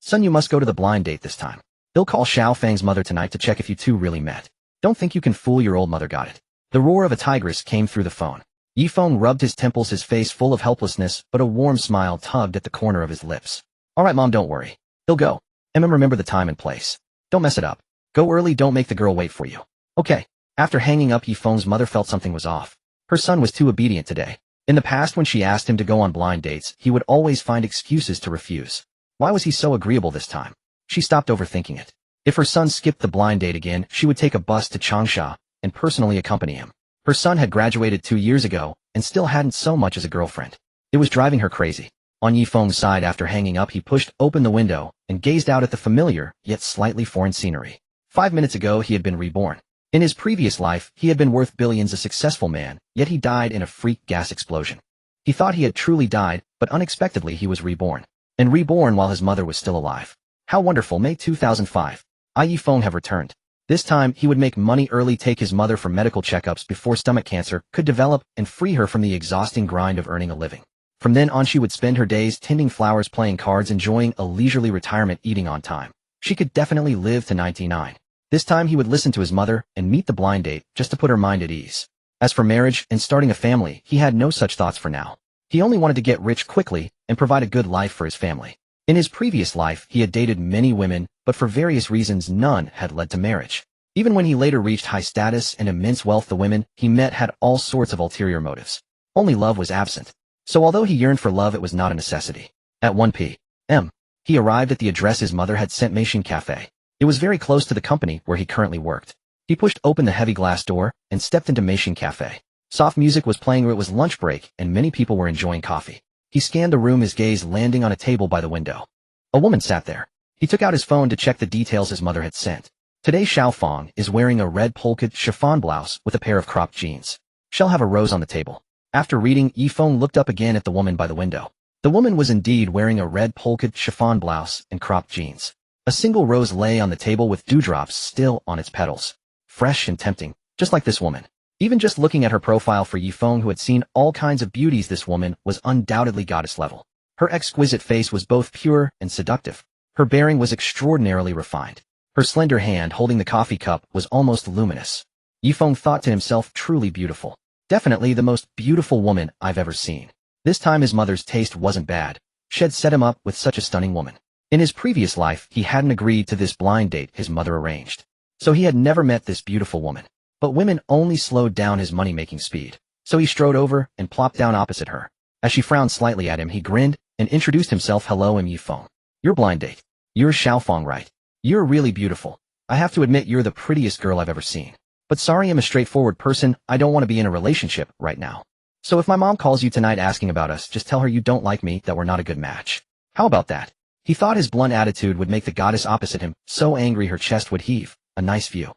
Son, you must go to the blind date this time. They'll call Xiao Fang's mother tonight to check if you two really met. Don't think you can fool your old mother, got it? The roar of a tigress came through the phone. Ye Feng rubbed his temples, his face full of helplessness, but a warm smile tugged at the corner of his lips. All right, Mom, don't worry. He'll go. Remember the time and place. Don't mess it up. Go early, don't make the girl wait for you. Okay. After hanging up, Ye Feng's mother felt something was off. Her son was too obedient today. In the past, when she asked him to go on blind dates, he would always find excuses to refuse. Why was he so agreeable this time? She stopped overthinking it. If her son skipped the blind date again, she would take a bus to Changsha and personally accompany him. Her son had graduated 2 years ago and still hadn't so much as a girlfriend. It was driving her crazy. On Ye Feng's side, after hanging up, he pushed open the window and gazed out at the familiar, yet slightly foreign scenery. 5 minutes ago, he had been reborn. In his previous life, he had been worth billions, a successful man, yet he died in a freak gas explosion. He thought he had truly died, but unexpectedly he was reborn. And reborn while his mother was still alive. How wonderful. May 2005. Ye Feng have returned. This time, he would make money early, take his mother for medical checkups before stomach cancer could develop, and free her from the exhausting grind of earning a living. From then on, she would spend her days tending flowers, playing cards, enjoying a leisurely retirement, eating on time. She could definitely live to 99. This time he would listen to his mother and meet the blind date just to put her mind at ease. As for marriage and starting a family, he had no such thoughts for now. He only wanted to get rich quickly and provide a good life for his family. In his previous life, he had dated many women, but for various reasons none had led to marriage. Even when he later reached high status and immense wealth, the women he met had all sorts of ulterior motives. Only love was absent. So although he yearned for love, it was not a necessity. At 1 p.m., he arrived at the address his mother had sent, Meishin Cafe. It was very close to the company where he currently worked. He pushed open the heavy glass door and stepped into Meishin Cafe. Soft music was playing. It was lunch break, and many people were enjoying coffee. He scanned the room, his gaze landing on a table by the window. A woman sat there. He took out his phone to check the details his mother had sent. Today Xiao Feng is wearing a red polka chiffon blouse with a pair of cropped jeans. She'll have a rose on the table. After reading, Ye Feng looked up again at the woman by the window. The woman was indeed wearing a red polka chiffon blouse and cropped jeans. A single rose lay on the table with dewdrops still on its petals. Fresh and tempting, just like this woman. Even just looking at her profile, for Ye Feng, who had seen all kinds of beauties, this woman was undoubtedly goddess level. Her exquisite face was both pure and seductive. Her bearing was extraordinarily refined. Her slender hand holding the coffee cup was almost luminous. Ye Feng thought to himself, truly beautiful. Definitely the most beautiful woman I've ever seen. This time his mother's taste wasn't bad. She had set him up with such a stunning woman. In his previous life, he hadn't agreed to this blind date his mother arranged. So he had never met this beautiful woman. But women only slowed down his money-making speed. So he strode over and plopped down opposite her. As she frowned slightly at him, he grinned and introduced himself. Hello, I'm Ye Feng. You're blind date. You're Xiao Feng, right? You're really beautiful. I have to admit you're the prettiest girl I've ever seen. But sorry, I'm a straightforward person. I don't want to be in a relationship right now. So if my mom calls you tonight asking about us, just tell her you don't like me, that we're not a good match. How about that? He thought his blunt attitude would make the goddess opposite him so angry her chest would heave. A nice view.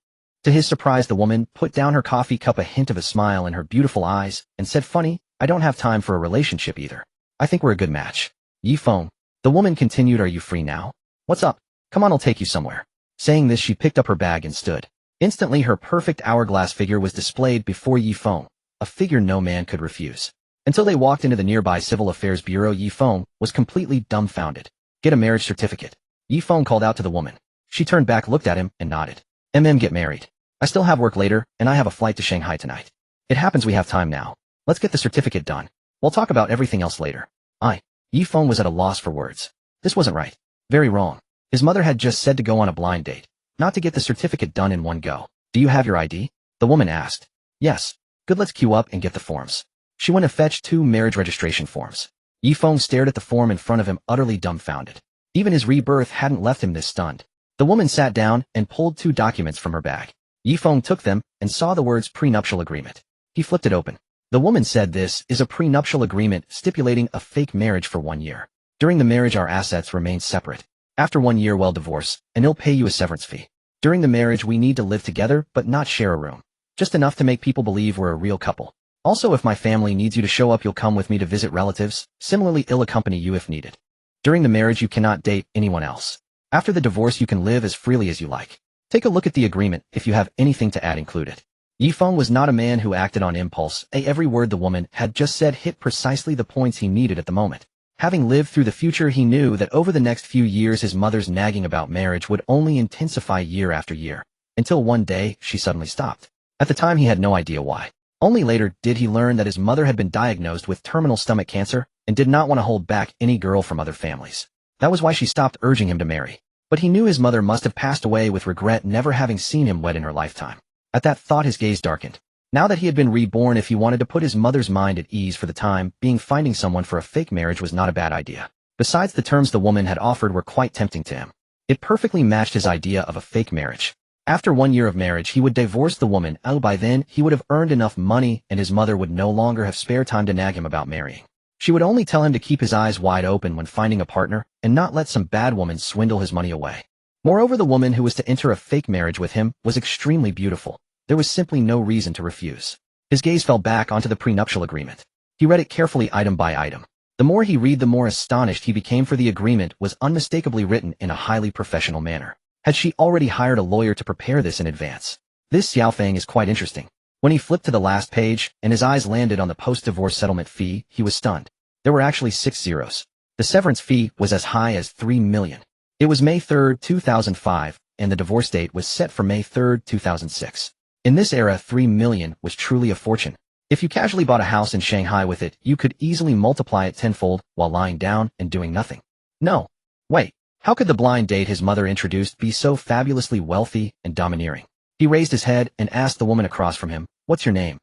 To his surprise, the woman put down her coffee cup, a hint of a smile in her beautiful eyes, and said, funny, I don't have time for a relationship either. I think we're a good match. Ye Feng. The woman continued, are you free now? What's up? Come on, I'll take you somewhere. Saying this, she picked up her bag and stood. Instantly, her perfect hourglass figure was displayed before Ye Feng, a figure no man could refuse. Until they walked into the nearby Civil Affairs Bureau, Ye Feng was completely dumbfounded. Get a marriage certificate. Ye Feng called out to the woman. She turned back, looked at him, and nodded. Get married. I still have work later, and I have a flight to Shanghai tonight. It happens we have time now. Let's get the certificate done. We'll talk about everything else later. Ye Feng was at a loss for words. This wasn't right. Very wrong. His mother had just said to go on a blind date, not to get the certificate done in one go. Do you have your ID? The woman asked. Yes. Good, let's queue up and get the forms. She went to fetch 2 marriage registration forms. Ye Feng stared at the form in front of him, utterly dumbfounded. Even his rebirth hadn't left him this stunned. The woman sat down and pulled 2 documents from her bag. Ye Feng took them and saw the words prenuptial agreement. He flipped it open. The woman said, this is a prenuptial agreement stipulating a fake marriage for 1 year. During the marriage our assets remain separate. After 1 year we'll divorce, and he'll pay you a severance fee. During the marriage we need to live together but not share a room. Just enough to make people believe we're a real couple. Also, if my family needs you to show up, you'll come with me to visit relatives. Similarly, I'll accompany you if needed. During the marriage you cannot date anyone else. After the divorce you can live as freely as you like. Take a look at the agreement. If you have anything to add, include it. Ye Feng was not a man who acted on impulse. Every word the woman had just said hit precisely the points he needed at the moment. Having lived through the future, he knew that over the next few years his mother's nagging about marriage would only intensify year after year, until one day she suddenly stopped. At the time he had no idea why. Only later did he learn that his mother had been diagnosed with terminal stomach cancer and did not want to hold back any girl from other families. That was why she stopped urging him to marry. But he knew his mother must have passed away with regret, never having seen him wed in her lifetime. At that thought his gaze darkened. Now that he had been reborn, if he wanted to put his mother's mind at ease for the time being, finding someone for a fake marriage was not a bad idea. Besides, the terms the woman had offered were quite tempting to him. It perfectly matched his idea of a fake marriage. After 1 year of marriage, he would divorce the woman. By then, he would have earned enough money and his mother would no longer have spare time to nag him about marrying. She would only tell him to keep his eyes wide open when finding a partner and not let some bad woman swindle his money away. Moreover, the woman who was to enter a fake marriage with him was extremely beautiful. There was simply no reason to refuse. His gaze fell back onto the prenuptial agreement. He read it carefully item by item. The more he read, the more astonished he became, for the agreement was unmistakably written in a highly professional manner. Had she already hired a lawyer to prepare this in advance? This Ye Feng is quite interesting. When he flipped to the last page and his eyes landed on the post-divorce settlement fee, he was stunned. There were actually 6 zeros. The severance fee was as high as 3 million. It was May 3, 2005, and the divorce date was set for May 3, 2006. In this era, 3 million was truly a fortune. If you casually bought a house in Shanghai with it, you could easily multiply it tenfold while lying down and doing nothing. No. Wait. How could the blind date his mother introduced be so fabulously wealthy and domineering? He raised his head and asked the woman across from him, "What's your name?"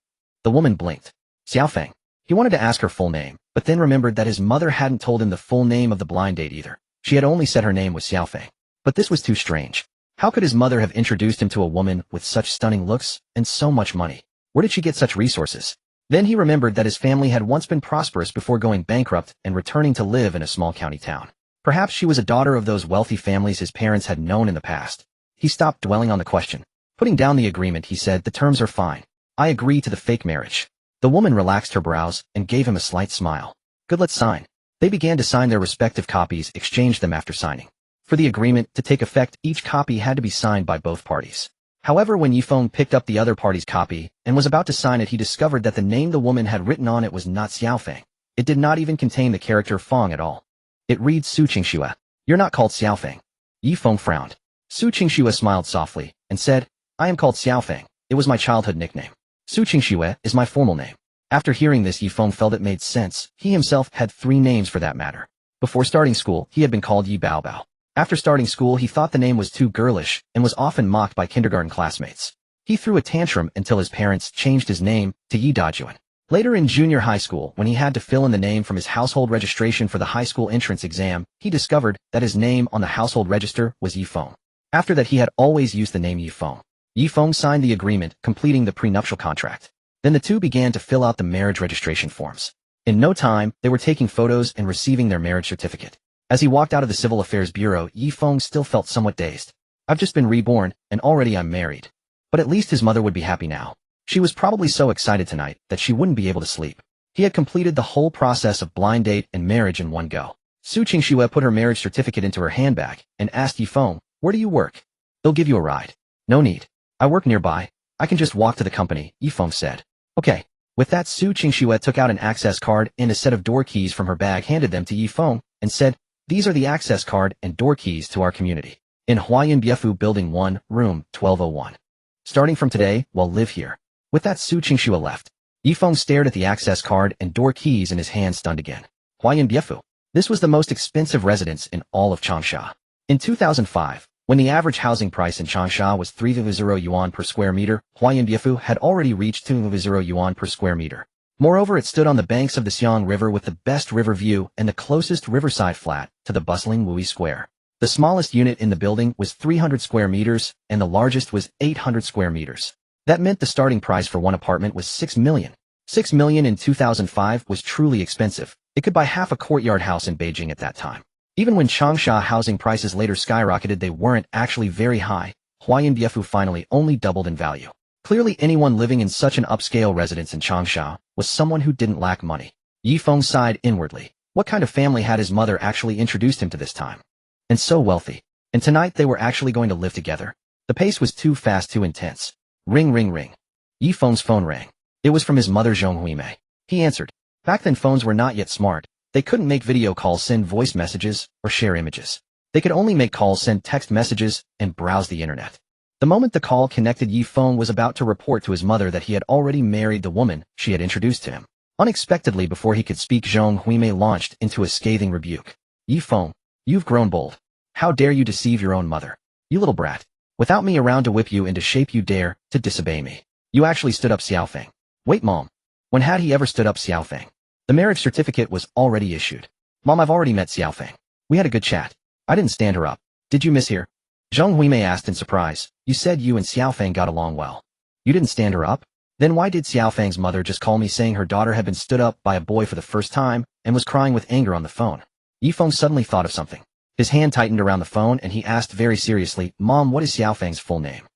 The woman blinked. Ye Feng. He wanted to ask her full name, but then remembered that his mother hadn't told him the full name of the blind date either. She had only said her name was Ye Feng. But this was too strange. How could his mother have introduced him to a woman with such stunning looks and so much money? Where did she get such resources? Then he remembered that his family had once been prosperous before going bankrupt and returning to live in a small county town. Perhaps she was a daughter of those wealthy families his parents had known in the past. He stopped dwelling on the question. Putting down the agreement, he said, "The terms are fine. I agree to the fake marriage." The woman relaxed her brows and gave him a slight smile. "Good, let's sign." They began to sign their respective copies, exchanged them after signing. For the agreement to take effect, each copy had to be signed by both parties. However, when Ye Feng picked up the other party's copy and was about to sign it, he discovered that the name the woman had written on it was not Ye Feng. It did not even contain the character Feng at all. It reads Su Qingxue. "You're not called Ye Feng." Ye Feng frowned. Su Qingxue smiled softly and said, "I am called Ye Feng. It was my childhood nickname. Su Qingxue is my formal name." After hearing this, Ye Feng felt it made sense. He himself had 3 names for that matter. Before starting school, he had been called Ye Bao Bao. After starting school, he thought the name was too girlish and was often mocked by kindergarten classmates. He threw a tantrum until his parents changed his name to Ye Dajuan. Later in junior high school, when he had to fill in the name from his household registration for the high school entrance exam, he discovered that his name on the household register was Ye Feng. After that, he had always used the name Ye Feng. Ye Feng signed the agreement, completing the prenuptial contract. Then the two began to fill out the marriage registration forms. In no time, they were taking photos and receiving their marriage certificate. As he walked out of the Civil Affairs Bureau, Ye Feng still felt somewhat dazed. "I've just been reborn, and already I'm married." But at least his mother would be happy now. She was probably so excited tonight that she wouldn't be able to sleep. He had completed the whole process of blind date and marriage in one go. Su Qingxue put her marriage certificate into her handbag and asked Ye Feng, "Where do you work?" "They'll give you a ride." "No need. I work nearby. I can just walk to the company," Ye Feng said. "Okay." With that, Su Qingxue took out an access card and a set of door keys from her bag, handed them to Ye Feng, and said, "These are the access card and door keys to our community. In Huayan Building 1, room 1201. Starting from today, we'll live here." With that, Su Qingxue left. Ye Feng stared at the access card and door keys in his hand, stunned again. Huayan. This was the most expensive residence in all of Changsha. In 2005, when the average housing price in Changsha was 3,000 yuan per square meter, Huayan had already reached 2,000 yuan per square meter. Moreover, it stood on the banks of the Xiang River with the best river view and the closest riverside flat to the bustling Wui Square. The smallest unit in the building was 300 square meters, and the largest was 800 square meters. That meant the starting price for one apartment was 6 million. 6 million in 2005 was truly expensive. It could buy half a courtyard house in Beijing at that time. Even when Changsha housing prices later skyrocketed, they weren't actually very high. Huayan finally only doubled in value. Clearly, anyone living in such an upscale residence in Changsha was someone who didn't lack money. Ye Feng sighed inwardly. What kind of family had his mother actually introduced him to this time? And so wealthy. And tonight they were actually going to live together. The pace was too fast, too intense. Ring, ring, ring. Ye Feng's phone rang. It was from his mother Zhonghui Mei. He answered. Back then phones were not yet smart, They couldn't make video calls, send voice messages, or share images. They could only make calls, send text messages, and browse the internet. The moment the call connected, Ye Feng was about to report to his mother that he had already married the woman she had introduced to him. Unexpectedly, before he could speak, Zhong Huimei launched into a scathing rebuke. Ye Feng, you've grown bold. How dare you deceive your own mother? You little brat. Without me around to whip you into shape, you dare to disobey me. You actually stood up Xiaofeng. Wait, Mom. When had he ever stood up Xiaofeng? The marriage certificate was already issued. Mom, I've already met Xiaofeng. We had a good chat. I didn't stand her up. Did you mishear? Zhong Huimei asked in surprise. You said you and Xiaofeng got along well. You didn't stand her up? Then why did Xiaofeng's mother just call me saying her daughter had been stood up by a boy for the first time and was crying with anger on the phone? Ye Feng suddenly thought of something. His hand tightened around the phone and he asked very seriously, Mom, what is Xiaofeng's full name?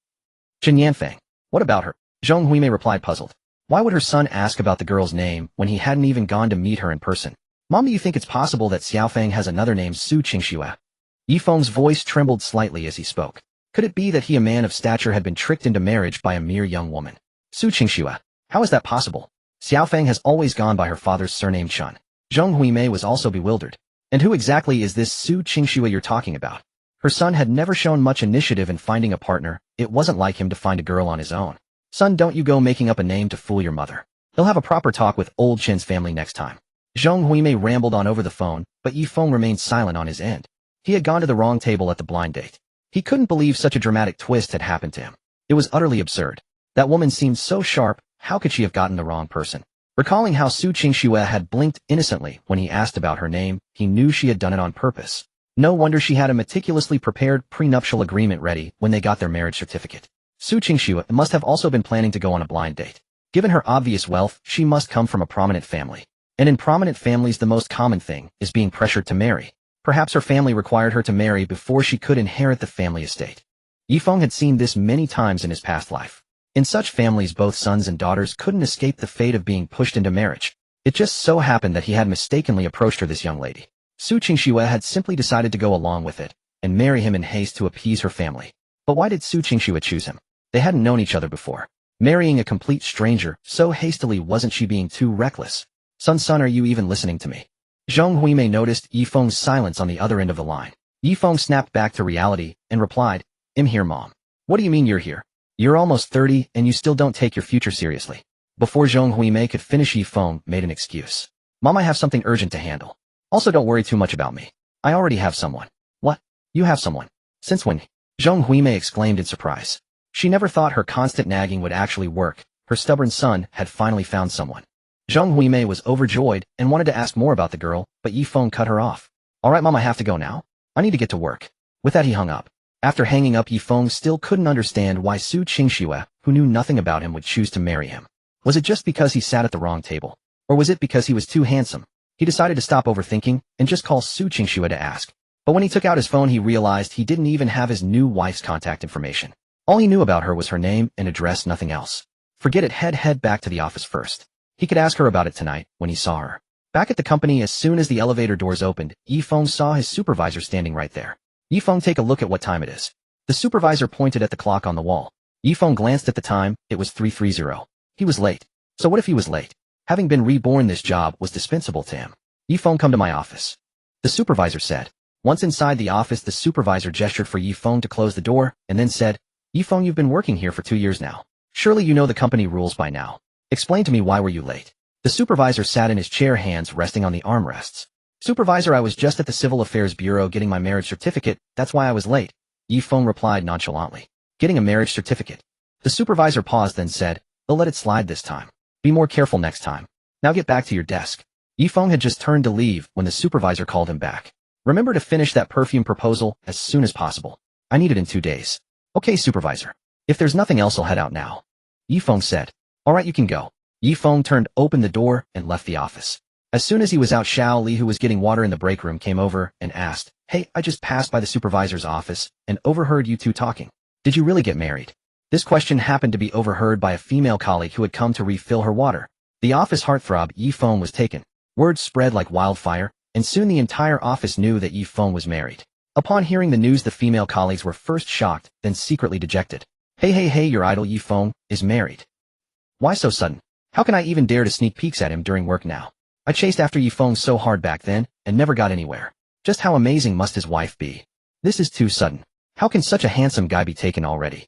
Chen Yanfeng. What about her? Zhong Huimei replied, puzzled. Why would her son ask about the girl's name when he hadn't even gone to meet her in person? Mom, do you think it's possible that Xiaofeng has another name, Su Qingxue? Ye Feng's voice trembled slightly as he spoke. Could it be that he, a man of stature, had been tricked into marriage by a mere young woman? Su Qingxue. How is that possible? Xiaofeng has always gone by her father's surname Chun. Zhong Huimei was also bewildered. And who exactly is this Su Qingxue you're talking about? Her son had never shown much initiative in finding a partner. It wasn't like him to find a girl on his own. Son, don't you go making up a name to fool your mother. He'll have a proper talk with old Chen's family next time. Zhong Huimei rambled on over the phone, but Ye Feng remained silent on his end. He had gone to the wrong table at the blind date. He couldn't believe such a dramatic twist had happened to him. It was utterly absurd. That woman seemed so sharp, how could she have gotten the wrong person? Recalling how Su Qingxue had blinked innocently when he asked about her name, he knew she had done it on purpose. No wonder she had a meticulously prepared prenuptial agreement ready when they got their marriage certificate. Su Qingxue must have also been planning to go on a blind date. Given her obvious wealth, she must come from a prominent family. And in prominent families, the most common thing is being pressured to marry. Perhaps her family required her to marry before she could inherit the family estate. Ye Feng had seen this many times in his past life. In such families, both sons and daughters couldn't escape the fate of being pushed into marriage. It just so happened that he had mistakenly approached her, this young lady. Su Qingxue had simply decided to go along with it and marry him in haste to appease her family. But why did Su Qingxue choose him? They hadn't known each other before. Marrying a complete stranger so hastily, wasn't she being too reckless? Son, are you even listening to me? Zhong Huimei noticed Ye Feng's silence on the other end of the line. Ye Feng snapped back to reality and replied, I'm here, Mom. What do you mean you're here? You're almost 30 and you still don't take your future seriously. Before Zhong Huimei could finish, Ye Feng made an excuse. Mom, I have something urgent to handle. Also, don't worry too much about me. I already have someone. What? You have someone? Since when? Zhong Huimei exclaimed in surprise. She never thought her constant nagging would actually work. Her stubborn son had finally found someone. Zhong Huimei was overjoyed and wanted to ask more about the girl, but Ye Feng cut her off. All right, Mom, I have to go now. I need to get to work. With that, he hung up. After hanging up, Ye Feng still couldn't understand why Su Qingxue, who knew nothing about him, would choose to marry him. Was it just because he sat at the wrong table? Or was it because he was too handsome? He decided to stop overthinking and just call Su Qingxue to ask. But when he took out his phone, he realized he didn't even have his new wife's contact information. All he knew about her was her name and address, nothing else. Forget it, head back to the office first. He could ask her about it tonight when he saw her. Back at the company, as soon as the elevator doors opened, Ye Feng saw his supervisor standing right there. Ye Feng, take a look at what time it is. The supervisor pointed at the clock on the wall. Ye Feng glanced at the time. It was 3:30. He was late. So what if he was late? Having been reborn, this job was dispensable to him. Ye Feng, come to my office. The supervisor said. Once inside the office, the supervisor gestured for Ye Feng to close the door, and then said, Ye Feng, you've been working here for 2 years now. Surely you know the company rules by now. Explain to me, why were you late? The supervisor sat in his chair, hands resting on the armrests. Supervisor, I was just at the Civil Affairs Bureau getting my marriage certificate. That's why I was late. Ye Feng replied nonchalantly. Getting a marriage certificate? The supervisor paused, then said, They'll let it slide this time. Be more careful next time. Now get back to your desk. Ye Feng had just turned to leave when the supervisor called him back. Remember to finish that perfume proposal as soon as possible. I need it in 2 days. Okay, supervisor. If there's nothing else, I'll head out now. Ye Feng said. All right, you can go. Ye Feng turned, opened the door, and left the office. As soon as he was out, Xiao Li, who was getting water in the break room, came over and asked, Hey, I just passed by the supervisor's office and overheard you two talking. Did you really get married? This question happened to be overheard by a female colleague who had come to refill her water. The office heartthrob Ye Feng was taken. Word spread like wildfire, and soon the entire office knew that Ye Feng was married. Upon hearing the news, the female colleagues were first shocked, then secretly dejected. Hey, your idol Ye Feng is married. Why so sudden? How can I even dare to sneak peeks at him during work now? I chased after Ye Feng so hard back then, and never got anywhere. Just how amazing must his wife be? This is too sudden. How can such a handsome guy be taken already?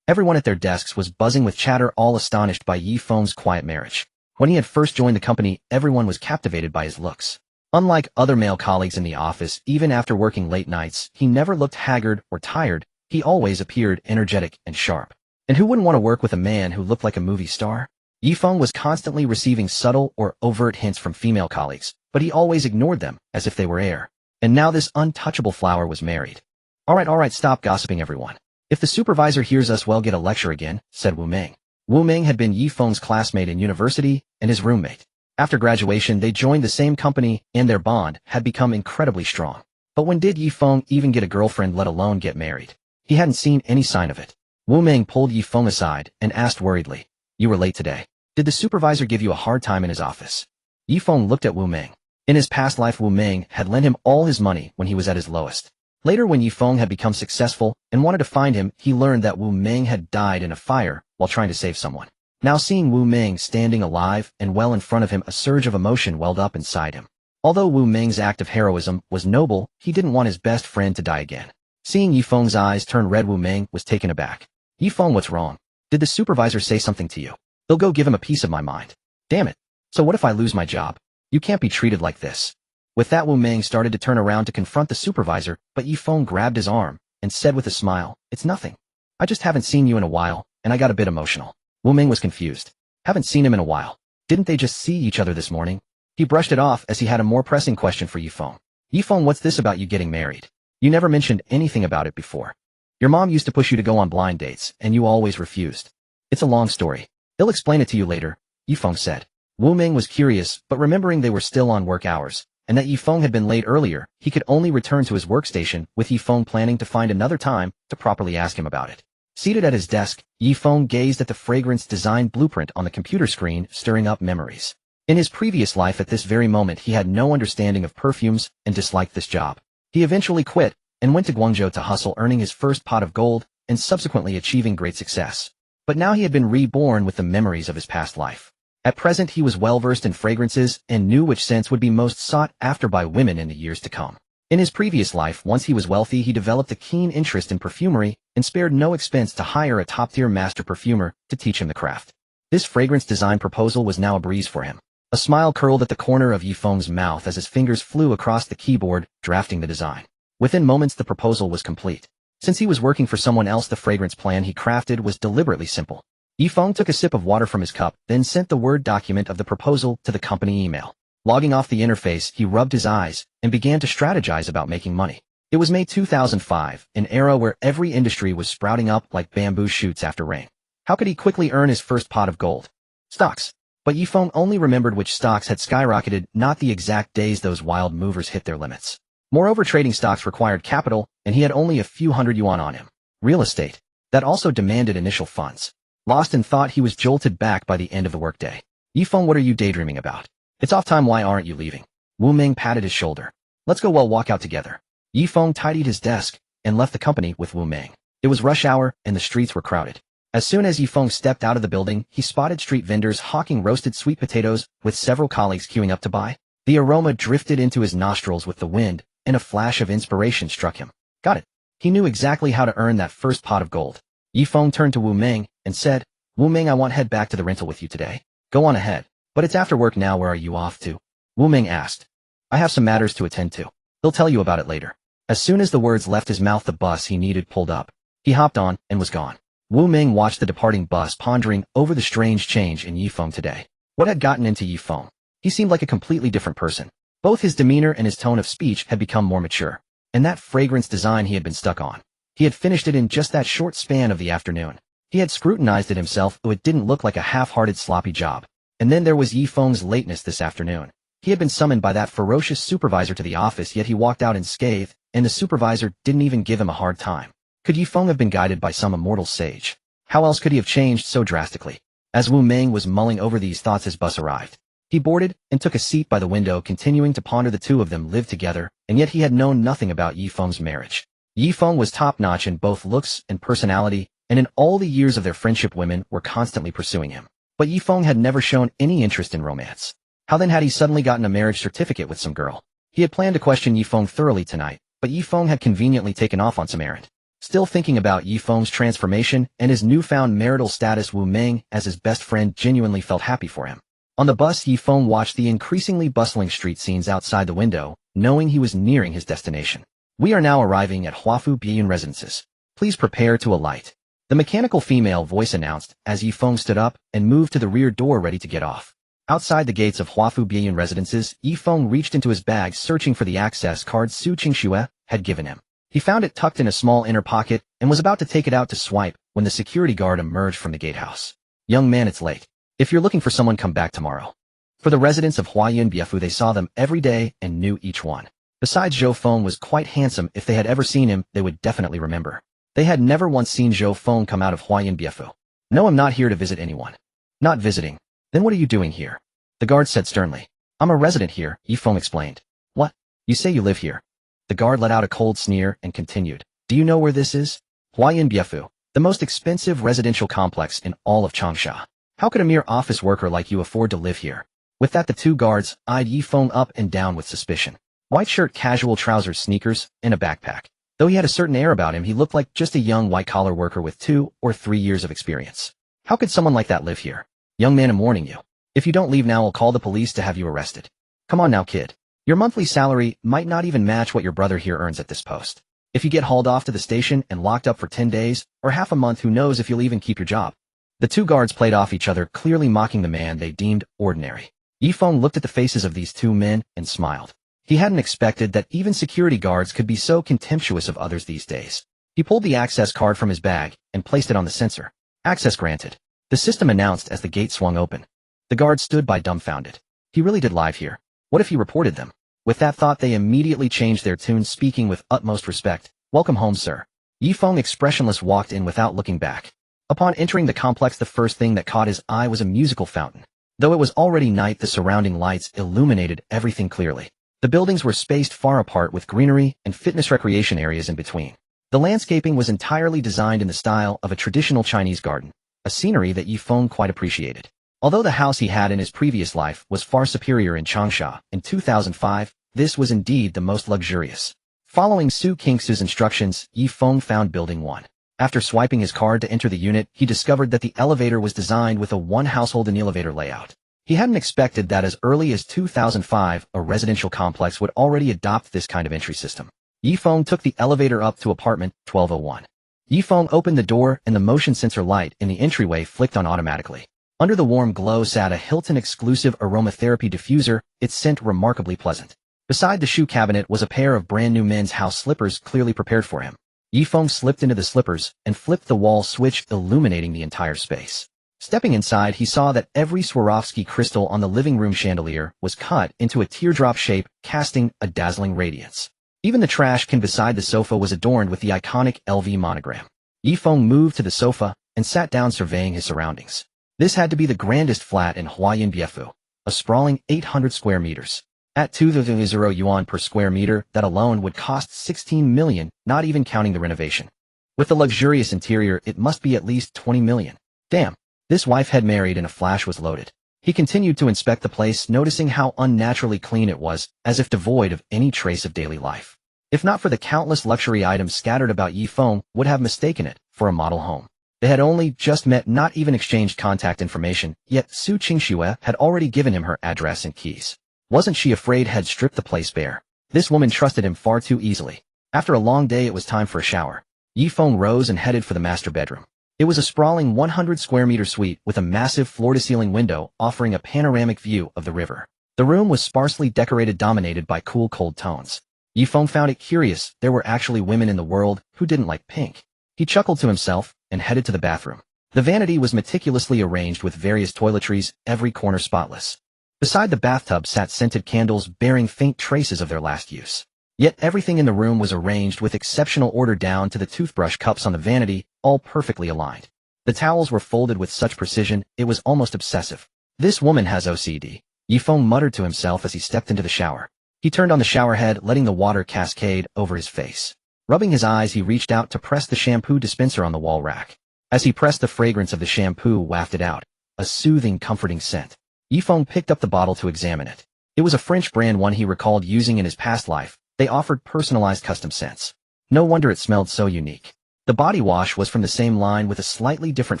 Everyone at their desks was buzzing with chatter, all astonished by Ye Feng's quiet marriage. When he had first joined the company, everyone was captivated by his looks. Unlike other male colleagues in the office, even after working late nights, he never looked haggard or tired. He always appeared energetic and sharp. And who wouldn't want to work with a man who looked like a movie star? Ye Feng was constantly receiving subtle or overt hints from female colleagues, but he always ignored them, as if they were air. And now this untouchable flower was married. All right, stop gossiping, everyone. If the supervisor hears us, we'll get a lecture again, said Wu Ming. Wu Ming had been Ye Feng's classmate in university and his roommate. After graduation, they joined the same company, and their bond had become incredibly strong. But when did Ye Feng even get a girlfriend, let alone get married? He hadn't seen any sign of it. Wu Ming pulled Ye Feng aside and asked worriedly, "You were late today. Did the supervisor give you a hard time in his office?" Ye Feng looked at Wu Ming. In his past life, Wu Ming had lent him all his money when he was at his lowest. Later, when Ye Feng had become successful and wanted to find him, he learned that Wu Ming had died in a fire while trying to save someone. Now seeing Wu Ming standing alive and well in front of him, a surge of emotion welled up inside him. Although Wu Ming's act of heroism was noble, he didn't want his best friend to die again. Seeing Ye Feng's eyes turn red, Wu Ming was taken aback. "Ye Feng, what's wrong? Did the supervisor say something to you? They'll go give him a piece of my mind. Damn it. So what if I lose my job? You can't be treated like this." With that, Wu Ming started to turn around to confront the supervisor, but Ye Feng grabbed his arm and said with a smile, "It's nothing. I just haven't seen you in a while, and I got a bit emotional." Wu Ming was confused. Haven't seen him in a while. Didn't they just see each other this morning? He brushed it off as he had a more pressing question for Ye Feng. "Ye Feng, what's this about you getting married? You never mentioned anything about it before. Your mom used to push you to go on blind dates, and you always refused. It's a long story. They'll explain it to you later," Ye Feng said. Wu Ming was curious, but remembering they were still on work hours, and that Ye Feng had been late earlier, he could only return to his workstation, with Ye Feng planning to find another time to properly ask him about it. Seated at his desk, Ye Feng gazed at the fragrance design blueprint on the computer screen, stirring up memories. In his previous life, at this very moment, he had no understanding of perfumes and disliked this job. He eventually quit and went to Guangzhou to hustle, earning his first pot of gold and subsequently achieving great success. But now he had been reborn with the memories of his past life. At present, he was well-versed in fragrances and knew which scents would be most sought after by women in the years to come. In his previous life, once he was wealthy, he developed a keen interest in perfumery and spared no expense to hire a top-tier master perfumer to teach him the craft. This fragrance design proposal was now a breeze for him. A smile curled at the corner of Ye Feng's mouth as his fingers flew across the keyboard, drafting the design. Within moments, the proposal was complete. Since he was working for someone else, the fragrance plan he crafted was deliberately simple. Ye Feng took a sip of water from his cup, then sent the Word document of the proposal to the company email. Logging off the interface, he rubbed his eyes and began to strategize about making money. It was May 2005, an era where every industry was sprouting up like bamboo shoots after rain. How could he quickly earn his first pot of gold? Stocks. But Ye Feng only remembered which stocks had skyrocketed, not the exact days those wild movers hit their limits. Moreover, trading stocks required capital, and he had only a few hundred yuan on him. Real estate. That also demanded initial funds. Lost in thought, he was jolted back by the end of the workday. "Ye Feng, what are you daydreaming about? It's off time, why aren't you leaving?" Wu Ming patted his shoulder. "Let's go, we'll walk out together." Ye Feng tidied his desk and left the company with Wu Ming. It was rush hour and the streets were crowded. As soon as Ye Feng stepped out of the building, he spotted street vendors hawking roasted sweet potatoes, with several colleagues queuing up to buy. The aroma drifted into his nostrils with the wind, and a flash of inspiration struck him. Got it. He knew exactly how to earn that first pot of gold. Ye Feng turned to Wu Ming and said, "Wu Ming, I want to head back to the rental with you today." "Go on ahead. But it's after work now, where are you off to?" Wu Ming asked. "I have some matters to attend to. He'll tell you about it later." As soon as the words left his mouth, the bus he needed pulled up. He hopped on and was gone. Wu Ming watched the departing bus, pondering over the strange change in Ye Feng today. What had gotten into Ye Feng? He seemed like a completely different person. Both his demeanor and his tone of speech had become more mature. And that fragrance design he had been stuck on. He had finished it in just that short span of the afternoon. He had scrutinized it himself, though it didn't look like a half-hearted sloppy job. And then there was Ye Feng's lateness this afternoon. He had been summoned by that ferocious supervisor to the office, yet he walked out unscathed, and the supervisor didn't even give him a hard time. Could Ye Feng have been guided by some immortal sage? How else could he have changed so drastically? As Wu Ming was mulling over these thoughts, his bus arrived. He boarded and took a seat by the window, continuing to ponder. The two of them lived together, and yet he had known nothing about Ye Feng's marriage. Ye Feng was top-notch in both looks and personality, and in all the years of their friendship, women were constantly pursuing him. But Ye Feng had never shown any interest in romance. How then had he suddenly gotten a marriage certificate with some girl? He had planned to question Ye Feng thoroughly tonight, but Ye Feng had conveniently taken off on some errand. Still thinking about Ye Feng's transformation and his newfound marital status, Wu Meng, as his best friend, genuinely felt happy for him. On the bus, Ye Feng watched the increasingly bustling street scenes outside the window, knowing he was nearing his destination. We are now arriving at Huafu Biyun Residences. Please prepare to alight. The mechanical female voice announced as Ye Feng stood up and moved to the rear door ready to get off. Outside the gates of Huafu Biyun Residences, Ye Feng reached into his bag searching for the access card Su Qingxue had given him. He found it tucked in a small inner pocket and was about to take it out to swipe when the security guard emerged from the gatehouse. Young man, it's late. If you're looking for someone, come back tomorrow. For the residents of Huayan Biefu, they saw them every day and knew each one. Besides, Zhou Feng was quite handsome. If they had ever seen him, they would definitely remember. They had never once seen Zhou Feng come out of Huayan Biefu. No, I'm not here to visit anyone. Not visiting. Then what are you doing here? The guard said sternly. I'm a resident here, Ye Feng explained. What? You say you live here? The guard let out a cold sneer and continued. Do you know where this is? Huayan Biefu, the most expensive residential complex in all of Changsha. How could a mere office worker like you afford to live here? With that, the two guards eyed Ye Feng up and down with suspicion. White shirt, casual trousers, sneakers, and a backpack. Though he had a certain air about him, he looked like just a young white-collar worker with 2 or 3 years of experience. How could someone like that live here? Young man, I'm warning you. If you don't leave now, I'll call the police to have you arrested. Come on now, kid. Your monthly salary might not even match what your brother here earns at this post. If you get hauled off to the station and locked up for 10 days, or half a month, who knows if you'll even keep your job. The two guards played off each other, clearly mocking the man they deemed ordinary. Ye Feng looked at the faces of these two men and smiled. He hadn't expected that even security guards could be so contemptuous of others these days. He pulled the access card from his bag and placed it on the sensor. Access granted. The system announced as the gate swung open. The guard stood by dumbfounded. He really did live here. What if he reported them? With that thought, they immediately changed their tune, speaking with utmost respect. Welcome home, sir. Ye Feng, expressionless, walked in without looking back. Upon entering the complex, the first thing that caught his eye was a musical fountain. Though it was already night, the surrounding lights illuminated everything clearly. The buildings were spaced far apart with greenery and fitness recreation areas in between. The landscaping was entirely designed in the style of a traditional Chinese garden, a scenery that Ye Feng quite appreciated. Although the house he had in his previous life was far superior in Changsha in 2005, this was indeed the most luxurious. Following Su Qingxue's instructions, Ye Feng found Building 1. After swiping his card to enter the unit, he discovered that the elevator was designed with a one-household-in-elevator layout. He hadn't expected that as early as 2005, a residential complex would already adopt this kind of entry system. Ye Feng took the elevator up to apartment 1201. Ye Feng opened the door and the motion sensor light in the entryway flicked on automatically. Under the warm glow sat a Hilton-exclusive aromatherapy diffuser, its scent remarkably pleasant. Beside the shoe cabinet was a pair of brand-new men's house slippers clearly prepared for him. Ye Feng slipped into the slippers and flipped the wall switch, illuminating the entire space. Stepping inside, he saw that every Swarovski crystal on the living room chandelier was cut into a teardrop shape, casting a dazzling radiance. Even the trash can beside the sofa was adorned with the iconic LV monogram. Ye Feng moved to the sofa and sat down, surveying his surroundings. This had to be the grandest flat in Huayan Biefu, a sprawling 800 square meters. At 2,000 yuan per square meter, that alone would cost 16 million, not even counting the renovation. With the luxurious interior, it must be at least 20 million. Damn, this wife had married and a flash was loaded. He continued to inspect the place, noticing how unnaturally clean it was, as if devoid of any trace of daily life. If not for the countless luxury items scattered about, Ye Feng would have mistaken it for a model home. They had only just met, not even exchanged contact information, yet Su Qingxue had already given him her address and keys. Wasn't she afraid had stripped the place bare? This woman trusted him far too easily. After a long day, it was time for a shower. Ye Feng rose and headed for the master bedroom. It was a sprawling 100 square meter suite with a massive floor-to-ceiling window offering a panoramic view of the river. The room was sparsely decorated, dominated by cool, cold tones. Ye Feng found it curious there were actually women in the world who didn't like pink. He chuckled to himself and headed to the bathroom. The vanity was meticulously arranged with various toiletries, every corner spotless. Beside the bathtub sat scented candles bearing faint traces of their last use. Yet everything in the room was arranged with exceptional order, down to the toothbrush cups on the vanity, all perfectly aligned. The towels were folded with such precision, it was almost obsessive. This woman has OCD, Ye Feng muttered to himself as he stepped into the shower. He turned on the shower head, letting the water cascade over his face. Rubbing his eyes, he reached out to press the shampoo dispenser on the wall rack. As he pressed, the fragrance of the shampoo wafted out, a soothing, comforting scent. Ye Feng picked up the bottle to examine it. It was a French brand, one he recalled using in his past life. They offered personalized custom scents. No wonder it smelled so unique. The body wash was from the same line with a slightly different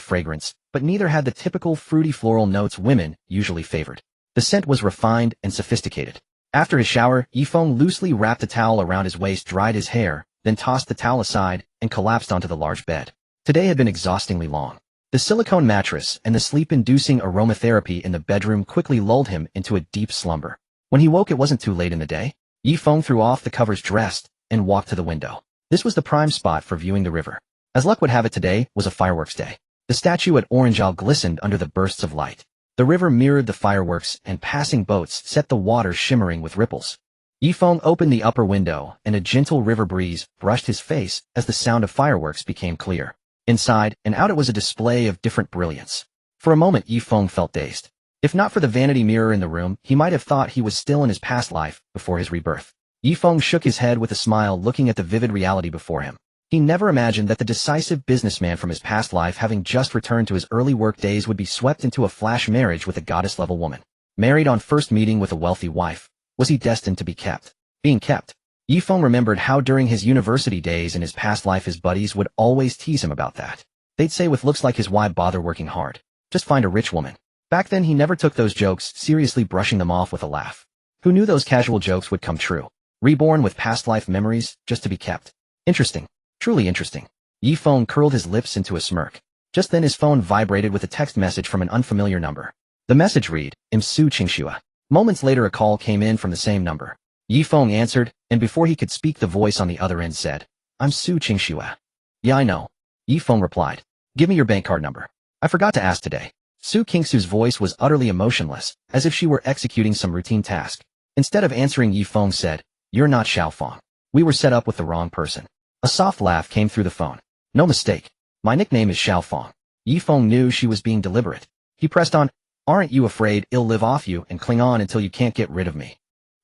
fragrance, but neither had the typical fruity floral notes women usually favored. The scent was refined and sophisticated. After his shower, Ye Feng loosely wrapped a towel around his waist, dried his hair, then tossed the towel aside and collapsed onto the large bed. Today had been exhaustingly long. The silicone mattress and the sleep-inducing aromatherapy in the bedroom quickly lulled him into a deep slumber. When he woke, it wasn't too late in the day. Ye Feng threw off the covers, dressed, and walked to the window. This was the prime spot for viewing the river. As luck would have it, today was a fireworks day. The statue at Orange Isle glistened under the bursts of light. The river mirrored the fireworks, and passing boats set the water shimmering with ripples. Ye Feng opened the upper window, and a gentle river breeze brushed his face as the sound of fireworks became clear. Inside and out it was a display of different brilliance. For a moment Ye Feng felt dazed. If not for the vanity mirror in the room, he might have thought he was still in his past life, before his rebirth. Ye Feng shook his head with a smile, looking at the vivid reality before him. He never imagined that the decisive businessman from his past life, having just returned to his early work days, would be swept into a flash marriage with a goddess-level woman. Married on first meeting with a wealthy wife, was he destined to be kept? Being kept. Ye Feng remembered how during his university days in his past life his buddies would always tease him about that. They'd say, with looks like his, why bother working hard? Just find a rich woman. Back then he never took those jokes seriously, brushing them off with a laugh. Who knew those casual jokes would come true? Reborn with past life memories, just to be kept. Interesting. Truly interesting. Ye Feng curled his lips into a smirk. Just then his phone vibrated with a text message from an unfamiliar number. The message read, "I'm Su Qingxue." Moments later a call came in from the same number. Ye Feng answered, and before he could speak the voice on the other end said, "I'm Su Qingxue." "Yeah, I know." Ye Feng replied. "Give me your bank card number. I forgot to ask today." Su Qingxue's voice was utterly emotionless, as if she were executing some routine task. Instead of answering, Ye Feng said, "You're not Xiao Feng. We were set up with the wrong person." A soft laugh came through the phone. "No mistake. My nickname is Xiao Feng." Ye Feng knew she was being deliberate. He pressed on, "Aren't you afraid I'll live off you and cling on until you can't get rid of me?"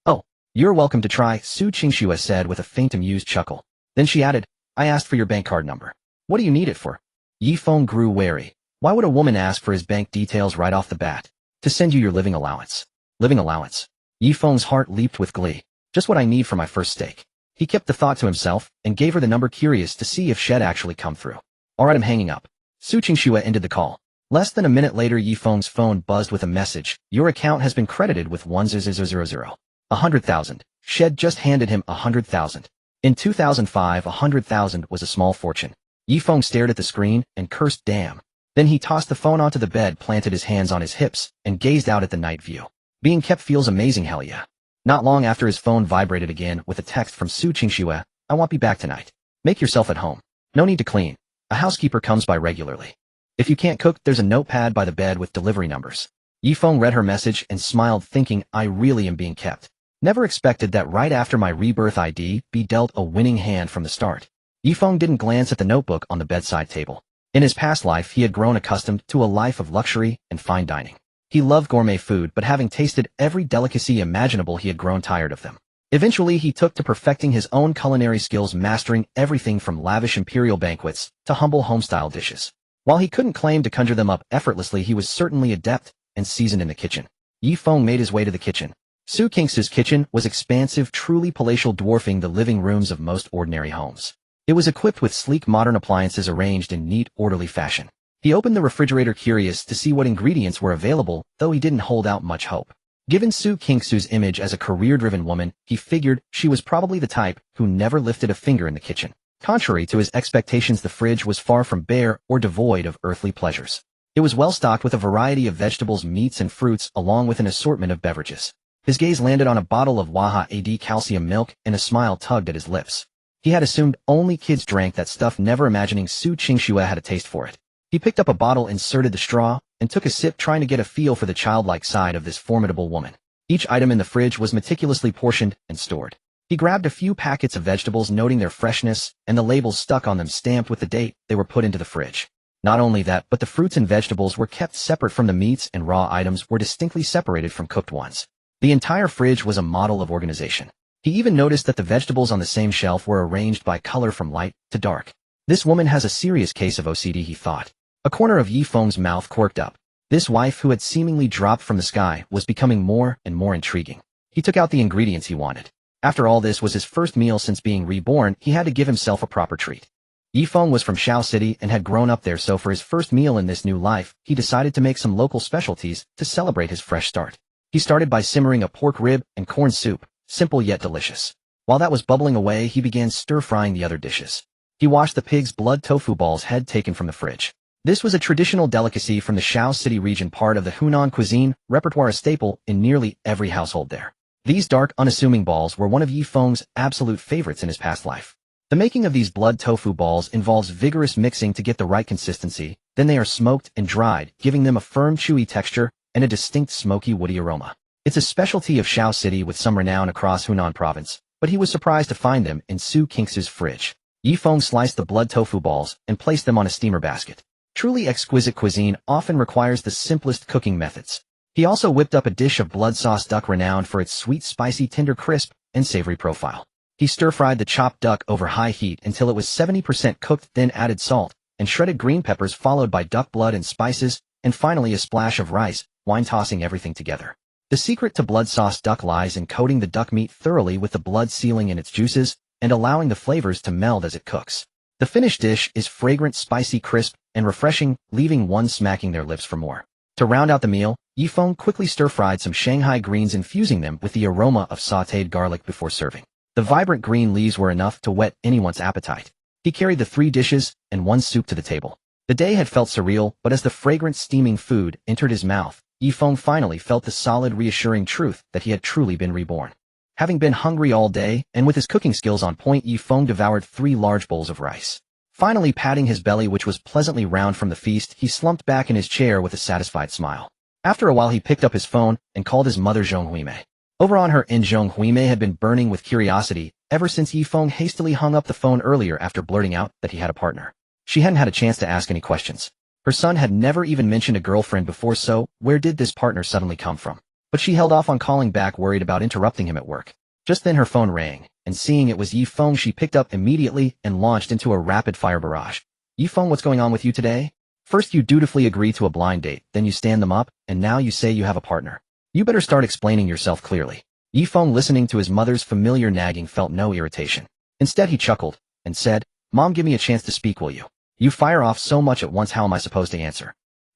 "Oh, you're welcome to try," Su Qingxue said with a faint amused chuckle. Then she added, "I asked for your bank card number. What do you need it for?" Ye Feng grew wary. Why would a woman ask for his bank details right off the bat? "To send you your living allowance." Living allowance? Ye Feng's heart leaped with glee. Just what I need for my first steak. He kept the thought to himself and gave her the number, curious to see if she'd actually come through. "Alright, I'm hanging up." Su Qingxue ended the call. Less than a minute later Ye Feng's phone buzzed with a message. "Your account has been credited with 100,000. 100,000. Shed just handed him 100,000. In 2005, 100,000 was a small fortune. Ye Feng stared at the screen and cursed, "Damn." Then he tossed the phone onto the bed, planted his hands on his hips, and gazed out at the night view. Being kept feels amazing, hell yeah. Not long after his phone vibrated again with a text from Su Qingxue, "I won't be back tonight. Make yourself at home. No need to clean. A housekeeper comes by regularly. If you can't cook, there's a notepad by the bed with delivery numbers." Ye Feng read her message and smiled, thinking, I really am being kept. Never expected that right after my rebirth I'd be dealt a winning hand from the start. Ye Feng didn't glance at the notebook on the bedside table. In his past life he had grown accustomed to a life of luxury and fine dining. He loved gourmet food, but having tasted every delicacy imaginable he had grown tired of them. Eventually he took to perfecting his own culinary skills, mastering everything from lavish imperial banquets to humble home-style dishes. While he couldn't claim to conjure them up effortlessly, he was certainly adept and seasoned in the kitchen. Ye Feng made his way to the kitchen. Su Qingxue's kitchen was expansive, truly palatial, dwarfing the living rooms of most ordinary homes. It was equipped with sleek modern appliances arranged in neat, orderly fashion. He opened the refrigerator, curious to see what ingredients were available, though he didn't hold out much hope. Given Su Qingxue's image as a career-driven woman, he figured she was probably the type who never lifted a finger in the kitchen. Contrary to his expectations, the fridge was far from bare or devoid of earthly pleasures. It was well stocked with a variety of vegetables, meats, and fruits, along with an assortment of beverages. His gaze landed on a bottle of Waha AD calcium milk, and a smile tugged at his lips. He had assumed only kids drank that stuff, never imagining Su Qingxue had a taste for it. He picked up a bottle, inserted the straw, and took a sip, trying to get a feel for the childlike side of this formidable woman. Each item in the fridge was meticulously portioned and stored. He grabbed a few packets of vegetables, noting their freshness, and the labels stuck on them stamped with the date they were put into the fridge. Not only that, but the fruits and vegetables were kept separate from the meats, and raw items were distinctly separated from cooked ones. The entire fridge was a model of organization. He even noticed that the vegetables on the same shelf were arranged by color from light to dark. This woman has a serious case of OCD, he thought. A corner of Ye Feng's mouth quirked up. This wife who had seemingly dropped from the sky was becoming more and more intriguing. He took out the ingredients he wanted. After all, this was his first meal since being reborn. He had to give himself a proper treat. Ye Feng was from Xiao City and had grown up there, so for his first meal in this new life, he decided to make some local specialties to celebrate his fresh start. He started by simmering a pork rib and corn soup, simple yet delicious. While that was bubbling away, he began stir-frying the other dishes. He washed the pig's blood tofu balls head taken from the fridge. This was a traditional delicacy from the Xiao City region, part of the Hunan cuisine repertoire, a staple in nearly every household there. These dark, unassuming balls were one of Ye Feng's absolute favorites in his past life. The making of these blood tofu balls involves vigorous mixing to get the right consistency, then they are smoked and dried, giving them a firm, chewy texture and a distinct smoky, woody aroma. It's a specialty of Xiao City with some renown across Hunan province, but he was surprised to find them in Su Qingxue's fridge. Ye Feng sliced the blood tofu balls and placed them on a steamer basket. Truly exquisite cuisine often requires the simplest cooking methods. He also whipped up a dish of blood sauce duck renowned for its sweet, spicy, tender, crisp, and savory profile. He stir-fried the chopped duck over high heat until it was 70% cooked, then added salt and shredded green peppers, followed by duck blood and spices, and finally a splash of rice, wine, tossing everything together. The secret to blood sauce duck lies in coating the duck meat thoroughly with the blood, sealing in its juices and allowing the flavors to meld as it cooks. The finished dish is fragrant, spicy, crisp, and refreshing, leaving one smacking their lips for more. To round out the meal, Ye Feng quickly stir-fried some Shanghai greens, infusing them with the aroma of sautéed garlic before serving. The vibrant green leaves were enough to whet anyone's appetite. He carried the 3 dishes and 1 soup to the table. The day had felt surreal, but as the fragrant, steaming food entered his mouth, Ye Feng finally felt the solid, reassuring truth that he had truly been reborn. Having been hungry all day, and with his cooking skills on point, Ye Feng devoured 3 large bowls of rice. Finally patting his belly, which was pleasantly round from the feast, he slumped back in his chair with a satisfied smile. After a while, he picked up his phone and called his mother, Xuejie. Over on her end, Xuejie had been burning with curiosity ever since Ye Feng hastily hung up the phone earlier after blurting out that he had a partner. She hadn't had a chance to ask any questions. Her son had never even mentioned a girlfriend before, so where did this partner suddenly come from? But she held off on calling back, worried about interrupting him at work. Just then her phone rang, and seeing it was Ye Feng, she picked up immediately and launched into a rapid-fire barrage. Ye Feng, what's going on with you today? First you dutifully agree to a blind date, then you stand them up, and now you say you have a partner. You better start explaining yourself clearly. Ye Feng, listening to his mother's familiar nagging, felt no irritation. Instead he chuckled and said, Mom, give me a chance to speak, will you? You fire off so much at once, how am I supposed to answer?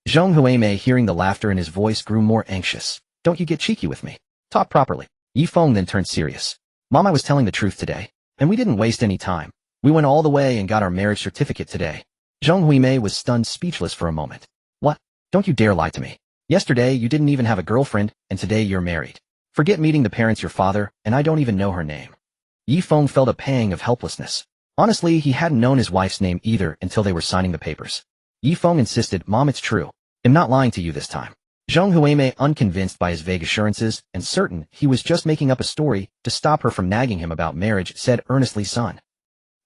Xuejie, hearing the laughter in his voice, grew more anxious. Don't you get cheeky with me. Talk properly. Ye Feng then turned serious. Mom, I was telling the truth today, and we didn't waste any time. We went all the way and got our marriage certificate today. Xuejie was stunned, speechless for a moment. What? Don't you dare lie to me. Yesterday you didn't even have a girlfriend, and today you're married. Forget meeting the parents, your father, and I don't even know her name. Ye Feng felt a pang of helplessness. Honestly, he hadn't known his wife's name either until they were signing the papers. Ye Feng insisted, Mom, it's true. I'm not lying to you this time. Xuejie, unconvinced by his vague assurances and certain he was just making up a story to stop her from nagging him about marriage, said earnestly, Son,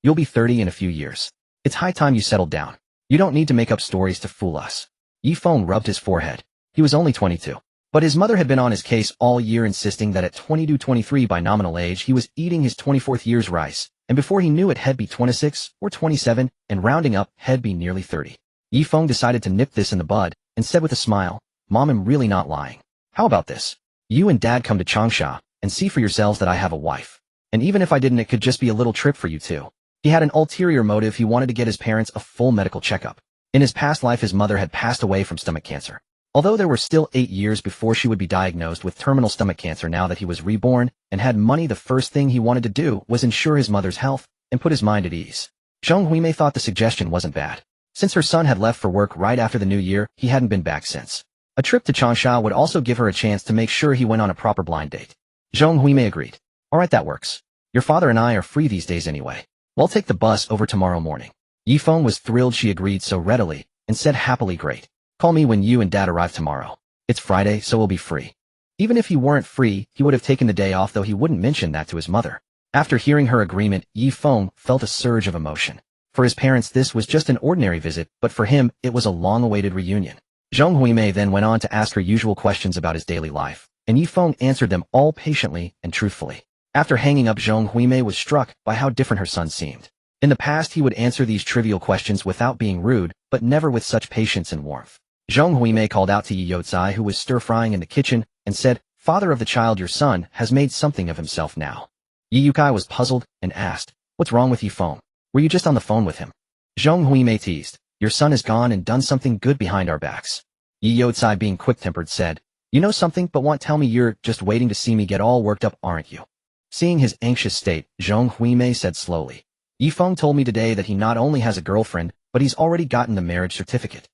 you'll be 30 in a few years. It's high time you settled down. You don't need to make up stories to fool us. Ye Feng rubbed his forehead. He was only 22. But his mother had been on his case all year, insisting that at 22-23 by nominal age he was eating his 24th year's rice, and before he knew it he'd be 26 or 27, and rounding up he'd be nearly 30. Ye Feng decided to nip this in the bud, and said with a smile, Mom, I'm really not lying. How about this? You and Dad come to Changsha, and see for yourselves that I have a wife. And even if I didn't, it could just be a little trip for you too. He had an ulterior motive. He wanted to get his parents a full medical checkup. In his past life, his mother had passed away from stomach cancer. Although there were still 8 years before she would be diagnosed with terminal stomach cancer, now that he was reborn and had money, the first thing he wanted to do was ensure his mother's health and put his mind at ease. Xuejie thought the suggestion wasn't bad. Since her son had left for work right after the new year, he hadn't been back since. A trip to Changsha would also give her a chance to make sure he went on a proper blind date. Xuejie agreed. All right, that works. Your father and I are free these days anyway. We'll take the bus over tomorrow morning. Ye Feng was thrilled she agreed so readily and said happily, Great. Call me when you and Dad arrive tomorrow. It's Friday, so we'll be free. Even if he weren't free, he would have taken the day off, though he wouldn't mention that to his mother. After hearing her agreement, Ye Feng felt a surge of emotion. For his parents, this was just an ordinary visit, but for him, it was a long-awaited reunion. Xuejie then went on to ask her usual questions about his daily life, and Ye Feng answered them all patiently and truthfully. After hanging up, Xuejie was struck by how different her son seemed. In the past, he would answer these trivial questions without being rude, but never with such patience and warmth. Zhong Huimei called out to Ye Youcai, who was stir-frying in the kitchen, and said, "Father of the child, your son has made something of himself now." Ye Youcai was puzzled and asked, "What's wrong with Ye Feng? Were you just on the phone with him?" Zhong Huimei teased, "Your son has gone and done something good behind our backs." Ye Youcai, being quick-tempered, said, "You know something but won't tell me. You're just waiting to see me get all worked up, aren't you?" Seeing his anxious state, Zhong Huimei said slowly, "Ye Feng told me today that he not only has a girlfriend, but he's already gotten the marriage certificate."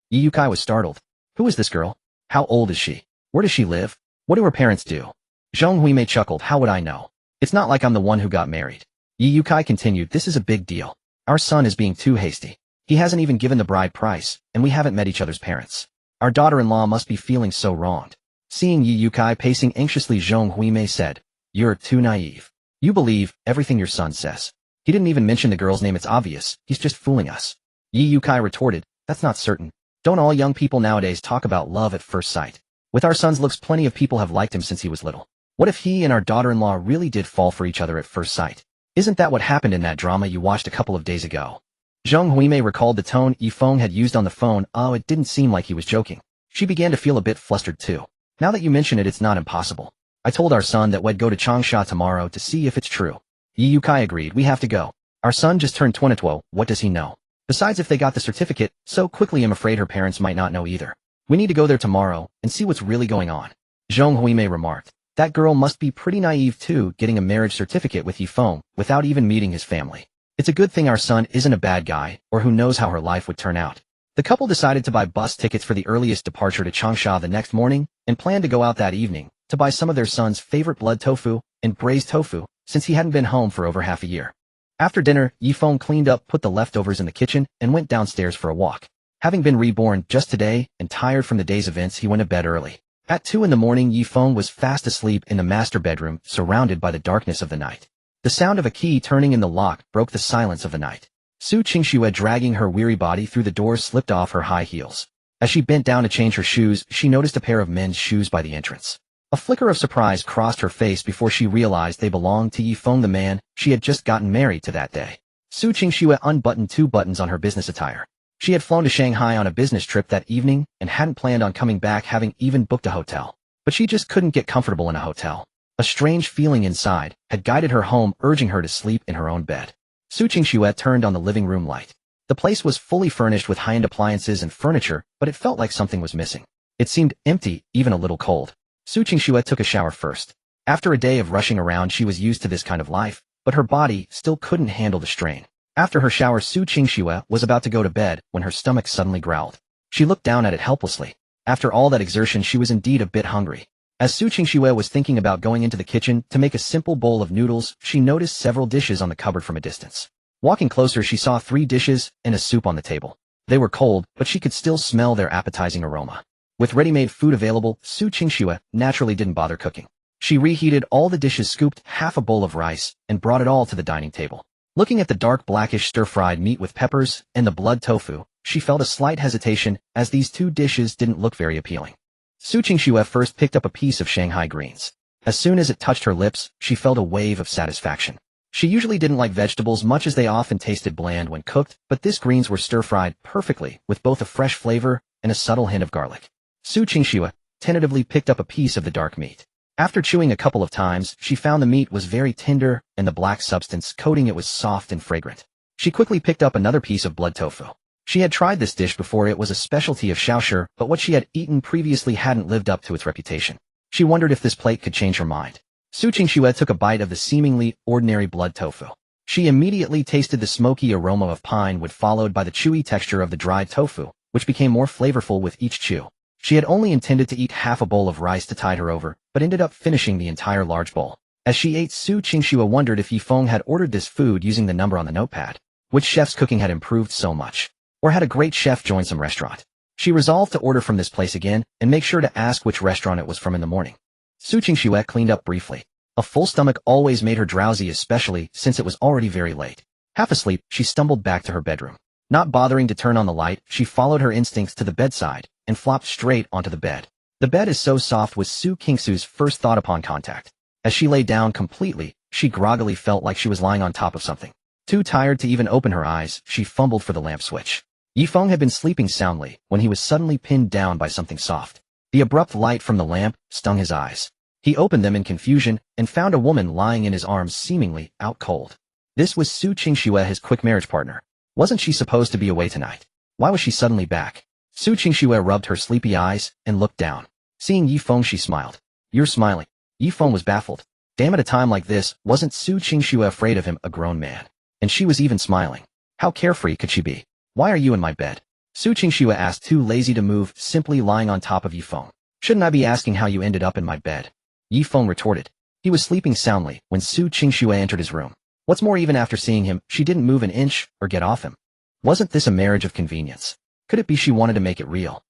Ye Youcai was startled. "Who is this girl? How old is she? Where does she live? What do her parents do?" Zhong Huimei chuckled, "How would I know? It's not like I'm the one who got married." Ye Youcai continued, "This is a big deal. Our son is being too hasty. He hasn't even given the bride price, and we haven't met each other's parents. Our daughter-in-law must be feeling so wronged." Seeing Ye Youcai pacing anxiously, Zhong Huimei said, "You're too naive. You believe everything your son says. He didn't even mention the girl's name. It's obvious. He's just fooling us." Ye Youcai retorted, "That's not certain. Don't all young people nowadays talk about love at first sight? With our son's looks, plenty of people have liked him since he was little. What if he and our daughter-in-law really did fall for each other at first sight? Isn't that what happened in that drama you watched a couple of days ago?" Zhong Huimei recalled the tone Ye Feng had used on the phone. Oh, it didn't seem like he was joking. She began to feel a bit flustered too. "Now that you mention it, it's not impossible. I told our son that we'd go to Changsha tomorrow to see if it's true." Ye Youcai agreed. "We have to go. Our son just turned 22. What does he know? Besides, if they got the certificate so quickly, I'm afraid her parents might not know either. We need to go there tomorrow and see what's really going on." Zhong Huimei remarked, "That girl must be pretty naive too, getting a marriage certificate with Ye Feng without even meeting his family. It's a good thing our son isn't a bad guy, or who knows how her life would turn out." The couple decided to buy bus tickets for the earliest departure to Changsha the next morning, and planned to go out that evening to buy some of their son's favorite blood tofu and braised tofu, since he hadn't been home for over half a year. After dinner, Ye Feng cleaned up, put the leftovers in the kitchen, and went downstairs for a walk. Having been reborn just today and tired from the day's events, he went to bed early. At 2 in the morning, Ye Feng was fast asleep in the master bedroom, surrounded by the darkness of the night. The sound of a key turning in the lock broke the silence of the night. Su Qingxue, dragging her weary body through the door, slipped off her high heels. As she bent down to change her shoes, she noticed a pair of men's shoes by the entrance. A flicker of surprise crossed her face before she realized they belonged to Ye Feng, the man she had just gotten married to that day. Su Qingxue unbuttoned 2 buttons on her business attire. She had flown to Shanghai on a business trip that evening and hadn't planned on coming back, having even booked a hotel. But she just couldn't get comfortable in a hotel. A strange feeling inside had guided her home, urging her to sleep in her own bed. Su Qingxue turned on the living room light. The place was fully furnished with high-end appliances and furniture, but it felt like something was missing. It seemed empty, even a little cold. Su Qingxue took a shower first. After a day of rushing around, she was used to this kind of life, but her body still couldn't handle the strain. After her shower, Su Qingxue was about to go to bed when her stomach suddenly growled. She looked down at it helplessly. After all that exertion, she was indeed a bit hungry. As Su Qingxue was thinking about going into the kitchen to make a simple bowl of noodles, she noticed several dishes on the cupboard from a distance. Walking closer, she saw 3 dishes and a soup on the table. They were cold, but she could still smell their appetizing aroma. With ready-made food available, Su Qingxue naturally didn't bother cooking. She reheated all the dishes, scooped half a bowl of rice, and brought it all to the dining table. Looking at the dark blackish stir-fried meat with peppers and the blood tofu, she felt a slight hesitation, as these 2 dishes didn't look very appealing. Su Qingxue first picked up a piece of Shanghai greens. As soon as it touched her lips, she felt a wave of satisfaction. She usually didn't like vegetables much, as they often tasted bland when cooked, but this greens were stir-fried perfectly, with both a fresh flavor and a subtle hint of garlic. Su Qingxue tentatively picked up a piece of the dark meat. After chewing a couple of times, she found the meat was very tender, and the black substance coating it was soft and fragrant. She quickly picked up another piece of blood tofu. She had tried this dish before. It was a specialty of Shaoshi, but what she had eaten previously hadn't lived up to its reputation. She wondered if this plate could change her mind. Su Qingxue took a bite of the seemingly ordinary blood tofu. She immediately tasted the smoky aroma of pine wood, followed by the chewy texture of the dried tofu, which became more flavorful with each chew. She had only intended to eat half a bowl of rice to tide her over, but ended up finishing the entire large bowl. As she ate, Su Qingxue wondered if Ye Feng had ordered this food using the number on the notepad. Which chef's cooking had improved so much? Or had a great chef joined some restaurant? She resolved to order from this place again, and make sure to ask which restaurant it was from in the morning. Su Qingxue cleaned up briefly. A full stomach always made her drowsy, especially since it was already very late. Half asleep, she stumbled back to her bedroom. Not bothering to turn on the light, she followed her instincts to the bedside, and flopped straight onto the bed. The bed is so soft, was Su Qingxue's first thought upon contact. As she lay down completely, she groggily felt like she was lying on top of something. Too tired to even open her eyes, she fumbled for the lamp switch. Ye Feng had been sleeping soundly when he was suddenly pinned down by something soft. The abrupt light from the lamp stung his eyes. He opened them in confusion and found a woman lying in his arms seemingly out cold. This was Su Qingxue, his quick marriage partner. Wasn't she supposed to be away tonight? Why was she suddenly back? Su Qingxue rubbed her sleepy eyes and looked down. Seeing Ye Feng, she smiled. You're smiling. Ye Feng was baffled. Damn, at a time like this, wasn't Su Qingxue afraid of him, a grown man? And she was even smiling. How carefree could she be? Why are you in my bed? Su Qingxue asked, too lazy to move, simply lying on top of Ye Feng. Shouldn't I be asking how you ended up in my bed? Ye Feng retorted. He was sleeping soundly when Su Qingxue entered his room. What's more, even after seeing him, she didn't move an inch or get off him. Wasn't this a marriage of convenience? Could it be she wanted to make it real?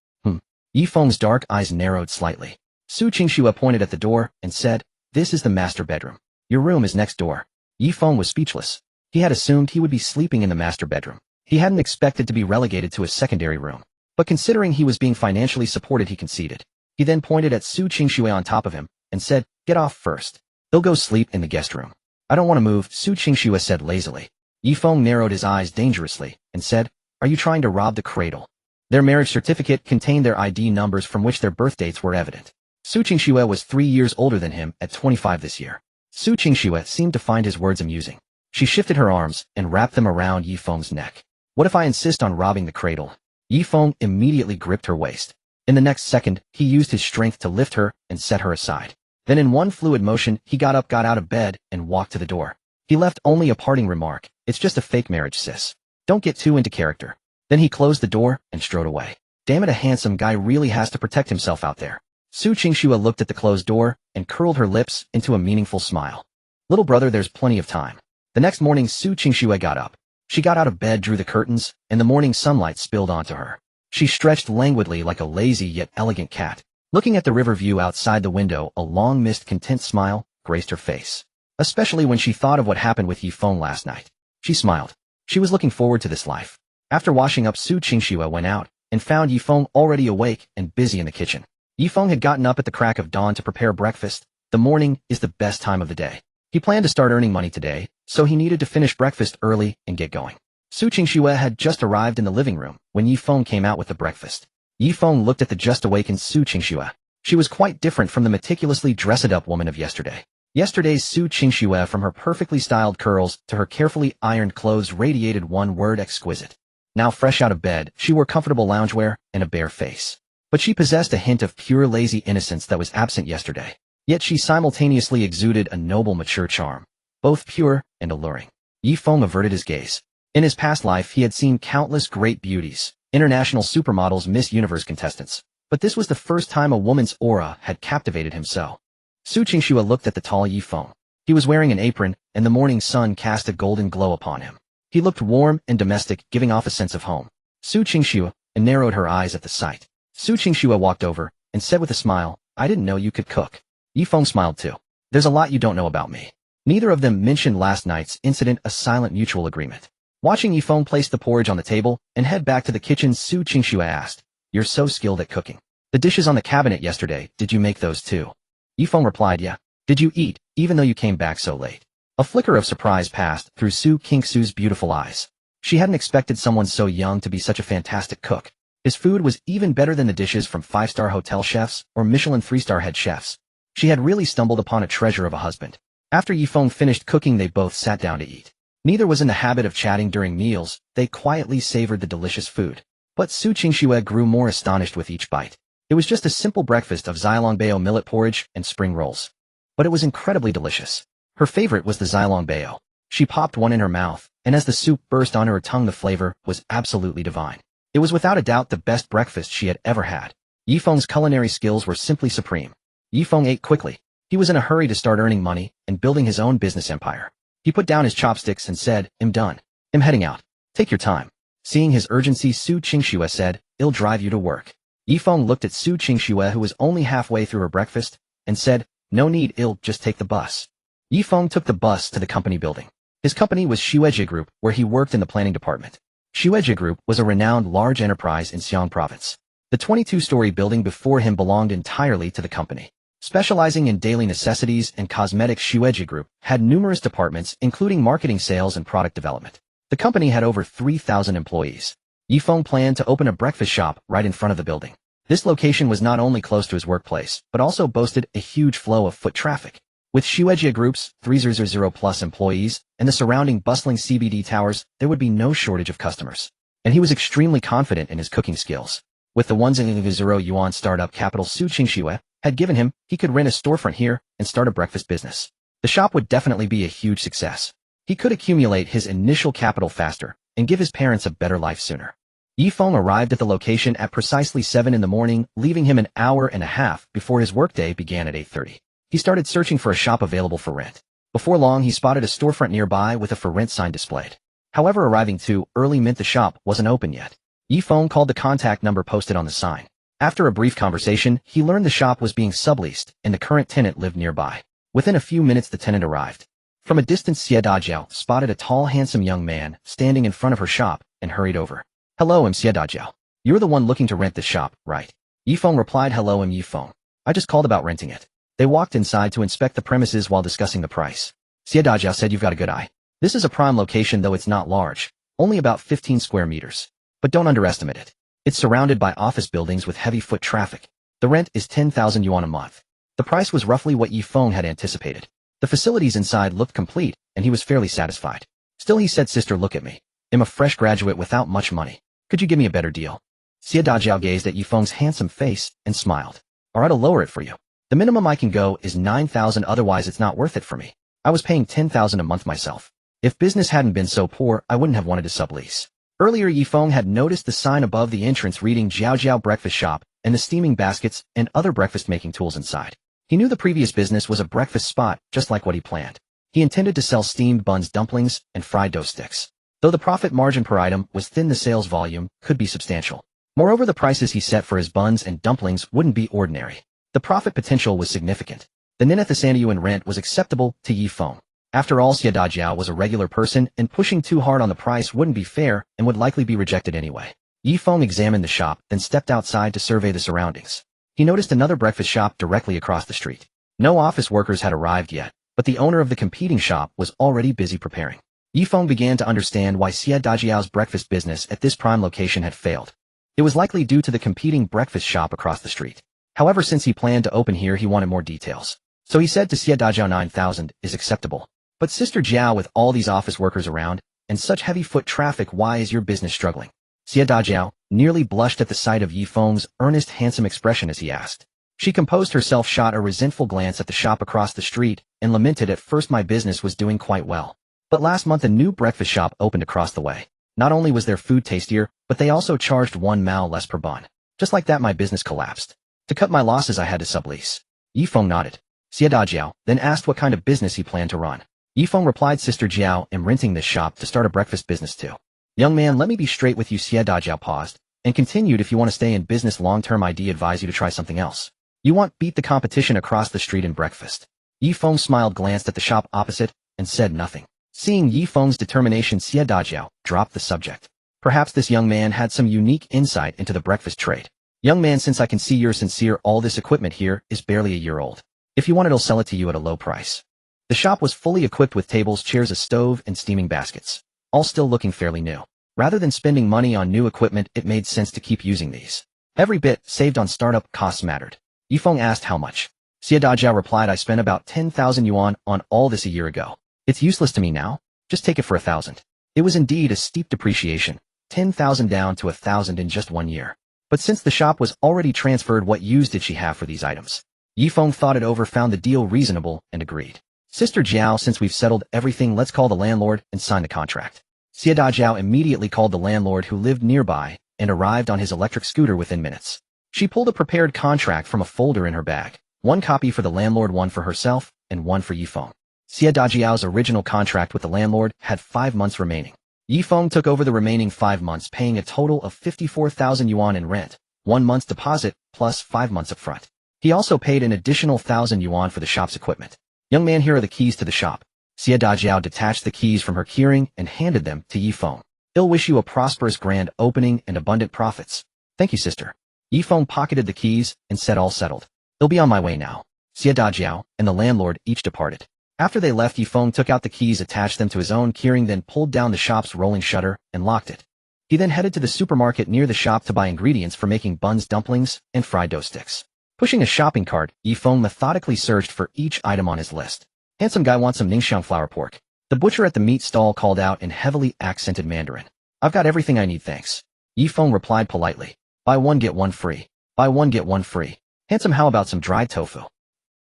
Ye Feng's dark eyes narrowed slightly. Su Qingxue pointed at the door and said, "This is the master bedroom. Your room is next door." Ye Feng was speechless. He had assumed he would be sleeping in the master bedroom. He hadn't expected to be relegated to a secondary room. But considering he was being financially supported, he conceded. He then pointed at Su Qingxue on top of him and said, "Get off first. They'll go sleep in the guest room." "I don't want to move," Su Qingxue said lazily. Ye Feng narrowed his eyes dangerously and said, "Are you trying to rob the cradle?" Their marriage certificate contained their ID numbers from which their birth dates were evident. Su Qingxue was 3 years older than him at 25 this year. Su Qingxue seemed to find his words amusing. She shifted her arms and wrapped them around Ye Feng's neck. "What if I insist on robbing the cradle?" Ye Feng immediately gripped her waist. In the next second, he used his strength to lift her and set her aside. Then in one fluid motion, he got out of bed, and walked to the door. He left only a parting remark. "It's just a fake marriage, sis. Don't get too into character." Then he closed the door and strode away. Damn it, a handsome guy really has to protect himself out there. Su Qingxue looked at the closed door and curled her lips into a meaningful smile. "Little brother, there's plenty of time." The next morning, Su Qingxue got up. She got out of bed, drew the curtains, and the morning sunlight spilled onto her. She stretched languidly like a lazy yet elegant cat. Looking at the river view outside the window, a long-missed content smile graced her face. Especially when she thought of what happened with Ye Feng last night. She smiled. She was looking forward to this life. After washing up, Su Qingxue went out and found Ye Feng already awake and busy in the kitchen. Ye Feng had gotten up at the crack of dawn to prepare breakfast. The morning is the best time of the day. He planned to start earning money today, so he needed to finish breakfast early and get going. Su Qingxue had just arrived in the living room when Ye Feng came out with the breakfast. Ye Feng looked at the just awakened Su Qingxue. She was quite different from the meticulously dressed-up woman of yesterday. Yesterday's Su Qingxue, from her perfectly styled curls to her carefully ironed clothes, radiated one word: exquisite. Now fresh out of bed, she wore comfortable loungewear and a bare face. But she possessed a hint of pure lazy innocence that was absent yesterday. Yet she simultaneously exuded a noble, mature charm, both pure and alluring. Ye Feng averted his gaze. In his past life, he had seen countless great beauties, international supermodels, Miss Universe contestants. But this was the first time a woman's aura had captivated him so. Su Qingxue looked at the tall Ye Feng. He was wearing an apron, and the morning sun cast a golden glow upon him. He looked warm and domestic, giving off a sense of home. Su Qingxue narrowed her eyes at the sight. Su Qingxue walked over and said with a smile, "I didn't know you could cook." Ye Feng smiled too. "There's a lot you don't know about me." Neither of them mentioned last night's incident, a silent mutual agreement. Watching Ye Feng place the porridge on the table and head back to the kitchen, Su Qingxue asked, "You're so skilled at cooking. The dishes on the cabinet yesterday, did you make those too?" Ye Feng replied, "Yeah." "Did you eat, even though you came back so late?" A flicker of surprise passed through Su Qingxue's beautiful eyes. She hadn't expected someone so young to be such a fantastic cook. His food was even better than the dishes from 5-star hotel chefs or Michelin 3-star head chefs. She had really stumbled upon a treasure of a husband. After Ye Feng finished cooking, they both sat down to eat. Neither was in the habit of chatting during meals. They quietly savored the delicious food. But Su Qingxue grew more astonished with each bite. It was just a simple breakfast of xilongbao millet porridge and spring rolls. But it was incredibly delicious. Her favorite was the xilongbao. She popped one in her mouth, and as the soup burst onto her tongue, the flavor was absolutely divine. It was without a doubt the best breakfast she had ever had. Ye Feng's culinary skills were simply supreme. Ye Feng ate quickly. He was in a hurry to start earning money and building his own business empire. He put down his chopsticks and said, "I'm done. I'm heading out. Take your time." Seeing his urgency, Su Qingxue said, "I'll drive you to work." Ye Feng looked at Su Qingxue, who was only halfway through her breakfast, and said, "No need, I'll just take the bus." Ye Feng took the bus to the company building. His company was Xuejie Group, where he worked in the planning department. Xuejie Group was a renowned large enterprise in Xiang province. The 22-story building before him belonged entirely to the company. Specializing in daily necessities and cosmetics, Xuejie Group had numerous departments, including marketing, sales, and product development. The company had over 3,000 employees. Ye Feng planned to open a breakfast shop right in front of the building. This location was not only close to his workplace, but also boasted a huge flow of foot traffic. With Xuejie Group's 300+ employees and the surrounding bustling CBD towers, there would be no shortage of customers. And he was extremely confident in his cooking skills. With the 1,000 yuan startup capital Su Qingxue had given him, he could rent a storefront here and start a breakfast business. The shop would definitely be a huge success. He could accumulate his initial capital faster and give his parents a better life sooner. Ye Feng arrived at the location at precisely 7 in the morning, leaving him an hour and a half before his workday began at 8:30. He started searching for a shop available for rent. Before long, he spotted a storefront nearby with a for rent sign displayed. However, arriving too early meant the shop wasn't open yet. Ye Feng called the contact number posted on the sign. After a brief conversation, he learned the shop was being subleased and the current tenant lived nearby. Within a few minutes, the tenant arrived. From a distance, Xie Dajiao spotted a tall, handsome young man standing in front of her shop and hurried over. "Hello, I'm Xie Dajiao. You're the one looking to rent this shop, right?" Ye Feng replied, "Hello, I'm Ye Feng. I just called about renting it." They walked inside to inspect the premises while discussing the price. Xie Dajiao said, "You've got a good eye. This is a prime location, though it's not large, only about 15 square meters. But don't underestimate it. It's surrounded by office buildings with heavy foot traffic. The rent is 10,000 yuan a month." The price was roughly what Ye Feng had anticipated. The facilities inside looked complete, and he was fairly satisfied. Still, he said, "Sister, look at me. I'm a fresh graduate without much money. Could you give me a better deal?" Xie Dajiao gazed at Ye Feng's handsome face and smiled. "Alright, I'll lower it for you. The minimum I can go is 9,000, otherwise it's not worth it for me. I was paying 10,000 a month myself. If business hadn't been so poor, I wouldn't have wanted to sublease." Earlier, Ye Feng had noticed the sign above the entrance reading Jiao Jiao Breakfast Shop and the steaming baskets and other breakfast-making tools inside. He knew the previous business was a breakfast spot, just like what he planned. He intended to sell steamed buns, dumplings, and fried dough sticks. Though the profit margin per item was thin, the sales volume could be substantial. Moreover, the prices he set for his buns and dumplings wouldn't be ordinary. The profit potential was significant. The 9,000 yuan rent was acceptable to Ye Feng. After all, Xie Dajiao was a regular person, and pushing too hard on the price wouldn't be fair and would likely be rejected anyway. Ye Feng examined the shop, then stepped outside to survey the surroundings. He noticed another breakfast shop directly across the street. No office workers had arrived yet, but the owner of the competing shop was already busy preparing. Ye Feng began to understand why Xie Dajiao's breakfast business at this prime location had failed. It was likely due to the competing breakfast shop across the street. However, since he planned to open here, he wanted more details. So he said to Xie Dajiao, 9,000 is acceptable. But Sister Jiao, with all these office workers around and such heavy foot traffic, why is your business struggling? Xie Dajiao nearly blushed at the sight of Ye Feng's earnest, handsome expression as he asked. She composed herself, shot a resentful glance at the shop across the street, and lamented, "At first my business was doing quite well. But last month a new breakfast shop opened across the way. Not only was their food tastier, but they also charged 1 mao less per bun. Just like that, my business collapsed. To cut my losses, I had to sublease." Ye Feng nodded. Xie Dajiao then asked what kind of business he planned to run. Ye Feng replied, "Sister Jiao, am renting this shop to start a breakfast business too." "Young man, let me be straight with you." Xie Dajiao paused and continued, "If you want to stay in business long-term, I'd advise you to try something else. You want beat the competition across the street in breakfast." Ye Feng smiled, glanced at the shop opposite, and said nothing. Seeing Ye Feng's determination, Xie Dajiao dropped the subject. Perhaps this young man had some unique insight into the breakfast trade. "Young man, since I can see you're sincere, all this equipment here is barely a year old. If you want it, I'll sell it to you at a low price." The shop was fully equipped with tables, chairs, a stove, and steaming baskets, all still looking fairly new. Rather than spending money on new equipment, it made sense to keep using these. Every bit saved on startup costs mattered. Ye Feng asked how much. Xie Dajiao replied, "I spent about 10,000 yuan on all this a year ago. It's useless to me now. Just take it for 1,000. It was indeed a steep depreciation, 10,000 down to 1,000 in just 1 year. But since the shop was already transferred, what use did she have for these items? Ye Feng thought it over, found the deal reasonable, and agreed. "Sister Jiao, since we've settled everything, let's call the landlord and sign the contract." Xie Dajiao immediately called the landlord, who lived nearby, and arrived on his electric scooter within minutes. She pulled a prepared contract from a folder in her bag, 1 copy for the landlord, 1 for herself, and 1 for Ye Feng. Xie Dajiao's original contract with the landlord had 5 months remaining. Ye Feng took over the remaining 5 months, paying a total of 54,000 yuan in rent, 1 month's deposit, plus 5 months upfront. He also paid an additional 1,000 yuan for the shop's equipment. "Young man, here are the keys to the shop." Xie Dajiao detached the keys from her keyring and handed them to Ye Feng. "I'll wish you a prosperous grand opening and abundant profits." "Thank you, sister." Ye Feng pocketed the keys and said, "All settled. I'll be on my way now." Xie Dajiao and the landlord each departed. After they left, Ye Feng took out the keys, attached them to his own keyring, then pulled down the shop's rolling shutter and locked it. He then headed to the supermarket near the shop to buy ingredients for making buns, dumplings, and fried dough sticks. Pushing a shopping cart, Ye Feng methodically searched for each item on his list. Handsome guy wants some Ningxiang flour pork. The butcher at the meat stall called out in heavily accented Mandarin. I've got everything I need, thanks. Ye Feng replied politely. Buy one get one free. Buy one get one free. Handsome, how about some dried tofu?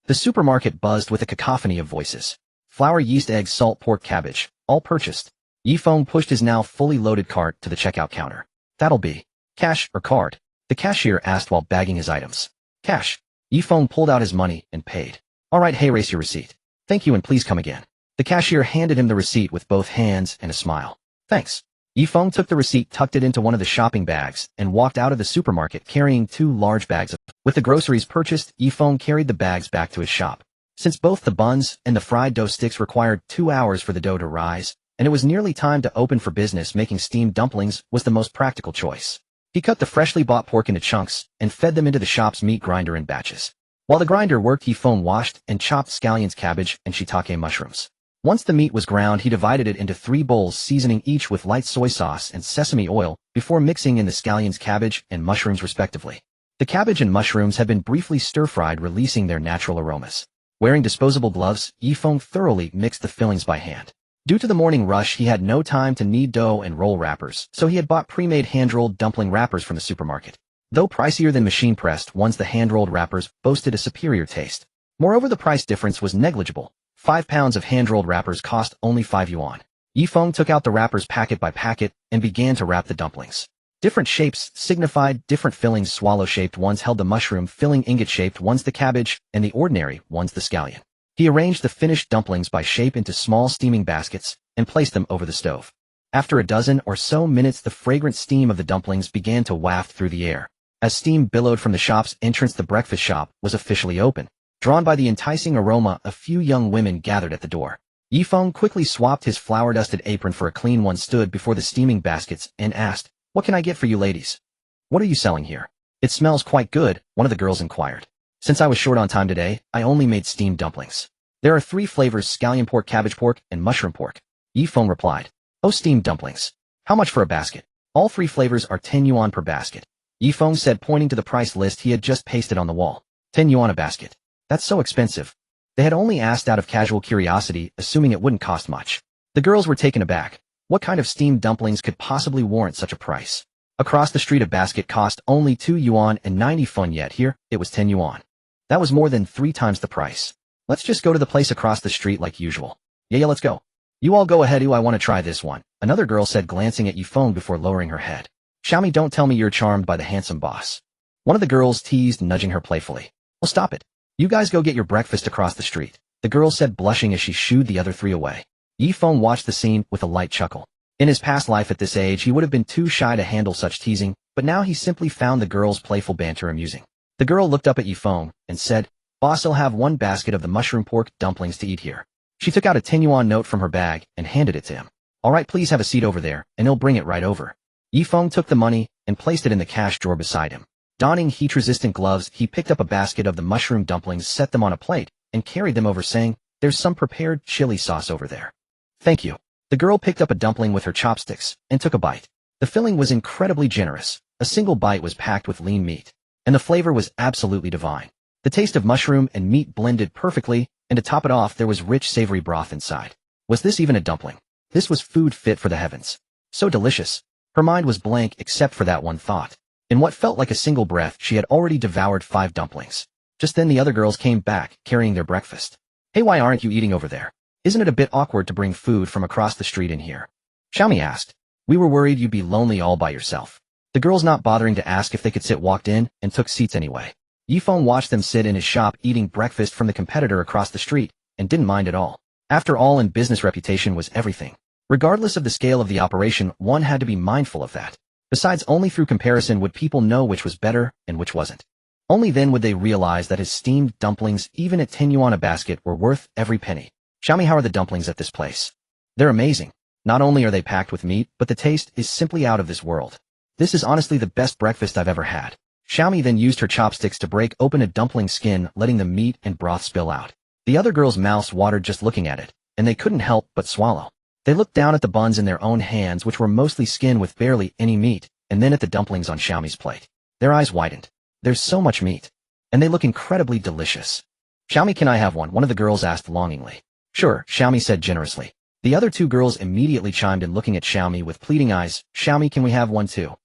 The supermarket buzzed with a cacophony of voices. Flour, yeast, eggs, salt, pork, cabbage, all purchased. Ye Feng pushed his now fully loaded cart to the checkout counter. That'll be cash or card? The cashier asked while bagging his items. Cash. Ye Feng pulled out his money and paid. All right, hey, race your receipt. Thank you and please come again. The cashier handed him the receipt with both hands and a smile. Thanks. Ye Feng took the receipt, tucked it into one of the shopping bags, and walked out of the supermarket carrying 2 large bags. With the groceries purchased, Ye Feng carried the bags back to his shop. Since both the buns and the fried dough sticks required 2 hours for the dough to rise, and it was nearly time to open for business, making steamed dumplings was the most practical choice. He cut the freshly bought pork into chunks and fed them into the shop's meat grinder in batches. While the grinder worked, Ye Feng washed and chopped scallions, cabbage, and shiitake mushrooms. Once the meat was ground, he divided it into 3 bowls, seasoning each with light soy sauce and sesame oil before mixing in the scallions, cabbage, and mushrooms respectively. The cabbage and mushrooms had been briefly stir-fried, releasing their natural aromas. Wearing disposable gloves, Ye Feng thoroughly mixed the fillings by hand. Due to the morning rush, he had no time to knead dough and roll wrappers, so he had bought pre-made hand-rolled dumpling wrappers from the supermarket. Though pricier than machine-pressed ones, the hand-rolled wrappers boasted a superior taste. Moreover, the price difference was negligible. 5 pounds of hand-rolled wrappers cost only 5 yuan. Ye Feng took out the wrappers packet by packet and began to wrap the dumplings. Different shapes signified different fillings. Swallow-shaped ones held the mushroom filling, ingot-shaped ones the cabbage, and the ordinary ones the scallion. He arranged the finished dumplings by shape into small steaming baskets and placed them over the stove. After a dozen or so minutes, the fragrant steam of the dumplings began to waft through the air. As steam billowed from the shop's entrance, the breakfast shop was officially open. Drawn by the enticing aroma, a few young women gathered at the door. Ye Feng quickly swapped his flour-dusted apron for a clean one, stood before the steaming baskets, and asked, "What can I get for you ladies? What are you selling here? It smells quite good," one of the girls inquired. "Since I was short on time today, I only made steamed dumplings. There are 3 flavors: scallion pork, cabbage pork, and mushroom pork." Ye Feng replied. "Oh, steamed dumplings. How much for a basket?" "All 3 flavors are 10 yuan per basket," Ye Feng said, pointing to the price list he had just pasted on the wall. 10 yuan a basket. That's so expensive. They had only asked out of casual curiosity, assuming it wouldn't cost much. The girls were taken aback. What kind of steamed dumplings could possibly warrant such a price? Across the street, a basket cost only 2 yuan and 90 fun, yet here, it was 10 yuan. That was more than 3 times the price. "Let's just go to the place across the street like usual." Yeah, let's go." "You all go ahead. I want to try this one," another girl said, glancing at Ye Feng before lowering her head. "Xiaomi, don't tell me you're charmed by the handsome boss," one of the girls teased, nudging her playfully. "Well, stop it. You guys go get your breakfast across the street," the girl said, blushing as she shooed the other 3 away. Ye Feng watched the scene with a light chuckle. In his past life at this age, he would have been too shy to handle such teasing, but now he simply found the girl's playful banter amusing. The girl looked up at Ye Feng and said, "Boss, I'll have 1 basket of the mushroom pork dumplings to eat here." She took out a 10 yuan note from her bag and handed it to him. "All right, please have a seat over there, and he'll bring it right over." Ye Feng took the money and placed it in the cash drawer beside him. Donning heat-resistant gloves, he picked up a basket of the mushroom dumplings, set them on a plate, and carried them over, saying, "There's some prepared chili sauce over there." "Thank you." The girl picked up a dumpling with her chopsticks and took a bite. The filling was incredibly generous. A single bite was packed with lean meat, and the flavor was absolutely divine. The taste of mushroom and meat blended perfectly, and to top it off, there was rich, savory broth inside. Was this even a dumpling? This was food fit for the heavens. So delicious. Her mind was blank except for that one thought. In what felt like a single breath, she had already devoured 5 dumplings. Just then the other girls came back, carrying their breakfast. "Hey, why aren't you eating over there? Isn't it a bit awkward to bring food from across the street in here?" Xiaomi asked. "We were worried you'd be lonely all by yourself." The girls, not bothering to ask if they could sit, walked in and took seats anyway. Ye Feng watched them sit in his shop eating breakfast from the competitor across the street and didn't mind at all. After all, in business, reputation was everything. Regardless of the scale of the operation, one had to be mindful of that. Besides, only through comparison would people know which was better and which wasn't. Only then would they realize that his steamed dumplings, even at 10 yuan a basket, were worth every penny. "Xiaomi, how are the dumplings at this place?" "They're amazing. Not only are they packed with meat, but the taste is simply out of this world. This is honestly the best breakfast I've ever had." Xiaomi then used her chopsticks to break open a dumpling skin, letting the meat and broth spill out. The other girls' mouths watered just looking at it, and they couldn't help but swallow. They looked down at the buns in their own hands, which were mostly skin with barely any meat, and then at the dumplings on Xiaomi's plate. Their eyes widened. There's so much meat. And they look incredibly delicious. Xiaomi, can I have one? One of the girls asked longingly. Sure, Xiaomi said generously. The other two girls immediately chimed in, looking at Xiaomi with pleading eyes. Xiaomi, can we have one too?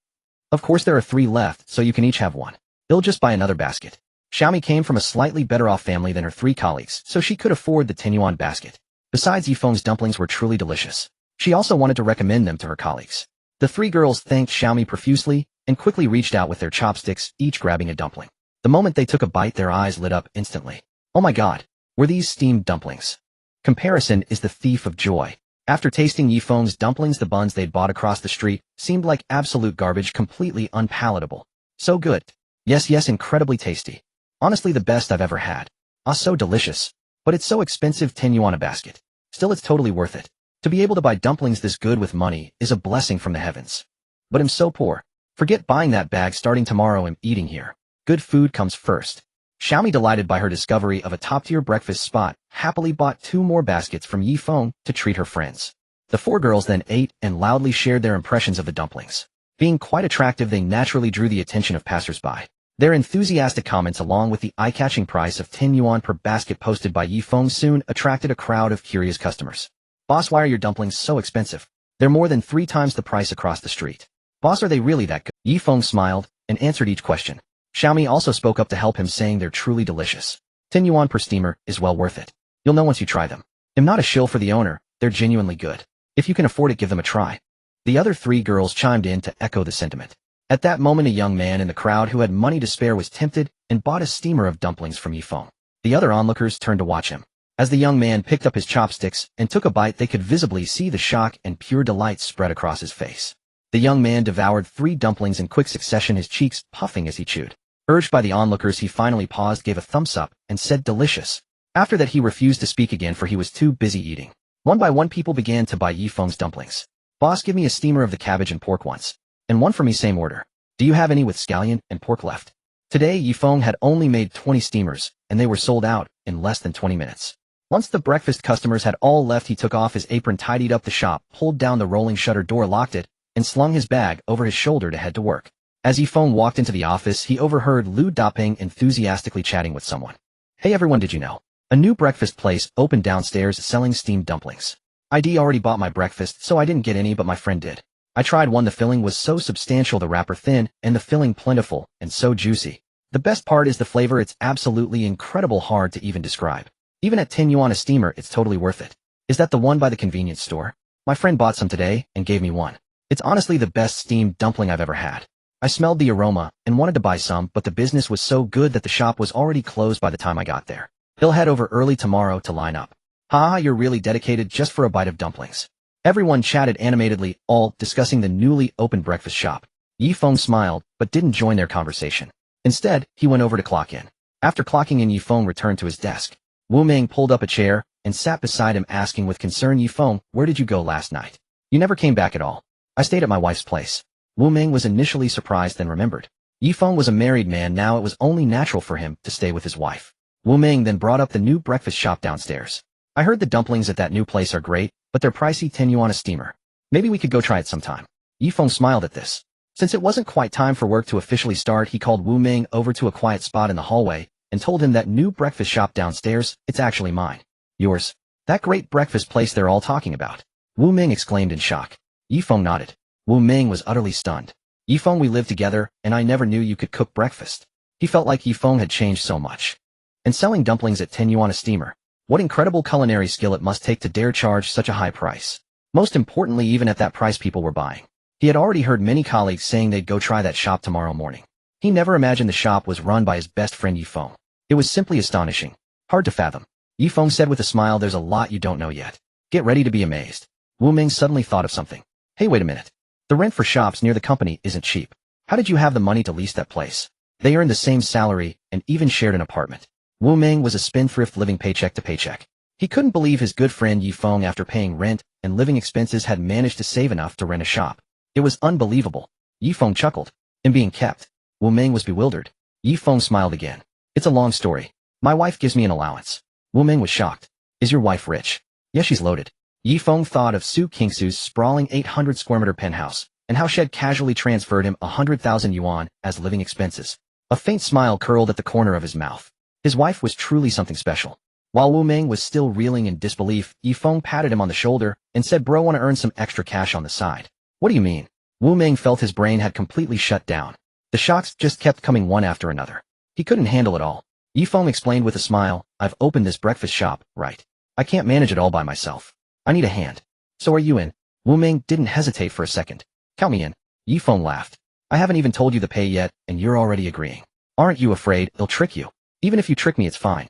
Of course, there are 3 left, so you can each have one. They'll just buy another basket. Xiaomi came from a slightly better off family than her 3 colleagues, so she could afford the 10 yuan basket. Besides, Ye Feng's dumplings were truly delicious. She also wanted to recommend them to her colleagues. The 3 girls thanked Xiaomi profusely and quickly reached out with their chopsticks, each grabbing a dumpling. The moment they took a bite, their eyes lit up instantly. Oh my god, were these steamed dumplings? Comparison is the thief of joy. After tasting Ye Feng's dumplings, the buns they'd bought across the street seemed like absolute garbage, completely unpalatable. So good. Yes, incredibly tasty. Honestly, the best I've ever had. So delicious. But it's so expensive, 10 yuan a basket. Still, it's totally worth it. To be able to buy dumplings this good with money is a blessing from the heavens. But I'm so poor. Forget buying that bag. Starting tomorrow, I'm eating here. Good food comes first. Xiaomi, delighted by her discovery of a top-tier breakfast spot, happily bought 2 more baskets from Ye Feng to treat her friends. The 4 girls then ate and loudly shared their impressions of the dumplings. Being quite attractive, they naturally drew the attention of passers-by. Their enthusiastic comments, along with the eye-catching price of 10 yuan per basket posted by Ye Feng, soon attracted a crowd of curious customers. Boss, why are your dumplings so expensive? They're more than 3 times the price across the street. Boss, are they really that good? Ye Feng smiled and answered each question. Xiaomi also spoke up to help him, saying they're truly delicious. 10 yuan per steamer is well worth it. You'll know once you try them. I'm not a shill for the owner, they're genuinely good. If you can afford it, give them a try. The other 3 girls chimed in to echo the sentiment. At that moment, a young man in the crowd who had money to spare was tempted and bought a steamer of dumplings from Ye Feng. The other onlookers turned to watch him. As the young man picked up his chopsticks and took a bite, they could visibly see the shock and pure delight spread across his face. The young man devoured 3 dumplings in quick succession, his cheeks puffing as he chewed. Urged by the onlookers, he finally paused, gave a thumbs up, and said delicious. After that, he refused to speak again, for he was too busy eating. One by one, people began to buy Ye Feng's dumplings. Boss, give me a steamer of the cabbage and pork once. And one for me, same order. Do you have any with scallion and pork left? Today, Ye Feng had only made 20 steamers, and they were sold out in less than 20 minutes. Once the breakfast customers had all left, he took off his apron, tidied up the shop, pulled down the rolling shutter door, locked it, and slung his bag over his shoulder to head to work. As Ye Feng walked into the office, he overheard Lu Daping enthusiastically chatting with someone. Hey everyone, did you know? A new breakfast place opened downstairs selling steamed dumplings. I already bought my breakfast, so I didn't get any, but my friend did. I tried one. The filling was so substantial, the wrapper thin, and the filling plentiful, and so juicy. The best part is the flavor. It's absolutely incredible, hard to even describe. Even at 10 yuan a steamer, it's totally worth it. Is that the one by the convenience store? My friend bought some today and gave me one. It's honestly the best steamed dumpling I've ever had. I smelled the aroma and wanted to buy some, but the business was so good that the shop was already closed by the time I got there. He'll head over early tomorrow to line up. Haha, you're really dedicated just for a bite of dumplings. Everyone chatted animatedly, all discussing the newly opened breakfast shop. Ye Feng smiled, but didn't join their conversation. Instead, he went over to clock in. After clocking in, Ye Feng returned to his desk. Wu Ming pulled up a chair and sat beside him, asking with concern, Ye Feng, where did you go last night? You never came back at all. I stayed at my wife's place. Wu Ming was initially surprised, then remembered. Ye Feng was a married man now. It was only natural for him to stay with his wife. Wu Ming then brought up the new breakfast shop downstairs. I heard the dumplings at that new place are great, but they're pricey, 10 yuan a steamer. Maybe we could go try it sometime. Ye Feng smiled at this. Since it wasn't quite time for work to officially start, he called Wu Ming over to a quiet spot in the hallway and told him that new breakfast shop downstairs, it's actually mine. Yours. That great breakfast place they're all talking about. Wu Ming exclaimed in shock. Ye Feng nodded. Wu Ming was utterly stunned. Ye Feng, we live together, and I never knew you could cook breakfast. He felt like Ye Feng had changed so much. And selling dumplings at 10 yuan a steamer. What incredible culinary skill it must take to dare charge such a high price. Most importantly, even at that price, people were buying. He had already heard many colleagues saying they'd go try that shop tomorrow morning. He never imagined the shop was run by his best friend Ye Feng. It was simply astonishing. Hard to fathom. Ye Feng said with a smile, there's a lot you don't know yet. Get ready to be amazed. Wu Ming suddenly thought of something. Hey, wait a minute. The rent for shops near the company isn't cheap. How did you have the money to lease that place? They earned the same salary and even shared an apartment. Wu Ming was a spendthrift living paycheck to paycheck. He couldn't believe his good friend Ye Feng, after paying rent and living expenses, had managed to save enough to rent a shop. It was unbelievable. Ye Feng chuckled. And being kept. Wu Ming was bewildered. Ye Feng smiled again. It's a long story. My wife gives me an allowance. Wu Ming was shocked. Is your wife rich? Yes, she's loaded. Ye Feng thought of Su Qingxue's sprawling 800 square meter penthouse, and how she had casually transferred him 100,000 yuan as living expenses. A faint smile curled at the corner of his mouth. His wife was truly something special. While Wu Ming was still reeling in disbelief, Ye Feng patted him on the shoulder and said, "Bro, want to earn some extra cash on the side." "What do you mean?" Wu Ming felt his brain had completely shut down. The shocks just kept coming one after another. He couldn't handle it all. Ye Feng explained with a smile, "I've opened this breakfast shop, right? I can't manage it all by myself. I need a hand. So are you in?" Wu Ming didn't hesitate for a second. "Count me in." Ye Feng laughed. "I haven't even told you the pay yet, and you're already agreeing. Aren't you afraid they'll trick you? Even if you trick me, it's fine.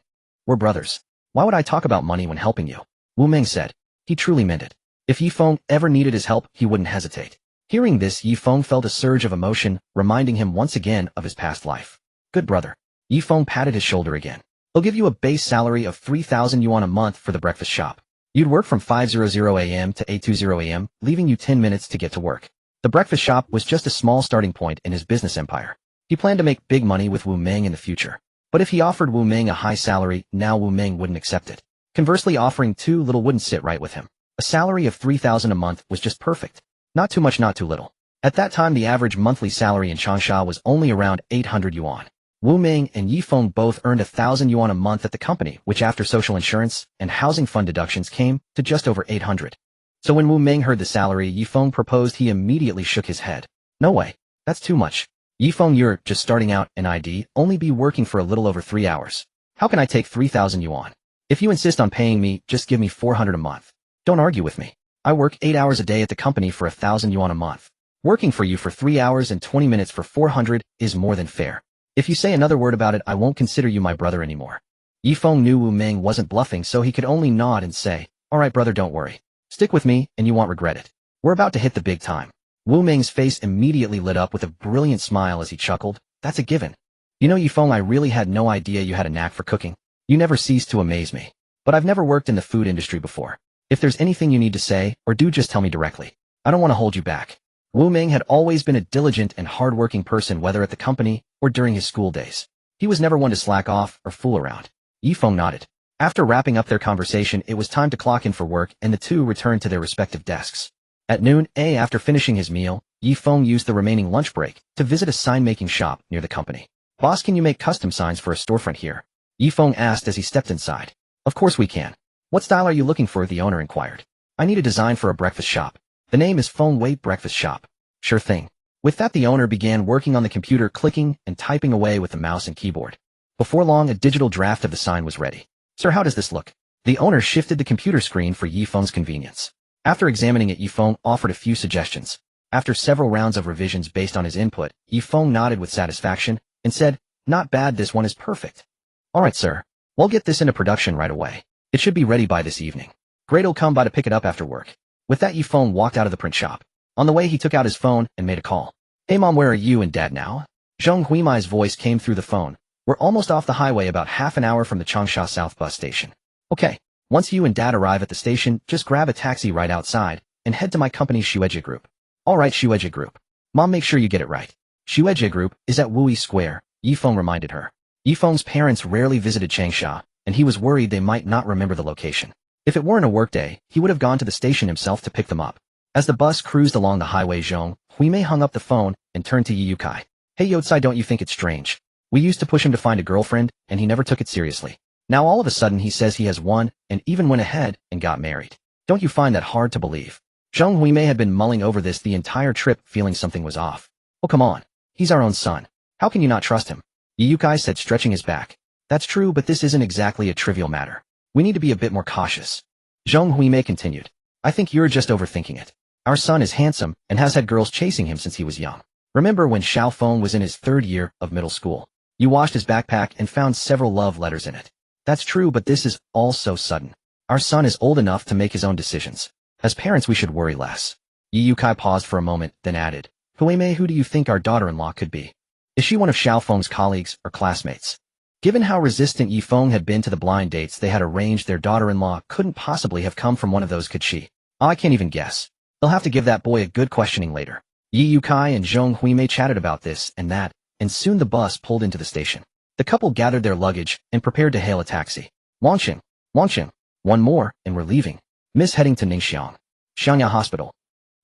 We're brothers. Why would I talk about money when helping you?" Wu Ming said. He truly meant it. If Ye Feng ever needed his help, he wouldn't hesitate. Hearing this, Ye Feng felt a surge of emotion, reminding him once again of his past life. "Good brother." Ye Feng patted his shoulder again. "He'll give you a base salary of 3,000 yuan a month for the breakfast shop. You'd work from 5:00 a.m. to 8:20 a.m., leaving you 10 minutes to get to work." The breakfast shop was just a small starting point in his business empire. He planned to make big money with Wu Ming in the future. But if he offered Wu Ming a high salary, now Wu Ming wouldn't accept it. Conversely, offering too little wouldn't sit right with him. A salary of 3,000 a month was just perfect. Not too much, not too little. At that time, the average monthly salary in Changsha was only around 800 yuan. Wu Ming and Ye Feng both earned 1,000 yuan a month at the company, which after social insurance and housing fund deductions came to just over 800. So when Wu Ming heard the salary Ye Feng proposed, he immediately shook his head. "No way. That's too much. Ye Feng, you're just starting out, and I'd only be working for a little over 3 hours. How can I take 3,000 yuan? If you insist on paying me, just give me 400 a month. Don't argue with me. I work 8 hours a day at the company for 1,000 yuan a month. Working for you for 3 hours and 20 minutes for 400 is more than fair. If you say another word about it, I won't consider you my brother anymore." Ye Feng knew Wu Ming wasn't bluffing, so he could only nod and say, "All right, brother, don't worry. Stick with me, and you won't regret it. We're about to hit the big time." Wu Ming's face immediately lit up with a brilliant smile as he chuckled. "That's a given. You know, Ye Feng, I really had no idea you had a knack for cooking. You never cease to amaze me. But I've never worked in the food industry before. If there's anything you need to say or do, just tell me directly. I don't want to hold you back." Wu Ming had always been a diligent and hard-working person, whether at the company or during his school days. He was never one to slack off or fool around. Ye Feng nodded. After wrapping up their conversation, it was time to clock in for work, and the two returned to their respective desks. At noon, after finishing his meal, Ye Feng used the remaining lunch break to visit a sign-making shop near the company. "Boss, can you make custom signs for a storefront here?" Ye Feng asked as he stepped inside. "Of course we can. What style are you looking for?" the owner inquired. "I need a design for a breakfast shop. The name is Feng Wei Breakfast Shop." "Sure thing." With that, the owner began working on the computer, clicking and typing away with the mouse and keyboard. Before long, a digital draft of the sign was ready. "Sir, how does this look?" The owner shifted the computer screen for Ye Feng's convenience. After examining it, Ye Feng offered a few suggestions. After several rounds of revisions based on his input, Ye Feng nodded with satisfaction and said, "Not bad, this one is perfect." "All right, sir. We'll get this into production right away. It should be ready by this evening. Grade'll come by to pick it up after work." With that, Ye Feng walked out of the print shop. On the way, he took out his phone and made a call. "Hey Mom, where are you and Dad now?" Zheng Huimai's voice came through the phone. "We're almost off the highway, about half an hour from the Changsha South bus station." "Okay. Once you and Dad arrive at the station, just grab a taxi right outside and head to my company's Xuejie Group." "All right, Xuejie Group. Mom, make sure you get it right." Xuejie Group is at Wui Square, Ye Feng reminded her. Ye Feng's parents rarely visited Changsha, and he was worried they might not remember the location. If it weren't a workday, he would have gone to the station himself to pick them up. As the bus cruised along the highway, Zhong Huimei hung up the phone and turned to Ye Yukai. "Hey Yotsai, don't you think it's strange? We used to push him to find a girlfriend, and he never took it seriously. Now all of a sudden he says he has one, and even went ahead and got married. Don't you find that hard to believe?" Zhong Huimei had been mulling over this the entire trip, feeling something was off. "Oh come on. He's our own son. How can you not trust him?" Ye Yukai said, stretching his back. "That's true, but this isn't exactly a trivial matter. We need to be a bit more cautious." Zhong Huimei continued. "I think you're just overthinking it. Our son is handsome and has had girls chasing him since he was young. Remember when Xiao Feng was in his 3rd year of middle school? You washed his backpack and found several love letters in it." "That's true, but this is all so sudden. Our son is old enough to make his own decisions. As parents, we should worry less." Ye Yukai paused for a moment, then added, "Huimei, who do you think our daughter-in-law could be? Is she one of Xiao Feng's colleagues or classmates?" Given how resistant Ye Feng had been to the blind dates they had arranged, their daughter-in-law couldn't possibly have come from one of those, could she? "I can't even guess. They'll have to give that boy a good questioning later." Ye Yukai and Zhong Huimei chatted about this and that, and soon the bus pulled into the station. The couple gathered their luggage and prepared to hail a taxi. Wanqing, one more, and we're leaving." Miss heading to Ningxiang Xiangya Hospital.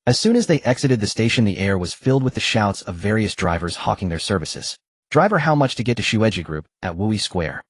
As soon as they exited the station, the air was filled with the shouts of various drivers hawking their services. Driver, how much to get to Xuejie Group at Wuyi Square?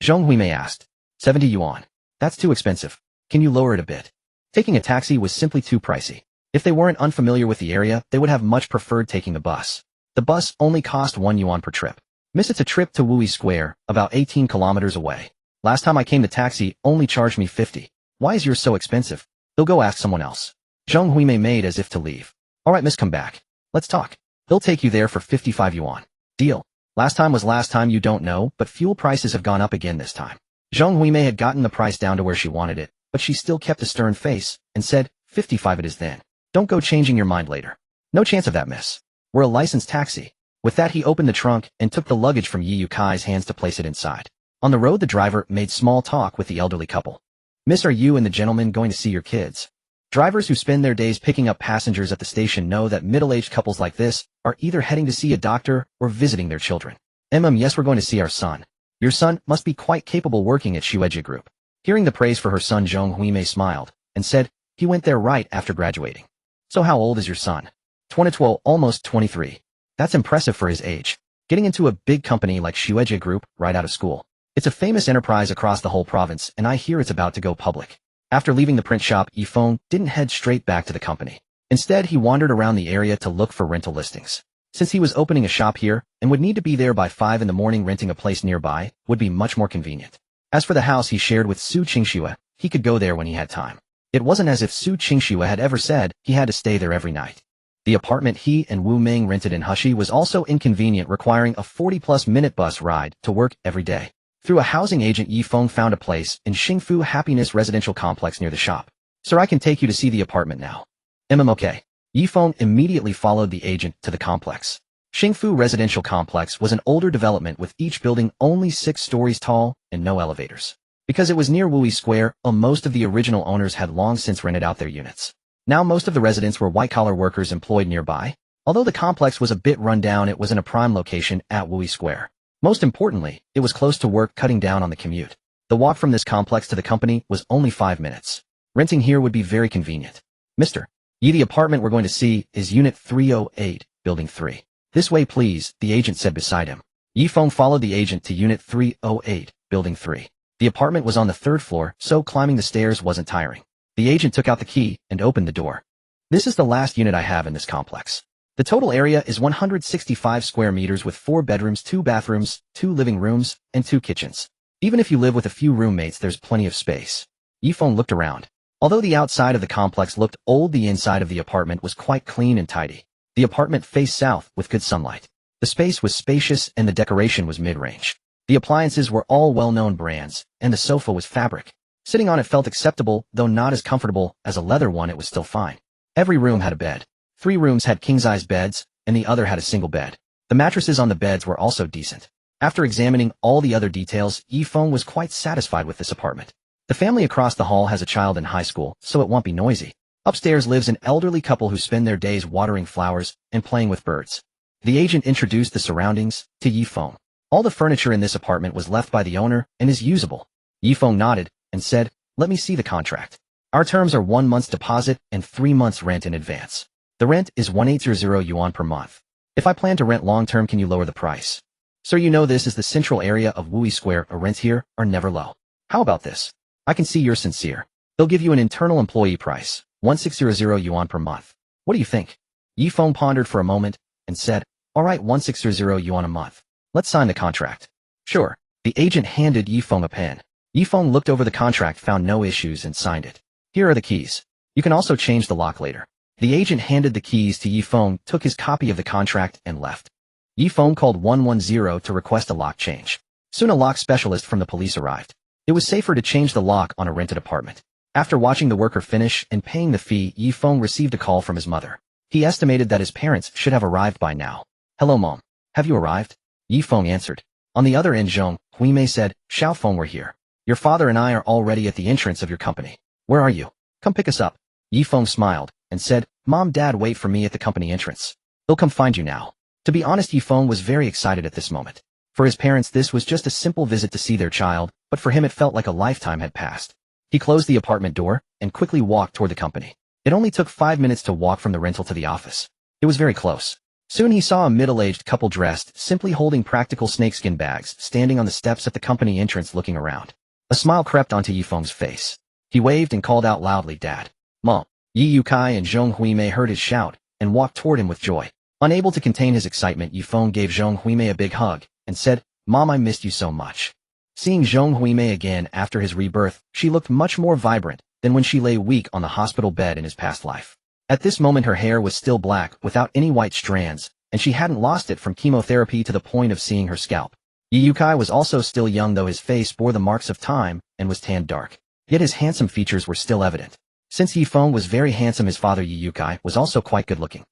Zhong Huimei asked. 70 yuan. That's too expensive. Can you lower it a bit? Taking a taxi was simply too pricey. If they weren't unfamiliar with the area, they would have much preferred taking the bus. The bus only cost 1 yuan per trip. Miss, it's a trip to Wuyi Square, about 18 kilometers away. Last time I came, the taxi only charged me 50. Why is yours so expensive? They'll go ask someone else. Zhong Huimei made as if to leave. Alright miss, come back. Let's talk. They'll take you there for 55 yuan. Deal. Last time was last time, you don't know, but fuel prices have gone up again this time. Zhong Huimei had gotten the price down to where she wanted it, but she still kept a stern face, and said, 55 it is then. Don't go changing your mind later. No chance of that, miss. We're a licensed taxi. With that, he opened the trunk and took the luggage from Ye Yukai's hands to place it inside. On the road, the driver made small talk with the elderly couple. Miss, are you and the gentleman going to see your kids? Drivers who spend their days picking up passengers at the station know that middle-aged couples like this are either heading to see a doctor or visiting their children. Yes, we're going to see our son. Your son must be quite capable working at Xuejie Group. Hearing the praise for her son, Zhong Huimei smiled and said, he went there right after graduating. So how old is your son? 22, almost 23. That's impressive for his age. Getting into a big company like Xuejie Group right out of school. It's a famous enterprise across the whole province, and I hear it's about to go public. After leaving the print shop, Ye Feng didn't head straight back to the company. Instead, he wandered around the area to look for rental listings. Since he was opening a shop here and would need to be there by 5 in the morning, renting a place nearby would be much more convenient. As for the house he shared with Su Qingxue, he could go there when he had time. It wasn't as if Su Qingxue had ever said he had to stay there every night. The apartment he and Wu Ming rented in Xuejie was also inconvenient, requiring a 40-plus minute bus ride to work every day. Through a housing agent, Ye Feng found a place in Xingfu Happiness Residential Complex near the shop. Sir, I can take you to see the apartment now. Okay. Ye Feng immediately followed the agent to the complex. Xingfu Residential Complex was an older development with each building only 6 stories tall and no elevators. Because it was near Wuyi Square, most of the original owners had long since rented out their units. Now most of the residents were white-collar workers employed nearby. Although the complex was a bit run down, it was in a prime location at Wuyi Square. Most importantly, it was close to work, cutting down on the commute. The walk from this complex to the company was only 5 minutes. Renting here would be very convenient. Mr. Ye, the apartment we're going to see is Unit 308, Building 3. This way please, the agent said beside him. Ye Feng followed the agent to Unit 308, Building 3. The apartment was on the 3rd floor, so climbing the stairs wasn't tiring. The agent took out the key and opened the door. This is the last unit I have in this complex. The total area is 165 square meters with 4 bedrooms, 2 bathrooms, 2 living rooms, and 2 kitchens. Even if you live with a few roommates, there's plenty of space. Ye Feng looked around. Although the outside of the complex looked old, the inside of the apartment was quite clean and tidy. The apartment faced south with good sunlight. The space was spacious and the decoration was mid-range. The appliances were all well-known brands, and the sofa was fabric. Sitting on it felt acceptable, though not as comfortable as a leather one. It was still fine. Every room had a bed. 3 rooms had king-size beds, and the other had a single bed. The mattresses on the beds were also decent. After examining all the other details, Ye Feng was quite satisfied with this apartment. The family across the hall has a child in high school, so it won't be noisy. Upstairs lives an elderly couple who spend their days watering flowers and playing with birds. The agent introduced the surroundings to Ye Feng. All the furniture in this apartment was left by the owner and is usable. Ye Feng nodded and said, let me see the contract. Our terms are 1 month's deposit and 3 months rent in advance. The rent is 180 yuan per month. If I plan to rent long-term, can you lower the price? Sir, you know this is the central area of Wuyi Square. Rents here are never low. How about this? I can see you're sincere. They'll give you an internal employee price, 1600 yuan per month. What do you think? Ye Feng pondered for a moment and said, alright, 1600 yuan a month. Let's sign the contract. Sure. The agent handed Ye Feng a pen. Ye Feng looked over the contract, found no issues, and signed it. Here are the keys. You can also change the lock later. The agent handed the keys to Ye Feng, took his copy of the contract, and left. Ye Feng called 110 to request a lock change. Soon a lock specialist from the police arrived. It was safer to change the lock on a rented apartment. After watching the worker finish and paying the fee, Ye Feng received a call from his mother. He estimated that his parents should have arrived by now. Hello, Mom. Have you arrived? Ye Feng answered. On the other end, Zhong Huimei said, Xiao Feng, we're here. Your father and I are already at the entrance of your company. Where are you? Come pick us up. Ye Feng smiled and said, Mom, Dad, wait for me at the company entrance. They'll come find you now. To be honest, Ye Feng was very excited at this moment. For his parents, this was just a simple visit to see their child, but for him it felt like a lifetime had passed. He closed the apartment door and quickly walked toward the company. It only took 5 minutes to walk from the rental to the office. It was very close. Soon he saw a middle-aged couple dressed, simply holding practical snakeskin bags, standing on the steps at the company entrance looking around. A smile crept onto Ye Feng's face. He waved and called out loudly, "Dad." "Mom." Ye Yukai and Zhong Huimei heard his shout and walked toward him with joy. Unable to contain his excitement, Ye Feng gave Zhong Huimei a big hug and said, "Mom, I missed you so much." Seeing Zhong Huimei again after his rebirth, she looked much more vibrant than when she lay weak on the hospital bed in his past life. At this moment her hair was still black without any white strands, and she hadn't lost it from chemotherapy to the point of seeing her scalp. Ye Yukai was also still young, though his face bore the marks of time and was tanned dark. Yet his handsome features were still evident. Since Ye Feng was very handsome, his father Ye Yukai was also quite good-looking.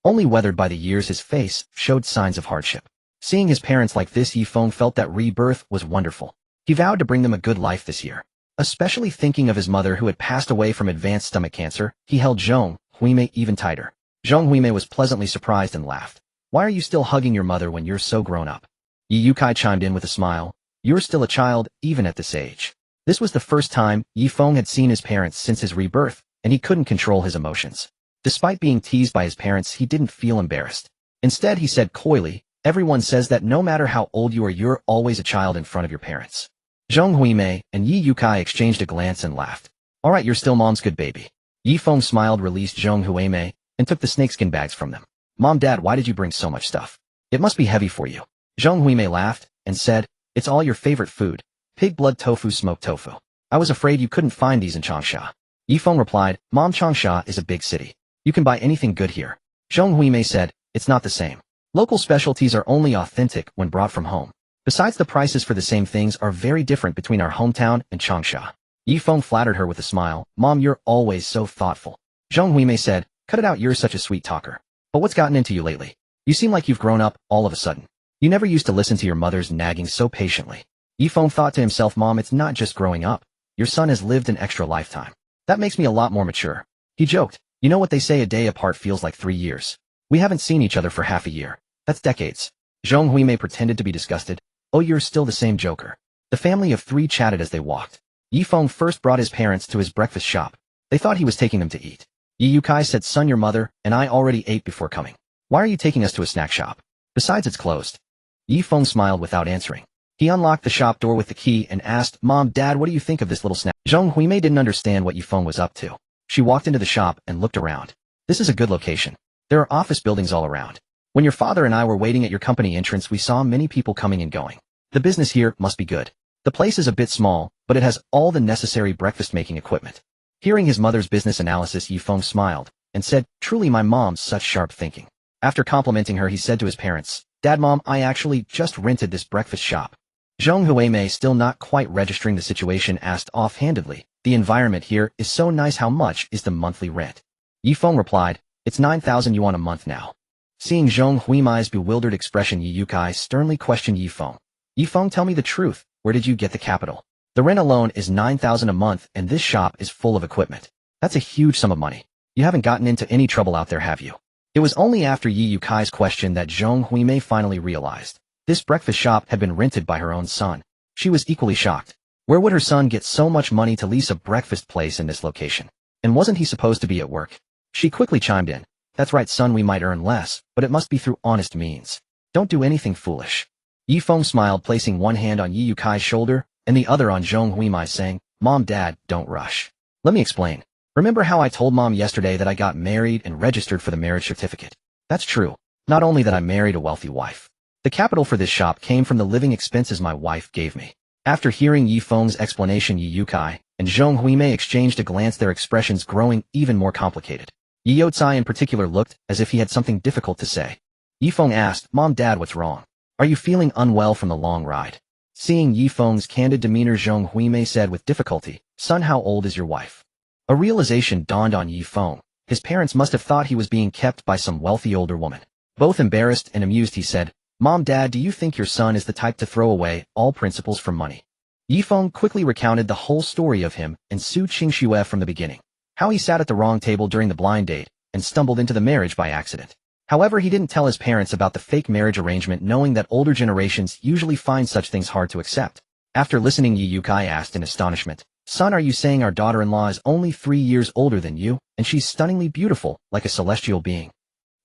Only weathered by the years, his face showed signs of hardship. Seeing his parents like this, Ye Feng felt that rebirth was wonderful. He vowed to bring them a good life this year. Especially thinking of his mother who had passed away from advanced stomach cancer, he held Zhong Huimei even tighter. Zhong Huimei was pleasantly surprised and laughed. "Why are you still hugging your mother when you're so grown up?" Ye Yukai chimed in with a smile. "You're still a child, even at this age." This was the first time Ye Feng had seen his parents since his rebirth, and he couldn't control his emotions. Despite being teased by his parents, he didn't feel embarrassed. Instead, he said coyly, "Everyone says that no matter how old you are, you're always a child in front of your parents." Zhong Huimei and Ye Yukai exchanged a glance and laughed. "All right, you're still mom's good baby." Ye Feng smiled, released Zhong Huimei, and took the snakeskin bags from them. "Mom, Dad, why did you bring so much stuff? It must be heavy for you." Zhong Huimei laughed and said, "It's all your favorite food, pig blood tofu, smoked tofu. I was afraid you couldn't find these in Changsha." Ye Feng replied, "Mom, Changsha is a big city. You can buy anything good here." Zhong Huimei said, "It's not the same. Local specialties are only authentic when brought from home. Besides, the prices for the same things are very different between our hometown and Changsha." Ye Feng flattered her with a smile. "Mom, you're always so thoughtful." Zhong Huimei said, "Cut it out, you're such a sweet talker. But what's gotten into you lately? You seem like you've grown up all of a sudden. You never used to listen to your mother's nagging so patiently." Ye Feng thought to himself, "Mom, it's not just growing up. Your son has lived an extra lifetime. That makes me a lot more mature." He joked, "You know what they say, a day apart feels like 3 years. We haven't seen each other for half a year. That's decades." Zhong Huimei pretended to be disgusted. "Oh, you're still the same joker." The family of 3 chatted as they walked. Ye Feng first brought his parents to his breakfast shop. They thought he was taking them to eat. Ye Yukai said, "Son, your mother and I already ate before coming. Why are you taking us to a snack shop? Besides, it's closed." Ye Feng smiled without answering. He unlocked the shop door with the key and asked, "Mom, Dad, what do you think of this little snack?" Zhong Huimei didn't understand what Ye Feng was up to. She walked into the shop and looked around. "This is a good location. There are office buildings all around. When your father and I were waiting at your company entrance, we saw many people coming and going. The business here must be good. The place is a bit small, but it has all the necessary breakfast-making equipment." Hearing his mother's business analysis, Ye Feng smiled and said, "Truly, my mom's such sharp thinking." After complimenting her, he said to his parents, "Dad, Mom, I actually just rented this breakfast shop." Zhong Huimei, still not quite registering the situation, asked offhandedly, "The environment here is so nice. How much is the monthly rent?" Ye Feng replied, "It's 9,000 yuan a month now." Seeing Zhong Huimei's bewildered expression, Ye Yukai sternly questioned Ye Feng. "Ye Feng, tell me the truth. Where did you get the capital? The rent alone is 9,000 a month, and this shop is full of equipment. That's a huge sum of money. You haven't gotten into any trouble out there, have you?" It was only after Ye Yukai's question that Zhong Huimei finally realized. This breakfast shop had been rented by her own son. She was equally shocked. Where would her son get so much money to lease a breakfast place in this location? And wasn't he supposed to be at work? She quickly chimed in. "That's right, son, we might earn less, but it must be through honest means. Don't do anything foolish." Ye Feng smiled, placing one hand on Ye Yukai's shoulder and the other on Zhong Huimei, saying, "Mom, Dad, don't rush. Let me explain. Remember how I told Mom yesterday that I got married and registered for the marriage certificate? That's true. Not only that I married a wealthy wife. The capital for this shop came from the living expenses my wife gave me." After hearing Ye Feng's explanation, Ye Yukai and Zhong Huimei exchanged a glance, their expressions growing even more complicated. Ye Youcai in particular looked as if he had something difficult to say. Ye Feng asked, "Mom, Dad, what's wrong? Are you feeling unwell from the long ride?" Seeing Ye Feng's candid demeanor, Zhong Huimei said with difficulty, "Son, how old is your wife?" A realization dawned on Ye Feng. His parents must have thought he was being kept by some wealthy older woman. Both embarrassed and amused, he said, "Mom, Dad, do you think your son is the type to throw away all principles for money?" Ye Feng quickly recounted the whole story of him and Su Qingxue from the beginning. How he sat at the wrong table during the blind date and stumbled into the marriage by accident. However, he didn't tell his parents about the fake marriage arrangement, knowing that older generations usually find such things hard to accept. After listening, Ye Yukai asked in astonishment, Son, are you saying our daughter-in-law is only 3 years older than you, and she's stunningly beautiful, like a celestial being?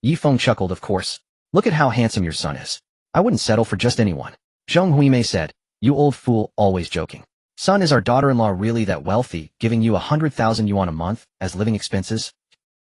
Ye Feng chuckled, of course. Look at how handsome your son is. I wouldn't settle for just anyone. Zhong Huimei said, you old fool, always joking. Son, is our daughter-in-law really that wealthy, giving you 100,000 yuan a month as living expenses?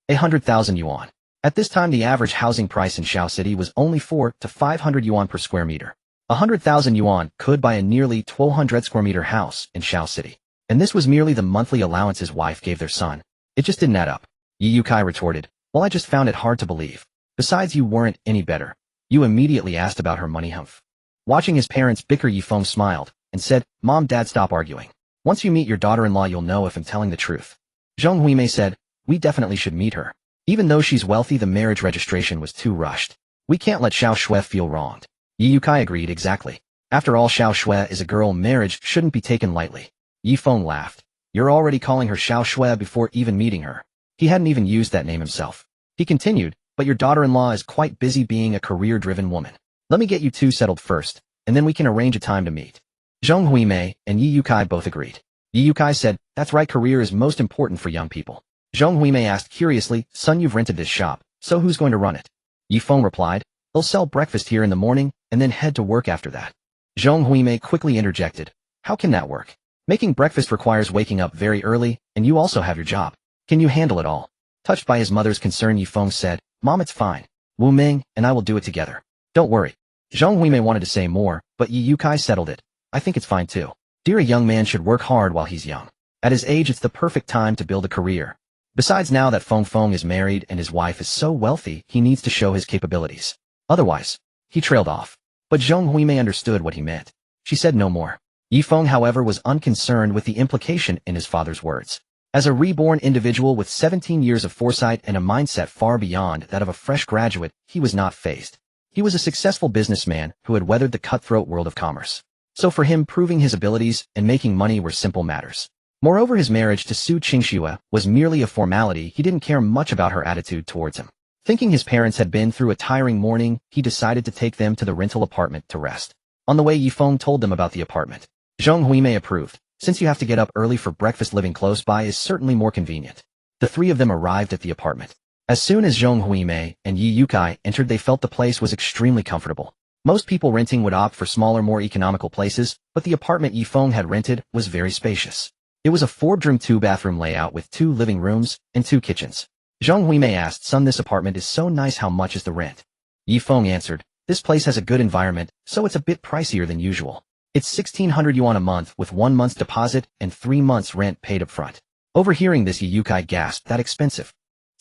100,000 yuan. At this time, the average housing price in Xiao City was only 400 to 500 yuan per square meter. 100,000 yuan could buy a nearly 1,200 square meter house in Xiao City. And this was merely the monthly allowance his wife gave their son. It just didn't add up. Ye Yukai retorted, well, I just found it hard to believe. Besides, you weren't any better. You immediately asked about her money, humph. Watching his parents bicker, Ye Feng smiled and said, Mom, Dad, stop arguing. Once you meet your daughter-in-law, you'll know if I'm telling the truth. Zhong Huimei said, we definitely should meet her. Even though she's wealthy, the marriage registration was too rushed. We can't let Xiao Xue feel wronged. Ye Yukai agreed, exactly. After all, Xiao Xue is a girl. Marriage shouldn't be taken lightly. Ye Feng laughed. You're already calling her Xiao Xue before even meeting her. He hadn't even used that name himself. He continued, but your daughter-in-law is quite busy being a career-driven woman. Let me get you two settled first, and then we can arrange a time to meet. Zhong Huimei and Ye Yukai both agreed. Ye Yukai said, that's right, career is most important for young people. Zhong Huimei asked curiously, son, you've rented this shop, so who's going to run it? Ye Feng replied, they'll sell breakfast here in the morning, and then head to work after that. Zhong Huimei quickly interjected, how can that work? Making breakfast requires waking up very early, and you also have your job. Can you handle it all? Touched by his mother's concern, Ye Feng said, Mom, it's fine. Wu Ming and I will do it together. Don't worry. Zhong Huimei wanted to say more, but Ye Yukai settled it. I think it's fine too. Dear, a young man should work hard while he's young. At his age, it's the perfect time to build a career. Besides, now that Feng Feng is married and his wife is so wealthy, he needs to show his capabilities. Otherwise, he trailed off. But Zhong Huimei understood what he meant. She said no more. Ye Feng, however, was unconcerned with the implication in his father's words. As a reborn individual with 17 years of foresight and a mindset far beyond that of a fresh graduate, he was not fazed. He was a successful businessman who had weathered the cutthroat world of commerce. So for him, proving his abilities and making money were simple matters. Moreover, his marriage to Su Qingxue was merely a formality. He didn't care much about her attitude towards him. Thinking his parents had been through a tiring morning, he decided to take them to the rental apartment to rest. On the way, Ye Feng told them about the apartment. Zhong Huimei approved. Since you have to get up early for breakfast, living close by is certainly more convenient. The three of them arrived at the apartment. As soon as Zhong Huimei and Ye Yukai entered, they felt the place was extremely comfortable. Most people renting would opt for smaller, more economical places, but the apartment Ye Feng had rented was very spacious. It was a 4-bedroom, 2-bathroom layout with 2 living rooms and 2 kitchens. Zhong Huimei asked, son, this apartment is so nice, how much is the rent? Ye Feng answered, this place has a good environment, so it's a bit pricier than usual. It's 1,600 yuan a month with 1 month's deposit and 3 months rent paid up front. Overhearing this, Ye Yukai gasped, that expensive.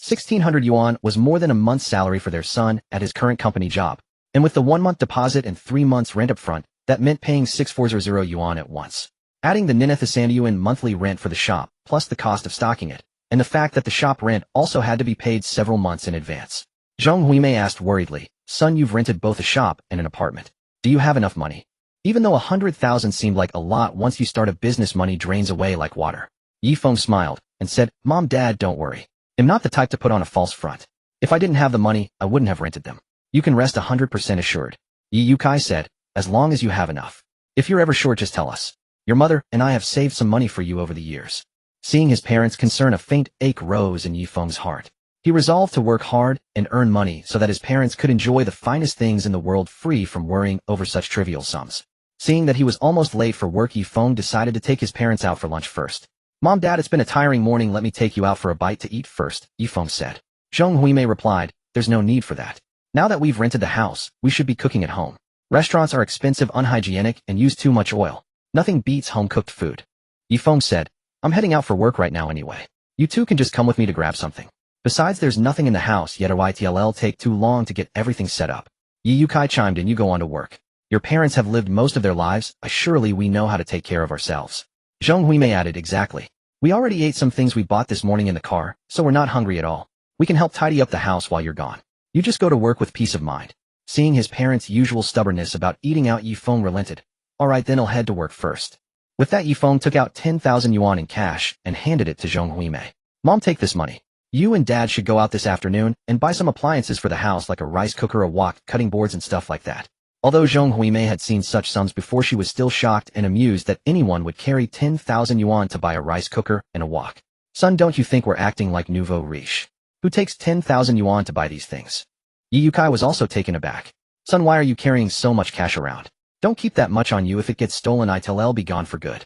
1,600 yuan was more than a month's salary for their son at his current company job. And with the 1-month deposit and 3 months rent up front, that meant paying 6,400 yuan at once. Adding the 9,000 yuan monthly rent for the shop, plus the cost of stocking it, and the fact that the shop rent also had to be paid several months in advance. Zhong Huimei asked worriedly, son, you've rented both a shop and an apartment. Do you have enough money? Even though 100,000 seemed like a lot, once you start a business, money drains away like water. Ye Feng smiled and said, Mom, Dad, don't worry. I'm not the type to put on a false front. If I didn't have the money, I wouldn't have rented them. You can rest 100% assured. Ye Yukai said, as long as you have enough. If you're ever short, just tell us. Your mother and I have saved some money for you over the years. Seeing his parents' concern, a faint ache rose in Ye Feng's heart. He resolved to work hard and earn money so that his parents could enjoy the finest things in the world, free from worrying over such trivial sums. Seeing that he was almost late for work, Ye Feng decided to take his parents out for lunch first. Mom, Dad, it's been a tiring morning. Let me take you out for a bite to eat first, Ye Feng said. Zhong Huimei replied, there's no need for that. Now that we've rented the house, we should be cooking at home. Restaurants are expensive, unhygienic, and use too much oil. Nothing beats home-cooked food. Ye Feng said, I'm heading out for work right now anyway. You two can just come with me to grab something. Besides, there's nothing in the house yet, or it'll take too long to get everything set up. Ye Yukai chimed in, you go on to work. Your parents have lived most of their lives, surely we know how to take care of ourselves. Zhong Huimei added, exactly. We already ate some things we bought this morning in the car, so we're not hungry at all. We can help tidy up the house while you're gone. You just go to work with peace of mind. Seeing his parents' usual stubbornness about eating out, Ye Feng relented. Alright, then I'll head to work first. With that, Ye Feng took out 10,000 yuan in cash and handed it to Zhong Huimei. Mom, take this money. You and Dad should go out this afternoon and buy some appliances for the house like a rice cooker, a wok, cutting boards and stuff like that. Although Zhong Huimei had seen such sums before, she was still shocked and amused that anyone would carry 10,000 yuan to buy a rice cooker and a wok. Son, don't you think we're acting like nouveau riche? Who takes 10,000 yuan to buy these things? Ye Yukai was also taken aback. Son, why are you carrying so much cash around? Don't keep that much on you. If it gets stolen, I'll be gone for good.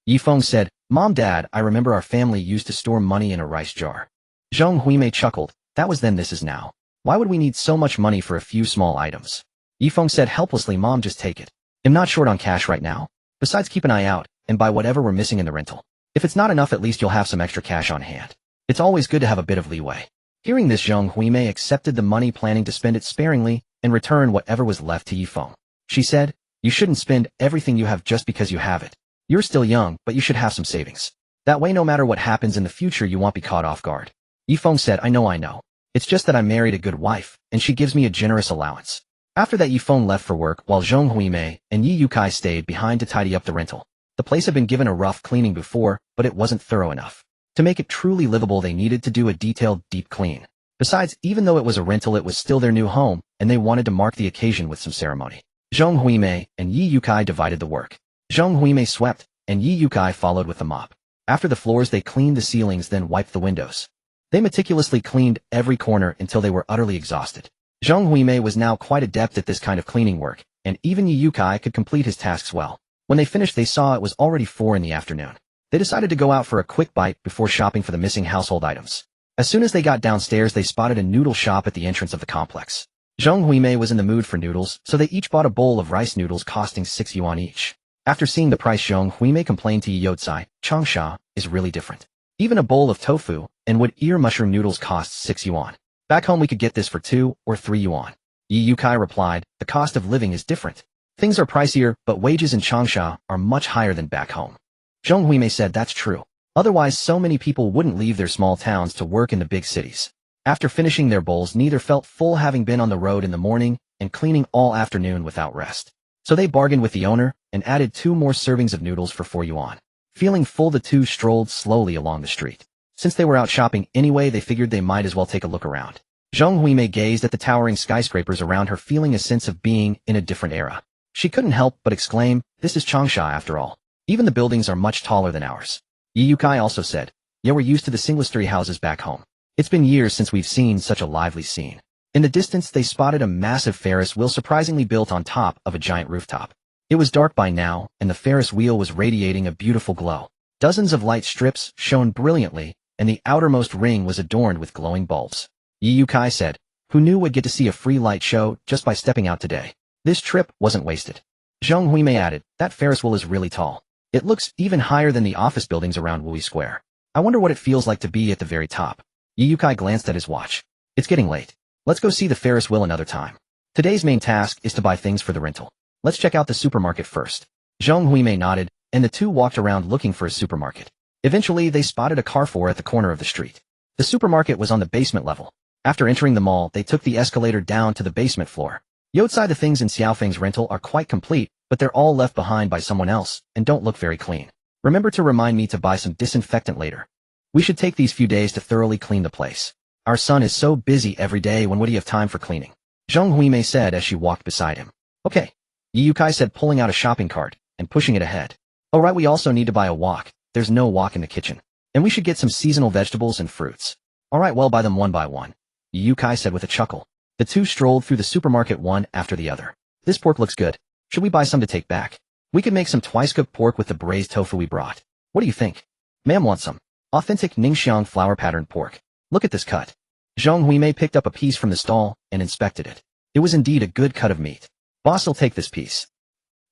Ye Feng said, Mom, Dad, I remember our family used to store money in a rice jar. Zhong Huimei chuckled. That was then, this is now. Why would we need so much money for a few small items? Ye Feng said helplessly, Mom, just take it. I'm not short on cash right now. Besides, keep an eye out and buy whatever we're missing in the rental. If it's not enough, at least you'll have some extra cash on hand. It's always good to have a bit of leeway. Hearing this, Zhong Huimei accepted the money, planning to spend it sparingly and return whatever was left to Ye Feng. She said, you shouldn't spend everything you have just because you have it. You're still young, but you should have some savings. That way, no matter what happens in the future, you won't be caught off guard. Ye Feng said, I know. It's just that I married a good wife, and she gives me a generous allowance. After that, Ye Feng left for work, while Zhong Huimei and Ye Yukai stayed behind to tidy up the rental. The place had been given a rough cleaning before, but it wasn't thorough enough. To make it truly livable, they needed to do a detailed, deep clean. Besides, even though it was a rental, it was still their new home, and they wanted to mark the occasion with some ceremony. Zhong Huimei and Ye Yukai divided the work. Zhong Huimei swept, and Ye Yukai followed with the mop. After the floors, they cleaned the ceilings, then wiped the windows. They meticulously cleaned every corner until they were utterly exhausted. Zhong Huimei was now quite adept at this kind of cleaning work, and even Ye Yukai could complete his tasks well. When they finished, they saw it was already 4 in the afternoon. They decided to go out for a quick bite before shopping for the missing household items. As soon as they got downstairs, they spotted a noodle shop at the entrance of the complex. Zhong Huimei was in the mood for noodles, so they each bought a bowl of rice noodles costing 6 yuan each. After seeing the price, Zhong Huimei complained to Ye Youcai, Changsha is really different. Even a bowl of tofu and wood ear mushroom noodles costs 6 yuan. Back home we could get this for 2 or 3 yuan. Ye Yukai replied, the cost of living is different. Things are pricier, but wages in Changsha are much higher than back home. Zhong Huimei said that's true. Otherwise, so many people wouldn't leave their small towns to work in the big cities. After finishing their bowls, neither felt full, having been on the road in the morning and cleaning all afternoon without rest. So they bargained with the owner and added 2 more servings of noodles for 4 yuan. Feeling full, the two strolled slowly along the street. Since they were out shopping anyway, they figured they might as well take a look around. Zhong Huimei gazed at the towering skyscrapers around her, feeling a sense of being in a different era. She couldn't help but exclaim, this is Changsha after all. Even the buildings are much taller than ours. Ye Yukai also said, yeah, we're used to the single-story houses back home. It's been years since we've seen such a lively scene. In the distance, they spotted a massive Ferris wheel surprisingly built on top of a giant rooftop. It was dark by now, and the Ferris wheel was radiating a beautiful glow. Dozens of light strips shone brilliantly, and the outermost ring was adorned with glowing bulbs. Ye Yukai said, who knew we'd get to see a free light show just by stepping out today? This trip wasn't wasted. Zhong Huimei added, that Ferris wheel is really tall. It looks even higher than the office buildings around Wui Square. I wonder what it feels like to be at the very top. Ye Yukai glanced at his watch. It's getting late. Let's go see the Ferris wheel another time. Today's main task is to buy things for the rental. Let's check out the supermarket first. Zhong Huimei nodded, and the two walked around looking for a supermarket. Eventually, they spotted a Carrefour at the corner of the street. The supermarket was on the basement level. After entering the mall, they took the escalator down to the basement floor. Outside, the things in Xiaofeng's rental are quite complete, but they're all left behind by someone else and don't look very clean. Remember to remind me to buy some disinfectant later. We should take these few days to thoroughly clean the place. Our son is so busy every day, when would he have time for cleaning? Zhong Huimei said as she walked beside him. Okay. Ye Yukai said, pulling out a shopping cart and pushing it ahead. Oh right, we also need to buy a wok. There's no wok in the kitchen. And we should get some seasonal vegetables and fruits. Alright, well, buy them one by one. Ye Yukai said with a chuckle. The two strolled through the supermarket one after the other. This pork looks good. Should we buy some to take back? We could make some twice-cooked pork with the braised tofu we brought. What do you think? Ma'am wants some. Authentic Ningxiang flower-patterned pork. Look at this cut. Zhong Huimei picked up a piece from the stall and inspected it. It was indeed a good cut of meat. Boss will take this piece.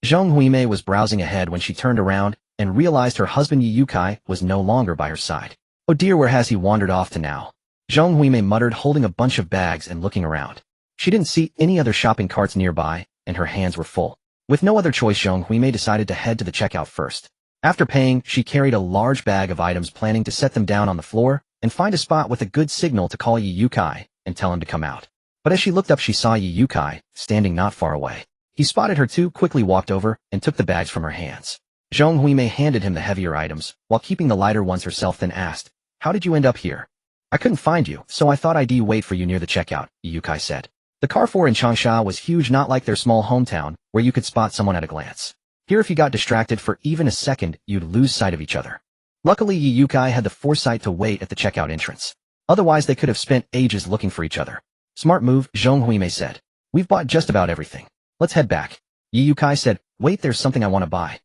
Zhong Huimei was browsing ahead when she turned around and realized her husband Ye Yukai was no longer by her side. Oh dear, where has he wandered off to now? Zhong Huimei muttered, holding a bunch of bags and looking around. She didn't see any other shopping carts nearby, and her hands were full. With no other choice, Zhong Huimei decided to head to the checkout first. After paying, she carried a large bag of items, planning to set them down on the floor and find a spot with a good signal to call Ye Yukai and tell him to come out. But as she looked up, she saw Ye Yukai standing not far away. He spotted her too, quickly walked over and took the bags from her hands. Zhong Huimei handed him the heavier items, while keeping the lighter ones herself, then asked, how did you end up here? I couldn't find you, so I thought I'd wait for you near the checkout, Ye Yukai said. The Carrefour in Changsha was huge, not like their small hometown, where you could spot someone at a glance. Here if you got distracted for even a second, you'd lose sight of each other. Luckily Ye Yukai had the foresight to wait at the checkout entrance. Otherwise they could have spent ages looking for each other. Smart move, Zhong Huimei said. We've bought just about everything. Let's head back. Ye Yukai said, wait, there's something I want to buy.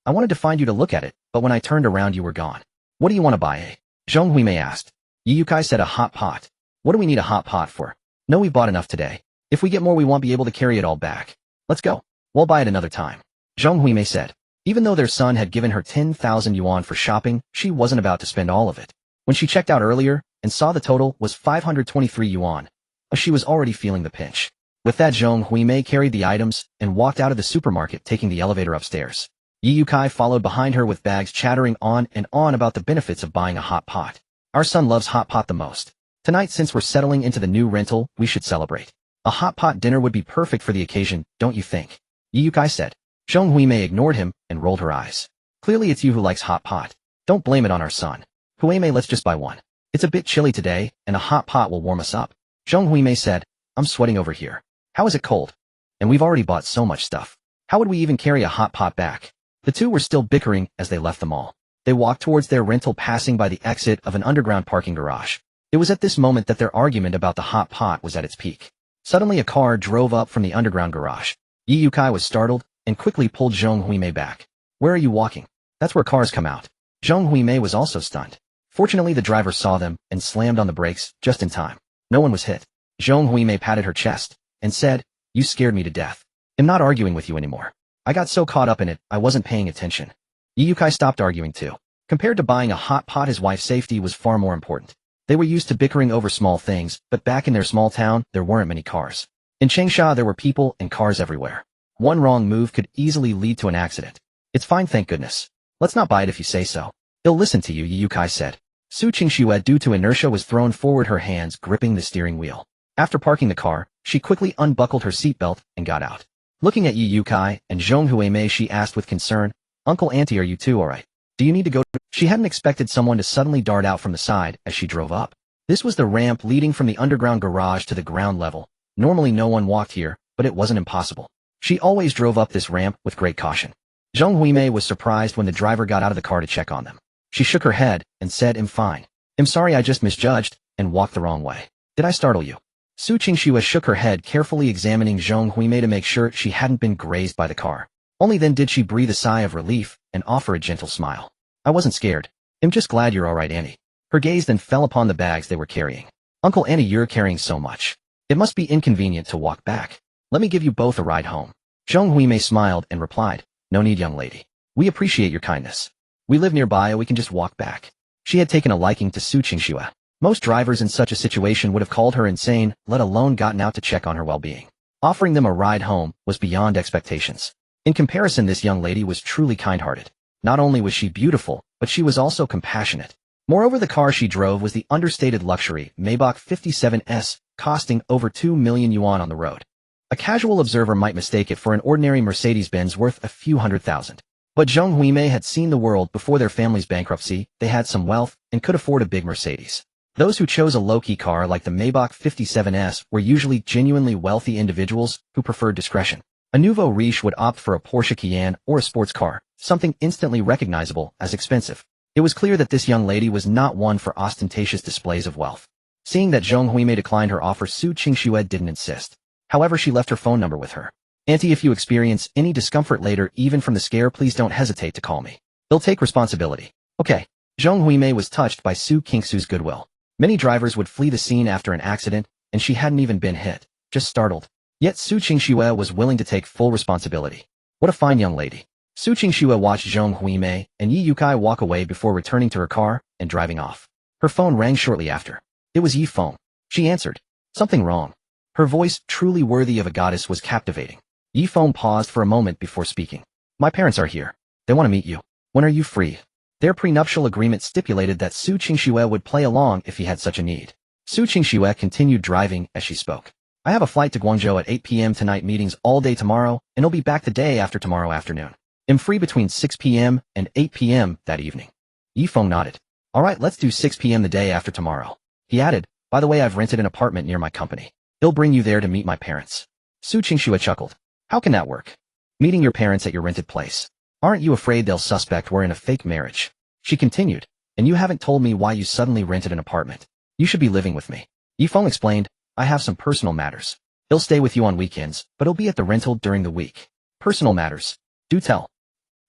I wanted to find you to look at it, but when I turned around you were gone. What do you want to buy, eh? Zhong Huimei asked. Ye Yukai said, a hot pot. What do we need a hot pot for? No, we've bought enough today. If we get more we won't be able to carry it all back. Let's go. We'll buy it another time. Zhong Huimei said. Even though their son had given her 10,000 yuan for shopping, she wasn't about to spend all of it. When she checked out earlier and saw the total was 523 yuan, she was already feeling the pinch. With that, Zhong Huimei carried the items and walked out of the supermarket, taking the elevator upstairs. Ye Yukai followed behind her with bags, chattering on and on about the benefits of buying a hot pot. Our son loves hot pot the most. Tonight, since we're settling into the new rental, we should celebrate. A hot pot dinner would be perfect for the occasion, don't you think? Ye Yukai said. Zhong Huimei ignored him and rolled her eyes. Clearly it's you who likes hot pot. Don't blame it on our son. Huimei, let's just buy one. It's a bit chilly today, and a hot pot will warm us up. Zhong Huimei said. I'm sweating over here. How is it cold? And we've already bought so much stuff. How would we even carry a hot pot back? The two were still bickering as they left the mall. They walked towards their rental, passing by the exit of an underground parking garage. It was at this moment that their argument about the hot pot was at its peak. Suddenly a car drove up from the underground garage. Ye Yukai was startled and quickly pulled Zhong Huimei back. Where are you walking? That's where cars come out. Zhong Huimei was also stunned. Fortunately the driver saw them and slammed on the brakes just in time. No one was hit. Zhong Huimei patted her chest and said, you scared me to death. I'm not arguing with you anymore. I got so caught up in it, I wasn't paying attention. Ye Yukai stopped arguing too. Compared to buying a hot pot, his wife's safety was far more important. They were used to bickering over small things, but back in their small town, there weren't many cars. In Changsha there were people and cars everywhere. One wrong move could easily lead to an accident. It's fine, thank goodness. Let's not buy it if you say so. He'll listen to you, Ye Yukai said. Su Qingxue, due to inertia, was thrown forward, her hands gripping the steering wheel. After parking the car, she quickly unbuckled her seatbelt and got out. Looking at Ye Yukai and Zhong Huimei, she asked with concern, Uncle, Auntie, are you two alright? Do you need to go? She hadn't expected someone to suddenly dart out from the side as she drove up. This was the ramp leading from the underground garage to the ground level. Normally no one walked here, but it wasn't impossible. She always drove up this ramp with great caution. Zhong Huimei was surprised when the driver got out of the car to check on them. She shook her head and said, I'm fine. I'm sorry, I just misjudged and walked the wrong way. Did I startle you? Su Qingxue shook her head, carefully examining Zhong Huimei to make sure she hadn't been grazed by the car. Only then did she breathe a sigh of relief and offer a gentle smile. I wasn't scared. I'm just glad you're alright, Annie. Her gaze then fell upon the bags they were carrying. Uncle, Annie, you're carrying so much. It must be inconvenient to walk back. Let me give you both a ride home. Zhong Huimei smiled and replied, no need, young lady. We appreciate your kindness. We live nearby, we can just walk back. She had taken a liking to Su Qingxue. Most drivers in such a situation would have called her insane, let alone gotten out to check on her well-being. Offering them a ride home was beyond expectations. In comparison, this young lady was truly kind-hearted. Not only was she beautiful, but she was also compassionate. Moreover, the car she drove was the understated luxury Maybach 57S, costing over 2 million yuan on the road. A casual observer might mistake it for an ordinary Mercedes-Benz worth a few $100,000. But Zhong Huimei had seen the world before their family's bankruptcy. They had some wealth and could afford a big Mercedes. Those who chose a low-key car like the Maybach 57S were usually genuinely wealthy individuals who preferred discretion. A nouveau riche would opt for a Porsche Cayenne or a sports car, something instantly recognizable as expensive. It was clear that this young lady was not one for ostentatious displays of wealth. Seeing that Zhong Huimei declined her offer, Su Qingxue didn't insist. However, she left her phone number with her. Auntie, if you experience any discomfort later, even from the scare, please don't hesitate to call me. They'll take responsibility. Okay. Zhong Huimei was touched by Su Qingxue's goodwill. Many drivers would flee the scene after an accident, and she hadn't even been hit, just startled. Yet Su Qingxue was willing to take full responsibility. What a fine young lady. Su Qingxue watched Zhong Huimei and Ye Yukai walk away before returning to her car and driving off. Her phone rang shortly after. It was Ye Feng. She answered. Something wrong. Her voice, truly worthy of a goddess, was captivating. Ye Feng paused for a moment before speaking. My parents are here. They want to meet you. When are you free? Their prenuptial agreement stipulated that Su Qingxue would play along if he had such a need. Su Qingxue continued driving as she spoke. I have a flight to Guangzhou at 8 p.m. tonight, meetings all day tomorrow, and I'll be back the day after tomorrow afternoon. I'm free between 6 p.m. and 8 p.m. that evening. Ye Feng nodded. Alright, let's do 6 p.m. the day after tomorrow. He added, by the way, I've rented an apartment near my company. He'll bring you there to meet my parents. Su Qingxue chuckled. How can that work? Meeting your parents at your rented place. Aren't you afraid they'll suspect we're in a fake marriage? She continued. And you haven't told me why you suddenly rented an apartment. You should be living with me. Ye Feng explained. I have some personal matters. He'll stay with you on weekends, but he'll be at the rental during the week. Personal matters. Do tell.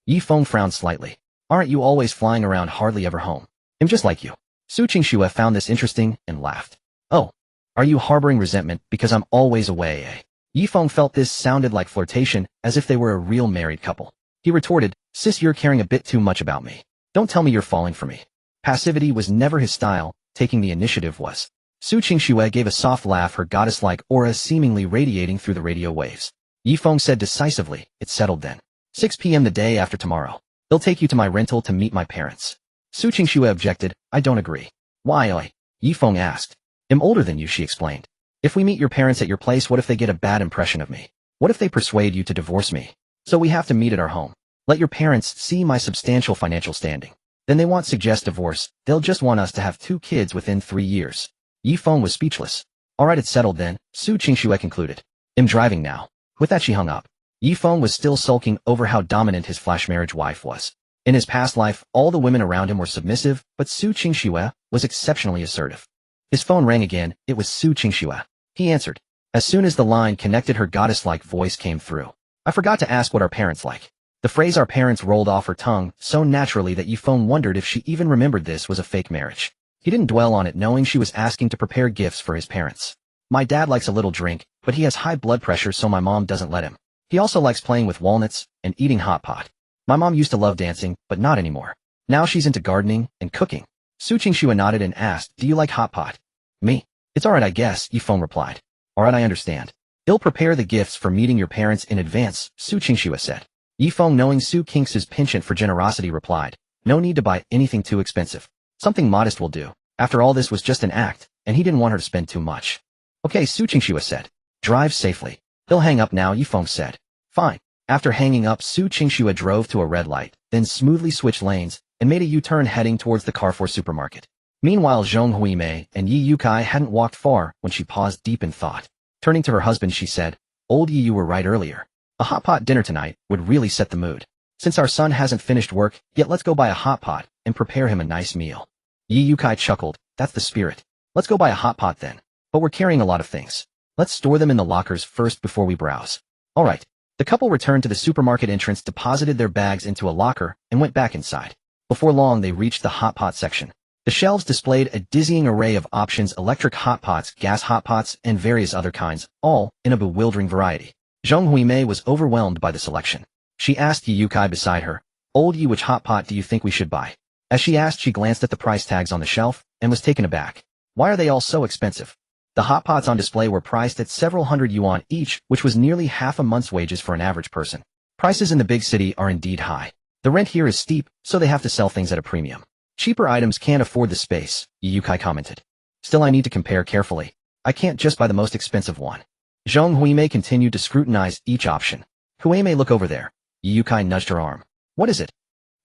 Ye Feng frowned slightly. Aren't you always flying around hardly ever home? I'm just like you. Su Qingxue found this interesting and laughed. Oh. Are you harboring resentment because I'm always away, eh? Ye Feng felt this sounded like flirtation, as if they were a real married couple. He retorted, Sis, you're caring a bit too much about me. Don't tell me you're falling for me. Passivity was never his style, taking the initiative was. Su Qingxue gave a soft laugh, her goddess-like aura seemingly radiating through the radio waves. Ye Feng said decisively, It's settled then. 6 p.m. the day after tomorrow. They'll take you to my rental to meet my parents. Su Qingxue objected, I don't agree. Why? Ye Feng asked. I'm older than you, she explained. If we meet your parents at your place, what if they get a bad impression of me? What if they persuade you to divorce me? So we have to meet at our home. Let your parents see my substantial financial standing. Then they won't suggest divorce, they'll just want us to have 2 kids within 3 years. Ye Feng was speechless. Alright, it's settled then, Su Qingxue concluded. I'm driving now. With that she hung up. Ye Feng was still sulking over how dominant his flash marriage wife was. In his past life, all the women around him were submissive, but Su Qingxue was exceptionally assertive. His phone rang again, it was Su Qingxue. He answered. As soon as the line connected, her goddess-like voice came through. I forgot to ask what our parents like. The phrase our parents rolled off her tongue so naturally that Ye Feng wondered if she even remembered this was a fake marriage. He didn't dwell on it, knowing she was asking to prepare gifts for his parents. My dad likes a little drink, but he has high blood pressure, so my mom doesn't let him. He also likes playing with walnuts and eating hot pot. My mom used to love dancing, but not anymore. Now she's into gardening and cooking. Su Qingxue nodded and asked, Do you like hot pot? Me? It's alright, I guess, Ye Feng replied. Alright, I understand. He'll prepare the gifts for meeting your parents in advance, Su Qingxue said. Ye Feng, knowing Su Qingxue's penchant for generosity, replied, No need to buy anything too expensive. Something modest will do. After all, this was just an act, and he didn't want her to spend too much. Okay, Su Qingxue said. Drive safely. He'll hang up now, Ye Feng said. Fine. After hanging up, Su Qingxue drove to a red light, then smoothly switched lanes, and made a U-turn heading towards the Carrefour supermarket. Meanwhile, Zhong Huimei and Yi Yukai hadn't walked far when she paused deep in thought. Turning to her husband, she said, Old Yi, you were right earlier. A hot pot dinner tonight would really set the mood. Since our son hasn't finished work yet, let's go buy a hot pot and prepare him a nice meal. Yi Yukai chuckled. That's the spirit. Let's go buy a hot pot then. But we're carrying a lot of things. Let's store them in the lockers first before we browse. Alright. The couple returned to the supermarket entrance, deposited their bags into a locker, and went back inside. Before long, they reached the hot pot section. The shelves displayed a dizzying array of options: electric hot pots, gas hot pots, and various other kinds, all in a bewildering variety. Zhong Huimei was overwhelmed by the selection. She asked Yi Yukai beside her, Old Yi, which hot pot do you think we should buy? As she asked, she glanced at the price tags on the shelf and was taken aback. Why are they all so expensive? The hot pots on display were priced at several hundred yuan each, which was nearly half a month's wages for an average person. Prices in the big city are indeed high. The rent here is steep, so they have to sell things at a premium. Cheaper items can't afford the space, Yi Yukai commented. Still, I need to compare carefully. I can't just buy the most expensive one. Zhong Huimei continued to scrutinize each option. Huimei, look over there. Yi Yukai nudged her arm. What is it?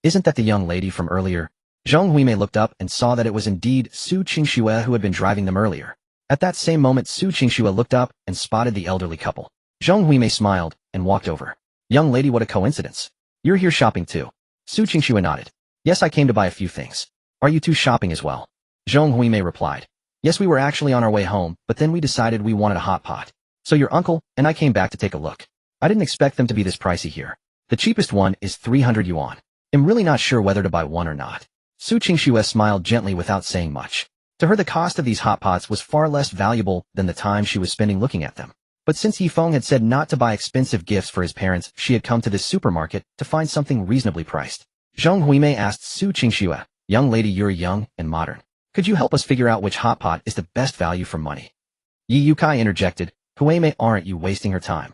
Isn't that the young lady from earlier? Zhong Huimei looked up and saw that it was indeed Su Qingxue who had been driving them earlier. At that same moment, Su Qingxue looked up and spotted the elderly couple. Zhong Huimei smiled and walked over. Young lady, what a coincidence. You're here shopping too. Su Qingxue nodded. Yes, I came to buy a few things. Are you two shopping as well? Zhong Huimei replied. Yes, we were actually on our way home, but then we decided we wanted a hot pot. So your uncle and I came back to take a look. I didn't expect them to be this pricey here. The cheapest one is 300 yuan. I'm really not sure whether to buy one or not. Su Qingxue smiled gently without saying much. To her, the cost of these hot pots was far less valuable than the time she was spending looking at them. But since Ye Feng had said not to buy expensive gifts for his parents, she had come to this supermarket to find something reasonably priced. Zhong Huimei asked Su Qingxue, Young lady, you're young and modern. Could you help us figure out which hot pot is the best value for money? Yi Yukai interjected, Huimei, aren't you wasting her time?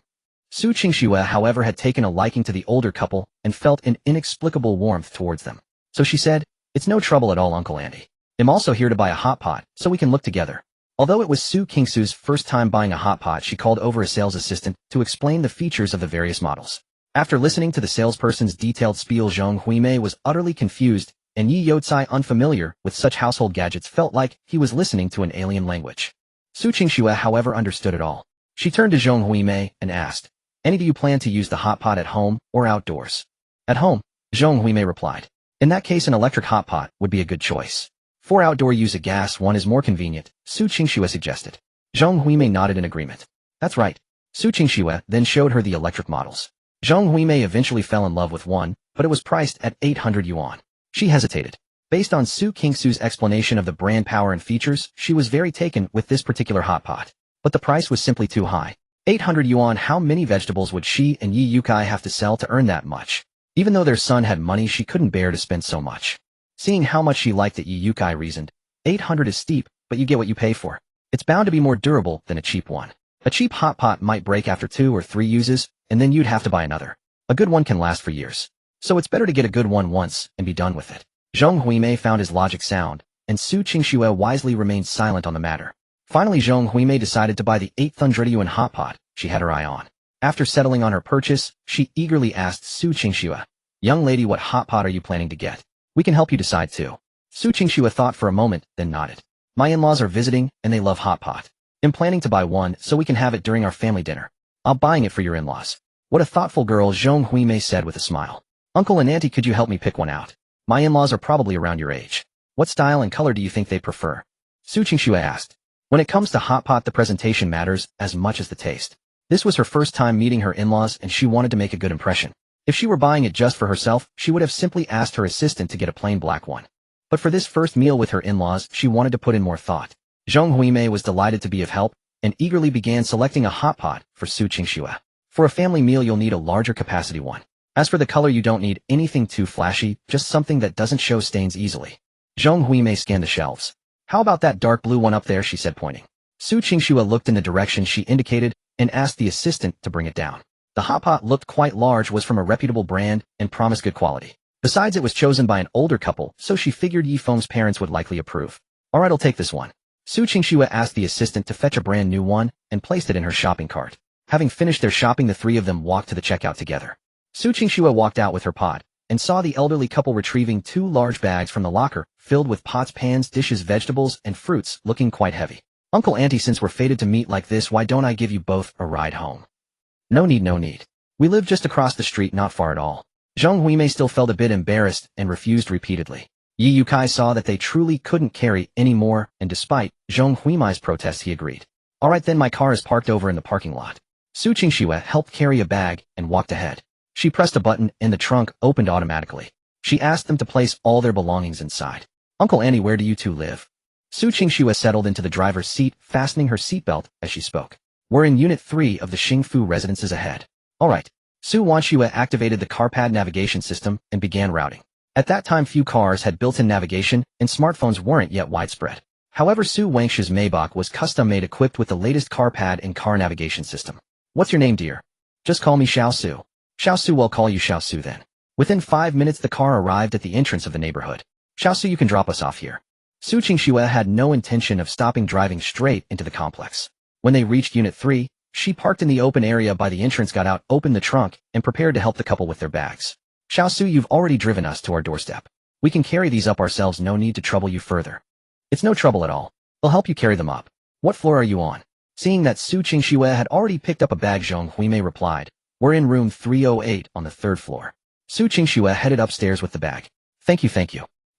Su Qingxue, however, had taken a liking to the older couple and felt an inexplicable warmth towards them. So she said, It's no trouble at all, Uncle Andy. I'm also here to buy a hot pot, so we can look together. Although it was Su Qingxue's first time buying a hot pot, she called over a sales assistant to explain the features of the various models. After listening to the salesperson's detailed spiel, Zhong Huimei was utterly confused, and Yi Youcai, unfamiliar with such household gadgets, felt like he was listening to an alien language. Su Qingxue, however, understood it all. She turned to Zhong Huimei and asked, "Any, do you plan to use the hot pot at home or outdoors?" "At home," Zhong Huimei replied. "In that case, an electric hot pot would be a good choice. For outdoor use, a gas one is more convenient," Su Qingxue suggested. Zhong Huimei nodded in agreement. "That's right." Su Qingxue then showed her the electric models. Zhong Huimei eventually fell in love with one, but it was priced at 800 yuan. She hesitated. Based on Su Qingxue's explanation of the brand power and features, she was very taken with this particular hot pot. But the price was simply too high. 800 yuan, how many vegetables would she and Ye Yukai have to sell to earn that much? Even though their son had money, she couldn't bear to spend so much. Seeing how much she liked it, Ye Yukai reasoned, 800 is steep, but you get what you pay for. It's bound to be more durable than a cheap one. A cheap hot pot might break after 2 or 3 uses, and then you'd have to buy another. A good one can last for years. So it's better to get a good one once and be done with it. Zhong Huimei found his logic sound, and Su Qingxue wisely remained silent on the matter. Finally, Zhong Huimei decided to buy the 800 yuan hot pot she had her eye on. After settling on her purchase, she eagerly asked Su Qingxue, "Young lady, what hot pot are you planning to get? We can help you decide too." Su Qingxue thought for a moment, then nodded. "My in-laws are visiting, and they love hot pot. I'm planning to buy one so we can have it during our family dinner. I'm buying it for your in-laws." "What a thoughtful girl," Zhong Huimei said with a smile. "Uncle and auntie, could you help me pick one out? My in-laws are probably around your age. What style and color do you think they prefer?" Su Qingxue asked. When it comes to hot pot, the presentation matters as much as the taste. This was her first time meeting her in-laws, and she wanted to make a good impression. If she were buying it just for herself, she would have simply asked her assistant to get a plain black one. But for this first meal with her in-laws, she wanted to put in more thought. Zhong Huimei was delighted to be of help, and eagerly began selecting a hot pot for Su Qingxue. For a family meal, you'll need a larger capacity one. As for the color, you don't need anything too flashy, just something that doesn't show stains easily. Zhong Huimei scanned the shelves. "How about that dark blue one up there?" she said, pointing. Su Qingxue looked in the direction she indicated and asked the assistant to bring it down. The hot pot looked quite large, was from a reputable brand, and promised good quality. Besides, it was chosen by an older couple, so she figured Ye Feng's parents would likely approve. "All right, I'll take this one." Su Qingxue asked the assistant to fetch a brand new one and placed it in her shopping cart. Having finished their shopping, the three of them walked to the checkout together. Su Qingxue walked out with her pot and saw the elderly couple retrieving 2 large bags from the locker, filled with pots, pans, dishes, vegetables, and fruits, looking quite heavy. "Uncle, auntie, since we're fated to meet like this, why don't I give you both a ride home?" No need, no need. We live just across the street, not far at all." Zhong Huimei still felt a bit embarrassed and refused repeatedly. Ye Yukai saw that they truly couldn't carry any more, and despite Zhong Huimei's protests, he agreed. "All right then, my car is parked over in the parking lot." Su Qingxue helped carry a bag and walked ahead. She pressed a button and the trunk opened automatically. She asked them to place all their belongings inside. "Uncle, auntie, where do you two live?" Su Qingxue settled into the driver's seat, fastening her seatbelt as she spoke. "We're in Unit 3 of the Xingfu residences ahead." "All right." Su Qingxue activated the CarPad navigation system and began routing. At that time, few cars had built-in navigation, and smartphones weren't yet widespread. However, Su Qingxue's Maybach was custom-made, equipped with the latest CarPad and car navigation system. "What's your name, dear?" "Just call me Xiao Su." "Xiao Su, I'll call you Xiao Su then." Within 5 minutes, the car arrived at the entrance of the neighborhood. "Xiao Su, you can drop us off here." Su Qingxue had no intention of stopping, driving straight into the complex. When they reached Unit 3, she parked in the open area by the entrance, got out, opened the trunk, and prepared to help the couple with their bags. "Xiao Su, you've already driven us to our doorstep. We can carry these up ourselves, no need to trouble you further." "It's no trouble at all. I'll help you carry them up. What floor are you on?" Seeing that Su Qingxue had already picked up a bag, Zhong Huimei replied, "We're in room 308 on the 3rd floor." Su Qingxue headed upstairs with the bag. Thank you.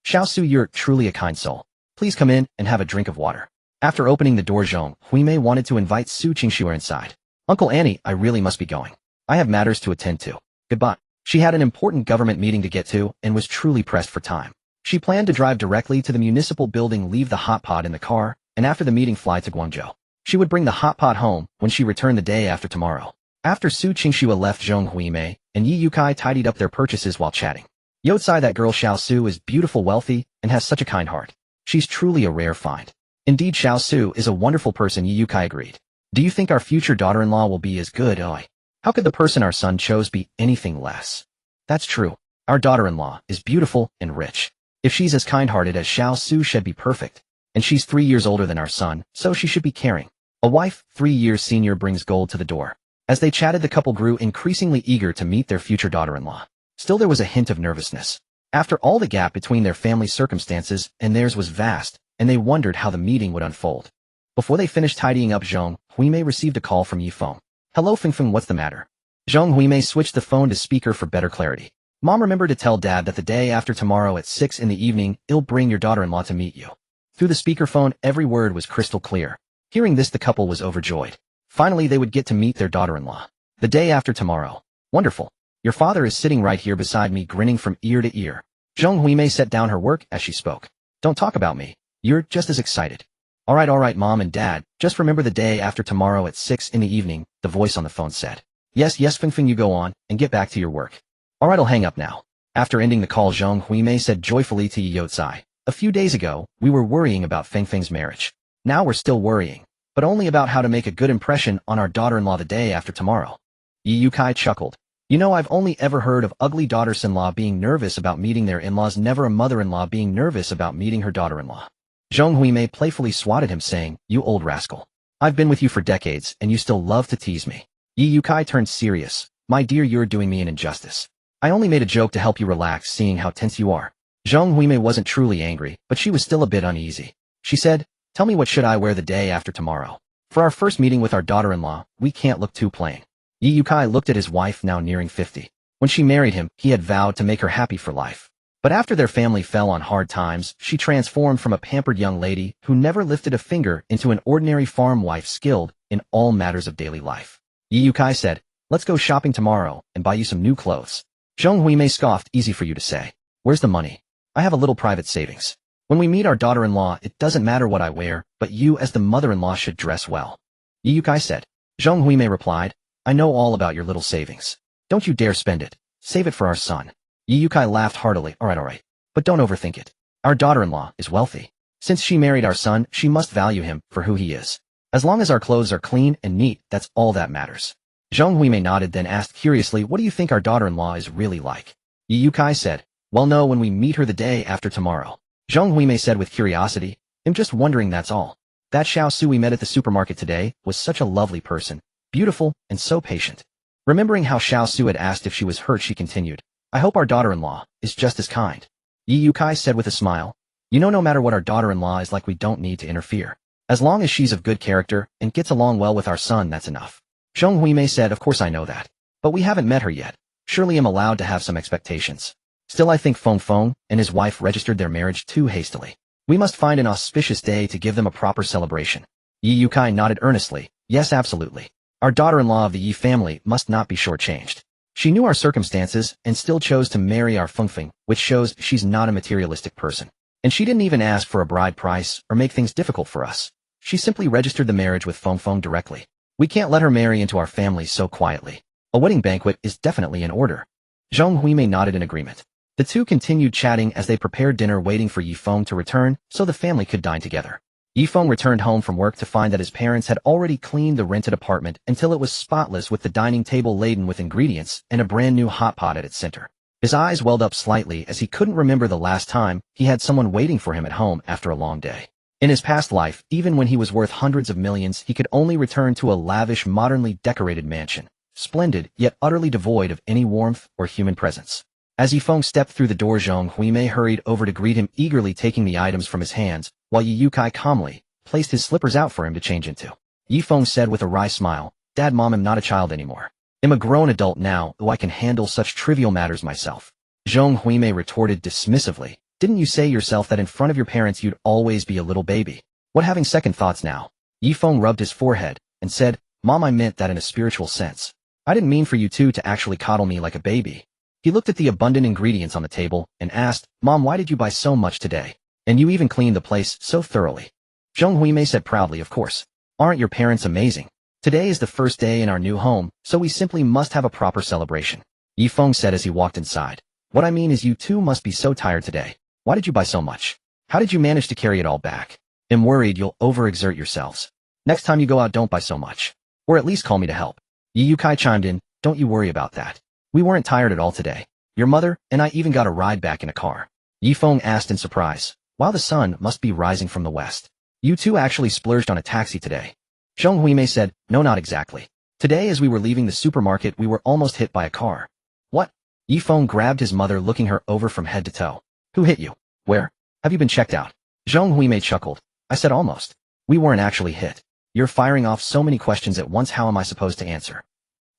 "Xiao Su, you're truly a kind soul. Please come in and have a drink of water." After opening the door, Zhong Huimei wanted to invite Su Qingxue inside. "Uncle, Annie, I really must be going. I have matters to attend to. Goodbye." She had an important government meeting to get to and was truly pressed for time. She planned to drive directly to the municipal building, leave the hot pot in the car, and after the meeting fly to Guangzhou. She would bring the hot pot home when she returned the day after tomorrow. After Su Qingxue left, Zhong Huimei and Ye Yukai tidied up their purchases while chatting. "You'd that girl Xiao Su is beautiful, wealthy, and has such a kind heart. She's truly a rare find." "Indeed, Xiao Su is a wonderful person," Ye Yukai agreed. "Do you think our future daughter-in-law will be as good? How could the person our son chose be anything less?" "That's true. Our daughter-in-law is beautiful and rich. If she's as kind-hearted as Xiao Su, should be perfect. And she's 3 years older than our son, so she should be caring. A wife 3 years senior brings gold to the door." As they chatted, the couple grew increasingly eager to meet their future daughter-in-law. Still, there was a hint of nervousness. After all, the gap between their family circumstances and theirs was vast, and they wondered how the meeting would unfold. Before they finished tidying up, Zhang Huimei received a call from Ye Feng. Hello Feng, what's the matter? Zhang Huimei switched the phone to speaker for better clarity. Mom, remember to tell Dad that the day after tomorrow at 6 in the evening, he'll bring your daughter-in-law to meet you. Through the speakerphone, every word was crystal clear. Hearing this, the couple was overjoyed. Finally, they would get to meet their daughter-in-law. The day after tomorrow. Wonderful. Your father is sitting right here beside me, grinning from ear to ear. Zhang Huimei set down her work as she spoke. Don't talk about me. You're just as excited. All right, Mom and Dad, just remember the day after tomorrow at 6 in the evening, the voice on the phone said. Yes, Feng, you go on, and get back to your work. All right, I'll hang up now. After ending the call, Zhang Huimei said joyfully to Ye Yotsai. A few days ago, we were worrying about Feng's marriage. Now we're still worrying, but only about how to make a good impression on our daughter-in-law the day after tomorrow. Ye Yukai chuckled. You know, I've only ever heard of ugly daughters-in-law being nervous about meeting their in-laws, never a mother-in-law being nervous about meeting her daughter-in-law. Zhang Huimei playfully swatted him, saying, You old rascal. I've been with you for decades, and you still love to tease me. Ye Yukai turned serious. My dear, you're doing me an injustice. I only made a joke to help you relax, seeing how tense you are. Zhang Huimei wasn't truly angry, but she was still a bit uneasy. She said, Tell me, what should I wear the day after tomorrow? For our first meeting with our daughter-in-law, we can't look too plain. Ye Yukai looked at his wife, now nearing 50. When she married him, he had vowed to make her happy for life. But after their family fell on hard times, she transformed from a pampered young lady who never lifted a finger into an ordinary farm wife skilled in all matters of daily life. Ye Yukai said, Let's go shopping tomorrow and buy you some new clothes. Zhang Huimei scoffed. Easy for you to say. Where's the money? I have a little private savings. When we meet our daughter-in-law, it doesn't matter what I wear, but you as the mother-in-law should dress well. Ye Yukai said. Zhang Huimei replied, I know all about your little savings. Don't you dare spend it. Save it for our son. Ye Yukai laughed heartily. All right. But don't overthink it. Our daughter-in-law is wealthy. Since she married our son, she must value him for who he is. As long as our clothes are clean and neat, that's all that matters. Zhang Huimei nodded, then asked curiously, What do you think our daughter-in-law is really like? Ye Yukai said, Well, no, when we meet her the day after tomorrow. Zhang Huimei said with curiosity, I'm just wondering, that's all. That Xiao Su we met at the supermarket today was such a lovely person. Beautiful, and so patient. Remembering how Xiao Su had asked if she was hurt, she continued, I hope our daughter-in-law is just as kind. Ye Yukai said with a smile, You know, no matter what our daughter-in-law is like, we don't need to interfere. As long as she's of good character and gets along well with our son, that's enough. Zhang Huimei said, Of course I know that. But we haven't met her yet. Surely I'm allowed to have some expectations. Still, I think Feng and his wife registered their marriage too hastily. We must find an auspicious day to give them a proper celebration. Ye Yukai nodded earnestly. Yes, absolutely. Our daughter-in-law of the Ye family must not be shortchanged. She knew our circumstances and still chose to marry our Feng, which shows she's not a materialistic person. And she didn't even ask for a bride price or make things difficult for us. She simply registered the marriage with Feng directly. We can't let her marry into our family so quietly. A wedding banquet is definitely in order. Zhang Huimei nodded in agreement. The two continued chatting as they prepared dinner, waiting for Ye Feng to return so the family could dine together. Ye Feng returned home from work to find that his parents had already cleaned the rented apartment until it was spotless, with the dining table laden with ingredients and a brand new hot pot at its center. His eyes welled up slightly as he couldn't remember the last time he had someone waiting for him at home after a long day. In his past life, even when he was worth hundreds of millions, he could only return to a lavish, modernly decorated mansion, splendid yet utterly devoid of any warmth or human presence. As Ye Feng stepped through the door, Zhang Huimei hurried over to greet him, eagerly taking the items from his hands, while Ye Yukai calmly placed his slippers out for him to change into. Ye Feng said with a wry smile, Dad, Mom, I'm not a child anymore. I'm a grown adult now, though I can handle such trivial matters myself. Zhang Huimei retorted dismissively, Didn't you say yourself that in front of your parents you'd always be a little baby? What, having second thoughts now? Ye Feng rubbed his forehead and said, Mom, I meant that in a spiritual sense. I didn't mean for you two to actually coddle me like a baby. He looked at the abundant ingredients on the table and asked, Mom, why did you buy so much today? And you even cleaned the place so thoroughly. Zhang Huimei said proudly, Of course. Aren't your parents amazing? Today is the first day in our new home, so we simply must have a proper celebration. Ye Feng said as he walked inside. What I mean is, you two must be so tired today. Why did you buy so much? How did you manage to carry it all back? I'm worried you'll overexert yourselves. Next time you go out, don't buy so much. Or at least call me to help. Ye Yukai chimed in, Don't you worry about that. We weren't tired at all today. Your mother and I even got a ride back in a car. Ye Feng asked in surprise. While the sun must be rising from the west. You two actually splurged on a taxi today. Zhang Huimei said, No, not exactly. Today as we were leaving the supermarket we were almost hit by a car. What? Ye Feng grabbed his mother, looking her over from head to toe. Who hit you? Where? Have you been checked out? Zhang Huimei chuckled. I said almost. We weren't actually hit. You're firing off so many questions at once, how am I supposed to answer?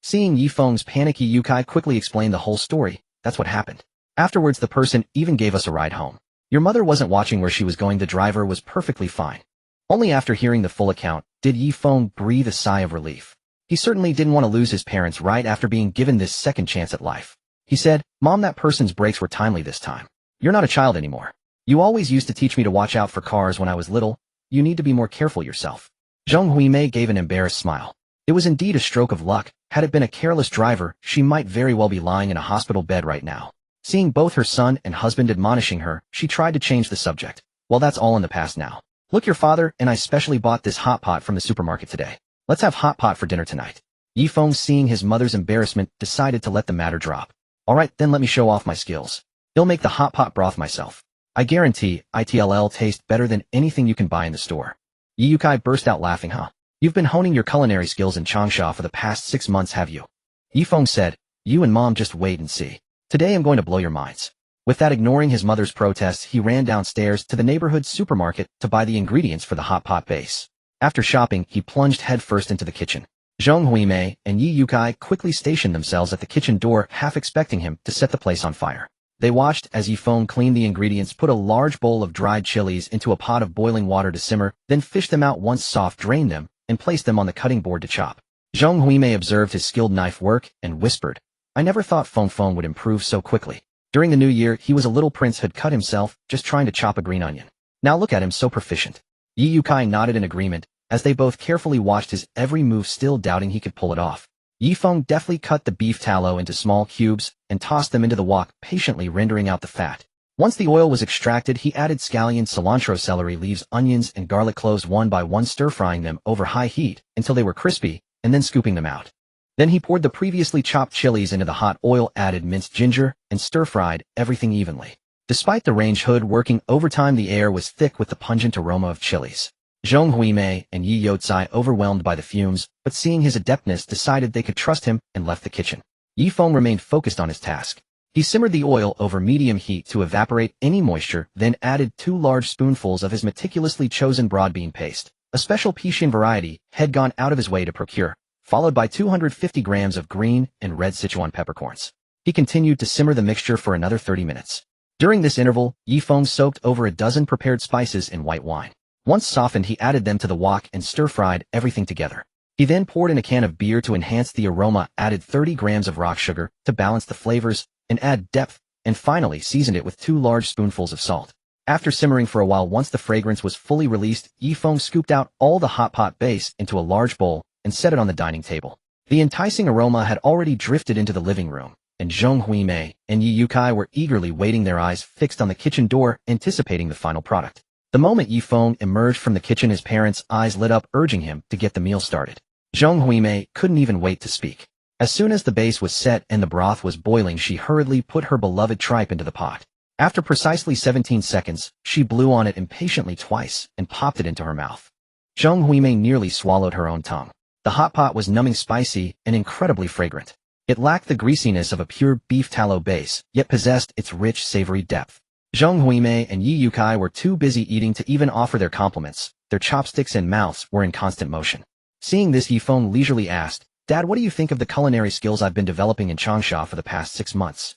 Seeing Ye Feng's panic, Ye Yukai quickly explained the whole story. That's what happened. Afterwards, the person even gave us a ride home. Your mother wasn't watching where she was going. The driver was perfectly fine. Only after hearing the full account did Ye Feng breathe a sigh of relief. He certainly didn't want to lose his parents right after being given this second chance at life. He said, "Mom, that person's brakes were timely this time. You're not a child anymore. You always used to teach me to watch out for cars when I was little. You need to be more careful yourself." Zheng Huimei gave an embarrassed smile. It was indeed a stroke of luck. Had it been a careless driver, she might very well be lying in a hospital bed right now. Seeing both her son and husband admonishing her, she tried to change the subject. Well, that's all in the past now. Look, your father and I specially bought this hot pot from the supermarket today. Let's have hot pot for dinner tonight. Ye Feng, seeing his mother's embarrassment, decided to let the matter drop. Alright, then let me show off my skills. I'll make the hot pot broth myself. I guarantee it'll taste better than anything you can buy in the store. Ye Yukai burst out laughing. Huh? You've been honing your culinary skills in Changsha for the past 6 months, have you? Ye Feng said, you and Mom just wait and see. Today I'm going to blow your minds. With that, ignoring his mother's protests, he ran downstairs to the neighborhood supermarket to buy the ingredients for the hot pot base. After shopping, he plunged headfirst into the kitchen. Zheng Huimei and Ye Yukai quickly stationed themselves at the kitchen door, half expecting him to set the place on fire. They watched as Ye Feng cleaned the ingredients, put a large bowl of dried chilies into a pot of boiling water to simmer, then fished them out once soft, drained them, and placed them on the cutting board to chop. Zheng Huimei observed his skilled knife work and whispered, I never thought Feng would improve so quickly. During the new year, he was a little prince who'd cut himself just trying to chop a green onion. Now look at him, so proficient. Ye Yukai nodded in agreement as they both carefully watched his every move, still doubting he could pull it off. Ye Feng deftly cut the beef tallow into small cubes and tossed them into the wok, patiently rendering out the fat. Once the oil was extracted, he added scallion, cilantro, celery leaves, onions, and garlic cloves one by one, stir-frying them over high heat until they were crispy, and then scooping them out. Then he poured the previously chopped chilies into the hot oil, added minced ginger, and stir-fried everything evenly. Despite the range hood working overtime, the air was thick with the pungent aroma of chilies. Zheng Huimei and Ye Youcai, overwhelmed by the fumes, but seeing his adeptness, decided they could trust him and left the kitchen. Ye Feng remained focused on his task. He simmered the oil over medium heat to evaporate any moisture, then added 2 large spoonfuls of his meticulously chosen broad bean paste. A special Pixian variety had gone out of his way to procure, followed by 250 grams of green and red Sichuan peppercorns. He continued to simmer the mixture for another 30 minutes. During this interval, Ye Feng soaked over a dozen prepared spices in white wine. Once softened, he added them to the wok and stir-fried everything together. He then poured in a can of beer to enhance the aroma, added 30 grams of rock sugar to balance the flavors and add depth, and finally seasoned it with 2 large spoonfuls of salt. After simmering for a while, once the fragrance was fully released, Ye Feng scooped out all the hot pot base into a large bowl and set it on the dining table. The enticing aroma had already drifted into the living room, and Zheng Huimei and Ye Yukai were eagerly waiting, their eyes fixed on the kitchen door, anticipating the final product. The moment Ye Feng emerged from the kitchen, his parents' eyes lit up, urging him to get the meal started. Zheng Huimei couldn't even wait to speak. As soon as the base was set and the broth was boiling, she hurriedly put her beloved tripe into the pot. After precisely 17 seconds, she blew on it impatiently twice and popped it into her mouth. Zheng Huimei nearly swallowed her own tongue. The hot pot was numbing, spicy, and incredibly fragrant. It lacked the greasiness of a pure beef tallow base, yet possessed its rich, savory depth. Zheng Huimei and Ye Yukai were too busy eating to even offer their compliments. Their chopsticks and mouths were in constant motion. Seeing this, Ye Feng leisurely asked, Dad, what do you think of the culinary skills I've been developing in Changsha for the past 6 months?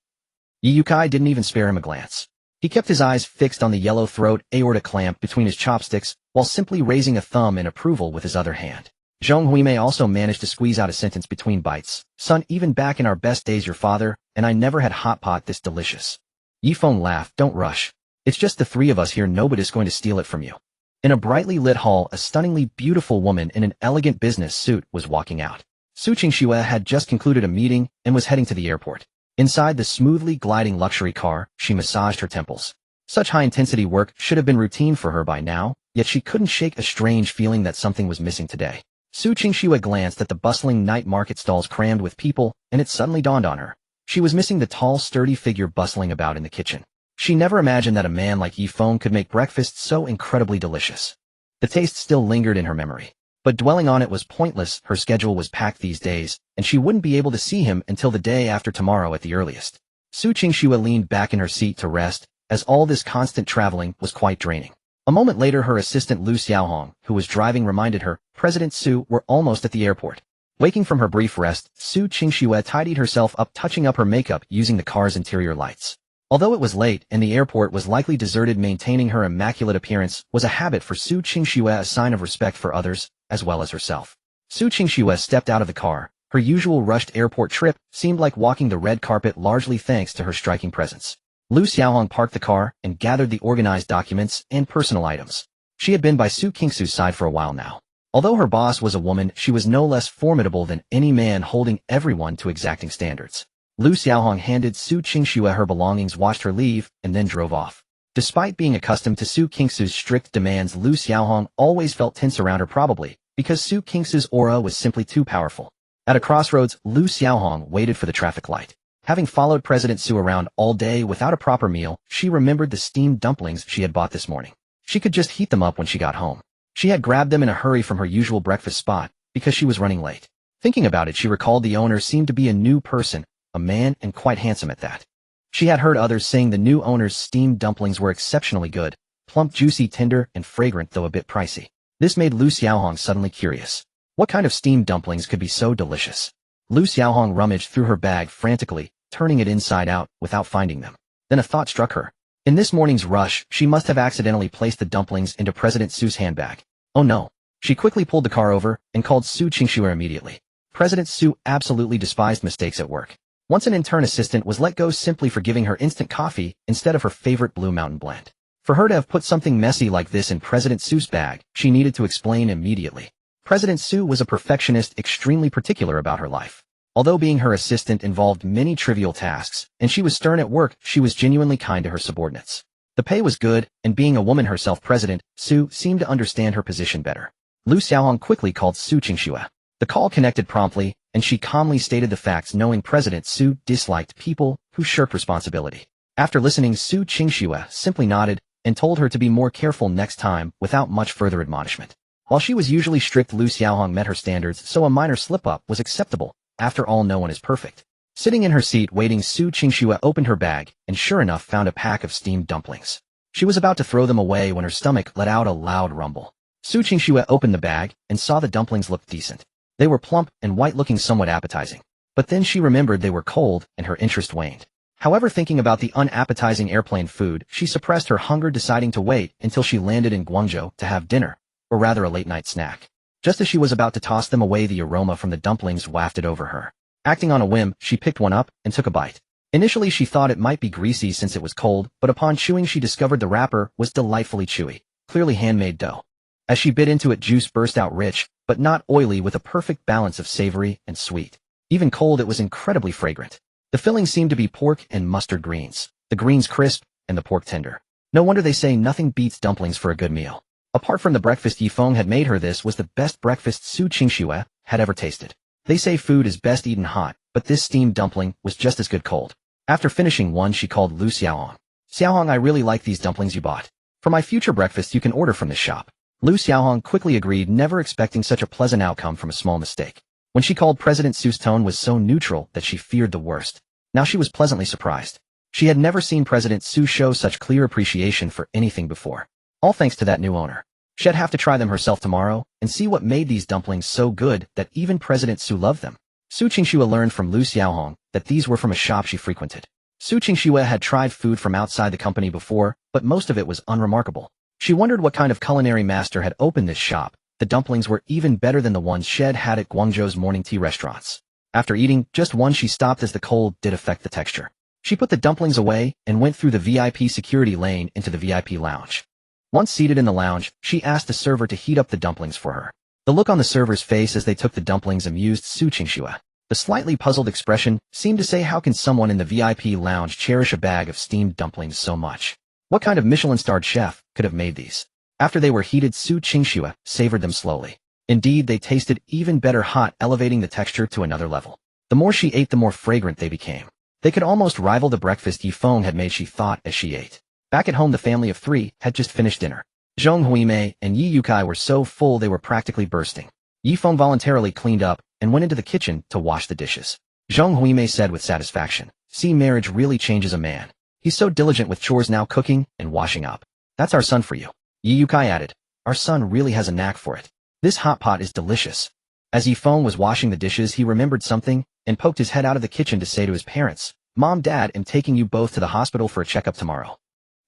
Ye Yukai didn't even spare him a glance. He kept his eyes fixed on the yellow throat aorta clamp between his chopsticks, while simply raising a thumb in approval with his other hand. Zheng Huimei also managed to squeeze out a sentence between bites. Son, even back in our best days, your father and I never had hot pot this delicious. Ye Feng laughed. Don't rush. It's just the 3 of us here. Nobody's going to steal it from you. In a brightly lit hall, a stunningly beautiful woman in an elegant business suit was walking out. Su Qingxue had just concluded a meeting and was heading to the airport. Inside the smoothly gliding luxury car, she massaged her temples. Such high-intensity work should have been routine for her by now, yet she couldn't shake a strange feeling that something was missing today. Su Qingxue glanced at the bustling night market stalls crammed with people, and it suddenly dawned on her. She was missing the tall, sturdy figure bustling about in the kitchen. She never imagined that a man like Ye Feng could make breakfast so incredibly delicious. The taste still lingered in her memory. But dwelling on it was pointless. Her schedule was packed these days, and she wouldn't be able to see him until the day after tomorrow at the earliest. Su Qingxue leaned back in her seat to rest, as all this constant traveling was quite draining. A moment later, her assistant Lu Xiaohong, who was driving, reminded her, President Su, we're almost at the airport. Waking from her brief rest, Su Qingxue tidied herself up, touching up her makeup using the car's interior lights. Although it was late and the airport was likely deserted, maintaining her immaculate appearance was a habit for Su Qingxue, a sign of respect for others, as well as herself. Su Qingxue stepped out of the car. Her usual rushed airport trip seemed like walking the red carpet, largely thanks to her striking presence. Lu Xiaohong parked the car and gathered the organized documents and personal items. She had been by Su Qingxue's side for a while now. Although her boss was a woman, she was no less formidable than any man, holding everyone to exacting standards. Lu Xiaohong handed Su Qingxue her belongings, watched her leave, and then drove off. Despite being accustomed to Su Qingxue's strict demands, Lu Xiaohong always felt tense around her, probably because Su Qingxue's aura was simply too powerful. At a crossroads, Lu Xiaohong waited for the traffic light. Having followed President Su around all day without a proper meal, she remembered the steamed dumplings she had bought this morning. She could just heat them up when she got home. She had grabbed them in a hurry from her usual breakfast spot because she was running late. Thinking about it, she recalled the owner seemed to be a new person, a man, and quite handsome at that. She had heard others saying the new owner's steamed dumplings were exceptionally good, plump, juicy, tender, and fragrant, though a bit pricey. This made Lu Xiaohong suddenly curious. What kind of steamed dumplings could be so delicious? Lu Xiaohong rummaged through her bag frantically, turning it inside out without finding them. Then a thought struck her. In this morning's rush, she must have accidentally placed the dumplings into President Su's handbag. Oh no. She quickly pulled the car over and called Su Qingxue immediately. President Su absolutely despised mistakes at work. Once an intern assistant was let go simply for giving her instant coffee instead of her favorite Blue Mountain blend. For her to have put something messy like this in President Su's bag, she needed to explain immediately. President Su was a perfectionist, extremely particular about her life. Although being her assistant involved many trivial tasks, and she was stern at work, she was genuinely kind to her subordinates. The pay was good, and being a woman herself, President Su seemed to understand her position better. Lu Xiaohong quickly called Su Qingxue. The call connected promptly, and she calmly stated the facts, knowing President Su disliked people who shirked responsibility. After listening, Su Qingxue simply nodded and told her to be more careful next time without much further admonishment. While she was usually strict, Lu Xiaohong met her standards, so a minor slip-up was acceptable. After all, no one is perfect. Sitting in her seat waiting, Su Qingxue opened her bag and sure enough found a pack of steamed dumplings. She was about to throw them away when her stomach let out a loud rumble. Su Qingxue opened the bag and saw the dumplings looked decent. They were plump and white, looking somewhat appetizing. But then she remembered they were cold and her interest waned. However, thinking about the unappetizing airplane food, she suppressed her hunger, deciding to wait until she landed in Guangzhou to have dinner, or rather a late-night snack. Just as she was about to toss them away, the aroma from the dumplings wafted over her. Acting on a whim, she picked one up and took a bite. Initially, she thought it might be greasy since it was cold, but upon chewing she discovered the wrapper was delightfully chewy, clearly handmade dough. As she bit into it, juice burst out, rich, but not oily, with a perfect balance of savory and sweet. Even cold, it was incredibly fragrant. The filling seemed to be pork and mustard greens, the greens crisp and the pork tender. No wonder they say nothing beats dumplings for a good meal. Apart from the breakfast Ye Feng had made her, this was the best breakfast Su Qingxue had ever tasted. They say food is best eaten hot, but this steamed dumpling was just as good cold. After finishing one, she called Lu Xiaohong. Xiaohong, I really like these dumplings you bought. For my future breakfast, you can order from this shop. Lu Xiaohong quickly agreed, never expecting such a pleasant outcome from a small mistake. When she called, President Su's tone was so neutral that she feared the worst. Now she was pleasantly surprised. She had never seen President Su show such clear appreciation for anything before. All thanks to that new owner. She'd have to try them herself tomorrow and see what made these dumplings so good that even President Su loved them. Su Qingxue learned from Lu Xiaohong that these were from a shop she frequented. Su Qingxue had tried food from outside the company before, but most of it was unremarkable. She wondered what kind of culinary master had opened this shop. The dumplings were even better than the ones Shed had at Guangzhou's morning tea restaurants. After eating just one, she stopped as the cold did affect the texture. She put the dumplings away and went through the VIP security lane into the VIP lounge. Once seated in the lounge, she asked the server to heat up the dumplings for her. The look on the server's face as they took the dumplings amused Su Qingxue. The slightly puzzled expression seemed to say, how can someone in the VIP lounge cherish a bag of steamed dumplings so much? What kind of Michelin-starred chef could have made these? After they were heated, Su Qingxue savored them slowly. Indeed, they tasted even better hot, elevating the texture to another level. The more she ate, the more fragrant they became. They could almost rival the breakfast Ye Feng had made, she thought as she ate. Back at home, the family of three had just finished dinner. Zhong Huimei and Yi Yukai were so full they were practically bursting. Ye Feng voluntarily cleaned up and went into the kitchen to wash the dishes. Zhong Huimei said with satisfaction, "See, marriage really changes a man. He's so diligent with chores now, cooking and washing up. That's our son for you." Ye Yukai added. Our son really has a knack for it. This hot pot is delicious. As Ye Feng was washing the dishes, he remembered something and poked his head out of the kitchen to say to his parents, Mom, Dad, I'm taking you both to the hospital for a checkup tomorrow.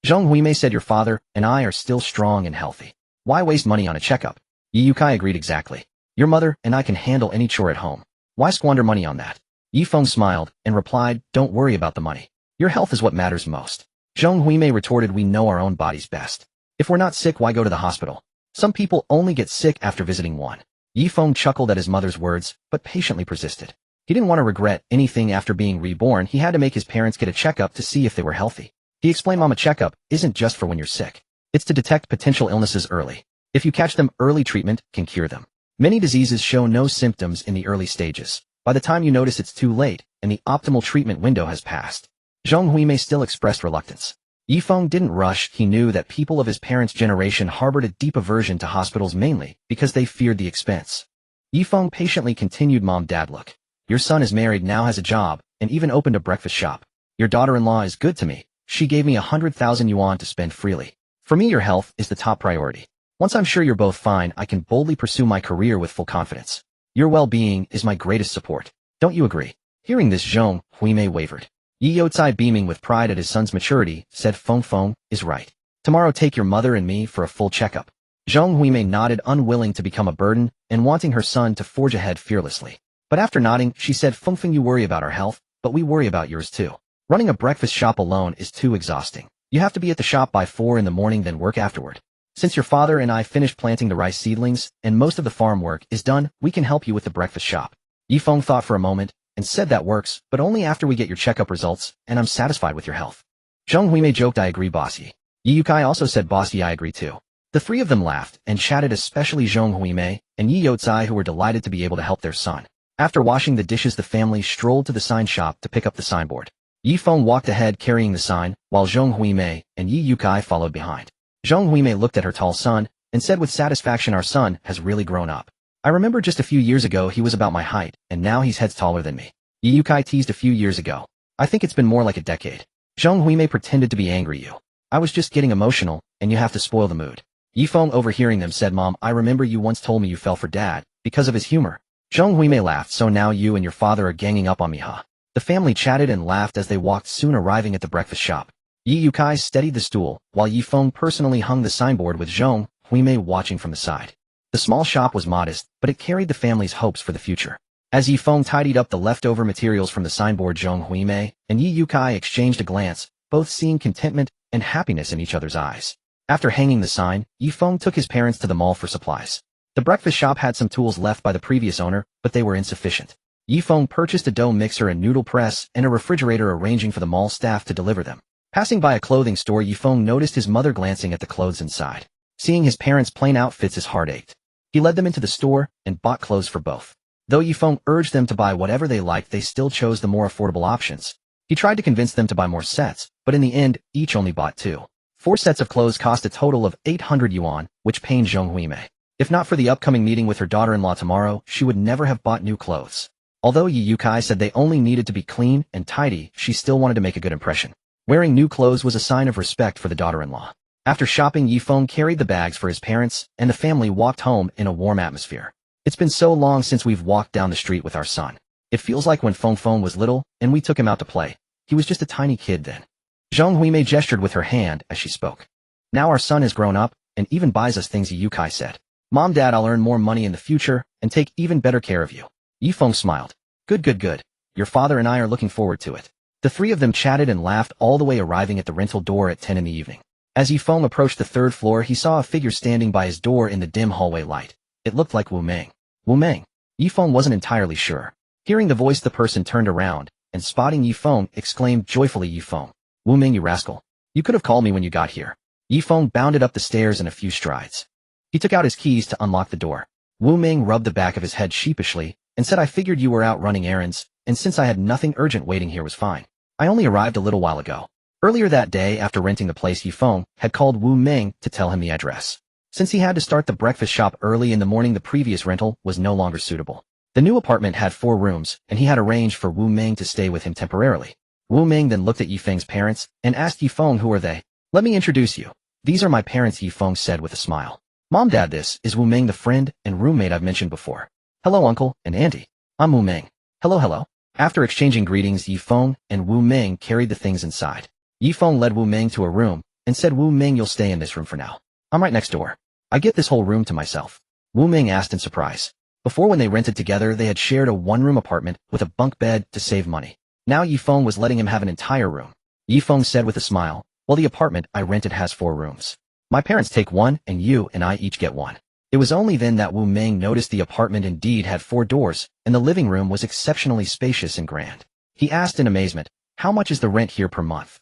Zheng Huimei said your father and I are still strong and healthy. Why waste money on a checkup? Ye Yukai agreed exactly. Your mother and I can handle any chore at home. Why squander money on that? Ye Feng smiled and replied, Don't worry about the money. Your health is what matters most. Zheng Huimei retorted, We know our own bodies best. If we're not sick, why go to the hospital? Some people only get sick after visiting one. Ye Feng chuckled at his mother's words, but patiently persisted. He didn't want to regret anything after being reborn. He had to make his parents get a checkup to see if they were healthy. He explained, Mom, a checkup isn't just for when you're sick. It's to detect potential illnesses early. If you catch them, early treatment can cure them. Many diseases show no symptoms in the early stages. By the time you notice, it's too late, and the optimal treatment window has passed. Zheng Huimei still expressed reluctance. Ye Feng didn't rush. He knew that people of his parents' generation harbored a deep aversion to hospitals mainly because they feared the expense. Ye Feng patiently continued, Mom, Dad, look. Your son is married, now has a job, and even opened a breakfast shop. Your daughter-in-law is good to me. She gave me 100,000 yuan to spend freely. For me, your health is the top priority. Once I'm sure you're both fine, I can boldly pursue my career with full confidence. Your well-being is my greatest support. Don't you agree? Hearing this, Zheng Huimei wavered. Ye Youcai, beaming with pride at his son's maturity, said, Feng is right. Tomorrow take your mother and me for a full checkup. Zheng Huimei nodded, unwilling to become a burden and wanting her son to forge ahead fearlessly. But after nodding, she said, Feng, you worry about our health, but we worry about yours too. Running a breakfast shop alone is too exhausting. You have to be at the shop by 4 in the morning, then work afterward. Since your father and I finished planting the rice seedlings and most of the farm work is done, we can help you with the breakfast shop. Ye Feng thought for a moment and said, that works, but only after we get your checkup results and I'm satisfied with your health. Zheng Huimei joked, I agree, Boss Ye. Ye Yukai also said, Boss Ye, I agree too. The three of them laughed and chatted, especially Zheng Huimei and Ye Youcai, who were delighted to be able to help their son. After washing the dishes, the family strolled to the sign shop to pick up the signboard. Ye Feng walked ahead carrying the sign, while Zheng Huimei and Ye Yukai followed behind. Zheng Huimei looked at her tall son and said with satisfaction, our son has really grown up. I remember just a few years ago he was about my height, and now he's heads taller than me. Ye Yukai teased, a few years ago. I think it's been more like a decade. Zheng Huimei pretended to be angry. I was just getting emotional, and you have to spoil the mood. Ye Feng, overhearing them, said, Mom, I remember you once told me you fell for Dad because of his humor. Zheng Huimei laughed, so now you and your father are ganging up on me, huh? The family chatted and laughed as they walked, soon arriving at the breakfast shop. Ye Yukai steadied the stool, while Ye Feng personally hung the signboard with Zheng Huimei watching from the side. The small shop was modest, but it carried the family's hopes for the future. As Ye Feng tidied up the leftover materials from the signboard, Zheng Huimei and Ye Yukai exchanged a glance, both seeing contentment and happiness in each other's eyes. After hanging the sign, Ye Feng took his parents to the mall for supplies. The breakfast shop had some tools left by the previous owner, but they were insufficient. Ye Feng purchased a dough mixer and noodle press and a refrigerator, arranging for the mall staff to deliver them. Passing by a clothing store, Ye Feng noticed his mother glancing at the clothes inside. Seeing his parents' plain outfits, his heart ached. He led them into the store and bought clothes for both. Though Ye Feng urged them to buy whatever they liked, they still chose the more affordable options. He tried to convince them to buy more sets, but in the end, each only bought 2. 4 sets of clothes cost a total of 800 yuan, which pained Zheng Huimei. If not for the upcoming meeting with her daughter-in-law tomorrow, she would never have bought new clothes. Although Ye Yukai said they only needed to be clean and tidy, she still wanted to make a good impression. Wearing new clothes was a sign of respect for the daughter-in-law. After shopping, Ye Feng carried the bags for his parents, and the family walked home in a warm atmosphere. It's been so long since we've walked down the street with our son. It feels like when Feng was little, and we took him out to play. He was just a tiny kid then. Zheng Huimei gestured with her hand as she spoke. Now our son has grown up, and even buys us things, Ye Yukai said. Mom, Dad, I'll earn more money in the future, and take even better care of you. Ye Feng smiled. Good. Your father and I are looking forward to it. The three of them chatted and laughed all the way, arriving at the rental door at 10 in the evening. As Ye Feng approached the 3rd floor, he saw a figure standing by his door in the dim hallway light. It looked like Wu Meng. Wu Meng? Ye Feng wasn't entirely sure. Hearing the voice, the person turned around, and spotting Ye Feng, exclaimed joyfully, Ye Feng. Wu Meng, you rascal. You could have called me when you got here. Ye Feng bounded up the stairs in a few strides. He took out his keys to unlock the door. Wu Meng rubbed the back of his head sheepishly, and said, I figured you were out running errands, and since I had nothing urgent, waiting here was fine. I only arrived a little while ago. Earlier that day, after renting the place, Ye Feng had called Wu Meng to tell him the address. Since he had to start the breakfast shop early in the morning, the previous rental was no longer suitable. The new apartment had 4 rooms, and he had arranged for Wu Meng to stay with him temporarily. Wu Meng then looked at Ye Feng's parents and asked Ye Feng, who are they? Let me introduce you. These are my parents, Ye Feng said with a smile. Mom, Dad, this is Wu Ming, the friend and roommate I've mentioned before. Hello, Uncle and Auntie. I'm Wu Ming. Hello, hello. After exchanging greetings, Ye Feng and Wu Ming carried the things inside. Ye Feng led Wu Ming to a room and said, Wu Ming, you'll stay in this room for now. I'm right next door. I get this whole room to myself. Wu Ming asked in surprise. Before, when they rented together, they had shared a one-room apartment with a bunk bed to save money. Now Ye Feng was letting him have an entire room. Ye Feng said with a smile, well, the apartment I rented has 4 rooms. My parents take one and you and I each get one. It was only then that Wu Ming noticed the apartment indeed had 4 doors, and the living room was exceptionally spacious and grand. He asked in amazement, how much is the rent here per month?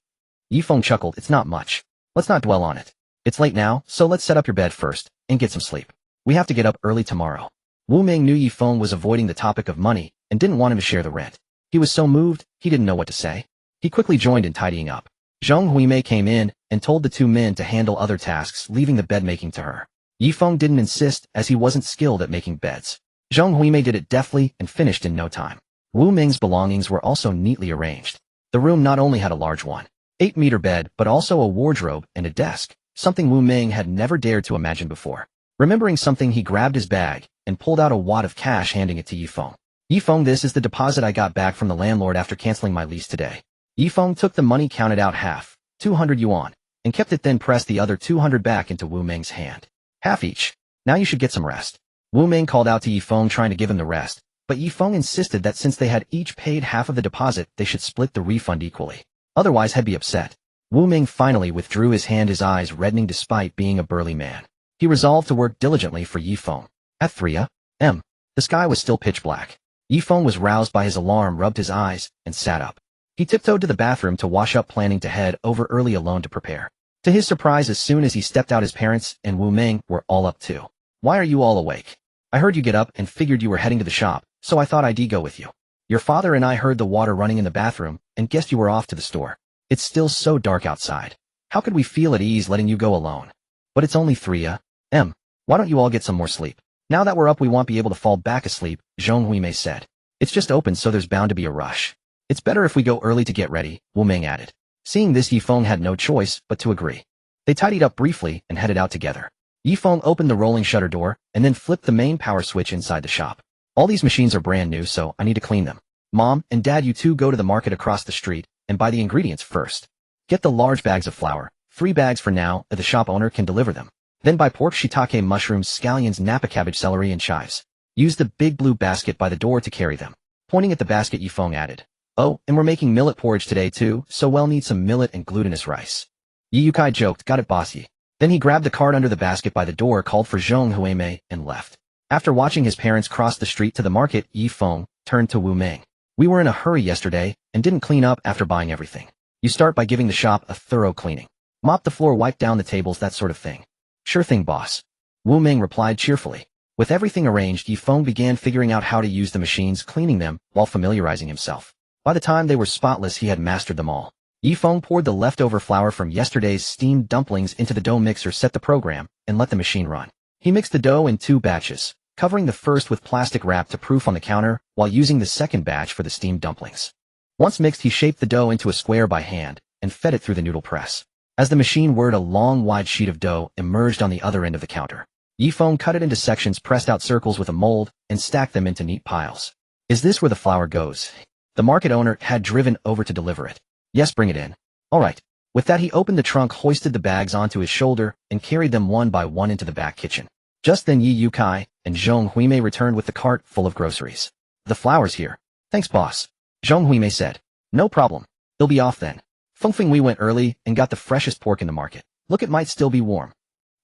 Ye Feng chuckled, it's not much. Let's not dwell on it. It's late now, so let's set up your bed first and get some sleep. We have to get up early tomorrow. Wu Ming knew Ye Feng was avoiding the topic of money and didn't want him to share the rent. He was so moved, he didn't know what to say. He quickly joined in tidying up. Zheng Huimei came in and told the 2 men to handle other tasks, leaving the bed making to her. Ye Feng didn't insist, as he wasn't skilled at making beds. Zheng Huimei did it deftly and finished in no time. Wu Ming's belongings were also neatly arranged. The room not only had a large 1.8-meter bed, but also a wardrobe and a desk, something Wu Ming had never dared to imagine before. Remembering something, he grabbed his bag and pulled out a wad of cash, handing it to Ye Feng. Ye Feng, this is the deposit I got back from the landlord after canceling my lease today. Ye Feng took the money, counted out half, 200 yuan, and kept it, then pressed the other 200 back into Wu Ming's hand. Half each. Now you should get some rest. Wu Ming called out to Ye Feng, trying to give him the rest, but Ye Feng insisted that since they had each paid half of the deposit, they should split the refund equally. Otherwise, he'd be upset. Wu Ming finally withdrew his hand, his eyes reddening despite being a burly man. He resolved to work diligently for Ye Feng. At 3 a.m., the sky was still pitch black. Ye Feng was roused by his alarm, rubbed his eyes, and sat up. He tiptoed to the bathroom to wash up, planning to head over early alone to prepare. To his surprise, as soon as he stepped out, his parents and Wu Ming were all up too. Why are you all awake? I heard you get up and figured you were heading to the shop, so I thought I'd go with you. Your father and I heard the water running in the bathroom and guessed you were off to the store. It's still so dark outside. How could we feel at ease letting you go alone? But it's only 3 a.m. Why don't you all get some more sleep? Now that we're up, we won't be able to fall back asleep, Zheng Huimei said. It's just open, so there's bound to be a rush. It's better if we go early to get ready, Wu Ming added. Seeing this, Ye Feng had no choice but to agree. They tidied up briefly and headed out together. Ye Feng opened the rolling shutter door and then flipped the main power switch inside the shop. All these machines are brand new, so I need to clean them. Mom and Dad, you two go to the market across the street and buy the ingredients first. Get the large bags of flour, 3 bags for now, if the shop owner can deliver them. Then buy pork, shiitake, mushrooms, scallions, napa cabbage, celery, and chives. Use the big blue basket by the door to carry them. Pointing at the basket, Ye Feng added, oh, and we're making millet porridge today too, so we'll need some millet and glutinous rice. Ye Yukai joked, got it, bossy. Then he grabbed the card under the basket by the door, called for Zheng Huimei, and left. After watching his parents cross the street to the market, Ye Feng turned to Wu Ming. We were in a hurry yesterday and didn't clean up after buying everything. You start by giving the shop a thorough cleaning. Mop the floor, wipe down the tables, that sort of thing. Sure thing, boss. Wu Ming replied cheerfully. With everything arranged, Ye Feng began figuring out how to use the machines, cleaning them while familiarizing himself. By the time they were spotless, he had mastered them all. Ye Feng poured the leftover flour from yesterday's steamed dumplings into the dough mixer, set the program, and let the machine run. He mixed the dough in 2 batches, covering the first with plastic wrap to proof on the counter, while using the second batch for the steamed dumplings. Once mixed, he shaped the dough into a square by hand and fed it through the noodle press. As the machine whirred, a long, wide sheet of dough emerged on the other end of the counter. Ye Feng cut it into sections, pressed out circles with a mold, and stacked them into neat piles. Is this where the flour goes? The market owner had driven over to deliver it. Yes, bring it in. All right. With that, he opened the trunk, hoisted the bags onto his shoulder, and carried them one by one into the back kitchen. Just then, Ye Yukai and Zheng Huimei returned with the cart full of groceries. The flour's here. Thanks, boss. Zheng Huimei said. No problem. He'll be off then. Fengfeng, we went early and got the freshest pork in the market. Look, it might still be warm.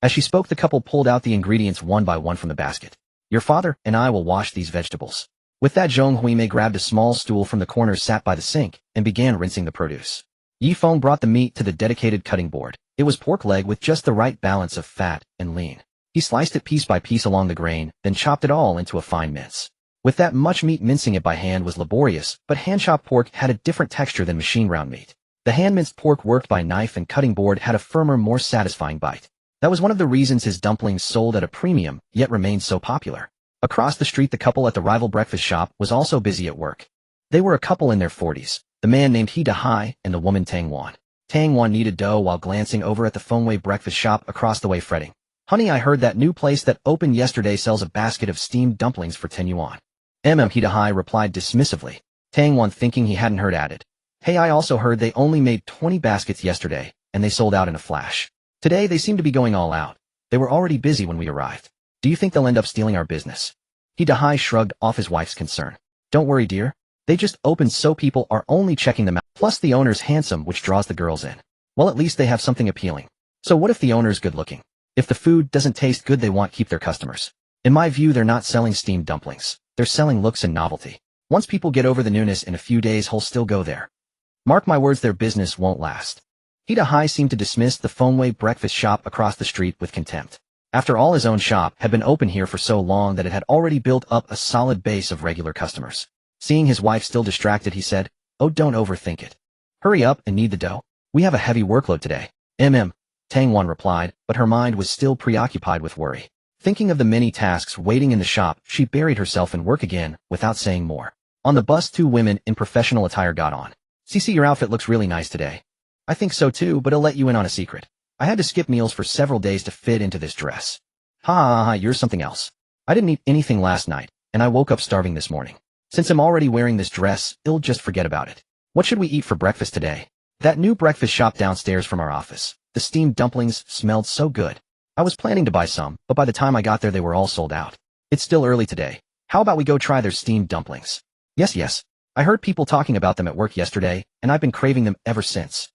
As she spoke, the couple pulled out the ingredients one by one from the basket. Your father and I will wash these vegetables. With that, Zheng Huimei grabbed a small stool from the corner, sat by the sink, and began rinsing the produce. Ye Feng brought the meat to the dedicated cutting board. It was pork leg with just the right balance of fat and lean. He sliced it piece by piece along the grain, then chopped it all into a fine mince. With that much meat, mincing it by hand was laborious, but hand-chopped pork had a different texture than machine-ground meat. The hand-minced pork worked by knife and cutting board had a firmer, more satisfying bite. That was one of the reasons his dumplings sold at a premium, yet remained so popular. Across the street, the couple at the rival breakfast shop was also busy at work. They were a couple in their 40s, the man named He Dahai and the woman Tang Wan. Tang Yuan kneaded dough while glancing over at the Fengwei breakfast shop across the way fretting. Honey, I heard that new place that opened yesterday sells a basket of steamed dumplings for 10 yuan. Hidahai replied dismissively. Tang Yuan, thinking he hadn't heard, added, Hey, I also heard they only made 20 baskets yesterday, and they sold out in a flash. Today they seem to be going all out. They were already busy when we arrived. Do you think they'll end up stealing our business? Hidahai shrugged off his wife's concern. Don't worry, dear. They just opened so people are only checking them out. Plus the owner's handsome, which draws the girls in. Well, at least they have something appealing. So what if the owner's good looking? If the food doesn't taste good, they won't keep their customers. In my view, they're not selling steamed dumplings. They're selling looks and novelty. Once people get over the newness in a few days, he'll still go there. Mark my words, their business won't last. Hidahai seemed to dismiss the Fengwei breakfast shop across the street with contempt. After all, his own shop had been open here for so long that it had already built up a solid base of regular customers. Seeing his wife still distracted, he said, Oh, don't overthink it. Hurry up and knead the dough. We have a heavy workload today. Tang Yuan replied, but her mind was still preoccupied with worry. Thinking of the many tasks waiting in the shop, she buried herself in work again, without saying more. On the bus, 2 women in professional attire got on. Cece, your outfit looks really nice today. I think so too, but I'll let you in on a secret. I had to skip meals for several days to fit into this dress. Ha, you're something else. I didn't eat anything last night, and I woke up starving this morning. Since I'm already wearing this dress, I'll just forget about it. What should we eat for breakfast today? That new breakfast shop downstairs from our office. The steamed dumplings smelled so good. I was planning to buy some, but by the time I got there they were all sold out. It's still early today. How about we go try their steamed dumplings? Yes. I heard people talking about them at work yesterday, and I've been craving them ever since.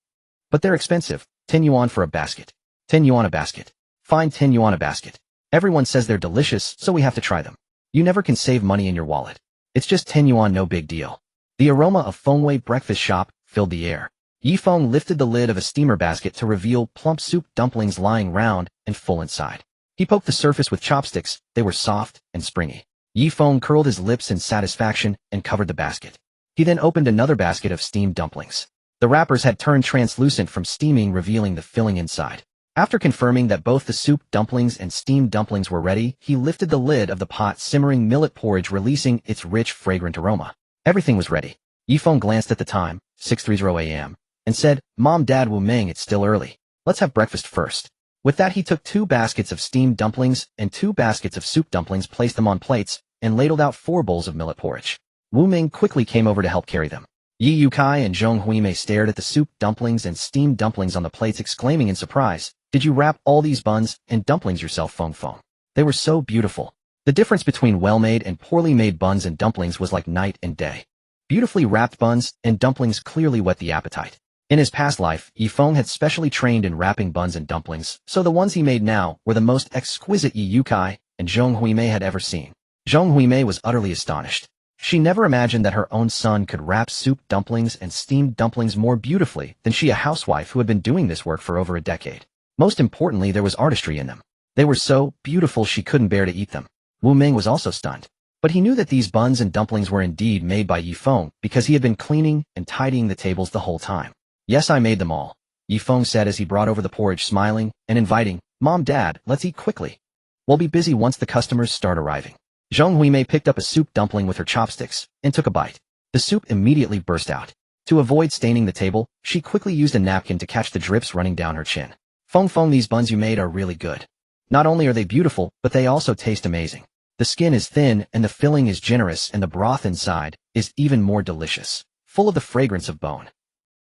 But they're expensive. 10 yuan for a basket. 10 yuan a basket. Fine, 10 yuan a basket. Everyone says they're delicious, so we have to try them. You never can save money in your wallet. It's just 10 yuan, no big deal. The aroma of Fengwei breakfast shop filled the air. Ye Feng lifted the lid of a steamer basket to reveal plump soup dumplings lying round and full inside. He poked the surface with chopsticks. They were soft and springy. Ye Feng curled his lips in satisfaction and covered the basket. He then opened another basket of steamed dumplings. The wrappers had turned translucent from steaming, revealing the filling inside. After confirming that both the soup dumplings and steamed dumplings were ready, he lifted the lid of the pot, simmering millet porridge, releasing its rich, fragrant aroma. Everything was ready. Ye Feng glanced at the time, 6:30 a.m., and said, Mom, Dad, Wu Ming, it's still early. Let's have breakfast first. With that, he took 2 baskets of steamed dumplings and 2 baskets of soup dumplings, placed them on plates, and ladled out 4 bowls of millet porridge. Wu Ming quickly came over to help carry them. Ye Yukai and Zhong Huimei stared at the soup dumplings and steamed dumplings on the plates, exclaiming in surprise, Did you wrap all these buns and dumplings yourself, Feng Feng? They were so beautiful. The difference between well-made and poorly made buns and dumplings was like night and day. Beautifully wrapped buns and dumplings clearly whet the appetite. In his past life, Ye Feng had specially trained in wrapping buns and dumplings, so the ones he made now were the most exquisite Ye Yukai and Zhong Huimei had ever seen. Zhong Huimei was utterly astonished. She never imagined that her own son could wrap soup dumplings and steamed dumplings more beautifully than she, a housewife who had been doing this work for over a decade. Most importantly, there was artistry in them. They were so beautiful she couldn't bear to eat them. Wu Ming was also stunned. But he knew that these buns and dumplings were indeed made by Ye Feng because he had been cleaning and tidying the tables the whole time. Yes, I made them all, Ye Feng said as he brought over the porridge, smiling and inviting, Mom, Dad, let's eat quickly. We'll be busy once the customers start arriving. Zhong Huimei picked up a soup dumpling with her chopsticks and took a bite. The soup immediately burst out. To avoid staining the table, she quickly used a napkin to catch the drips running down her chin. Feng Feng, these buns you made are really good. Not only are they beautiful, but they also taste amazing. The skin is thin and the filling is generous, and the broth inside is even more delicious, full of the fragrance of bone.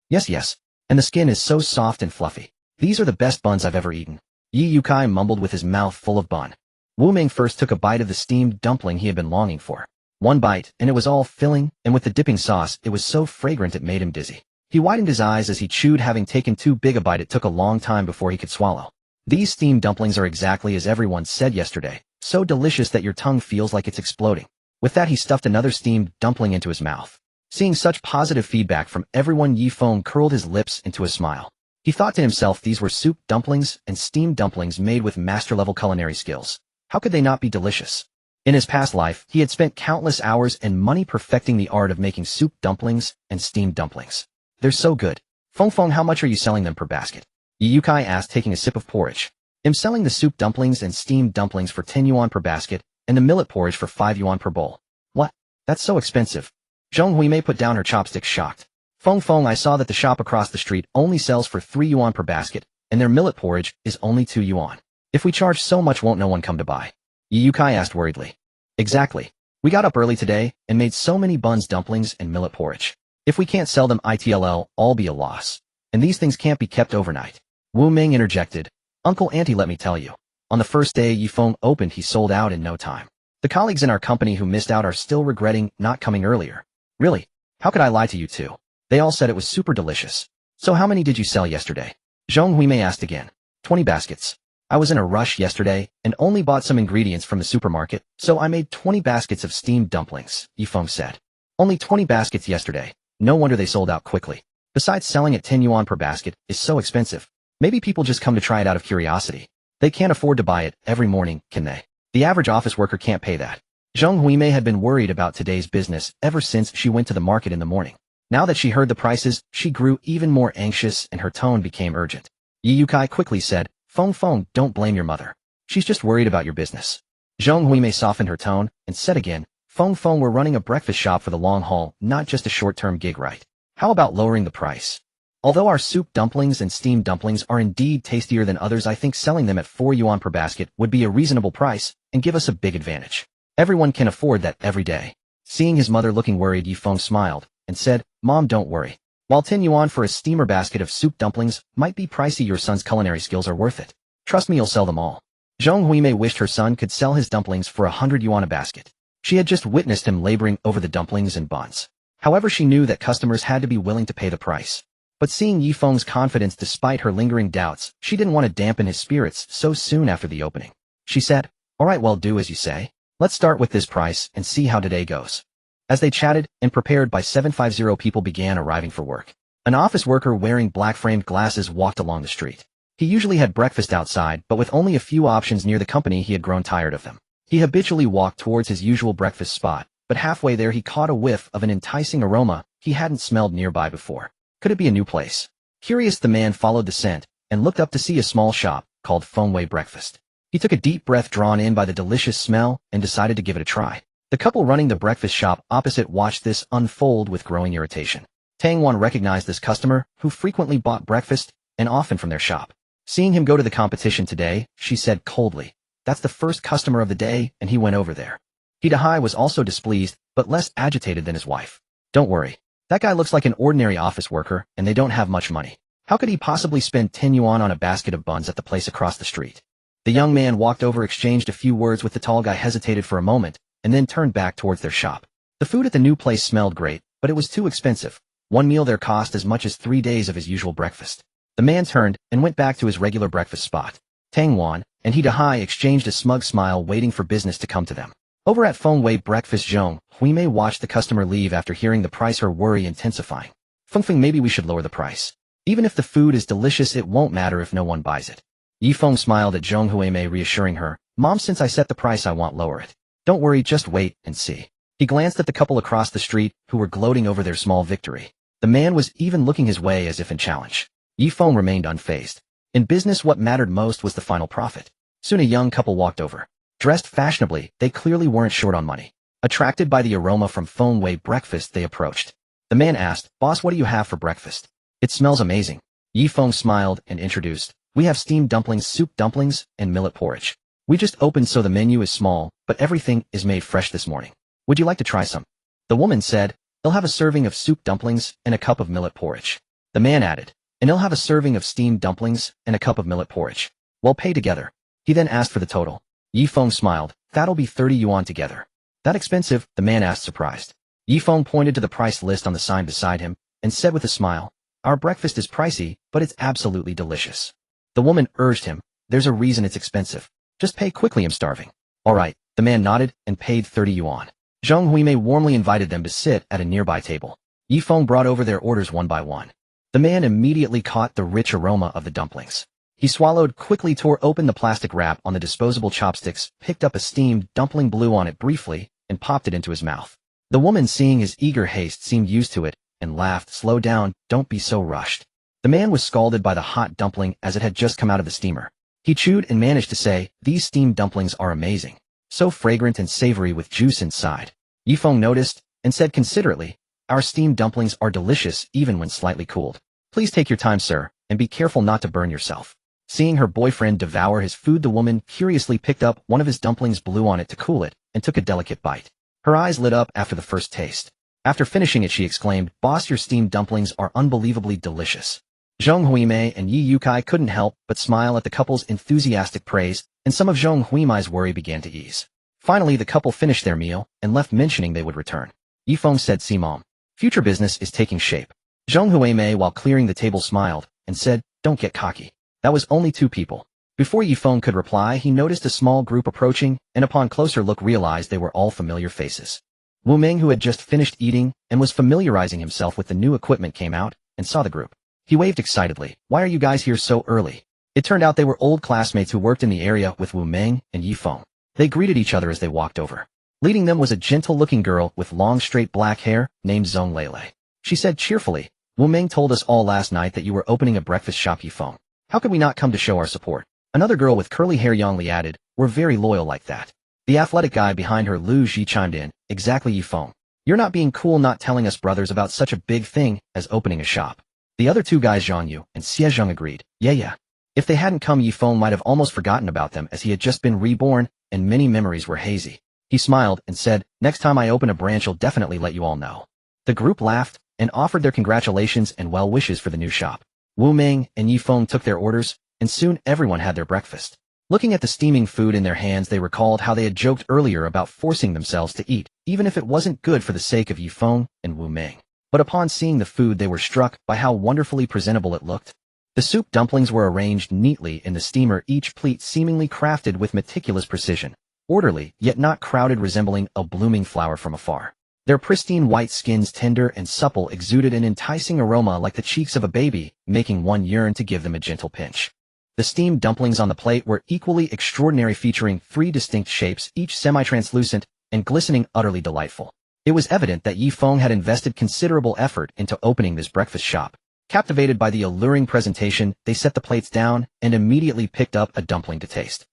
Yes, and the skin is so soft and fluffy. These are the best buns I've ever eaten. Ye Yukai mumbled with his mouth full of bun. Wu Ming first took a bite of the steamed dumpling he had been longing for. One bite, and it was all filling, and with the dipping sauce, it was so fragrant it made him dizzy. He widened his eyes as he chewed, having taken too big a bite. It took a long time before he could swallow. These steamed dumplings are exactly as everyone said yesterday, so delicious that your tongue feels like it's exploding. With that, he stuffed another steamed dumpling into his mouth. Seeing such positive feedback from everyone, Ye Feng curled his lips into a smile. He thought to himself, these were soup dumplings and steamed dumplings made with master-level culinary skills. How could they not be delicious? In his past life, he had spent countless hours and money perfecting the art of making soup dumplings and steamed dumplings. They're so good. Feng Feng, how much are you selling them per basket? Ye Yukai asked, taking a sip of porridge. I'm selling the soup dumplings and steamed dumplings for 10 yuan per basket, and the millet porridge for 5 yuan per bowl. What? That's so expensive. Zhong Huimei put down her chopsticks, shocked. Feng Feng, I saw that the shop across the street only sells for 3 yuan per basket, and their millet porridge is only 2 yuan. If we charge so much, won't no one come to buy? Ye Yukai asked worriedly. Exactly. We got up early today and made so many buns, dumplings, and millet porridge. If we can't sell them, it'll all be a loss. And these things can't be kept overnight. Wu Ming interjected. Uncle Auntie, let me tell you. On the first day Ye Feng opened, he sold out in no time. The colleagues in our company who missed out are still regretting not coming earlier. Really? How could I lie to you two? They all said it was super delicious. So how many did you sell yesterday? Zhong Huimei asked again. 20 baskets. I was in a rush yesterday and only bought some ingredients from the supermarket, so I made 20 baskets of steamed dumplings, Ye Feng said. Only 20 baskets yesterday. No wonder they sold out quickly. Besides, selling at 10 yuan per basket is so expensive. Maybe people just come to try it out of curiosity. They can't afford to buy it every morning, can they? The average office worker can't pay that. Zhong Huimei had been worried about today's business ever since she went to the market in the morning. Now that she heard the prices, she grew even more anxious and her tone became urgent. Ye Yukai quickly said, Feng Feng, don't blame your mother. She's just worried about your business. Zhong Huimei softened her tone and said again, Feng Feng, we're running a breakfast shop for the long haul, not just a short-term gig, right? How about lowering the price? Although our soup dumplings and steamed dumplings are indeed tastier than others, I think selling them at 4 yuan per basket would be a reasonable price and give us a big advantage. Everyone can afford that every day. Seeing his mother looking worried, Ye Feng smiled and said, Mom, don't worry. While 10 yuan for a steamer basket of soup dumplings might be pricey, your son's culinary skills are worth it. Trust me, you'll sell them all. Zhong Huimei wished her son could sell his dumplings for 100 yuan a basket. She had just witnessed him laboring over the dumplings and buns. However, she knew that customers had to be willing to pay the price. But seeing Ye Feng's confidence despite her lingering doubts, she didn't want to dampen his spirits so soon after the opening. She said, all right, well, do as you say. Let's start with this price and see how today goes. As they chatted and prepared, by 7:50 people began arriving for work. An office worker wearing black-framed glasses walked along the street. He usually had breakfast outside, but with only a few options near the company, he had grown tired of them. He habitually walked towards his usual breakfast spot, but halfway there he caught a whiff of an enticing aroma he hadn't smelled nearby before. Could it be a new place? Curious, the man followed the scent and looked up to see a small shop called Fengwei Breakfast. He took a deep breath, drawn in by the delicious smell, and decided to give it a try. The couple running the breakfast shop opposite watched this unfold with growing irritation. Tang Wan recognized this customer, who frequently bought breakfast and often from their shop. Seeing him go to the competition today, she said coldly, that's the first customer of the day, and he went over there. He Dahai was also displeased, but less agitated than his wife. Don't worry. That guy looks like an ordinary office worker, and they don't have much money. How could he possibly spend 10 yuan on a basket of buns at the place across the street? The young man walked over, exchanged a few words with the tall guy, hesitated for a moment, and then turned back towards their shop. The food at the new place smelled great, but it was too expensive. One meal there cost as much as 3 days of his usual breakfast. The man turned and went back to his regular breakfast spot. Tang Wan and He Dahai exchanged a smug smile, waiting for business to come to them. Over at Fengwei Breakfast, Zhong Huimei watched the customer leave after hearing the price, her worry intensifying. Feng, maybe we should lower the price. Even if the food is delicious, it won't matter if no one buys it. Ye Feng smiled at Zhong Huimei, reassuring her, Mom, since I set the price, I won't lower it. Don't worry, just wait and see. He glanced at the couple across the street, who were gloating over their small victory. The man was even looking his way as if in challenge. Ye Feng remained unfazed. In business, what mattered most was the final profit. Soon a young couple walked over. Dressed fashionably, they clearly weren't short on money. Attracted by the aroma from Fengwei Breakfast, they approached. The man asked, Boss, what do you have for breakfast? It smells amazing. Ye Feng smiled and introduced, we have steamed dumplings, soup dumplings, and millet porridge. We just opened, so the menu is small, but everything is made fresh this morning. Would you like to try some? The woman said, they'll have a serving of soup dumplings and a cup of millet porridge. The man added, and they'll have a serving of steamed dumplings and a cup of millet porridge. We'll pay together. He then asked for the total. Ye Feng smiled, that'll be 30 yuan together. That expensive? The man asked, surprised. Ye Feng pointed to the price list on the sign beside him and said with a smile, our breakfast is pricey, but it's absolutely delicious. The woman urged him, there's a reason it's expensive. Just pay quickly, I'm starving. All right, the man nodded and paid 30 yuan. Zhong Huimei warmly invited them to sit at a nearby table. Ye Feng brought over their orders one by one. The man immediately caught the rich aroma of the dumplings. He swallowed, quickly tore open the plastic wrap on the disposable chopsticks, picked up a steamed dumpling, blew on it briefly, and popped it into his mouth. The woman, seeing his eager haste, seemed used to it, and laughed, slow down, don't be so rushed. The man was scalded by the hot dumpling as it had just come out of the steamer. He chewed and managed to say, these steamed dumplings are amazing. So fragrant and savory with juice inside. Ye Feng noticed, and said considerately, Our steamed dumplings are delicious even when slightly cooled. Please take your time, sir, and be careful not to burn yourself. Seeing her boyfriend devour his food, the woman curiously picked up one of his dumplings, blew on it to cool it, and took a delicate bite. Her eyes lit up after the first taste. After finishing it, she exclaimed, "Boss, your steamed dumplings are unbelievably delicious." Zhong Huimei and Yi Yukai couldn't help but smile at the couple's enthusiastic praise, and some of Zhong Huimei's worry began to ease. Finally, the couple finished their meal and left, mentioning they would return. Ye Feng said, "See, Mom, future business is taking shape." Zhong Huimei, while clearing the table, smiled and said, "Don't get cocky. That was only 2 people." Before Ye Feng could reply, he noticed a small group approaching, and upon closer look realized they were all familiar faces. Wu Ming, who had just finished eating and was familiarizing himself with the new equipment, came out and saw the group. He waved excitedly. "Why are you guys here so early?" It turned out they were old classmates who worked in the area with Wu Ming and Ye Feng. They greeted each other as they walked over. Leading them was a gentle-looking girl with long, straight black hair named Zhong Lele. She said cheerfully, "Wu Ming told us all last night that you were opening a breakfast shop, Ye Feng. How could we not come to show our support?" Another girl with curly hair, Yang Li, added, "We're very loyal like that." The athletic guy behind her, Lu Ji, chimed in, "Exactly, Ye Feng. You're not being cool not telling us brothers about such a big thing as opening a shop." The other 2 guys, Zhang Yu and Xie Zheng, agreed. Yeah. If they hadn't come, Ye Feng might have almost forgotten about them, as he had just been reborn and many memories were hazy. He smiled and said, "Next time I open a branch, I'll definitely let you all know." The group laughed and offered their congratulations and well wishes for the new shop. Wu Ming and Ye Feng took their orders, and soon everyone had their breakfast. Looking at the steaming food in their hands, they recalled how they had joked earlier about forcing themselves to eat, even if it wasn't good for the sake of Ye Feng and Wu Ming. But upon seeing the food, they were struck by how wonderfully presentable it looked. The soup dumplings were arranged neatly in the steamer, each pleat seemingly crafted with meticulous precision, orderly, yet not crowded, resembling a blooming flower from afar. Their pristine white skins, tender and supple, exuded an enticing aroma like the cheeks of a baby, making one yearn to give them a gentle pinch. The steamed dumplings on the plate were equally extraordinary, featuring 3 distinct shapes, each semi-translucent and glistening, utterly delightful. It was evident that Ye Feng had invested considerable effort into opening this breakfast shop. Captivated by the alluring presentation, they set the plates down and immediately picked up a dumpling to taste.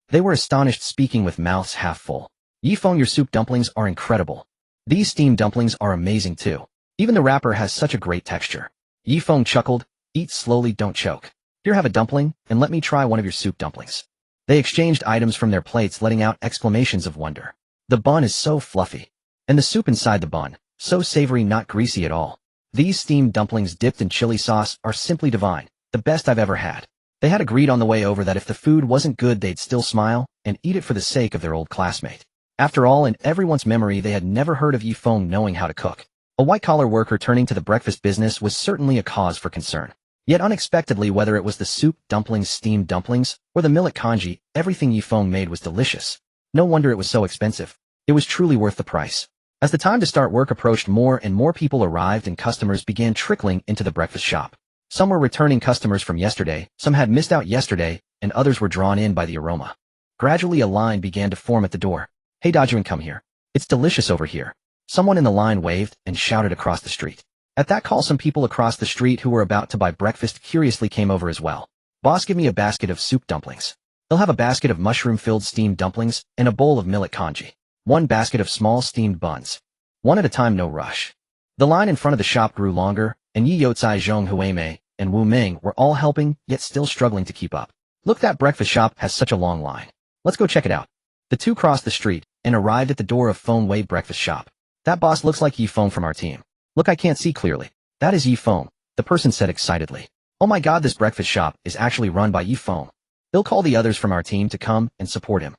They were astonished, speaking with mouths half full. "Ye Feng, your soup dumplings are incredible. These steamed dumplings are amazing too. Even the wrapper has such a great texture." Ye Feng chuckled, "Eat slowly, don't choke. Here, have a dumpling, and let me try one of your soup dumplings." They exchanged items from their plates, letting out exclamations of wonder. "The bun is so fluffy. And the soup inside the bun, so savory, not greasy at all. These steamed dumplings dipped in chili sauce are simply divine, the best I've ever had." They had agreed on the way over that if the food wasn't good, they'd still smile and eat it for the sake of their old classmate. After all, in everyone's memory, they had never heard of Ye Feng knowing how to cook. A white-collar worker turning to the breakfast business was certainly a cause for concern. Yet unexpectedly, whether it was the soup dumplings, steamed dumplings, or the millet congee, everything Ye Feng made was delicious. No wonder it was so expensive. It was truly worth the price. As the time to start work approached, more and more people arrived and customers began trickling into the breakfast shop. Some were returning customers from yesterday, some had missed out yesterday, and others were drawn in by the aroma. Gradually, a line began to form at the door. "Hey Dajuan, come here. It's delicious over here." Someone in the line waved and shouted across the street. At that call, some people across the street who were about to buy breakfast curiously came over as well. "Boss, give me a basket of soup dumplings." "They'll have a basket of mushroom-filled steamed dumplings and a bowl of millet congee. 1 basket of small steamed buns. 1 at a time, no rush." The line in front of the shop grew longer, and Yi Youcai, Zhong Huimei, and Wu Ming were all helping, yet still struggling to keep up. "Look, that breakfast shop has such a long line. Let's go check it out." The 2 crossed the street and arrived at the door of Feng Wei Breakfast Shop. "That boss looks like Ye Feng from our team. Look, I can't see clearly." "That is Ye Feng," the person said excitedly. "Oh my god, this breakfast shop is actually run by Ye Feng. He'll call the others from our team to come and support him."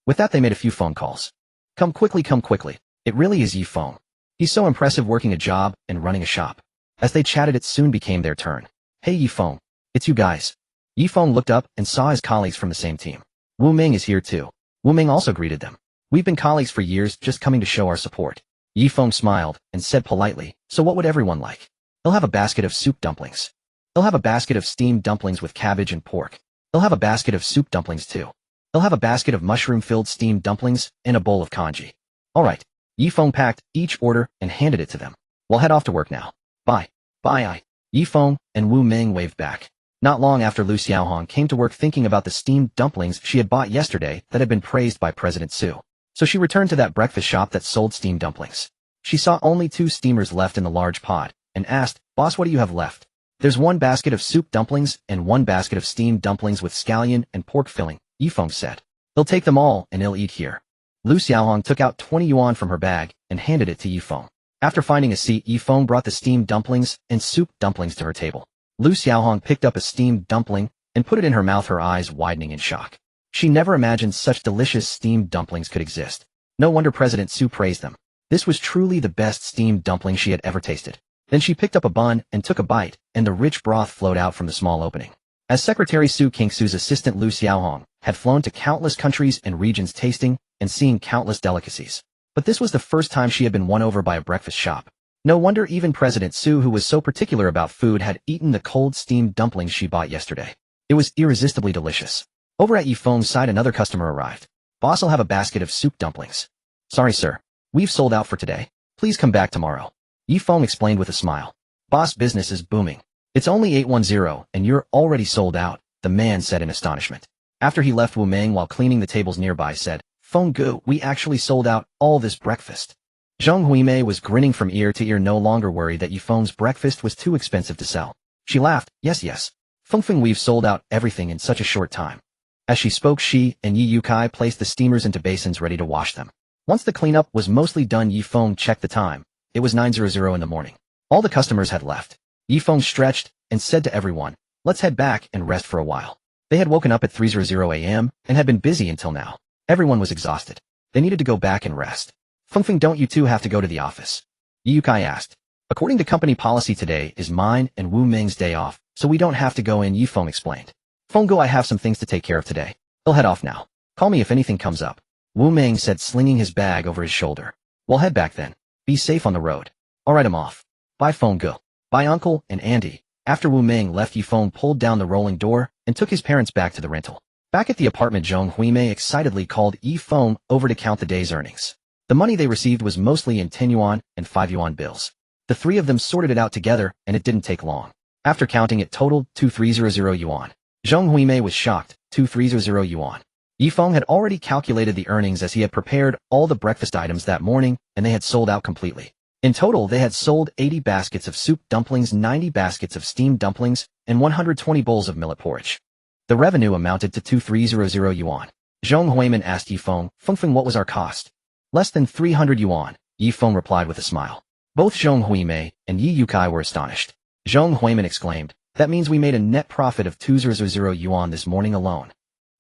With that, they made a few phone calls. Come quickly, come quickly. It really is Ye Feng. He's so impressive, working a job and running a shop." As they chatted, it soon became their turn. "Hey Ye Feng, it's you guys." Ye Feng looked up and saw his colleagues from the same team. Wu Ming is here too. Wu Ming also greeted them. "We've been colleagues for years, just coming to show our support." Ye Feng smiled and said politely, "So what would everyone like?" "They'll have a basket of soup dumplings. They'll have a basket of steamed dumplings with cabbage and pork. They'll have a basket of soup dumplings too. They'll have a basket of mushroom-filled steamed dumplings and a bowl of congee." "All right." Ye Feng packed each order and handed it to them. "We'll head off to work now. Bye." "Bye." Ye Feng and Wu Ming waved back. Not long after, Lu Xiaohong came to work thinking about the steamed dumplings she had bought yesterday that had been praised by President Su. So she returned to that breakfast shop that sold steamed dumplings. She saw only 2 steamers left in the large pot, and asked, "Boss, what do you have left?" "There's 1 basket of soup dumplings and 1 basket of steamed dumplings with scallion and pork filling," Ye Feng said. "He'll take them all, and he'll eat here." Lu Xiaohong took out 20 yuan from her bag and handed it to Ye Feng. After finding a seat, Ye Feng brought the steamed dumplings and soup dumplings to her table. Lu Xiaohong picked up a steamed dumpling and put it in her mouth, her eyes widening in shock. She never imagined such delicious steamed dumplings could exist. No wonder President Su praised them. This was truly the best steamed dumpling she had ever tasted. Then she picked up a bun and took a bite, and the rich broth flowed out from the small opening. As Secretary Su Qingxue's assistant Lu Xiaohong had flown to countless countries and regions tasting and seeing countless delicacies. But this was the first time she had been won over by a breakfast shop. No wonder even President Su, who was so particular about food, had eaten the cold steamed dumplings she bought yesterday. It was irresistibly delicious. Over at Ye Feng's side, another customer arrived. "Boss, will have a basket of soup dumplings." "Sorry, sir. We've sold out for today. Please come back tomorrow," Ye Feng explained with a smile. "Boss, business is booming. It's only 810 and you're already sold out," the man said in astonishment. After he left, Wu Meng, while cleaning the tables nearby, said, "Feng Gu, we actually sold out all this breakfast." Zheng Huimei was grinning from ear to ear, no longer worried that Ye Feng's breakfast was too expensive to sell. She laughed, Yes. Feng, we've sold out everything in such a short time." As she spoke, she and Ye Yukai placed the steamers into basins ready to wash them. Once the cleanup was mostly done, Ye Feng checked the time. It was 9:00 in the morning. All the customers had left. Ye Feng stretched and said to everyone, "Let's head back and rest for a while." They had woken up at 3:00 a.m. and had been busy until now. Everyone was exhausted. They needed to go back and rest. "Feng, don't you two have to go to the office?" Ye Yukai asked. "According to company policy, today is mine and Wu Meng's day off, so we don't have to go in," Ye Feng explained. "Feng Gu, I have some things to take care of today. He'll head off now. Call me if anything comes up," Wu Meng said, slinging his bag over his shoulder. "We'll head back then. Be safe on the road." "Alright, I'm off. Bye, Feng Gu. Bye, Uncle and Andy." After Wu Meng left, Ye Feng pulled down the rolling door and took his parents back to the rental. Back at the apartment, Zheng Huimei excitedly called Ye Feng over to count the day's earnings. The money they received was mostly in 10 yuan and 5 yuan bills. The three of them sorted it out together, and it didn't take long. After counting, it totaled 2300 yuan. Zheng Huimei was shocked. 2300 yuan. Ye Feng had already calculated the earnings as he had prepared all the breakfast items that morning, and they had sold out completely. In total, they had sold 80 baskets of soup dumplings, 90 baskets of steamed dumplings, and 120 bowls of millet porridge. The revenue amounted to 2300 yuan. Zheng Huimin asked Ye Feng, "Feng, what was our cost?" "Less than 300 yuan, Ye Feng replied with a smile. Both Zheng Huimei and Ye Yukai were astonished. Zheng Huimin exclaimed, "That means we made a net profit of 200 yuan this morning alone."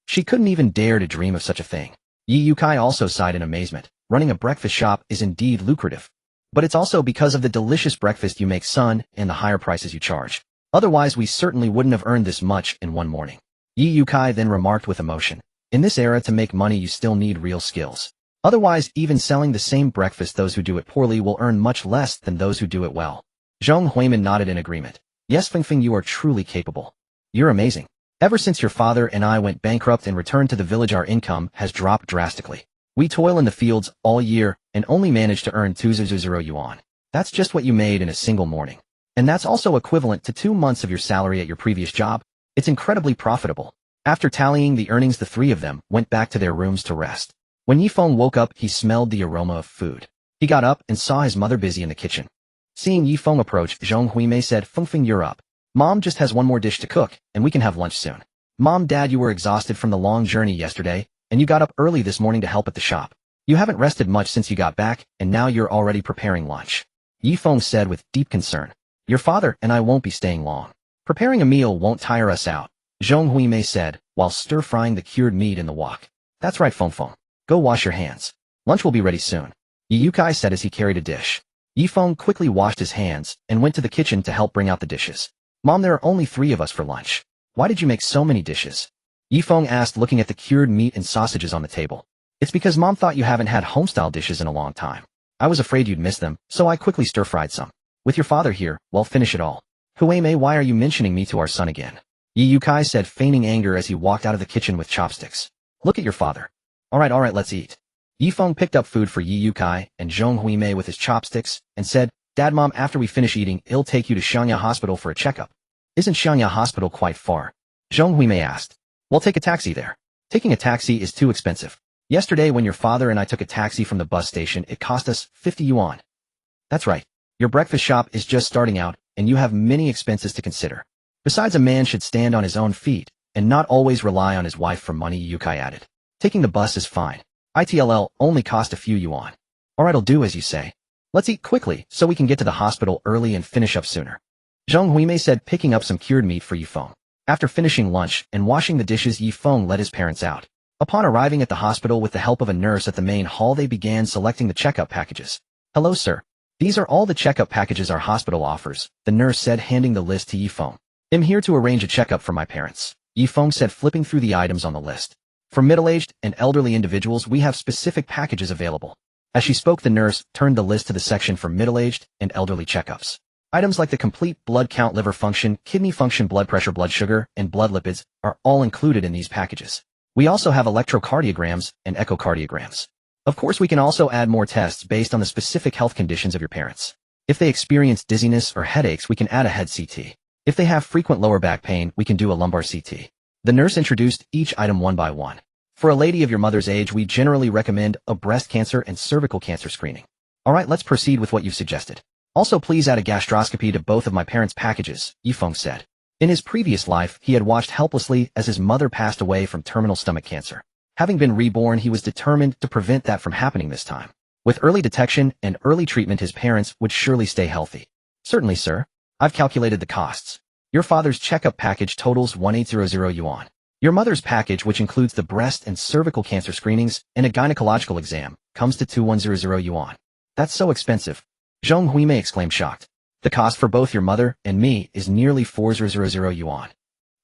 She couldn't even dare to dream of such a thing. Ye Yukai also sighed in amazement. Running a breakfast shop is indeed lucrative. But it's also because of the delicious breakfast you make, son, and the higher prices you charge. Otherwise, we certainly wouldn't have earned this much in one morning. Ye Yukai then remarked with emotion, "In this era, to make money you still need real skills. Otherwise, even selling the same breakfast, those who do it poorly will earn much less than those who do it well." Zheng Huimin nodded in agreement. "Yes, Feng, you are truly capable. You're amazing. Ever since your father and I went bankrupt and returned to the village, our income has dropped drastically. We toil in the fields all year and only manage to earn 200 yuan. That's just what you made in a single morning. And that's also equivalent to 2 months of your salary at your previous job. It's incredibly profitable." After tallying the earnings, the three of them went back to their rooms to rest. When Ye Feng woke up, he smelled the aroma of food. He got up and saw his mother busy in the kitchen. Seeing Ye Feng approach, Zheng Huimei said, "Feng, you're up. Mom just has one more dish to cook, and we can have lunch soon." "Mom, Dad, you were exhausted from the long journey yesterday, and you got up early this morning to help at the shop. You haven't rested much since you got back, and now you're already preparing lunch," Ye Feng said with deep concern. "Your father and I won't be staying long. Preparing a meal won't tire us out," Zheng Huimei said, while stir-frying the cured meat in the wok. "That's right, Feng. Go wash your hands. Lunch will be ready soon," Ye Yukai said as he carried a dish. Ye Feng quickly washed his hands and went to the kitchen to help bring out the dishes. "Mom, there are only 3 of us for lunch. Why did you make so many dishes?" Ye Feng asked, looking at the cured meat and sausages on the table. "It's because Mom thought you haven't had homestyle dishes in a long time. I was afraid you'd miss them, so I quickly stir-fried some. With your father here, well, finish it all." "Huimei, why are you mentioning me to our son again?" Ye Yukai said, feigning anger as he walked out of the kitchen with chopsticks. "Look at your father." Alright, let's eat." Ye Feng picked up food for Ye Yukai and Zheng Huimei with his chopsticks and said, "Dad, Mom, after we finish eating, I'll take you to Xuejie Hospital for a checkup." "Isn't Xuejie Hospital quite far?" Zheng Huimei asked. "We'll take a taxi there." "Taking a taxi is too expensive. Yesterday when your father and I took a taxi from the bus station, it cost us 50 yuan. That's right. Your breakfast shop is just starting out, and you have many expenses to consider. Besides, a man should stand on his own feet, and not always rely on his wife for money, Yukai added. Taking the bus is fine. ITLL only cost a few yuan. Alright, I'll do as you say. Let's eat quickly, so we can get to the hospital early and finish up sooner. Zheng Huimei said, picking up some cured meat for Ye Feng. After finishing lunch and washing the dishes, Ye Feng led his parents out. Upon arriving at the hospital with the help of a nurse at the main hall, they began selecting the checkup packages. Hello, sir. These are all the checkup packages our hospital offers, the nurse said, handing the list to Ye Feng. I'm here to arrange a checkup for my parents, Ye Feng said, flipping through the items on the list. For middle-aged and elderly individuals, we have specific packages available. As she spoke, the nurse turned the list to the section for middle-aged and elderly checkups. Items like the complete blood count, liver function, kidney function, blood pressure, blood sugar, and blood lipids are all included in these packages. We also have electrocardiograms and echocardiograms. Of course, we can also add more tests based on the specific health conditions of your parents. If they experience dizziness or headaches, we can add a head CT. If they have frequent lower back pain, we can do a lumbar CT. The nurse introduced each item one by one. For a lady of your mother's age, we generally recommend a breast cancer and cervical cancer screening. Alright, let's proceed with what you've suggested. Also, please add a gastroscopy to both of my parents' packages, Ye Feng said. In his previous life, he had watched helplessly as his mother passed away from terminal stomach cancer. Having been reborn, he was determined to prevent that from happening this time. With early detection and early treatment, his parents would surely stay healthy. Certainly, sir. I've calculated the costs. Your father's checkup package totals 1800 yuan. Your mother's package, which includes the breast and cervical cancer screenings and a gynecological exam, comes to 2100 yuan. That's so expensive. Zheng Huimei exclaimed, shocked. The cost for both your mother and me is nearly 400 yuan.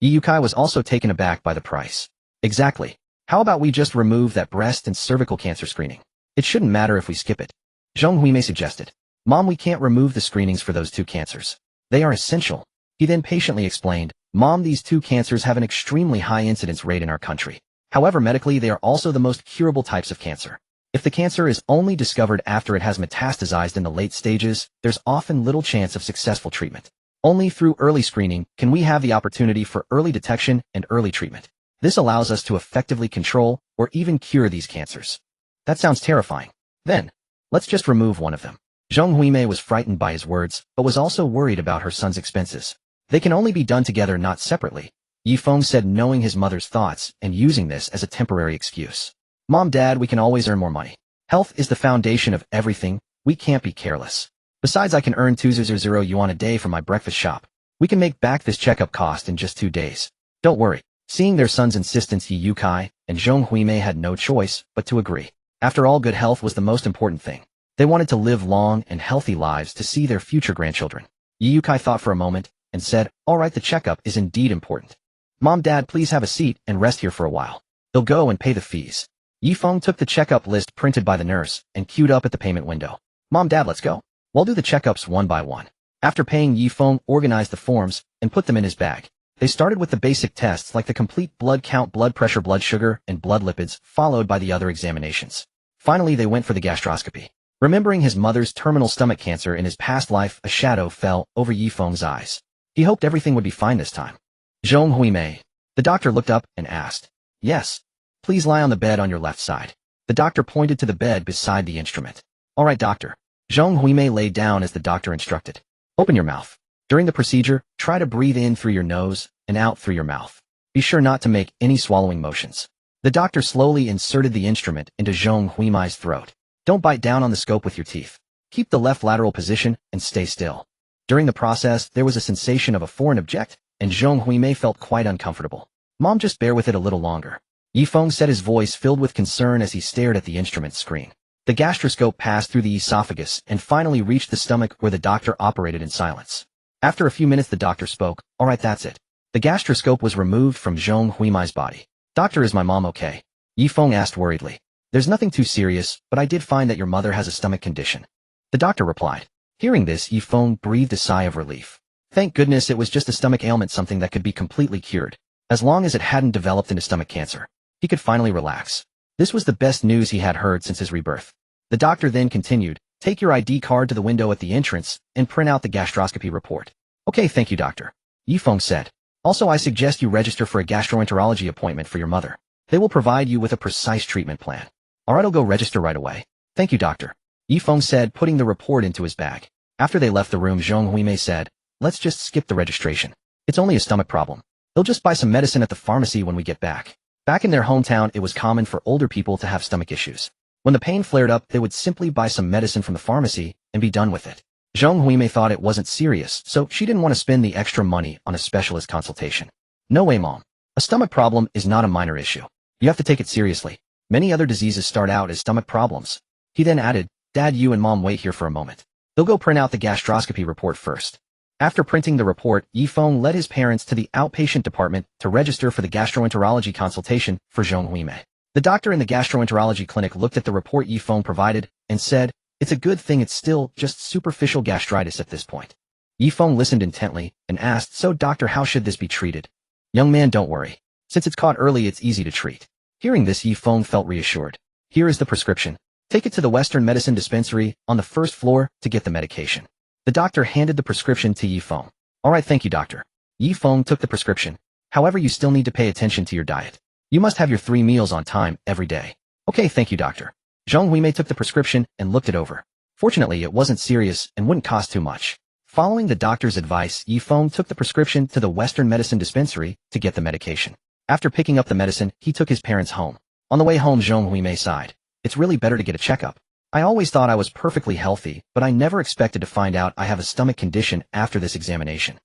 Ye Yukai was also taken aback by the price. Exactly. How about we just remove that breast and cervical cancer screening? It shouldn't matter if we skip it. Zheng Huimei suggested. Mom, we can't remove the screenings for those two cancers. They are essential. He then patiently explained, Mom, these two cancers have an extremely high incidence rate in our country. However, medically, they are also the most curable types of cancer. If the cancer is only discovered after it has metastasized in the late stages, there's often little chance of successful treatment. Only through early screening can we have the opportunity for early detection and early treatment. This allows us to effectively control or even cure these cancers. That sounds terrifying. Then, let's just remove one of them. Zheng Huimei was frightened by his words, but was also worried about her son's expenses. They can only be done together, not separately, Ye Feng said, knowing his mother's thoughts and using this as a temporary excuse. Mom, Dad, we can always earn more money. Health is the foundation of everything. We can't be careless. Besides, I can earn 200 yuan a day from my breakfast shop. We can make back this checkup cost in just 2 days. Don't worry. Seeing their son's insistence, Ye Yukai and Zheng Huimei had no choice but to agree. After all, good health was the most important thing. They wanted to live long and healthy lives to see their future grandchildren. Ye Yukai thought for a moment and said, all right, the checkup is indeed important. Mom, Dad, please have a seat and rest here for a while. They'll go and pay the fees. Ye Feng took the checkup list printed by the nurse and queued up at the payment window. Mom, Dad, let's go. We'll do the checkups one by one. After paying, Ye Feng organized the forms and put them in his bag. They started with the basic tests like the complete blood count, blood pressure, blood sugar, and blood lipids, followed by the other examinations. Finally, they went for the gastroscopy. Remembering his mother's terminal stomach cancer in his past life, a shadow fell over Ye Feng's eyes. He hoped everything would be fine this time. Zheng Huimei. The doctor looked up and asked. Yes. Please lie on the bed on your left side. The doctor pointed to the bed beside the instrument. All right, doctor. Zheng Huimei lay down as the doctor instructed. Open your mouth. During the procedure, try to breathe in through your nose and out through your mouth. Be sure not to make any swallowing motions. The doctor slowly inserted the instrument into Zheng Huimei's throat. Don't bite down on the scope with your teeth. Keep the left lateral position and stay still. During the process, there was a sensation of a foreign object, and Zheng Huimei felt quite uncomfortable. Mom, just bear with it a little longer. Ye Feng said, his voice filled with concern as he stared at the instrument screen. The gastroscope passed through the esophagus and finally reached the stomach, where the doctor operated in silence. After a few minutes, the doctor spoke. All right, that's it. The gastroscope was removed from Zheng Huimei's body. Doctor, is my mom okay? Ye Feng asked worriedly. There's nothing too serious, but I did find that your mother has a stomach condition. The doctor replied. Hearing this, Ye Feng breathed a sigh of relief. Thank goodness it was just a stomach ailment, something that could be completely cured. As long as it hadn't developed into stomach cancer, he could finally relax. This was the best news he had heard since his rebirth. The doctor then continued, take your ID card to the window at the entrance and print out the gastroscopy report. Okay, thank you, doctor. Ye Feng said. Also, I suggest you register for a gastroenterology appointment for your mother. They will provide you with a precise treatment plan. Alright, I'll go register right away. Thank you, doctor. Ye Feng said, putting the report into his bag. After they left the room, Zhong Huimei said, let's just skip the registration. It's only a stomach problem. They'll just buy some medicine at the pharmacy when we get back. Back in their hometown, it was common for older people to have stomach issues. When the pain flared up, they would simply buy some medicine from the pharmacy and be done with it. Zhong Huimei thought it wasn't serious, so she didn't want to spend the extra money on a specialist consultation. No way, Mom. A stomach problem is not a minor issue. You have to take it seriously. Many other diseases start out as stomach problems. He then added, Dad, you and Mom wait here for a moment. They'll go print out the gastroscopy report first. After printing the report, Ye Feng led his parents to the outpatient department to register for the gastroenterology consultation for Zhong Huimei. The doctor in the gastroenterology clinic looked at the report Ye Feng provided and said, it's a good thing it's still just superficial gastritis at this point. Ye Feng listened intently and asked, so doctor, how should this be treated? Young man, don't worry. Since it's caught early, it's easy to treat. Hearing this, Ye Feng felt reassured. Here is the prescription. Take it to the Western medicine dispensary on the first floor to get the medication. The doctor handed the prescription to Ye Feng. All right, thank you, doctor. Ye Feng took the prescription. However, you still need to pay attention to your diet. You must have your 3 meals on time every day. Okay, thank you, doctor. Zhong Huimei took the prescription and looked it over. Fortunately, it wasn't serious and wouldn't cost too much. Following the doctor's advice, Ye Feng took the prescription to the Western medicine dispensary to get the medication. After picking up the medicine, he took his parents home. On the way home, Zhong Huimei sighed. It's really better to get a checkup. I always thought I was perfectly healthy, but I never expected to find out I have a stomach condition after this examination.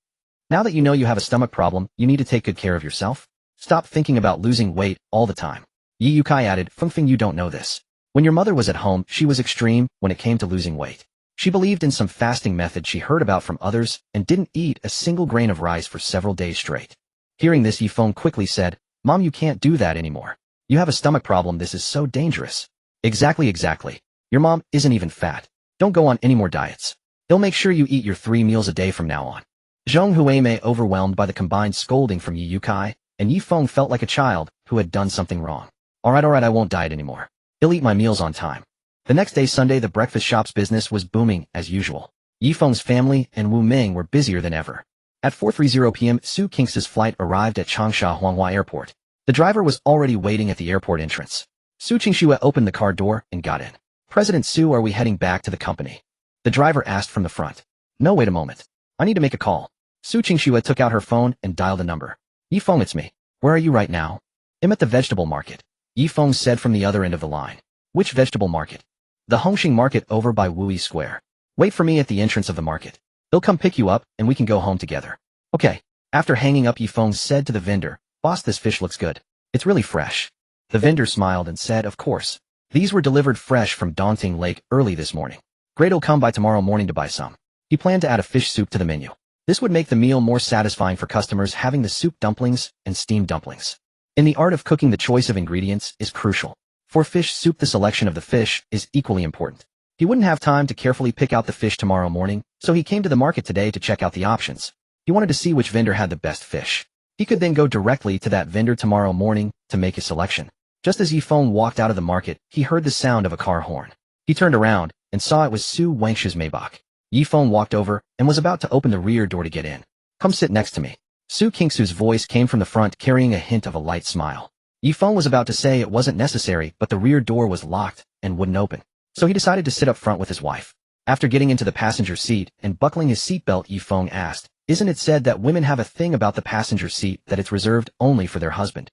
Now that you know you have a stomach problem, you need to take good care of yourself. Stop thinking about losing weight all the time. Ye Yukai added, Fengfeng, you don't know this. When your mother was at home, she was extreme when it came to losing weight. She believed in some fasting method she heard about from others and didn't eat a single grain of rice for several days straight. Hearing this, Ye Feng quickly said, Mom, you can't do that anymore. You have a stomach problem. This is so dangerous. Exactly. Your mom isn't even fat. Don't go on any more diets. They'll make sure you eat your 3 meals a day from now on. Zhong Huimei, overwhelmed by the combined scolding from Ye Yukai and Ye Feng, felt like a child who had done something wrong. All right, I won't diet anymore. He'll eat my meals on time. The next day, Sunday, the breakfast shop's business was booming as usual. Ye Feng's family and Wu Ming were busier than ever. At 4:30 p.m., Su Qingxue's flight arrived at Changsha Huanghua Airport. The driver was already waiting at the airport entrance. Su Qingxue opened the car door and got in. President Su, are we heading back to the company? The driver asked from the front. No, wait a moment. I need to make a call. Su Qingxue took out her phone and dialed a number. Ye Feng, it's me. Where are you right now? I'm at the vegetable market. Ye Feng said from the other end of the line. Which vegetable market? The Hongxing market over by Wuyi Square. Wait for me at the entrance of the market. They'll come pick you up and we can go home together. Okay. After hanging up, Ye Feng said to the vendor, Boss, this fish looks good. It's really fresh. The vendor smiled and said, of course. These were delivered fresh from Daunting Lake early this morning. Great, will come by tomorrow morning to buy some. He planned to add a fish soup to the menu. This would make the meal more satisfying for customers having the soup dumplings and steamed dumplings. In the art of cooking, the choice of ingredients is crucial. For fish soup, the selection of the fish is equally important. He wouldn't have time to carefully pick out the fish tomorrow morning, so he came to the market today to check out the options. He wanted to see which vendor had the best fish. He could then go directly to that vendor tomorrow morning to make his selection. Just as Ye Feng walked out of the market, he heard the sound of a car horn. He turned around and saw it was Su Qingxue's Maybach. Ye Feng walked over and was about to open the rear door to get in. Come sit next to me. Su Qingxue's voice came from the front, carrying a hint of a light smile. Ye Feng was about to say it wasn't necessary, but the rear door was locked and wouldn't open. So he decided to sit up front with his wife. After getting into the passenger seat and buckling his seatbelt, Ye Feng asked, Isn't it said that women have a thing about the passenger seat that it's reserved only for their husband?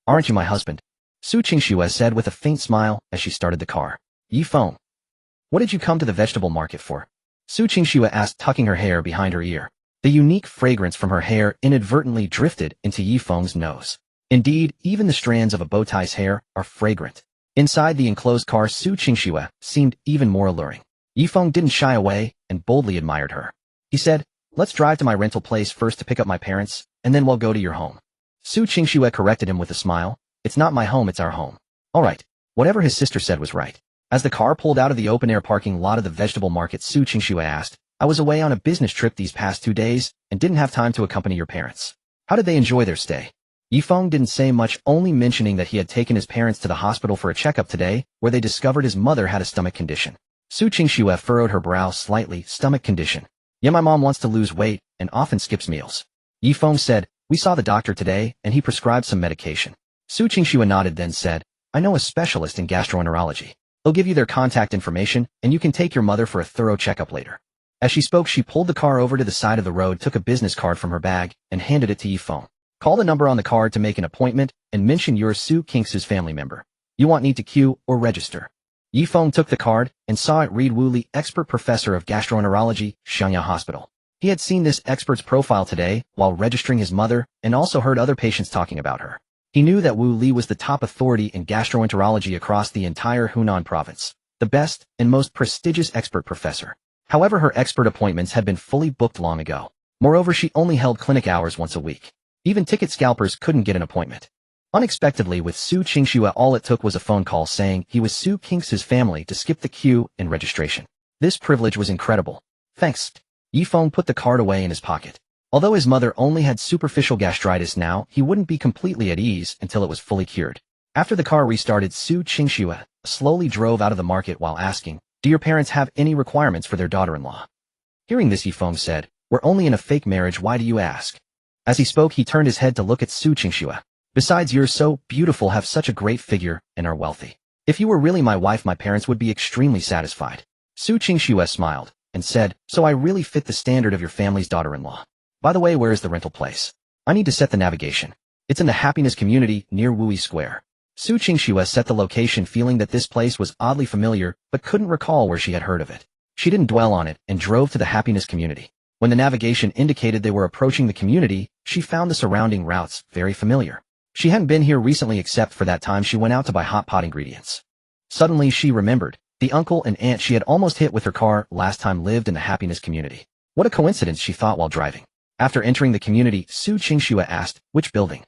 Aren't you my husband? Su Qingxue said with a faint smile as she started the car. Ye Feng, what did you come to the vegetable market for? Su Qingxue asked, tucking her hair behind her ear. The unique fragrance from her hair inadvertently drifted into Ye Feng's nose. Indeed, even the strands of a bow tie's hair are fragrant. Inside the enclosed car, Su Qingxue seemed even more alluring. Ye Feng didn't shy away and boldly admired her. He said, Let's drive to my rental place first to pick up my parents, and then we'll go to your home. Su Qingxue corrected him with a smile. It's not my home, it's our home. All right. Whatever his sister said was right. As the car pulled out of the open-air parking lot of the vegetable market, Su Qingxue asked, I was away on a business trip these past 2 days and didn't have time to accompany your parents. How did they enjoy their stay? Ye Feng didn't say much, only mentioning that he had taken his parents to the hospital for a checkup today, where they discovered his mother had a stomach condition. Su Qingxue furrowed her brow slightly. Stomach condition. Yeah, my mom wants to lose weight and often skips meals. Ye Feng said, We saw the doctor today and he prescribed some medication. Su Qingxue nodded, then said, I know a specialist in gastroenterology. They'll give you their contact information, and you can take your mother for a thorough checkup later. As she spoke, she pulled the car over to the side of the road, took a business card from her bag, and handed it to Ye Feng. Call the number on the card to make an appointment, and mention you're Su Qingxue's family member. You won't need to queue or register. Ye Feng took the card and saw it read Wu Li, expert professor of gastroenterology, Xuejie Hospital. He had seen this expert's profile today while registering his mother and also heard other patients talking about her. He knew that Wu Li was the top authority in gastroenterology across the entire Hunan province, the best and most prestigious expert professor. However, her expert appointments had been fully booked long ago. Moreover, she only held clinic hours once a week. Even ticket scalpers couldn't get an appointment. Unexpectedly, with Su Qingxue, all it took was a phone call saying he was Su Qingxue's family to skip the queue and registration. This privilege was incredible. Thanks. Ye Feng put the card away in his pocket. Although his mother only had superficial gastritis now, he wouldn't be completely at ease until it was fully cured. After the car restarted, Su Qingxue slowly drove out of the market while asking, "Do your parents have any requirements for their daughter-in-law?" Hearing this, Ye Feng said, "We're only in a fake marriage, why do you ask?" As he spoke, he turned his head to look at Su Qingxue. "Besides, you're so beautiful, have such a great figure, and are wealthy. If you were really my wife, my parents would be extremely satisfied." Su Qingxue smiled and said, "So I really fit the standard of your family's daughter-in-law. By the way, where is the rental place? I need to set the navigation. It's in the happiness community near Wui Square." Su Qingxue set the location, feeling that this place was oddly familiar, but couldn't recall where she had heard of it. She didn't dwell on it and drove to the happiness community. When the navigation indicated they were approaching the community, she found the surrounding routes very familiar. She hadn't been here recently except for that time she went out to buy hot pot ingredients. Suddenly she remembered, the uncle and aunt she had almost hit with her car last time lived in the happiness community. What a coincidence, she thought while driving. After entering the community, Su Qingxue asked, "Which building?"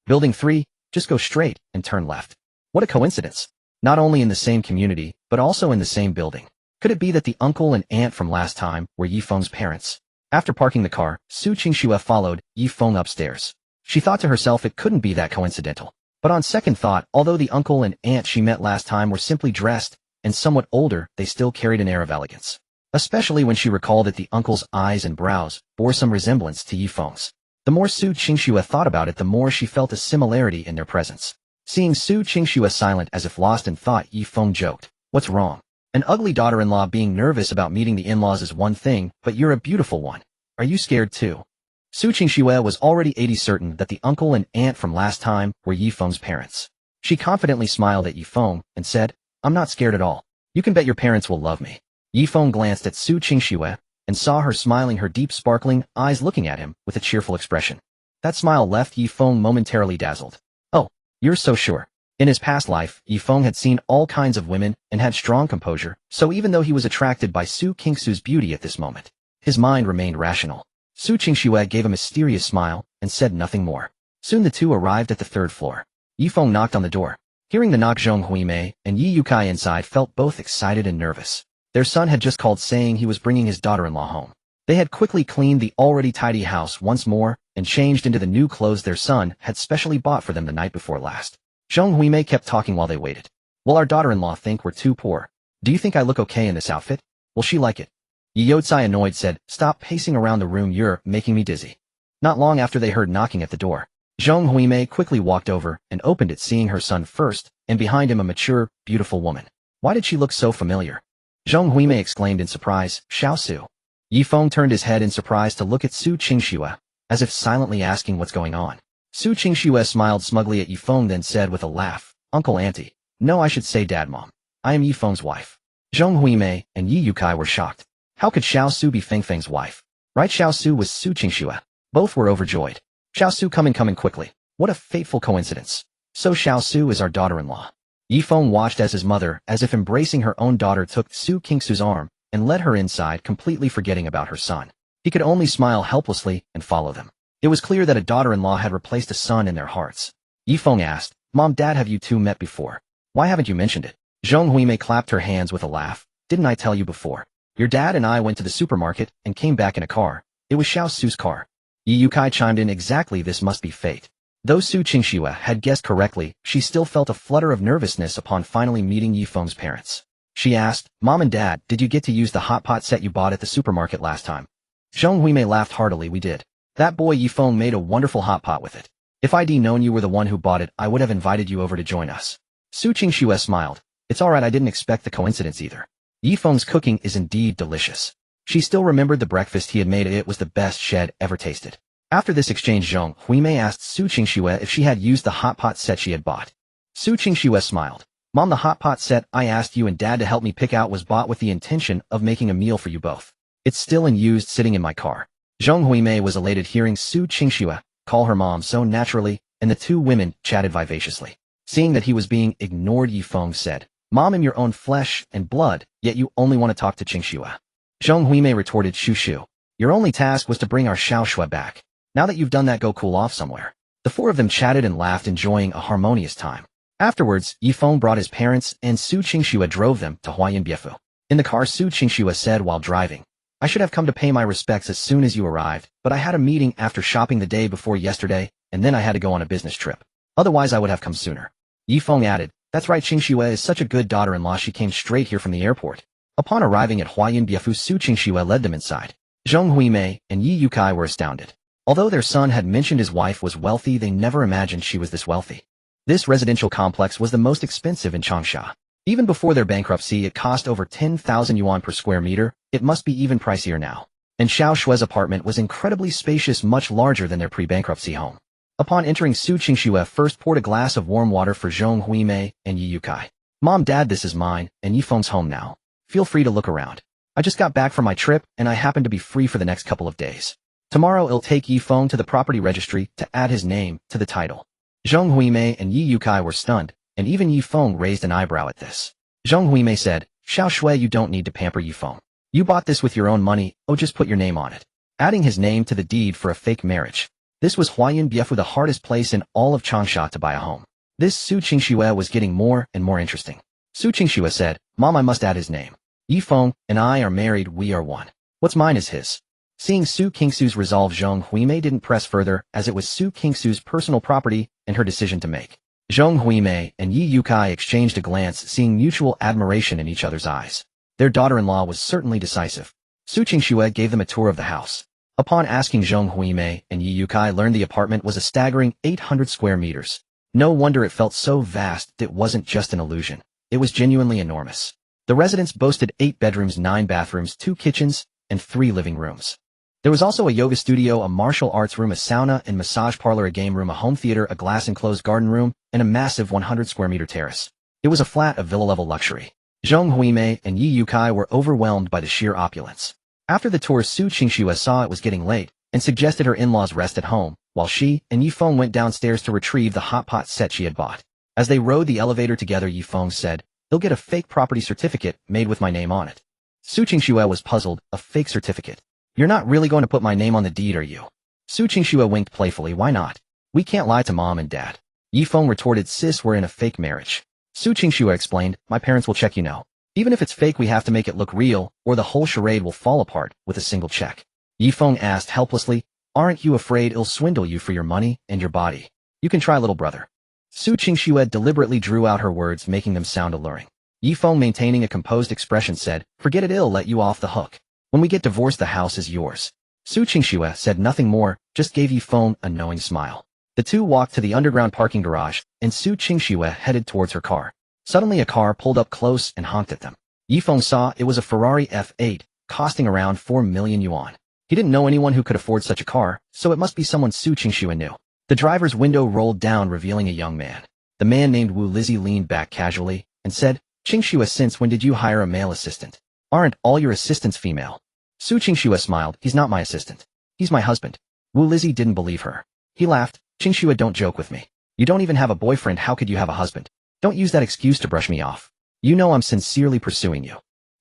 "Building 3, just go straight and turn left." What a coincidence. Not only in the same community, but also in the same building. Could it be that the uncle and aunt from last time were Ye Feng's parents? After parking the car, Su Qingxue followed Ye Feng upstairs. She thought to herself it couldn't be that coincidental. But on second thought, although the uncle and aunt she met last time were simply dressed and somewhat older, they still carried an air of elegance. Especially when she recalled that the uncle's eyes and brows bore some resemblance to Ye Feng's. The more Su Qingxue thought about it, the more she felt a similarity in their presence. Seeing Su Qingxue silent as if lost in thought, Ye Feng joked, "What's wrong? An ugly daughter-in-law being nervous about meeting the in-laws is one thing, but you're a beautiful one. Are you scared too?" Su Qingxue was already 80 certain that the uncle and aunt from last time were Ye Feng's parents. She confidently smiled at Ye Feng and said, "I'm not scared at all. You can bet your parents will love me." Ye Feng glanced at Su Qingxue and saw her smiling, her deep sparkling eyes looking at him with a cheerful expression. That smile left Ye Feng momentarily dazzled. "Oh, you're so sure." In his past life, Ye Feng had seen all kinds of women and had strong composure, so even though he was attracted by Su Qingxue's beauty at this moment, his mind remained rational. Su Qingxue gave a mysterious smile and said nothing more. Soon the two arrived at the 3rd floor. Ye Feng knocked on the door. Hearing the knock, Zhong Huimei and Ye Yukai inside felt both excited and nervous. Their son had just called saying he was bringing his daughter-in-law home. They had quickly cleaned the already tidy house once more and changed into the new clothes their son had specially bought for them the night before last. Zhong Huimei kept talking while they waited. "Will our daughter-in-law think we're too poor? Do you think I look okay in this outfit? Will she like it?" Ye Yotsai, annoyed, said, "Stop pacing around the room, you're making me dizzy." Not long after they heard knocking at the door. Zhong Huimei quickly walked over and opened it, seeing her son first, and behind him a mature, beautiful woman. Why did she look so familiar? Zhong Huimei exclaimed in surprise, "Xiao Su." Ye Feng turned his head in surprise to look at Su Qingxue, as if silently asking what's going on. Su Qingxue smiled smugly at Ye Feng, then said with a laugh, "Uncle, auntie. No, I should say dad, mom. I am Ye Feng's wife." Zhong Huimei and Ye Yukai were shocked. How could Xiao Su be Feng Feng's wife? Right, Xiao Su was Su Qingxue. Both were overjoyed. "Xiao Su, coming quickly. What a fateful coincidence. So Xiao Su is our daughter-in-law." Ye Feng watched as his mother, as if embracing her own daughter, took Su Qingxue's arm and led her inside, completely forgetting about her son. He could only smile helplessly and follow them. It was clear that a daughter-in-law had replaced a son in their hearts. Ye Feng asked, "Mom, Dad, have you two met before? Why haven't you mentioned it?" Zhong Huimei clapped her hands with a laugh. "Didn't I tell you before? Your dad and I went to the supermarket and came back in a car. It was Xiao Su's car." Ye Yukai chimed in, "Exactly, this must be fate." Though Su Qingxue had guessed correctly, she still felt a flutter of nervousness upon finally meeting Ye Feng's parents. She asked, "Mom and Dad, did you get to use the hot pot set you bought at the supermarket last time?" Zhong Huimei laughed heartily. "We did. That boy Ye Feng made a wonderful hot pot with it. If I'd known you were the one who bought it, I would have invited you over to join us." Su Qingxue smiled. It's alright, I didn't expect the coincidence either. Ye Feng's cooking is indeed delicious. She still remembered the breakfast he had made. It was the best she had ever tasted. After this exchange, Zheng Huimei asked Su Qingxue if she had used the hot pot set she had bought. Su Qingxue smiled. Mom, the hot pot set I asked you and Dad to help me pick out was bought with the intention of making a meal for you both. It's still unused, sitting in my car. Zheng Huimei was elated hearing Su Qingxue call her mom so naturally, and the two women chatted vivaciously. Seeing that he was being ignored, Ye Feng said, Mom, I'm your own flesh and blood, yet you only want to talk to Qingxue. Zheng Huimei retorted, Shushu. Your only task was to bring our Xiaoshui back. Now that you've done that, go cool off somewhere. The four of them chatted and laughed, enjoying a harmonious time. Afterwards, Ye Feng brought his parents, and Su Qingxue drove them to Huayan. In the car, Su Qingxue said while driving, I should have come to pay my respects as soon as you arrived, but I had a meeting after shopping the day before yesterday, and then I had to go on a business trip. Otherwise, I would have come sooner. Ye Feng added, That's right, Qingxue is such a good daughter-in-law, she came straight here from the airport. Upon arriving at Huayan, Su Qingxue led them inside. Zheng Huimei and Ye Yukai were astounded. Although their son had mentioned his wife was wealthy, they never imagined she was this wealthy. This residential complex was the most expensive in Changsha. Even before their bankruptcy, it cost over 10,000 yuan per square meter. It must be even pricier now. And Xiao Shue's apartment was incredibly spacious, much larger than their pre-bankruptcy home. Upon entering, Su Qingxue first poured a glass of warm water for Zheng Huimei and Ye Yukai. Mom, Dad, this is mine, and Ye Feng's home now. Feel free to look around. I just got back from my trip, and I happen to be free for the next couple of days. Tomorrow I'll take Ye Feng to the property registry to add his name to the title. Zheng Huimei and Ye Yukai were stunned, and even Ye Feng raised an eyebrow at this. Zheng Huimei said, Xiao Shui, you don't need to pamper Ye Feng. You bought this with your own money, oh just put your name on it. Adding his name to the deed for a fake marriage. This was Huayan, the hardest place in all of Changsha to buy a home. This Su Qingxue was getting more and more interesting. Su Qingxue said, Mom, I must add his name. Ye Feng and I are married, we are one. What's mine is his. Seeing Su Qingxue's resolve, Zheng Huimei didn't press further, as it was Su Qingxue's personal property and her decision to make. Zheng Huimei and Ye Yukai exchanged a glance, seeing mutual admiration in each other's eyes. Their daughter-in-law was certainly decisive. Su Qingxue gave them a tour of the house. Upon asking, Zheng Huimei and Ye Yukai learned the apartment was a staggering 800 square meters. No wonder it felt so vast. It wasn't just an illusion. It was genuinely enormous. The residence boasted 8 bedrooms, 9 bathrooms, 2 kitchens, and 3 living rooms. There was also a yoga studio, a martial arts room, a sauna and massage parlor, a game room, a home theater, a glass-enclosed garden room, and a massive 100-square-meter terrace. It was a flat of villa-level luxury. Zheng Huimei and Ye Yukai were overwhelmed by the sheer opulence. After the tour, Su Qingxue saw it was getting late and suggested her in-laws rest at home, while she and Ye Feng went downstairs to retrieve the hot pot set she had bought. As they rode the elevator together, Ye Feng said, They'll get a fake property certificate made with my name on it. Su Qingxue was puzzled. A fake certificate? You're not really going to put my name on the deed, are you? Su Qingxue winked playfully. Why not? We can't lie to Mom and Dad. Ye Feng retorted, Sis, we're in a fake marriage. Su Qingxue explained, My parents will check, you know. Even if it's fake, we have to make it look real, or the whole charade will fall apart with a single check. Ye Feng asked helplessly, Aren't you afraid it'll swindle you for your money and your body? You can try, little brother. Su Qingxue deliberately drew out her words, making them sound alluring. Ye Feng, maintaining a composed expression, said, Forget it, it'll let you off the hook. When we get divorced, the house is yours. Su Qingxue said nothing more, just gave Ye Feng a knowing smile. The two walked to the underground parking garage, and Su Qingxue headed towards her car. Suddenly a car pulled up close and honked at them. Ye Feng saw it was a Ferrari F8, costing around 4 million yuan. He didn't know anyone who could afford such a car, so it must be someone Su Qingxue knew. The driver's window rolled down, revealing a young man. The man named Wu Lizzie leaned back casually and said, Qingxue, since when did you hire a male assistant? Aren't all your assistants female? Su Qingxue smiled. He's not my assistant. He's my husband. Wu Lizzie didn't believe her. He laughed. Qingxue, don't joke with me. You don't even have a boyfriend. How could you have a husband? Don't use that excuse to brush me off. You know I'm sincerely pursuing you.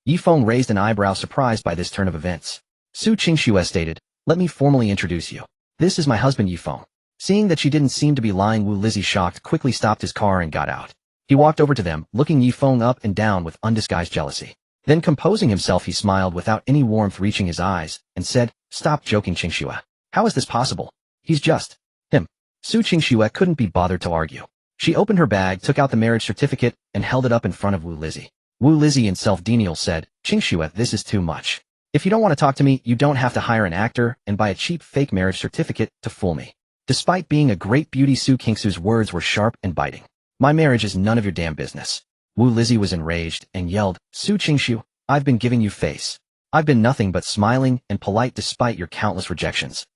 Ye Feng raised an eyebrow, surprised by this turn of events. Su Qingxue stated, Let me formally introduce you. This is my husband, Ye Feng. Seeing that she didn't seem to be lying, Wu Lizzie, shocked, quickly stopped his car and got out. He walked over to them, looking Ye Feng up and down with undisguised jealousy. Then composing himself, he smiled without any warmth reaching his eyes, and said, Stop joking, Qingxue. How is this possible? He's just him. Su Qingxue couldn't be bothered to argue. She opened her bag, took out the marriage certificate, and held it up in front of Wu Lizzie. Wu Lizzie, in self-denial, said, Qingxue, this is too much. If you don't want to talk to me, you don't have to hire an actor and buy a cheap fake marriage certificate to fool me. Despite being a great beauty, Su Qingxue's words were sharp and biting. My marriage is none of your damn business. Wu Lizzie was enraged and yelled, Su Qingxue, I've been giving you face. I've been nothing but smiling and polite despite your countless rejections.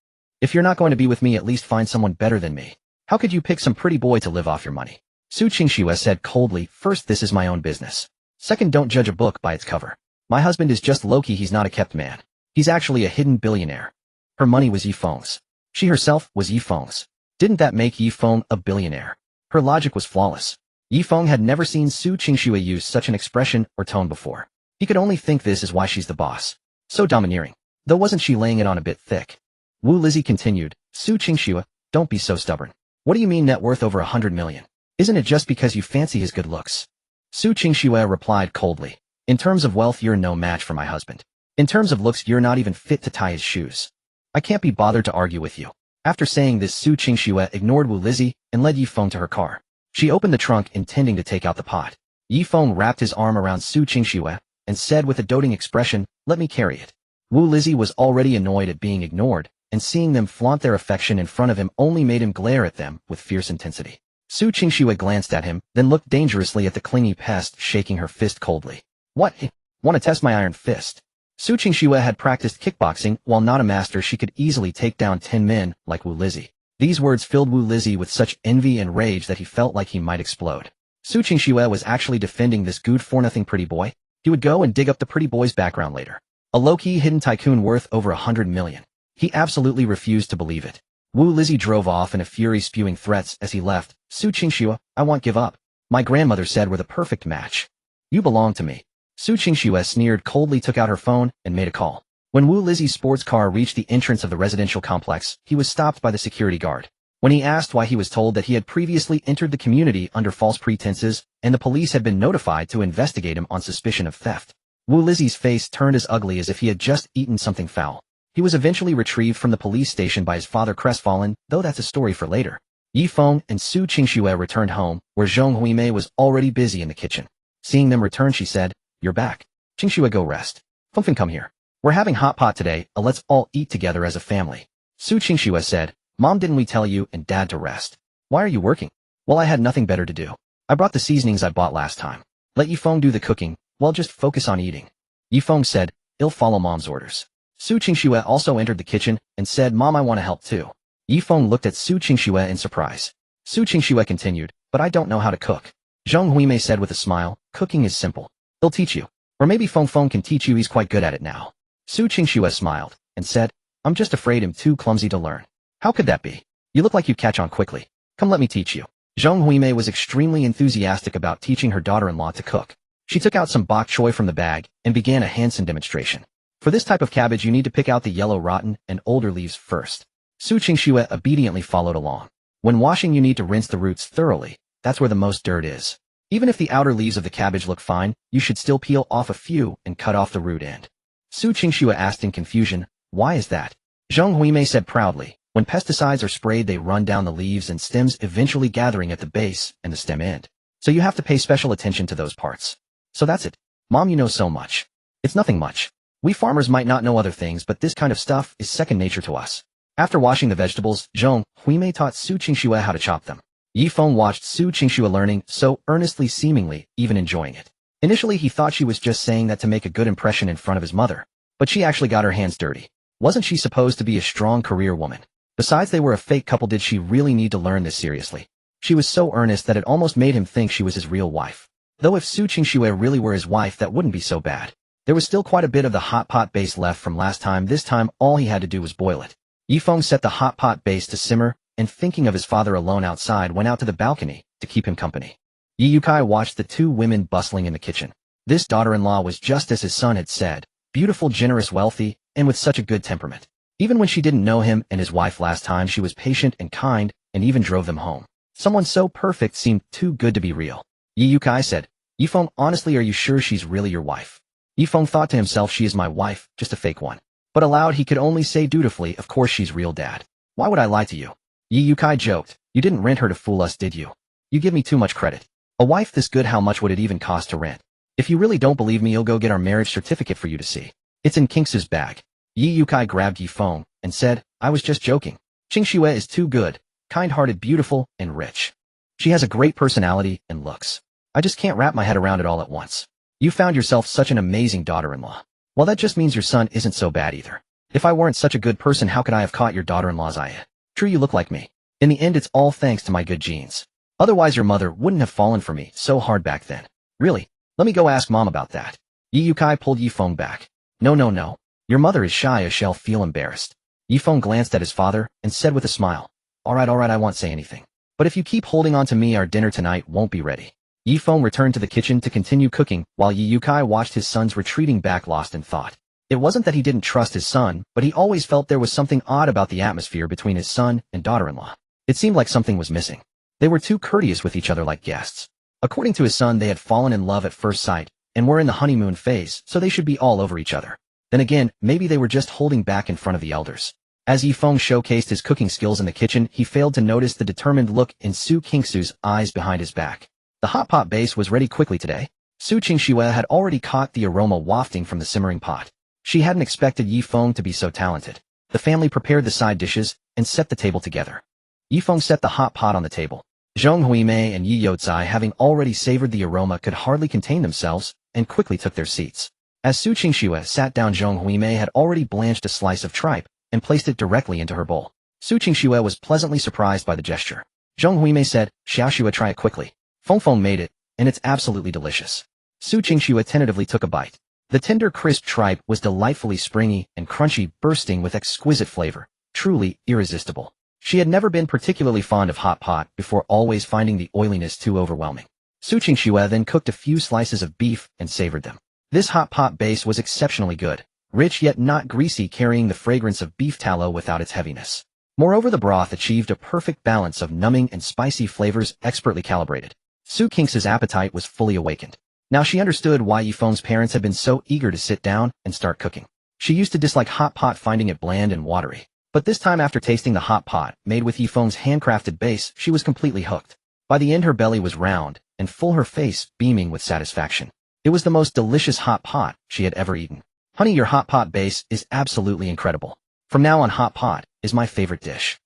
If you're not going to be with me, at least find someone better than me. How could you pick some pretty boy to live off your money? Su Qingxue said coldly, first, this is my own business. Second, don't judge a book by its cover. My husband is just low-key, he's not a kept man. He's actually a hidden billionaire. Her money was Ye Feng's. She herself was Ye Feng's. Didn't that make Ye Feng a billionaire? Her logic was flawless. Ye Feng had never seen Su Qingxue use such an expression or tone before. He could only think this is why she's the boss. So domineering. Though wasn't she laying it on a bit thick? Wu Lizzie continued, Su Qingxue, don't be so stubborn. What do you mean net worth over 100 million? Isn't it just because you fancy his good looks? Su Qingxue replied coldly. In terms of wealth, you're no match for my husband. In terms of looks, you're not even fit to tie his shoes. I can't be bothered to argue with you. After saying this, Su Qingxue ignored Wu Lizzie and led Ye Feng to her car. She opened the trunk intending to take out the pot. Ye Feng wrapped his arm around Su Qingxue and said with a doting expression, let me carry it. Wu Lizzie was already annoyed at being ignored, and seeing them flaunt their affection in front of him only made him glare at them with fierce intensity. Su Qingxue glanced at him, then looked dangerously at the clingy pest, shaking her fist coldly. What? Want to test my iron fist? Su Qingxue had practiced kickboxing. While not a master, she could easily take down 10 men like Wu Lizzie. These words filled Wu Lizzie with such envy and rage that he felt like he might explode. Su Qingxue was actually defending this good-for-nothing pretty boy. He would go and dig up the pretty boy's background later. A low-key hidden tycoon worth over 100 million. He absolutely refused to believe it. Wu Lizzie drove off in a fury, spewing threats as he left. Su Qingxue, I won't give up. My grandmother said we're the perfect match. You belong to me. Su Qingxue sneered coldly, took out her phone, and made a call. When Wu Lizzie's sports car reached the entrance of the residential complex, he was stopped by the security guard. When he asked why, he was told that he had previously entered the community under false pretenses, and the police had been notified to investigate him on suspicion of theft. Wu Lizzie's face turned as ugly as if he had just eaten something foul. He was eventually retrieved from the police station by his father, crestfallen, though that's a story for later. Ye Feng and Su Qingxue returned home, where Zhong Huimei was already busy in the kitchen. Seeing them return, she said, You're back. Qingxue, go rest. Fengfeng, come here. We're having hot pot today, let's all eat together as a family. Su Qingxue said, Mom, didn't we tell you and Dad to rest? Why are you working? Well, I had nothing better to do. I brought the seasonings I bought last time. Let Ye Feng do the cooking, well, just focus on eating. Ye Feng said, I'll follow Mom's orders. Su Qingxue also entered the kitchen and said, Mom, I want to help too. Ye Feng looked at Su Qingxue in surprise. Su Qingxue continued, but I don't know how to cook. Zhong Huimei said with a smile, cooking is simple. He'll teach you. Or maybe Feng can teach you, he's quite good at it now. Su Qingxue smiled and said, I'm just afraid I'm too clumsy to learn. How could that be? You look like you'd catch on quickly. Come, let me teach you. Zhong Huimei was extremely enthusiastic about teaching her daughter-in-law to cook. She took out some bok choy from the bag and began a hands-on demonstration. For this type of cabbage, you need to pick out the yellow, rotten, and older leaves first. Su Qingxue obediently followed along. When washing, you need to rinse the roots thoroughly. That's where the most dirt is. Even if the outer leaves of the cabbage look fine, you should still peel off a few and cut off the root end. Su Qingxue asked in confusion, Why is that? Zhong Huimei said proudly, when pesticides are sprayed, they run down the leaves and stems, eventually gathering at the base and the stem end. So you have to pay special attention to those parts. So that's it. Mom, you know so much. It's nothing much. We farmers might not know other things, but this kind of stuff is second nature to us. After washing the vegetables, Zhong Huimei taught Su Qingxue how to chop them. Ye Feng watched Su Qingxue learning so earnestly, seemingly even enjoying it. Initially, he thought she was just saying that to make a good impression in front of his mother, but she actually got her hands dirty. Wasn't she supposed to be a strong career woman? Besides, they were a fake couple. Did she really need to learn this seriously? She was so earnest that it almost made him think she was his real wife. Though if Su Qingxue really were his wife, that wouldn't be so bad. There was still quite a bit of the hot pot base left from last time. This time, all he had to do was boil it. Ye Feng set the hot pot base to simmer, and thinking of his father alone outside, went out to the balcony to keep him company. Ye Yukai watched the two women bustling in the kitchen. This daughter-in-law was just as his son had said, beautiful, generous, wealthy, and with such a good temperament. Even when she didn't know him and his wife last time, she was patient and kind, and even drove them home. Someone so perfect seemed too good to be real. Ye Yukai said, Ye Feng, honestly, are you sure she's really your wife? Ye Feng thought to himself, she is my wife, just a fake one. But aloud he could only say dutifully, of course she's real, Dad. Why would I lie to you? Ye Yukai joked, you didn't rent her to fool us, did you? You give me too much credit. A wife this good, how much would it even cost to rent? If you really don't believe me, you'll go get our marriage certificate for you to see. It's in Qingxue's bag. Ye Yukai grabbed Ye Feng and said, I was just joking. Qingxue is too good, kind-hearted, beautiful, and rich. She has a great personality and looks. I just can't wrap my head around it all at once. You found yourself such an amazing daughter-in-law. Well, that just means your son isn't so bad either. If I weren't such a good person, how could I have caught your daughter-in-law's eye? True, you look like me. In the end, it's all thanks to my good genes. Otherwise, your mother wouldn't have fallen for me so hard back then. Really? Let me go ask Mom about that. Ye Yukai pulled Ye Feng back. No. Your mother is shy as she'll feel embarrassed. Ye Feng glanced at his father and said with a smile, All right, I won't say anything. But if you keep holding on to me, our dinner tonight won't be ready. Ye Feng returned to the kitchen to continue cooking, while Ye Yukai watched his sons retreating back lost in thought. It wasn't that he didn't trust his son, but he always felt there was something odd about the atmosphere between his son and daughter-in-law. It seemed like something was missing. They were too courteous with each other like guests. According to his son, they had fallen in love at first sight, and were in the honeymoon phase, so they should be all over each other. Then again, maybe they were just holding back in front of the elders. As Ye Feng showcased his cooking skills in the kitchen, he failed to notice the determined look in Su Qingxue's eyes behind his back. The hot pot base was ready quickly today. Su Qingxue had already caught the aroma wafting from the simmering pot. She hadn't expected Ye Feng to be so talented. The family prepared the side dishes and set the table together. Ye Feng set the hot pot on the table. Zhong Huimei and Yi Youcai, having already savored the aroma, could hardly contain themselves and quickly took their seats. As Su Qingxue sat down, Zhong Huimei had already blanched a slice of tripe and placed it directly into her bowl. Su Qingxue was pleasantly surprised by the gesture. Zhong Huimei said, Xiaoxue, try it quickly. Feng made it, and it's absolutely delicious. Su Qingxue tentatively took a bite. The tender, crisp tripe was delightfully springy and crunchy, bursting with exquisite flavor, truly irresistible. She had never been particularly fond of hot pot before, always finding the oiliness too overwhelming. Su Qingxue then cooked a few slices of beef and savored them. This hot pot base was exceptionally good, rich yet not greasy, carrying the fragrance of beef tallow without its heaviness. Moreover, the broth achieved a perfect balance of numbing and spicy flavors, expertly calibrated. Su Qingxue's appetite was fully awakened. Now she understood why Ye Feng's parents had been so eager to sit down and start cooking. She used to dislike hot pot, finding it bland and watery. But this time, after tasting the hot pot made with Ye Feng's handcrafted base, she was completely hooked. By the end, her belly was round and full, her face beaming with satisfaction. It was the most delicious hot pot she had ever eaten. Honey, your hot pot base is absolutely incredible. From now on, hot pot is my favorite dish.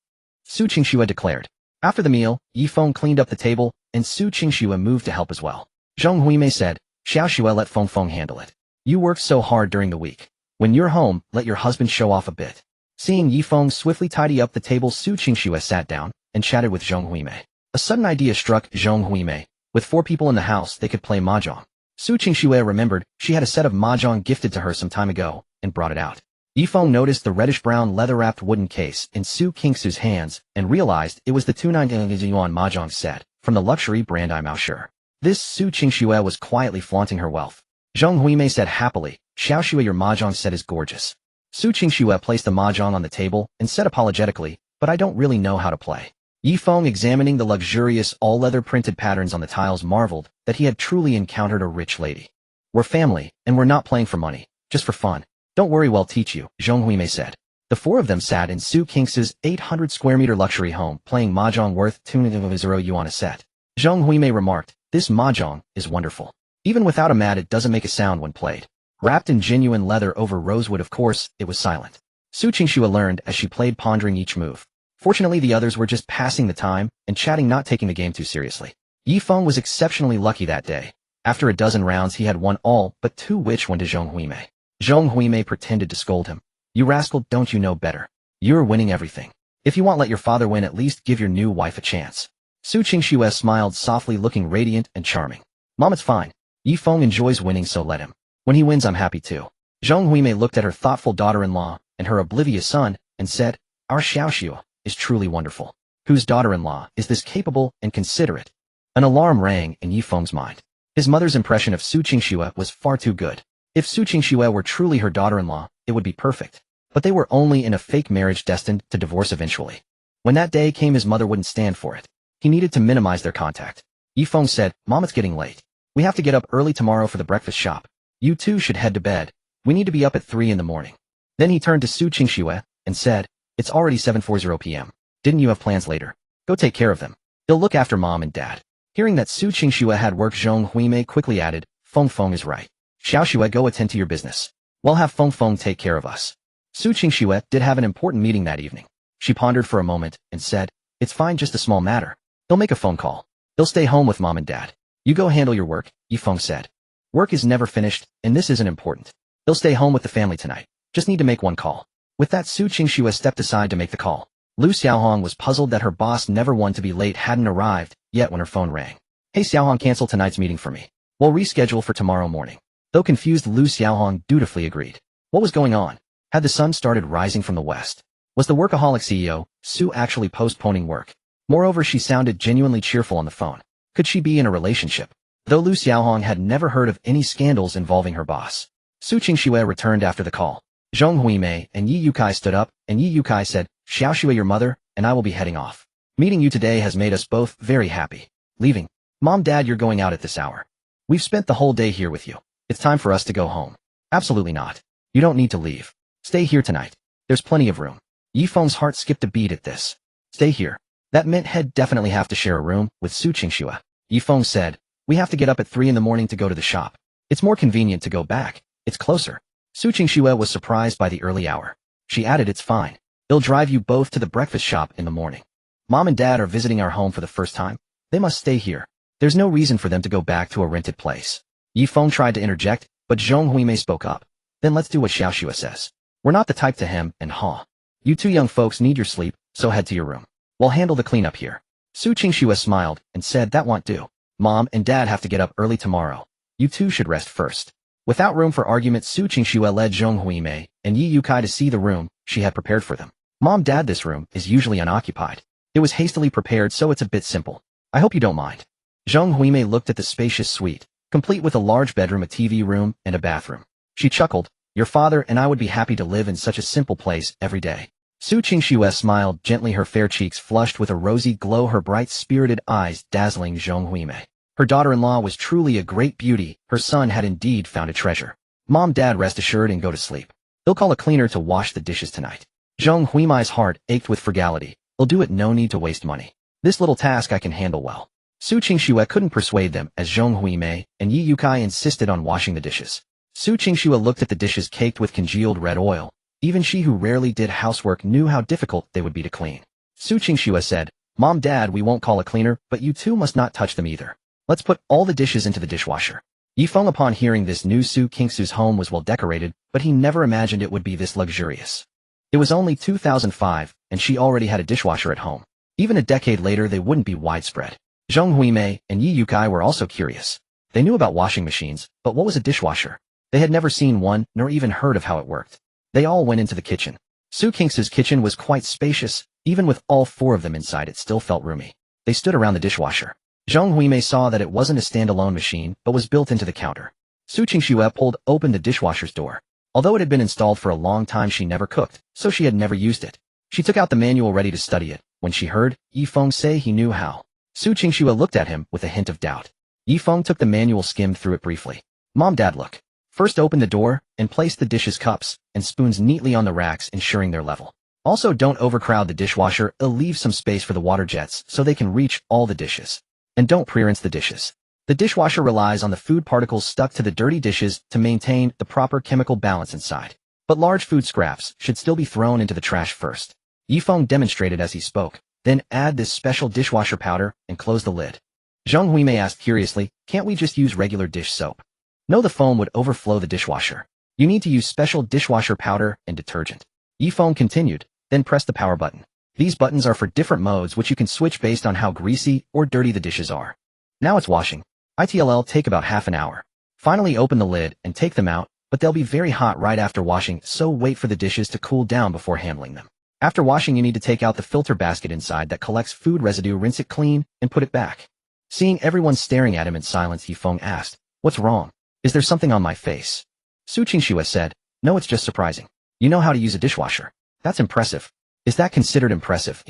Su Qingxue declared. After the meal, Ye Feng cleaned up the table, and Su Qingxue moved to help as well. Zhong Huimei said, Xiaoxue, let Feng handle it. You worked so hard during the week. When you're home, let your husband show off a bit. Seeing Ye Feng swiftly tidy up the table, Su Qingxue sat down and chatted with Zhong Huimei. A sudden idea struck Zhong Huimei. With 4 people in the house, they could play mahjong. Su Qingxue remembered she had a set of mahjong gifted to her some time ago and brought it out. Ye Feng noticed the reddish-brown leather-wrapped wooden case in Su Qingxue's hands and realized it was the 290 yuan mahjong set from the luxury brand Imao. This Su Qingxue was quietly flaunting her wealth. Zhong Huimei said happily, Xiaoxue, your mahjong set is gorgeous. Su Qingxue placed the mahjong on the table and said apologetically, but I don't really know how to play. Ye Feng, examining the luxurious all-leather printed patterns on the tiles, marveled that he had truly encountered a rich lady. We're family, and we're not playing for money, just for fun. Don't worry, we'll teach you, Zhong Huimei said. The 4 of them sat in Su Qingxue's 800-square-meter luxury home, playing mahjong worth 200 yuan a set. Zhong Huimei remarked, this mahjong is wonderful. Even without a mat, it doesn't make a sound when played. Wrapped in genuine leather over rosewood, of course, it was silent. Su Qingxue learned as she played, pondering each move. Fortunately, the others were just passing the time and chatting, not taking the game too seriously. Ye Feng was exceptionally lucky that day. After a dozen rounds, he had won all but 2, which went to Zhong Huimei. Zhong Huimei pretended to scold him. You rascal, don't you know better? You're winning everything. If you want, let your father win, at least give your new wife a chance. Su Qingxue smiled softly, looking radiant and charming. Mom, it's fine. Ye Feng enjoys winning, so let him. When he wins, I'm happy too. Zhong Huimei looked at her thoughtful daughter-in-law and her oblivious son and said, Our Xiaoxue is truly wonderful. Whose daughter-in-law is this capable and considerate? An alarm rang in Ye Feng's mind. His mother's impression of Su Qingxue was far too good. If Su Qingxue were truly her daughter-in-law, it would be perfect. But they were only in a fake marriage destined to divorce eventually. When that day came, his mother wouldn't stand for it. He needed to minimize their contact. Ye Feng said, Mom, it's getting late. We have to get up early tomorrow for the breakfast shop. You two should head to bed. We need to be up at 3 in the morning. Then he turned to Su Qingxue and said, It's already 7:40 p.m. Didn't you have plans later? Go take care of them. They'll look after Mom and Dad. Hearing that Su Qingxue had work, Zhong Huimei quickly added, Feng is right. Xiaoxue, go attend to your business. We'll have Feng take care of us. Su Qingxue did have an important meeting that evening. She pondered for a moment and said, It's fine, just a small matter. They'll make a phone call. They'll stay home with Mom and Dad. You go handle your work, Ye Feng said. Work is never finished, and this isn't important. He'll stay home with the family tonight. Just need to make one call. With that, Su Qingxue stepped aside to make the call. Lu Xiaohong was puzzled that her boss never one to be late hadn't arrived, yet when her phone rang. Hey Xiaohong, cancel tonight's meeting for me. We'll reschedule for tomorrow morning. Though confused, Lu Xiaohong dutifully agreed. What was going on? Had the sun started rising from the west? Was the workaholic CEO, Su, actually postponing work? Moreover, she sounded genuinely cheerful on the phone. Could she be in a relationship? Though Lu Xiaohong had never heard of any scandals involving her boss. Su Qingxue returned after the call. Zhong Huimei and Ye Yukai stood up, and Ye Yukai said, Xiaoxue, your mother, and I will be heading off. Meeting you today has made us both very happy. Leaving. Mom, Dad, you're going out at this hour. We've spent the whole day here with you. It's time for us to go home. Absolutely not. You don't need to leave. Stay here tonight. There's plenty of room. Ye Feng's heart skipped a beat at this. Stay here. That meant he'd definitely have to share a room with Su Qingxue. Ye Feng said, we have to get up at 3 in the morning to go to the shop. It's more convenient to go back. It's closer. Su Qingxue was surprised by the early hour. She added, it's fine. They'll drive you both to the breakfast shop in the morning. Mom and Dad are visiting our home for the first time. They must stay here. There's no reason for them to go back to a rented place. Ye Feng tried to interject, but Zhong Huimei spoke up. Then let's do what Xiaoxue says. We're not the type to hem and haw. You two young folks need your sleep, so head to your room. We'll handle the cleanup here. Su Qingxue smiled and said that won't do. Mom and Dad have to get up early tomorrow. You two should rest first. Without room for argument, Su Qingxue led Zhong Huimei and Ye Yukai to see the room she had prepared for them. Mom, Dad, this room is usually unoccupied. It was hastily prepared, so it's a bit simple. I hope you don't mind. Zhong Huimei looked at the spacious suite, complete with a large bedroom, a TV room, and a bathroom. She chuckled, your father and I would be happy to live in such a simple place every day. Su Qingxue smiled gently, her fair cheeks flushed with a rosy glow, her bright, spirited eyes dazzling Zhong Huimei. Her daughter-in-law was truly a great beauty. Her son had indeed found a treasure. Mom, Dad, rest assured and go to sleep. They'll call a cleaner to wash the dishes tonight. Zhong Huimei's heart ached with frugality. They'll do it, no need to waste money. This little task I can handle well. Su Qingxue couldn't persuade them as Zhong Huimei and Ye Yukai insisted on washing the dishes. Su Qingxue looked at the dishes caked with congealed red oil. Even she, who rarely did housework, knew how difficult they would be to clean. Su Qingxue said, Mom, Dad, we won't call a cleaner, but you two must not touch them either. Let's put all the dishes into the dishwasher. Ye Feng, upon hearing this news, Su Qingxue's home was well decorated, but he never imagined it would be this luxurious. It was only 2005, and she already had a dishwasher at home. Even a decade later, they wouldn't be widespread. Zhong Huimei and Ye Yukai were also curious. They knew about washing machines, but what was a dishwasher? They had never seen one, nor even heard of how it worked. They all went into the kitchen. Su Qingxue's kitchen was quite spacious. Even with all 4 of them inside, it still felt roomy. They stood around the dishwasher. Zhong Huimei saw that it wasn't a standalone machine, but was built into the counter. Su Qingxue pulled open the dishwasher's door. Although it had been installed for a long time, she never cooked, so she had never used it. She took out the manual ready to study it, when she heard Ye Feng say he knew how. Su Qingxue looked at him with a hint of doubt. Ye Feng took the manual, skimmed through it briefly. Mom, Dad, look. First open the door, and place the dishes, cups, and spoons neatly on the racks, ensuring their level. Also, don't overcrowd the dishwasher, leave some space for the water jets so they can reach all the dishes. And don't pre-rinse the dishes. The dishwasher relies on the food particles stuck to the dirty dishes to maintain the proper chemical balance inside. But large food scraps should still be thrown into the trash first. Ye Feng demonstrated as he spoke. Then add this special dishwasher powder and close the lid. Zhong Huimei asked curiously, can't we just use regular dish soap? No, the foam would overflow the dishwasher. You need to use special dishwasher powder and detergent. Ye Feng continued, then press the power button. These buttons are for different modes which you can switch based on how greasy or dirty the dishes are. Now it's washing. It'll take about half an hour. Finally open the lid and take them out, but they'll be very hot right after washing, so wait for the dishes to cool down before handling them. After washing, you need to take out the filter basket inside that collects food residue, rinse it clean, and put it back. Seeing everyone staring at him in silence, Ye Feng asked, what's wrong? Is there something on my face? Su Qingxue said, no, it's just surprising. You know how to use a dishwasher. That's impressive. Is that considered impressive?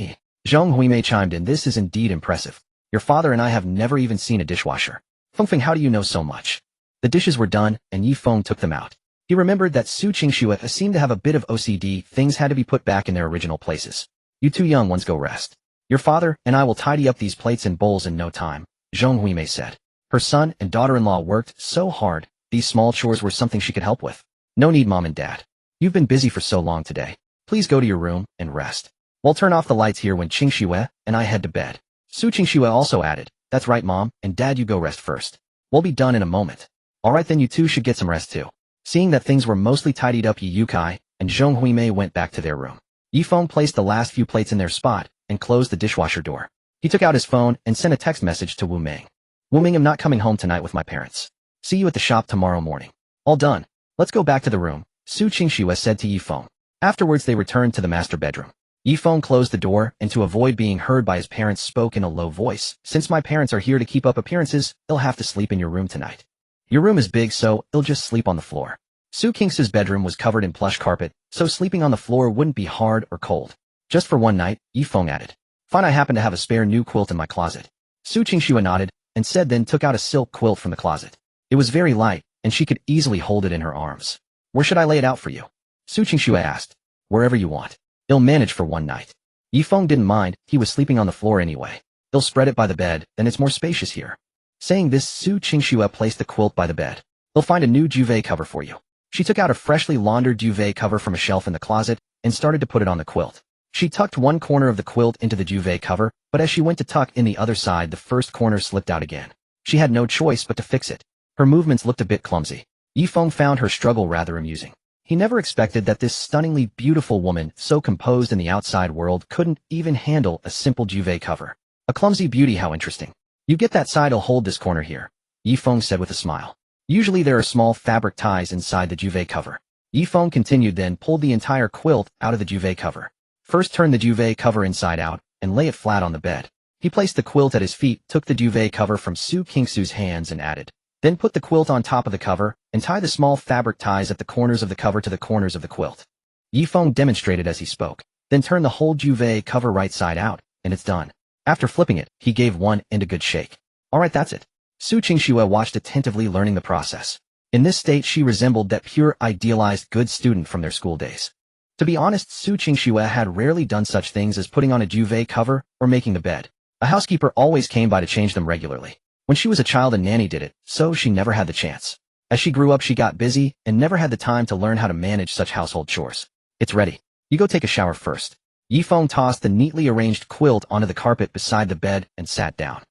Zhong Huimei chimed in, this is indeed impressive. Your father and I have never even seen a dishwasher. Fengfeng, how do you know so much? The dishes were done, and Ye Feng took them out. He remembered that Su Qingxue seemed to have a bit of OCD, things had to be put back in their original places. You two young ones go rest. Your father and I will tidy up these plates and bowls in no time, Zhong Huimei said. Her son and daughter-in-law worked so hard, these small chores were something she could help with. No need, Mom and Dad. You've been busy for so long today. Please go to your room and rest. We'll turn off the lights here when Qingxue and I head to bed. Su Qingxue also added, That's right, Mom, and Dad, you go rest first. We'll be done in a moment. Alright then, you two should get some rest too. Seeing that things were mostly tidied up, Ye Yukai and Zhong Huimei went back to their room. Ye Feng placed the last few plates in their spot and closed the dishwasher door. He took out his phone and sent a text message to Wu Ming. Wu Ming, I'm not coming home tonight with my parents. See you at the shop tomorrow morning. All done. Let's go back to the room, Su Qingxue said to Ye Feng. Afterwards they returned to the master bedroom. Ye Feng closed the door and to avoid being heard by his parents spoke in a low voice. Since my parents are here to keep up appearances, they'll have to sleep in your room tonight. Your room is big, so they'll just sleep on the floor. Su Qingxue's bedroom was covered in plush carpet, so sleeping on the floor wouldn't be hard or cold. Just for one night, Ye Feng added. Fine, I happen to have a spare new quilt in my closet. Su Qingxue nodded and said, then took out a silk quilt from the closet. It was very light, and she could easily hold it in her arms. Where should I lay it out for you? Su Qingxue asked. Wherever you want. It'll manage for one night. Ye Feng didn't mind, he was sleeping on the floor anyway. They'll spread it by the bed, then it's more spacious here. Saying this, Su Qingxue placed the quilt by the bed. They'll find a new duvet cover for you. She took out a freshly laundered duvet cover from a shelf in the closet and started to put it on the quilt. She tucked one corner of the quilt into the duvet cover, but as she went to tuck in the other side, the first corner slipped out again. She had no choice but to fix it. Her movements looked a bit clumsy. Ye Feng found her struggle rather amusing. He never expected that this stunningly beautiful woman, so composed in the outside world, couldn't even handle a simple duvet cover. A clumsy beauty, how interesting. You get that side, I'll hold this corner here, Ye Feng said with a smile. Usually there are small fabric ties inside the duvet cover. Ye Feng continued, then pulled the entire quilt out of the duvet cover. First turn the duvet cover inside out and lay it flat on the bed. He placed the quilt at his feet, took the duvet cover from Su Qingxue's hands and added. Then put the quilt on top of the cover and tie the small fabric ties at the corners of the cover to the corners of the quilt. Ye Feng demonstrated as he spoke. Then turn the whole duvet cover right side out, and it's done. After flipping it, he gave one end a good shake. Alright, that's it. Su Qingxue watched attentively, learning the process. In this state she resembled that pure, idealized good student from their school days. To be honest, Su Qingxue had rarely done such things as putting on a duvet cover or making the bed. A housekeeper always came by to change them regularly. When she was a child, a nanny did it, so she never had the chance. As she grew up, she got busy and never had the time to learn how to manage such household chores. It's ready. You go take a shower first. Ye Feng tossed the neatly arranged quilt onto the carpet beside the bed and sat down.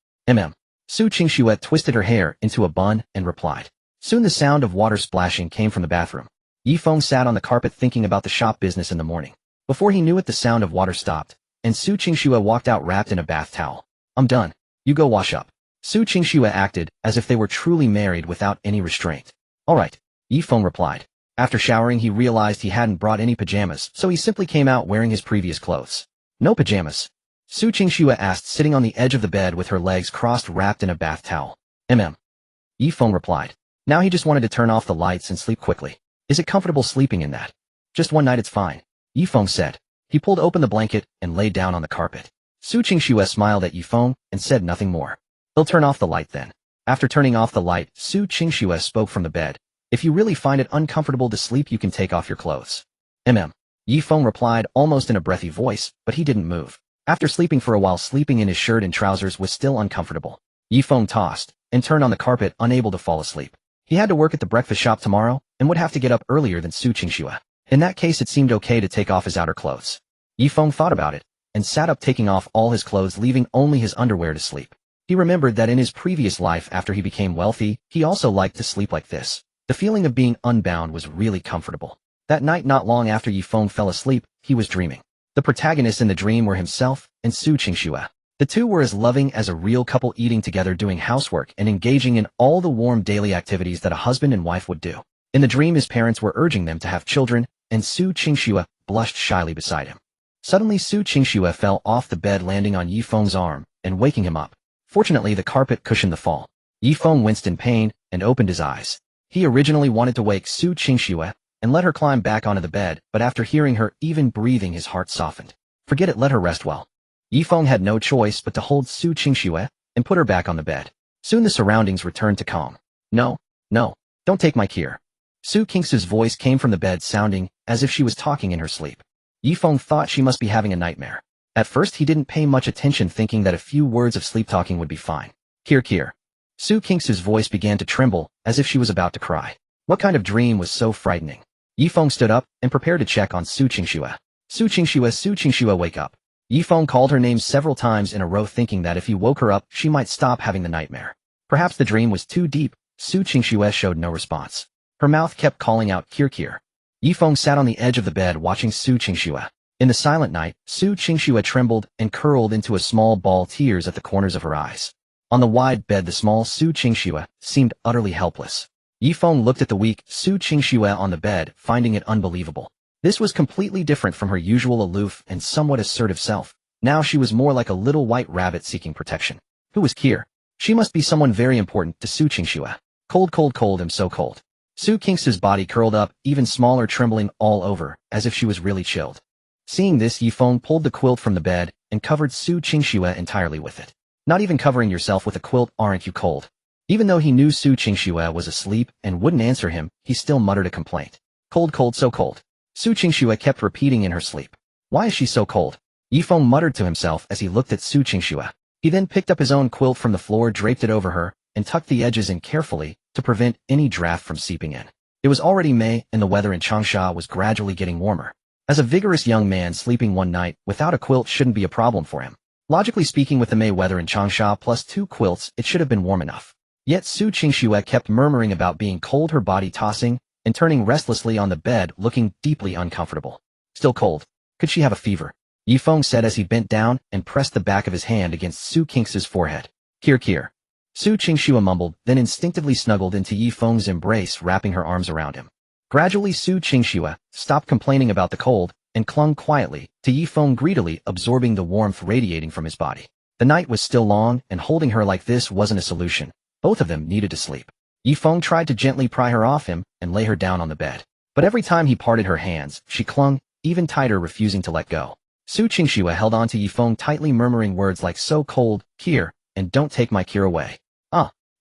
Su Qingxue twisted her hair into a bun and replied. Soon the sound of water splashing came from the bathroom. Ye Feng sat on the carpet thinking about the shop business in the morning. Before he knew it, the sound of water stopped, and Su Qingxue walked out wrapped in a bath towel. I'm done. You go wash up. Su Qingxue acted as if they were truly married without any restraint. Alright, Ye Feng replied. After showering, he realized he hadn't brought any pajamas, so he simply came out wearing his previous clothes. No pajamas? Su Qingxue asked, sitting on the edge of the bed with her legs crossed wrapped in a bath towel. Ye Feng replied. Now he just wanted to turn off the lights and sleep quickly. Is it comfortable sleeping in that? Just one night, it's fine, Ye Feng said. He pulled open the blanket and lay down on the carpet. Su Qingxue smiled at Ye Feng and said nothing more. He'll turn off the light then. After turning off the light, Su Qingxue spoke from the bed. If you really find it uncomfortable to sleep, you can take off your clothes. Ye Feng replied almost in a breathy voice, but he didn't move. After sleeping for a while, sleeping in his shirt and trousers was still uncomfortable. Ye Feng tossed and turned on the carpet, unable to fall asleep. He had to work at the breakfast shop tomorrow and would have to get up earlier than Su Qingxue. In that case, it seemed okay to take off his outer clothes. Ye Feng thought about it and sat up, taking off all his clothes, leaving only his underwear to sleep. He remembered that in his previous life, after he became wealthy, he also liked to sleep like this. The feeling of being unbound was really comfortable. That night, not long after Ye Feng fell asleep, he was dreaming. The protagonists in the dream were himself and Su Qingxue. The two were as loving as a real couple, eating together, doing housework, and engaging in all the warm daily activities that a husband and wife would do. In the dream, his parents were urging them to have children, and Su Qingxue blushed shyly beside him. Suddenly, Su Qingxue fell off the bed, landing on Ye Feng's arm and waking him up. Fortunately, the carpet cushioned the fall. Ye Feng winced in pain and opened his eyes. He originally wanted to wake Su Qingxue and let her climb back onto the bed, but after hearing her even breathing, his heart softened. Forget it, let her rest well. Ye Feng had no choice but to hold Su Qingxue and put her back on the bed. Soon the surroundings returned to calm. No, don't take my care. Su Qingxue's voice came from the bed, sounding as if she was talking in her sleep. Ye Feng thought she must be having a nightmare. At first he didn't pay much attention, thinking that a few words of sleep talking would be fine. Kier. Su Qingxue's voice began to tremble, as if she was about to cry. What kind of dream was so frightening? Ye Feng stood up and prepared to check on Su Qingxue. Su Qingxue, wake up. Ye Feng called her name several times in a row, thinking that if he woke her up, she might stop having the nightmare. Perhaps the dream was too deep. Su Qingxue showed no response. Her mouth kept calling out Kir. Ye Feng sat on the edge of the bed watching Su Qingxue. In the silent night, Su Qingxue trembled and curled into a small ball, tears at the corners of her eyes. On the wide bed, the small Su Qingxue seemed utterly helpless. Ye Feng looked at the weak Su Qingxue on the bed, finding it unbelievable. This was completely different from her usual aloof and somewhat assertive self. Now she was more like a little white rabbit seeking protection. Who was Kir? She must be someone very important to Su Qingxue. Cold, I'm so cold. Su Qingxue's body curled up, even smaller, trembling all over, as if she was really chilled. Seeing this, Ye Feng pulled the quilt from the bed and covered Su Qingxue entirely with it. Not even covering yourself with a quilt, aren't you cold? Even though he knew Su Qingxue was asleep and wouldn't answer him, he still muttered a complaint. Cold, so cold. Su Qingxue kept repeating in her sleep. Why is she so cold? Ye Feng muttered to himself as he looked at Su Qingxue. He then picked up his own quilt from the floor, draped it over her, and tucked the edges in carefully to prevent any draft from seeping in. It was already May, and the weather in Changsha was gradually getting warmer. As a vigorous young man, sleeping one night without a quilt shouldn't be a problem for him. Logically speaking, with the May weather in Changsha plus 2 quilts, it should have been warm enough. Yet Su Qingxue kept murmuring about being cold, her body tossing and turning restlessly on the bed, looking deeply uncomfortable. Still cold. Could she have a fever? Ye Feng said as he bent down and pressed the back of his hand against Su Qingxue's forehead. Kir. Su Qingxue mumbled, then instinctively snuggled into Ye Feng's embrace, wrapping her arms around him. Gradually, Su Qingxue stopped complaining about the cold and clung quietly to Ye Feng, greedily absorbing the warmth radiating from his body. The night was still long, and holding her like this wasn't a solution. Both of them needed to sleep. Ye Feng tried to gently pry her off him and lay her down on the bed. But every time he parted her hands, she clung even tighter, refusing to let go. Su Qingxue held on to Ye Feng tightly, murmuring words like "so cold, Kir, and don't take my Kir away."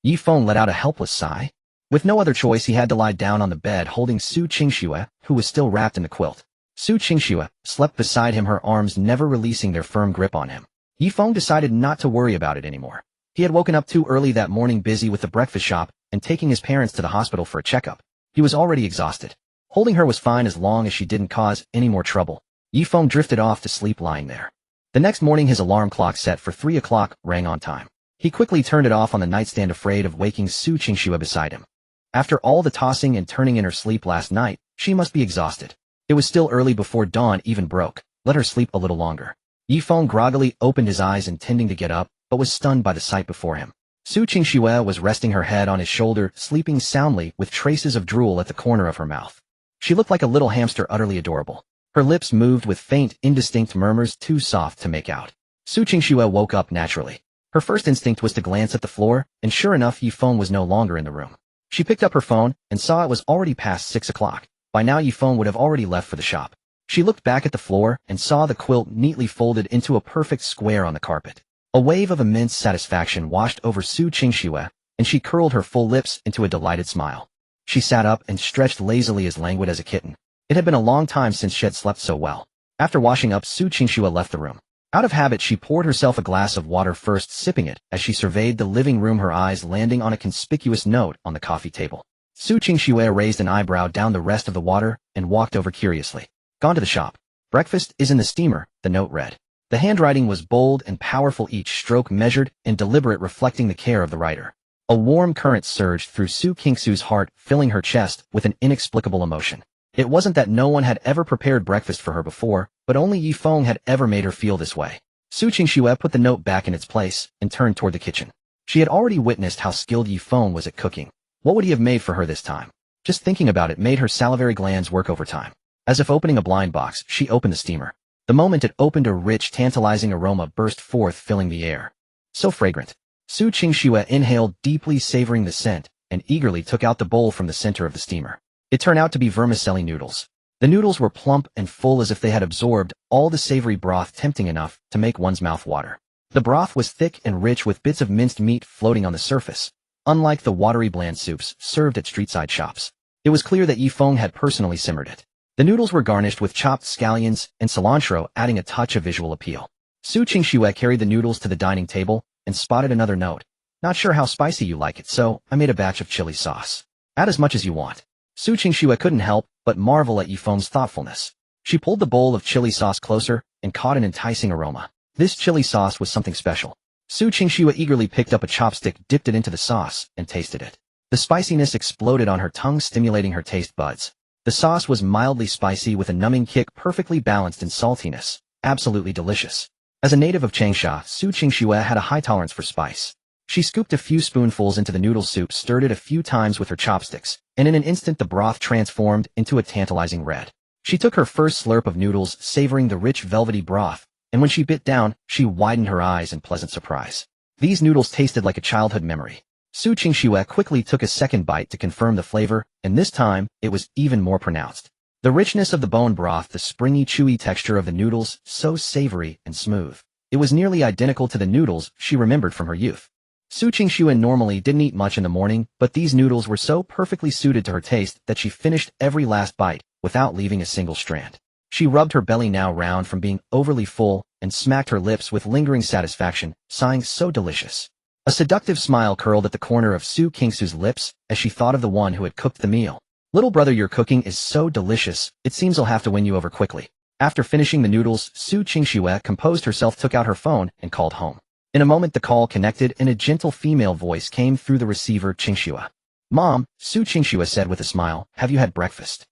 Ye Feng let out a helpless sigh. With no other choice, he had to lie down on the bed holding Su Qingxue, who was still wrapped in the quilt. Su Qingxue slept beside him, her arms never releasing their firm grip on him. Ye Feng decided not to worry about it anymore. He had woken up too early that morning, busy with the breakfast shop and taking his parents to the hospital for a checkup. He was already exhausted. Holding her was fine as long as she didn't cause any more trouble. Ye Feng drifted off to sleep lying there. The next morning, his alarm clock set for 3 o'clock rang on time. He quickly turned it off on the nightstand, afraid of waking Su Qingxue beside him. After all the tossing and turning in her sleep last night, she must be exhausted. It was still early before dawn even broke. Let her sleep a little longer. Ye Feng groggily opened his eyes, intending to get up, but was stunned by the sight before him. Su Qingxue was resting her head on his shoulder, sleeping soundly with traces of drool at the corner of her mouth. She looked like a little hamster, utterly adorable. Her lips moved with faint, indistinct murmurs, too soft to make out. Su Qingxue woke up naturally. Her first instinct was to glance at the floor, and sure enough, Ye Feng was no longer in the room. She picked up her phone and saw it was already past 6 o'clock. By now, Ye Feng would have already left for the shop. She looked back at the floor and saw the quilt neatly folded into a perfect square on the carpet. A wave of immense satisfaction washed over Su Qingxue, and she curled her full lips into a delighted smile. She sat up and stretched lazily, as languid as a kitten. It had been a long time since she had slept so well. After washing up, Su Qingxue left the room. Out of habit, she poured herself a glass of water, first sipping it as she surveyed the living room, her eyes landing on a conspicuous note on the coffee table. Su Qingxue raised an eyebrow down the rest of the water and walked over curiously. Gone to the shop. Breakfast is in the steamer, the note read. The handwriting was bold and powerful, each stroke measured and deliberate, reflecting the care of the writer. A warm current surged through Su Qingxue's heart, filling her chest with an inexplicable emotion. It wasn't that no one had ever prepared breakfast for her before, but only Ye Feng had ever made her feel this way. Su Qingxue put the note back in its place and turned toward the kitchen. She had already witnessed how skilled Ye Feng was at cooking. What would he have made for her this time? Just thinking about it made her salivary glands work overtime. As if opening a blind box, she opened the steamer. The moment it opened, a rich, tantalizing aroma burst forth, filling the air. So fragrant. Su Qingxue inhaled deeply, savoring the scent, and eagerly took out the bowl from the center of the steamer. It turned out to be vermicelli noodles. The noodles were plump and full, as if they had absorbed all the savory broth, tempting enough to make one's mouth water. The broth was thick and rich, with bits of minced meat floating on the surface, unlike the watery, bland soups served at street-side shops. It was clear that Ye Feng had personally simmered it. The noodles were garnished with chopped scallions and cilantro, adding a touch of visual appeal. Su Qingxue carried the noodles to the dining table and spotted another note. Not sure how spicy you like it, so I made a batch of chili sauce. Add as much as you want. Su Qingxue couldn't help but marvel at Ye Feng's thoughtfulness. She pulled the bowl of chili sauce closer and caught an enticing aroma. This chili sauce was something special. Su Qingxue eagerly picked up a chopstick, dipped it into the sauce, and tasted it. The spiciness exploded on her tongue, stimulating her taste buds. The sauce was mildly spicy with a numbing kick, perfectly balanced in saltiness. Absolutely delicious. As a native of Changsha, Su Qingxue had a high tolerance for spice. She scooped a few spoonfuls into the noodle soup, stirred it a few times with her chopsticks, and in an instant the broth transformed into a tantalizing red. She took her first slurp of noodles, savoring the rich velvety broth, and when she bit down, she widened her eyes in pleasant surprise. These noodles tasted like a childhood memory. Su Qingxue quickly took a second bite to confirm the flavor, and this time, it was even more pronounced. The richness of the bone broth, the springy, chewy texture of the noodles, so savory and smooth. It was nearly identical to the noodles she remembered from her youth. Su Qingxue normally didn't eat much in the morning, but these noodles were so perfectly suited to her taste that she finished every last bite without leaving a single strand. She rubbed her belly, now round from being overly full, and smacked her lips with lingering satisfaction, sighing, so delicious. A seductive smile curled at the corner of Su Qingxue's lips as she thought of the one who had cooked the meal. Little brother, your cooking is so delicious, it seems I'll have to win you over quickly. After finishing the noodles, Su Qingxue composed herself, took out her phone, and called home. In a moment the call connected and a gentle female voice came through the receiver. Qingxue. Mom, Su Qingxue said with a smile, have you had breakfast?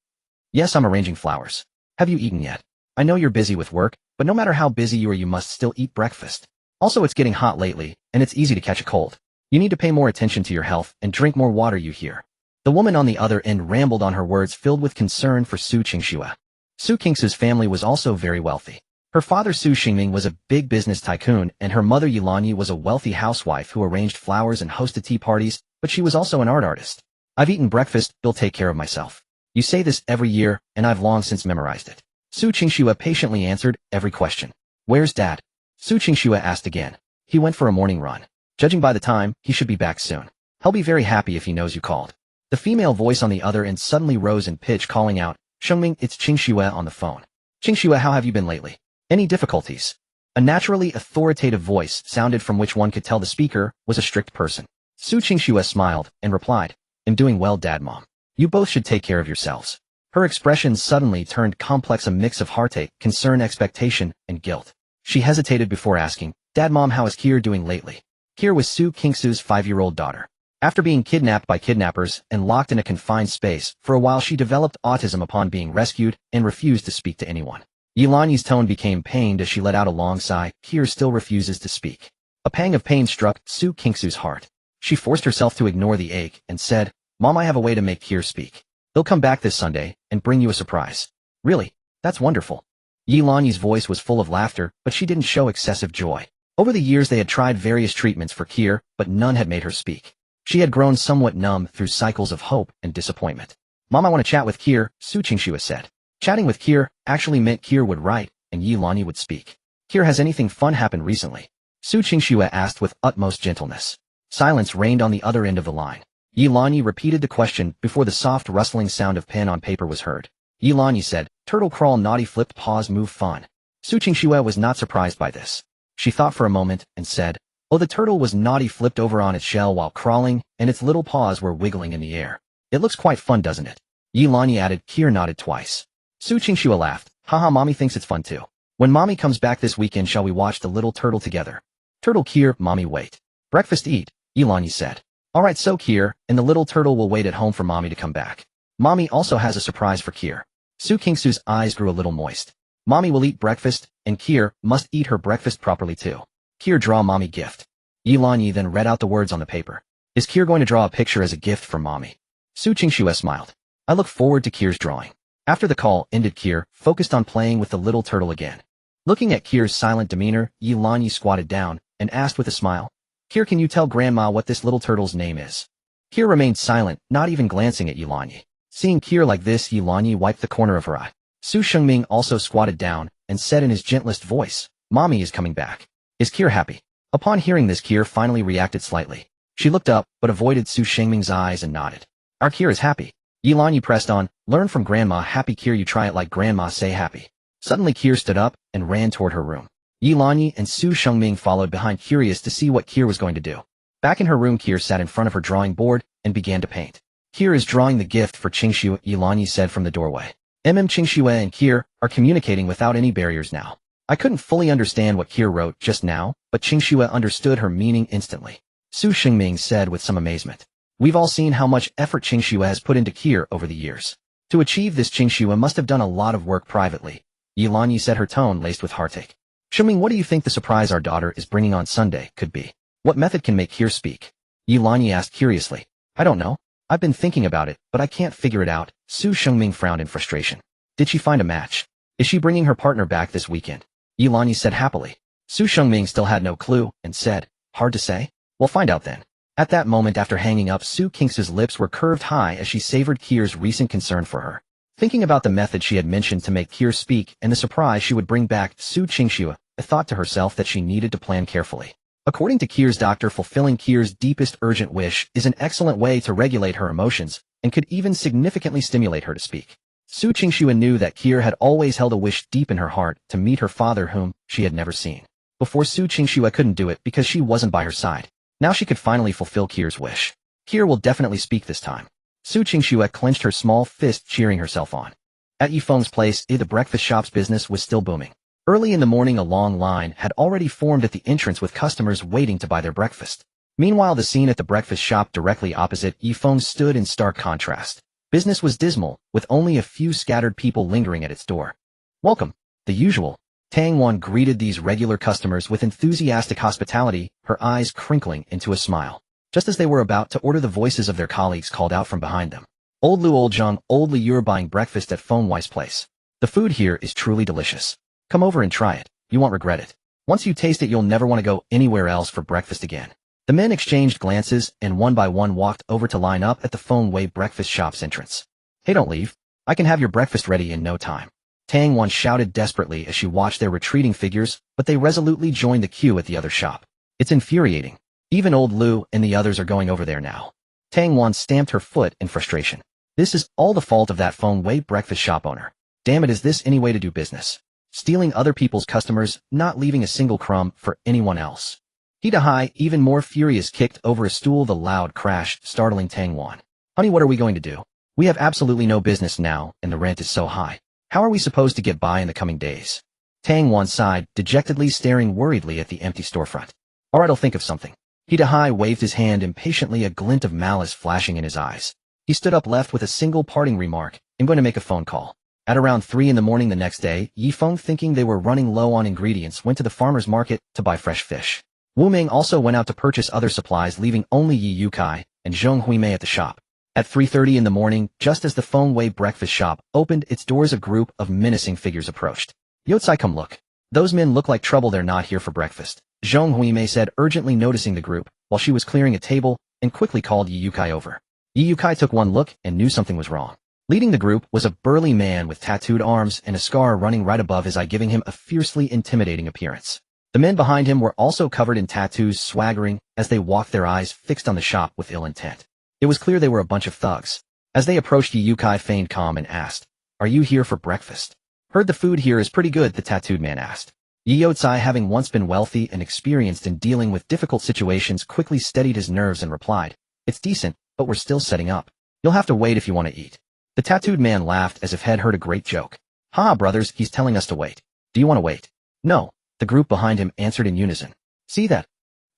Yes, I'm arranging flowers. Have you eaten yet? I know you're busy with work, but no matter how busy you are, you must still eat breakfast. Also, it's getting hot lately, and it's easy to catch a cold. You need to pay more attention to your health and drink more water, you hear. The woman on the other end rambled on, her words filled with concern for Su Qingxue. Su Qingxue's family was also very wealthy. Her father Su Qingming was a big business tycoon, and her mother Ye was a wealthy housewife who arranged flowers and hosted tea parties, but she was also an art artist. I've eaten breakfast, I'll take care of myself. You say this every year, and I've long since memorized it. Su Qingxue patiently answered every question. Where's Dad? Su Qingxue asked again. He went for a morning run. Judging by the time, he should be back soon. He'll be very happy if he knows you called. The female voice on the other end suddenly rose in pitch, calling out, Shengming, it's Qingxue on the phone. Qingxue, how have you been lately? Any difficulties? A naturally authoritative voice sounded from which one could tell the speaker was a strict person. Su Qingxue smiled and replied, I'm doing well, Dad, Mom. You both should take care of yourselves. Her expression suddenly turned complex, a mix of heartache, concern, expectation, and guilt. She hesitated before asking, Dad, Mom, how is Kier doing lately? Kier was Su Qingxue's 5-year-old daughter. After being kidnapped by kidnappers and locked in a confined space, for a while she developed autism upon being rescued and refused to speak to anyone. Ye tone became pained as she let out a long sigh. Kier still refuses to speak. A pang of pain struck Su Qingxue's heart. She forced herself to ignore the ache and said, Mom, I have a way to make Kier speak. He'll come back this Sunday and bring you a surprise. Really? That's wonderful. Ye voice was full of laughter, but she didn't show excessive joy. Over the years they had tried various treatments for Kier, but none had made her speak. She had grown somewhat numb through cycles of hope and disappointment. Mom, I want to chat with Kier, Su Qingxue said. Chatting with Kier actually meant Kier would write, and Ye would speak. Kier, has anything fun happened recently? Su Qingxue asked with utmost gentleness. Silence reigned on the other end of the line. Ye repeated the question before the soft rustling sound of pen on paper was heard. Ye said, turtle crawl, naughty, flipped paws, move, fun. Su Qingxue was not surprised by this. She thought for a moment and said, oh, the turtle was naughty, flipped over on its shell while crawling, and its little paws were wiggling in the air. It looks quite fun, doesn't it? Ye added. Kier nodded twice. Su Qingxue laughed. Haha, Mommy thinks it's fun too. When Mommy comes back this weekend, shall we watch the little turtle together? Turtle, Kier, Mommy, wait. Breakfast, eat, Ye said. Alright, so Kier and the little turtle will wait at home for Mommy to come back. Mommy also has a surprise for Kier. Su Qingxue's eyes grew a little moist. Mommy will eat breakfast, and Kier must eat her breakfast properly too. Kier, draw Mommy gift. Ye then read out the words on the paper. Is Kier going to draw a picture as a gift for Mommy? Su Qingxue smiled. I look forward to Kier's drawing. After the call ended, Kier focused on playing with the little turtle again. Looking at Kier's silent demeanor, Ye squatted down and asked with a smile, Kier, can you tell Grandma what this little turtle's name is? Kier remained silent, not even glancing at Ye. Seeing Kier like this, Ye wiped the corner of her eye. Su Qingming also squatted down and said in his gentlest voice, Mommy is coming back. Is Kier happy? Upon hearing this, Kier finally reacted slightly. She looked up, but avoided Su Qingming's eyes and nodded. Our Kier is happy. Ye pressed on, learn from Grandma. Happy, Kier, you try it like Grandma, say happy. Suddenly Kier stood up and ran toward her room. Ye and Su Qingming followed behind, curious to see what Kier was going to do. Back in her room, Kier sat in front of her drawing board and began to paint. Kier is drawing the gift for Qingxue, Ye said from the doorway. Qingxue and Kier are communicating without any barriers now. I couldn't fully understand what Kier wrote just now, but Qingxue understood her meaning instantly. Su Qingxue said with some amazement. We've all seen how much effort Qingxue has put into Kier over the years. To achieve this, Qingxue must have done a lot of work privately. Ye said, her tone laced with heartache. Shuming, what do you think the surprise our daughter is bringing on Sunday could be? What method can make Kier speak? Ye asked curiously. I don't know. I've been thinking about it, but I can't figure it out. Su Qingxue frowned in frustration. Did she find a match? Is she bringing her partner back this weekend? Ye said happily. Su Qingxue still had no clue, and said, hard to say? We'll find out then. At that moment after hanging up, Su Qingxue's lips were curved high as she savored Kier's recent concern for her. Thinking about the method she had mentioned to make Kier speak and the surprise she would bring back Su Qingxue, thought to herself that she needed to plan carefully. According to Kier's doctor, fulfilling Kier's deepest urgent wish is an excellent way to regulate her emotions and could even significantly stimulate her to speak. Su Qingxue knew that Kier had always held a wish deep in her heart to meet her father, whom she had never seen. Before, Su Qingxue couldn't do it because she wasn't by her side. Now she could finally fulfill Kier's wish. Kier will definitely speak this time. Su Qingxue clenched her small fist, cheering herself on. At Ye Feng's place, the breakfast shop's business was still booming. Early in the morning, a long line had already formed at the entrance with customers waiting to buy their breakfast. Meanwhile, the scene at the breakfast shop directly opposite Ye Feng stood in stark contrast. Business was dismal, with only a few scattered people lingering at its door. Welcome. The usual. Tang Wan greeted these regular customers with enthusiastic hospitality, her eyes crinkling into a smile. Just as they were about to order, the voices of their colleagues called out from behind them. Old Lu, Old Zhang, Old Li, you're buying breakfast at Feng Wei's place. The food here is truly delicious. Come over and try it. You won't regret it. Once you taste it, you'll never want to go anywhere else for breakfast again. The men exchanged glances and one by one walked over to line up at the Feng Wei breakfast shop's entrance. Hey, don't leave. I can have your breakfast ready in no time. Tang Wan shouted desperately as she watched their retreating figures, but they resolutely joined the queue at the other shop. It's infuriating. Even old Lu and the others are going over there now. Tang Wan stamped her foot in frustration. This is all the fault of that Feng Wei breakfast shop owner. Damn it, is this any way to do business? Stealing other people's customers, not leaving a single crumb for anyone else. He Dahai, even more furious, kicked over a stool. The loud crash startling Tang Wan. Honey, what are we going to do? We have absolutely no business now, and the rent is so high. How are we supposed to get by in the coming days? Tang Wan sighed, dejectedly staring worriedly at the empty storefront. Alright, I'll think of something. He Dahai waved his hand impatiently, a glint of malice flashing in his eyes. He stood up, left with a single parting remark. I'm going to make a phone call. At around 3 in the morning the next day, Ye Feng, thinking they were running low on ingredients, went to the farmer's market to buy fresh fish. Wu Ming also went out to purchase other supplies, leaving only Yi Yukai and Zheng Huimei at the shop. At 3:30 in the morning, just as the Feng Wei breakfast shop opened its doors, a group of menacing figures approached. Yotsai, come look. Those men look like trouble. They're not here for breakfast, Zheng Huimei said, urgently noticing the group, while she was clearing a table, and quickly called Yi Yukai over. Yi Yukai took one look and knew something was wrong. Leading the group was a burly man with tattooed arms and a scar running right above his eye, giving him a fiercely intimidating appearance. The men behind him were also covered in tattoos, swaggering as they walked, their eyes fixed on the shop with ill intent. It was clear they were a bunch of thugs. As they approached, Yi Yukai feigned calm and asked, "Are you here for breakfast?" "Heard the food here is pretty good," the tattooed man asked. Yi Yotsai, having once been wealthy and experienced in dealing with difficult situations, quickly steadied his nerves and replied, "It's decent, but we're still setting up. You'll have to wait if you want to eat." The tattooed man laughed as if he'd heard a great joke. "Ha, brothers, he's telling us to wait. Do you want to wait?" "No," the group behind him answered in unison. "See that?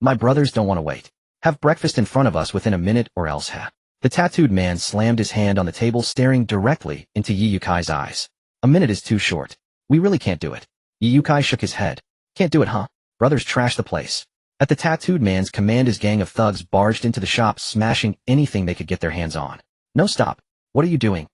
My brothers don't want to wait. Have breakfast in front of us within a minute or else ha." The tattooed man slammed his hand on the table, staring directly into Yi Yukai's eyes. "A minute is too short. We really can't do it." Yi Yukai shook his head. "Can't do it, huh? Brothers, trash the place." At the tattooed man's command, his gang of thugs barged into the shop, smashing anything they could get their hands on. "No, stop. What are you doing?"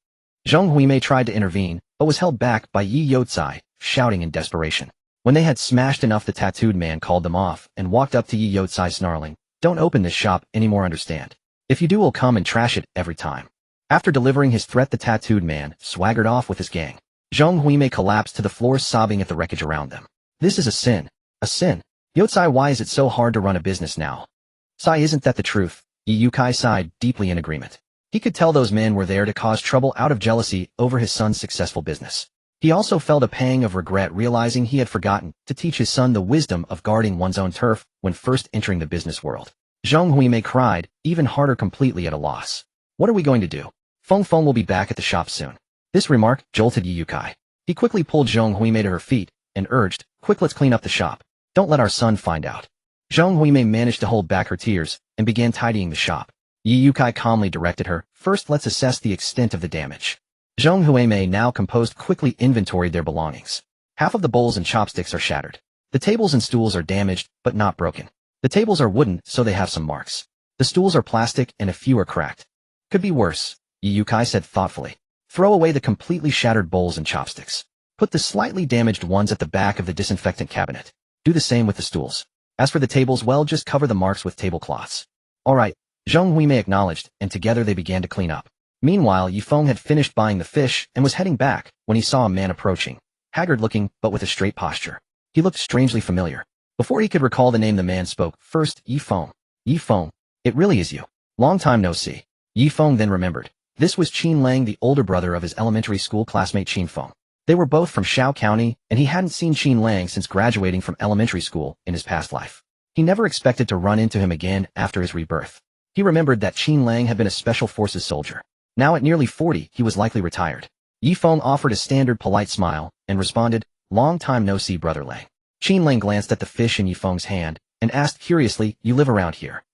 Zheng Huimei tried to intervene, but was held back by Yi Yotsai, shouting in desperation. When they had smashed enough, the tattooed man called them off and walked up to Yi Yotsai, snarling, "Don't open this shop anymore, understand? If you do, we'll come and trash it every time." After delivering his threat, the tattooed man swaggered off with his gang. Zheng Huimei collapsed to the floor, sobbing at the wreckage around them. "This is a sin. A sin. Yotsai, why is it so hard to run a business now?" "Sai, isn't that the truth?" Yi Yukai sighed, deeply in agreement. He could tell those men were there to cause trouble out of jealousy over his son's successful business. He also felt a pang of regret, realizing he had forgotten to teach his son the wisdom of guarding one's own turf when first entering the business world. Zheng Huimei cried, even harder, completely at a loss. "What are we going to do? Feng will be back at the shop soon. This remark jolted Yukai. He quickly pulled Zhong Huimei to her feet and urged, "Quick, let's clean up the shop. Don't let our son find out." Zhong Huimei managed to hold back her tears and began tidying the shop. Yukai calmly directed her, "First, let's assess the extent of the damage." Zhong Huimei now composed quickly inventoried their belongings. Half of the bowls and chopsticks are shattered. The tables and stools are damaged, but not broken. The tables are wooden, so they have some marks. The stools are plastic and a few are cracked. Could be worse, Yukai said thoughtfully. Throw away the completely shattered bowls and chopsticks. Put the slightly damaged ones at the back of the disinfectant cabinet. Do the same with the stools. As for the tables, well, just cover the marks with tablecloths. All right, Zhong Huimei acknowledged, and together they began to clean up. Meanwhile, Ye Feng had finished buying the fish and was heading back when he saw a man approaching, haggard-looking but with a straight posture. He looked strangely familiar. Before he could recall the name, the man spoke. "First, Ye Feng. Ye Feng, it really is you. Long time no see." Ye Feng then remembered. This was Qin Lang, the older brother of his elementary school classmate Qin Feng. They were both from Shao County, and he hadn't seen Qin Lang since graduating from elementary school in his past life. He never expected to run into him again after his rebirth. He remembered that Qin Lang had been a special forces soldier. Now at nearly 40, he was likely retired. Ye Feng offered a standard polite smile and responded, "Long time no see, Brother Lang." Qin Lang glanced at the fish in Ye Feng's hand and asked curiously, "You live around here?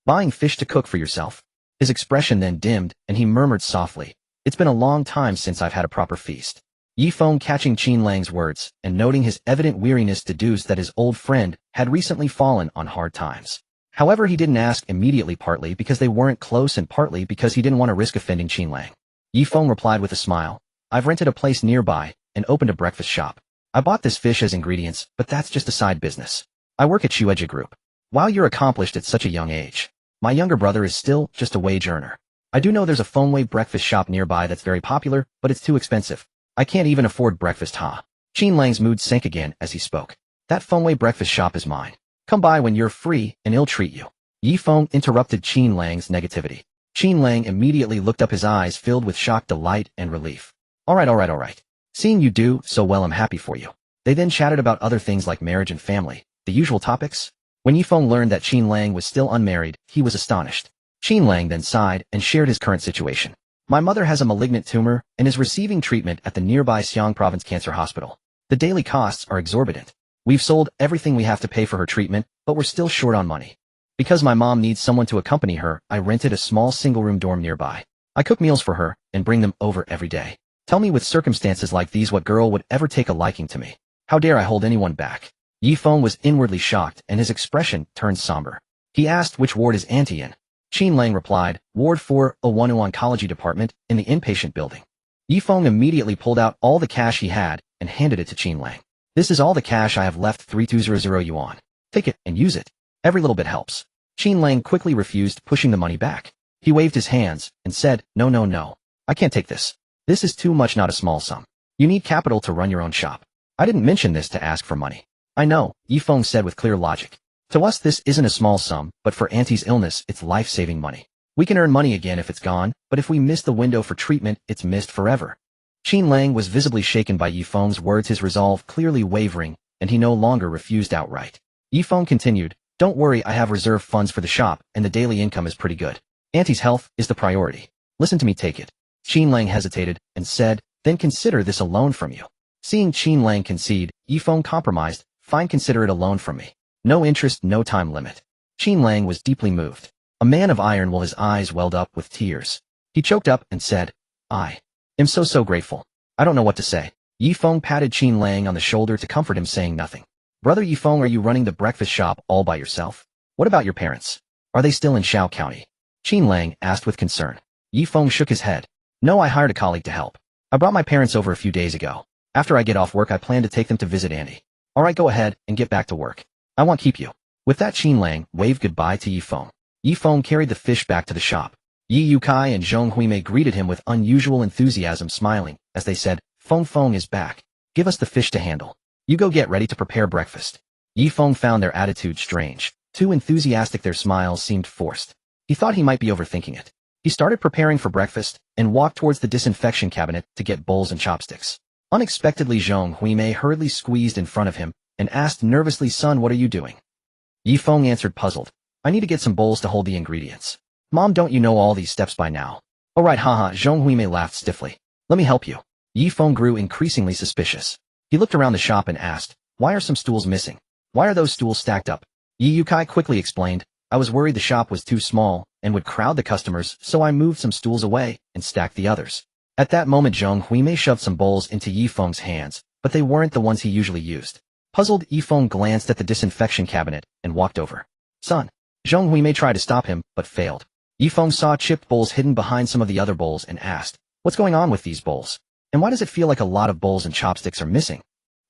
Buying fish to cook for yourself?" His expression then dimmed, and he murmured softly, "It's been a long time since I've had a proper feast." Ye Feng, catching Qin Lang's words and noting his evident weariness, deduced that his old friend had recently fallen on hard times. However, he didn't ask immediately, partly because they weren't close and partly because he didn't want to risk offending Qin Lang. Ye Feng replied with a smile, "I've rented a place nearby and opened a breakfast shop. I bought this fish as ingredients, but that's just a side business. I work at Xuejie Group. While you're accomplished at such a young age, my younger brother is still just a wage earner. I do know there's a Fengwei breakfast shop nearby that's very popular, but it's too expensive. I can't even afford breakfast, huh?" Qin Lang's mood sank again as he spoke. "That Fengwei breakfast shop is mine. Come by when you're free and he'll treat you." Ye Feng interrupted Qin Lang's negativity. Qin Lang immediately looked up, his eyes filled with shocked delight and relief. All right. Seeing you do so well, I'm happy for you." They then chatted about other things like marriage and family, the usual topics. When Ye Feng learned that Qin Lang was still unmarried, he was astonished. Qin Lang then sighed and shared his current situation. "My mother has a malignant tumor and is receiving treatment at the nearby Xiang Province Cancer Hospital. The daily costs are exorbitant. We've sold everything we have to pay for her treatment, but we're still short on money. Because my mom needs someone to accompany her, I rented a small single-room dorm nearby. I cook meals for her and bring them over every day. Tell me, with circumstances like these, what girl would ever take a liking to me? How dare I hold anyone back?" Ye Feng was inwardly shocked, and his expression turned somber. He asked, "Which ward is Auntie in?" Qin Lang replied, "Ward 401 Oncology Department, in the inpatient building." Ye Feng immediately pulled out all the cash he had and handed it to Qin Lang. "This is all the cash I have left, 3200 yuan. Take it and use it. Every little bit helps." Qin Lang quickly refused, pushing the money back. He waved his hands and said, No. I can't take this. This is too much, not a small sum. You need capital to run your own shop. I didn't mention this to ask for money." "I know," Ye Feng said with clear logic. "To us this isn't a small sum, but for Auntie's illness it's life-saving money. We can earn money again if it's gone, but if we miss the window for treatment, it's missed forever." Qin Lang was visibly shaken by Ye Feng's words, his resolve clearly wavering, and he no longer refused outright. Ye Feng continued, "Don't worry, I have reserved funds for the shop, and the daily income is pretty good. Auntie's health is the priority. Listen to me, take it." Qin Lang hesitated and said, "Then consider this a loan from you." Seeing Qin Lang concede, Ye Feng compromised, "Fine, consider it a loan from me. No interest, no time limit." Qin Lang was deeply moved. A man of iron, while his eyes welled up with tears. He choked up and said, "I am so grateful. I don't know what to say." Ye Feng patted Qin Lang on the shoulder to comfort him, saying nothing. "Brother Ye Feng, are you running the breakfast shop all by yourself? What about your parents? Are they still in Shao County?" Qin Lang asked with concern. Ye Feng shook his head. "No, I hired a colleague to help. I brought my parents over a few days ago. After I get off work, I plan to take them to visit Auntie." "All right, go ahead and get back to work. I won't keep you." With that, Qin Lang waved goodbye to Ye Feng. Ye Feng carried the fish back to the shop. Ye Yukai and Zhong Huimei greeted him with unusual enthusiasm, smiling as they said, Feng is back. Give us the fish to handle. You go get ready to prepare breakfast." Ye Feng found their attitude strange. Too enthusiastic, their smiles seemed forced. He thought he might be overthinking it. He started preparing for breakfast and walked towards the disinfection cabinet to get bowls and chopsticks. Unexpectedly, Zhong Huimei hurriedly squeezed in front of him and asked nervously, "Son, what are you doing?" Ye Feng answered, puzzled, "I need to get some bowls to hold the ingredients." "Mom, don't you know all these steps by now?" "Oh right, haha," Zhong Huimei laughed stiffly. "Let me help you." Ye Feng grew increasingly suspicious. He looked around the shop and asked, "Why are some stools missing? Why are those stools stacked up?" Ye Yukai quickly explained, "I was worried the shop was too small and would crowd the customers, so I moved some stools away and stacked the others." At that moment Zheng Huimei shoved some bowls into Ye Feng's hands, but they weren't the ones he usually used. Puzzled, Ye Feng glanced at the disinfection cabinet and walked over. "Son." Zheng Huimei tried to stop him, but failed. Ye Feng saw chipped bowls hidden behind some of the other bowls and asked, "What's going on with these bowls? And why does it feel like a lot of bowls and chopsticks are missing?"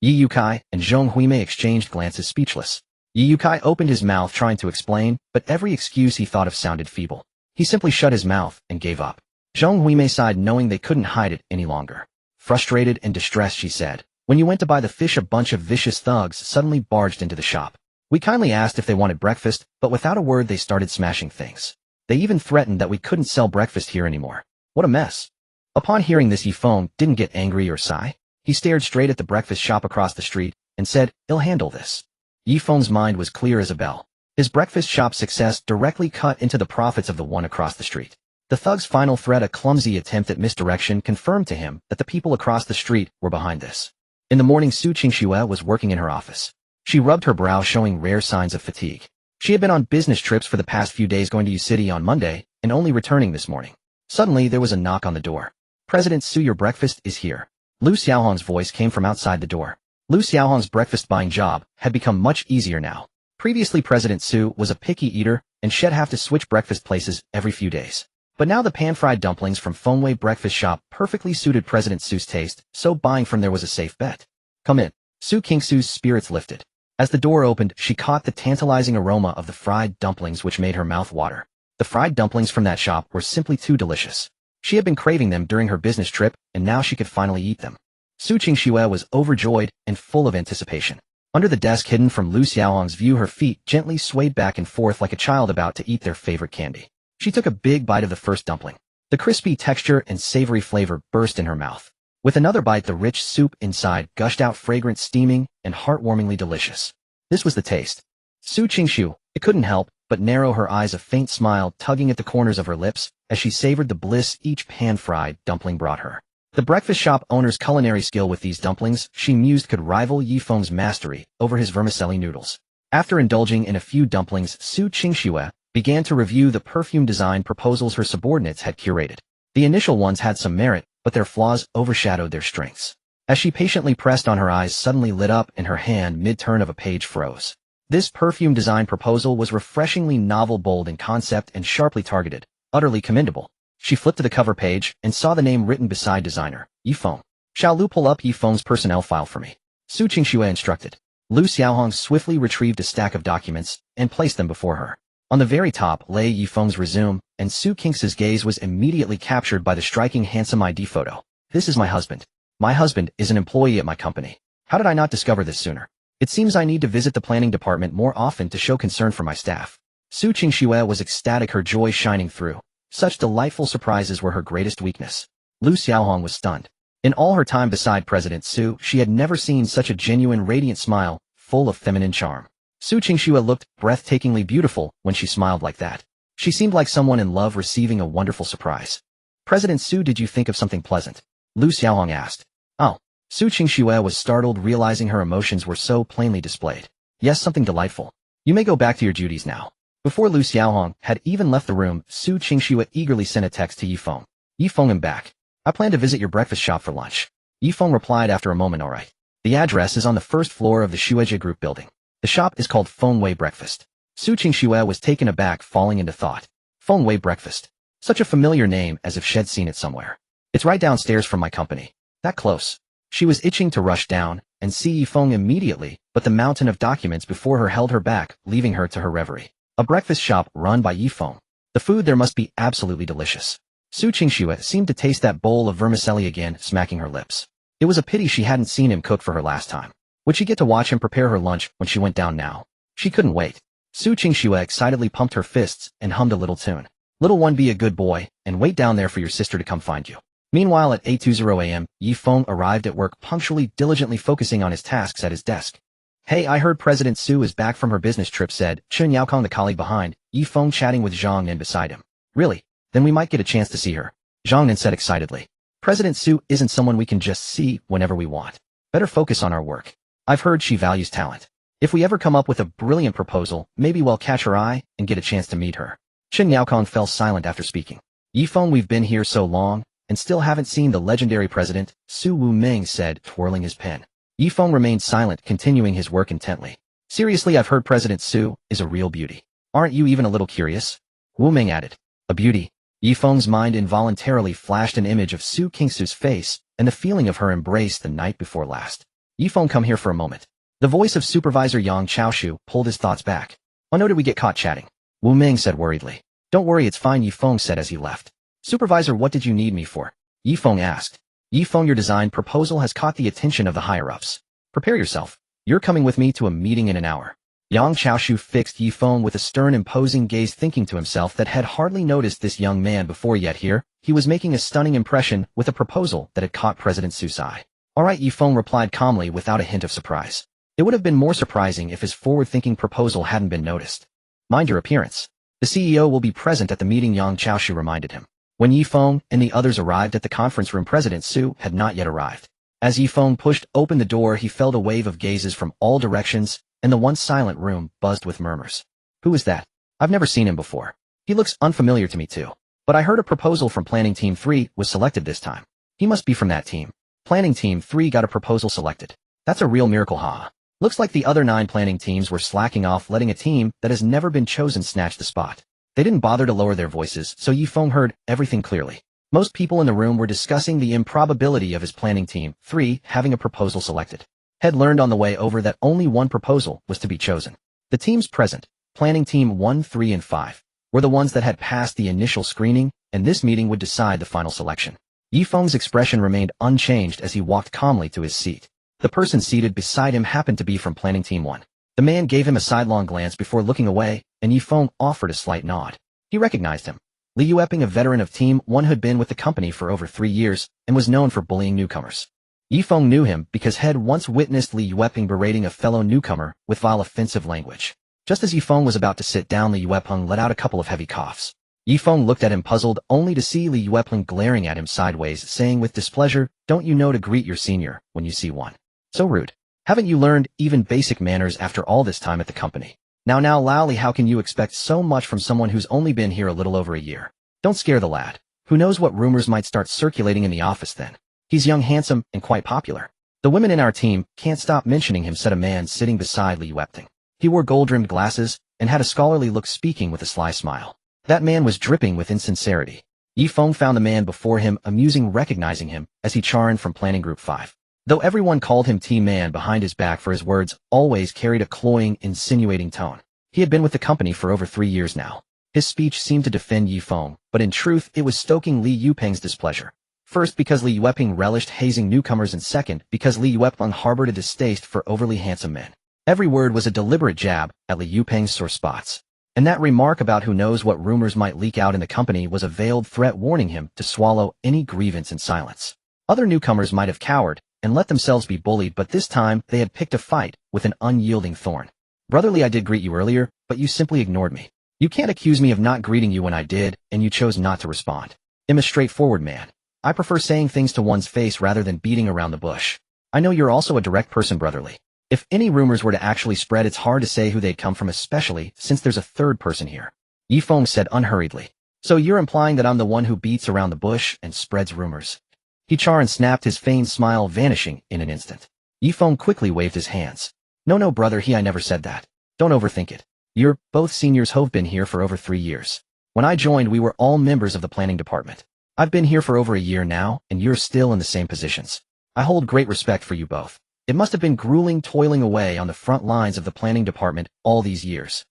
Ye Yukai and Zheng Huimei exchanged glances, speechless. Ye Yukai opened his mouth trying to explain, but every excuse he thought of sounded feeble. He simply shut his mouth and gave up. Zheng Huimei sighed, knowing they couldn't hide it any longer. Frustrated and distressed, she said, "When you went to buy the fish, a bunch of vicious thugs suddenly barged into the shop. We kindly asked if they wanted breakfast, but without a word they started smashing things. They even threatened that we couldn't sell breakfast here anymore. What a mess." Upon hearing this, Ye Feng didn't get angry or sigh. He stared straight at the breakfast shop across the street and said, "I'll handle this." Ye Feng's mind was clear as a bell. His breakfast shop's success directly cut into the profits of the one across the street. The thug's final threat, a clumsy attempt at misdirection, confirmed to him that the people across the street were behind this. In the morning, Su Qingxue was working in her office. She rubbed her brow, showing rare signs of fatigue. She had been on business trips for the past few days, going to Yu City on Monday and only returning this morning. Suddenly, there was a knock on the door. "President Su, your breakfast is here." Lu Xiaohong's voice came from outside the door. Lu Xiaohong's breakfast buying job had become much easier now. Previously, President Su was a picky eater, and she'd have to switch breakfast places every few days. But now the pan-fried dumplings from Fengwei breakfast shop perfectly suited President Su's taste, so buying from there was a safe bet. "Come in." Su Qingxue's spirits lifted. As the door opened, she caught the tantalizing aroma of the fried dumplings, which made her mouth water. The fried dumplings from that shop were simply too delicious. She had been craving them during her business trip, and now she could finally eat them. Su Qingxue was overjoyed and full of anticipation. Under the desk hidden from Lu Xiaohong's view, her feet gently swayed back and forth like a child about to eat their favorite candy. She took a big bite of the first dumpling. The crispy texture and savory flavor burst in her mouth. With another bite, the rich soup inside gushed out, fragrant, steaming, and heartwarmingly delicious. This was the taste. Su Qingxue, it couldn't help but narrow her eyes, a faint smile tugging at the corners of her lips as she savored the bliss each pan-fried dumpling brought her. The breakfast shop owner's culinary skill with these dumplings, she mused, could rival Ye Feng's mastery over his vermicelli noodles. After indulging in a few dumplings, Su Qingxue began to review the perfume design proposals her subordinates had curated. The initial ones had some merit, but their flaws overshadowed their strengths. As she patiently pressed on, her eyes suddenly lit up and her hand mid-turn of a page froze. This perfume design proposal was refreshingly novel, bold in concept, and sharply targeted. Utterly commendable. She flipped to the cover page and saw the name written beside designer, Ye Feng. "Shall Lu pull up Ye Feng's personnel file for me?" Su Qingxue instructed. Lu Xiaohong swiftly retrieved a stack of documents and placed them before her. On the very top lay Ye Feng's resume, and Su Qingxue's gaze was immediately captured by the striking, handsome ID photo. "This is my husband. My husband is an employee at my company. How did I not discover this sooner? It seems I need to visit the planning department more often to show concern for my staff." Su Qingxue was ecstatic, her joy shining through. Such delightful surprises were her greatest weakness. Lu Xiaohong was stunned. In all her time beside President Su, she had never seen such a genuine, radiant smile, full of feminine charm. Su Qingxue looked breathtakingly beautiful when she smiled like that. She seemed like someone in love receiving a wonderful surprise. "President Su, did you think of something pleasant?" Lu Xiaohong asked. "Oh." Su Qingxue was startled, realizing her emotions were so plainly displayed. "Yes, something delightful. You may go back to your duties now." Before Lu Xiaohong had even left the room, Su Qingxue eagerly sent a text to Ye Feng. "Ye Feng, I'm back. I plan to visit your breakfast shop for lunch." Ye Feng replied after a moment, "All right. The address is on the first floor of the Xuejie Group building. The shop is called Fengwei Breakfast." Su Qingxue was taken aback, falling into thought. Fengwei Breakfast. Such a familiar name, as if she'd seen it somewhere. "It's right downstairs from my company. That close." She was itching to rush down and see Ye Feng immediately, but the mountain of documents before her held her back, leaving her to her reverie. A breakfast shop run by Ye Feng. The food there must be absolutely delicious. Su Qingxue seemed to taste that bowl of vermicelli again, smacking her lips. It was a pity she hadn't seen him cook for her last time. Would she get to watch him prepare her lunch when she went down now? She couldn't wait. Su Qingxue excitedly pumped her fists and hummed a little tune. "Little one, be a good boy, and wait down there for your sister to come find you." Meanwhile, at 8:20 a.m., Ye Feng arrived at work punctually, diligently focusing on his tasks at his desk. "Hey, I heard President Su is back from her business trip," said Chen Yaokong, the colleague behind, Ye Feng chatting with Zhang Nin beside him. "Really? Then we might get a chance to see her," Zhang Nin said excitedly. President Su isn't someone we can just see whenever we want. Better focus on our work. I've heard she values talent. If we ever come up with a brilliant proposal, maybe we'll catch her eye and get a chance to meet her. Chen Yaokong fell silent after speaking. Ye Feng, we've been here so long, and still haven't seen the legendary president, Su Ming said, twirling his pen. Ye Feng remained silent, continuing his work intently. Seriously, I've heard President Su is a real beauty. Aren't you even a little curious? Wu Ming added. A beauty? Ye Feng's mind involuntarily flashed an image of Su Qingxue's face and the feeling of her embrace the night before last. Ye Feng, come here for a moment. The voice of Supervisor Yang Chaoshu pulled his thoughts back. Oh no, did we get caught chatting? Wu Ming said worriedly. Don't worry, it's fine, Ye Feng said as he left. Supervisor, what did you need me for? Ye Feng asked. Ye Feng, your design proposal has caught the attention of the higher-ups. Prepare yourself. You're coming with me to a meeting in an hour. Yang Chaoshu fixed Ye Feng with a stern, imposing gaze, thinking to himself that had hardly noticed this young man before, yet here, he was making a stunning impression with a proposal that had caught President Su's eye. All right, Ye Feng replied calmly without a hint of surprise. It would have been more surprising if his forward-thinking proposal hadn't been noticed. Mind your appearance. The CEO will be present at the meeting, Yang Chaoshu reminded him. When Ye Feng and the others arrived at the conference room, President Su had not yet arrived. As Ye Feng pushed open the door, he felt a wave of gazes from all directions, and the once silent room buzzed with murmurs. Who is that? I've never seen him before. He looks unfamiliar to me too. But I heard a proposal from Planning Team 3 was selected this time. He must be from that team. Planning Team 3 got a proposal selected. That's a real miracle, huh? Looks like the other 9 planning teams were slacking off, letting a team that has never been chosen snatch the spot. They didn't bother to lower their voices, so Ye Feng heard everything clearly. Most people in the room were discussing the improbability of his Planning Team 3 having a proposal selected. Had learned on the way over that only one proposal was to be chosen. The teams present, Planning Team 1, 3, and 5, were the ones that had passed the initial screening, and this meeting would decide the final selection. Ye Feng's expression remained unchanged as he walked calmly to his seat. The person seated beside him happened to be from Planning Team 1. The man gave him a sidelong glance before looking away, and Ye Feng offered a slight nod. He recognized him. Li Yueping, a veteran of Team 1, had been with the company for over 3 years and was known for bullying newcomers. Ye Feng knew him because had once witnessed Li Yueping berating a fellow newcomer with vile offensive language. Just as Ye Feng was about to sit down, Li Yueping let out a couple of heavy coughs. Ye Feng looked at him puzzled, only to see Li Yueping glaring at him sideways, saying with displeasure, "Don't you know to greet your senior when you see one? So rude. Haven't you learned even basic manners after all this time at the company? Now Laoli, how can you expect so much from someone who's only been here a little over a year? Don't scare the lad. Who knows what rumors might start circulating in the office then. He's young, handsome, and quite popular. The women in our team can't stop mentioning him," said a man sitting beside Li Yueping. He wore gold-rimmed glasses and had a scholarly look, speaking with a sly smile. That man was dripping with insincerity. Ye Feng found the man before him amusing, recognizing him as He Charan from Planning Group 5. Though everyone called him T-Man behind his back, for his words always carried a cloying, insinuating tone. He had been with the company for over 3 years now. His speech seemed to defend Ye Feng, but in truth it was stoking Li Yueping's displeasure. First, because Li Yueping relished hazing newcomers, and second, because Li Yueping harbored a distaste for overly handsome men. Every word was a deliberate jab at Li Yueping's sore spots. And that remark about who knows what rumors might leak out in the company was a veiled threat, warning him to swallow any grievance in silence. Other newcomers might have cowered and let themselves be bullied, but this time they had picked a fight with an unyielding thorn. Brotherly, I did greet you earlier, but you simply ignored me. You can't accuse me of not greeting you when I did, and you chose not to respond. I'm a straightforward man. I prefer saying things to one's face rather than beating around the bush. I know you're also a direct person, Brotherly. If any rumors were to actually spread, it's hard to say who they'd come from, especially since there's a third person here. Ye Feng said unhurriedly. So you're implying that I'm the one who beats around the bush and spreads rumors? He Charan snapped, his feigned smile vanishing in an instant. Ye Feng quickly waved his hands. No, brother, I never said that. Don't overthink it. You're both seniors who've been here for over 3 years. When I joined, we were all members of the planning department. I've been here for over a year now, and you're still in the same positions. I hold great respect for you both. It must have been grueling toiling away on the front lines of the planning department all these years.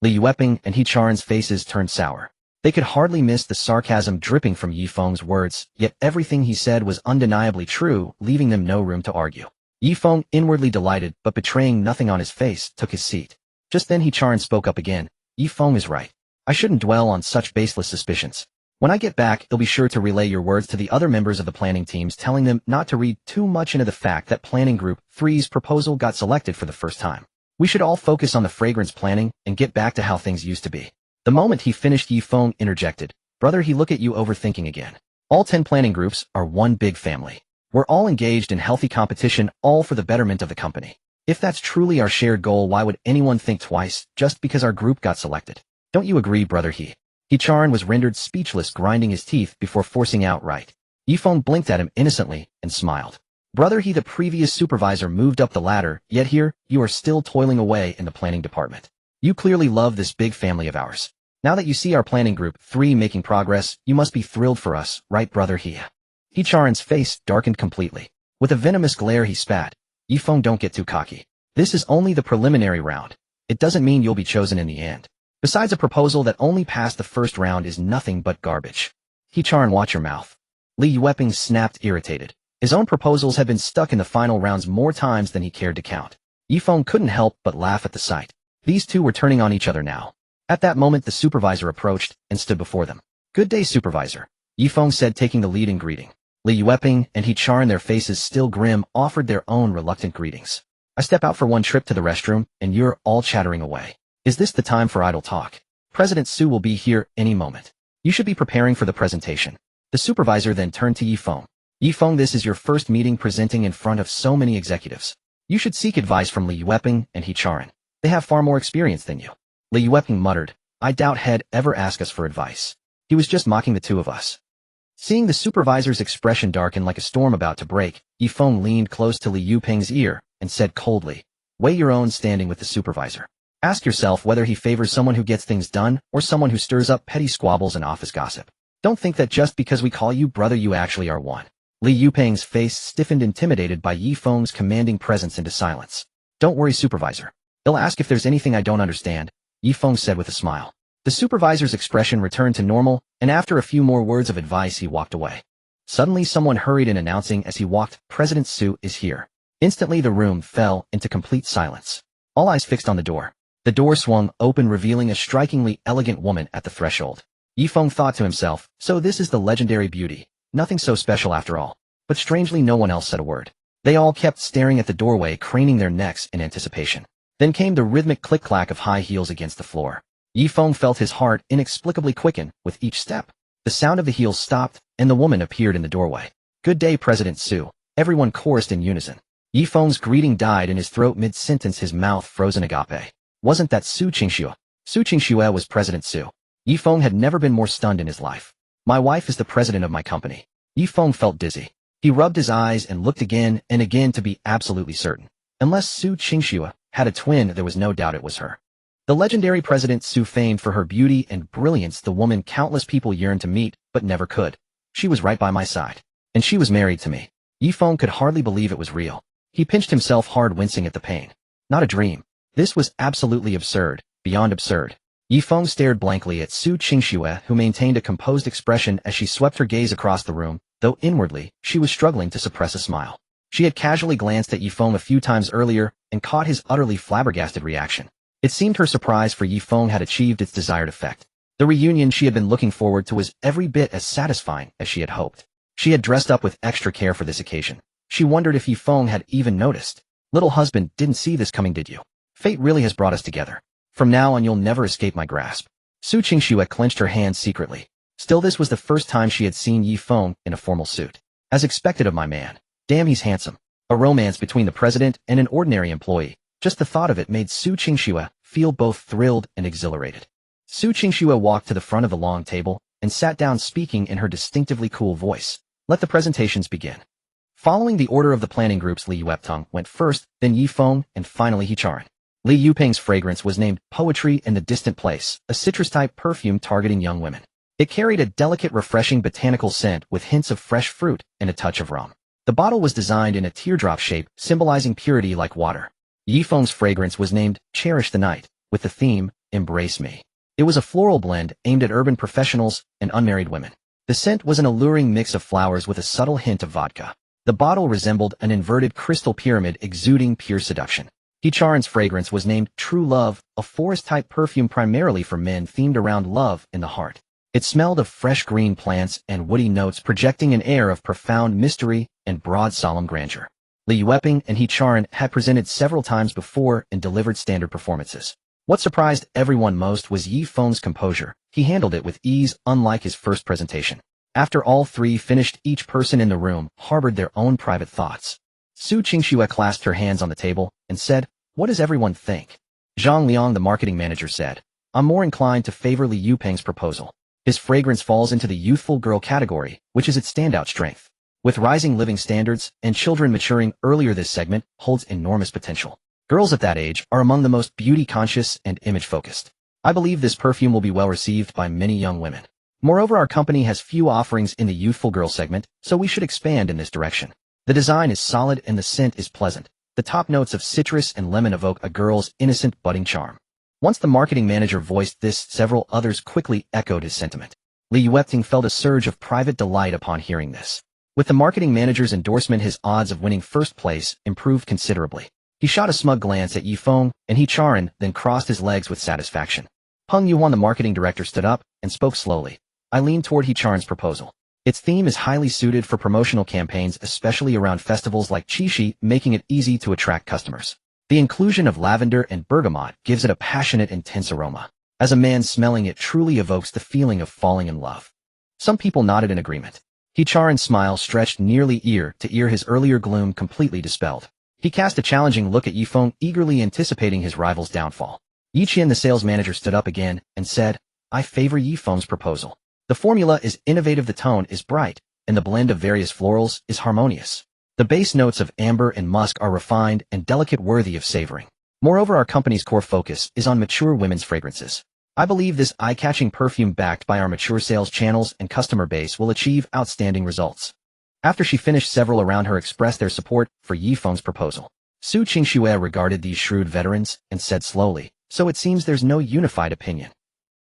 Li Yueping and He Charan's faces turned sour. They could hardly miss the sarcasm dripping from Ye Feng's words, yet everything he said was undeniably true, leaving them no room to argue. Ye Feng, inwardly delighted but betraying nothing on his face, took his seat. Just then He Charan spoke up again. Ye Feng is right. I shouldn't dwell on such baseless suspicions. When I get back, I'll be sure to relay your words to the other members of the planning teams, telling them not to read too much into the fact that Planning Group 3's proposal got selected for the first time. We should all focus on the fragrance planning and get back to how things used to be. The moment he finished, Ye Feng interjected. Brother, he look at you overthinking again. All 10 planning groups are one big family. We're all engaged in healthy competition, all for the betterment of the company. If that's truly our shared goal, why would anyone think twice just because our group got selected? Don't you agree, brother He? He-chan was rendered speechless, grinding his teeth before forcing out right. Ye Feng blinked at him innocently and smiled. Brother He, the previous supervisor, moved up the ladder, yet here, you are still toiling away in the planning department. You clearly love this big family of ours. Now that you see our planning group 3 making progress, you must be thrilled for us, right, brother He? He-chan's face darkened completely. With a venomous glare he spat. Ye Feng, don't get too cocky. This is only the preliminary round. It doesn't mean you'll be chosen in the end. Besides, a proposal that only passed the first round is nothing but garbage. He-chan, watch your mouth. Ye Feng snapped, irritated. His own proposals had been stuck in the final rounds more times than he cared to count. Ye Feng couldn't help but laugh at the sight. These two were turning on each other now. At that moment, the supervisor approached and stood before them. Good day, supervisor. Ye Feng said, taking the lead in greeting. Ye Feng and He-chan, their faces still grim, offered their own reluctant greetings. I step out for one trip to the restroom, and you're all chattering away. Is this the time for idle talk? President Su will be here any moment. You should be preparing for the presentation. The supervisor then turned to Ye Feng. Ye Feng, this is your first meeting presenting in front of so many executives. You should seek advice from Ye Feng and He-chan. They have far more experience than you. Ye Feng muttered, I doubt he'd ever ask us for advice. He was just mocking the two of us. Seeing the supervisor's expression darken like a storm about to break, Ye Feng leaned close to Ye Feng's ear and said coldly, weigh your own standing with the supervisor. Ask yourself whether he favors someone who gets things done or someone who stirs up petty squabbles and office gossip. Don't think that just because we call you brother you actually are one. Ye Feng's face stiffened, intimidated by Ye Feng's commanding presence, into silence. Don't worry, supervisor. They'll ask if there's anything I don't understand, Ye Feng said with a smile. The supervisor's expression returned to normal, and after a few more words of advice he walked away. Suddenly someone hurried in, announcing as he walked, President Su is here. Instantly the room fell into complete silence. All eyes fixed on the door. The door swung open, revealing a strikingly elegant woman at the threshold. Ye Feng thought to himself, so this is the legendary beauty. Nothing so special after all. But strangely no one else said a word. They all kept staring at the doorway, craning their necks in anticipation. Then came the rhythmic click-clack of high heels against the floor. Ye Feng felt his heart inexplicably quicken with each step. The sound of the heels stopped, and the woman appeared in the doorway. Good day, President Su. Everyone chorused in unison. Ye Feng's greeting died in his throat mid-sentence, his mouth frozen. Agape. Wasn't that Su Qingxue? Su Qingxue was President Su. Ye Feng had never been more stunned in his life. My wife is the president of my company. Ye Feng felt dizzy. He rubbed his eyes and looked again and again to be absolutely certain. Unless Su Qingxue had a twin, there was no doubt it was her. The legendary President Su, famed for her beauty and brilliance, the woman countless people yearned to meet, but never could. She was right by my side. And she was married to me. Ye Feng could hardly believe it was real. He pinched himself hard, wincing at the pain. Not a dream. This was absolutely absurd, beyond absurd. Ye Feng stared blankly at Su Qingxue, who maintained a composed expression as she swept her gaze across the room, though inwardly, she was struggling to suppress a smile. She had casually glanced at Ye Feng a few times earlier and caught his utterly flabbergasted reaction. It seemed her surprise for Ye Feng had achieved its desired effect. The reunion she had been looking forward to was every bit as satisfying as she had hoped. She had dressed up with extra care for this occasion. She wondered if Ye Feng had even noticed. Little husband, didn't see this coming, did you? Fate really has brought us together. From now on you'll never escape my grasp. Su Qingxue clenched her hands secretly. Still, this was the first time she had seen Ye Feng in a formal suit. As expected of my man. Damn, he's handsome. A romance between the president and an ordinary employee. Just the thought of it made Su Qingxue feel both thrilled and exhilarated. Su Qingxue walked to the front of the long table and sat down, speaking in her distinctively cool voice. Let the presentations begin. Following the order of the planning groups, Ye Feng went first, then Ye Feng, and finally He-chan. Ye Feng's fragrance was named Poetry in the Distant Place, a citrus-type perfume targeting young women. It carried a delicate, refreshing botanical scent with hints of fresh fruit and a touch of rum. The bottle was designed in a teardrop shape, symbolizing purity like water. Ye Feng's fragrance was named Cherish the Night, with the theme, Embrace Me. It was a floral blend aimed at urban professionals and unmarried women. The scent was an alluring mix of flowers with a subtle hint of vodka. The bottle resembled an inverted crystal pyramid exuding pure seduction. He-chan's fragrance was named True Love, a forest-type perfume primarily for men, themed around love in the heart. It smelled of fresh green plants and woody notes, projecting an air of profound mystery and broad solemn grandeur. Ye Feng and He-chan had presented several times before and delivered standard performances. What surprised everyone most was Ye Feng's composure. He handled it with ease, unlike his first presentation. After all three finished, each person in the room harbored their own private thoughts. Su Qingxue clasped her hands on the table and said, "What does everyone think?" Zhang Liang, the marketing manager, said, "I'm more inclined to favor Li Yupeng's proposal. His fragrance falls into the youthful girl category, which is its standout strength. With rising living standards and children maturing earlier, this segment holds enormous potential. Girls at that age are among the most beauty-conscious and image-focused. I believe this perfume will be well received by many young women. Moreover, our company has few offerings in the youthful girl segment, so we should expand in this direction. The design is solid and the scent is pleasant. The top notes of citrus and lemon evoke a girl's innocent budding charm." Once the marketing manager voiced this, several others quickly echoed his sentiment. Li Yupeng felt a surge of private delight upon hearing this. With the marketing manager's endorsement, his odds of winning first place improved considerably. He shot a smug glance at Ye Feng and He Charan, then crossed his legs with satisfaction. Peng Yuan, the marketing director, stood up and spoke slowly. "I leaned toward He Charan's proposal. Its theme is highly suited for promotional campaigns, especially around festivals like Qixi, making it easy to attract customers. The inclusion of lavender and bergamot gives it a passionate, intense aroma. As a man smelling it truly evokes the feeling of falling in love." Some people nodded in agreement. He Charan's smile stretched nearly ear to ear, his earlier gloom completely dispelled. He cast a challenging look at Ye Feng, eagerly anticipating his rival's downfall. Yi Qian, the sales manager, stood up again and said, "I favor Ye Feng's proposal. The formula is innovative, the tone is bright, and the blend of various florals is harmonious. The base notes of amber and musk are refined and delicate, worthy of savoring. Moreover, our company's core focus is on mature women's fragrances. I believe this eye-catching perfume, backed by our mature sales channels and customer base, will achieve outstanding results." After she finished, several around her expressed their support for Ye Feng's proposal. Su Qingxue regarded these shrewd veterans and said slowly, "So it seems there's no unified opinion.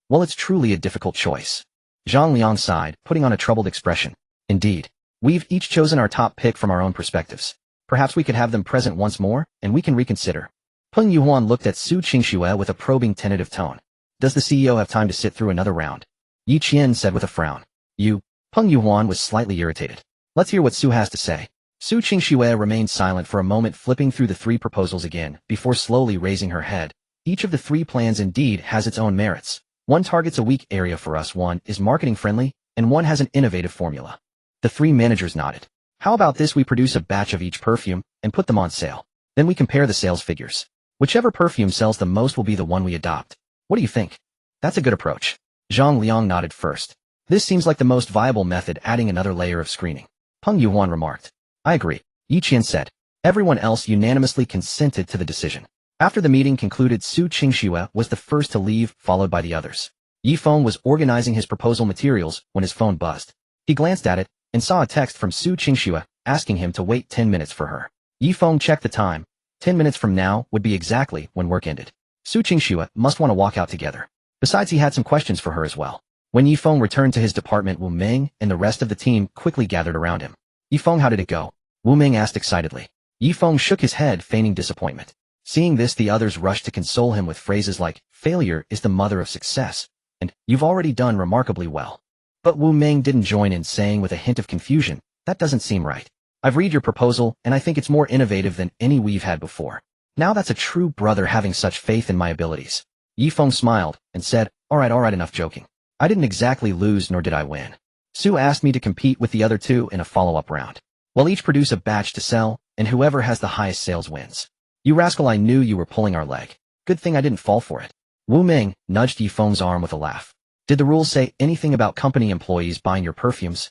Well, it's truly a difficult choice." Zhang Liang sighed, putting on a troubled expression. "Indeed. We've each chosen our top pick from our own perspectives. Perhaps we could have them present once more, and we can reconsider." Peng Yuan looked at Su Qingxue with a probing, tentative tone. "Does the CEO have time to sit through another round?" Yi Qian said with a frown. Peng Yuan was slightly irritated. "Let's hear what Su has to say." Su Qingxue remained silent for a moment, flipping through the three proposals again, before slowly raising her head. "Each of the three plans indeed has its own merits. One targets a weak area for us, one is marketing friendly, and one has an innovative formula." The three managers nodded. "How about this? We produce a batch of each perfume and put them on sale. Then we compare the sales figures. Whichever perfume sells the most will be the one we adopt. What do you think?" "That's a good approach." Zhang Liang nodded first. "This seems like the most viable method, adding another layer of screening." Peng Yuan remarked. "I agree," Yi Qian said. Everyone else unanimously consented to the decision. After the meeting concluded, Su Qingxue was the first to leave, followed by the others. Ye Feng was organizing his proposal materials when his phone buzzed. He glanced at it and saw a text from Su Qingxue asking him to wait 10 minutes for her. Ye Feng checked the time. 10 minutes from now would be exactly when work ended. Su Qingxue must want to walk out together. Besides, he had some questions for her as well. When Ye Feng returned to his department, Wu Ming and the rest of the team quickly gathered around him. "Ye Feng, how did it go?" Wu Ming asked excitedly. Ye Feng shook his head, feigning disappointment. Seeing this, the others rushed to console him with phrases like, "Failure is the mother of success," and "You've already done remarkably well." But Wu Ming didn't join in, saying with a hint of confusion, "That doesn't seem right. I've read your proposal, and I think it's more innovative than any we've had before. Now that's a true brother having such faith in my abilities." Ye Feng smiled and said, all right, enough joking. I didn't exactly lose, nor did I win. Su asked me to compete with the other two in a follow-up round. We'll each produce a batch to sell, and whoever has the highest sales wins. You rascal, I knew you were pulling our leg. Good thing I didn't fall for it. Wu Ming nudged Ye Feng's arm with a laugh. Did the rules say anything about company employees buying your perfumes?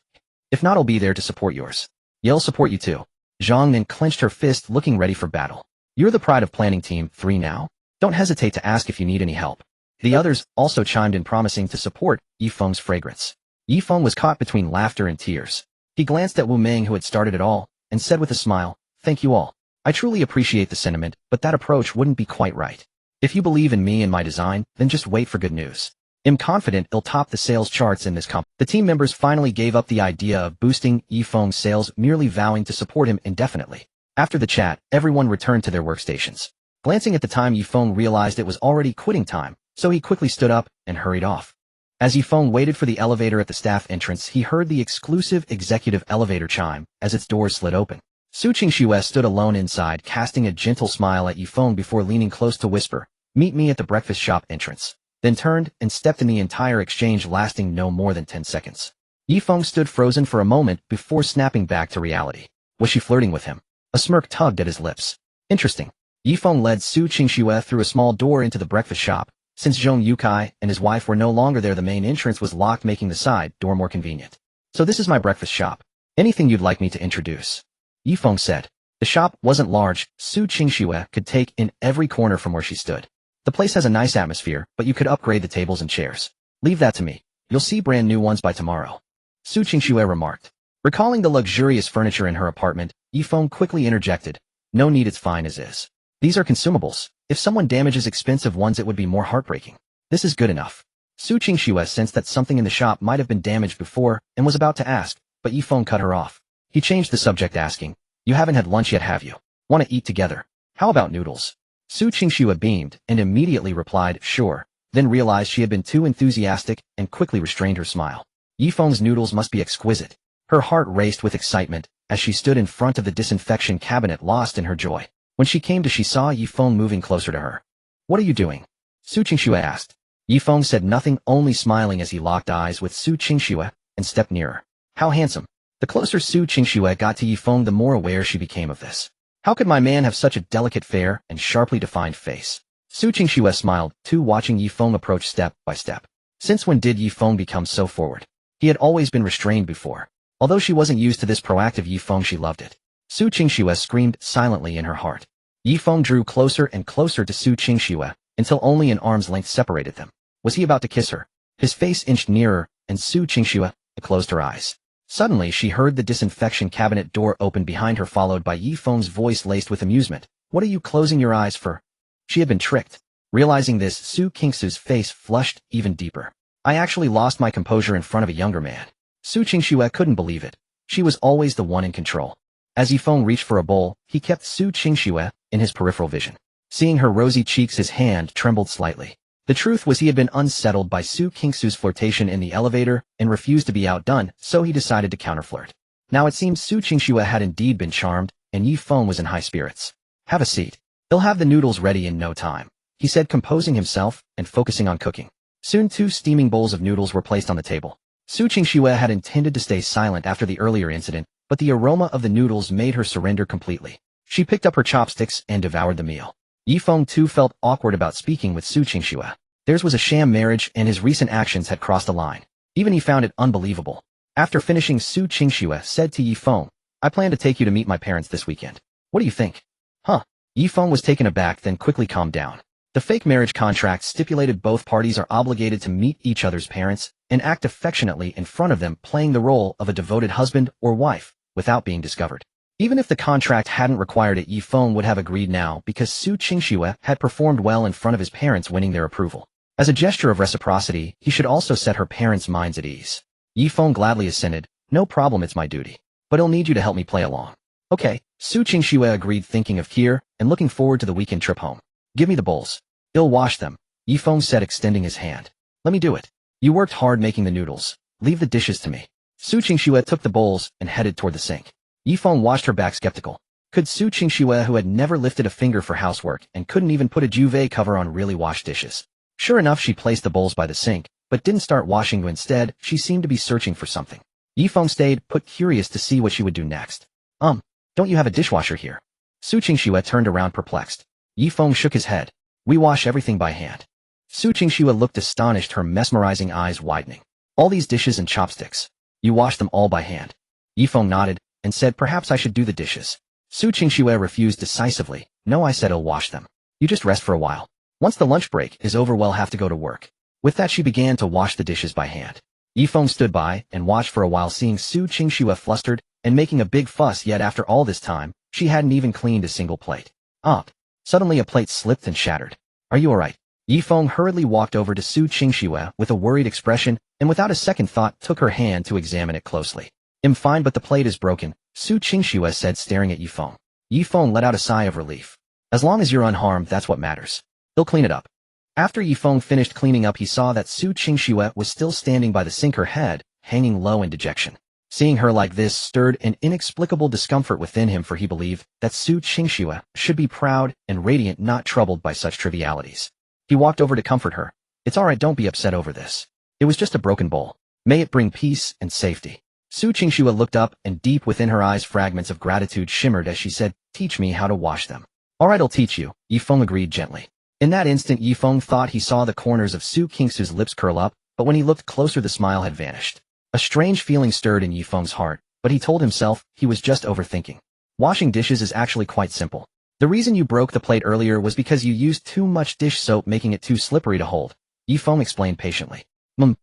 If not, I'll be there to support yours. Ye'll support you too. Zhang then clenched her fist, looking ready for battle. You're the pride of planning team 3 now. Don't hesitate to ask if you need any help. The others also chimed in, promising to support Ye Feng's fragrance. Ye Feng was caught between laughter and tears. He glanced at Wu Ming, who had started it all, and said with a smile, "Thank you all. I truly appreciate the sentiment, but that approach wouldn't be quite right. If you believe in me and my design, then just wait for good news. I'm confident it'll top the sales charts in this company." The team members finally gave up the idea of boosting Ye Feng's sales, merely vowing to support him indefinitely. After the chat, everyone returned to their workstations. Glancing at the time, Ye Feng realized it was already quitting time, so he quickly stood up and hurried off. As Ye Feng waited for the elevator at the staff entrance, he heard the exclusive executive elevator chime as its doors slid open. Su Qingxue stood alone inside, casting a gentle smile at Ye Feng before leaning close to whisper, "Meet me at the breakfast shop entrance," then turned and stepped in, the entire exchange lasting no more than 10 seconds. Ye Feng stood frozen for a moment before snapping back to reality. Was she flirting with him? A smirk tugged at his lips. Interesting. Ye Feng led Su Qingxue through a small door into the breakfast shop. Since Zhong Yukai and his wife were no longer there, the main entrance was locked, making the side door more convenient. So this is my breakfast shop. Anything you'd like me to introduce? Ye Feng said. The shop wasn't large. Su Qingxue could take in every corner from where she stood. The place has a nice atmosphere, but you could upgrade the tables and chairs. Leave that to me. You'll see brand new ones by tomorrow. Su Qingxue remarked. Recalling the luxurious furniture in her apartment, Ye Feng quickly interjected. No need, it's fine as is. These are consumables. If someone damages expensive ones, it would be more heartbreaking. This is good enough. Su Qingxue sensed that something in the shop might have been damaged before and was about to ask, but Ye Feng cut her off. He changed the subject, asking, You haven't had lunch yet, have you? Want to eat together? How about noodles? Su Qingxue beamed and immediately replied, Sure, then realized she had been too enthusiastic and quickly restrained her smile. Ye Feng's noodles must be exquisite. Her heart raced with excitement as she stood in front of the disinfection cabinet, lost in her joy. When she came to, she saw Ye Feng moving closer to her. What are you doing? Su Qingxue asked. Ye Feng said nothing, only smiling as he locked eyes with Su Qingxue and stepped nearer. How handsome. The closer Su Qingxue got to Ye Feng, the more aware she became of this. How could my man have such a delicate, fair, and sharply defined face? Su Qingxue smiled, too, watching Ye Feng approach step by step. Since when did Ye Feng become so forward? He had always been restrained before. Although she wasn't used to this proactive Ye Feng, she loved it. Su Qingxue screamed silently in her heart. Ye Feng drew closer and closer to Su Qingxue, until only an arm's length separated them. Was he about to kiss her? His face inched nearer, and Su Qingxue closed her eyes. Suddenly she heard the disinfection cabinet door open behind her, followed by Ye Feng's voice laced with amusement. What are you closing your eyes for? She had been tricked. Realizing this, Su Qingxue's face flushed even deeper. I actually lost my composure in front of a younger man. Su Qingxue couldn't believe it. She was always the one in control. As Ye Feng reached for a bowl, he kept Su Qingxue in his peripheral vision. Seeing her rosy cheeks, his hand trembled slightly. The truth was, he had been unsettled by Su Qingxue's flirtation in the elevator and refused to be outdone, so he decided to counterflirt. Now it seemed Su Qingxue had indeed been charmed, and Ye Feng was in high spirits. Have a seat. They'll have the noodles ready in no time, he said, composing himself and focusing on cooking. Soon 2 steaming bowls of noodles were placed on the table. Su Qingxue had intended to stay silent after the earlier incident, but the aroma of the noodles made her surrender completely. She picked up her chopsticks and devoured the meal. Ye Feng too felt awkward about speaking with Su Qingxue. Theirs was a sham marriage, and his recent actions had crossed a line. Even he found it unbelievable. After finishing, Su Qingxue said to Ye Feng, I plan to take you to meet my parents this weekend. What do you think? Huh? Ye Feng was taken aback, then quickly calmed down. The fake marriage contract stipulated both parties are obligated to meet each other's parents and act affectionately in front of them, playing the role of a devoted husband or wife without being discovered. Even if the contract hadn't required it, Ye Feng would have agreed now because Su Qingxue had performed well in front of his parents, winning their approval. As a gesture of reciprocity, he should also set her parents' minds at ease. Ye Feng gladly assented. No problem, it's my duty. But I'll need you to help me play along. Okay, Su Qingxue agreed, thinking of Kier and looking forward to the weekend trip home. Give me the bowls. I'll wash them, Ye Feng said, extending his hand. Let me do it. You worked hard making the noodles. Leave the dishes to me. Su Qingxue took the bowls and headed toward the sink. Ye Feng watched her back, skeptical. Could Su Qingxue, who had never lifted a finger for housework and couldn't even put a duvet cover on, really wash dishes? Sure enough, she placed the bowls by the sink, but didn't start washing. Instead, she seemed to be searching for something. Ye Feng stayed put, curious to see what she would do next. Don't you have a dishwasher here? Su Qingxue turned around, perplexed. Ye Feng shook his head. We wash everything by hand. Su Qingxue looked astonished, her mesmerizing eyes widening. All these dishes and chopsticks. You wash them all by hand? Ye Feng nodded and said, perhaps I should do the dishes. Su Qingxue refused decisively. No, I said I'll wash them. You just rest for a while. Once the lunch break is over, we'll have to go to work. With that, she began to wash the dishes by hand. Ye Feng stood by and watched for a while, seeing Su Qingxue flustered and making a big fuss, yet after all this time, she hadn't even cleaned a single plate. Suddenly a plate slipped and shattered. Are you alright? Ye Feng hurriedly walked over to Su Qingxue with a worried expression and without a second thought took her hand to examine it closely. I'm fine, but the plate is broken, Su Qingxue said, staring at Ye Feng. Ye Feng let out a sigh of relief. As long as you're unharmed, that's what matters. He'll clean it up. After Ye Feng finished cleaning up, he saw that Su Qingxue was still standing by the sink, her head hanging low in dejection. Seeing her like this stirred an inexplicable discomfort within him, for he believed that Su Qingxue should be proud and radiant, not troubled by such trivialities. He walked over to comfort her. It's alright, don't be upset over this. It was just a broken bowl. May it bring peace and safety. Su Qingxue looked up, and deep within her eyes fragments of gratitude shimmered as she said, "Teach me how to wash them." "All right, I'll teach you," Ye Feng agreed gently. In that instant, Ye Feng thought he saw the corners of Su Qingxue's lips curl up, but when he looked closer the smile had vanished. A strange feeling stirred in Ye Feng's heart, but he told himself he was just overthinking. Washing dishes is actually quite simple. The reason you broke the plate earlier was because you used too much dish soap, making it too slippery to hold, Ye Feng explained patiently.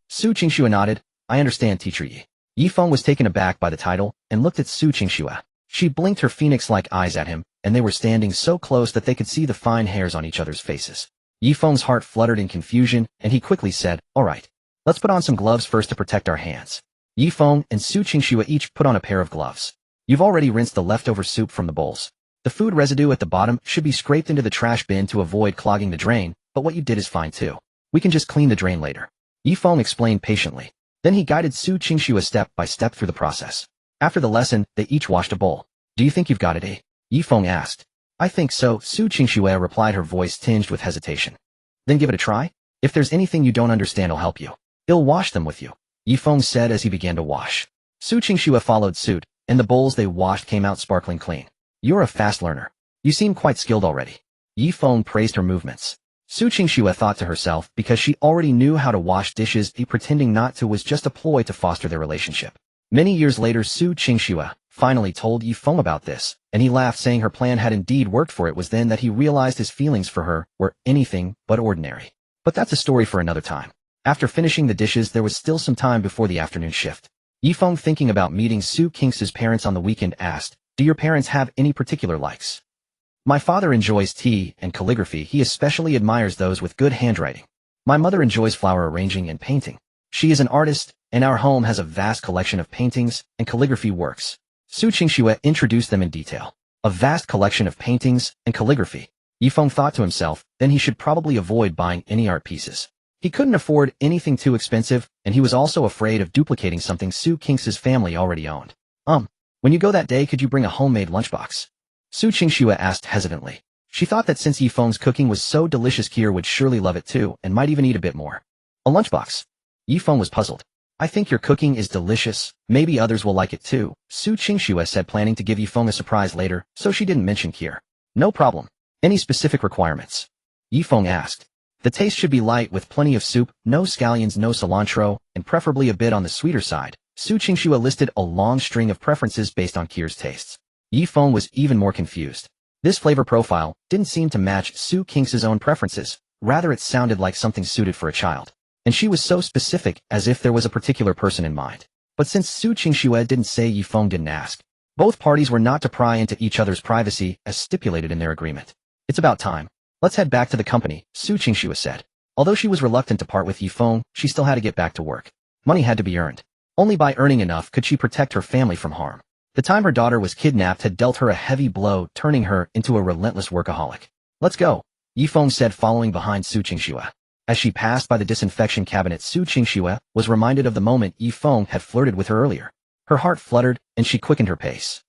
Su Qingxue nodded. "I understand, Teacher Yi." Ye Feng was taken aback by the title, and looked at Su Qingxue. She blinked her phoenix-like eyes at him, and they were standing so close that they could see the fine hairs on each other's faces. Ye Feng's heart fluttered in confusion, and he quickly said, "All right. Let's put on some gloves first to protect our hands." Ye Feng and Su Qingxue each put on a pair of gloves. "You've already rinsed the leftover soup from the bowls. The food residue at the bottom should be scraped into the trash bin to avoid clogging the drain, but what you did is fine too. We can just clean the drain later," Ye Feng explained patiently. Then he guided Su Qingxue step by step through the process. After the lesson, they each washed a bowl. "Do you think you've got it, eh?" Ye Feng asked. "I think so," Su Qingxue replied, her voice tinged with hesitation. "Then give it a try. If there's anything you don't understand, I'll help you. I'll wash them with you," Ye Feng said as he began to wash. Su Qingxue followed suit, and the bowls they washed came out sparkling clean. "You're a fast learner. You seem quite skilled already." Ye Feng praised her movements. Su Qingxue thought to herself because she already knew how to wash dishes, pretending not to was just a ploy to foster their relationship. Many years later, Su Qingxue finally told Ye Feng about this, and he laughed, saying her plan had indeed worked, for it was then that he realized his feelings for her were anything but ordinary. But that's a story for another time. After finishing the dishes, there was still some time before the afternoon shift. Ye Feng, thinking about meeting Su Qingxue's parents on the weekend, asked, "Do your parents have any particular likes?" "My father enjoys tea and calligraphy. He especially admires those with good handwriting. My mother enjoys flower arranging and painting. She is an artist, and our home has a vast collection of paintings and calligraphy works." Su Qingxue introduced them in detail. A vast collection of paintings and calligraphy. Ye Feng thought to himself, then he should probably avoid buying any art pieces. He couldn't afford anything too expensive, and he was also afraid of duplicating something Su Qingxue's family already owned. When you go that day, could you bring a homemade lunchbox?" Su Qingxue asked hesitantly. She thought that since Ye Feng's cooking was so delicious, Kier would surely love it too, and might even eat a bit more. "A lunchbox?" Ye Feng was puzzled. "I think your cooking is delicious. Maybe others will like it too," Su Qingxue said, planning to give Ye Feng a surprise later, so she didn't mention Kier. "No problem. Any specific requirements?" Ye Feng asked. "The taste should be light with plenty of soup, no scallions, no cilantro, and preferably a bit on the sweeter side." Su Qingxue listed a long string of preferences based on Kier's tastes. Ye Feng was even more confused. This flavor profile didn't seem to match Su Qingxue's own preferences. Rather, it sounded like something suited for a child. And she was so specific, as if there was a particular person in mind. But since Su Qingxue didn't say, Ye Feng didn't ask. Both parties were not to pry into each other's privacy, as stipulated in their agreement. "It's about time. Let's head back to the company," Su Qingxue said. Although she was reluctant to part with Ye Feng, she still had to get back to work. Money had to be earned. Only by earning enough could she protect her family from harm. The time her daughter was kidnapped had dealt her a heavy blow, turning her into a relentless workaholic. "Let's go," Ye Feng said, following behind Su Qingxue. As she passed by the disinfection cabinet, Su Qingxue was reminded of the moment Ye Feng had flirted with her earlier. Her heart fluttered, and she quickened her pace.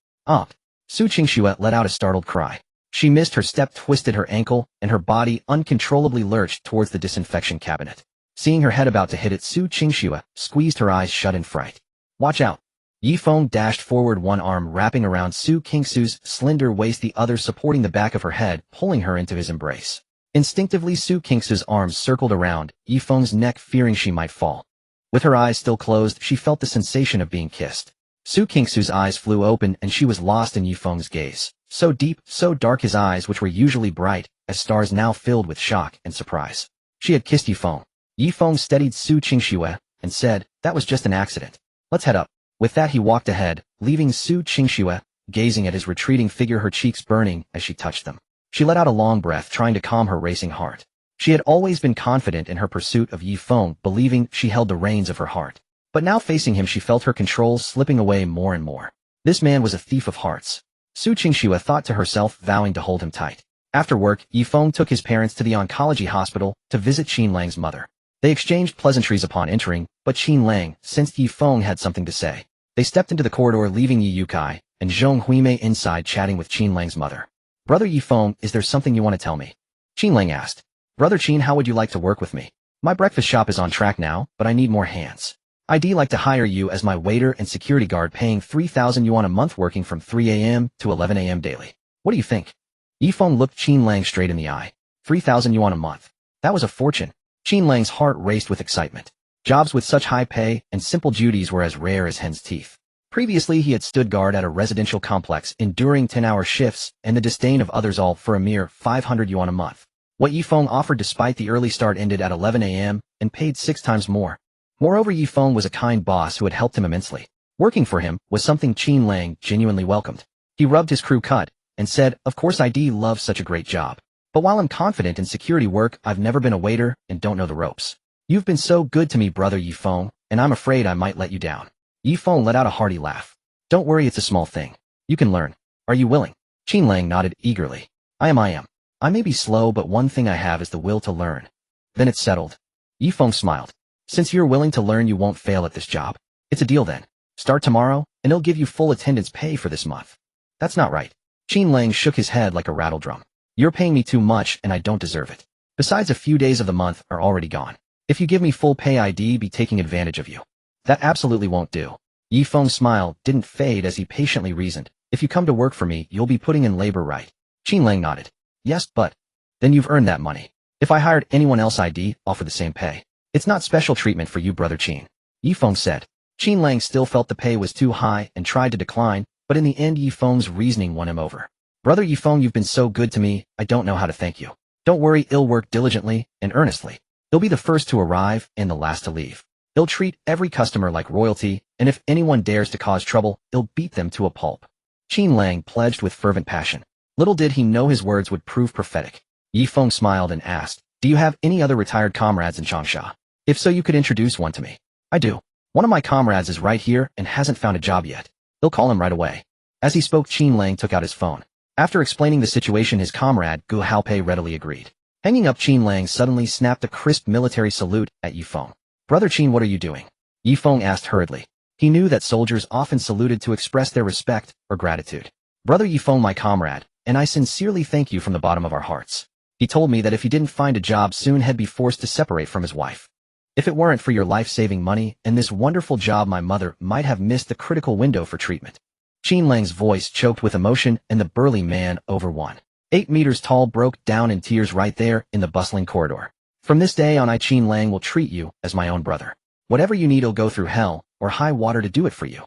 Su Qingxue let out a startled cry. She missed her step, twisted her ankle, and her body uncontrollably lurched towards the disinfection cabinet. Seeing her head about to hit it, Su Qingxue squeezed her eyes shut in fright. "Watch out!" Ye Feng dashed forward, one arm wrapping around Su Qingxue's slender waist, the other supporting the back of her head, pulling her into his embrace. Instinctively, Su Qingxue's arms circled around Ye Feng's neck, fearing she might fall. With her eyes still closed, she felt the sensation of being kissed. Su Qingxue's eyes flew open, and she was lost in Ye Feng's gaze. So deep, so dark, his eyes, which were usually bright as stars, now filled with shock and surprise. She had kissed Ye Feng. Ye Feng steadied Su Qingxue and said, "That was just an accident. Let's head up." With that, he walked ahead, leaving Su Qingxue gazing at his retreating figure, her cheeks burning as she touched them. She let out a long breath, trying to calm her racing heart. She had always been confident in her pursuit of Ye Feng, believing she held the reins of her heart. But now, facing him, she felt her control slipping away more and more. This man was a thief of hearts. Su Qingxue thought to herself, vowing to hold him tight. After work, Ye Feng took his parents to the oncology hospital to visit Qin Lang's mother. They exchanged pleasantries upon entering, but Qin Lang sensed Ye Feng had something to say. They stepped into the corridor, leaving Ye Yukai and Zhong Huimei inside chatting with Qin Lang's mother. "Brother Ye Feng, is there something you want to tell me?" Qin Lang asked. "Brother Qin, how would you like to work with me? My breakfast shop is on track now, but I need more hands. I'd like to hire you as my waiter and security guard, paying 3,000 yuan a month, working from 3 a.m. to 11 a.m. daily. What do you think? Ye Feng looked Qin Lang straight in the eye. 3,000 yuan a month. That was a fortune. Qin Lang's heart raced with excitement. Jobs with such high pay and simple duties were as rare as hen's teeth. Previously, he had stood guard at a residential complex, enduring 10-hour shifts and the disdain of others, all for a mere 500 yuan a month. What Ye Feng offered, despite the early start, ended at 11 a.m. and paid 6 times more. Moreover, Ye Feng was a kind boss who had helped him immensely. Working for him was something Qin Lang genuinely welcomed. He rubbed his crew cut and said, "Of course I'd love such a great job. But while I'm confident in security work, I've never been a waiter and don't know the ropes. You've been so good to me, brother Ye Feng, and I'm afraid I might let you down." Ye Feng let out a hearty laugh. "Don't worry, it's a small thing. You can learn. Are you willing?" Qin Lang nodded eagerly. I am. I may be slow, but one thing I have is the will to learn." "Then it's settled." Ye Feng smiled. "Since you're willing to learn, you won't fail at this job. It's a deal then. Start tomorrow, and he'll give you full attendance pay for this month." "That's not right." Qin Lang shook his head like a rattle drum. "You're paying me too much, and I don't deserve it. Besides, a few days of the month are already gone. If you give me full pay, I'd be taking advantage of you." "That absolutely won't do." Ye Feng's smile didn't fade as he patiently reasoned. "If you come to work for me, you'll be putting in labor, right?" Qin Lang nodded. "Yes, but then you've earned that money. If I hired anyone else, I'd offer the same pay. It's not special treatment for you, brother Qin," Ye Feng said. Qin Lang still felt the pay was too high and tried to decline, but in the end Ye Feng's reasoning won him over. "Brother Ye Feng, you've been so good to me, I don't know how to thank you. Don't worry, I'll work diligently and earnestly. He'll be the first to arrive and the last to leave. He'll treat every customer like royalty, and if anyone dares to cause trouble, he'll beat them to a pulp." Qin Lang pledged with fervent passion. Little did he know his words would prove prophetic. Ye Feng smiled and asked, "Do you have any other retired comrades in Changsha? If so, you could introduce one to me." "I do. One of my comrades is right here and hasn't found a job yet. He'll call him right away." As he spoke, Qin Lang took out his phone. After explaining the situation, his comrade, Gu Haopei, readily agreed. Hanging up, Qin Lang suddenly snapped a crisp military salute at Ye Feng. "Brother Qin, what are you doing?" Ye Feng asked hurriedly. He knew that soldiers often saluted to express their respect or gratitude. "Brother Ye Feng, my comrade, and I sincerely thank you from the bottom of our hearts. He told me that if he didn't find a job soon, he'd be forced to separate from his wife. If it weren't for your life-saving money and this wonderful job, my mother might have missed the critical window for treatment." Qin Lang's voice choked with emotion, and the burly man, over 1.8 meters tall, broke down in tears right there in the bustling corridor. "From this day on, Qin Lang will treat you as my own brother. Whatever you need, he'll go through hell or high water to do it for you,"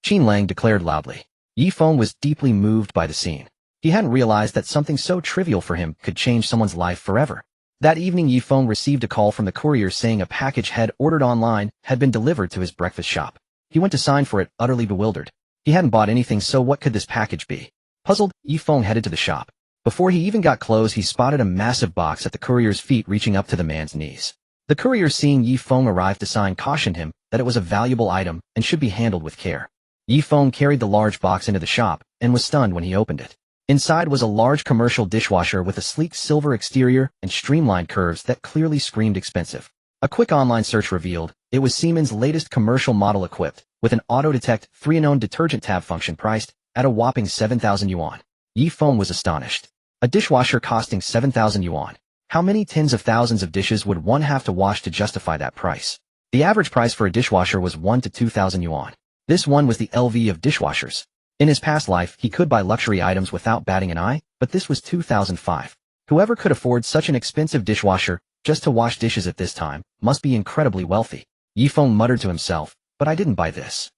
Qin Lang declared loudly. Ye Feng was deeply moved by the scene. He hadn't realized that something so trivial for him could change someone's life forever. That evening, Ye Feng received a call from the courier saying a package he'd ordered online had been delivered to his breakfast shop. He went to sign for it, utterly bewildered. He hadn't bought anything, so what could this package be? Puzzled, Ye Feng headed to the shop. Before he even got close, he spotted a massive box at the courier's feet, reaching up to the man's knees. The courier, seeing Ye Feng arrive to sign, cautioned him that it was a valuable item and should be handled with care. Ye Feng carried the large box into the shop and was stunned when he opened it. Inside was a large commercial dishwasher with a sleek silver exterior and streamlined curves that clearly screamed expensive. A quick online search revealed it was Siemens' latest commercial model, equipped with an auto-detect 3-in-1 detergent tab function, priced at a whopping 7,000 yuan. Ye Feng was astonished. A dishwasher costing 7,000 yuan. How many tens of thousands of dishes would one have to wash to justify that price? The average price for a dishwasher was 1 to 2,000 yuan. This one was the LV of dishwashers. In his past life, he could buy luxury items without batting an eye, but this was 2005. Whoever could afford such an expensive dishwasher just to wash dishes at this time must be incredibly wealthy. Ye Feng muttered to himself, "But I didn't buy this."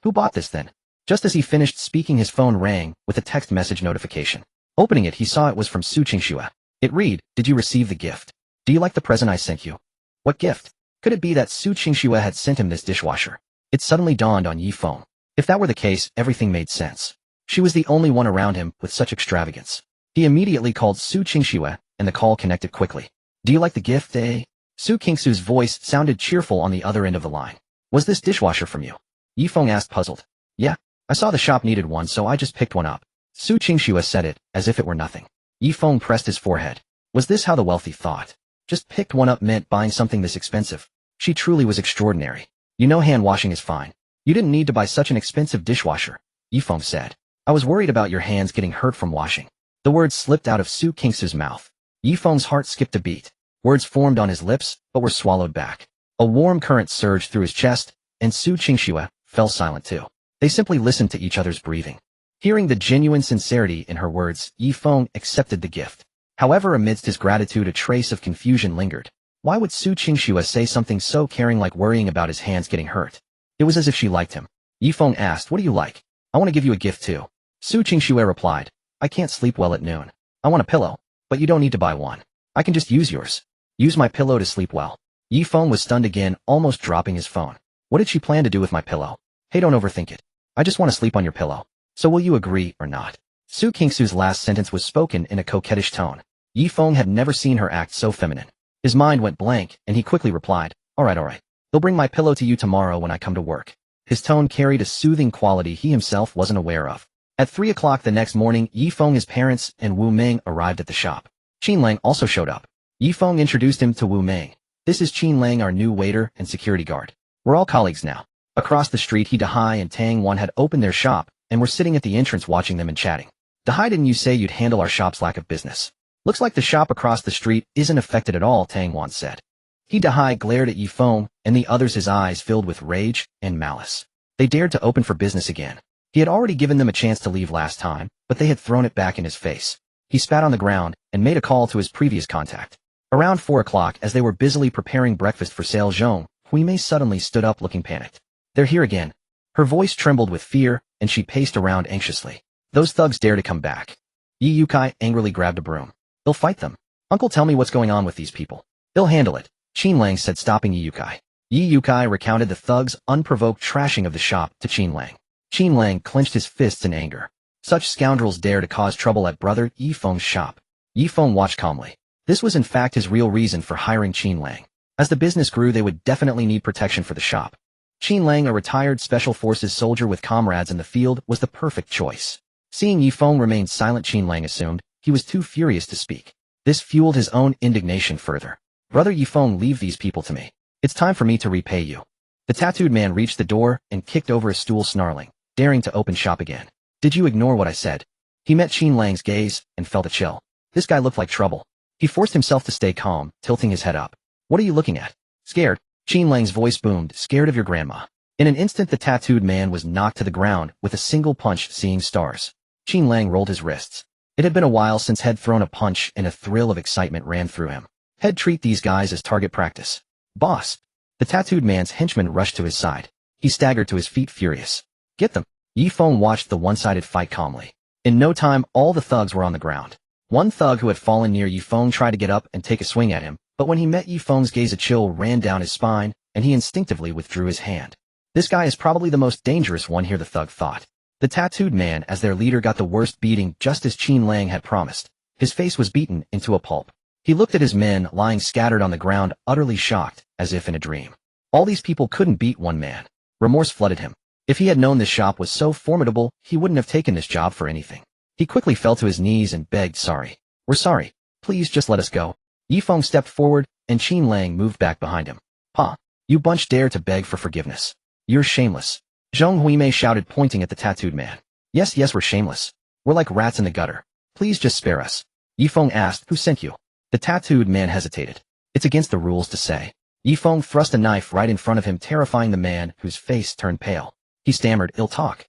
Who bought this then? Just as he finished speaking, his phone rang with a text message notification. Opening it, he saw it was from Su Qingxue. It read, "Did you receive the gift? Do you like the present I sent you?" What gift? Could it be that Su Qingxue had sent him this dishwasher? It suddenly dawned on Ye Feng. If that were the case, everything made sense. She was the only one around him with such extravagance. He immediately called Su Qingxue, and the call connected quickly. "Do you like the gift, eh?" Su Qingxue's voice sounded cheerful on the other end of the line. "Was this dishwasher from you?" Ye Feng asked, puzzled. "Yeah, I saw the shop needed one, so I just picked one up." Su Qingxue said it as if it were nothing. Ye Feng pressed his forehead. Was this how the wealthy thought? Just picked one up meant buying something this expensive? She truly was extraordinary. "You know, hand washing is fine. You didn't need to buy such an expensive dishwasher," Ye Feng said. "I was worried about your hands getting hurt from washing." The words slipped out of Su Qingxue's mouth. Ye Feng's heart skipped a beat. Words formed on his lips, but were swallowed back. A warm current surged through his chest, and Su Qingxue fell silent too. They simply listened to each other's breathing. Hearing the genuine sincerity in her words, Ye Feng accepted the gift. However, amidst his gratitude, a trace of confusion lingered. Why would Su Qingxue say something so caring like worrying about his hands getting hurt? It was as if she liked him. Ye Feng asked, "What do you like? I want to give you a gift too." Su Qingxue replied, "I can't sleep well at noon. I want a pillow, but you don't need to buy one. I can just use yours. Use my pillow to sleep well." Ye Feng was stunned again, almost dropping his phone. What did she plan to do with my pillow? Hey, don't overthink it. I just want to sleep on your pillow. So will you agree or not? Su Qingxue's last sentence was spoken in a coquettish tone. Ye Feng had never seen her act so feminine. His mind went blank, and he quickly replied, all right. They'll bring my pillow to you tomorrow when I come to work. His tone carried a soothing quality he himself wasn't aware of. At 3 o'clock the next morning, Ye Feng, his parents, and Wu Ming arrived at the shop. Qin Lang also showed up. Ye Feng introduced him to Wu Ming. This is Qin Lang, our new waiter and security guard. We're all colleagues now. Across the street, He Dahai and Tang Wan had opened their shop and were sitting at the entrance watching them and chatting. Dahai, didn't you say you'd handle our shop's lack of business? Looks like the shop across the street isn't affected at all, Tang Wan said. He Dahai glared at Ye Feng and the others, his eyes filled with rage and malice. They dared to open for business again. He had already given them a chance to leave last time, but they had thrown it back in his face. He spat on the ground and made a call to his previous contact. Around 4 o'clock, as they were busily preparing breakfast for sale, Zhong Huimei suddenly stood up looking panicked. They're here again. Her voice trembled with fear, and she paced around anxiously. Those thugs dare to come back. Yi Yukai angrily grabbed a broom. They'll fight them. Uncle, tell me what's going on with these people. They'll handle it, Qin Lang said, stopping Yi Yukai. Yi Yukai recounted the thugs' unprovoked trashing of the shop to Qin Lang. Qin Lang clenched his fists in anger. Such scoundrels dare to cause trouble at brother Ye Feng's shop. Ye Feng watched calmly. This was in fact his real reason for hiring Qin Lang. As the business grew, they would definitely need protection for the shop. Qin Lang, a retired special forces soldier with comrades in the field, was the perfect choice. Seeing Ye Feng remain silent, Qin Lang assumed he was too furious to speak. This fueled his own indignation further. Brother Ye Feng, leave these people to me. It's time for me to repay you. The tattooed man reached the door and kicked over a stool, snarling, daring to open shop again. Did you ignore what I said? He met Qin Lang's gaze and felt a chill. This guy looked like trouble. He forced himself to stay calm, tilting his head up. What are you looking at? Scared? Qin Lang's voice boomed, scared of your grandma. In an instant, the tattooed man was knocked to the ground with a single punch, seeing stars. Qin Lang rolled his wrists. It had been a while since he'd thrown a punch, and a thrill of excitement ran through him. He'd treat these guys as target practice. Boss! The tattooed man's henchman rushed to his side. He staggered to his feet, furious. Get them! Ye Feng watched the one-sided fight calmly. In no time, all the thugs were on the ground. One thug who had fallen near Ye Feng tried to get up and take a swing at him, but when he met Ye Feng's gaze, a chill ran down his spine, and he instinctively withdrew his hand. This guy is probably the most dangerous one here, the thug thought. The tattooed man, as their leader, got the worst beating, just as Qin Lang had promised. His face was beaten into a pulp. He looked at his men lying scattered on the ground, utterly shocked, as if in a dream. All these people couldn't beat one man. Remorse flooded him. If he had known this shop was so formidable, he wouldn't have taken this job for anything. He quickly fell to his knees and begged, sorry. We're sorry. Please just let us go. Ye Feng stepped forward, and Qin Lang moved back behind him. Huh? You bunch dare to beg for forgiveness. You're shameless. Zhong Huimei shouted, pointing at the tattooed man. Yes, we're shameless. We're like rats in the gutter. Please just spare us. Ye Feng asked, who sent you? The tattooed man hesitated. It's against the rules to say. Ye Feng thrust a knife right in front of him, terrifying the man, whose face turned pale. He stammered, Ill talk.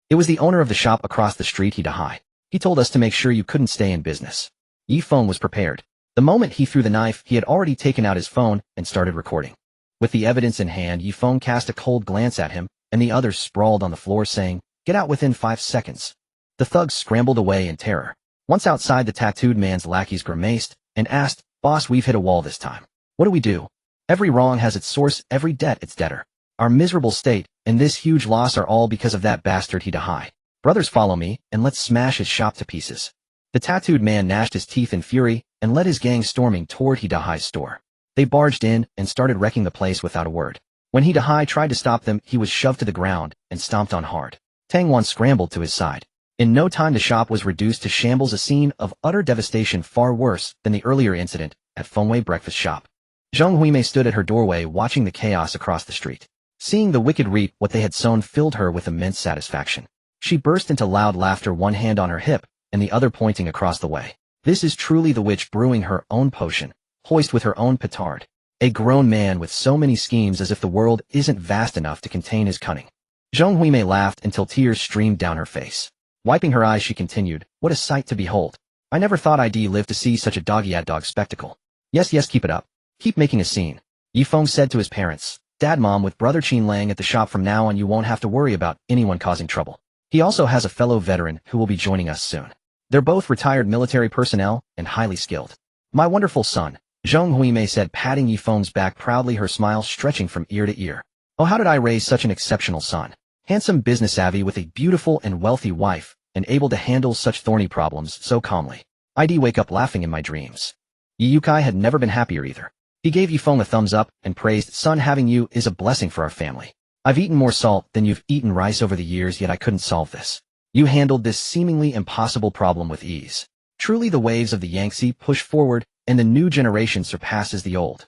It was the owner of the shop across the street, He Dahai. He told us to make sure you couldn't stay in business. Ye Feng was prepared. The moment he threw the knife, he had already taken out his phone and started recording. With the evidence in hand, Ye Feng cast a cold glance at him, and the others sprawled on the floor, saying, Get out within 5 seconds. The thugs scrambled away in terror. Once outside, the tattooed man's lackeys grimaced and asked, Boss, we've hit a wall this time. What do we do? Every wrong has its source, every debt its debtor. Our miserable state and this huge loss are all because of that bastard He Dahai. Brothers, follow me, and let's smash his shop to pieces. The tattooed man gnashed his teeth in fury and led his gang storming toward He Dahai's store. They barged in and started wrecking the place without a word. When He Dahai tried to stop them, he was shoved to the ground and stomped on hard. Tang Wan scrambled to his side. In no time, the shop was reduced to shambles, a scene of utter devastation far worse than the earlier incident at Fengwei breakfast shop. Zhong Huimei stood at her doorway watching the chaos across the street. Seeing the wicked reap what they had sown filled her with immense satisfaction. She burst into loud laughter, one hand on her hip and the other pointing across the way. This is truly the witch brewing her own potion, hoist with her own petard. A grown man with so many schemes as if the world isn't vast enough to contain his cunning. Zheng Huimei laughed until tears streamed down her face. Wiping her eyes, she continued, "What a sight to behold. I never thought I'd live to see such a dog-eat-dog spectacle. Yes, yes, keep it up. Keep making a scene." Ye Feng said to his parents, "Dad, Mom, with brother Qin Lang at the shop from now on, you won't have to worry about anyone causing trouble. He also has a fellow veteran who will be joining us soon. They're both retired military personnel and highly skilled." "My wonderful son," Zheng Huimei said, patting Ye Feng's back proudly, her smile stretching from ear to ear. "Oh, how did I raise such an exceptional son? Handsome, business savvy, with a beautiful and wealthy wife, and able to handle such thorny problems so calmly. I'd wake up laughing in my dreams." Ye Yukai had never been happier either. He gave Ye Feng a thumbs up and praised, "Son, having you is a blessing for our family. I've eaten more salt than you've eaten rice over the years, yet I couldn't solve this. You handled this seemingly impossible problem with ease. Truly the waves of the Yangtze push forward, and the new generation surpasses the old.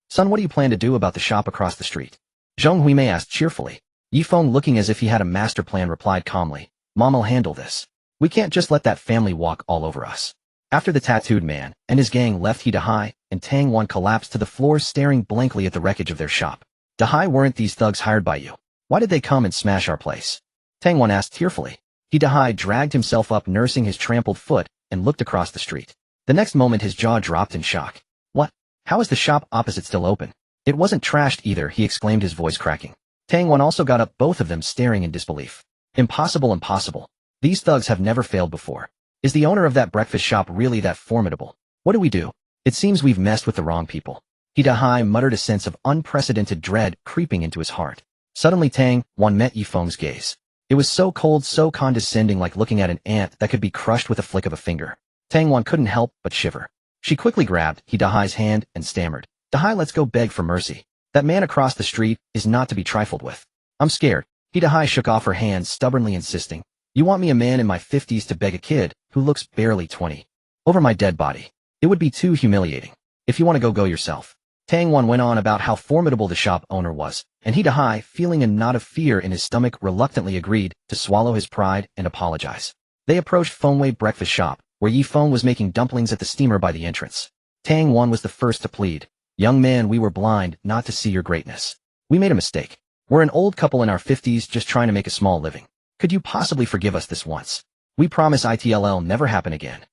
Son, what do you plan to do about the shop across the street?" Zheng Huimei asked cheerfully. Ye Feng, looking as if he had a master plan, replied calmly, "Mom'll handle this. We can't just let that family walk all over us." After the tattooed man and his gang left, He Dahai and Tang Wan collapsed to the floor, staring blankly at the wreckage of their shop. "Dahai, weren't these thugs hired by you? Why did they come and smash our place?" Tang Wan asked tearfully. He Dahai dragged himself up, nursing his trampled foot, and looked across the street. The next moment his jaw dropped in shock. "What? How is the shop opposite still open? It wasn't trashed either," he exclaimed, his voice cracking. Tang Wan also got up, both of them staring in disbelief. "Impossible, impossible. These thugs have never failed before. Is the owner of that breakfast shop really that formidable? What do we do? It seems we've messed with the wrong people." He Dahai muttered, a sense of unprecedented dread creeping into his heart. Suddenly Tang Wan met Ye Feng's gaze. It was so cold, so condescending, like looking at an ant that could be crushed with a flick of a finger. Tang Wan couldn't help but shiver. She quickly grabbed He Dahai's hand and stammered, "Dahai, let's go beg for mercy. That man across the street is not to be trifled with. I'm scared." He Dahai shook off her hand, stubbornly insisting, "You want me, a man in my 50s, to beg a kid who looks barely 20? Over my dead body? It would be too humiliating. If you want to go yourself." Tang Wan went on about how formidable the shop owner was, and He Dahai, feeling a knot of fear in his stomach, reluctantly agreed to swallow his pride and apologize. They approached Fengwei breakfast shop, where Ye Feng was making dumplings at the steamer by the entrance. Tang Wan was the first to plead. "Young man, we were blind not to see your greatness. We made a mistake. We're an old couple in our 50s just trying to make a small living. Could you possibly forgive us this once? We promise it'll never happen again.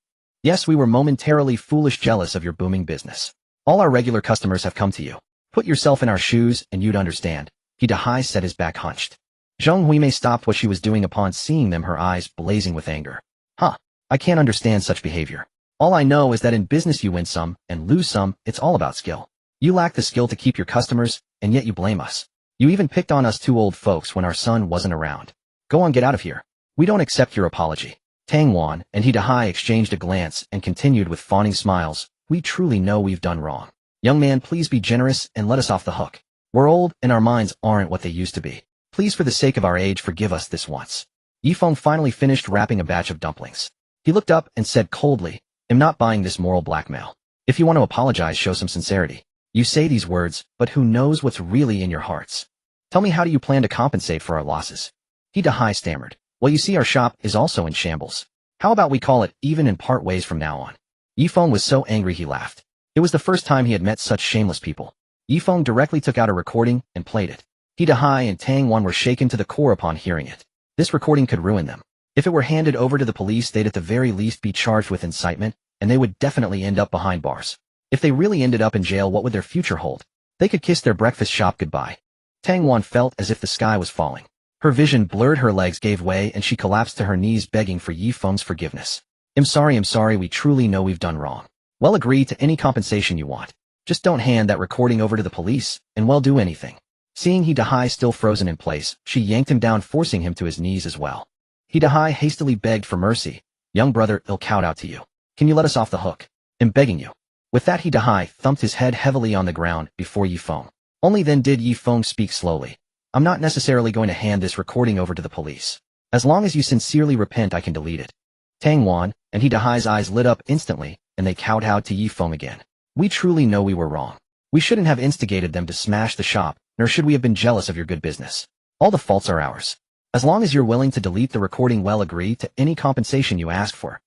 Yes, we were momentarily foolish, jealous of your booming business. All our regular customers have come to you. Put yourself in our shoes and you'd understand." He Dahai said, his back hunched. Zheng Huimei stopped what she was doing upon seeing them, her eyes blazing with anger. "Huh, I can't understand such behavior. All I know is that in business you win some and lose some. It's all about skill. You lack the skill to keep your customers, and yet you blame us. You even picked on us two old folks when our son wasn't around. Go on, get out of here. We don't accept your apology." Tang Wan and He Dahai exchanged a glance and continued with fawning smiles, "We truly know we've done wrong. Young man, please be generous and let us off the hook. We're old and our minds aren't what they used to be. Please, for the sake of our age, forgive us this once." Ye Feng finally finished wrapping a batch of dumplings. He looked up and said coldly, "I'm not buying this moral blackmail. If you want to apologize, show some sincerity. You say these words, but who knows what's really in your hearts? Tell me, how do you plan to compensate for our losses?" He Dahai stammered, "Well, you see, our shop is also in shambles. How about we call it even and part ways from now on?" Ye Feng was so angry he laughed. It was the first time he had met such shameless people. Ye Feng directly took out a recording and played it. He Dahai and Tang Wan were shaken to the core upon hearing it. This recording could ruin them. If it were handed over to the police, they'd at the very least be charged with incitement, and they would definitely end up behind bars. If they really ended up in jail, what would their future hold? They could kiss their breakfast shop goodbye. Tang Wan felt as if the sky was falling. Her vision blurred, her legs gave way, and she collapsed to her knees, begging for Ye Feng's forgiveness. I'm sorry, we truly know we've done wrong. We'll agree to any compensation you want. Just don't hand that recording over to the police, and we'll do anything." Seeing He Dahai still frozen in place, she yanked him down, forcing him to his knees as well. He Dahai hastily begged for mercy. "Young brother, I'll count out to you. Can you let us off the hook? I'm begging you." With that, He Dahai thumped his head heavily on the ground before Ye Feng. Only then did Ye Feng speak slowly. "I'm not necessarily going to hand this recording over to the police. As long as you sincerely repent, I can delete it." Tang Wan and He Dahai's eyes lit up instantly, and they kowtowed to Ye Feng again. "We truly know we were wrong. We shouldn't have instigated them to smash the shop, nor should we have been jealous of your good business. All the faults are ours. As long as you're willing to delete the recording, we'll agree to any compensation you ask for."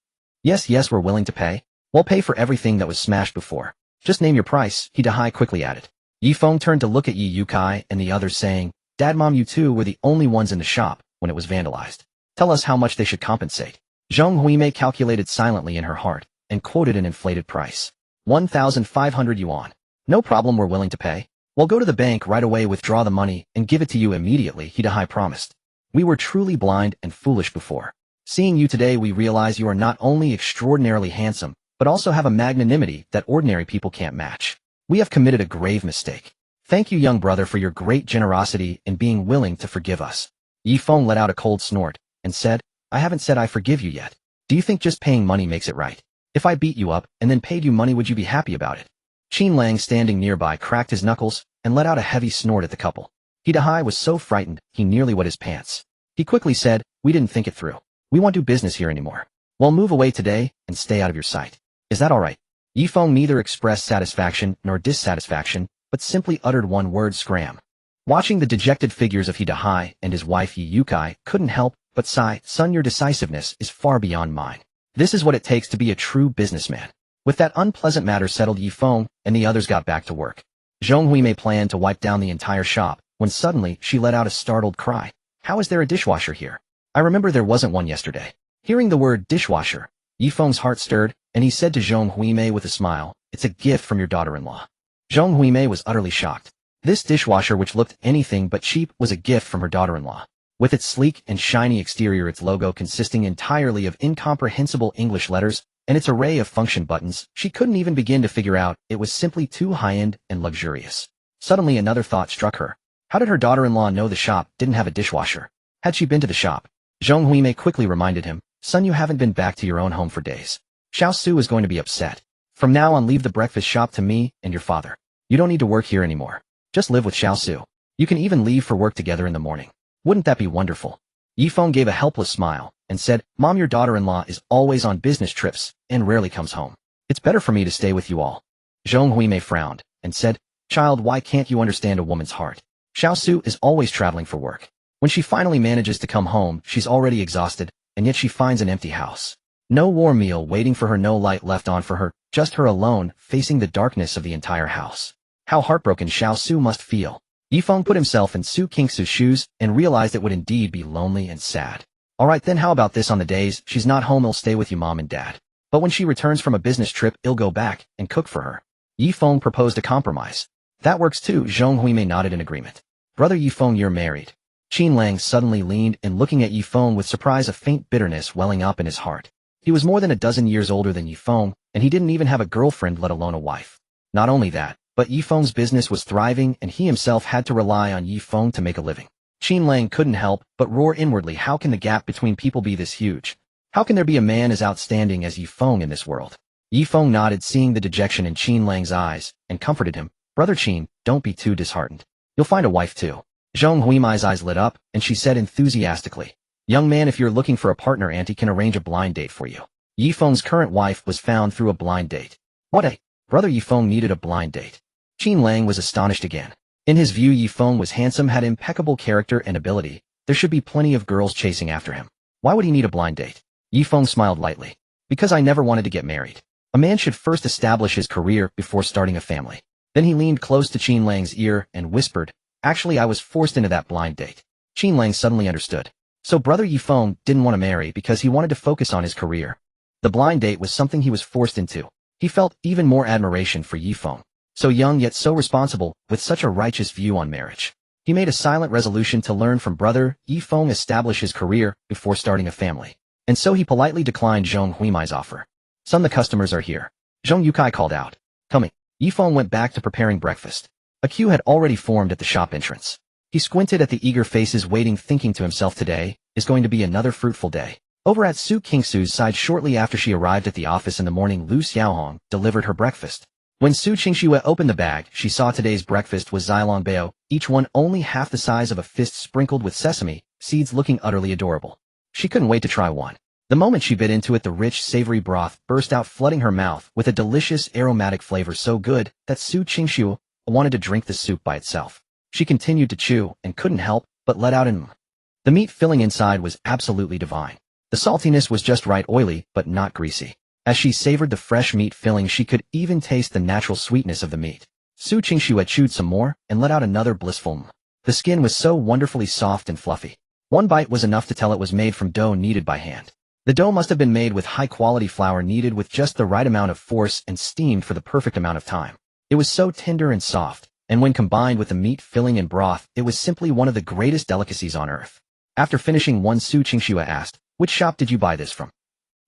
Yes, we're willing to pay. We'll pay for everything that was smashed before. Just name your price," He Dahai quickly added. Ye Feng turned to look at Ye Yukai and the others saying, Dad, Mom, you two were the only ones in the shop when it was vandalized. Tell us how much they should compensate. Zhong Huimei calculated silently in her heart and quoted an inflated price. 1,500 yuan. No problem, we're willing to pay. We'll go to the bank right away, withdraw the money, and give it to you immediately, He Dahai promised. We were truly blind and foolish before. Seeing you today, we realize you are not only extraordinarily handsome, but also have a magnanimity that ordinary people can't match. We have committed a grave mistake. Thank you, young brother, for your great generosity in being willing to forgive us. Ye Feng let out a cold snort and said, I haven't said I forgive you yet. Do you think just paying money makes it right? If I beat you up and then paid you money, would you be happy about it? Qin Lang, standing nearby, cracked his knuckles and let out a heavy snort at the couple. He Dahai was so frightened he nearly wet his pants. He quickly said, we didn't think it through. We won't do business here anymore. We'll move away today and stay out of your sight. Is that all right? Ye Feng neither expressed satisfaction nor dissatisfaction, but simply uttered one word, scram. Watching the dejected figures of He Dahai and his wife Ye Yukai couldn't help but sigh, son, your decisiveness is far beyond mine. This is what it takes to be a true businessman. With that unpleasant matter settled, Ye Feng and the others got back to work. Zhong Huimei planned to wipe down the entire shop, when suddenly she let out a startled cry. How is there a dishwasher here? I remember there wasn't one yesterday. Hearing the word dishwasher, Ye Feng's heart stirred, and he said to Zhong Huimei with a smile, it's a gift from your daughter-in-law. Zhong Huimei was utterly shocked. This dishwasher, which looked anything but cheap, was a gift from her daughter-in-law. With its sleek and shiny exterior, its logo consisting entirely of incomprehensible English letters, and its array of function buttons, she couldn't even begin to figure out it was simply too high-end and luxurious. Suddenly another thought struck her. How did her daughter-in-law know the shop didn't have a dishwasher? Had she been to the shop? Zhong Huimei quickly reminded him, son, you haven't been back to your own home for days. Xiao Su is going to be upset. From now on, leave the breakfast shop to me and your father. You don't need to work here anymore. Just live with Xiao Su. You can even leave for work together in the morning. Wouldn't that be wonderful? Ye Feng gave a helpless smile and said, Mom, your daughter-in-law is always on business trips and rarely comes home. It's better for me to stay with you all. Zhong Huimei frowned and said, child, why can't you understand a woman's heart? Xiao Su is always traveling for work. When she finally manages to come home, she's already exhausted, and yet she finds an empty house. No warm meal waiting for her, no light left on for her, just her alone, facing the darkness of the entire house. How heartbroken Xiao Su must feel. Ye Feng put himself in Su Qingxue's shoes and realized it would indeed be lonely and sad. Alright then, how about this? On the days she's not home, I'll stay with you, Mom and Dad. But when she returns from a business trip, I'll go back and cook for her. Ye Feng proposed a compromise. That works too, Zhong Huimei nodded in agreement. Brother Ye Feng, you're married. Qin Lang suddenly leaned and looking at Ye Feng with surprise, a faint bitterness welling up in his heart. He was more than a dozen years older than Ye Feng, and he didn't even have a girlfriend, let alone a wife. Not only that, but Ye Feng's business was thriving and he himself had to rely on Ye Feng to make a living. Qin Lang couldn't help but roar inwardly, how can the gap between people be this huge? How can there be a man as outstanding as Ye Feng in this world? Ye Feng nodded, seeing the dejection in Qin Lang's eyes, and comforted him. Brother Qin, don't be too disheartened. You'll find a wife too. Zhong Huimei's eyes lit up, and she said enthusiastically, young man, if you're looking for a partner, Auntie can arrange a blind date for you. Ye Feng's current wife was found through a blind date. What a... Brother Ye Feng needed a blind date. Qin Lang was astonished again. In his view, Ye Feng was handsome, had impeccable character and ability. There should be plenty of girls chasing after him. Why would he need a blind date? Ye Feng smiled lightly. Because I never wanted to get married. A man should first establish his career before starting a family. Then he leaned close to Qin Lang's ear and whispered, actually, I was forced into that blind date. Qin Lang suddenly understood. So Brother Ye Feng didn't want to marry because he wanted to focus on his career. The blind date was something he was forced into. He felt even more admiration for Ye Feng. So young yet so responsible, with such a righteous view on marriage. He made a silent resolution to learn from Brother Ye Feng establish his career before starting a family. And so he politely declined Zhong Huimei's offer. Son, the customers are here. Zhong Yukai called out. Coming. Ye Feng went back to preparing breakfast. A queue had already formed at the shop entrance. He squinted at the eager faces waiting, thinking to himself, today is going to be another fruitful day. Over at Su Qingxue's side, shortly after she arrived at the office in the morning, Lu Xiaohong delivered her breakfast. When Su Qingxue opened the bag, she saw today's breakfast was Xilong Bao, each one only half the size of a fist, sprinkled with sesame seeds, looking utterly adorable. She couldn't wait to try one. The moment she bit into it, the rich, savory broth burst out, flooding her mouth with a delicious, aromatic flavor so good that Su Qingxue wanted to drink the soup by itself. She continued to chew and couldn't help but let out an The meat filling inside was absolutely divine. The saltiness was just right, oily but not greasy. As she savored the fresh meat filling, she could even taste the natural sweetness of the meat. Su Qingxue chewed some more and let out another blissful mm. The skin was so wonderfully soft and fluffy. One bite was enough to tell it was made from dough kneaded by hand. The dough must have been made with high-quality flour kneaded with just the right amount of force and steamed for the perfect amount of time. It was so tender and soft, and when combined with the meat filling and broth, it was simply one of the greatest delicacies on earth. After finishing one, Su Qingxue asked, "Which shop did you buy this from?"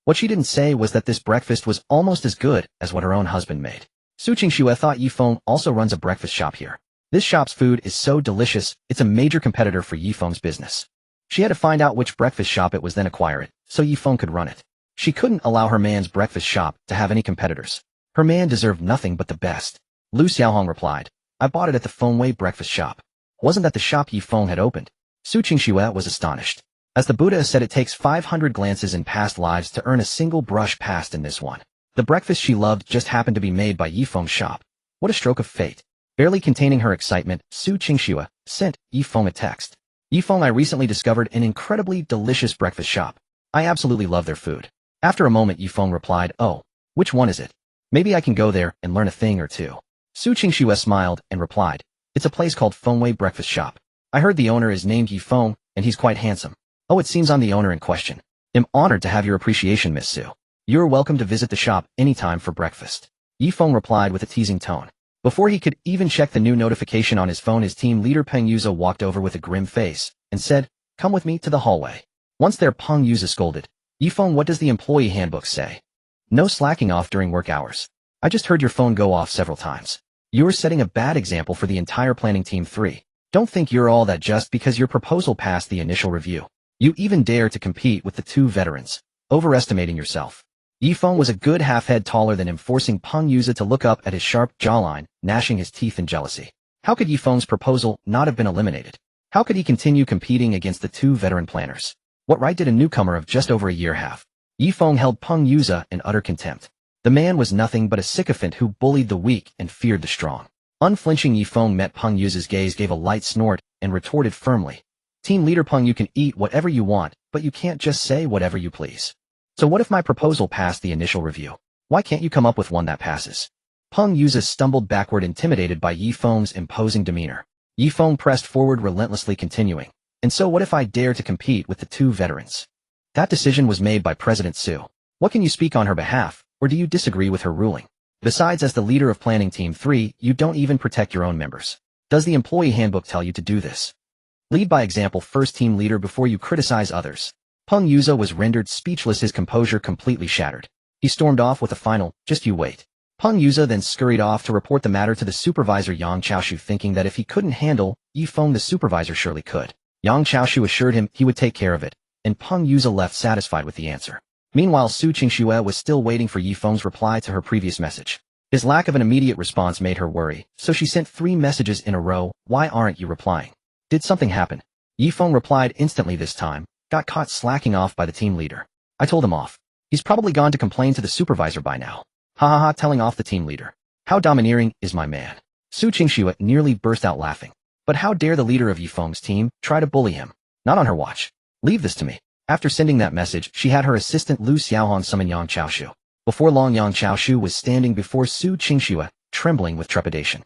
What she didn't say was that this breakfast was almost as good as what her own husband made. Su Qingxue thought Ye Feng also runs a breakfast shop here. This shop's food is so delicious, it's a major competitor for Ye Feng's business. She had to find out which breakfast shop it was, then acquire it, so Ye Feng could run it. She couldn't allow her man's breakfast shop to have any competitors. Her man deserved nothing but the best. Lu Xiaohong replied, "I bought it at the Fengwei breakfast shop." Wasn't that the shop Ye Feng had opened? Su Qingxue was astonished. As the Buddha said, it takes 500 glances in past lives to earn a single brush passed in this one. The breakfast she loved just happened to be made by Ye Feng's shop. What a stroke of fate. Barely containing her excitement, Su Qingxue sent Ye Feng a text. "Ye Feng, I recently discovered an incredibly delicious breakfast shop. I absolutely love their food." After a moment, Ye Feng replied, "Oh, which one is it? Maybe I can go there and learn a thing or two." Su Qingxue smiled and replied, "It's a place called Fengwei Breakfast Shop. I heard the owner is named Ye Feng, and he's quite handsome." "Oh, it seems I'm the owner in question. I'm honored to have your appreciation, Miss Su. You're welcome to visit the shop anytime for breakfast." Ye Feng replied with a teasing tone. Before he could even check the new notification on his phone, his team leader Peng Yuze walked over with a grim face and said, "Come with me to the hallway." Once there, Peng Yuze scolded, "Ye Feng, what does the employee handbook say? No slacking off during work hours. I just heard your phone go off several times. You're setting a bad example for the entire planning team 3. Don't think you're all that just because your proposal passed the initial review. You even dare to compete with the 2 veterans, overestimating yourself." Ye Feng was a good half-head taller than him, forcing Peng Yuze to look up at his sharp jawline, gnashing his teeth in jealousy. How could Ye Feng's proposal not have been eliminated? How could he continue competing against the 2 veteran planners? What right did a newcomer of just over a year have? Ye Feng held Peng Yuze in utter contempt. The man was nothing but a sycophant who bullied the weak and feared the strong. Unflinching, Ye Feng met Peng Yuze's gaze, gave a light snort, and retorted firmly, "Team leader Peng, you can eat whatever you want, but you can't just say whatever you please. So what if my proposal passed the initial review? Why can't you come up with one that passes?" Peng Yuze stumbled backward, intimidated by Ye Feng's imposing demeanor. Ye Feng pressed forward relentlessly, continuing, "And so what if I dare to compete with the 2 veterans? That decision was made by President Su. What can you speak on her behalf, or do you disagree with her ruling? Besides, as the leader of Planning Team 3, you don't even protect your own members. Does the employee handbook tell you to do this? Lead by example first, team leader, before you criticize others." Peng Yuze was rendered speechless, his composure completely shattered. He stormed off with a final, "Just you wait." Peng Yuze then scurried off to report the matter to the supervisor Yang Chaoshu, thinking that if he couldn't handle Ye Feng, the supervisor surely could. Yang Chaoshu assured him he would take care of it, and Peng Yuze left satisfied with the answer. Meanwhile, Su Qingxue was still waiting for Ye Feng's reply to her previous message. His lack of an immediate response made her worry, so she sent 3 messages in a row. "Why aren't you replying? Did something happen?" Ye Feng replied instantly this time, "Got caught slacking off by the team leader. I told him off. He's probably gone to complain to the supervisor by now. Ha ha ha, telling off the team leader. How domineering is my man." Su Qingxue nearly burst out laughing. But how dare the leader of Ye Feng's team try to bully him? Not on her watch. Leave this to me. After sending that message, she had her assistant Lu Xiaohong summon Yang Chaoshu. Before long, Yang Chaoshu was standing before Su Qingxue, trembling with trepidation.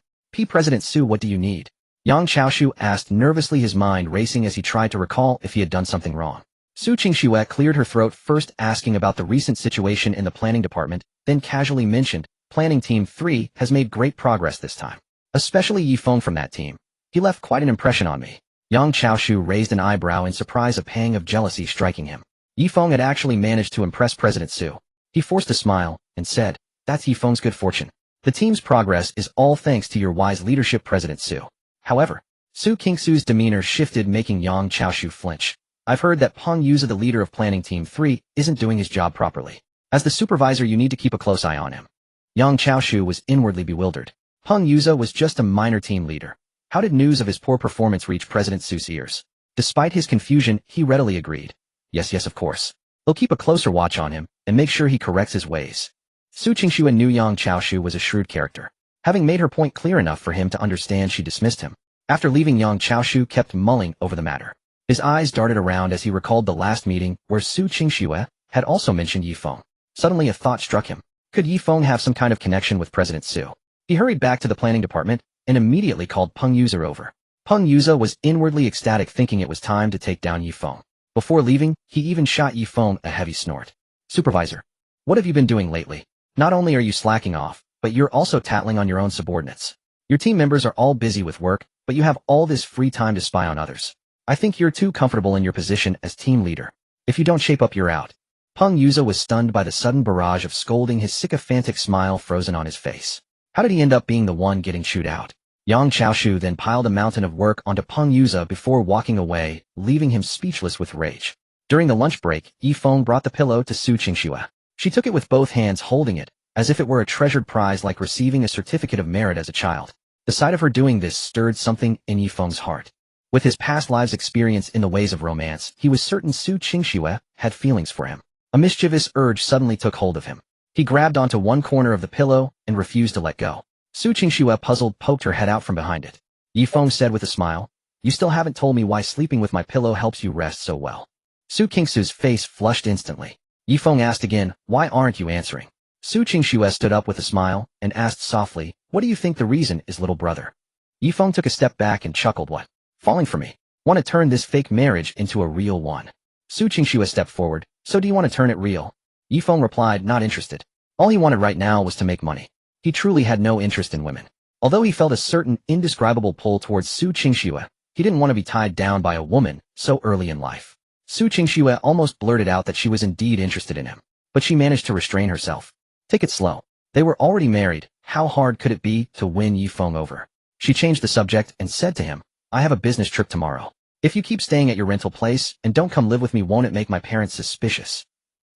"President Su, what do you need?" Yang Chaoshu asked nervously, his mind racing as he tried to recall if he had done something wrong. Su Qingxue cleared her throat, first asking about the recent situation in the planning department, then casually mentioned, "Planning Team 3 has made great progress this time. Especially Ye Feng from that team. He left quite an impression on me." Yang Chaoshu raised an eyebrow in surprise, a pang of jealousy striking him. Ye Feng had actually managed to impress President Su. He forced a smile and said, "That's Ye Feng's good fortune. The team's progress is all thanks to your wise leadership, President Su." However, Su Qingxue's demeanor shifted, making Yang Chaoshu flinch. "I've heard that Peng Yuze, the leader of Planning Team 3, isn't doing his job properly. As the supervisor, you need to keep a close eye on him." Yang Chaoshu was inwardly bewildered. Peng Yuze was just a minor team leader. How did news of his poor performance reach President Su's ears? Despite his confusion, he readily agreed. Yes, of course. He'll keep a closer watch on him and make sure he corrects his ways." Su Qingxue knew Yang Chaoshu was a shrewd character. Having made her point clear enough for him to understand, she dismissed him. After leaving, Yang Chaoshu kept mulling over the matter. His eyes darted around as he recalled the last meeting where Su Qingxue had also mentioned Ye Feng. Suddenly a thought struck him. Could Ye Feng have some kind of connection with President Su? He hurried back to the planning department and immediately called Peng Yuza over. Peng Yuza was inwardly ecstatic, thinking it was time to take down Ye Feng. Before leaving, he even shot Ye Feng a heavy snort. Supervisor, what have you been doing lately? Not only are you slacking off, but you're also tattling on your own subordinates. Your team members are all busy with work, but you have all this free time to spy on others. I think you're too comfortable in your position as team leader. If you don't shape up, you're out. Peng Yuza was stunned by the sudden barrage of scolding, his sycophantic smile frozen on his face. How did he end up being the one getting chewed out? Yang Chaoshu then piled a mountain of work onto Peng Yuza before walking away, leaving him speechless with rage. During the lunch break, Ye Feng brought the pillow to Su Qingxue. She took it with both hands, holding it, as if it were a treasured prize, like receiving a certificate of merit as a child. The sight of her doing this stirred something in Ye Feng's heart. With his past lives' experience in the ways of romance, he was certain Su Qingxue had feelings for him. A mischievous urge suddenly took hold of him. He grabbed onto one corner of the pillow and refused to let go. Su Qingxue, puzzled, poked her head out from behind it. Ye Feng said with a smile, "You still haven't told me why sleeping with my pillow helps you rest so well." Su Qingxue's face flushed instantly. Ye Feng asked again, "Why aren't you answering?" Su Qingxue stood up with a smile and asked softly, "What do you think the reason is, little brother?" Ye Feng took a step back and chuckled. "What? Falling for me? Want to turn this fake marriage into a real one?" Su Qingxue stepped forward. "So do you want to turn it real?" Ye Feng replied, "Not interested." All he wanted right now was to make money. He truly had no interest in women. Although he felt a certain indescribable pull towards Su Qingxue, he didn't want to be tied down by a woman so early in life. Su Qingxue almost blurted out that she was indeed interested in him, but she managed to restrain herself. Take it slow. They were already married. How hard could it be to win Ye Feng over? She changed the subject and said to him, "I have a business trip tomorrow. If you keep staying at your rental place and don't come live with me, won't it make my parents suspicious?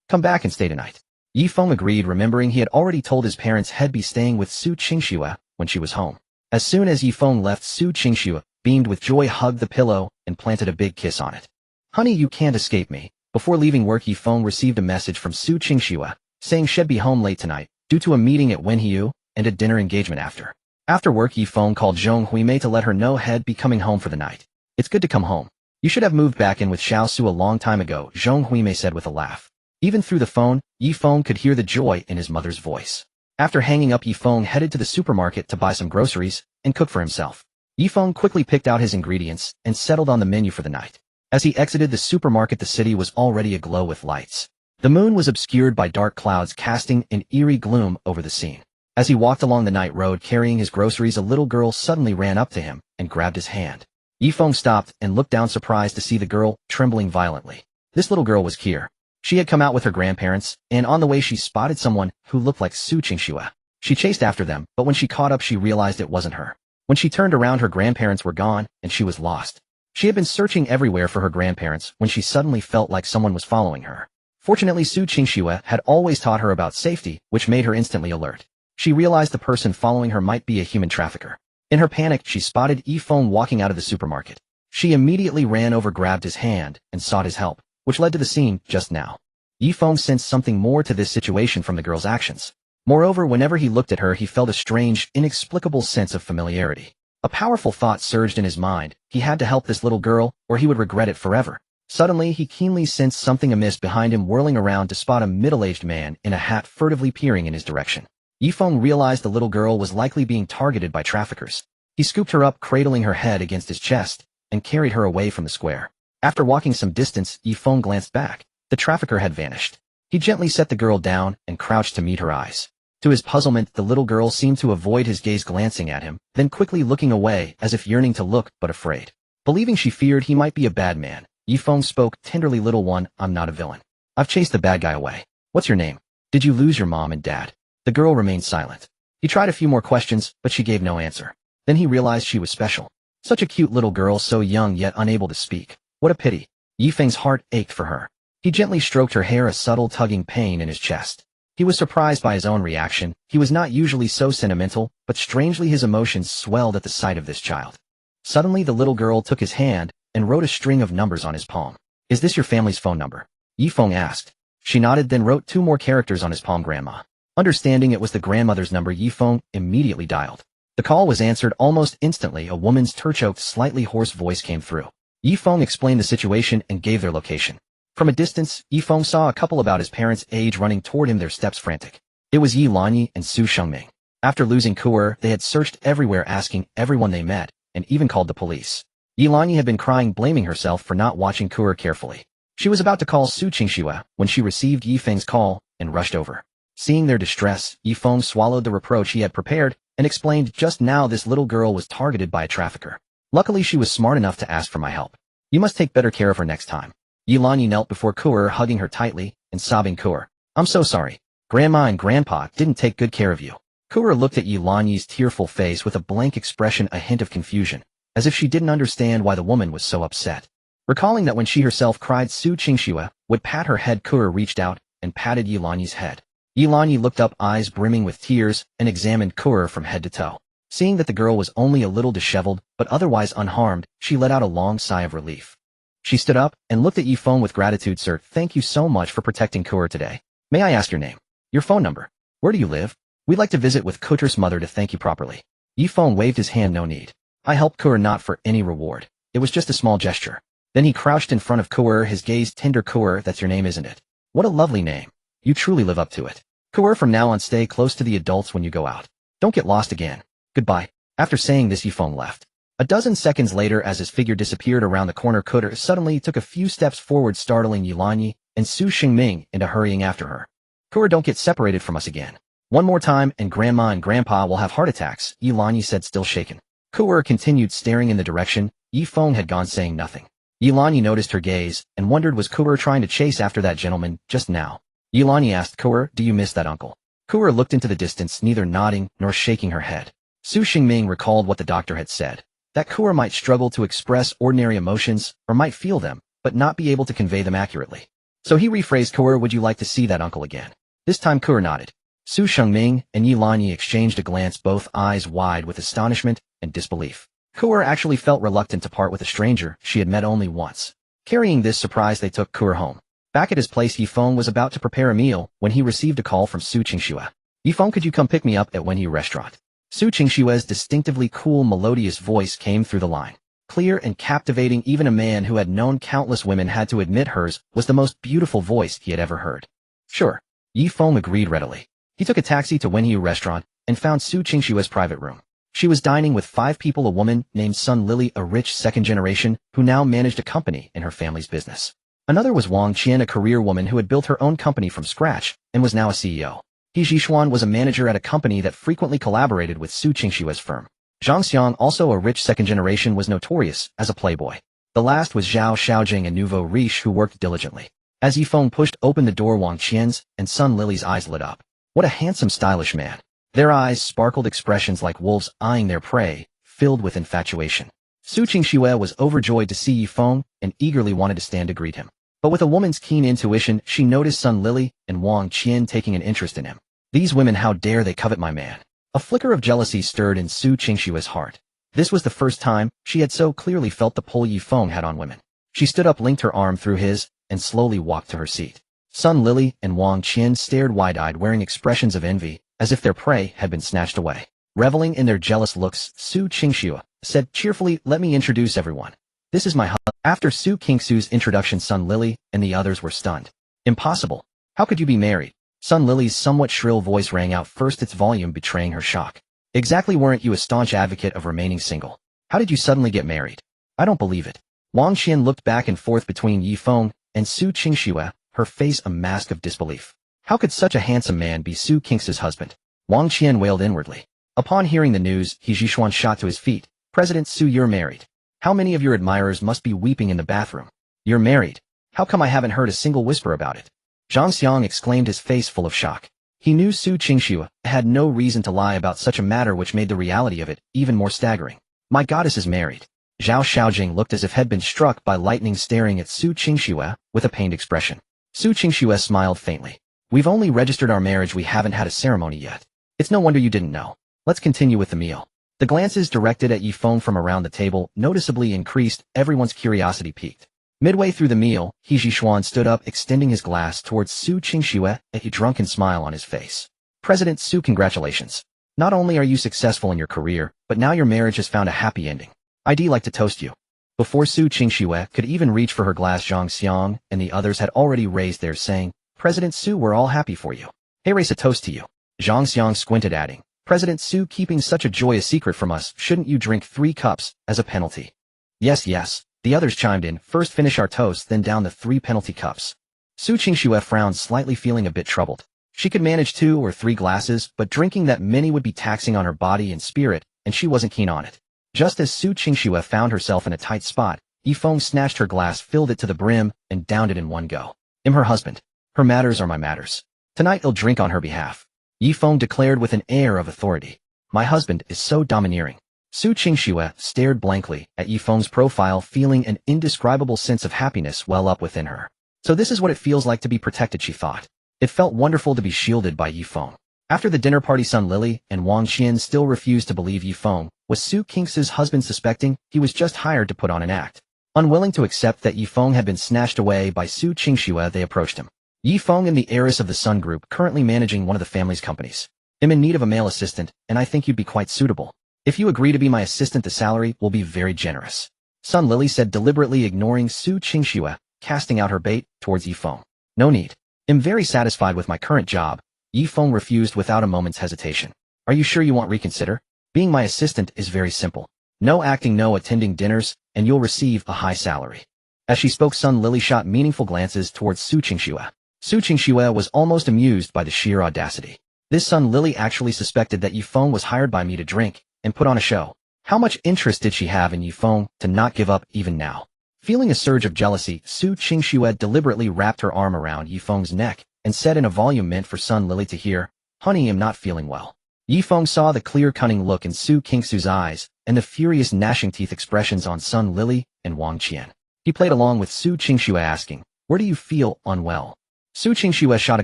Come back and stay tonight." Ye Feng agreed, remembering he had already told his parents he'd be staying with Su Qingxue when she was home. As soon as Ye Feng left, Su Qingxue, beamed with joy, hugged the pillow and planted a big kiss on it. "Honey, you can't escape me." Before leaving work, Ye Feng received a message from Su Qingxue, saying she'd be home late tonight, due to a meeting at Wenhiu and a dinner engagement after. After work, Ye Feng called Zhong Huimei to let her know he'd be coming home for the night. "It's good to come home. You should have moved back in with Xiao Su a long time ago," Zhong Huimei said with a laugh. Even through the phone, Ye Feng could hear the joy in his mother's voice. After hanging up, Ye Feng headed to the supermarket to buy some groceries and cook for himself. Ye Feng quickly picked out his ingredients and settled on the menu for the night. As he exited the supermarket, the city was already aglow with lights. The moon was obscured by dark clouds, casting an eerie gloom over the scene. As he walked along the night road carrying his groceries, a little girl suddenly ran up to him and grabbed his hand. Ye Feng stopped and looked down, surprised to see the girl trembling violently. This little girl was Kier. She had come out with her grandparents, and on the way she spotted someone who looked like Su Qingxue. She chased after them, but when she caught up, she realized it wasn't her. When she turned around, her grandparents were gone, and she was lost. She had been searching everywhere for her grandparents when she suddenly felt like someone was following her. Fortunately, Su Qingxue had always taught her about safety, which made her instantly alert. She realized the person following her might be a human trafficker. In her panic, she spotted Ye Feng walking out of the supermarket. She immediately ran over, grabbed his hand, and sought his help, which led to the scene just now. Ye Feng sensed something more to this situation from the girl's actions. Moreover, whenever he looked at her, he felt a strange, inexplicable sense of familiarity. A powerful thought surged in his mind. He had to help this little girl, or he would regret it forever. Suddenly, he keenly sensed something amiss behind him, whirling around to spot a middle-aged man in a hat furtively peering in his direction. Ye Feng realized the little girl was likely being targeted by traffickers. He scooped her up, cradling her head against his chest, and carried her away from the square. After walking some distance, Ye Feng glanced back. The trafficker had vanished. He gently set the girl down and crouched to meet her eyes. To his puzzlement, the little girl seemed to avoid his gaze, glancing at him, then quickly looking away as if yearning to look but afraid. Believing she feared he might be a bad man, Ye Feng spoke tenderly, "Little one, I'm not a villain. I've chased the bad guy away. What's your name? Did you lose your mom and dad?" The girl remained silent. He tried a few more questions, but she gave no answer. Then he realized she was special. Such a cute little girl, so young yet unable to speak. What a pity. Ye Feng's heart ached for her. He gently stroked her hair, a subtle tugging pain in his chest. He was surprised by his own reaction. He was not usually so sentimental, but strangely his emotions swelled at the sight of this child. Suddenly the little girl took his hand and wrote a string of numbers on his palm. "Is this your family's phone number?" Ye Feng asked. She nodded, then wrote 2 more characters on his palm. "Grandma." Understanding it was the grandmother's number, Ye Feng immediately dialed. The call was answered almost instantly. A woman's choked, slightly hoarse voice came through. Ye Feng explained the situation and gave their location. From a distance, Ye Feng saw a couple about his parents' age running toward him, their steps frantic. It was Ye Lanyi and Su Qingming. After losing Kuer, they had searched everywhere asking everyone they met, and even called the police. Yilani had been crying blaming herself for not watching Kuer carefully. She was about to call Su Qingxue when she received Ye Feng's call and rushed over. Seeing their distress, Ye Feng swallowed the reproach he had prepared and explained just now this little girl was targeted by a trafficker. Luckily she was smart enough to ask for my help. You must take better care of her next time. Yilani knelt before Kuer, hugging her tightly and sobbing. Kuer, I'm so sorry. Grandma and Grandpa didn't take good care of you. Kuer looked at Yilani's tearful face with a blank expression, a hint of confusion, as if she didn't understand why the woman was so upset. Recalling that when she herself cried Su Qingxue would pat her head, Kuer reached out and patted Yilani's head. Yilani looked up, eyes brimming with tears, and examined Kuer from head to toe. Seeing that the girl was only a little disheveled, but otherwise unharmed, she let out a long sigh of relief. She stood up and looked at Ye Feng with gratitude. Sir, thank you so much for protecting Kuer today. May I ask your name? Your phone number? Where do you live? We'd like to visit with Kuer's mother to thank you properly. Ye Feng waved his hand. No need. I helped Kuer not for any reward. It was just a small gesture. Then he crouched in front of Kuer, his gaze tender. Kuer, that's your name, isn't it? What a lovely name. You truly live up to it. Kuer, from now on stay close to the adults when you go out. Don't get lost again. Goodbye. After saying this, Ye Feng left. A dozen seconds later, as his figure disappeared around the corner, Kuer suddenly took a few steps forward, startling Yilani and Su Qingxue into hurrying after her. Kuer, don't get separated from us again. One more time and Grandma and Grandpa will have heart attacks, Yilani said, still shaken. Kuer continued staring in the direction Ye Feng had gone, saying nothing. Yilani noticed her gaze and wondered, was Kuer trying to chase after that gentleman just now? Yilani asked, Kuer, do you miss that uncle? Kuer looked into the distance, neither nodding nor shaking her head. Su Qingxue recalled what the doctor had said, that Kuer might struggle to express ordinary emotions or might feel them, but not be able to convey them accurately. So he rephrased, Kuer, would you like to see that uncle again? This time Kuer nodded. Su Qingxue and Yilani exchanged a glance, both eyes wide with astonishment and disbelief. Kuer actually felt reluctant to part with a stranger she had met only once. Carrying this surprise, they took Kuer home. Back at his place, Ye Feng was about to prepare a meal when he received a call from Su Qingxue. Ye Feng, could you come pick me up at Xuejie restaurant? Su Qingxue's distinctively cool, melodious voice came through the line. Clear and captivating, even a man who had known countless women had to admit hers was the most beautiful voice he had ever heard. Sure. Ye Feng agreed readily. He took a taxi to Xuejie restaurant and found Su Qingxue's private room. She was dining with 5 people, a woman named Sun Lily, a rich second generation who now managed a company in her family's business. Another was Wang Qian, a career woman who had built her own company from scratch and was now a CEO. He Zhishuan was a manager at a company that frequently collaborated with Su Qingxue's firm. Zhang Xiang, also a rich second generation, was notorious as a playboy. The last was Zhao Xiaojing, a nouveau riche who worked diligently. As Ye Feng pushed open the door, Wang Qian's and Sun Lily's eyes lit up. What a handsome, stylish man. Their eyes sparkled, expressions like wolves eyeing their prey, filled with infatuation. Su Qingxue was overjoyed to see Ye Feng and eagerly wanted to stand to greet him. But with a woman's keen intuition, she noticed Sun Lily and Wang Qian taking an interest in him. These women, how dare they covet my man? A flicker of jealousy stirred in Su Qingxue's heart. This was the first time she had so clearly felt the pull Ye Feng had on women. She stood up, linked her arm through his, and slowly walked to her seat. Sun Lily and Wang Qian stared wide-eyed, wearing expressions of envy, as if their prey had been snatched away. Reveling in their jealous looks, Su Qingxue said cheerfully, let me introduce everyone. This is my husband. After Su Qingxue's introduction, Sun Lily and the others were stunned. Impossible. How could you be married? Sun Lily's somewhat shrill voice rang out, first its volume betraying her shock. Exactly, weren't you a staunch advocate of remaining single? How did you suddenly get married? I don't believe it. Wang Qian looked back and forth between Ye Feng and Su Qingxue, her face a mask of disbelief. How could such a handsome man be Su Qingxue's husband? Wang Qian wailed inwardly. Upon hearing the news, He Zhishuan shot to his feet. President Su, you're married. How many of your admirers must be weeping in the bathroom? You're married. How come I haven't heard a single whisper about it? Zhang Xiang exclaimed, his face full of shock. He knew Su Qingxue had no reason to lie about such a matter, which made the reality of it even more staggering. My goddess is married. Zhao Xiaojing looked as if had been struck by lightning, staring at Su Qingxue with a pained expression. Su Qingxue smiled faintly. We've only registered our marriage, we haven't had a ceremony yet. It's no wonder you didn't know. Let's continue with the meal. The glances directed at Ye Feng from around the table noticeably increased, everyone's curiosity piqued. Midway through the meal, He Zhishuan stood up, extending his glass towards Su Qingxue, a drunken smile on his face. President Su, congratulations. Not only are you successful in your career, but now your marriage has found a happy ending. I'd like to toast you. Before Su Qingxue could even reach for her glass, Zhang Xiang and the others had already raised theirs, saying, President Su, we're all happy for you. Hey, raise a toast to you. Zhang Xiang squinted, adding, President Su keeping such a joyous secret from us, shouldn't you drink 3 cups, as a penalty? Yes, yes, the others chimed in, first finish our toast then down the 3 penalty cups. Su Qingxue frowned slightly, feeling a bit troubled. She could manage 2 or 3 glasses, but drinking that many would be taxing on her body and spirit, and she wasn't keen on it. Just as Su Qingxue found herself in a tight spot, Ye Feng snatched her glass, filled it to the brim, and downed it in one go. I'm her husband. Her matters are my matters. Tonight I'll drink on her behalf. Ye Feng declared with an air of authority. My husband is so domineering. Su Qingxue stared blankly at Ye Feng's profile, feeling an indescribable sense of happiness well up within her. So this is what it feels like to be protected, she thought. It felt wonderful to be shielded by Ye Feng. After the dinner party, Sun Lily and Wang Qian still refused to believe Ye Feng was Su Qingxue's husband, suspecting he was just hired to put on an act. Unwilling to accept that Ye Feng had been snatched away by Su Qingxue, they approached him. Ye Feng and the heiress of the Sun Group, currently managing one of the family's companies. I'm in need of a male assistant, and I think you'd be quite suitable. If you agree to be my assistant, the salary will be very generous. Sun Lily said, deliberately ignoring Su Qingxue, casting out her bait towards Ye Feng. No need. I'm very satisfied with my current job. Ye Feng refused without a moment's hesitation. Are you sure you won't reconsider? Being my assistant is very simple. No acting, no attending dinners, and you'll receive a high salary. As she spoke, Sun Lily shot meaningful glances towards Su Qingxue. Su Qingxue was almost amused by the sheer audacity. This Sun Lily actually suspected that Ye Feng was hired by me to drink and put on a show. How much interest did she have in Ye Feng to not give up even now? Feeling a surge of jealousy, Su Qingxue deliberately wrapped her arm around Ye Feng's neck and said in a volume meant for Sun Lily to hear, Honey, I'm not feeling well. Ye Feng saw the clear, cunning look in Su Qingxue's eyes and the furious gnashing teeth expressions on Sun Lily and Wang Qian. He played along with Su Qingxue, asking, Where do you feel unwell? Su Qingxue shot a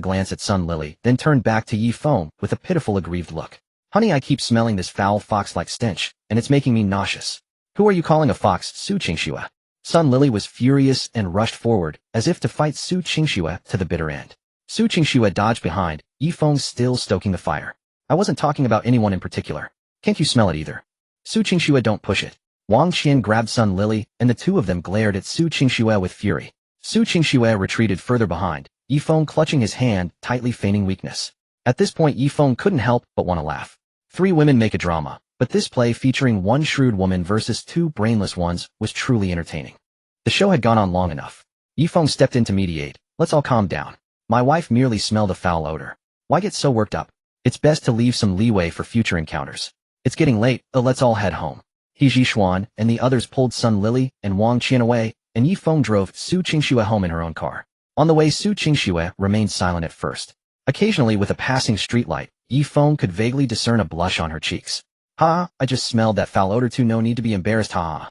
glance at Sun Lily, then turned back to Ye Feng with a pitiful, aggrieved look. Honey, I keep smelling this foul fox-like stench, and it's making me nauseous. Who are you calling a fox, Su Qingxue? Sun Lily was furious and rushed forward, as if to fight Su Qingxue to the bitter end. Su Qingxue dodged behind, Ye Feng still stoking the fire. I wasn't talking about anyone in particular. Can't you smell it either? Su Qingxue, don't push it. Wang Qian grabbed Sun Lily, and the two of them glared at Su Qingxue with fury. Su Qingxue retreated further behind, Ye Feng clutching his hand, tightly feigning weakness. At this point, Ye Feng couldn't help but want to laugh. 3 women make a drama, but this play featuring 1 shrewd woman versus 2 brainless ones was truly entertaining. The show had gone on long enough. Ye Feng stepped in to mediate. Let's all calm down. My wife merely smelled a foul odor. Why get so worked up? It's best to leave some leeway for future encounters. It's getting late, let's all head home. He Zixuan and the others pulled Sun Lily and Wang Qian away, and Ye Feng drove Su Qingxue home in her own car. On the way, Su Qingxue remained silent at first. Occasionally, with a passing streetlight, Ye Feng could vaguely discern a blush on her cheeks. Ha, I just smelled that foul odor too, no need to be embarrassed, ha.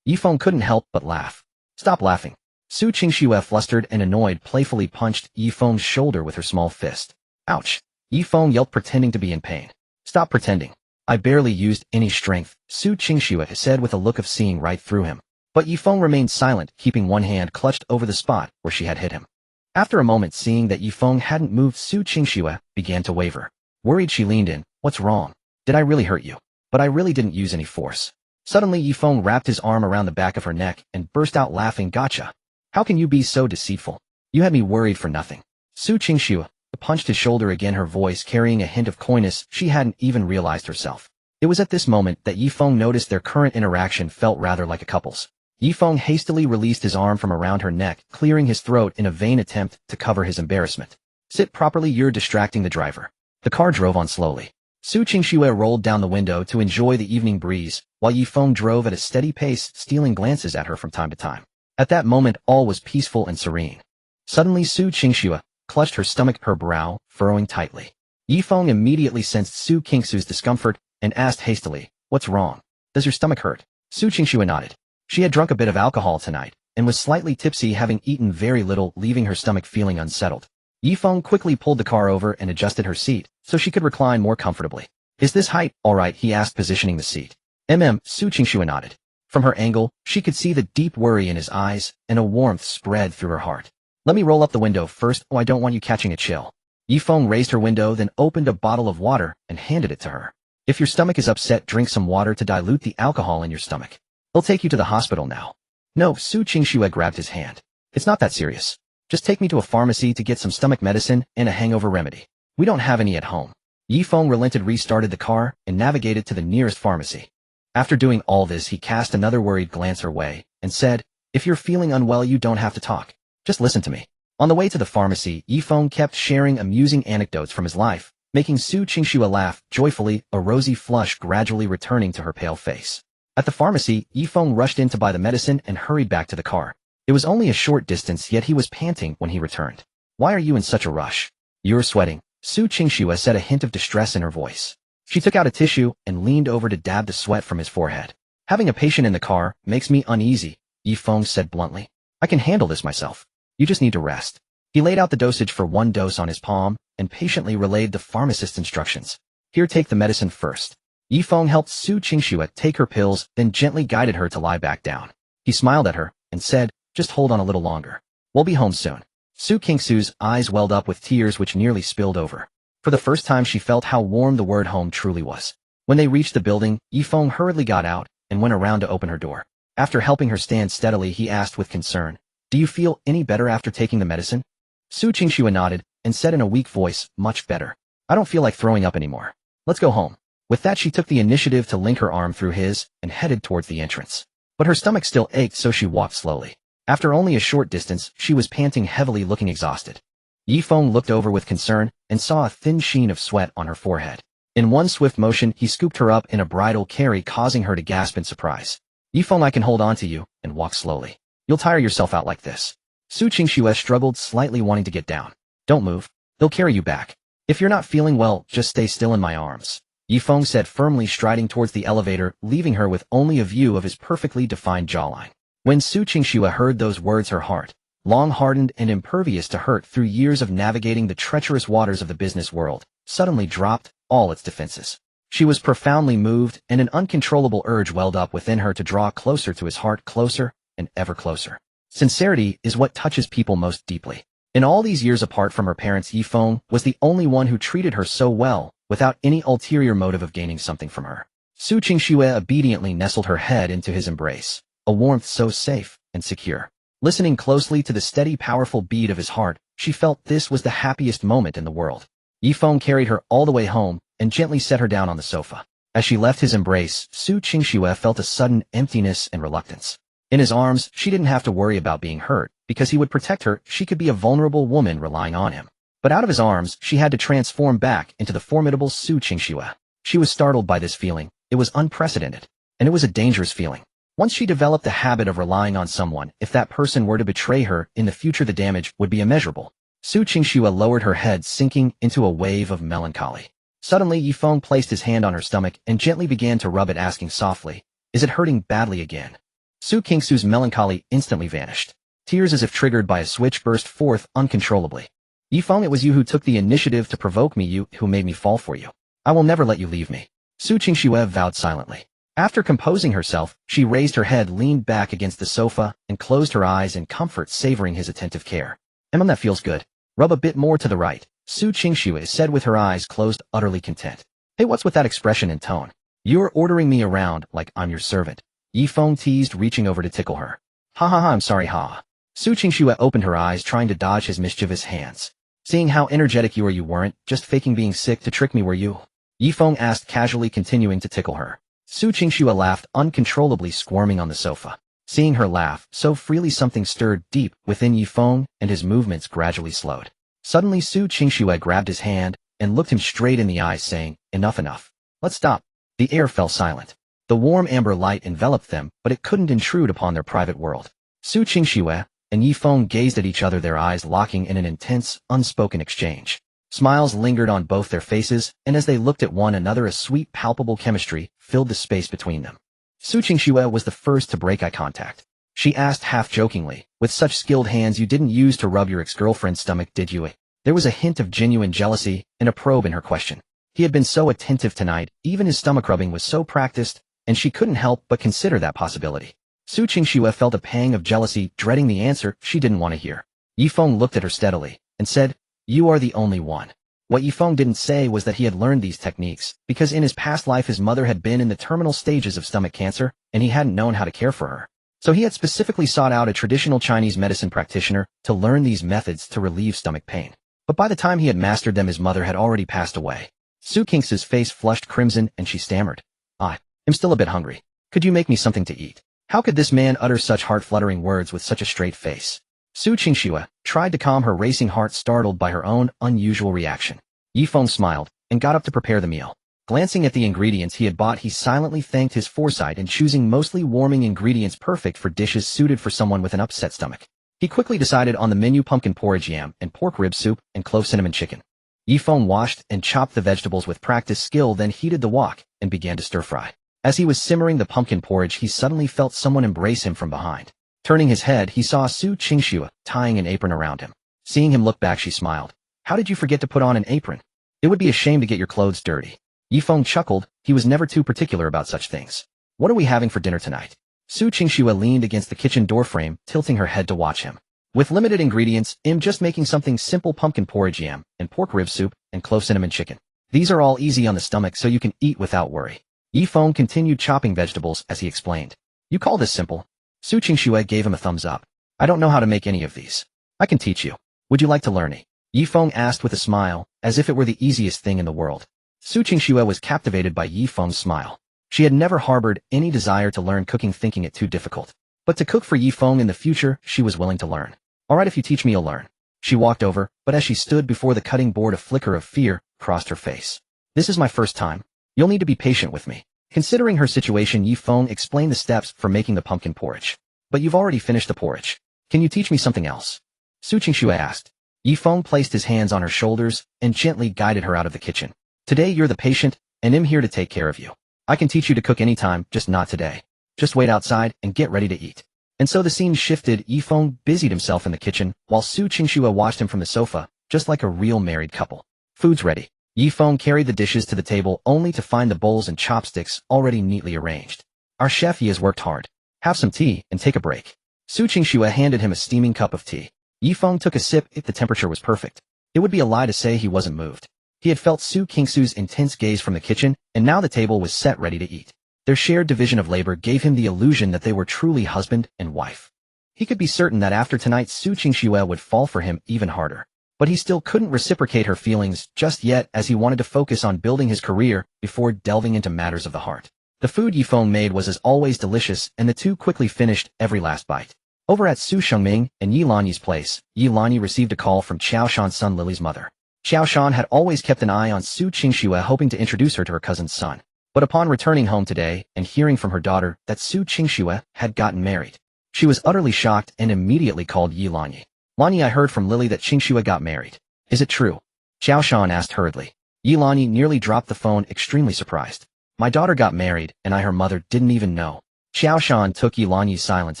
Ye Feng couldn't help but laugh. Stop laughing. Su Qingxue, flustered and annoyed, playfully punched Ye Feng's shoulder with her small fist. Ouch. Ye Feng yelped, pretending to be in pain. Stop pretending. I barely used any strength, Su Qingxue said with a look of seeing right through him. But Ye Feng remained silent, keeping one hand clutched over the spot where she had hit him. After a moment, seeing that Ye Feng hadn't moved, Su Qingxue began to waver. Worried, she leaned in. What's wrong? Did I really hurt you? But I really didn't use any force. Suddenly, Ye Feng wrapped his arm around the back of her neck and burst out laughing. Gotcha. How can you be so deceitful? You had me worried for nothing. Su Qingxue punched his shoulder again, her voice carrying a hint of coyness she hadn't even realized herself. It was at this moment that Ye Feng noticed their current interaction felt rather like a couple's. Ye Feng hastily released his arm from around her neck, clearing his throat in a vain attempt to cover his embarrassment. Sit properly, you're distracting the driver. The car drove on slowly. Su Qingxue rolled down the window to enjoy the evening breeze, while Ye Feng drove at a steady pace, stealing glances at her from time to time. At that moment, all was peaceful and serene. Suddenly, Su Qingxue clutched her stomach, her brow furrowing tightly. Ye Feng immediately sensed Su Qingxue's discomfort and asked hastily, What's wrong? Does your stomach hurt? Su Qingxue nodded. She had drunk a bit of alcohol tonight, and was slightly tipsy, having eaten very little, leaving her stomach feeling unsettled. Ye Feng quickly pulled the car over and adjusted her seat, so she could recline more comfortably. Is this height all right? He asked, positioning the seat. Su Qingxue nodded. From her angle, she could see the deep worry in his eyes, and a warmth spread through her heart. Let me roll up the window first. Oh, I don't want you catching a chill. Ye Feng raised her window, then opened a bottle of water and handed it to her. If your stomach is upset, drink some water to dilute the alcohol in your stomach. They'll take you to the hospital now. No, Su Qingxue grabbed his hand. It's not that serious. Just take me to a pharmacy to get some stomach medicine and a hangover remedy. We don't have any at home. Ye Feng relented, restarted the car, and navigated to the nearest pharmacy. After doing all this, he cast another worried glance her way, and said, "If you're feeling unwell, you don't have to talk. Just listen to me." On the way to the pharmacy, Ye Feng kept sharing amusing anecdotes from his life, making Su Qingxue laugh joyfully, a rosy flush gradually returning to her pale face. At the pharmacy, Ye Feng rushed in to buy the medicine and hurried back to the car. It was only a short distance, yet he was panting when he returned. "Why are you in such a rush? You're sweating," Su Qingxue said, a hint of distress in her voice. She took out a tissue and leaned over to dab the sweat from his forehead. "Having a patient in the car makes me uneasy," Ye Feng said bluntly. "I can handle this myself. You just need to rest." He laid out the dosage for 1 dose on his palm and patiently relayed the pharmacist's instructions. "Here, take the medicine first." Ye Feng helped Su Qingxue take her pills, then gently guided her to lie back down. He smiled at her and said, "Just hold on a little longer. We'll be home soon." Su Qingxue's eyes welled up with tears which nearly spilled over. For the first time, she felt how warm the word home truly was. When they reached the building, Ye Feng hurriedly got out and went around to open her door. After helping her stand steadily, he asked with concern, "Do you feel any better after taking the medicine?" Su Qingxue nodded and said in a weak voice, "Much better. I don't feel like throwing up anymore. Let's go home." With that, she took the initiative to link her arm through his and headed towards the entrance. But her stomach still ached, so she walked slowly. After only a short distance, she was panting heavily, looking exhausted. Ye Feng looked over with concern and saw a thin sheen of sweat on her forehead. In one swift motion, he scooped her up in a bridal carry, causing her to gasp in surprise. "Ye Feng, I can hold on to you," and walk slowly. "You'll tire yourself out like this." Su Qingxue struggled slightly, wanting to get down. "Don't move. They'll carry you back. If you're not feeling well, just stay still in my arms," Ye Feng said firmly, striding towards the elevator, leaving her with only a view of his perfectly defined jawline. When Su Qingxue heard those words, her heart, long hardened and impervious to hurt through years of navigating the treacherous waters of the business world, suddenly dropped all its defenses. She was profoundly moved, and an uncontrollable urge welled up within her to draw closer to his heart, closer and ever closer. Sincerity is what touches people most deeply. In all these years apart from her parents, Ye Feng was the only one who treated her so well, without any ulterior motive of gaining something from her. Su Qingxue obediently nestled her head into his embrace, a warmth so safe and secure. Listening closely to the steady, powerful beat of his heart, she felt this was the happiest moment in the world. Ye Feng carried her all the way home and gently set her down on the sofa. As she left his embrace, Su Qingxue felt a sudden emptiness and reluctance. In his arms, she didn't have to worry about being hurt, because he would protect her. She could be a vulnerable woman relying on him. But out of his arms, she had to transform back into the formidable Su Qingxue. She was startled by this feeling. It was unprecedented, and it was a dangerous feeling. Once she developed the habit of relying on someone, if that person were to betray her, in the future the damage would be immeasurable. Su Qingxue lowered her head, sinking into a wave of melancholy. Suddenly, Ye Feng placed his hand on her stomach and gently began to rub it, asking softly, "Is it hurting badly again?" Su Qingxue's melancholy instantly vanished. Tears, as if triggered by a switch, burst forth uncontrollably. "Ye Feng, it was you who took the initiative to provoke me, you who made me fall for you. I will never let you leave me," Su Qingxue vowed silently. After composing herself, she raised her head, leaned back against the sofa, and closed her eyes in comfort, savoring his attentive care. That feels good. Rub a bit more to the right," Su Qingxue said with her eyes closed, utterly content. "Hey, what's with that expression and tone? You're ordering me around like I'm your servant," Ye Feng teased, reaching over to tickle her. "Ha ha ha, I'm sorry, ha." Su Qingxue opened her eyes, trying to dodge his mischievous hands. "Seeing how energetic you are, you weren't just faking being sick to trick me, were you?" Ye Feng asked casually, continuing to tickle her. Su Qingxue laughed uncontrollably, squirming on the sofa. Seeing her laugh so freely, something stirred deep within Ye Feng, and his movements gradually slowed. Suddenly, Su Qingxue grabbed his hand and looked him straight in the eyes, saying, "Enough, enough. Let's stop." The air fell silent. The warm amber light enveloped them, but it couldn't intrude upon their private world. Su Qingxue and Ye Feng gazed at each other, their eyes locking in an intense, unspoken exchange. Smiles lingered on both their faces, and as they looked at one another, a sweet, palpable chemistry filled the space between them. Su Qingxue was the first to break eye contact. She asked half-jokingly, "With such skilled hands, you didn't use to rub your ex-girlfriend's stomach, did you?" There was a hint of genuine jealousy and a probe in her question. He had been so attentive tonight, even his stomach rubbing was so practiced, and she couldn't help but consider that possibility. Su Qingxue felt a pang of jealousy, dreading the answer she didn't want to hear. Ye Feng looked at her steadily and said, "You are the only one." What Ye Feng didn't say was that he had learned these techniques because in his past life his mother had been in the terminal stages of stomach cancer, and he hadn't known how to care for her. So he had specifically sought out a traditional Chinese medicine practitioner to learn these methods to relieve stomach pain. But by the time he had mastered them, his mother had already passed away. Su Qingxue's face flushed crimson and she stammered. I am still a bit hungry. Could you make me something to eat? How could this man utter such heart-fluttering words with such a straight face? Su Qingxue tried to calm her racing heart, startled by her own unusual reaction. Ye Feng smiled and got up to prepare the meal. Glancing at the ingredients he had bought, he silently thanked his foresight in choosing mostly warming ingredients perfect for dishes suited for someone with an upset stomach. He quickly decided on the menu: pumpkin porridge, yam and pork rib soup, and clove cinnamon chicken. Ye Feng washed and chopped the vegetables with practiced skill, then heated the wok and began to stir-fry. As he was simmering the pumpkin porridge, he suddenly felt someone embrace him from behind. Turning his head, he saw Su Qingxue tying an apron around him. Seeing him look back, she smiled. How did you forget to put on an apron? It would be a shame to get your clothes dirty. Ye Feng chuckled. He was never too particular about such things. What are we having for dinner tonight? Su Qingxue leaned against the kitchen doorframe, tilting her head to watch him. With limited ingredients, I'm just making something simple: pumpkin porridge, yam and pork rib soup, and clove cinnamon chicken. These are all easy on the stomach, so you can eat without worry. Ye Feng continued chopping vegetables as he explained. You call this simple? Su Qingxue gave him a thumbs up. I don't know how to make any of these. I can teach you. Would you like to learn it? Ye Feng asked with a smile, as if it were the easiest thing in the world. Su Qingxue was captivated by Ye Feng's smile. She had never harbored any desire to learn cooking, thinking it too difficult. But to cook for Ye Feng in the future, she was willing to learn. All right, if you teach me, you'll learn. She walked over, but as she stood before the cutting board, a flicker of fear crossed her face. This is my first time. You'll need to be patient with me. Considering her situation, Ye Feng explained the steps for making the pumpkin porridge. But you've already finished the porridge. Can you teach me something else? Su Qingxue asked. Ye Feng placed his hands on her shoulders and gently guided her out of the kitchen. Today you're the patient, and I'm here to take care of you. I can teach you to cook anytime, just not today. Just wait outside and get ready to eat. And so the scene shifted. Ye Feng busied himself in the kitchen, while Su Qingxue watched him from the sofa, just like a real married couple. Food's ready. Ye Feng carried the dishes to the table, only to find the bowls and chopsticks already neatly arranged. Our chef, he has worked hard. Have some tea and take a break. Su Qingxue handed him a steaming cup of tea. Ye Feng took a sip. The temperature was perfect. It would be a lie to say he wasn't moved. He had felt Su Qingxue's intense gaze from the kitchen, and now the table was set ready to eat. Their shared division of labor gave him the illusion that they were truly husband and wife. He could be certain that after tonight Su Qingxue would fall for him even harder. But he still couldn't reciprocate her feelings just yet, as he wanted to focus on building his career before delving into matters of the heart. The food Ye Feng made was as always delicious, and the two quickly finished every last bite. Over at Su Shengming and Yi Lanyi's place, Yi Lanyi received a call from Qiao Shan's son Lily's mother. Qiao Shan had always kept an eye on Su Qingxue, hoping to introduce her to her cousin's son. But upon returning home today and hearing from her daughter that Su Qingxue had gotten married, she was utterly shocked and immediately called Yi Lanyi. Lanyi, I heard from Lily that Qingxue got married. Is it true? Qiao Shan asked hurriedly. Yi Lanyi nearly dropped the phone, extremely surprised. My daughter got married, and her mother didn't even know. Qiao Shan took Yi Lanyi's silence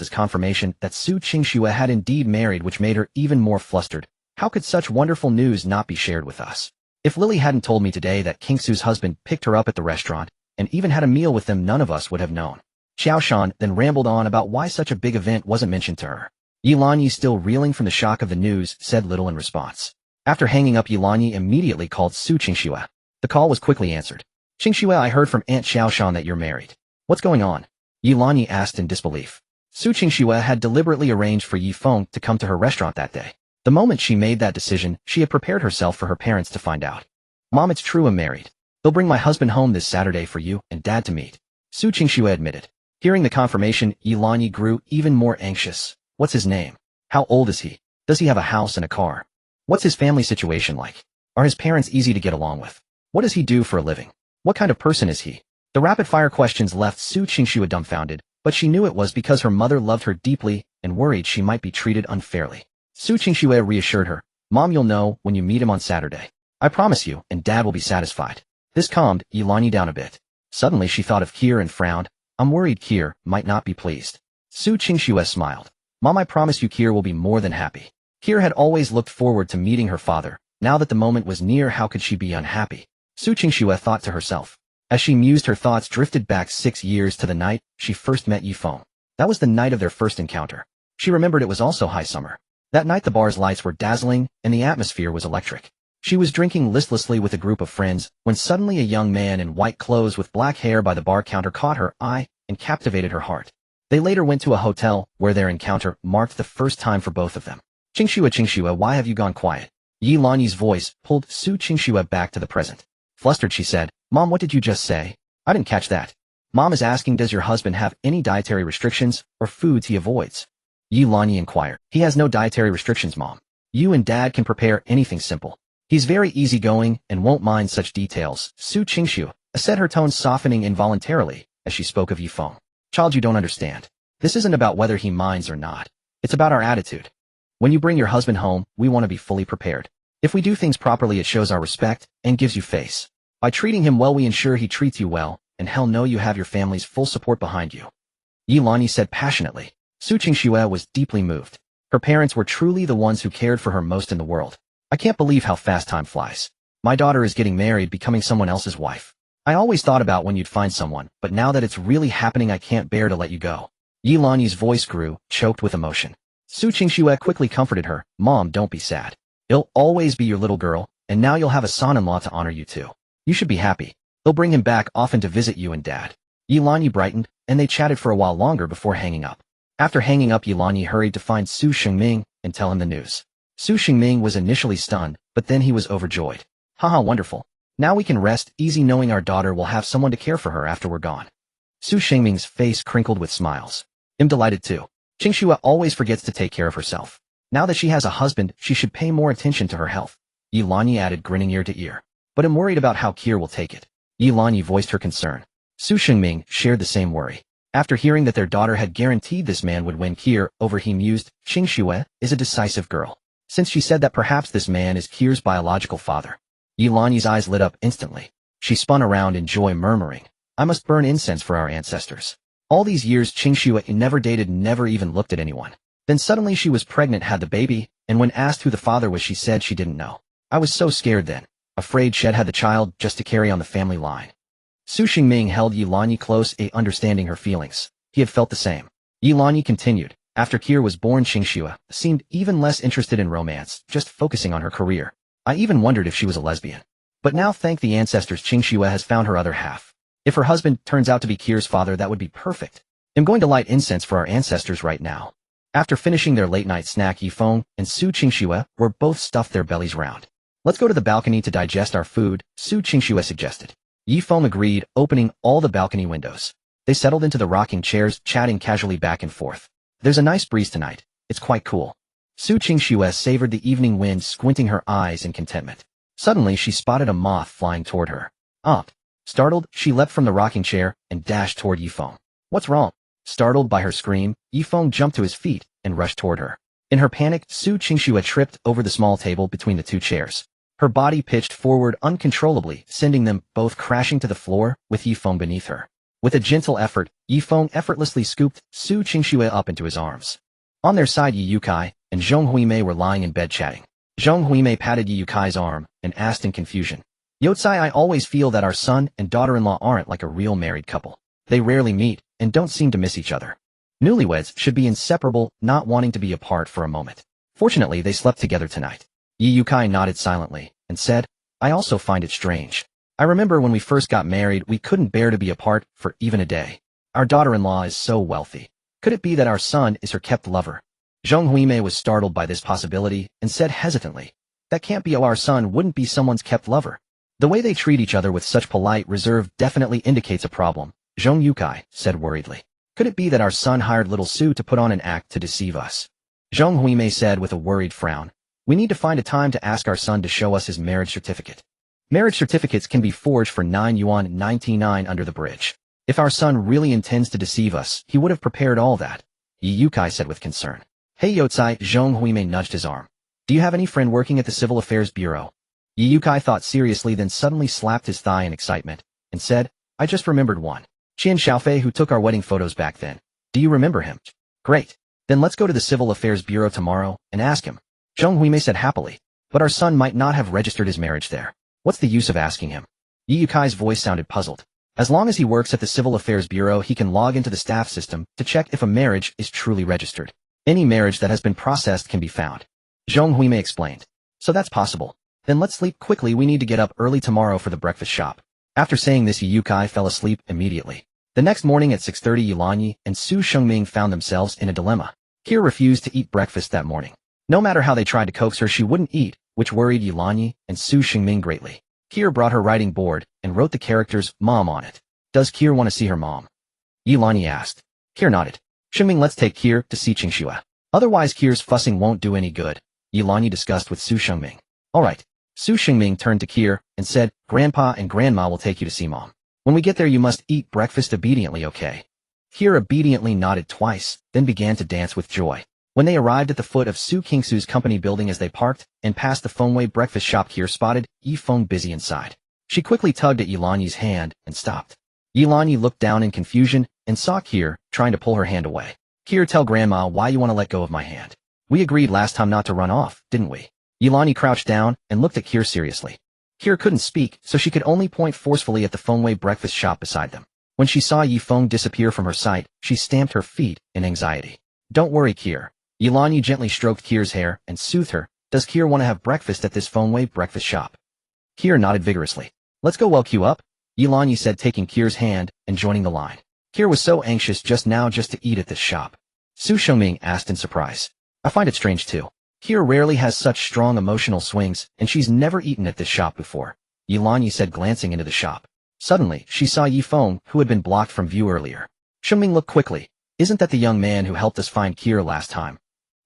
as confirmation that Su Qingxue had indeed married, which made her even more flustered. How could such wonderful news not be shared with us? If Lily hadn't told me today that Qingxue's husband picked her up at the restaurant and even had a meal with them, none of us would have known. Qiao Shan then rambled on about why such a big event wasn't mentioned to her. Yi Lanyi, still reeling from the shock of the news, said little in response. After hanging up, Yi Lanyi immediately called Su Qingxue. The call was quickly answered. Qingxue, I heard from Aunt Qiao Shan that you're married. What's going on? Yi Lanyi asked in disbelief. Su Qingxue had deliberately arranged for Ye Feng to come to her restaurant that day. The moment she made that decision, she had prepared herself for her parents to find out. Mom, it's true, I'm married. They'll bring my husband home this Saturday for you and Dad to meet. Su Qingxue admitted. Hearing the confirmation, Yi Lanyi grew even more anxious. What's his name? How old is he? Does he have a house and a car? What's his family situation like? Are his parents easy to get along with? What does he do for a living? What kind of person is he? The rapid-fire questions left Su Qingxue dumbfounded, but she knew it was because her mother loved her deeply and worried she might be treated unfairly. Su Qingxue reassured her. Mom, you'll know when you meet him on Saturday. I promise you, and Dad will be satisfied. This calmed Yi Lanyi down a bit. Suddenly she thought of Kier and frowned. I'm worried Kier might not be pleased. Su Qingxue smiled. Mom, I promise you Kier will be more than happy. Kier had always looked forward to meeting her father. Now that the moment was near, how could she be unhappy? Su Qingxue thought to herself. As she mused, her thoughts drifted back 6 years to the night she first met Ye Feng. That was the night of their first encounter. She remembered it was also high summer. That night the bar's lights were dazzling, and the atmosphere was electric. She was drinking listlessly with a group of friends, when suddenly a young man in white clothes with black hair by the bar counter caught her eye and captivated her heart. They later went to a hotel, where their encounter marked the first time for both of them. Qingxue, why have you gone quiet? Yi Lanyi's voice pulled Su Qingxue back to the present. Flustered, she said, "Mom, what did you just say? I didn't catch that." Mom is asking, does your husband have any dietary restrictions or foods he avoids? Ye Lanyi inquired. He has no dietary restrictions, Mom. You and Dad can prepare anything simple. He's very easygoing and won't mind such details. Su Qingxue said, her tone softening involuntarily as she spoke of Ye Feng. Child, you don't understand. This isn't about whether he minds or not. It's about our attitude. When you bring your husband home, we want to be fully prepared. If we do things properly, it shows our respect and gives you face. By treating him well, we ensure he treats you well, and hell no, you have your family's full support behind you. Ye Lanyi said passionately. Su Qingxue was deeply moved. Her parents were truly the ones who cared for her most in the world. I can't believe how fast time flies. My daughter is getting married, becoming someone else's wife. I always thought about when you'd find someone, but now that it's really happening, I can't bear to let you go. Ye Lanyi's voice grew, choked with emotion. Su Qingxue quickly comforted her. Mom, don't be sad. He'll always be your little girl, and now you'll have a son-in-law to honor you too. You should be happy. They'll bring him back often to visit you and Dad. Ye Lanyi brightened, and they chatted for a while longer before hanging up. After hanging up, Ye Lanyi hurried to find Su Qingming and tell him the news. Su Qingming was initially stunned, but then he was overjoyed. Haha, wonderful. Now we can rest easy knowing our daughter will have someone to care for her after we're gone. Su Qingming's face crinkled with smiles. I'm delighted too. Qingxue always forgets to take care of herself. Now that she has a husband, she should pay more attention to her health. Ye Lanyi added, grinning ear to ear. But I'm worried about how Kier will take it. Ye Lanyi voiced her concern. Su Qingming shared the same worry. After hearing that their daughter had guaranteed this man would win Kier over, he mused, Qingxue is a decisive girl. Since she said that perhaps this man is Kier's biological father. Ye Lanyi's eyes lit up instantly. She spun around in joy, murmuring, I must burn incense for our ancestors. All these years Qingxue never dated, never even looked at anyone. Then suddenly she was pregnant, had the baby, and when asked who the father was, she said she didn't know. I was so scared then. Afraid she'd had the child just to carry on the family line. Su Qingming held Ye Lanyi close, understanding her feelings. He had felt the same. Ye Lanyi continued. After Kier was born, Qingxue seemed even less interested in romance, just focusing on her career. I even wondered if she was a lesbian. But now, thank the ancestors, Qingxue has found her other half. If her husband turns out to be Kier's father, that would be perfect. I'm going to light incense for our ancestors right now. After finishing their late-night snack, Ye Feng and Su Qingxue were both stuffed their bellies round. Let's go to the balcony to digest our food, Su Qingxue suggested. Ye Feng agreed, opening all the balcony windows. They settled into the rocking chairs, chatting casually back and forth. There's a nice breeze tonight. It's quite cool. Su Qingxue savored the evening wind, squinting her eyes in contentment. Suddenly, she spotted a moth flying toward her. Startled, she leapt from the rocking chair and dashed toward Ye Feng. What's wrong? Startled by her scream, Ye Feng jumped to his feet and rushed toward her. In her panic, Su Qingxue tripped over the small table between the two chairs. Her body pitched forward uncontrollably, sending them both crashing to the floor, with Ye Feng beneath her. With a gentle effort, Ye Feng effortlessly scooped Su Qingxue up into his arms. On their side, Ye Yukai and Zhong Huimei were lying in bed chatting. Zhong Huimei patted Ye Yukai's arm and asked in confusion, Yotsai, I always feel that our son and daughter-in-law aren't like a real married couple. They rarely meet and don't seem to miss each other. Newlyweds should be inseparable, not wanting to be apart for a moment. Fortunately, they slept together tonight. Ye Yukai nodded silently and said, I also find it strange. I remember when we first got married, we couldn't bear to be apart for even a day. Our daughter-in-law is so wealthy. Could it be that our son is her kept lover? Zhong Huimei was startled by this possibility and said hesitantly, that can't be. Our son wouldn't be someone's kept lover. The way they treat each other with such polite reserve definitely indicates a problem, Zhong Yukai said worriedly. Could it be that our son hired little Su to put on an act to deceive us? Zhong Huimei said with a worried frown. We need to find a time to ask our son to show us his marriage certificate. Marriage certificates can be forged for 9 yuan 99 under the bridge. If our son really intends to deceive us, he would have prepared all that, Ye Yukai said with concern. Hey Yotsai, Zhong Huimei nudged his arm. Do you have any friend working at the Civil Affairs Bureau? Ye Yukai thought seriously, then suddenly slapped his thigh in excitement and said, I just remembered one. Qian Xiaofei, who took our wedding photos back then. Do you remember him? Great. Then let's go to the Civil Affairs Bureau tomorrow and ask him. Zhong Huimei said happily. But our son might not have registered his marriage there. What's the use of asking him? Ye Yukai's voice sounded puzzled. As long as he works at the Civil Affairs Bureau, he can log into the staff system to check if a marriage is truly registered. Any marriage that has been processed can be found. Zhong Huimei explained. So that's possible. Then let's sleep quickly, we need to get up early tomorrow for the breakfast shop. After saying this, Ye Yukai fell asleep immediately. The next morning at 6:30, Ye Lanyi and Su Qingming found themselves in a dilemma. Kier refused to eat breakfast that morning. No matter how they tried to coax her, she wouldn't eat, which worried Ye Lanyi and Su Qingming greatly. Kier brought her writing board and wrote the characters Mom on it. Does Kier want to see her mom? Yilani asked. Kier nodded. Xingming, let's take Kier to see Qingxue. Otherwise Kier's fussing won't do any good, Yilani discussed with Su Qingxue. Alright. Su Qingxue turned to Kier and said, Grandpa and Grandma will take you to see Mom. When we get there you must eat breakfast obediently, okay? Kier obediently nodded twice, then began to dance with joy. When they arrived at the foot of Su Qingxue's company building as they parked and passed the Fengwei breakfast shop, Kier spotted Ye Feng busy inside. She quickly tugged at Yilani's hand and stopped. Yilani looked down in confusion and saw Kier trying to pull her hand away. Kier, tell Grandma why you want to let go of my hand. We agreed last time not to run off, didn't we? Yilani crouched down and looked at Kier seriously. Kier couldn't speak, so she could only point forcefully at the Fengwei breakfast shop beside them. When she saw Ye Feng disappear from her sight, she stamped her feet in anxiety. Don't worry, Kier. Yilani gently stroked Kier's hair and soothed her. Does Kier want to have breakfast at this Fengwei breakfast shop? Kier nodded vigorously. Let's go, well, queue up, Yilani said, taking Kier's hand and joining the line. Kier was so anxious just to eat at this shop. Su Qingxue asked in surprise. I find it strange too. Kier rarely has such strong emotional swings, and she's never eaten at this shop before, Yilani said, glancing into the shop. Suddenly, she saw Ye Feng, who had been blocked from view earlier. Qingxue looked quickly. Isn't that the young man who helped us find Kier last time?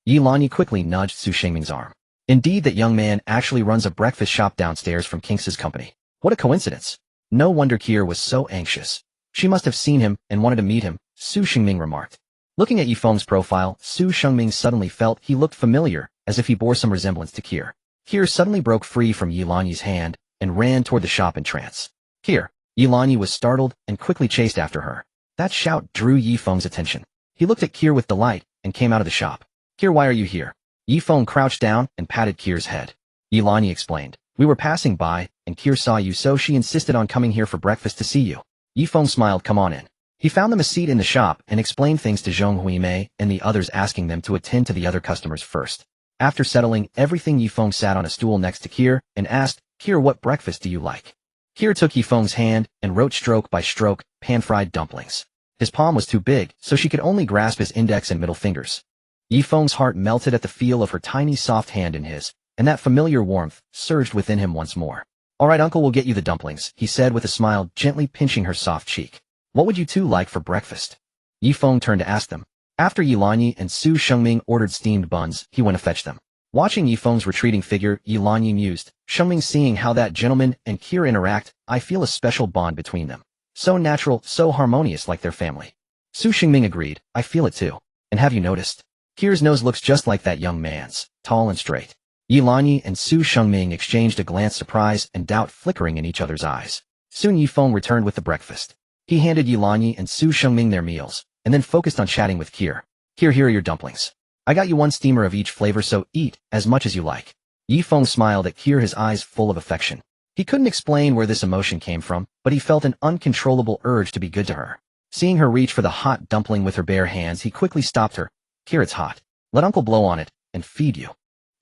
Yilani quickly nudged Su Qingxue's arm. Indeed, that young man actually runs a breakfast shop downstairs from Qingxue's company. What a coincidence. No wonder Kier was so anxious. She must have seen him and wanted to meet him, Su Qingxue remarked. Looking at Ye Feng's profile, Su Qingxue suddenly felt he looked familiar, as if he bore some resemblance to Kier. Kier suddenly broke free from Yilani's hand and ran toward the shop in trance. Kier! Yilani was startled and quickly chased after her. That shout drew Ye Feng's attention. He looked at Kier with delight and came out of the shop. Kier, why are you here? Ye Feng crouched down and patted Kier's head. Yilani explained. We were passing by, and Kier saw you, so she insisted on coming here for breakfast to see you. Ye Feng smiled. Come on in. He found them a seat in the shop and explained things to Zhong Huimei and the others, asking them to attend to the other customers first. After settling everything, Ye Feng sat on a stool next to Kier and asked, Kier, what breakfast do you like? Kier took Ye Feng's hand and wrote stroke by stroke, pan-fried dumplings. His palm was too big, so she could only grasp his index and middle fingers. Ye Feng's heart melted at the feel of her tiny soft hand in his, and that familiar warmth surged within him once more. All right, Uncle will get you the dumplings, he said with a smile, gently pinching her soft cheek. What would you two like for breakfast? Ye Feng turned to ask them. After Yilani and Su Qingxue ordered steamed buns, he went to fetch them. Watching Ye Feng's retreating figure, Yilani mused, Qingxue, seeing how that gentleman and Kier interact, I feel a special bond between them. So natural, so harmonious, like their family. Su Qingxue agreed, I feel it too. And have you noticed? Kier's nose looks just like that young man's, tall and straight. Yilani and Su Qingxue exchanged a glance, surprise and doubt flickering in each other's eyes. Soon Ye Feng returned with the breakfast. He handed Yilani and Su Qingxue their meals, and then focused on chatting with Kier. Kier, here are your dumplings. I got you one steamer of each flavor, so eat as much as you like. Ye Feng smiled at Kier, his eyes full of affection. He couldn't explain where this emotion came from, but he felt an uncontrollable urge to be good to her. Seeing her reach for the hot dumpling with her bare hands, he quickly stopped her. Kier, it's hot. Let Uncle blow on it and feed you.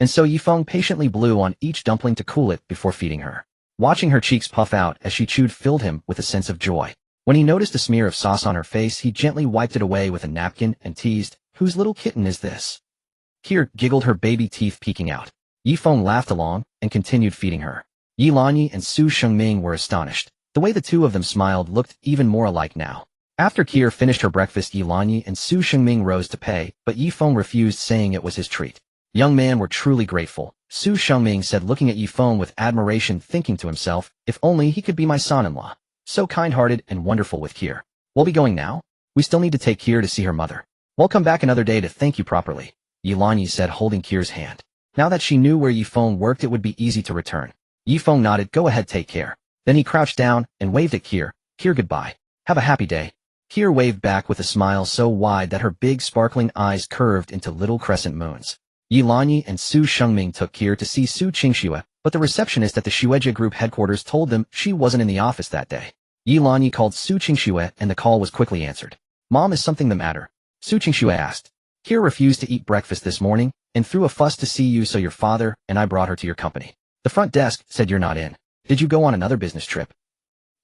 And so Ye Feng patiently blew on each dumpling to cool it before feeding her. Watching her cheeks puff out as she chewed filled him with a sense of joy. When he noticed a smear of sauce on her face, he gently wiped it away with a napkin and teased, Whose little kitten is this? Kier giggled, her baby teeth peeking out. Ye Feng laughed along and continued feeding her. Yilani and Su Qingxue were astonished. The way the two of them smiled looked even more alike now. After Kier finished her breakfast, Yilani and Su Qingxue rose to pay, but Ye Feng refused, saying it was his treat. Young man were truly grateful, Su Qingxue said, looking at Ye Feng with admiration, thinking to himself, if only he could be my son-in-law. So kind-hearted and wonderful with Kier. We'll be going now? We still need to take Kier to see her mother. We'll come back another day to thank you properly, Yilani said, holding Kier's hand. Now that she knew where Ye Feng worked, it would be easy to return. Ye Feng nodded, go ahead, take care. Then he crouched down and waved at Kier. Kier, goodbye. Have a happy day. Kier waved back with a smile so wide that her big sparkling eyes curved into little crescent moons. Yilani and Su Qingxue took Kier to see Su Qingxue, but the receptionist at the Xuejie Group headquarters told them she wasn't in the office that day. Yilani called Su Qingxue and the call was quickly answered. Mom, is something the matter? Su Qingxue asked. Kier refused to eat breakfast this morning and threw a fuss to see you, so your father and I brought her to your company. The front desk said you're not in. Did you go on another business trip?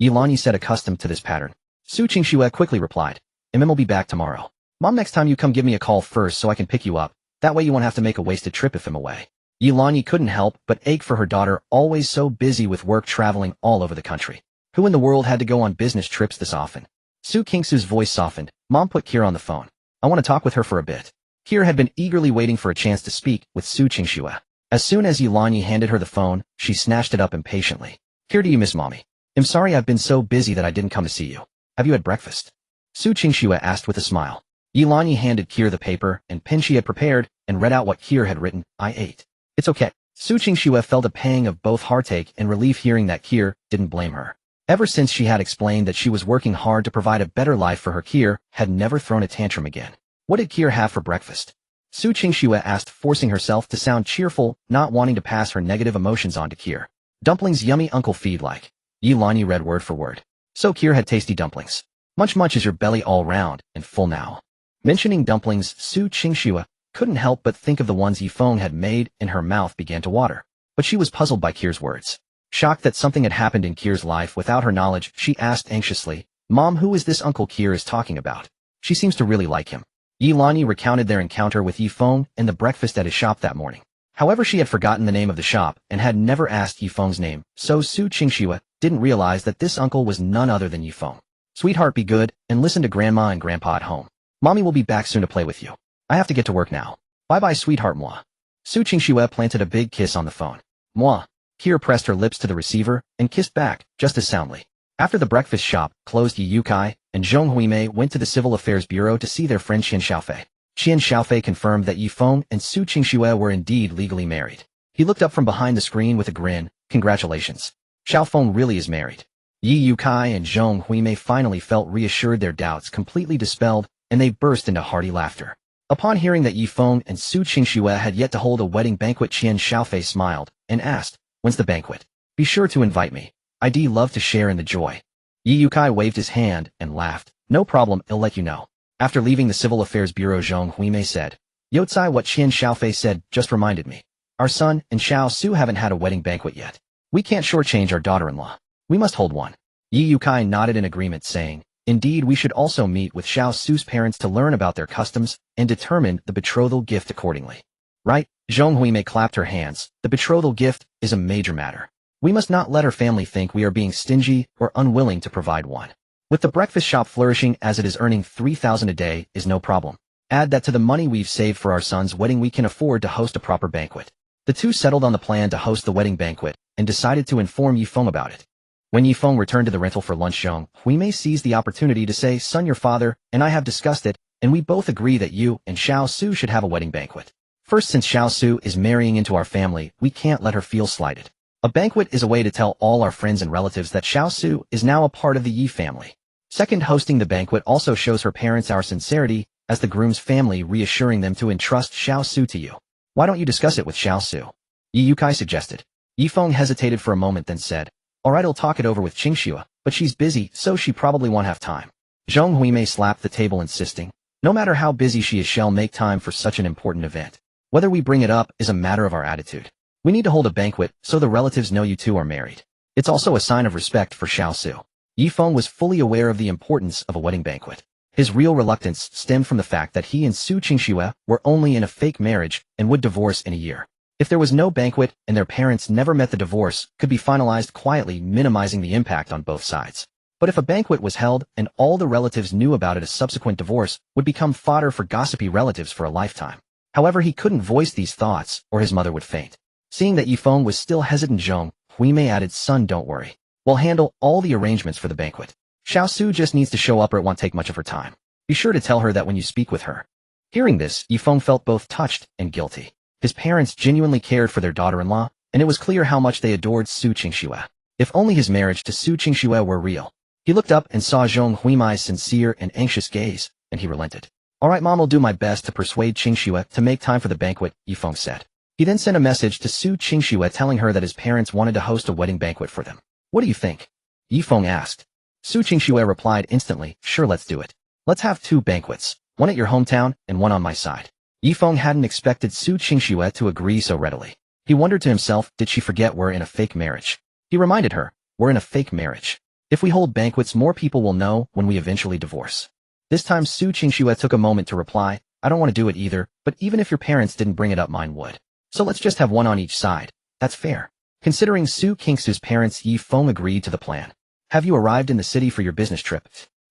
Yilani said, accustomed to this pattern. Su Qingxue quickly replied, will be back tomorrow. Mom, next time you come give me a call first so I can pick you up. That way you won't have to make a wasted trip if I'm away. Lanyi couldn't help but ache for her daughter, always so busy with work traveling all over the country. Who in the world had to go on business trips this often? Su Qingxue's voice softened. Mom put Kier on the phone. I want to talk with her for a bit. Kier had been eagerly waiting for a chance to speak with Su Qingxue. As soon as Ye Lanyi handed her the phone, she snatched it up impatiently. Kier, do you miss mommy? I'm sorry I've been so busy that I didn't come to see you. Have you had breakfast? Su Qingxue asked with a smile. Ye Lanyi handed Kier the paper and pen she had prepared and read out what Kier had written. I ate. It's okay. Su Qingxue felt a pang of both heartache and relief hearing that Kier didn't blame her. Ever since she had explained that she was working hard to provide a better life for her, Kier had never thrown a tantrum again. What did Kier have for breakfast? Su Qingxue asked, forcing herself to sound cheerful, not wanting to pass her negative emotions on to Kier. Dumplings, yummy, uncle feed like. Ye Lanyi read word for word. So Kier had tasty dumplings. Much is your belly all round and full now. Mentioning dumplings, Su Qingxue couldn't help but think of the ones Ye Feng had made, and her mouth began to water. But she was puzzled by Kier's words. Shocked that something had happened in Kier's life without her knowledge, she asked anxiously, Mom, who is this uncle Kier is talking about? She seems to really like him. Ye Lanyi recounted their encounter with Ye Feng and the breakfast at his shop that morning. However, she had forgotten the name of the shop and had never asked Ye Feng's name, so Su Qingxue didn't realize that this uncle was none other than Ye Feng. Sweetheart, be good and listen to Grandma and Grandpa at home. Mommy will be back soon to play with you. I have to get to work now. Bye-bye, sweetheart, moi. Su Qingxue planted a big kiss on the phone. Moi. Kier pressed her lips to the receiver and kissed back, just as soundly. After the breakfast shop closed, Ye Yukai and Zhong Huimei went to the Civil Affairs Bureau to see their friend Qian Xiaofei. Qian Xiaofei confirmed that Ye Feng and Su Qingxue were indeed legally married. He looked up from behind the screen with a grin. Congratulations. Xiaofeng really is married. Ye Yukai and Zhong Huimei finally felt reassured, their doubts completely dispelled, and they burst into hearty laughter. Upon hearing that Ye Feng and Su Qingxue had yet to hold a wedding banquet, Qian Xiaofei smiled and asked, When's the banquet? Be sure to invite me. I'd love to share in the joy. Ye Yukai waved his hand and laughed. No problem, I'll let you know. After leaving the Civil Affairs Bureau, Zhong Huimei said, Yotsai, what Qian Xiaofei said just reminded me. Our son and Xiao Su haven't had a wedding banquet yet. We can't shortchange our daughter-in-law. We must hold one. Ye Yukai nodded in agreement, saying, Indeed, we should also meet with Xiao Su's parents to learn about their customs and determine the betrothal gift accordingly. Right? Zhong Huimei clapped her hands. The betrothal gift is a major matter. We must not let her family think we are being stingy or unwilling to provide one. With the breakfast shop flourishing as it is, earning 3,000 a day is no problem. Add that to the money we've saved for our son's wedding, we can afford to host a proper banquet. The two settled on the plan to host the wedding banquet and decided to inform Ye Feng about it. When Ye Feng returned to the rental for lunch, Zhong Huimei seized the opportunity to say, Son, your father and I have discussed it, and we both agree that you and Xiao Su should have a wedding banquet. First, since Xiao Su is marrying into our family, we can't let her feel slighted. A banquet is a way to tell all our friends and relatives that Xiao Su is now a part of the Yi family. Second, hosting the banquet also shows her parents our sincerity as the groom's family, reassuring them to entrust Xiao Su to you. Why don't you discuss it with Xiao Su? Ye Yukai suggested. Ye Feng hesitated for a moment, then said, Alright, I'll talk it over with Qingxue, but she's busy, so she probably won't have time. Zhong Huimei slapped the table, insisting, No matter how busy she is, she'll make time for such an important event. Whether we bring it up is a matter of our attitude. We need to hold a banquet so the relatives know you two are married. It's also a sign of respect for Xiao Su. Ye Feng was fully aware of the importance of a wedding banquet. His real reluctance stemmed from the fact that he and Su Qingxue were only in a fake marriage and would divorce in a year. If there was no banquet and their parents never met, the divorce could be finalized quietly, minimizing the impact on both sides. But if a banquet was held and all the relatives knew about it, a subsequent divorce would become fodder for gossipy relatives for a lifetime. However, he couldn't voice these thoughts or his mother would faint. Seeing that Ye Feng was still hesitant, Zhong Huimei added, Son, don't worry. We'll handle all the arrangements for the banquet. Xiao Su just needs to show up, or it won't take much of her time. Be sure to tell her that when you speak with her. Hearing this, Ye Feng felt both touched and guilty. His parents genuinely cared for their daughter-in-law, and it was clear how much they adored Su Qingxue. If only his marriage to Su Qingxue were real. He looked up and saw Zhong Huimei's sincere and anxious gaze, and he relented. Alright, Mom, I'll do my best to persuade Qingxue to make time for the banquet, Ye Feng said. He then sent a message to Su Qingxue telling her that his parents wanted to host a wedding banquet for them. What do you think? Ye Feng asked. Su Qingxue replied instantly, Sure, let's do it. Let's have 2 banquets, one at your hometown and one on my side. Ye Feng hadn't expected Su Qingxue to agree so readily. He wondered to himself, did she forget we're in a fake marriage? He reminded her, we're in a fake marriage. If we hold banquets, more people will know when we eventually divorce. This time Su Qingxue took a moment to reply, I don't want to do it either, but even if your parents didn't bring it up, mine would. So let's just have one on each side. That's fair. Considering Su Qingxue's parents, Ye Feng agreed to the plan. Have you arrived in the city for your business trip?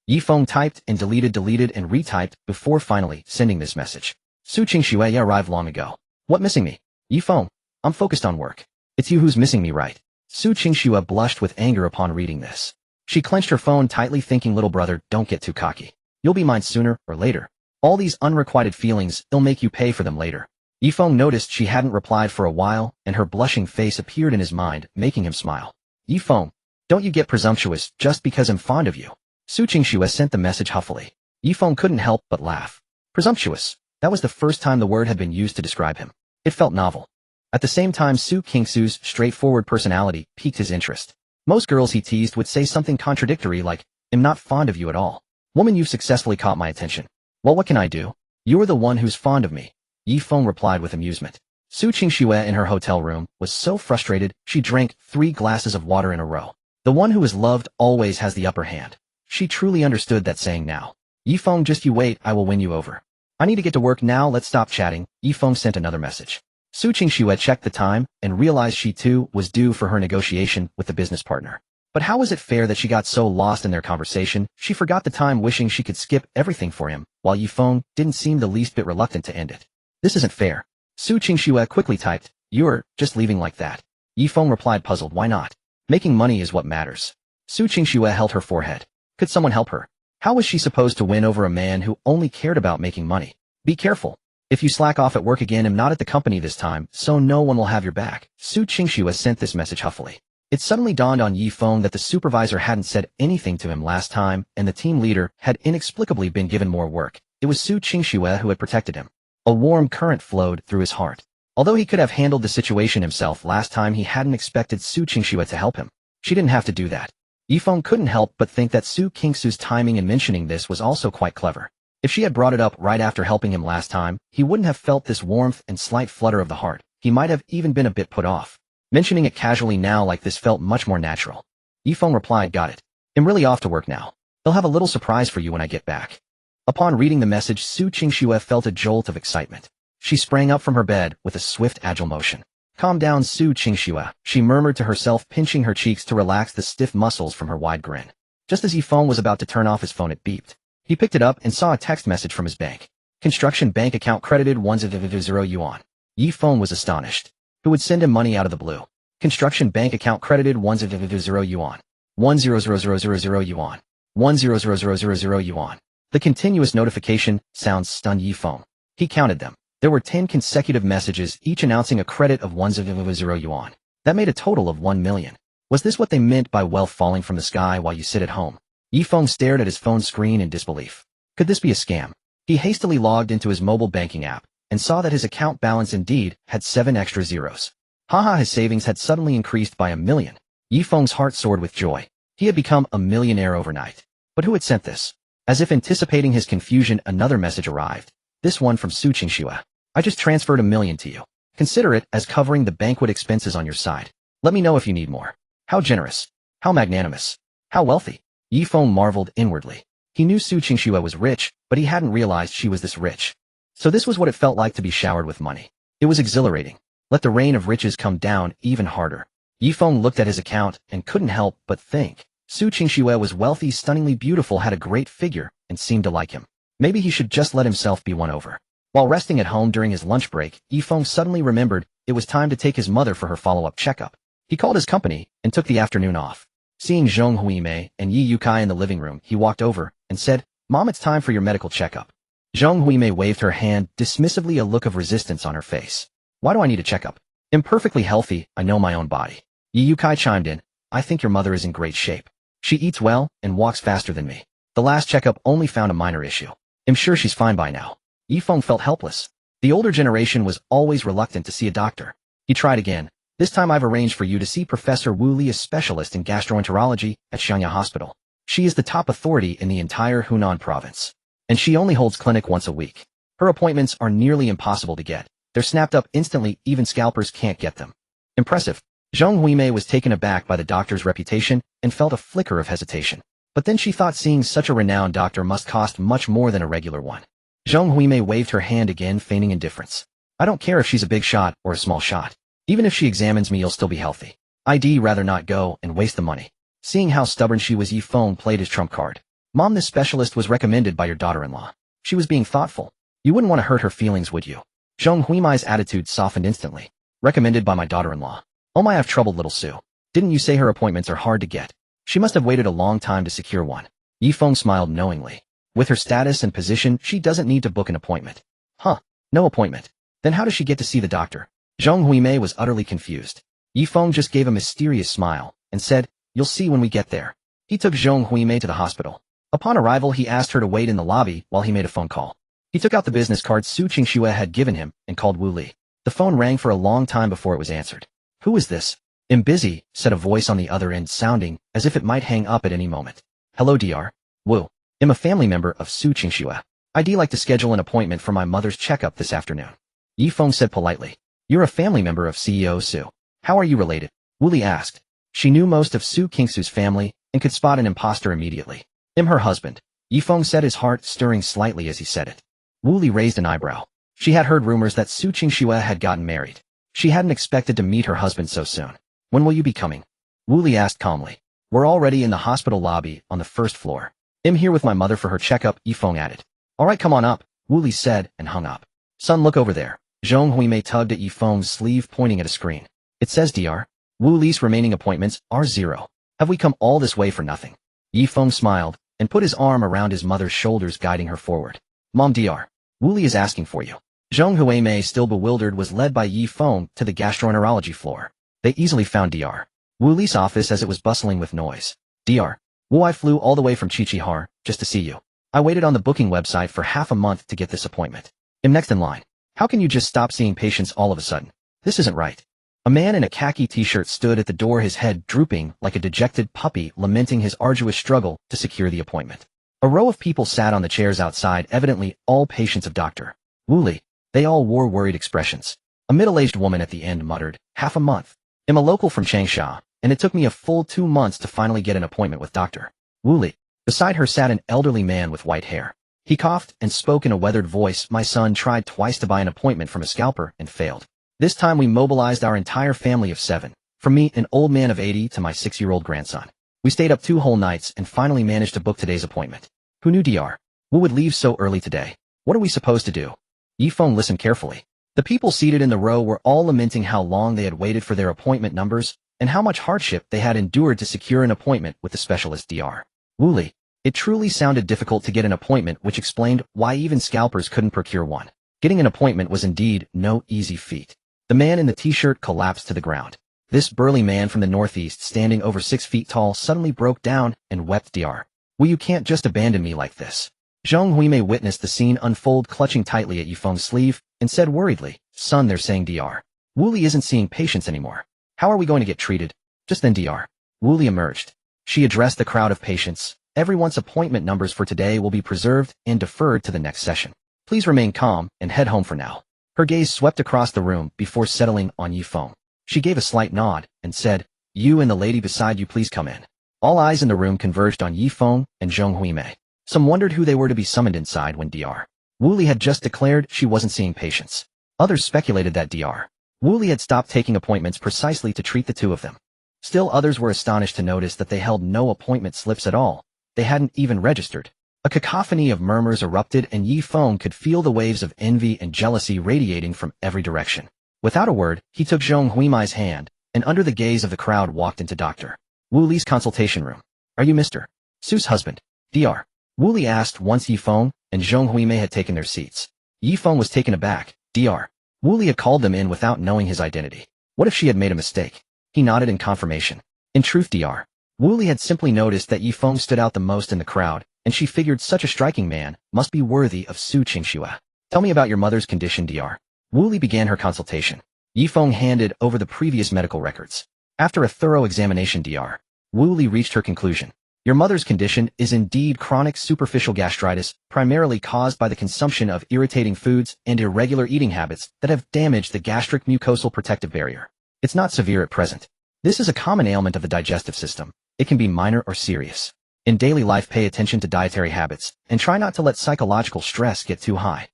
Ye Feng typed and deleted and retyped before finally sending this message. Su Qingxue arrived long ago. What missing me? Ye Feng, I'm focused on work. It's you who's missing me, right? Su Qingxue blushed with anger upon reading this. She clenched her phone tightly, thinking, little brother, don't get too cocky. You'll be mine sooner or later. All these unrequited feelings, they'll make you pay for them later. Ye Feng noticed she hadn't replied for a while, and her blushing face appeared in his mind, making him smile. Ye Feng, don't you get presumptuous just because I'm fond of you. Su Qingxue sent the message huffily. Ye Feng couldn't help but laugh. Presumptuous. That was the first time the word had been used to describe him. It felt novel. At the same time, Su Qingxue's straightforward personality piqued his interest. Most girls he teased would say something contradictory like, I'm not fond of you at all. Woman, you've successfully caught my attention. Well, what can I do? You're the one who's fond of me. Ye Feng replied with amusement. Su Qingxue in her hotel room was so frustrated she drank 3 glasses of water in a row. The one who is loved always has the upper hand. She truly understood that saying now. Ye Feng, just you wait, I will win you over. I need to get to work now, let's stop chatting. Ye Feng sent another message. Su Qingxue checked the time and realized she too was due for her negotiation with the business partner. But how was it fair that she got so lost in their conversation, she forgot the time, wishing she could skip everything for him, while Ye Feng didn't seem the least bit reluctant to end it. This isn't fair. Su Qingxue quickly typed, you're just leaving like that. Ye Feng replied, puzzled, why not? Making money is what matters. Su Qingxue held her forehead. Could someone help her? How was she supposed to win over a man who only cared about making money? Be careful. If you slack off at work again, I'm not at the company this time, so no one will have your back. Su Qingxue sent this message huffily. It suddenly dawned on Ye Feng that the supervisor hadn't said anything to him last time, and the team leader had inexplicably been given more work. It was Su Qingxue who had protected him. A warm current flowed through his heart. Although he could have handled the situation himself last time, he hadn't expected Su Qingxue to help him. She didn't have to do that. Ye Feng couldn't help but think that Su Qingxue's timing in mentioning this was also quite clever. If she had brought it up right after helping him last time, he wouldn't have felt this warmth and slight flutter of the heart. He might have even been a bit put off. Mentioning it casually now like this felt much more natural. Ye Feng replied, got it. I'm really off to work now. They'll have a little surprise for you when I get back. Upon reading the message, Su Qingxue felt a jolt of excitement. She sprang up from her bed with a swift, agile motion. Calm down, Su Qingxue, she murmured to herself, pinching her cheeks to relax the stiff muscles from her wide grin. Just as Ye Feng was about to turn off his phone, it beeped. He picked it up and saw a text message from his bank. Construction bank account credited 100 yuan. Ye Feng was astonished. Who would send him money out of the blue? Construction bank account credited 100 yuan. 100,000 yuan. 100,000 yuan. The continuous notification sounds stunned Ye Feng. He counted them. There were 10 consecutive messages, each announcing a credit of 100 yuan. That made a total of 1 million. Was this what they meant by wealth falling from the sky while you sit at home? Ye Feng stared at his phone screen in disbelief. Could this be a scam? He hastily logged into his mobile banking app and saw that his account balance indeed had 7 extra zeros. Haha, his savings had suddenly increased by 1 million. Ye Feng's heart soared with joy. He had become a millionaire overnight. But who had sent this? As if anticipating his confusion, another message arrived. This one from Su Qingxue. I just transferred 1 million to you. Consider it as covering the banquet expenses on your side. Let me know if you need more. How generous. How magnanimous. How wealthy. Ye Feng marveled inwardly. He knew Su Qingxue was rich, but he hadn't realized she was this rich. So this was what it felt like to be showered with money. It was exhilarating. Let the rain of riches come down even harder. Ye Feng looked at his account and couldn't help but think. Su Qingxue was wealthy, stunningly beautiful, had a great figure, and seemed to like him. Maybe he should just let himself be won over. While resting at home during his lunch break, Ye Feng suddenly remembered it was time to take his mother for her follow-up checkup. He called his company and took the afternoon off. Seeing Zhong Huimei and Ye Yukai in the living room, he walked over and said, Mom, it's time for your medical checkup. Zhong Huimei waved her hand dismissively, a look of resistance on her face. Why do I need a checkup? I'm perfectly healthy, I know my own body. Ye Yukai chimed in, I think your mother is in great shape. She eats well and walks faster than me. The last checkup only found a minor issue. I'm sure she's fine by now. Ye Feng felt helpless. The older generation was always reluctant to see a doctor. He tried again. This time I've arranged for you to see Professor Wu Li, a specialist in gastroenterology at Xuejie Hospital. She is the top authority in the entire Hunan province. And she only holds clinic once a week. Her appointments are nearly impossible to get. They're snapped up instantly, even scalpers can't get them. Impressive. Zhong Huimei was taken aback by the doctor's reputation and felt a flicker of hesitation. But then she thought seeing such a renowned doctor must cost much more than a regular one. Zhong Huimei waved her hand again, feigning indifference. I don't care if she's a big shot or a small shot. Even if she examines me, you'll still be healthy. I'd rather not go and waste the money. Seeing how stubborn she was, Ye Feng played his trump card. Mom, this specialist was recommended by your daughter-in-law. She was being thoughtful. You wouldn't want to hurt her feelings, would you? Zhong Huimai's attitude softened instantly. Recommended by my daughter-in-law. Oh my, I've troubled little Su. Didn't you say her appointments are hard to get? She must have waited a long time to secure one. Ye Feng smiled knowingly. With her status and position, she doesn't need to book an appointment. Huh, no appointment. Then how does she get to see the doctor? Zhong Huimei was utterly confused. Ye Feng just gave a mysterious smile and said, you'll see when we get there. He took Zhong Huimei to the hospital. Upon arrival, he asked her to wait in the lobby while he made a phone call. He took out the business card Su Qingxue had given him and called Wu Li. The phone rang for a long time before it was answered. Who is this? I'm busy, said a voice on the other end, sounding as if it might hang up at any moment. Hello, Dr. Wu. I'm a family member of Su Qingxue. I'd like to schedule an appointment for my mother's checkup this afternoon. Ye Feng said politely. You're a family member of CEO Su. How are you related? Wu Li asked. She knew most of Su Qingxue's family and could spot an imposter immediately. I'm her husband. Ye Feng said, his heart stirring slightly as he said it. Wu Li raised an eyebrow. She had heard rumors that Su Qingxue had gotten married. She hadn't expected to meet her husband so soon. When will you be coming? Wu Li asked calmly. We're already in the hospital lobby on the first floor. I'm here with my mother for her checkup, Ye Feng added. All right, come on up, Wu Li said and hung up. Son, look over there. Zhong Huimei tugged at Ye Feng's sleeve, pointing at a screen. It says Dr. Wu Li's remaining appointments are 0. Have we come all this way for nothing? Ye Feng smiled and put his arm around his mother's shoulders, guiding her forward. Mom, Dr. Wu Li is asking for you. Zhong Huimei, still bewildered, was led by Ye Feng to the gastroenterology floor. They easily found Dr. Wu Li's office as it was bustling with noise. Dr. Wu, I flew all the way from Qiqihar just to see you. I waited on the booking website for half a month to get this appointment. I'm next in line. How can you just stop seeing patients all of a sudden? This isn't right. A man in a khaki t-shirt stood at the door, his head drooping like a dejected puppy, lamenting his arduous struggle to secure the appointment. A row of people sat on the chairs outside, evidently all patients of Dr. Wu Li. They all wore worried expressions. A middle-aged woman at the end muttered, half a month. I'm a local from Changsha, and it took me a full 2 months to finally get an appointment with Dr. Wu Li. Beside her sat an elderly man with white hair. He coughed and spoke in a weathered voice. My son tried twice to buy an appointment from a scalper and failed. This time we mobilized our entire family of 7. From me, an old man of 80, to my 6-year-old grandson. We stayed up 2 whole nights and finally managed to book today's appointment. Who knew Dr. Wu would leave so early today? What are we supposed to do? Ye Feng listened carefully. The people seated in the row were all lamenting how long they had waited for their appointment numbers and how much hardship they had endured to secure an appointment with the specialist Dr. Wu Li. It truly sounded difficult to get an appointment, which explained why even scalpers couldn't procure one. Getting an appointment was indeed no easy feat. The man in the t-shirt collapsed to the ground. This burly man from the northeast, standing over 6 feet tall, suddenly broke down and wept. Dr. Wu, you can't just abandon me like this. Zhong Huimei witnessed the scene unfold, clutching tightly at Ye Feng's sleeve, and said worriedly, Son, they're saying Dr. Wu Li isn't seeing patients anymore. How are we going to get treated? Just then Dr. Wu Li emerged. She addressed the crowd of patients. Everyone's appointment numbers for today will be preserved and deferred to the next session. Please remain calm and head home for now. Her gaze swept across the room before settling on Ye Feng. She gave a slight nod and said, You and the lady beside you, please come in. All eyes in the room converged on Ye Feng and Zhong Huimei. Some wondered who they were to be summoned inside when Dr. Wu Li had just declared she wasn't seeing patients. Others speculated that Dr. Wu Li had stopped taking appointments precisely to treat the 2 of them. Still others were astonished to notice that they held no appointment slips at all. They hadn't even registered. A cacophony of murmurs erupted, and Ye Feng could feel the waves of envy and jealousy radiating from every direction. Without a word, he took Zhong Huimei's hand, and under the gaze of the crowd walked into Dr. Wu Li's consultation room. Are you Mr. Su's husband? Dr. Wu Li asked once Ye Feng and Zhong Huimei had taken their seats. Ye Feng was taken aback. Dr. Wu Li had called them in without knowing his identity. What if she had made a mistake? He nodded in confirmation. In truth, Dr. Wu Li had simply noticed that Ye Feng stood out the most in the crowd, and she figured such a striking man must be worthy of Su Qingxue. Tell me about your mother's condition, Dr. Wu Li began her consultation. Ye Feng handed over the previous medical records. After a thorough examination, Dr. Wu Li reached her conclusion. Your mother's condition is indeed chronic superficial gastritis, primarily caused by the consumption of irritating foods and irregular eating habits that have damaged the gastric mucosal protective barrier. It's not severe at present. This is a common ailment of the digestive system. It can be minor or serious. In daily life, pay attention to dietary habits and try not to let psychological stress get too high.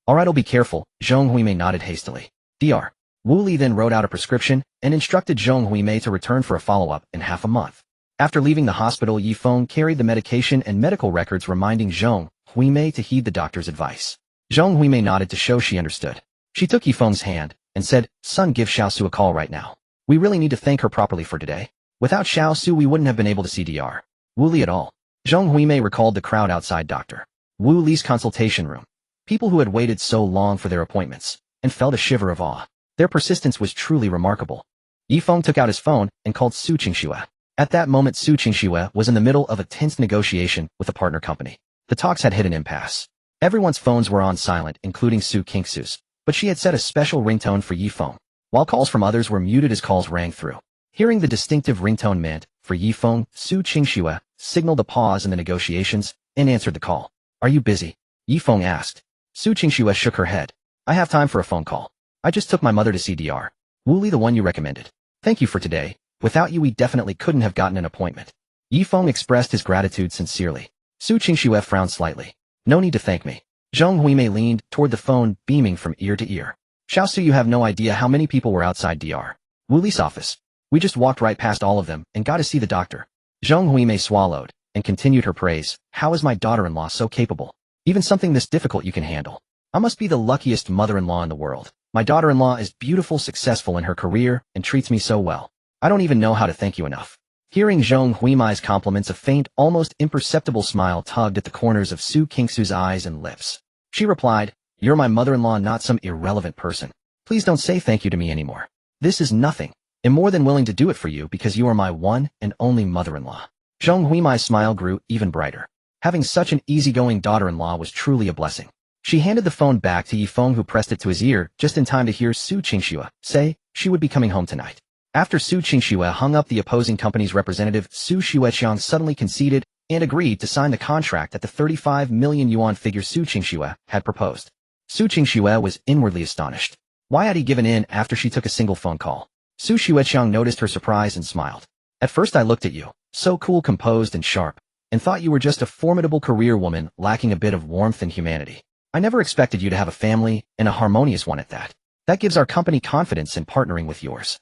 Alright, I'll be careful, Zhong Huimei nodded hastily. Dr. Wu Li then wrote out a prescription and instructed Zhong Huimei to return for a follow-up in half a month. After leaving the hospital, Ye Feng carried the medication and medical records reminding Zhong Huimei to heed the doctor's advice. Zhong Huimei nodded to show she understood. She took Ye Feng's hand and said, "Son, give Xiaosu a call right now. We really need to thank her properly for today. Without Xiaosu, we wouldn't have been able to see Dr. Wu Li at all." Zhong Huimei recalled the crowd outside Dr. Wu Li's consultation room. People who had waited so long for their appointments and felt a shiver of awe. Their persistence was truly remarkable. Ye Feng took out his phone and called Su Qingxue. At that moment, Su Qingxue was in the middle of a tense negotiation with a partner company. The talks had hit an impasse. Everyone's phones were on silent, including Su Qingxue's, but she had set a special ringtone for Ye Feng, while calls from others were muted as calls rang through. Hearing the distinctive ringtone meant for Ye Feng, Su Qingxue signaled a pause in the negotiations and answered the call. "Are you busy?" Ye Feng asked. Su Qingxue shook her head. "I have time for a phone call. I just took my mother to see Dr. Wu Li, the one you recommended. Thank you for today. Without you, we definitely couldn't have gotten an appointment." Ye Feng expressed his gratitude sincerely. Su Qingxue frowned slightly. "No need to thank me." Zhong Huimei leaned toward the phone, beaming from ear to ear. "Xiaosu, you have no idea how many people were outside Dr. Wu Li's office. We just walked right past all of them and got to see the doctor." Zhong Huimei swallowed and continued her praise. "How is my daughter-in-law so capable? Even something this difficult you can handle. I must be the luckiest mother-in-law in the world. My daughter-in-law is beautiful, successful in her career, and treats me so well. I don't even know how to thank you enough." Hearing Zhong Huimei's compliments, a faint, almost imperceptible smile tugged at the corners of Su Qingxue's eyes and lips. She replied, "You're my mother-in-law, not some irrelevant person. Please don't say thank you to me anymore. This is nothing. I'm more than willing to do it for you because you are my one and only mother-in-law." Zhong Huimei's smile grew even brighter. Having such an easygoing daughter-in-law was truly a blessing. She handed the phone back to Ye Feng, who pressed it to his ear just in time to hear Su Qingxue say she would be coming home tonight. After Su Qingxue hung up, the opposing company's representative, Su Xueqiang, suddenly conceded and agreed to sign the contract at the 35 million yuan figure Su Qingxue had proposed. Su Qingxue was inwardly astonished. Why had he given in after she took a single phone call? Su Xueqiang noticed her surprise and smiled. "At first I looked at you, so cool, composed, and sharp, and thought you were just a formidable career woman lacking a bit of warmth and humanity. I never expected you to have a family, and a harmonious one at that. That gives our company confidence in partnering with yours."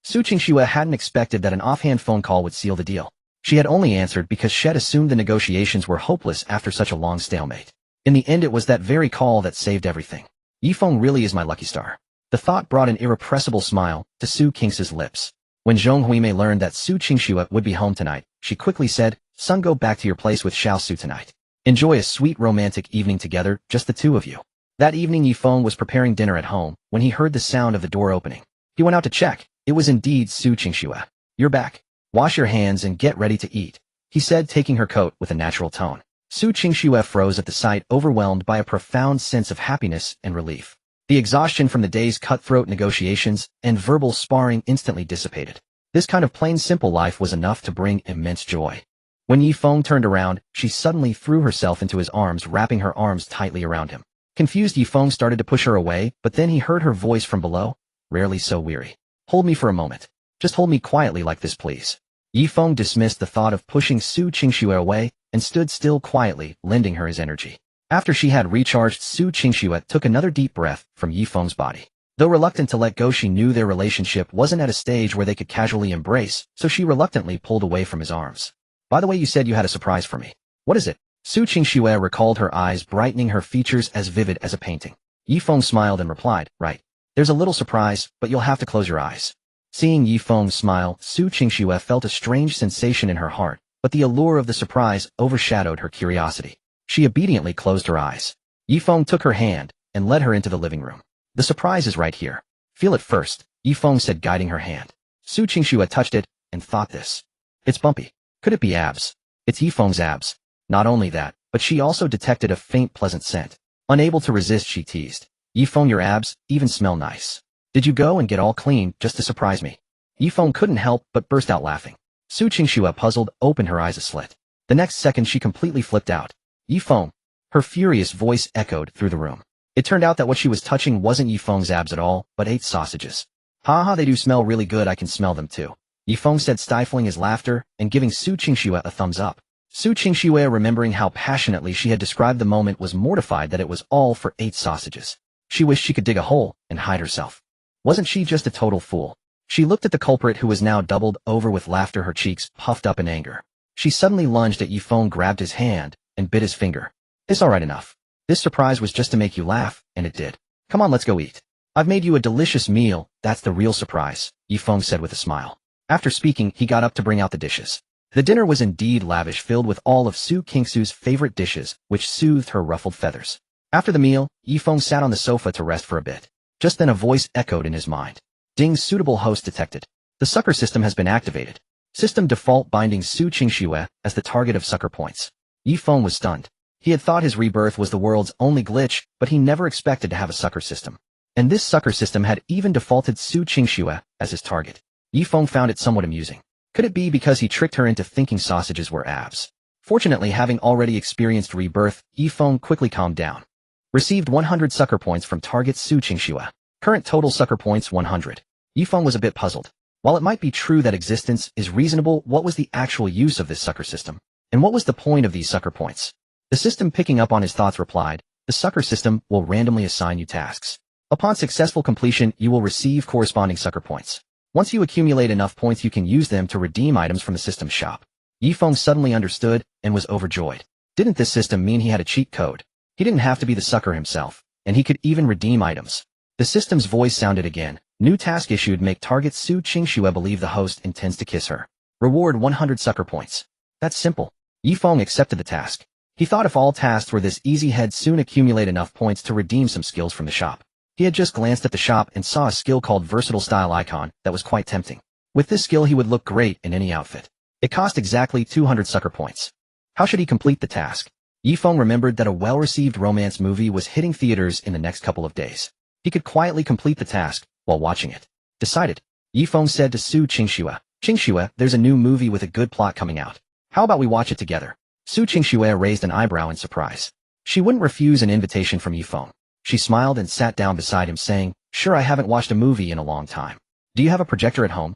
Su Qingxue hadn't expected that an offhand phone call would seal the deal. She had only answered because she had assumed the negotiations were hopeless after such a long stalemate. In the end, it was that very call that saved everything. Ye Feng really is my lucky star. The thought brought an irrepressible smile to Su Qingxue's lips. When Zhong Huimei learned that Su Qingxue would be home tonight, she quickly said, "Son, go back to your place with Xiaosu tonight. Enjoy a sweet romantic evening together, just the two of you." That evening, Ye Feng was preparing dinner at home when he heard the sound of the door opening. He went out to check. It was indeed Su Qingxue. "You're back. Wash your hands and get ready to eat," he said, taking her coat with a natural tone. Su Qingxue froze at the sight, overwhelmed by a profound sense of happiness and relief. The exhaustion from the day's cutthroat negotiations and verbal sparring instantly dissipated. This kind of plain simple life was enough to bring immense joy. When Ye Feng turned around, she suddenly threw herself into his arms, wrapping her arms tightly around him. Confused, Ye Feng started to push her away, but then he heard her voice from below, "Rarely so weary. Hold me for a moment. Just hold me quietly like this, please." Ye Feng dismissed the thought of pushing Su Qingxue away and stood still quietly, lending her his energy. After she had recharged, Su Qingxue took another deep breath from Ye Feng's body. Though reluctant to let go, she knew their relationship wasn't at a stage where they could casually embrace, so she reluctantly pulled away from his arms. "By the way, you said you had a surprise for me. What is it?" Su Qingxue recalled, her eyes brightening, her features as vivid as a painting. Ye Feng smiled and replied, "Right. There's a little surprise, but you'll have to close your eyes." Seeing Ye Feng's smile, Su Qingxue felt a strange sensation in her heart, but the allure of the surprise overshadowed her curiosity. She obediently closed her eyes. Ye Feng took her hand and led her into the living room. "The surprise is right here. Feel it first," Ye Feng said, guiding her hand. Su Qingxue touched it and thought, "This. It's bumpy. Could it be abs?" It's Ye Feng's abs. Not only that, but she also detected a faint pleasant scent. Unable to resist, she teased, "Ye Feng, your abs even smell nice. Did you go and get all clean just to surprise me?" Ye Feng couldn't help but burst out laughing. Su Qingxue, puzzled, opened her eyes a slit. The next second she completely flipped out. "Ye Feng." Her furious voice echoed through the room. It turned out that what she was touching wasn't Ye Feng's abs at all, but 8 sausages. "Ha, they do smell really good, I can smell them too," Ye Feng said, stifling his laughter and giving Su Qingxue a thumbs up. Su Qingxue, remembering how passionately she had described the moment, was mortified that it was all for 8 sausages. She wished she could dig a hole and hide herself. Wasn't she just a total fool? She looked at the culprit, who was now doubled over with laughter, her cheeks puffed up in anger. She suddenly lunged at Ye Feng, grabbed his hand, and bit his finger. It's alright enough. This surprise was just to make you laugh, and it did. Come on, let's go eat. I've made you a delicious meal, that's the real surprise, Ye Feng said with a smile. After speaking, he got up to bring out the dishes. The dinner was indeed lavish, filled with all of Su Qingxue's favorite dishes, which soothed her ruffled feathers. After the meal, Ye Feng sat on the sofa to rest for a bit. Just then a voice echoed in his mind. Ding, suitable host detected. The sucker system has been activated. System default binding Su Qingxue as the target of sucker points. Ye Feng was stunned. He had thought his rebirth was the world's only glitch, but he never expected to have a sucker system. And this sucker system had even defaulted Su Qingxue as his target. Ye Feng found it somewhat amusing. Could it be because he tricked her into thinking sausages were abs? Fortunately, having already experienced rebirth, Ye Feng quickly calmed down. Received 100 sucker points from target Su Qingxue. Current total sucker points 100. Ye Feng was a bit puzzled. While it might be true that existence is reasonable, what was the actual use of this sucker system? And what was the point of these sucker points? The system, picking up on his thoughts, replied, the sucker system will randomly assign you tasks. Upon successful completion, you will receive corresponding sucker points. Once you accumulate enough points, you can use them to redeem items from the system's shop. Ye Feng suddenly understood and was overjoyed. Didn't this system mean he had a cheat code? He didn't have to be the sucker himself, and he could even redeem items. The system's voice sounded again. New task issued: make target Su Qingxue believe the host intends to kiss her. Reward 100 sucker points. That's simple. Ye Feng accepted the task. He thought if all tasks were this easy, he'd soon accumulate enough points to redeem some skills from the shop. He had just glanced at the shop and saw a skill called Versatile Style Icon that was quite tempting. With this skill, he would look great in any outfit. It cost exactly 200 sucker points. How should he complete the task? Ye Feng remembered that a well-received romance movie was hitting theaters in the next couple of days. He could quietly complete the task while watching it. Decided, Ye Feng said to Su Qingxue, Qingxue, there's a new movie with a good plot coming out. How about we watch it together? Su Qingxue raised an eyebrow in surprise. She wouldn't refuse an invitation from Ye Feng. She smiled and sat down beside him, saying, sure, I haven't watched a movie in a long time. Do you have a projector at home?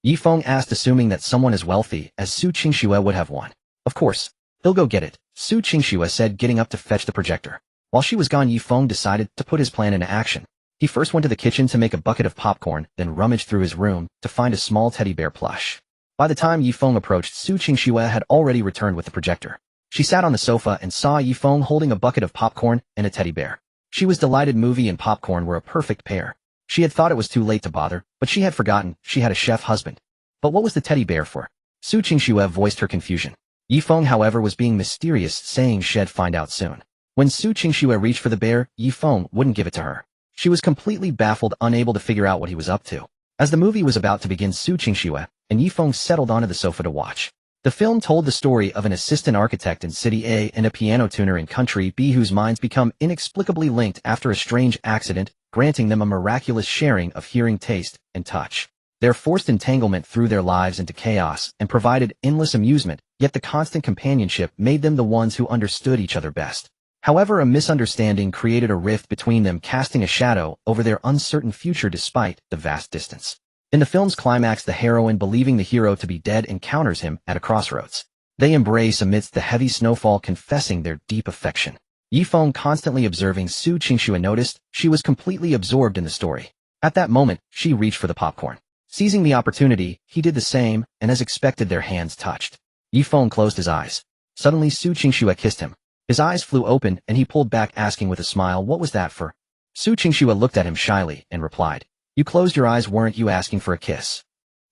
Ye Feng asked, assuming that someone as wealthy as Su Qingxue would have one. Of course. He'll go get it, Su Qingxue said, getting up to fetch the projector. While she was gone, Ye Feng decided to put his plan into action. He first went to the kitchen to make a bucket of popcorn, then rummaged through his room to find a small teddy bear plush. By the time Ye Feng approached, Su Qingxue had already returned with the projector. She sat on the sofa and saw Ye Feng holding a bucket of popcorn and a teddy bear. She was delighted. Movie and popcorn were a perfect pair. She had thought it was too late to bother, but she had forgotten she had a chef husband. But what was the teddy bear for? Su Qingxue voiced her confusion. Ye Feng, however, was being mysterious, saying she'd find out soon. When Su Qingxue reached for the bear, Ye Feng wouldn't give it to her. She was completely baffled, unable to figure out what he was up to. As the movie was about to begin, Su Qingxue and Ye Feng settled onto the sofa to watch. The film told the story of an assistant architect in City A and a piano tuner in Country B whose minds become inexplicably linked after a strange accident, granting them a miraculous sharing of hearing, taste, and touch. Their forced entanglement threw their lives into chaos and provided endless amusement, yet the constant companionship made them the ones who understood each other best. However, a misunderstanding created a rift between them, casting a shadow over their uncertain future despite the vast distance. In the film's climax, the heroine, believing the hero to be dead, encounters him at a crossroads. They embrace amidst the heavy snowfall, confessing their deep affection. Ye Feng, constantly observing Su Qingxue, noticed she was completely absorbed in the story. At that moment, she reached for the popcorn. Seizing the opportunity, he did the same, and as expected, their hands touched. Ye Feng closed his eyes. Suddenly, Su Qingxue kissed him. His eyes flew open, and he pulled back, asking with a smile, what was that for? Su Qingxue looked at him shyly and replied, you closed your eyes, weren't you asking for a kiss?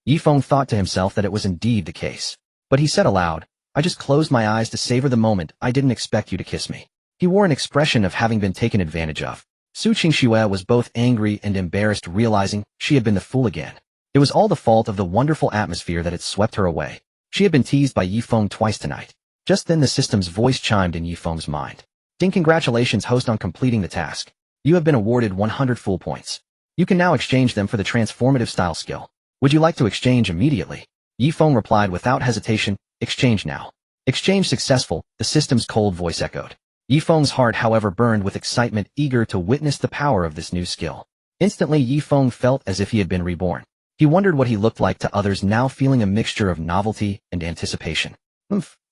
Ye Feng thought to himself that it was indeed the case. But he said aloud, I just closed my eyes to savor the moment. I didn't expect you to kiss me. He wore an expression of having been taken advantage of. Su Qingxue was both angry and embarrassed, realizing she had been the fool again. It was all the fault of the wonderful atmosphere that had swept her away. She had been teased by Ye Feng twice tonight. Just then the system's voice chimed in Ye Feng's mind. Ding, congratulations, host, on completing the task. You have been awarded 100 full points. You can now exchange them for the transformative style skill. Would you like to exchange immediately? Ye Feng replied without hesitation, exchange now. Exchange successful, the system's cold voice echoed. Ye Feng's heart, however, burned with excitement, eager to witness the power of this new skill. Instantly, Ye Feng felt as if he had been reborn. He wondered what he looked like to others now, feeling a mixture of novelty and anticipation.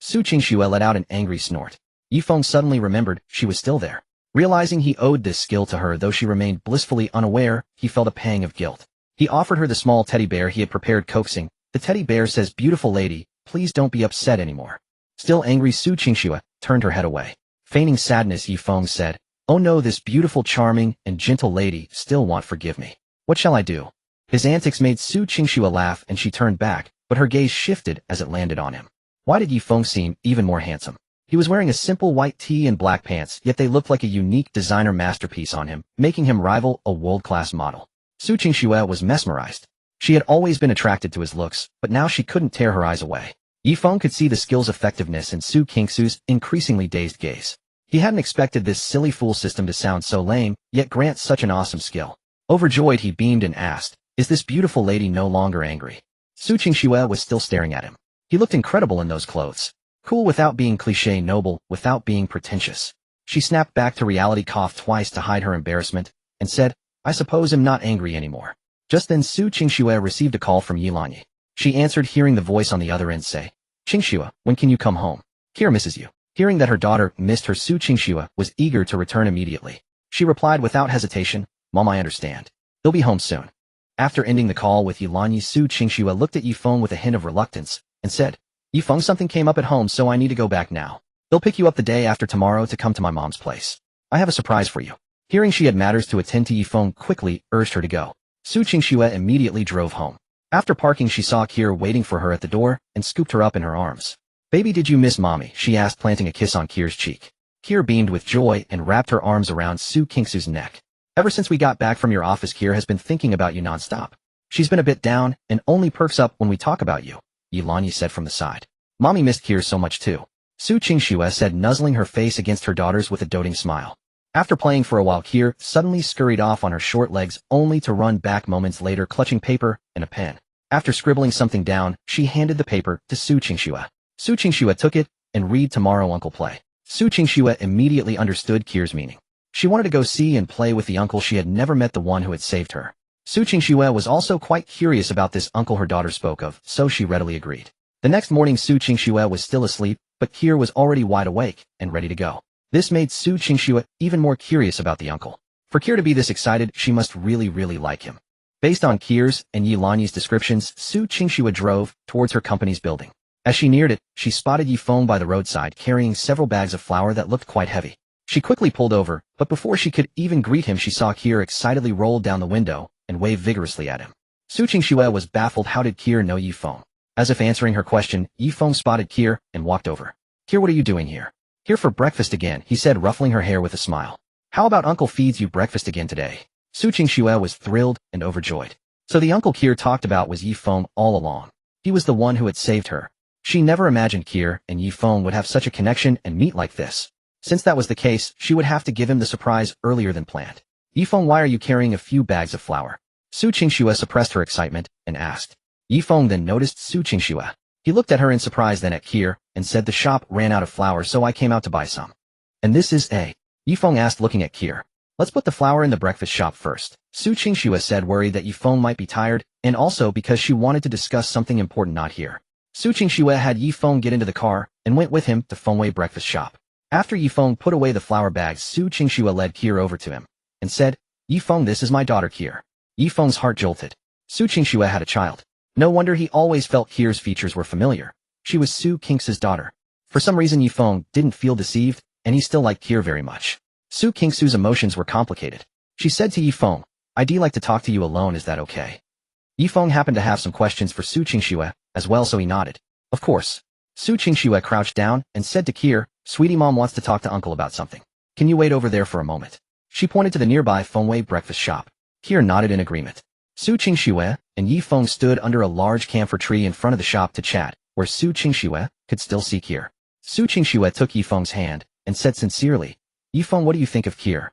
Su Qingxue let out an angry snort. Ye Feng suddenly remembered she was still there. Realizing he owed this skill to her though she remained blissfully unaware, he felt a pang of guilt. He offered her the small teddy bear he had prepared, coaxing, "The teddy bear says, 'Beautiful lady, please don't be upset anymore.'" Still angry, Su Qingxue turned her head away. Feigning sadness, Ye Feng said, "Oh no, this beautiful, charming, and gentle lady still won't forgive me. What shall I do?" His antics made Su Qingxue laugh and she turned back, but her gaze shifted as it landed on him. Why did Ye Feng seem even more handsome? He was wearing a simple white tee and black pants, yet they looked like a unique designer masterpiece on him, making him rival a world-class model. Su Qingxue was mesmerized. She had always been attracted to his looks, but now she couldn't tear her eyes away. Ye Feng could see the skill's effectiveness in Su Qingxue's increasingly dazed gaze. He hadn't expected this silly fool system to sound so lame, yet grant such an awesome skill. Overjoyed, he beamed and asked, "Is this beautiful lady no longer angry?" Su Qingxue was still staring at him. He looked incredible in those clothes. Cool without being cliché, noble without being pretentious. She snapped back to reality, coughed twice to hide her embarrassment, and said, "I suppose I'm not angry anymore." Just then Su Qingxue received a call from Yilanyi. She answered, hearing the voice on the other end say, "Qingxue, when can you come home? Kira misses you." Hearing that her daughter missed her, Su Qingxue was eager to return immediately. She replied without hesitation, "Mom, I understand. They'll be home soon." After ending the call with Yilanyi, Su Qingxue looked at Ye Feng with a hint of reluctance, and said, "Ye Feng, something came up at home so I need to go back now. They'll pick you up the day after tomorrow to come to my mom's place. I have a surprise for you." Hearing she had matters to attend to, Ye Feng quickly urged her to go. Su Qingxue immediately drove home. After parking, she saw Kira waiting for her at the door and scooped her up in her arms. "Baby, did you miss mommy?" she asked, planting a kiss on Kira's cheek. Kira beamed with joy and wrapped her arms around Su Qingxue's neck. "Ever since we got back from your office, Kira has been thinking about you nonstop. She's been a bit down and only perks up when we talk about you," Yilanyi said from the side. "Mommy missed Kira so much too," Su Qingxue said, nuzzling her face against her daughter's with a doting smile. After playing for a while, Kira suddenly scurried off on her short legs, only to run back moments later clutching paper and a pen. After scribbling something down, she handed the paper to Su Qingxue. Su Qingxue took it and read, "Tomorrow uncle play." Su Qingxue immediately understood Kira's meaning. She wanted to go see and play with the uncle she had never met, the one who had saved her. Su Qingxue was also quite curious about this uncle her daughter spoke of, so she readily agreed. The next morning, Su Qingxue was still asleep, but Kira was already wide awake and ready to go. This made Su Qingxue even more curious about the uncle. For Kira to be this excited, she must really like him. Based on Kira's and Yilanyi's descriptions, Su Qingxue drove towards her company's building. As she neared it, she spotted Ye Feng by the roadside carrying several bags of flour that looked quite heavy. She quickly pulled over, but before she could even greet him, she saw Kira excitedly roll down the window and wave vigorously at him. Su Qingxue was baffled. How did Kira know Ye Feng? As if answering her question, Ye Feng spotted Kira and walked over. "Kira, what are you doing here?" "Here for breakfast again," he said, ruffling her hair with a smile. "How about uncle feeds you breakfast again today?" Su Qingxue was thrilled and overjoyed. So the uncle Kira talked about was Ye Feng all along. He was the one who had saved her. She never imagined Kira and Ye Feng would have such a connection and meet like this. Since that was the case, she would have to give him the surprise earlier than planned. "Ye Feng, why are you carrying a few bags of flour?" Su Qingxue suppressed her excitement and asked. Ye Feng then noticed Su Qingxue. He looked at her in surprise, then at Kira, and said, "The shop ran out of flour, so I came out to buy some." "And this is a?" Ye Feng asked, looking at Kira. "Let's put the flour in the breakfast shop first," Su Qingxue said, worried that Ye Feng might be tired, and also because she wanted to discuss something important not here. Su Qingxue had Ye Feng get into the car and went with him to Fengwei breakfast shop. After Ye Feng put away the flour bags, Su Qingxue led Kira over to him and said, "Ye Feng, this is my daughter Kira." Ye Feng's heart jolted. Su Qingxue had a child. No wonder he always felt Kira's features were familiar. She was Su Qingxue's daughter. For some reason, Ye Feng didn't feel deceived, and he still liked Kira very much. Su Qingxue's emotions were complicated. She said to Ye Feng, "I'd like to talk to you alone, is that okay?" Ye Feng happened to have some questions for Su Qingxue as well, so he nodded. "Of course." Su Qingxue crouched down and said to Kira, "Sweetie, Mom wants to talk to Uncle about something. Can you wait over there for a moment?" She pointed to the nearby Fengwei breakfast shop. Kira nodded in agreement. Su Qingxue and Ye Feng stood under a large camphor tree in front of the shop to chat, where Su Qingxue could still see Kira. Su Qingxue took Ye Feng's hand and said sincerely, "Ye Feng, what do you think of Kira?"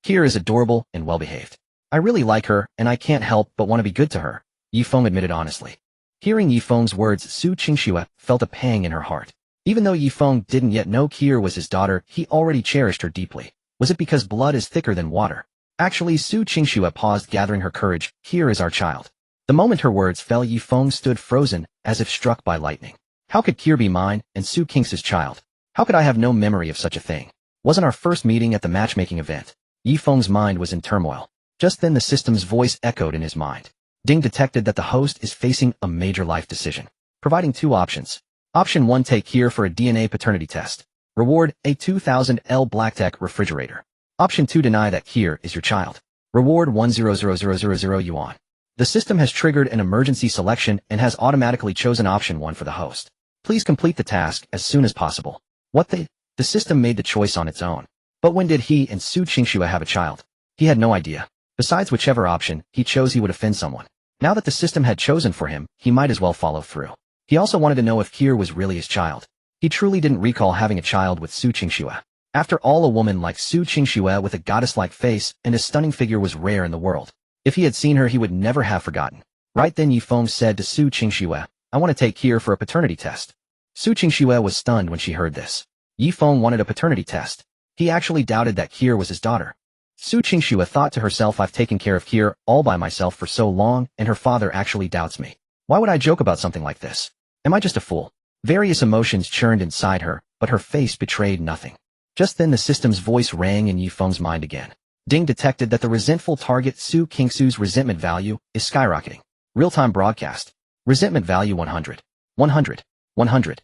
"Kira is adorable and well-behaved. I really like her, and I can't help but want to be good to her," Ye Feng admitted honestly. Hearing Ye Feng's words, Su Qingxue felt a pang in her heart. Even though Ye Feng didn't yet know Kira was his daughter, he already cherished her deeply. Was it because blood is thicker than water? Actually, Su Qingxue paused, gathering her courage. "Kira is our child." The moment her words fell, Ye Feng stood frozen, as if struck by lightning. How could Kier be mine and Su Qingxue's child? How could I have no memory of such a thing? Wasn't our first meeting at the matchmaking event? Ye Feng's mind was in turmoil. Just then the system's voice echoed in his mind. Ding detected that the host is facing a major life decision, providing two options. Option 1, take Kier for a DNA paternity test. Reward, a 2000L BlackTech refrigerator. Option 2, deny that Kier is your child. Reward 100,000 yuan. The system has triggered an emergency selection and has automatically chosen option 1 for the host. Please complete the task as soon as possible. The system made the choice on its own. But when did he and Su Qingxue have a child? He had no idea. Besides, whichever option he chose, he would offend someone. Now that the system had chosen for him, he might as well follow through. He also wanted to know if Kier was really his child. He truly didn't recall having a child with Su Qingxue. After all, a woman like Su Qingxue with a goddess-like face and a stunning figure was rare in the world. If he had seen her, he would never have forgotten. Right then Ye Feng said to Su Qingxue, I want to take Kier for a paternity test. Su Qingxue was stunned when she heard this. Ye Feng wanted a paternity test. He actually doubted that Kier was his daughter. Su Qingxue thought to herself, I've taken care of Kier all by myself for so long, and her father actually doubts me. Why would I joke about something like this? Am I just a fool? Various emotions churned inside her, but her face betrayed nothing. Just then the system's voice rang in Ye Feng's mind again. Ding detected that the resentful target Su Qingxue's resentment value is skyrocketing. Real-time broadcast. Resentment value 100. 100. 100.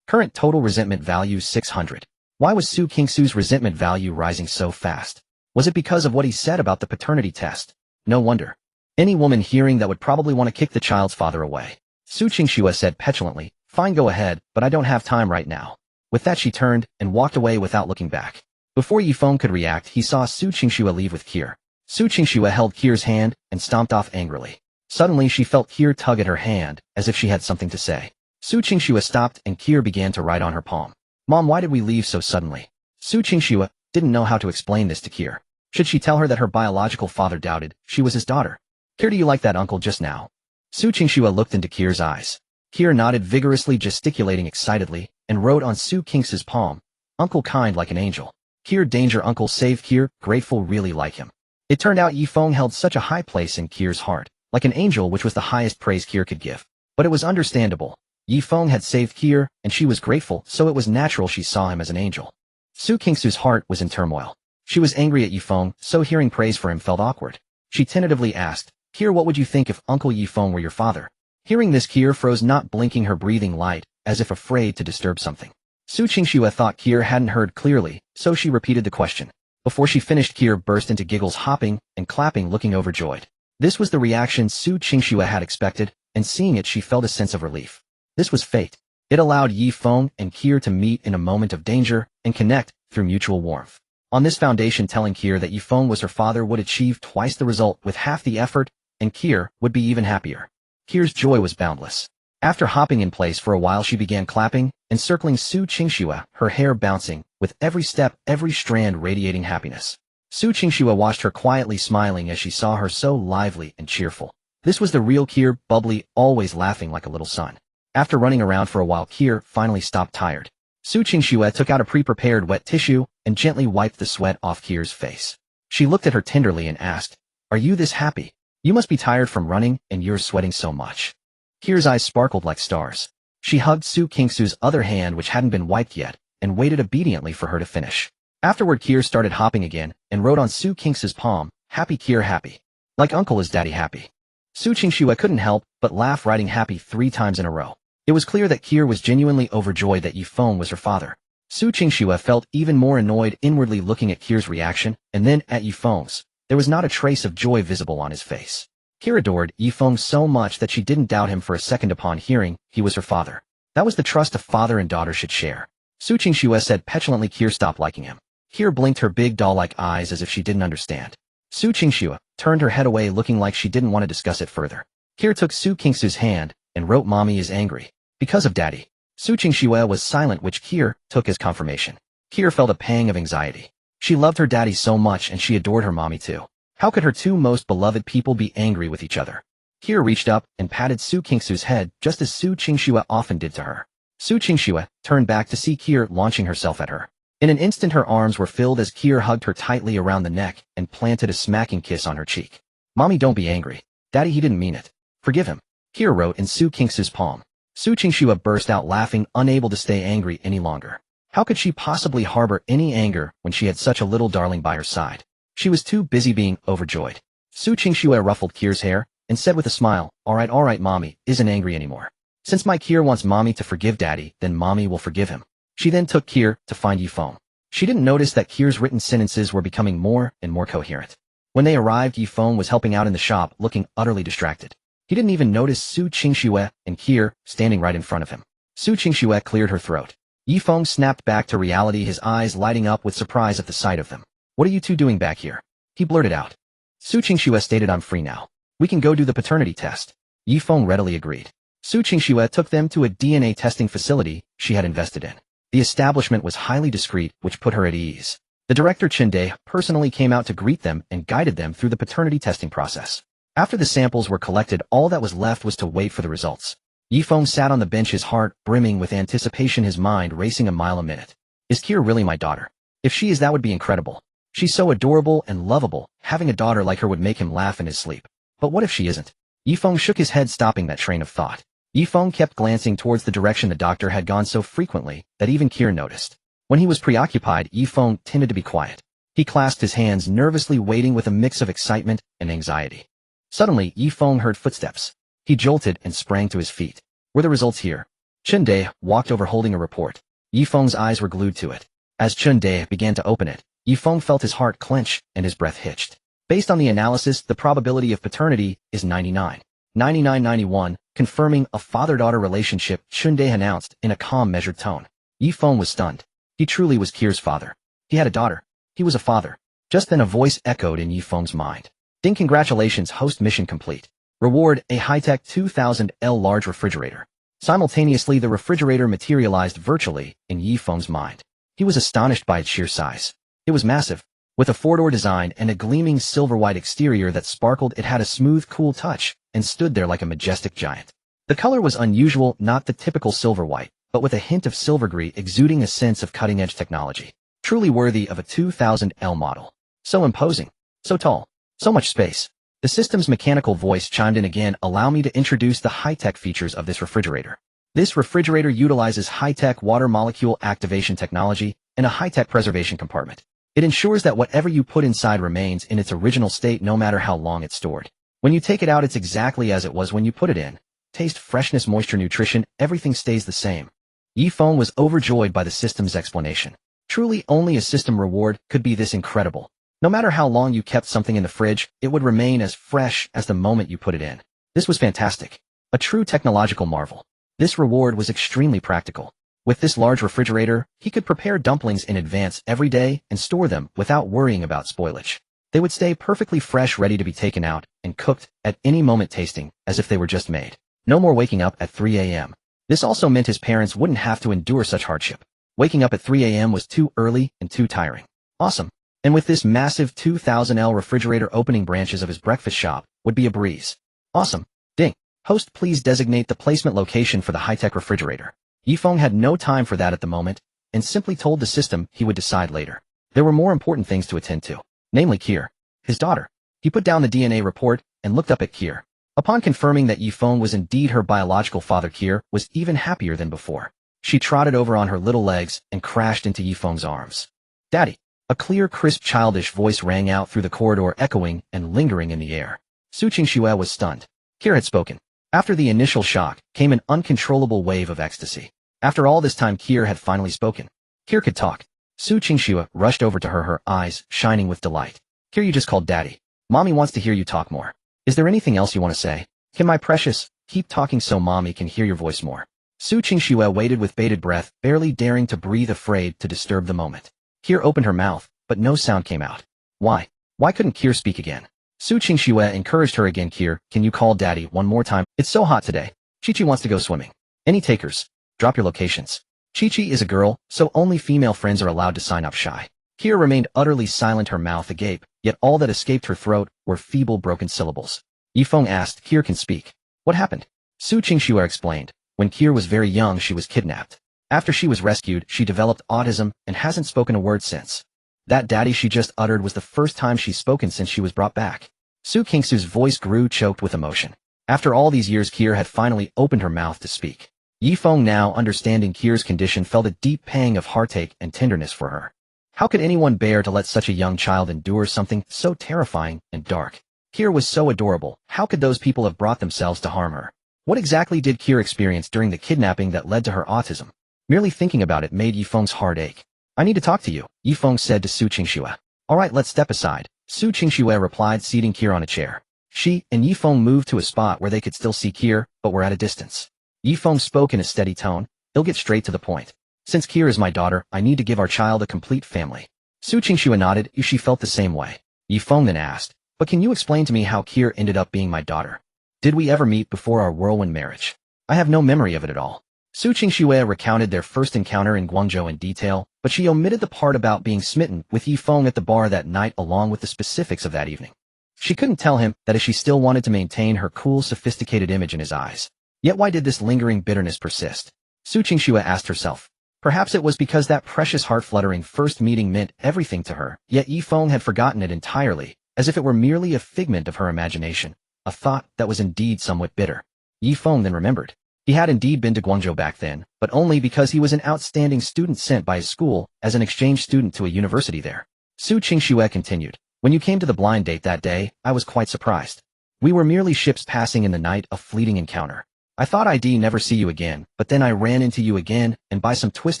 Current total resentment value 600. Why was Su Qingxue's resentment value rising so fast? Was it because of what he said about the paternity test? No wonder. Any woman hearing that would probably want to kick the child's father away. Su Qingxue said petulantly, Fine, go ahead, but I don't have time right now. With that she turned and walked away without looking back. Before Ye Feng could react, he saw Su Qingxue leave with Kier. Su Qingxue held Kier's hand and stomped off angrily. Suddenly she felt Kier tug at her hand, as if she had something to say. Su Qingxue stopped and Kier began to write on her palm. Mom, why did we leave so suddenly? Su Qingxue didn't know how to explain this to Kier. Should she tell her that her biological father doubted she was his daughter? Kier, do you like that uncle just now? Su Qingxue looked into Kier's eyes. Kier nodded vigorously, gesticulating excitedly, and wrote on Su Qingxue's palm, Uncle kind like an angel. Kier danger uncle save Kier, grateful really like him. It turned out Ye Feng held such a high place in Kier's heart, like an angel, which was the highest praise Kier could give. But it was understandable. Ye Feng had saved Kier, and she was grateful, so it was natural she saw him as an angel. Su Qingxue's heart was in turmoil. She was angry at Ye Feng, so hearing praise for him felt awkward. She tentatively asked, Kier, what would you think if Uncle Ye Feng were your father? Hearing this, Kier froze, not blinking, her breathing light, as if afraid to disturb something. Su Qingxue thought Kier hadn't heard clearly, so she repeated the question. Before she finished, Kier burst into giggles, hopping and clapping, looking overjoyed. This was the reaction Su Qingxue had expected, and seeing it she felt a sense of relief. This was fate. It allowed Ye Feng and Kier to meet in a moment of danger and connect through mutual warmth. On this foundation, telling Kier that Ye Feng was her father would achieve twice the result with half the effort, and Kier would be even happier. Kier's joy was boundless. After hopping in place for a while, she began clapping, encircling Su Qingxue, her hair bouncing, with every step, every strand radiating happiness. Su Qingxue watched her quietly, smiling as she saw her so lively and cheerful. This was the real Kier, bubbly, always laughing like a little son. After running around for a while, Kier finally stopped, tired. Su Qingxue took out a pre-prepared wet tissue and gently wiped the sweat off Kier's face. She looked at her tenderly and asked, Are you this happy? You must be tired from running, and you're sweating so much. Kier's eyes sparkled like stars. She hugged Su Qingxue's other hand, which hadn't been wiped yet, and waited obediently for her to finish. Afterward, Kier started hopping again and wrote on Su Qingxue's palm, Happy Kier, happy. Like uncle is daddy happy. Su Qingxue couldn't help but laugh, writing happy 3 times in a row. It was clear that Kier was genuinely overjoyed that Ye Feng was her father. Su Qingxue felt even more annoyed inwardly, looking at Kier's reaction, and then at Ye Feng's. There was not a trace of joy visible on his face. Kier adored Ye Feng so much that she didn't doubt him for a second upon hearing he was her father. That was the trust a father and daughter should share. Su Qingxue said petulantly. Kier stopped liking him. Kier blinked her big doll-like eyes as if she didn't understand. Su Qingxue turned her head away, looking like she didn't want to discuss it further. Kier took Su Qingxue's hand and wrote, Mommy is angry. Because of daddy. Su Qingxue was silent, which Kier took as confirmation. Kier felt a pang of anxiety. She loved her daddy so much, and she adored her mommy too. How could her two most beloved people be angry with each other? Kier reached up and patted Su Qingxue's head, just as Su Qingxue often did to her. Su Qingxue turned back to see Kier launching herself at her. In an instant her arms were filled as Kier hugged her tightly around the neck and planted a smacking kiss on her cheek. Mommy, don't be angry. Daddy, he didn't mean it. Forgive him. Kier wrote in Su Qingxue's palm. Su Qingxue burst out laughing, unable to stay angry any longer. How could she possibly harbor any anger when she had such a little darling by her side? She was too busy being overjoyed. Su Qingxue ruffled Kier's hair and said with a smile, all right, mommy isn't angry anymore. Since my Kier wants mommy to forgive daddy, then mommy will forgive him. She then took Kier to find Ye Feng. She didn't notice that Kier's written sentences were becoming more and more coherent. When they arrived, Ye Feng was helping out in the shop, looking utterly distracted. He didn't even notice Su Qingxue and Kier standing right in front of him. Su Qingxue cleared her throat. Ye Feng snapped back to reality, his eyes lighting up with surprise at the sight of them. What are you two doing back here? He blurted out. Su Qingxue stated, I'm free now. We can go do the paternity test. Ye Feng readily agreed. Su Qingxue took them to a DNA testing facility she had invested in. The establishment was highly discreet, which put her at ease. The director Chinde personally came out to greet them and guided them through the paternity testing process. After the samples were collected, all that was left was to wait for the results. Ye Feng sat on the bench, his heart brimming with anticipation, his mind racing a mile a minute. Is Kier really my daughter? If she is, that would be incredible. She's so adorable and lovable, having a daughter like her would make him laugh in his sleep. But what if she isn't? Ye Feng shook his head, stopping that train of thought. Ye Feng kept glancing towards the direction the doctor had gone so frequently that even Kier noticed. When he was preoccupied, Ye Feng tended to be quiet. He clasped his hands, nervously waiting with a mix of excitement and anxiety. Suddenly, Ye Feng heard footsteps. He jolted and sprang to his feet. Were the results here? Chunde walked over holding a report. Ye Feng's eyes were glued to it. As Chunde began to open it, Ye Feng felt his heart clench and his breath hitched. Based on the analysis, the probability of paternity is 99.91, confirming a father-daughter relationship, Chunde announced in a calm, measured tone. Ye Feng was stunned. He truly was Kier's father. He had a daughter. He was a father. Just then a voice echoed in Ye Feng's mind. Ding, congratulations, host, mission complete. Reward, a high-tech 2000L large refrigerator. Simultaneously, the refrigerator materialized virtually in Ye Feng's mind. He was astonished by its sheer size. It was massive. With a four-door design and a gleaming silver-white exterior that sparkled, it had a smooth, cool touch and stood there like a majestic giant. The color was unusual, not the typical silver-white, but with a hint of silver-gray, exuding a sense of cutting-edge technology. Truly worthy of a 2000L model. So imposing. So tall. So much space. The system's mechanical voice chimed in again. Allow me to introduce the high-tech features of this refrigerator. This refrigerator utilizes high-tech water molecule activation technology and a high-tech preservation compartment. It ensures that whatever you put inside remains in its original state no matter how long it's stored. When you take it out, it's exactly as it was when you put it in. Taste, freshness, moisture, nutrition, everything stays the same. Ye Feng was overjoyed by the system's explanation. Truly, only a system reward could be this incredible. No matter how long you kept something in the fridge, it would remain as fresh as the moment you put it in. This was fantastic. A true technological marvel. This reward was extremely practical. With this large refrigerator, he could prepare dumplings in advance every day and store them without worrying about spoilage. They would stay perfectly fresh, ready to be taken out and cooked at any moment, tasting as if they were just made. No more waking up at 3 a.m. This also meant his parents wouldn't have to endure such hardship. Waking up at 3 a.m. was too early and too tiring. Awesome. And with this massive 2000L refrigerator, opening branches of his breakfast shop would be a breeze. Awesome. Ding. Host, please designate the placement location for the high-tech refrigerator. Ye Feng had no time for that at the moment, and simply told the system he would decide later. There were more important things to attend to, namely Kier, his daughter. He put down the DNA report and looked up at Kier. Upon confirming that Ye Feng was indeed her biological father, Kier was even happier than before. She trotted over on her little legs and crashed into Ye Feng's arms. Daddy! A clear, crisp, childish voice rang out through the corridor, echoing and lingering in the air. Su Qingxue was stunned. Kier had spoken. After the initial shock came an uncontrollable wave of ecstasy. After all this time, Kier had finally spoken. Kier could talk. Su Qingxue rushed over to her, her eyes shining with delight. Kier, you just called Daddy. Mommy wants to hear you talk more. Is there anything else you want to say? Can my precious, keep talking so Mommy can hear your voice more. Su Qingxue waited with bated breath, barely daring to breathe, afraid to disturb the moment. Kier opened her mouth, but no sound came out. Why? Why couldn't Kier speak again? Su Qingxue encouraged her again. Kier, can you call Daddy one more time? It's so hot today. Chi-Chi wants to go swimming. Any takers? Drop your locations. Chi-Chi is a girl, so only female friends are allowed to sign up. Shy. Kier remained utterly silent, her mouth agape, yet all that escaped her throat were feeble, broken syllables. Ye Feng asked, Kier can speak. What happened? Su Qingxue explained. When Kier was very young, she was kidnapped. After she was rescued, she developed autism and hasn't spoken a word since. That daddy she just uttered was the first time she's spoken since she was brought back. Su Qingxue's voice grew choked with emotion. After all these years, Kier had finally opened her mouth to speak. Ye Feng, now understanding Kier's condition, felt a deep pang of heartache and tenderness for her. How could anyone bear to let such a young child endure something so terrifying and dark? Kier was so adorable. How could those people have brought themselves to harm her? What exactly did Kier experience during the kidnapping that led to her autism? Merely thinking about it made Ye Feng's heart ache. I need to talk to you, Ye Feng said to Su Qingxue. All right, let's step aside, Su Qingxue replied, seating Kier on a chair. She and Ye Feng moved to a spot where they could still see Kier, but were at a distance. Ye Feng spoke in a steady tone. He'll get straight to the point. Since Kier is my daughter, I need to give our child a complete family. Su Qingxue nodded. She felt the same way. Ye Feng then asked, but can you explain to me how Kier ended up being my daughter? Did we ever meet before our whirlwind marriage? I have no memory of it at all. Su Qingxue recounted their first encounter in Guangzhou in detail, but she omitted the part about being smitten with Ye Feng at the bar that night along with the specifics of that evening. She couldn't tell him that as she still wanted to maintain her cool, sophisticated image in his eyes. Yet why did this lingering bitterness persist? Su Qingxue asked herself. Perhaps it was because that precious heart-fluttering first meeting meant everything to her, yet Ye Feng had forgotten it entirely, as if it were merely a figment of her imagination, a thought that was indeed somewhat bitter. Ye Feng then remembered. He had indeed been to Guangzhou back then, but only because he was an outstanding student sent by his school as an exchange student to a university there. Su Qingxue continued. When you came to the blind date that day, I was quite surprised. We were merely ships passing in the night, a fleeting encounter. I thought I'd never see you again, but then I ran into you again, and by some twist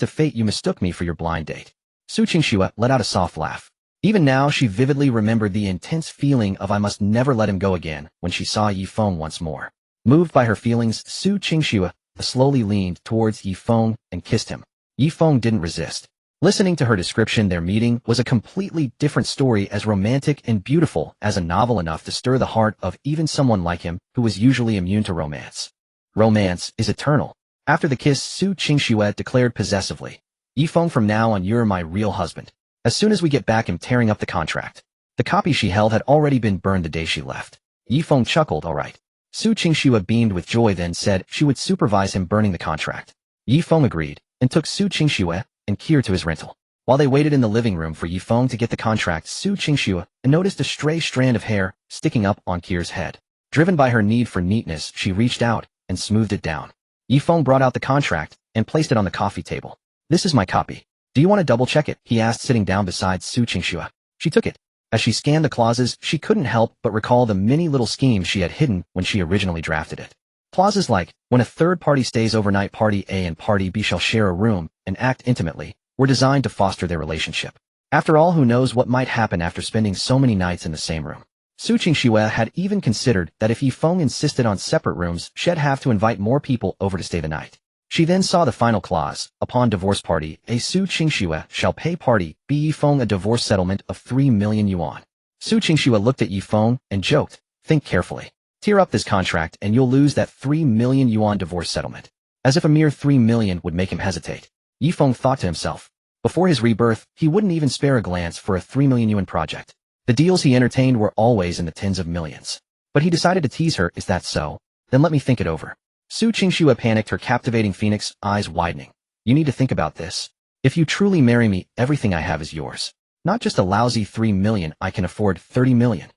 of fate you mistook me for your blind date. Su Qingxue let out a soft laugh. Even now she vividly remembered the intense feeling of I must never let him go again when she saw Ye Feng once more. Moved by her feelings, Su Qingxue slowly leaned towards Ye Feng and kissed him. Ye Feng didn't resist. Listening to her description, their meeting was a completely different story, as romantic and beautiful as a novel, enough to stir the heart of even someone like him who was usually immune to romance. Romance is eternal. After the kiss, Su Qingxue declared possessively, Ye Feng, from now on you're my real husband. As soon as we get back, I'm tearing up the contract. The copy she held had already been burned the day she left. Ye Feng chuckled. All right. Su Qingxue beamed with joy, then said she would supervise him burning the contract. Ye Feng agreed, and took Su Qingxue and Kier to his rental. While they waited in the living room for Ye Feng to get the contract, Su Qingxue noticed a stray strand of hair sticking up on Kier's head. Driven by her need for neatness, she reached out and smoothed it down. Ye Feng brought out the contract and placed it on the coffee table. This is my copy. Do you want to double-check it? He asked, sitting down beside Su Qingxue. She took it. As she scanned the clauses, she couldn't help but recall the many little schemes she had hidden when she originally drafted it. Clauses like, when a third party stays overnight, party A and party B shall share a room and act intimately, were designed to foster their relationship. After all, who knows what might happen after spending so many nights in the same room? Su Qingxue had even considered that if Ye Feng insisted on separate rooms, she'd have to invite more people over to stay the night. She then saw the final clause. Upon divorce, party A Su Qingxue shall pay party B Ye Feng a divorce settlement of 3 million yuan. Su Qingxue looked at Ye Feng and joked, think carefully. Tear up this contract and you'll lose that 3 million yuan divorce settlement. As if a mere 3 million would make him hesitate. Ye Feng thought to himself. Before his rebirth, he wouldn't even spare a glance for a 3 million yuan project. The deals he entertained were always in the tens of millions. But he decided to tease her. Is that so? Then let me think it over. Su Qingxue panicked, her captivating phoenix eyes widening. You need to think about this. If you truly marry me, everything I have is yours. Not just a lousy 3 million, I can afford 30 million.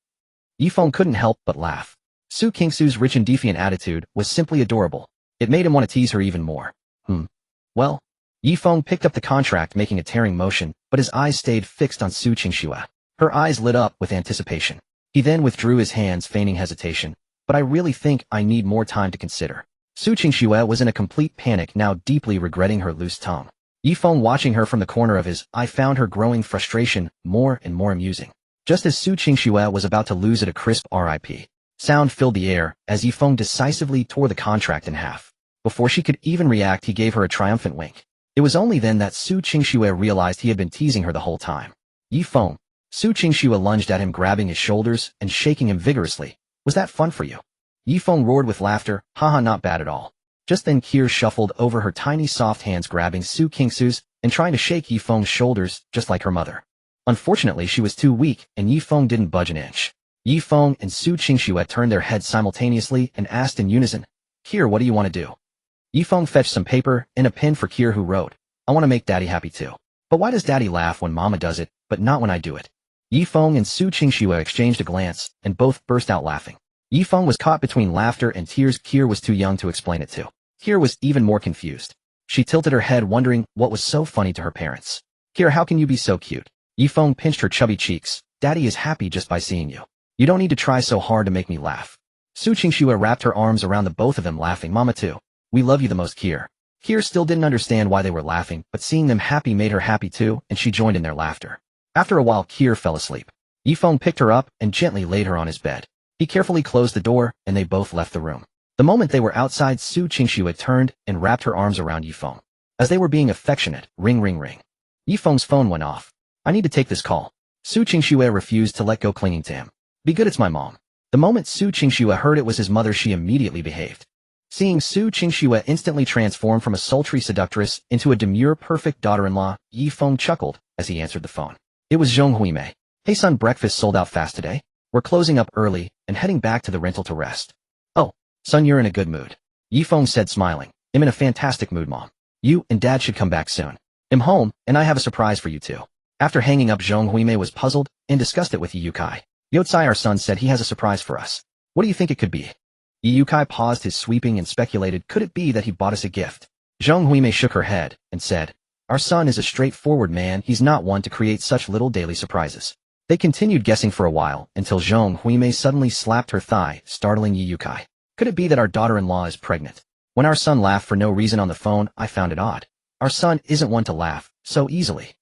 Ye Feng couldn't help but laugh. Su Qingxue's rich and defiant attitude was simply adorable. It made him want to tease her even more. Well, Ye Feng picked up the contract, making a tearing motion, but his eyes stayed fixed on Su Qingxue. Her eyes lit up with anticipation. He then withdrew his hands, feigning hesitation. But I really think I need more time to consider. Su Qingxue was in a complete panic, now deeply regretting her loose tongue. Ye Feng, watching her from the corner of his eye, found her growing frustration more and more amusing. Just as Su Qingxue was about to lose it, a crisp RIP sound filled the air as Ye Feng decisively tore the contract in half. Before she could even react, he gave her a triumphant wink. It was only then that Su Qingxue realized he had been teasing her the whole time. Ye Feng. Su Qingxue lunged at him, grabbing his shoulders and shaking him vigorously. Was that fun for you? Ye Feng roared with laughter. Haha, not bad at all. Just then Kier shuffled over, her tiny soft hands grabbing Su Qingxue's and trying to shake Ye Feng's shoulders just like her mother. Unfortunately, she was too weak and Ye Feng didn't budge an inch. Ye Feng and Su Qingxue turned their heads simultaneously and asked in unison, Kier, what do you want to do? Ye Feng fetched some paper and a pen for Kier, who wrote, I want to make Daddy happy too. But why does Daddy laugh when Mama does it, but not when I do it? Ye Feng and Su Qingxue exchanged a glance and both burst out laughing. Ye Feng was caught between laughter and tears. Kier was too young to explain it to. Kier was even more confused. She tilted her head, wondering what was so funny to her parents. Kier, how can you be so cute? Ye Feng pinched her chubby cheeks. Daddy is happy just by seeing you. You don't need to try so hard to make me laugh. Su Qingxue wrapped her arms around the both of them, laughing. Mama too. We love you the most, Kier. Kier still didn't understand why they were laughing, but seeing them happy made her happy too, and she joined in their laughter. After a while, Kier fell asleep. Ye Feng picked her up and gently laid her on his bed. He carefully closed the door, and they both left the room. The moment they were outside, Su Qingxue turned and wrapped her arms around Ye Feng. As they were being affectionate, ring ring ring. Ye Feng's phone went off. I need to take this call. Su Qingxue refused to let go, clinging to him. Be good, it's my mom. The moment Su Qingxue heard it was his mother, she immediately behaved. Seeing Su Qingxue instantly transform from a sultry seductress into a demure perfect daughter-in-law, Ye Feng chuckled as he answered the phone. It was Zhong Huime. Hey son, breakfast sold out fast today. We're closing up early and heading back to the rental to rest. Oh, son, you're in a good mood. Ye Feng said, smiling. I'm in a fantastic mood, mom. You and dad should come back soon. I'm home, and I have a surprise for you too. After hanging up, Zhong Huime was puzzled and discussed it with Ye Yukai. Yotsai, our son, said he has a surprise for us. What do you think it could be? Ye Yukai paused his sweeping and speculated, could it be that he bought us a gift? Zhong Huime shook her head and said, our son is a straightforward man, he's not one to create such little daily surprises. They continued guessing for a while until Zhong Huime suddenly slapped her thigh, startling Ye Yukai. Could it be that our daughter-in-law is pregnant? When our son laughed for no reason on the phone, I found it odd. Our son isn't one to laugh so easily.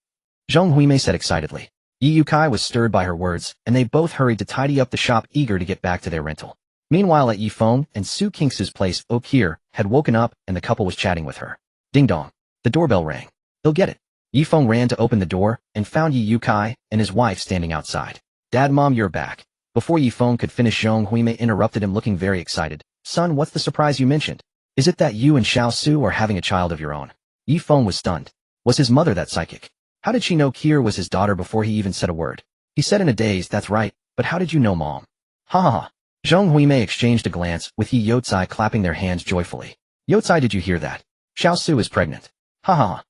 Zhong Huime said excitedly. Ye Yukai was stirred by her words, and they both hurried to tidy up the shop, eager to get back to their rental. Meanwhile, at Ye Feng and Su Qingxue's place, Kier had woken up and the couple was chatting with her. Ding dong. The doorbell rang. He'll get it. Ye Feng ran to open the door and found Ye Yukai and his wife standing outside. Dad, Mom, you're back. Before Ye Feng could finish, Zhong Huime interrupted him, looking very excited. Son, what's the surprise you mentioned? Is it that you and Xiao Su are having a child of your own? Ye Feng was stunned. Was his mother that psychic? How did she know Kier was his daughter before he even said a word? He said in a daze, that's right, but how did you know, Mom? Ha ha ha. Zhong Huime exchanged a glance with Ye Yotsai, clapping their hands joyfully. Yotsai, did you hear that? Xiao Su is pregnant. Ha ha ha.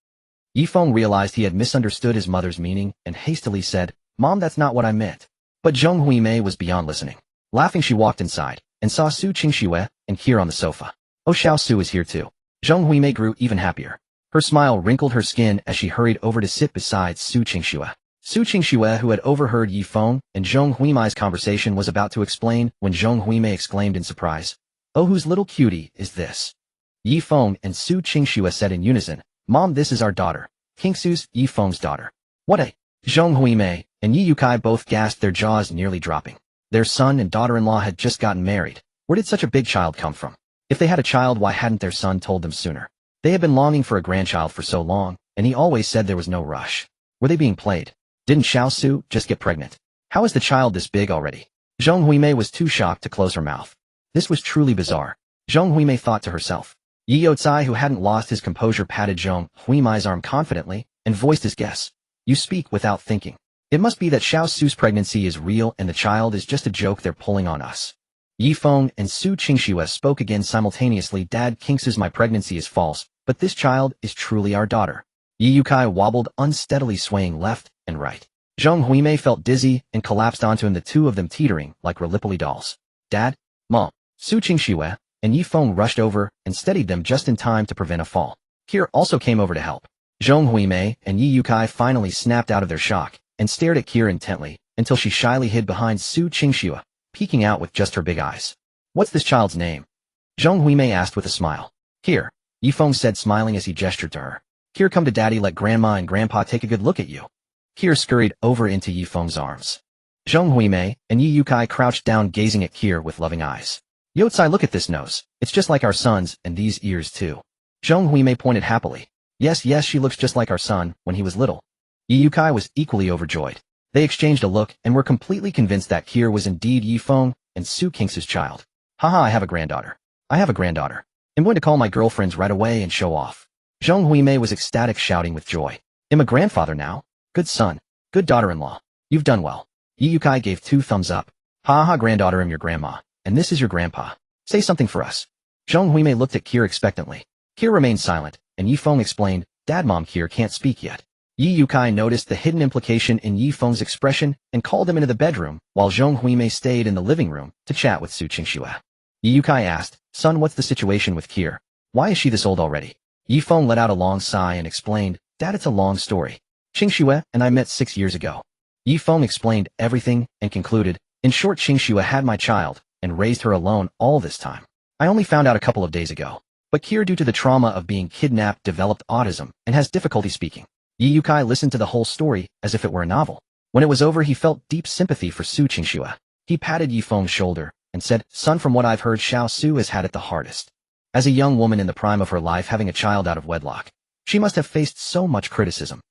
Ye Feng realized he had misunderstood his mother's meaning and hastily said, Mom, that's not what I meant. But Zhong Huime was beyond listening. Laughing, she walked inside and saw Su Qingxue and Kier on the sofa. Oh, Xiao Su is here too. Zhong Huime grew even happier. Her smile wrinkled her skin as she hurried over to sit beside Su Qingxue. Su Qingxue, who had overheard Ye Feng and Zhong Huime's conversation, was about to explain when Zhong Huime exclaimed in surprise, Oh, whose little cutie is this? Ye Feng and Su Qingxue said in unison, Mom, this is our daughter. Qingxue's, Ye Feng's daughter. What a... Zhong Huime and Ye Yukai both gasped, their jaws nearly dropping. Their son and daughter-in-law had just gotten married. Where did such a big child come from? If they had a child, why hadn't their son told them sooner? They had been longing for a grandchild for so long, and he always said there was no rush. Were they being played? Didn't Xiao Su just get pregnant? How is the child this big already? Zhong Huime was too shocked to close her mouth. This was truly bizarre. Zhong Huime thought to herself. Ye Yotsai, who hadn't lost his composure, patted Zhong Huime's arm confidently and voiced his guess. You speak without thinking. It must be that Xiao Su's pregnancy is real and the child is just a joke they're pulling on us. Ye Feng and Su Qingxue spoke again simultaneously. Dad, Qingxue's my pregnancy is false, but this child is truly our daughter. Ye Yukai wobbled unsteadily, swaying left and right. Zhong Huime felt dizzy and collapsed onto him, the two of them teetering like Rollipoli dolls. Dad, Mom, Su Qingxue and Ye Feng rushed over and steadied them just in time to prevent a fall. Kier also came over to help. Zhong Huime and Ye Yukai finally snapped out of their shock and stared at Kier intently until she shyly hid behind Su Qingxue, peeking out with just her big eyes. What's this child's name? Zhong Huime asked with a smile. Kier, Ye Feng said, smiling as he gestured to her. Kier, come to Daddy, let Grandma and Grandpa take a good look at you. Kier scurried over into Ye Feng's arms. Zhong Huime and Ye Yukai crouched down, gazing at Kier with loving eyes. Yotsai, look at this nose. It's just like our son's, and these ears too. Zhong Huime pointed happily. Yes, she looks just like our son when he was little. Ye Yukai was equally overjoyed. They exchanged a look and were completely convinced that Kier was indeed Ye Feng and Su Qingxue's child. Haha, I have a granddaughter. I'm going to call my girlfriends right away and show off. Zhong Huime was ecstatic, shouting with joy. I'm a grandfather now. Good son. Good daughter-in-law. You've done well. Ye Yukai gave 2 thumbs up. Ha, granddaughter, I'm your grandma. And this is your grandpa. Say something for us. Zhong Huime looked at Kier expectantly. Kier remained silent, and Ye Feng explained, Dad, Mom, Kier can't speak yet. Ye Yukai noticed the hidden implication in Ye Feng's expression and called him into the bedroom, while Zhong Huime stayed in the living room to chat with Su Qingxue. Ye Yukai asked, Son, what's the situation with Kier? Why is she this old already? Ye Feng let out a long sigh and explained, Dad, it's a long story. Qingxue and I met 6 years ago. Ye Feng explained everything and concluded, in short, Qingxue had my child and raised her alone all this time. I only found out a couple of days ago. But Kier, due to the trauma of being kidnapped, developed autism and has difficulty speaking. Ye Yukai listened to the whole story as if it were a novel. When it was over, he felt deep sympathy for Su Qingxue. He patted Ye Feng's shoulder and said, Son, from what I've heard, Xiao Su has had it the hardest. As a young woman in the prime of her life having a child out of wedlock, she must have faced so much criticism.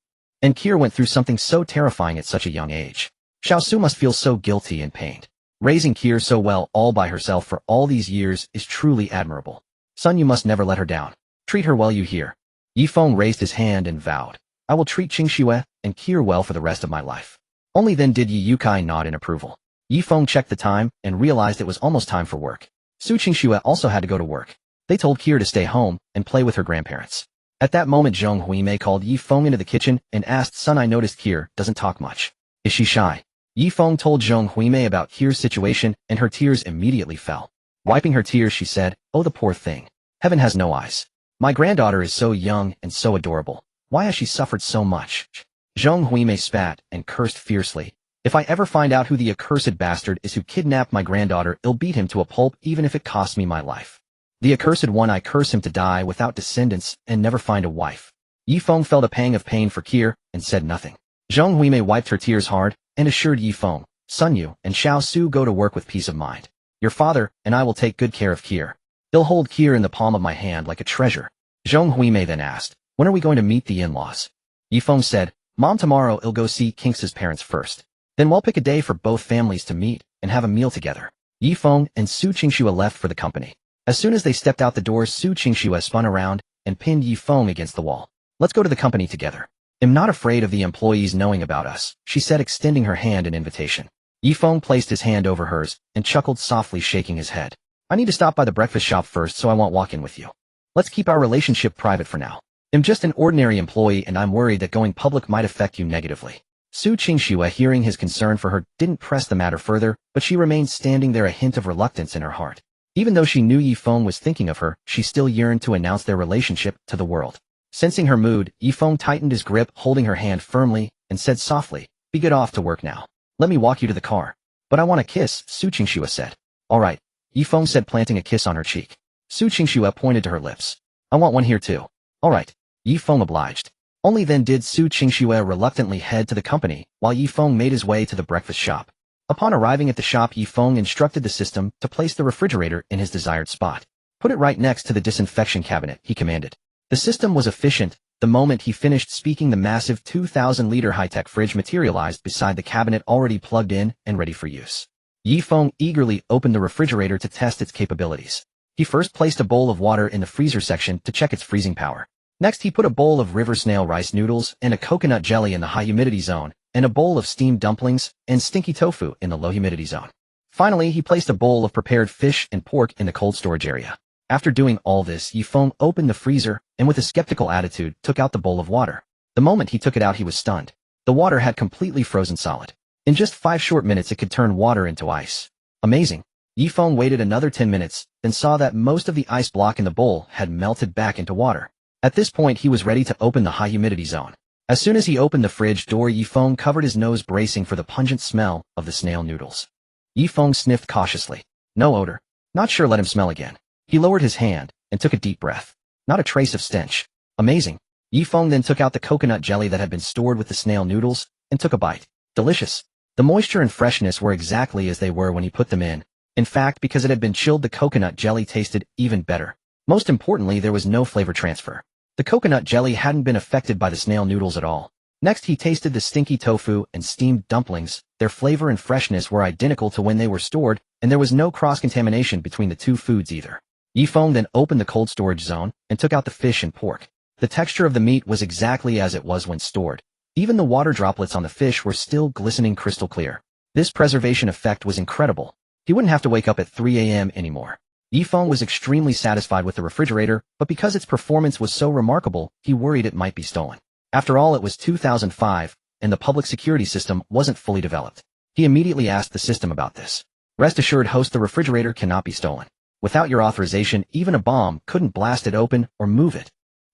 And Kier went through something so terrifying at such a young age. Xiao Su must feel so guilty and pained. Raising Kier so well all by herself for all these years is truly admirable. Son, you must never let her down. Treat her well, you hear. Ye Feng raised his hand and vowed, I will treat Qingxue and Kier well for the rest of my life. Only then did Ye Yukai nod in approval. Ye Feng checked the time and realized it was almost time for work. Su Qingxue also had to go to work. They told Kier to stay home and play with her grandparents. At that moment, Zheng Huimei called Ye Feng into the kitchen and asked, Son, I noticed Kier doesn't talk much. Is she shy? Ye Feng told Zheng Huimei about Kier's situation and her tears immediately fell. Wiping her tears, she said, Oh, the poor thing. Heaven has no eyes. My granddaughter is so young and so adorable. Why has she suffered so much? Zheng Huimei spat and cursed fiercely. If I ever find out who the accursed bastard is who kidnapped my granddaughter, I'll beat him to a pulp even if it costs me my life. The accursed one, I curse him to die without descendants and never find a wife. Ye Feng felt a pang of pain for Kier and said nothing. Zheng Huimei wiped her tears hard and assured Ye Feng, Son, you and Xiao Su go to work with peace of mind. Your father and I will take good care of Kier. He'll hold Kier in the palm of my hand like a treasure. Zheng Huimei then asked, When are we going to meet the in-laws? Ye Feng said, Mom, tomorrow I'll go see Qingxue's parents first. Then we'll pick a day for both families to meet and have a meal together. Ye Feng and Su Qingxue left for the company. As soon as they stepped out the door, Su Qingxue spun around and pinned Ye Feng against the wall. Let's go to the company together. I'm not afraid of the employees knowing about us, she said, extending her hand in invitation. Ye Feng placed his hand over hers and chuckled softly, shaking his head. I need to stop by the breakfast shop first, so I won't walk in with you. Let's keep our relationship private for now. I'm just an ordinary employee and I'm worried that going public might affect you negatively. Su Qingxue, hearing his concern for her, didn't press the matter further, but she remained standing there, a hint of reluctance in her heart. Even though she knew Ye Feng was thinking of her, she still yearned to announce their relationship to the world. Sensing her mood, Ye Feng tightened his grip, holding her hand firmly, and said softly, Be get off to work now. Let me walk you to the car. But I want a kiss, Su Qingxue said. All right, Ye Feng said, planting a kiss on her cheek. Su Qingxue pointed to her lips. I want one here too. All right, Ye Feng obliged. Only then did Su Qingxue reluctantly head to the company, while Ye Feng made his way to the breakfast shop. Upon arriving at the shop, Ye Feng instructed the system to place the refrigerator in his desired spot. Put it right next to the disinfection cabinet, he commanded. The system was efficient. The moment he finished speaking, the massive 2,000-liter high-tech fridge materialized beside the cabinet, already plugged in and ready for use. Ye Feng eagerly opened the refrigerator to test its capabilities. He first placed a bowl of water in the freezer section to check its freezing power. Next, he put a bowl of river snail rice noodles and a coconut jelly in the high humidity zone, and a bowl of steamed dumplings and stinky tofu in the low humidity zone. Finally, he placed a bowl of prepared fish and pork in the cold storage area. After doing all this, Ye Feng opened the freezer and with a skeptical attitude took out the bowl of water. The moment he took it out, he was stunned. The water had completely frozen solid. In just 5 short minutes, it could turn water into ice. Amazing. Ye Feng waited another 10 minutes, then saw that most of the ice block in the bowl had melted back into water. At this point, he was ready to open the high humidity zone. As soon as he opened the fridge door, Ye Feng covered his nose, bracing for the pungent smell of the snail noodles. Ye Feng sniffed cautiously. No odor. Not sure, let him smell again. He lowered his hand and took a deep breath. Not a trace of stench. Amazing. Ye Feng then took out the coconut jelly that had been stored with the snail noodles and took a bite. Delicious. The moisture and freshness were exactly as they were when he put them in. In fact, because it had been chilled, the coconut jelly tasted even better. Most importantly, there was no flavor transfer. The coconut jelly hadn't been affected by the snail noodles at all. Next, he tasted the stinky tofu and steamed dumplings. Their flavor and freshness were identical to when they were stored, and there was no cross-contamination between the two foods either. Ye Feng then opened the cold storage zone and took out the fish and pork. The texture of the meat was exactly as it was when stored. Even the water droplets on the fish were still glistening crystal clear. This preservation effect was incredible. He wouldn't have to wake up at 3 a.m. anymore. Ye Feng was extremely satisfied with the refrigerator, but because its performance was so remarkable, he worried it might be stolen. After all, it was 2005, and the public security system wasn't fully developed. He immediately asked the system about this. Rest assured, host, the refrigerator cannot be stolen. Without your authorization, even a bomb couldn't blast it open or move it.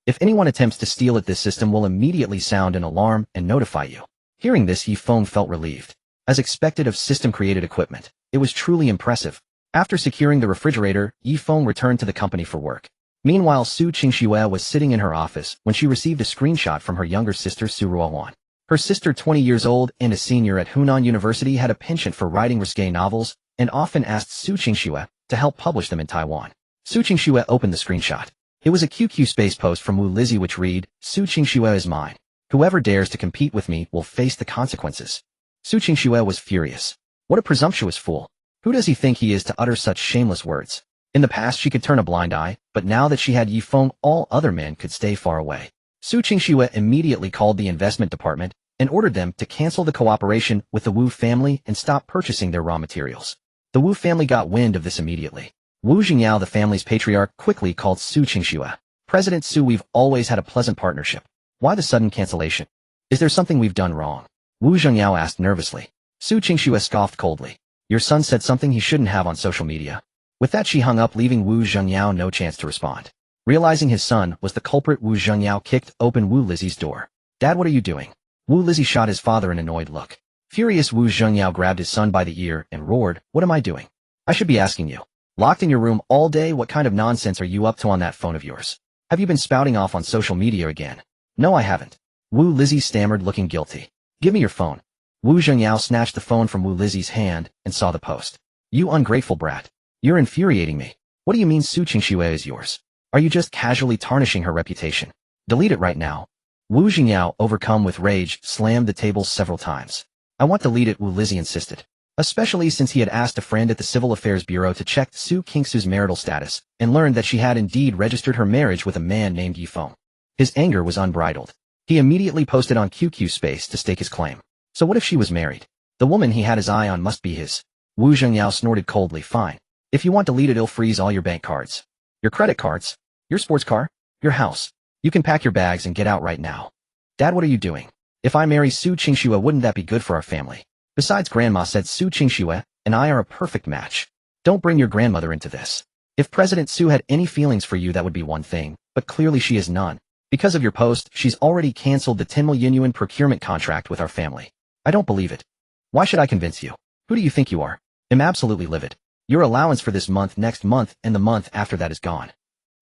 If anyone attempts to steal it, this system will immediately sound an alarm and notify you. Hearing this, Ye Feng felt relieved. As expected of system-created equipment, it was truly impressive. After securing the refrigerator, Ye Feng returned to the company for work. Meanwhile, Su Qingxue was sitting in her office when she received a screenshot from her younger sister Su Ruohuan. Her sister, 20 years old and a senior at Hunan University, had a penchant for writing risque novels and often asked Su Qingxue to help publish them in Taiwan. Su Qingxue opened the screenshot. It was a QQ space post from Wu Lizzie which read, "Su Qingxue is mine. Whoever dares to compete with me will face the consequences." Su Qingxue was furious. What a presumptuous fool. Who does he think he is to utter such shameless words? In the past she could turn a blind eye, but now that she had Ye Feng, all other men could stay far away. Su Qingxue immediately called the investment department and ordered them to cancel the cooperation with the Wu family and stop purchasing their raw materials. The Wu family got wind of this immediately. Wu Jingyao, the family's patriarch, quickly called Su Qingxue. "President Su, we've always had a pleasant partnership. Why the sudden cancellation? Is there something we've done wrong?" Wu Jingyao asked nervously. Su Qingxue scoffed coldly. "Your son said something he shouldn't have on social media." With that, she hung up, leaving Wu Jingyao no chance to respond. Realizing his son was the culprit, Wu Jingyao kicked open Wu Lizzie's door. "Dad, what are you doing?" Wu Lizzie shot his father an annoyed look. Furious, Wu Jingyao grabbed his son by the ear and roared, "What am I doing? I should be asking you. Locked in your room all day, what kind of nonsense are you up to on that phone of yours? Have you been spouting off on social media again?" "No, I haven't." Wu Lizzie stammered, looking guilty. "Give me your phone." Wu Jingyao snatched the phone from Wu Lizzie's hand and saw the post. "You ungrateful brat. You're infuriating me. What do you mean Su Qingxue is yours? Are you just casually tarnishing her reputation? Delete it right now." Wu Jingyao, overcome with rage, slammed the table several times. "I want to delete it," Wu Lizzie insisted. Especially since he had asked a friend at the Civil Affairs Bureau to check Su Qingxue's marital status and learned that she had indeed registered her marriage with a man named Ye Feng. His anger was unbridled. He immediately posted on QQ Space to stake his claim. So what if she was married? The woman he had his eye on must be his. Wu Jingyao snorted coldly. "Fine. If you want to delete it, it'll freeze all your bank cards. Your credit cards. Your sports car. Your house. You can pack your bags and get out right now." "Dad, what are you doing? If I marry Su Qingxue, wouldn't that be good for our family? Besides, Grandma said Su Qingxue and I are a perfect match. Don't bring your grandmother into this. If President Su had any feelings for you, that would be one thing, but clearly she has none. Because of your post, she's already canceled the 10 million yuan procurement contract with our family. I don't believe it. Why should I convince you? Who do you think you are? I'm absolutely livid. Your allowance for this month, next month, and the month after that is gone."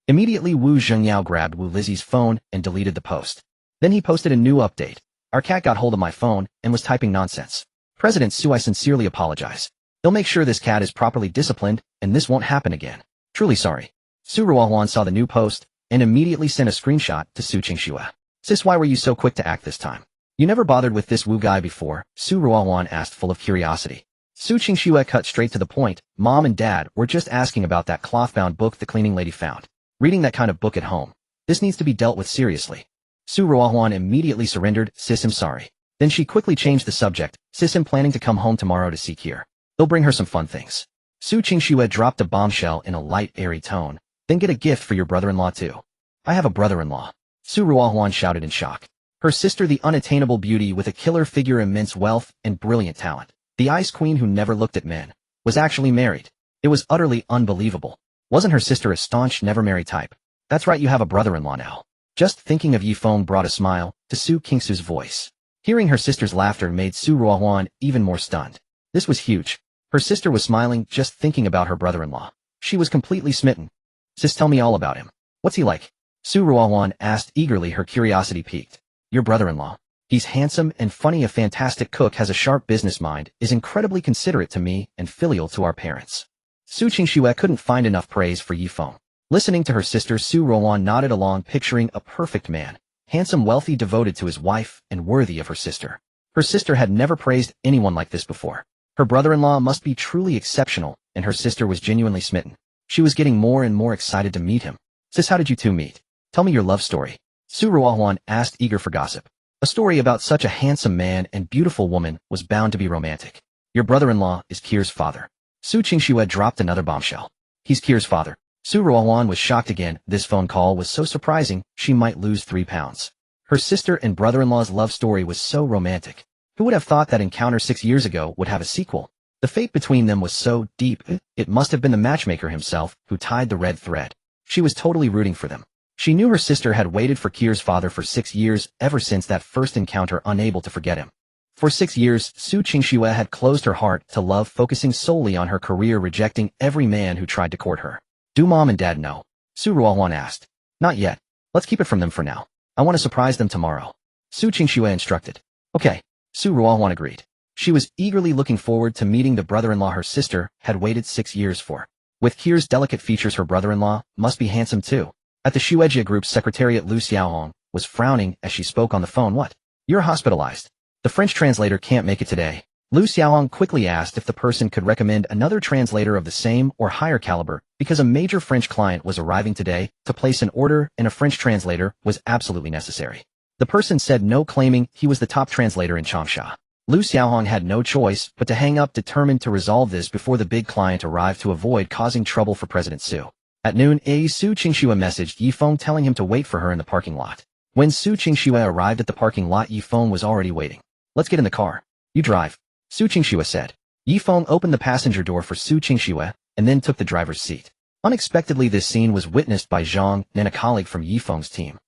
Immediately, Wu Jingyao grabbed Wu Lizzie's phone and deleted the post. Then he posted a new update. "Our cat got hold of my phone and was typing nonsense. President Su, I sincerely apologize. They'll make sure this cat is properly disciplined and this won't happen again. Truly sorry." Su Ruohuan saw the new post and immediately sent a screenshot to Su Qingxue. "Sis, why were you so quick to act this time? You never bothered with this Wu guy before?" Su Ruohuan asked, full of curiosity. Su Qingxue cut straight to the point. "Mom and Dad were just asking about that cloth-bound book the cleaning lady found. Reading that kind of book at home. This needs to be dealt with seriously." Su Ruohuan immediately surrendered. "Sis, I'm sorry." Then she quickly changed the subject. "Sis, I'm planning to come home tomorrow to see Kier. They'll bring her some fun things." Su Qingxue dropped a bombshell in a light, airy tone. "Then get a gift for your brother-in-law too." "I have a brother-in-law." Su Ruohuan shouted in shock. Her sister, the unattainable beauty with a killer figure, immense wealth, and brilliant talent, the ice queen who never looked at men, was actually married. It was utterly unbelievable. Wasn't her sister a staunch never-marry type? "That's right, you have a brother-in-law now." Just thinking of Ye Feng brought a smile to Su Qingxue's voice. Hearing her sister's laughter made Su Ruohuan even more stunned. This was huge. Her sister was smiling just thinking about her brother-in-law. She was completely smitten. "Sis, tell me all about him. What's he like?" Su Ruohuan asked eagerly, her curiosity piqued. "Your brother-in-law. He's handsome and funny, a fantastic cook, has a sharp business mind, is incredibly considerate to me and filial to our parents." Su Qingxue couldn't find enough praise for Ye Feng. Listening to her sister, Su Ruohuan nodded along, picturing a perfect man. Handsome, wealthy, devoted to his wife, and worthy of her sister. Her sister had never praised anyone like this before. Her brother-in-law must be truly exceptional, and her sister was genuinely smitten. She was getting more and more excited to meet him. "Sis, how did you two meet? Tell me your love story." Su Ruohuan asked, eager for gossip. A story about such a handsome man and beautiful woman was bound to be romantic. "Your brother-in-law is Kier's father." Su Qingxue dropped another bombshell. "He's Kier's father." Su Ruohuan was shocked again. This phone call was so surprising, she might lose 3 pounds. Her sister and brother-in-law's love story was so romantic. Who would have thought that encounter 6 years ago would have a sequel? The fate between them was so deep, it must have been the matchmaker himself who tied the red thread. She was totally rooting for them. She knew her sister had waited for Kier's father for 6 years, ever since that first encounter, unable to forget him. For 6 years, Su Qingxue had closed her heart to love, focusing solely on her career, rejecting every man who tried to court her. Do mom and dad know? Su Ruohuan asked. Not yet. Let's keep it from them for now. I want to surprise them tomorrow. Su Qingxue instructed. Okay. Su Ruohuan agreed. She was eagerly looking forward to meeting the brother-in-law her sister had waited 6 years for. With Kier's delicate features, her brother-in-law must be handsome too. At the Xuejie Group secretariat, Lu Xiaohong was frowning as she spoke on the phone. What? You're hospitalized. The French translator can't make it today. Lu Xiaohong quickly asked if the person could recommend another translator of the same or higher caliber, because a major French client was arriving today to place an order and a French translator was absolutely necessary. The person said no, claiming he was the top translator in Changsha. Lu Xiaohong had no choice but to hang up, determined to resolve this before the big client arrived to avoid causing trouble for President Su. At noon, Su Qingxue messaged Ye Feng telling him to wait for her in the parking lot. When Su Qingxue arrived at the parking lot, Ye Feng was already waiting. Let's get in the car. You drive. Su Qingxue said. Ye Feng opened the passenger door for Su Qingxue and then took the driver's seat. Unexpectedly, this scene was witnessed by Zhang Nan, a colleague from Ye Feng's team.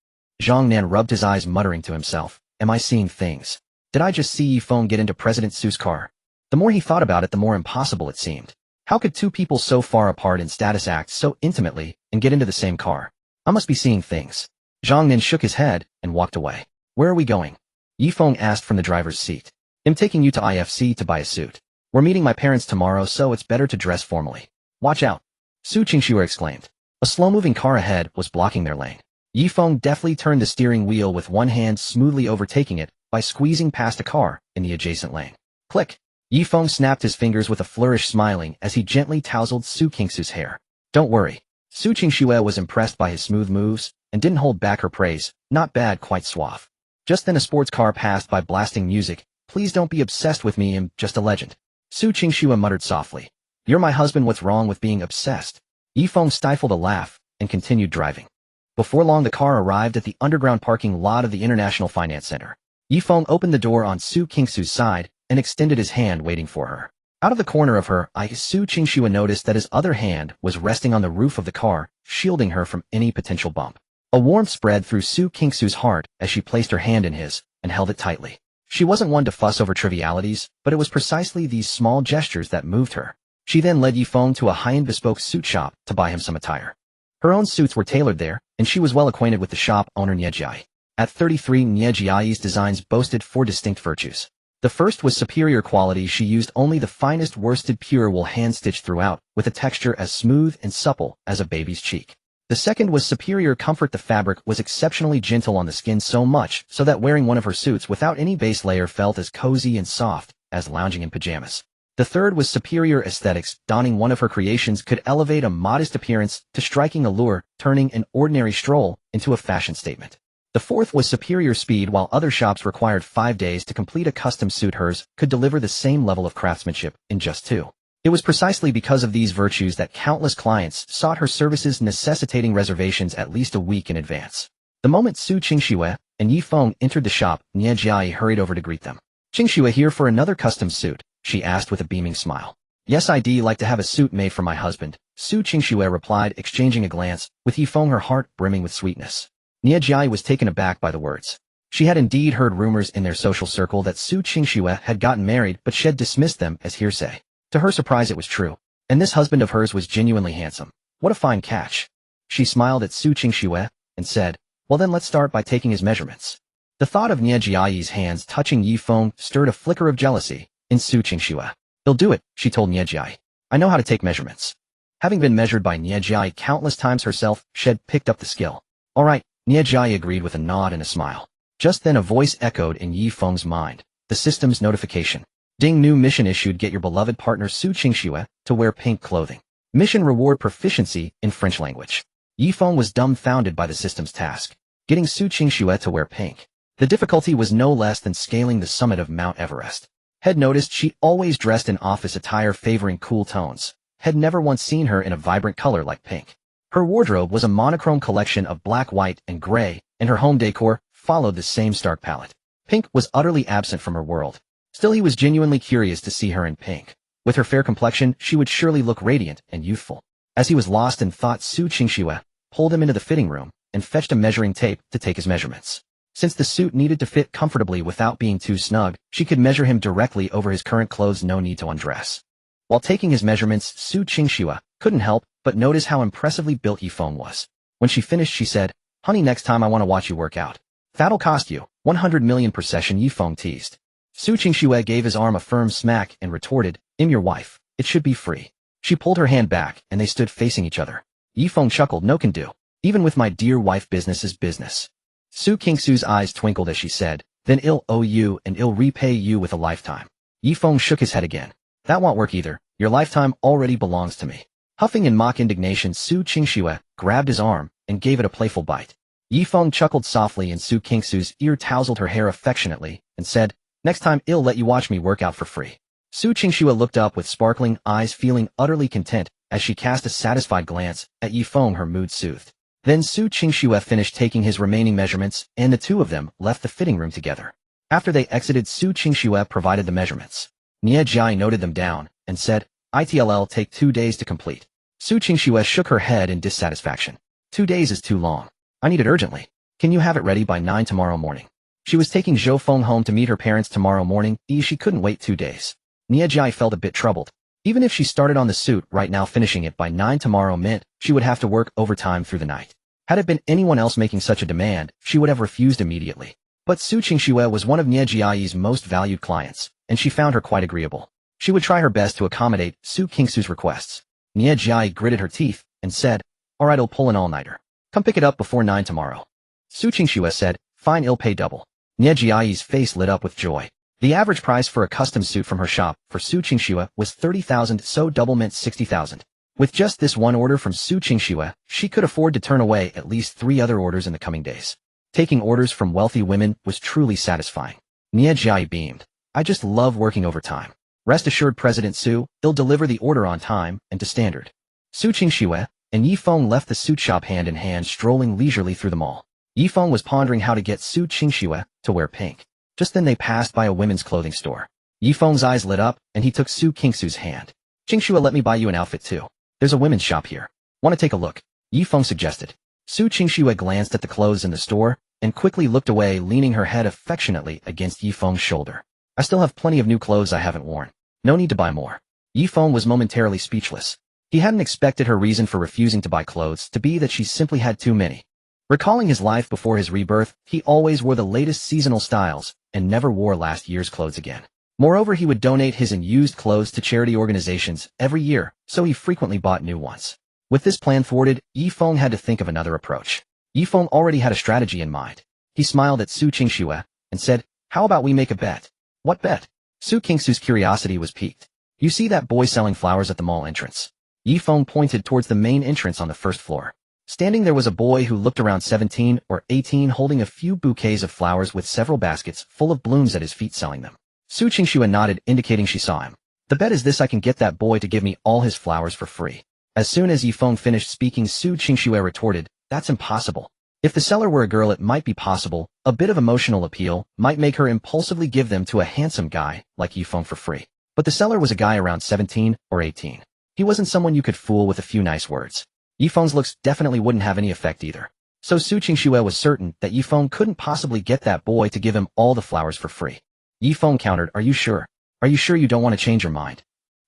Zhang Nan rubbed his eyes, muttering to himself, am I seeing things? Did I just see Ye Feng get into President Su's car? The more he thought about it, the more impossible it seemed. How could two people so far apart in status act so intimately and get into the same car? I must be seeing things. Zhang Nan shook his head and walked away. Where are we going? Ye Feng asked from the driver's seat. I'm taking you to IFC to buy a suit. We're meeting my parents tomorrow, so it's better to dress formally. Watch out. Su Qingxue exclaimed. A slow-moving car ahead was blocking their lane. Ye Feng deftly turned the steering wheel with one hand, smoothly overtaking it by squeezing past a car in the adjacent lane. Click. Ye Feng snapped his fingers with a flourish, smiling as he gently tousled Su Qingxue's hair. Don't worry. Su Qingxue was impressed by his smooth moves and didn't hold back her praise. Not bad, quite suave. Just then a sports car passed by, blasting music. Please don't be obsessed with me, I'm just a legend. Su Qingxue muttered softly. You're my husband, what's wrong with being obsessed? Ye Feng stifled a laugh and continued driving. Before long, the car arrived at the underground parking lot of the International Finance Center. Ye Feng opened the door on Su Qingxue's side and extended his hand, waiting for her. Out of the corner of her eye, Su Qingxue noticed that his other hand was resting on the roof of the car, shielding her from any potential bump. A warmth spread through Su Qingxue's heart as she placed her hand in his and held it tightly. She wasn't one to fuss over trivialities, but it was precisely these small gestures that moved her. She then led Ye Feng to a high-end bespoke suit shop to buy him some attire. Her own suits were tailored there, and she was well acquainted with the shop owner Ye Jiai. At 33, Ye Jiai's designs boasted 4 distinct virtues. The first was superior quality. She used only the finest worsted pure wool, hand-stitched throughout, with a texture as smooth and supple as a baby's cheek. The second was superior comfort. The fabric was exceptionally gentle on the skin, so much so that wearing one of her suits without any base layer felt as cozy and soft as lounging in pajamas. The third was superior aesthetics. Donning one of her creations could elevate a modest appearance to striking allure, turning an ordinary stroll into a fashion statement. The fourth was superior speed. While other shops required 5 days to complete a custom suit, hers could deliver the same level of craftsmanship in just 2. It was precisely because of these virtues that countless clients sought her services, necessitating reservations at least a week in advance. The moment Su Qingxue and Ye Feng entered the shop, Ye Jiai hurried over to greet them. Qingxue here for another custom suit? She asked with a beaming smile. Yes, I'd like to have a suit made for my husband, Su Qingxue replied, exchanging a glance with Ye Feng, her heart brimming with sweetness. Ye Jiai was taken aback by the words. She had indeed heard rumors in their social circle that Su Qingxue had gotten married, but she had dismissed them as hearsay. To her surprise, it was true. And this husband of hers was genuinely handsome. What a fine catch. She smiled at Su Qingxue and said, well then let's start by taking his measurements. The thought of Ye Jiai's hands touching Ye Feng stirred a flicker of jealousy in Su Qingxue. He'll do it, she told Ye Jiai. I know how to take measurements. Having been measured by Ye Jiai countless times herself, she had picked up the skill. All right, Ye Jiai agreed with a nod and a smile. Just then a voice echoed in Ye Feng's mind. The system's notification. Ding, new mission issued. Get your beloved partner Su Qingxue to wear pink clothing. Mission reward proficiency in French language. Ye Feng was dumbfounded by the system's task. Getting Su Qingxue to wear pink. The difficulty was no less than scaling the summit of Mount Everest. Had noticed she always dressed in office attire favoring cool tones. Had never once seen her in a vibrant color like pink. Her wardrobe was a monochrome collection of black, white, and gray, and her home decor followed the same stark palette. Pink was utterly absent from her world. Still, he was genuinely curious to see her in pink. With her fair complexion, she would surely look radiant and youthful. As he was lost in thought, Su Qingxue pulled him into the fitting room and fetched a measuring tape to take his measurements. Since the suit needed to fit comfortably without being too snug, she could measure him directly over his current clothes, no need to undress. While taking his measurements, Su Qingxue couldn't help but notice how impressively built Ye Feng was. When she finished, she said, "Honey, next time I want to watch you work out." "That'll cost you 100 million per session," Ye Feng teased. Su Qingxue gave his arm a firm smack and retorted, "I'm your wife. It should be free." She pulled her hand back, and they stood facing each other. Ye Feng chuckled, "No can do. Even with my dear wife, business is business." Su Qingxue's eyes twinkled as she said, "Then I'll owe you and I'll repay you with a lifetime." Ye Feng shook his head again. "That won't work either. Your lifetime already belongs to me." Huffing in mock indignation, Su Qingxue grabbed his arm and gave it a playful bite. Ye Feng chuckled softly, and Su Qingxue's ear tousled her hair affectionately and said, "Next time I'll let you watch me work out for free." Su Qingxue looked up with sparkling eyes, feeling utterly content as she cast a satisfied glance at Ye Feng, her mood soothed. Then Su Qingxue finished taking his remaining measurements, and the two of them left the fitting room together. After they exited, Su Qingxue provided the measurements. Ye Feng noted them down and said, "It'll take 2 days to complete." Su Qingxue shook her head in dissatisfaction. 2 days is too long. I need it urgently. Can you have it ready by 9 tomorrow morning? She was taking Zhou Feng home to meet her parents tomorrow morning. She couldn't wait 2 days. Ye Feng felt a bit troubled. Even if she started on the suit right now, finishing it by 9 tomorrow meant she would have to work overtime through the night. Had it been anyone else making such a demand, she would have refused immediately. But Su Qingxue was one of Ye Feng's most valued clients, and she found her quite agreeable. She would try her best to accommodate Su Qingxue's requests. Ye Feng gritted her teeth and said, "All right, I'll pull an all-nighter. Come pick it up before 9 tomorrow." Su Qingxue said, "Fine, I'll pay double." Ye Feng's face lit up with joy. The average price for a custom suit from her shop for Su Qingxue was 30,000, so double meant 60,000. With just this one order from Su Qingxue, she could afford to turn away at least 3 other orders in the coming days. Taking orders from wealthy women was truly satisfying. Ye Feng beamed. "I just love working overtime. Rest assured, President Su, I'll deliver the order on time and to standard." Su Qingxue and Ye Feng left the suit shop hand in hand, strolling leisurely through the mall. Ye Feng was pondering how to get Su Qingxue to wear pink. Just then they passed by a women's clothing store. Ye Feng's eyes lit up, and he took Su Qingxue's hand. "Qingxue, let me buy you an outfit too. There's a women's shop here. Want to take a look?" Ye Feng suggested. Su Qingxue glanced at the clothes in the store and quickly looked away, leaning her head affectionately against Ye Feng's shoulder. "I still have plenty of new clothes I haven't worn. No need to buy more." Ye Feng was momentarily speechless. He hadn't expected her reason for refusing to buy clothes to be that she simply had too many. Recalling his life before his rebirth, he always wore the latest seasonal styles and never wore last year's clothes again. Moreover, he would donate his unused clothes to charity organizations every year, so he frequently bought new ones. With this plan thwarted, Ye Feng had to think of another approach. Ye Feng already had a strategy in mind. He smiled at Su Qingxue and said, "How about we make a bet?" "What bet?" Su Qingxue's curiosity was piqued. "You see that boy selling flowers at the mall entrance?" Ye Feng pointed towards the main entrance on the first floor. Standing there was a boy who looked around 17 or 18, holding a few bouquets of flowers with several baskets full of blooms at his feet, selling them. Su Qingxue nodded, indicating she saw him. "The bet is this: I can get that boy to give me all his flowers for free." As soon as Ye Feng finished speaking, Su Qingxue retorted, "That's impossible. If the seller were a girl, it might be possible. A bit of emotional appeal might make her impulsively give them to a handsome guy like Ye Feng for free. But the seller was a guy around 17 or 18. He wasn't someone you could fool with a few nice words. Ye Feng's looks definitely wouldn't have any effect either. So Su Qingxue was certain that Ye Feng couldn't possibly get that boy to give him all the flowers for free. Ye Feng countered, "Are you sure? Are you sure you don't want to change your mind?"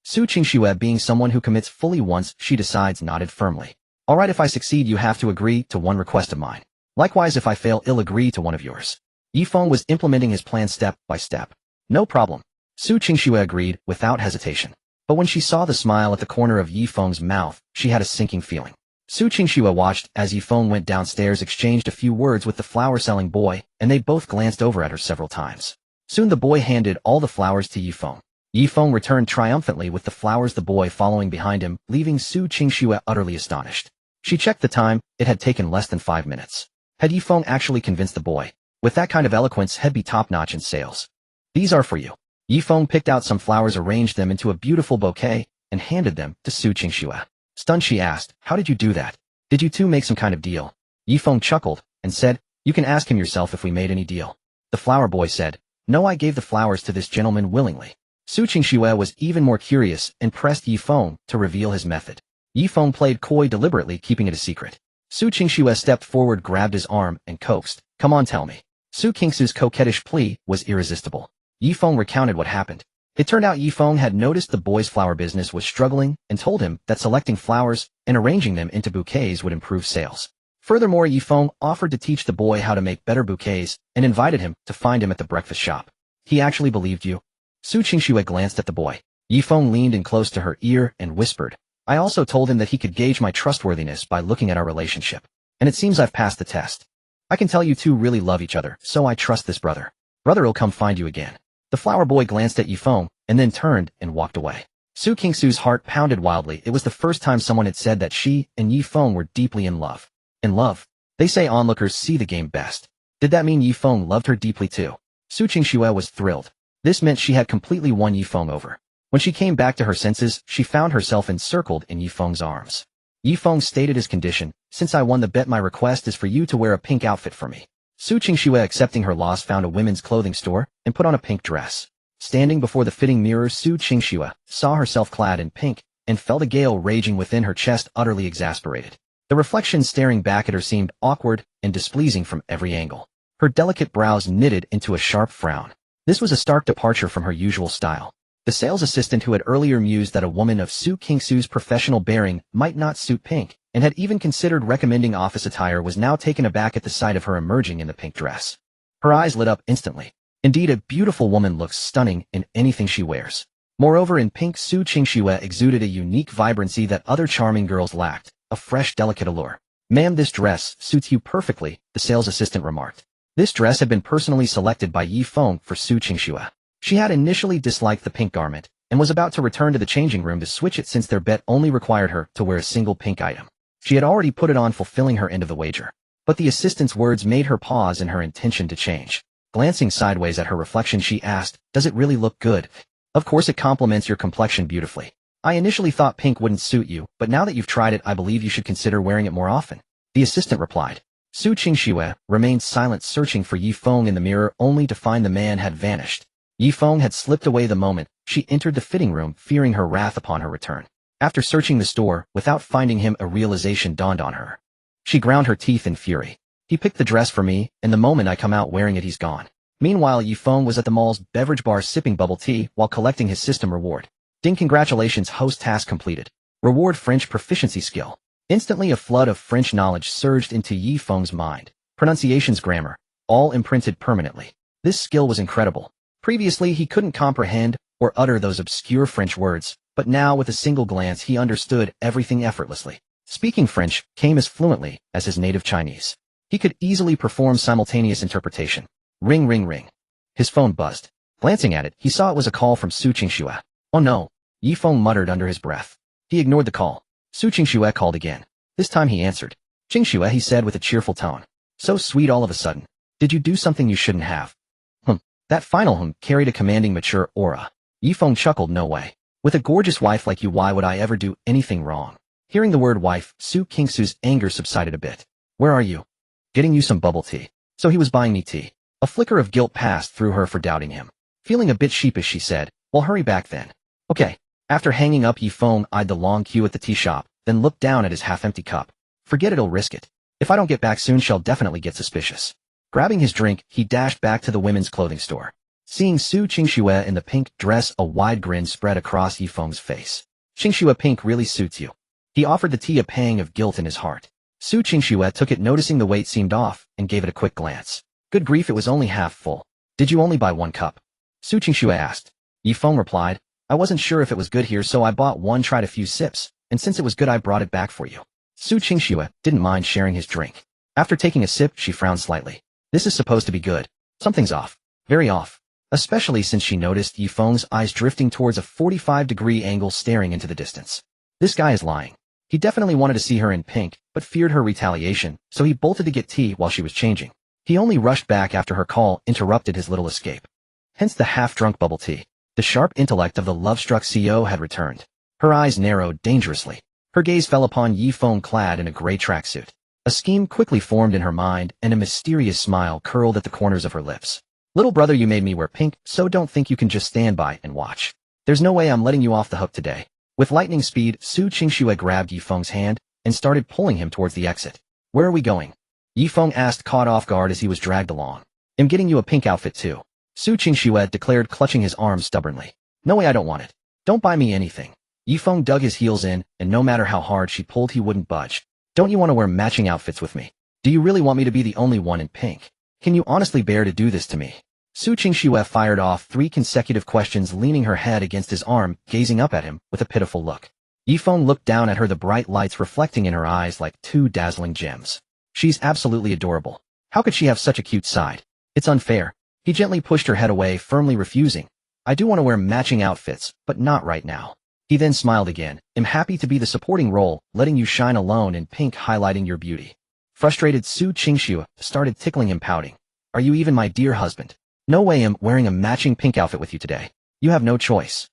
Su Qingxue, being someone who commits fully once she decides, nodded firmly. "All right, if I succeed, you have to agree to one request of mine. Likewise, if I fail, I'll agree to one of yours." Ye Feng was implementing his plan step by step. "No problem." Su Qingxue agreed without hesitation. But when she saw the smile at the corner of Ye Feng's mouth, she had a sinking feeling. Su Qingxue watched as Ye Feng went downstairs, exchanged a few words with the flower-selling boy, and they both glanced over at her several times. Soon the boy handed all the flowers to Ye Feng. Ye Feng returned triumphantly with the flowers, the boy following behind him, leaving Su Qingxue utterly astonished. She checked the time. It had taken less than 5 minutes. Had Ye Feng actually convinced the boy? With that kind of eloquence, he'd be top-notch in sales. "These are for you." Ye Feng picked out some flowers, arranged them into a beautiful bouquet, and handed them to Su Qingxue. Stunned, she asked, "How did you do that? Did you two make some kind of deal?" Ye Feng chuckled and said, "You can ask him yourself if we made any deal." The flower boy said, "No, I gave the flowers to this gentleman willingly." Su Qingxue was even more curious and pressed Ye Feng to reveal his method. Ye Feng played coy, deliberately keeping it a secret. Su Qingxue stepped forward, grabbed his arm, and coaxed. "Come on, tell me." Su Qingxue's coquettish plea was irresistible. Ye Feng recounted what happened. It turned out Ye Feng had noticed the boy's flower business was struggling and told him that selecting flowers and arranging them into bouquets would improve sales. Furthermore, Ye Feng offered to teach the boy how to make better bouquets and invited him to find him at the breakfast shop. "He actually believed you?" Su Qingxue glanced at the boy. Ye Feng leaned in close to her ear and whispered, "I also told him that he could gauge my trustworthiness by looking at our relationship. And it seems I've passed the test. I can tell you two really love each other, so I trust this brother. Brother'll come find you again." The flower boy glanced at Ye Feng and then turned and walked away. Su Qingxue's heart pounded wildly. It was the first time someone had said that she and Ye Feng were deeply in love. In love? They say onlookers see the game best. Did that mean Ye Feng loved her deeply too? Su Qingxue was thrilled. This meant she had completely won Ye Feng over. When she came back to her senses, she found herself encircled in Ye Feng's arms. Ye Feng stated his condition, "Since I won the bet, my request is for you to wear a pink outfit for me." Su Qingxue, accepting her loss, found a women's clothing store and put on a pink dress. Standing before the fitting mirror, Su Qingxue saw herself clad in pink and felt a gale raging within her chest, utterly exasperated. The reflection staring back at her seemed awkward and displeasing from every angle. Her delicate brows knitted into a sharp frown. This was a stark departure from her usual style. The sales assistant who had earlier mused that a woman of Su Qingxue's professional bearing might not suit pink, and had even considered recommending office attire, was now taken aback at the sight of her emerging in the pink dress. Her eyes lit up instantly. Indeed, a beautiful woman looks stunning in anything she wears. Moreover, in pink, Su Qingxue exuded a unique vibrancy that other charming girls lacked, a fresh, delicate allure. "Ma'am, this dress suits you perfectly," the sales assistant remarked. This dress had been personally selected by Ye Feng for Su Qingxue. She had initially disliked the pink garment, and was about to return to the changing room to switch it since their bet only required her to wear a single pink item. She had already put it on, fulfilling her end of the wager. But the assistant's words made her pause in her intention to change. Glancing sideways at her reflection, she asked, "Does it really look good?" "Of course, it complements your complexion beautifully. I initially thought pink wouldn't suit you, but now that you've tried it, I believe you should consider wearing it more often," the assistant replied. Su Qingxue remained silent, searching for Ye Feng in the mirror, only to find the man had vanished. Ye Feng had slipped away the moment she entered the fitting room, fearing her wrath upon her return. After searching the store without finding him, a realization dawned on her. She ground her teeth in fury. "He picked the dress for me, and the moment I come out wearing it, he's gone." Meanwhile, Ye Feng was at the mall's beverage bar sipping bubble tea while collecting his system reward. "Ding, congratulations, host, task completed. Reward French proficiency skill." Instantly, a flood of French knowledge surged into Ye Feng's mind. Pronunciations, grammar, all imprinted permanently. This skill was incredible. Previously, he couldn't comprehend or utter those obscure French words, but now with a single glance he understood everything effortlessly. Speaking French came as fluently as his native Chinese. He could easily perform simultaneous interpretation. Ring, ring, ring. His phone buzzed. Glancing at it, he saw it was a call from Su Qingxue. "Oh no," Ye Feng muttered under his breath. He ignored the call. Su Qingxue called again. This time he answered. "Qingxue," he said with a cheerful tone. "So sweet all of a sudden. Did you do something you shouldn't have?" That final carried a commanding, mature aura. Ye Feng chuckled. "No way. With a gorgeous wife like you, why would I ever do anything wrong?" Hearing the word wife, Su Qingxue's anger subsided a bit. "Where are you?" "Getting you some bubble tea." So he was buying me tea. A flicker of guilt passed through her for doubting him. Feeling a bit sheepish, she said, "Well, hurry back then." "Okay." After hanging up, Ye Feng eyed the long queue at the tea shop, then looked down at his half-empty cup. "Forget it'll risk it. If I don't get back soon, she'll definitely get suspicious." Grabbing his drink, he dashed back to the women's clothing store. Seeing Su Qingxue in the pink dress, a wide grin spread across Ye Feng's face. "Qingxue, pink really suits you." He offered the tea, a pang of guilt in his heart. Su Qingxue took it, noticing the weight seemed off, and gave it a quick glance. Good grief, it was only half full. "Did you only buy one cup?" Su Qingxue asked. Ye Feng replied, "I wasn't sure if it was good here, so I bought one, tried a few sips, and since it was good, I brought it back for you." Su Qingxue didn't mind sharing his drink. After taking a sip, she frowned slightly. This is supposed to be good. Something's off. Very off. Especially since she noticed Ye Feng's eyes drifting towards a 45-degree angle, staring into the distance. This guy is lying. He definitely wanted to see her in pink, but feared her retaliation, so he bolted to get tea while she was changing. He only rushed back after her call interrupted his little escape. Hence the half-drunk bubble tea. The sharp intellect of the love-struck CEO had returned. Her eyes narrowed dangerously. Her gaze fell upon Ye Feng clad in a gray tracksuit. A scheme quickly formed in her mind, and a mysterious smile curled at the corners of her lips. "Little brother, you made me wear pink, so don't think you can just stand by and watch." There's no way I'm letting you off the hook today. With lightning speed, Su Qingxue grabbed Ye Feng's hand and started pulling him towards the exit. Where are we going? Ye Feng asked, caught off guard as he was dragged along. I'm getting you a pink outfit too. Su Qingxue declared, clutching his arm stubbornly. No way, I don't want it. Don't buy me anything. Ye Feng dug his heels in, and no matter how hard she pulled, he wouldn't budge. Don't you want to wear matching outfits with me? Do you really want me to be the only one in pink? Can you honestly bear to do this to me? Su Qingxue fired off 3 consecutive questions, leaning her head against his arm, gazing up at him with a pitiful look. Ye Feng looked down at her, the bright lights reflecting in her eyes like 2 dazzling gems. She's absolutely adorable. How could she have such a cute side? It's unfair. He gently pushed her head away, firmly refusing. I do want to wear matching outfits, but not right now. He then smiled again. I'm happy to be the supporting role, letting you shine alone in pink, highlighting your beauty. Frustrated, Su Qingxue started tickling him, pouting. Are you even my dear husband? No way, I'm wearing a matching pink outfit with you today. You have no choice.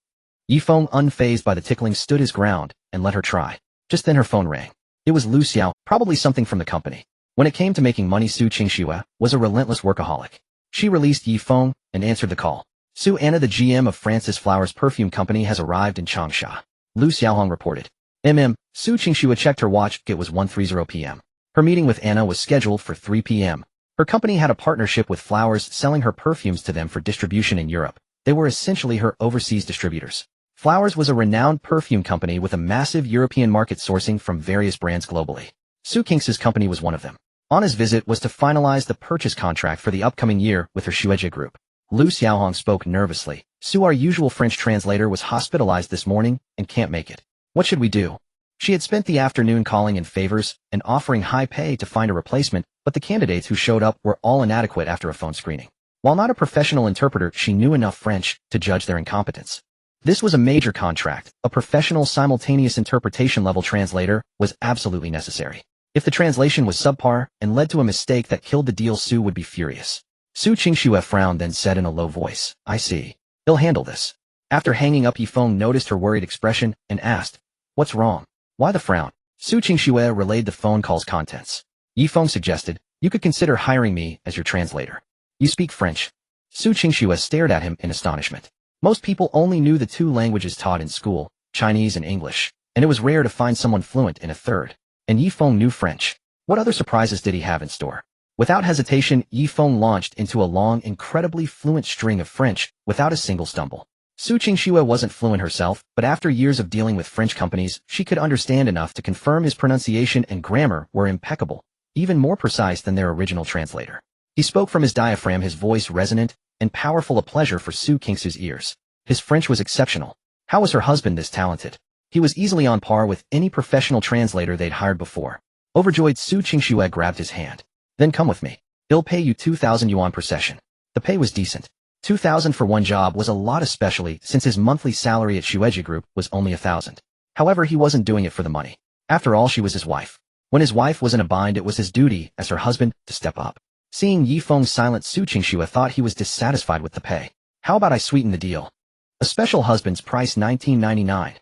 Ye Feng, unfazed by the tickling, stood his ground and let her try. Just then her phone rang. It was Lu Xiao, probably something from the company. When it came to making money, Su Qingxue was a relentless workaholic. She released Ye Feng and answered the call. Su Anna, the GM of Francis Flowers Perfume Company, has arrived in Changsha. Lu Xiaohong reported. Su Qingxue checked her watch. It was 1:30 p.m. Her meeting with Anna was scheduled for 3 p.m. Her company had a partnership with Flowers, selling her perfumes to them for distribution in Europe. They were essentially her overseas distributors. Flowers was a renowned perfume company with a massive European market, sourcing from various brands globally. Su Qingxue's company was one of them. Anna's visit was to finalize the purchase contract for the upcoming year with her Xuejie Group. Lu Xiaohong spoke nervously. Su, our usual French translator, was hospitalized this morning and can't make it. What should we do? She had spent the afternoon calling in favors and offering high pay to find a replacement, but the candidates who showed up were all inadequate after a phone screening. While not a professional interpreter, she knew enough French to judge their incompetence. This was a major contract. A professional simultaneous interpretation level translator was absolutely necessary. If the translation was subpar and led to a mistake that killed the deal, Su would be furious. Su Qingxue frowned, then said in a low voice, I see. He'll handle this. After hanging up, Ye Feng noticed her worried expression and asked, What's wrong? Why the frown? Su Qingxue relayed the phone call's contents. Ye Feng suggested, You could consider hiring me as your translator. You speak French? Su Qingxue stared at him in astonishment. Most people only knew the 2 languages taught in school, Chinese and English, and it was rare to find someone fluent in a third. And Ye Feng knew French. What other surprises did he have in store? Without hesitation, Ye Feng launched into a long, incredibly fluent string of French without a single stumble. Su Qingxue wasn't fluent herself, but after years of dealing with French companies, she could understand enough to confirm his pronunciation and grammar were impeccable, even more precise than their original translator. He spoke from his diaphragm, his voice resonant and powerful, a pleasure for Su Qingxue's ears. His French was exceptional. How was her husband this talented? He was easily on par with any professional translator they'd hired before. Overjoyed, Su Qingxue grabbed his hand. Then come with me. He'll pay you 2,000 yuan per session. The pay was decent. 2,000 for one job was a lot, especially since his monthly salary at Xuejie Group was only 1,000. However, he wasn't doing it for the money. After all, she was his wife. When his wife was in a bind, it was his duty as her husband to step up. Seeing Ye Feng's silent, Su Qingxue thought he was dissatisfied with the pay. How about I sweeten the deal? A special husband's price, $19.99.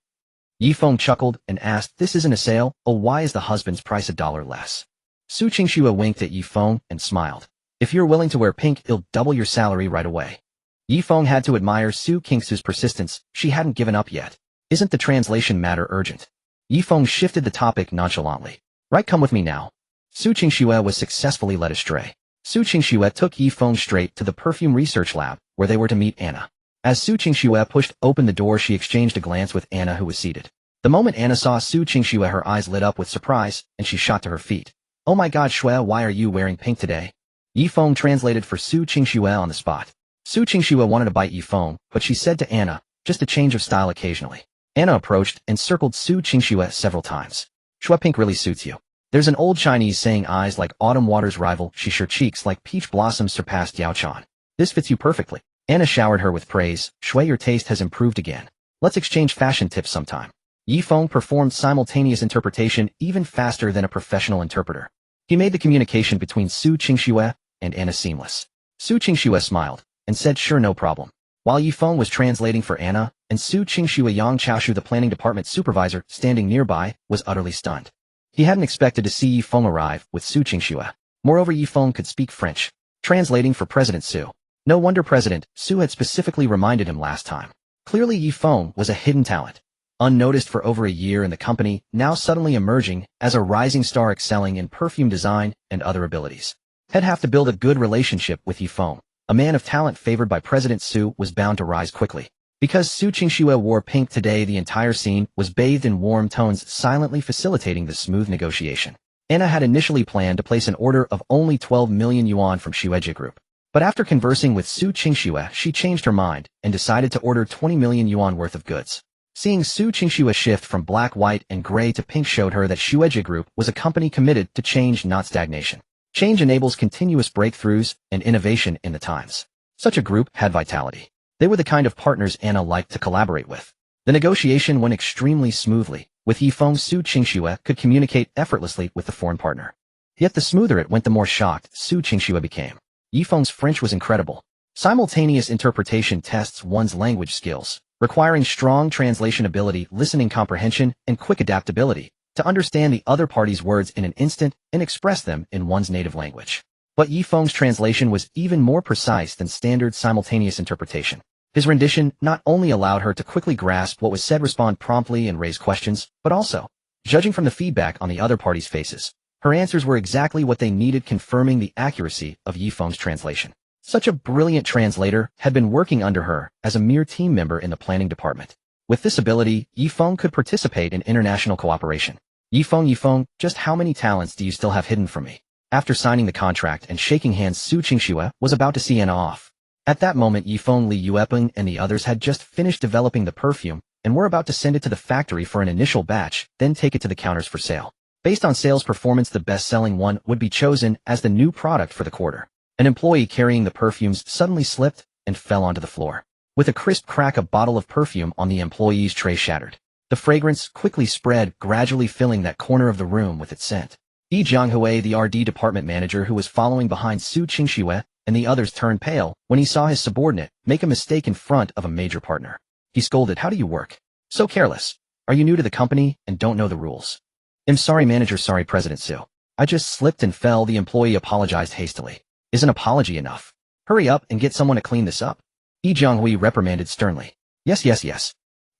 Ye Feng chuckled and asked, This isn't a sale. Oh, why is the husband's price $1 less? Su Qingxue winked at Ye Feng and smiled. If you're willing to wear pink, it'll double your salary right away. Ye Feng had to admire Su Qingxue's persistence. She hadn't given up yet. Isn't the translation matter urgent? Ye Feng shifted the topic nonchalantly. Right, come with me now. Su Qingxue was successfully led astray. Su Qingxue took Ye Feng straight to the perfume research lab, where they were to meet Anna. As Su Qingxue pushed open the door, she exchanged a glance with Anna, who was seated. The moment Anna saw Su Qingxue, her eyes lit up with surprise, and she shot to her feet. Oh my God, Xue, why are you wearing pink today? Ye Feng translated for Su Qingxue on the spot. Su Qingxue wanted to bite Ye Feng, but she said to Anna, just a change of style occasionally. Anna approached and circled Su Qingxue several times. Xue, pink really suits you. There's an old Chinese saying, eyes like autumn waters rival, her cheeks like peach blossoms surpass Yaochan. This fits you perfectly. Anna showered her with praise. Xue, your taste has improved again. Let's exchange fashion tips sometime. Ye Feng performed simultaneous interpretation even faster than a professional interpreter. He made the communication between Su Qingxue and Anna seamless. Su Qingxue smiled and said, Sure, no problem. While Ye Feng was translating for Anna, and Su Qingxue, Yang Chaoshu, the planning department supervisor, standing nearby, was utterly stunned. He hadn't expected to see Ye Feng arrive with Su Qingxue. Moreover, Ye Feng could speak French, translating for President Su. No wonder President Su had specifically reminded him last time. Clearly Ye Feng was a hidden talent, unnoticed for over a year in the company, now suddenly emerging as a rising star excelling in perfume design and other abilities. He'd have to build a good relationship with Ye Feng. A man of talent favored by President Su was bound to rise quickly. Because Su Qingxue wore pink today, the entire scene was bathed in warm tones, silently facilitating the smooth negotiation. Anna had initially planned to place an order of only 12 million yuan from Xuejie Group. But after conversing with Su Qingxue, she changed her mind and decided to order 20 million yuan worth of goods. Seeing Su Qingxue shift from black, white, and gray to pink showed her that Xuejie Group was a company committed to change, not stagnation. Change enables continuous breakthroughs and innovation in the times. Such a group had vitality. They were the kind of partners Anna liked to collaborate with. The negotiation went extremely smoothly. With Ye Feng, Su Qingxue could communicate effortlessly with the foreign partner. Yet the smoother it went, the more shocked Su Qingxue became. Ye Feng's French was incredible. Simultaneous interpretation tests one's language skills, requiring strong translation ability, listening comprehension, and quick adaptability to understand the other party's words in an instant and express them in one's native language. But Ye Feng's translation was even more precise than standard simultaneous interpretation. His rendition not only allowed her to quickly grasp what was said, respond promptly, and raise questions, but also, judging from the feedback on the other party's faces, her answers were exactly what they needed, confirming the accuracy of Ye Feng's translation. Such a brilliant translator had been working under her as a mere team member in the planning department. With this ability, Ye Feng could participate in international cooperation. Ye Feng, just how many talents do you still have hidden from me? After signing the contract and shaking hands, Su Qingxue was about to see Anna off. At that moment, Ye Feng, Li Yuepeng, and the others had just finished developing the perfume and were about to send it to the factory for an initial batch, then take it to the counters for sale. Based on sales performance, the best-selling one would be chosen as the new product for the quarter. An employee carrying the perfumes suddenly slipped and fell onto the floor. With a crisp crack, a bottle of perfume on the employee's tray shattered. The fragrance quickly spread, gradually filling that corner of the room with its scent. Ye Feng, the RD department manager who was following behind Su Qingxue and the others, turned pale when he saw his subordinate make a mistake in front of a major partner. He scolded, "How do you work? So careless. Are you new to the company and don't know the rules?" "I'm sorry, manager, sorry, President Su. I just slipped and fell," the employee apologized hastily. "Is an apology enough? Hurry up and get someone to clean this up," Ye Feng reprimanded sternly. Yes.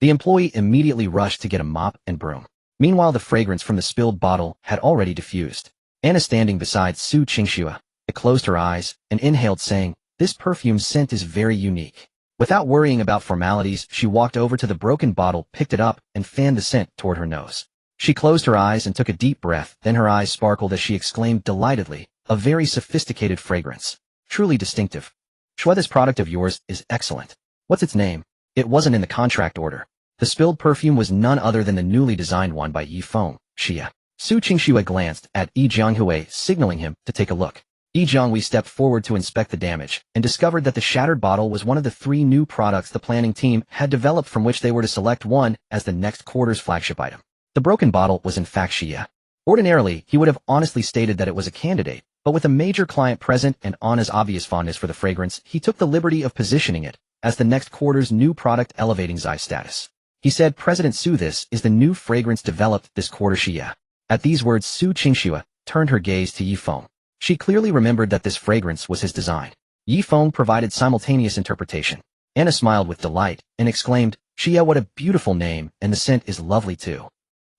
The employee immediately rushed to get a mop and broom. Meanwhile, the fragrance from the spilled bottle had already diffused. Anna, standing beside Su Qingxue, closed her eyes and inhaled, saying, "This perfume scent is very unique." Without worrying about formalities, she walked over to the broken bottle, picked it up, and fanned the scent toward her nose. She closed her eyes and took a deep breath, then her eyes sparkled as she exclaimed delightedly, "A very sophisticated fragrance. Truly distinctive. Shue, this product of yours is excellent. What's its name?" It wasn't in the contract order. The spilled perfume was none other than the newly designed one by Ye Feng, Xie. Su Qingxue glanced at Ye Feng, signaling him to take a look. Ye Feng stepped forward to inspect the damage and discovered that the shattered bottle was one of the 3 new products the planning team had developed, from which they were to select one as the next quarter's flagship item. The broken bottle was in fact Xie. Ordinarily, he would have honestly stated that it was a candidate, but with a major client present and Anna's obvious fondness for the fragrance, he took the liberty of positioning it as the next quarter's new product, elevating Zai's status. He said, "President Su, this is the new fragrance developed this quarter, Xie." At these words, Su Qingxue turned her gaze to Ye Feng. She clearly remembered that this fragrance was his design. Ye Feng provided simultaneous interpretation. Anna smiled with delight and exclaimed, "Xie, what a beautiful name, and the scent is lovely too."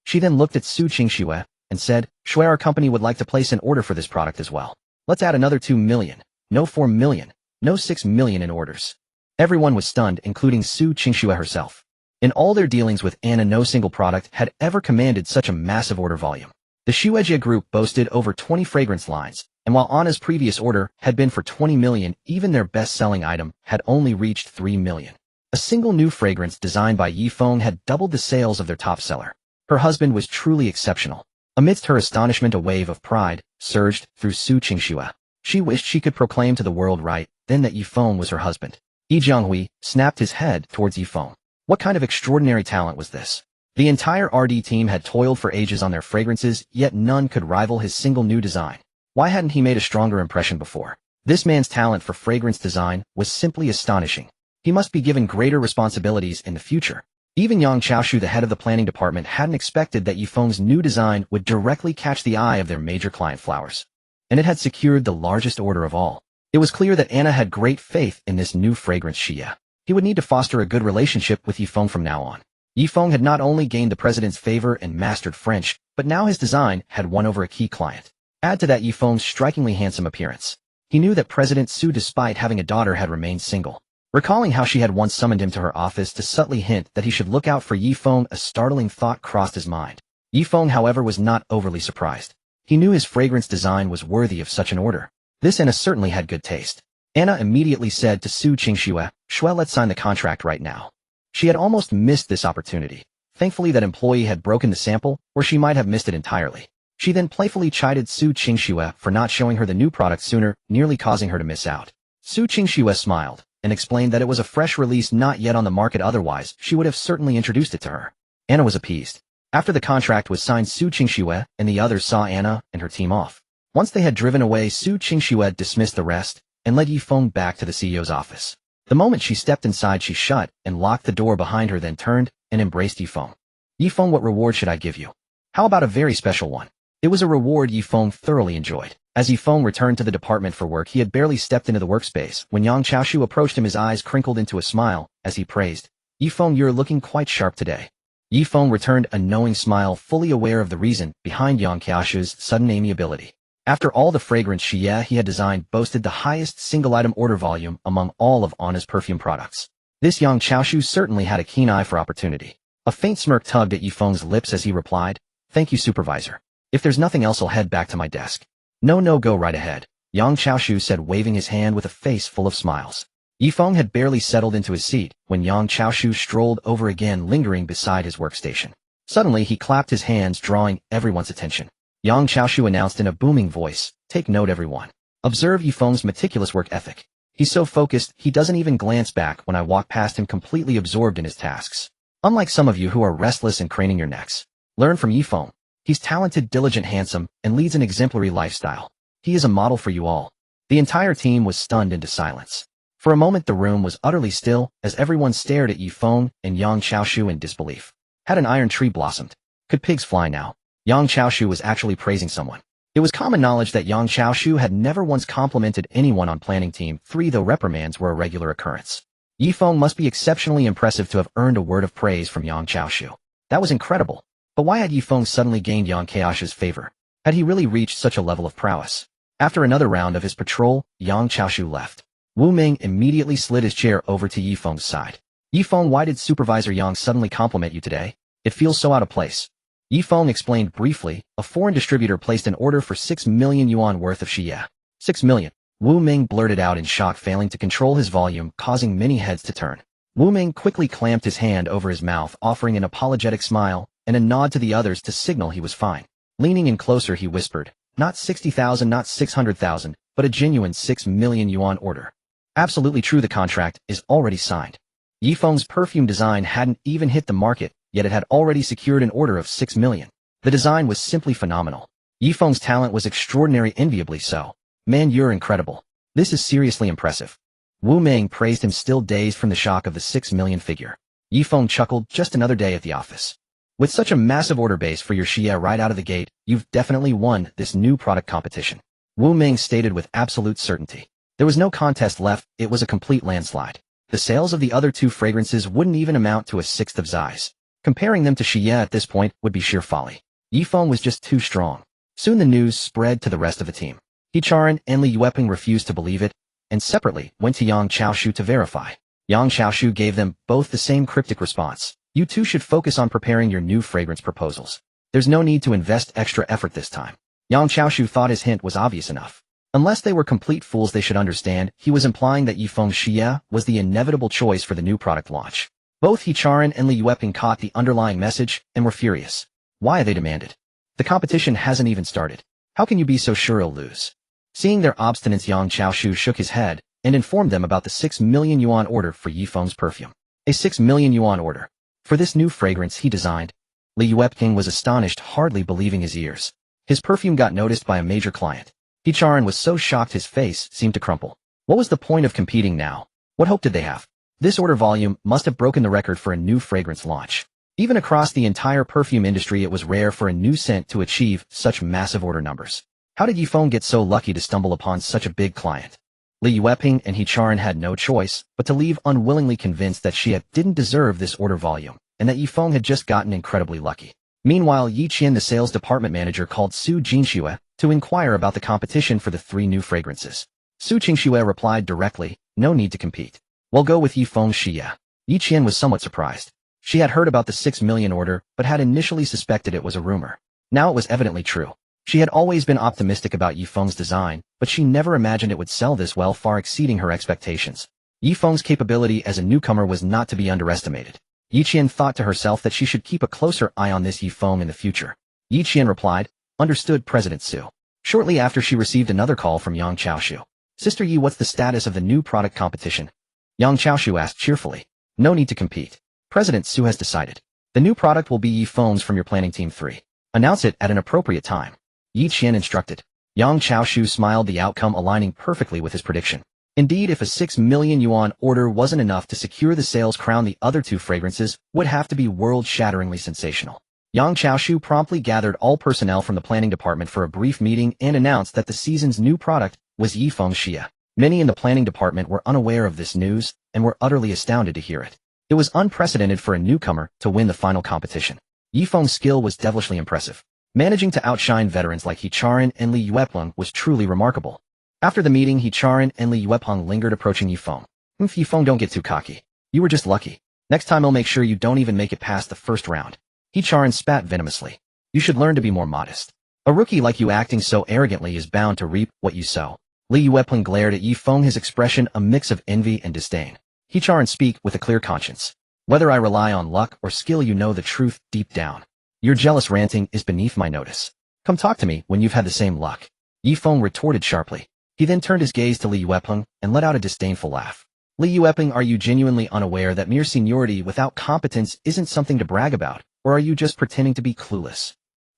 She then looked at Su Qingxue and said, "Xue, our company would like to place an order for this product as well. Let's add another 2 million. No 4 million. No 6 million in orders." Everyone was stunned, including Su Qingxue herself. In all their dealings with Anna, no single product had ever commanded such a massive order volume. The Xuejie Group boasted over 20 fragrance lines, and while Anna's previous order had been for 20 million, even their best-selling item had only reached 3 million. A single new fragrance designed by Ye Feng had doubled the sales of their top seller. Her husband was truly exceptional. Amidst her astonishment, a wave of pride surged through Su Qingxue. She wished she could proclaim to the world right then that Ye Feng was her husband. Ye Feng snapped his head towards Ye Feng. What kind of extraordinary talent was this? The entire RD team had toiled for ages on their fragrances, yet none could rival his single new design. Why hadn't he made a stronger impression before? This man's talent for fragrance design was simply astonishing. He must be given greater responsibilities in the future. Even Yang Chaoshu, the head of the planning department, hadn't expected that Ye Feng's new design would directly catch the eye of their major client flowers. And it had secured the largest order of all. It was clear that Anna had great faith in this new fragrance, Xie. He would need to foster a good relationship with Ye Feng from now on. Ye Feng had not only gained the president's favor and mastered French, but now his design had won over a key client. Add to that Ye Feng's strikingly handsome appearance. He knew that President Su, despite having a daughter, had remained single. Recalling how she had once summoned him to her office to subtly hint that he should look out for Ye Feng, a startling thought crossed his mind. Ye Feng, however, was not overly surprised. He knew his fragrance design was worthy of such an order. This Anna certainly had good taste. Anna immediately said to Su Qingxue, "Xue, let's sign the contract right now." She had almost missed this opportunity. Thankfully, that employee had broken the sample, or she might have missed it entirely. She then playfully chided Su Qingxue for not showing her the new product sooner, nearly causing her to miss out. Su Qingxue smiled and explained that it was a fresh release not yet on the market, otherwise she would have certainly introduced it to her. Anna was appeased. After the contract was signed, Su Qingxue and the others saw Anna and her team off. Once they had driven away, Su Qingxue dismissed the rest and led Ye Feng back to the CEO's office. The moment she stepped inside, she shut and locked the door behind her, then turned and embraced Ye Feng. "Ye Feng, what reward should I give you? How about a very special one?" It was a reward Ye Feng thoroughly enjoyed. As Ye Feng returned to the department for work, he had barely stepped into the workspace when Yang Chaoshu approached him, his eyes crinkled into a smile as he praised, "Ye Feng, you're looking quite sharp today." Ye Feng returned a knowing smile, fully aware of the reason behind Yang Chaoshu's sudden amiability. After all, the fragrance he had designed boasted the highest single-item order volume among all of Anna's perfume products. This Yang Chaoshu certainly had a keen eye for opportunity. A faint smirk tugged at Ye Feng's lips as he replied, "Thank you, supervisor. If there's nothing else, I'll head back to my desk." No, go right ahead," Yang Chaoshu said, waving his hand with a face full of smiles. Ye Feng had barely settled into his seat when Yang Chaoshu strolled over again, lingering beside his workstation. Suddenly, he clapped his hands, drawing everyone's attention. Yang Chaoshu announced in a booming voice, "Take note, everyone. Observe Ye Feng's meticulous work ethic. He's so focused, he doesn't even glance back when I walk past him, completely absorbed in his tasks. Unlike some of you who are restless and craning your necks. Learn from Ye Feng. He's talented, diligent, handsome, and leads an exemplary lifestyle. He is a model for you all." The entire team was stunned into silence. For a moment, the room was utterly still as everyone stared at Ye Feng and Yang Chaoshu in disbelief. Had an iron tree blossomed? Could pigs fly now? Yang Chaoshu was actually praising someone. It was common knowledge that Yang Chaoshu had never once complimented anyone on planning team 3, though reprimands were a regular occurrence. Ye Feng must be exceptionally impressive to have earned a word of praise from Yang Chaoshu. That was incredible. But why had Ye Feng suddenly gained Yang Chaoshu's favor? Had he really reached such a level of prowess? After another round of his patrol, Yang Chaoshu left. Wu Ming immediately slid his chair over to Ye Feng's side. "Ye Feng, why did Supervisor Yang suddenly compliment you today? It feels so out of place." Ye Feng explained briefly. A foreign distributor placed an order for 6 million yuan worth of Xuejie. 6 million. Wu Ming blurted out in shock, failing to control his volume, causing many heads to turn. Wu Ming quickly clamped his hand over his mouth, offering an apologetic smile and a nod to the others to signal he was fine. Leaning in closer, he whispered, "Not 60,000, not 600,000, but a genuine 6 million yuan order." Absolutely true, the contract is already signed. Ye Feng's perfume design hadn't even hit the market, yet it had already secured an order of 6 million. The design was simply phenomenal. Ye Feng's talent was extraordinary, enviably so. "Man, you're incredible. This is seriously impressive." Wu Ming praised him, still dazed from the shock of the 6 million figure. Ye Feng chuckled, "Just another day at the office. With such a massive order base for your Xuejie right out of the gate, you've definitely won this new product competition." Wu Ming stated with absolute certainty. There was no contest left, it was a complete landslide. The sales of the other 2 fragrances wouldn't even amount to a sixth of Zai's. Comparing them to Xuejie at this point would be sheer folly. Ye Feng was just too strong. Soon the news spread to the rest of the team. Hecharan and Li Yueping refused to believe it, and separately went to Yang Chaoshu to verify. Yang Chaoshu gave them both the same cryptic response. "You two should focus on preparing your new fragrance proposals. There's no need to invest extra effort this time." Yang Chaoshu thought his hint was obvious enough. Unless they were complete fools, they should understand. He was implying that Ye Feng's Xuejie was the inevitable choice for the new product launch. Both Hecharan and Li Yueping caught the underlying message and were furious. "Why?" they demanded. "The competition hasn't even started. How can you be so sure it'll lose?" Seeing their obstinance, Yang Chaoshu shook his head and informed them about the 6 million yuan order for Ye Feng's perfume. A 6 million yuan order. For this new fragrance he designed. Li Yueping was astonished, hardly believing his ears. His perfume got noticed by a major client. Hecharan was so shocked his face seemed to crumple. What was the point of competing now? What hope did they have? This order volume must have broken the record for a new fragrance launch. Even across the entire perfume industry, it was rare for a new scent to achieve such massive order numbers. How did Ye Feng get so lucky to stumble upon such a big client? Li Yueping and He Charan had no choice but to leave, unwillingly convinced that she didn't deserve this order volume, and that Ye Feng had just gotten incredibly lucky. Meanwhile, Yi Qian, the sales department manager, called Su Qingxue to inquire about the competition for the 3 new fragrances. Su Qingxue replied directly, "No need to compete. We'll go with Ye Feng's Xie." Yi Qian was somewhat surprised. She had heard about the 6 million order, but had initially suspected it was a rumor. Now it was evidently true. She had always been optimistic about Ye Feng's design, but she never imagined it would sell this well, far exceeding her expectations. Ye Feng's capability as a newcomer was not to be underestimated. Yi Qian thought to herself that she should keep a closer eye on this Ye Feng in the future. Yi Qian replied, "Understood, President Su." Shortly after, she received another call from Yang Chaoshu. "Sister Yi, what's the status of the new product competition?" Yang Chaoshu asked cheerfully. "No need to compete. President Su has decided. The new product will be Ye Feng's from your planning team 3. Announce it at an appropriate time." Yi Qian instructed. Yang Chaoshu smiled, the outcome aligning perfectly with his prediction. Indeed, if a 6 million yuan order wasn't enough to secure the sales crown, the other 2 fragrances would have to be world-shatteringly sensational. Yang Chaoshu promptly gathered all personnel from the planning department for a brief meeting and announced that the season's new product was Ye Feng's Xie. Many in the planning department were unaware of this news and were utterly astounded to hear it. It was unprecedented for a newcomer to win the final competition. Ye Feng's skill was devilishly impressive. Managing to outshine veterans like He Charan and Li Yueping was truly remarkable. After the meeting, He Charan and Li Yueping lingered, approaching Ye Feng. Ye Feng, don't get too cocky. You were just lucky. Next time I'll make sure you don't even make it past the first round. He Charan spat venomously. You should learn to be more modest. A rookie like you acting so arrogantly is bound to reap what you sow. Li Yueping glared at Ye Feng, his expression a mix of envy and disdain. He Charan, speak with a clear conscience. Whether I rely on luck or skill, you know the truth deep down. Your jealous ranting is beneath my notice. Come talk to me when you've had the same luck. Ye Feng retorted sharply. He then turned his gaze to Li Yueping and let out a disdainful laugh. Li Yueping, are you genuinely unaware that mere seniority without competence isn't something to brag about, or are you just pretending to be clueless?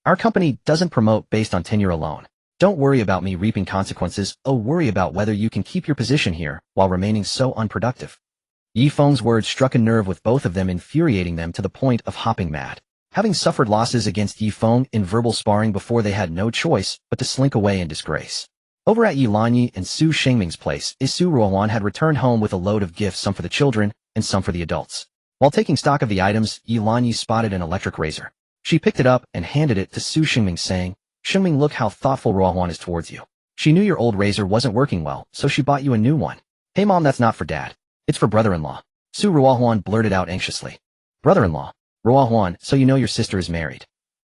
Our company doesn't promote based on tenure alone. Don't worry about me reaping consequences, worry about whether you can keep your position here while remaining so unproductive. Ye Feng's words struck a nerve with both of them, infuriating them to the point of hopping mad. Having suffered losses against Ye Feng in verbal sparring before, they had no choice but to slink away in disgrace. Over at Yilanyi and Su Qingming's place, Su Ruohuan had returned home with a load of gifts, some for the children and some for the adults. While taking stock of the items, Yilanyi spotted an electric razor. She picked it up and handed it to Su Qingming, saying, "Qingming, look how thoughtful Ruohuan is towards you. She knew your old razor wasn't working well, so she bought you a new one." "Hey mom, that's not for dad. It's for brother-in-law," Su Ruohuan blurted out anxiously. "Brother-in-law? Ruohuan, so you know your sister is married?"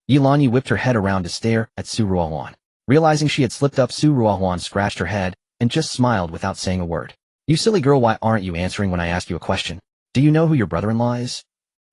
Yilanyi whipped her head around to stare at Su Ruohuan. Realizing she had slipped up, Su Ruohuan scratched her head and just smiled without saying a word. "You silly girl, why aren't you answering when I ask you a question? Do you know who your brother-in-law is?"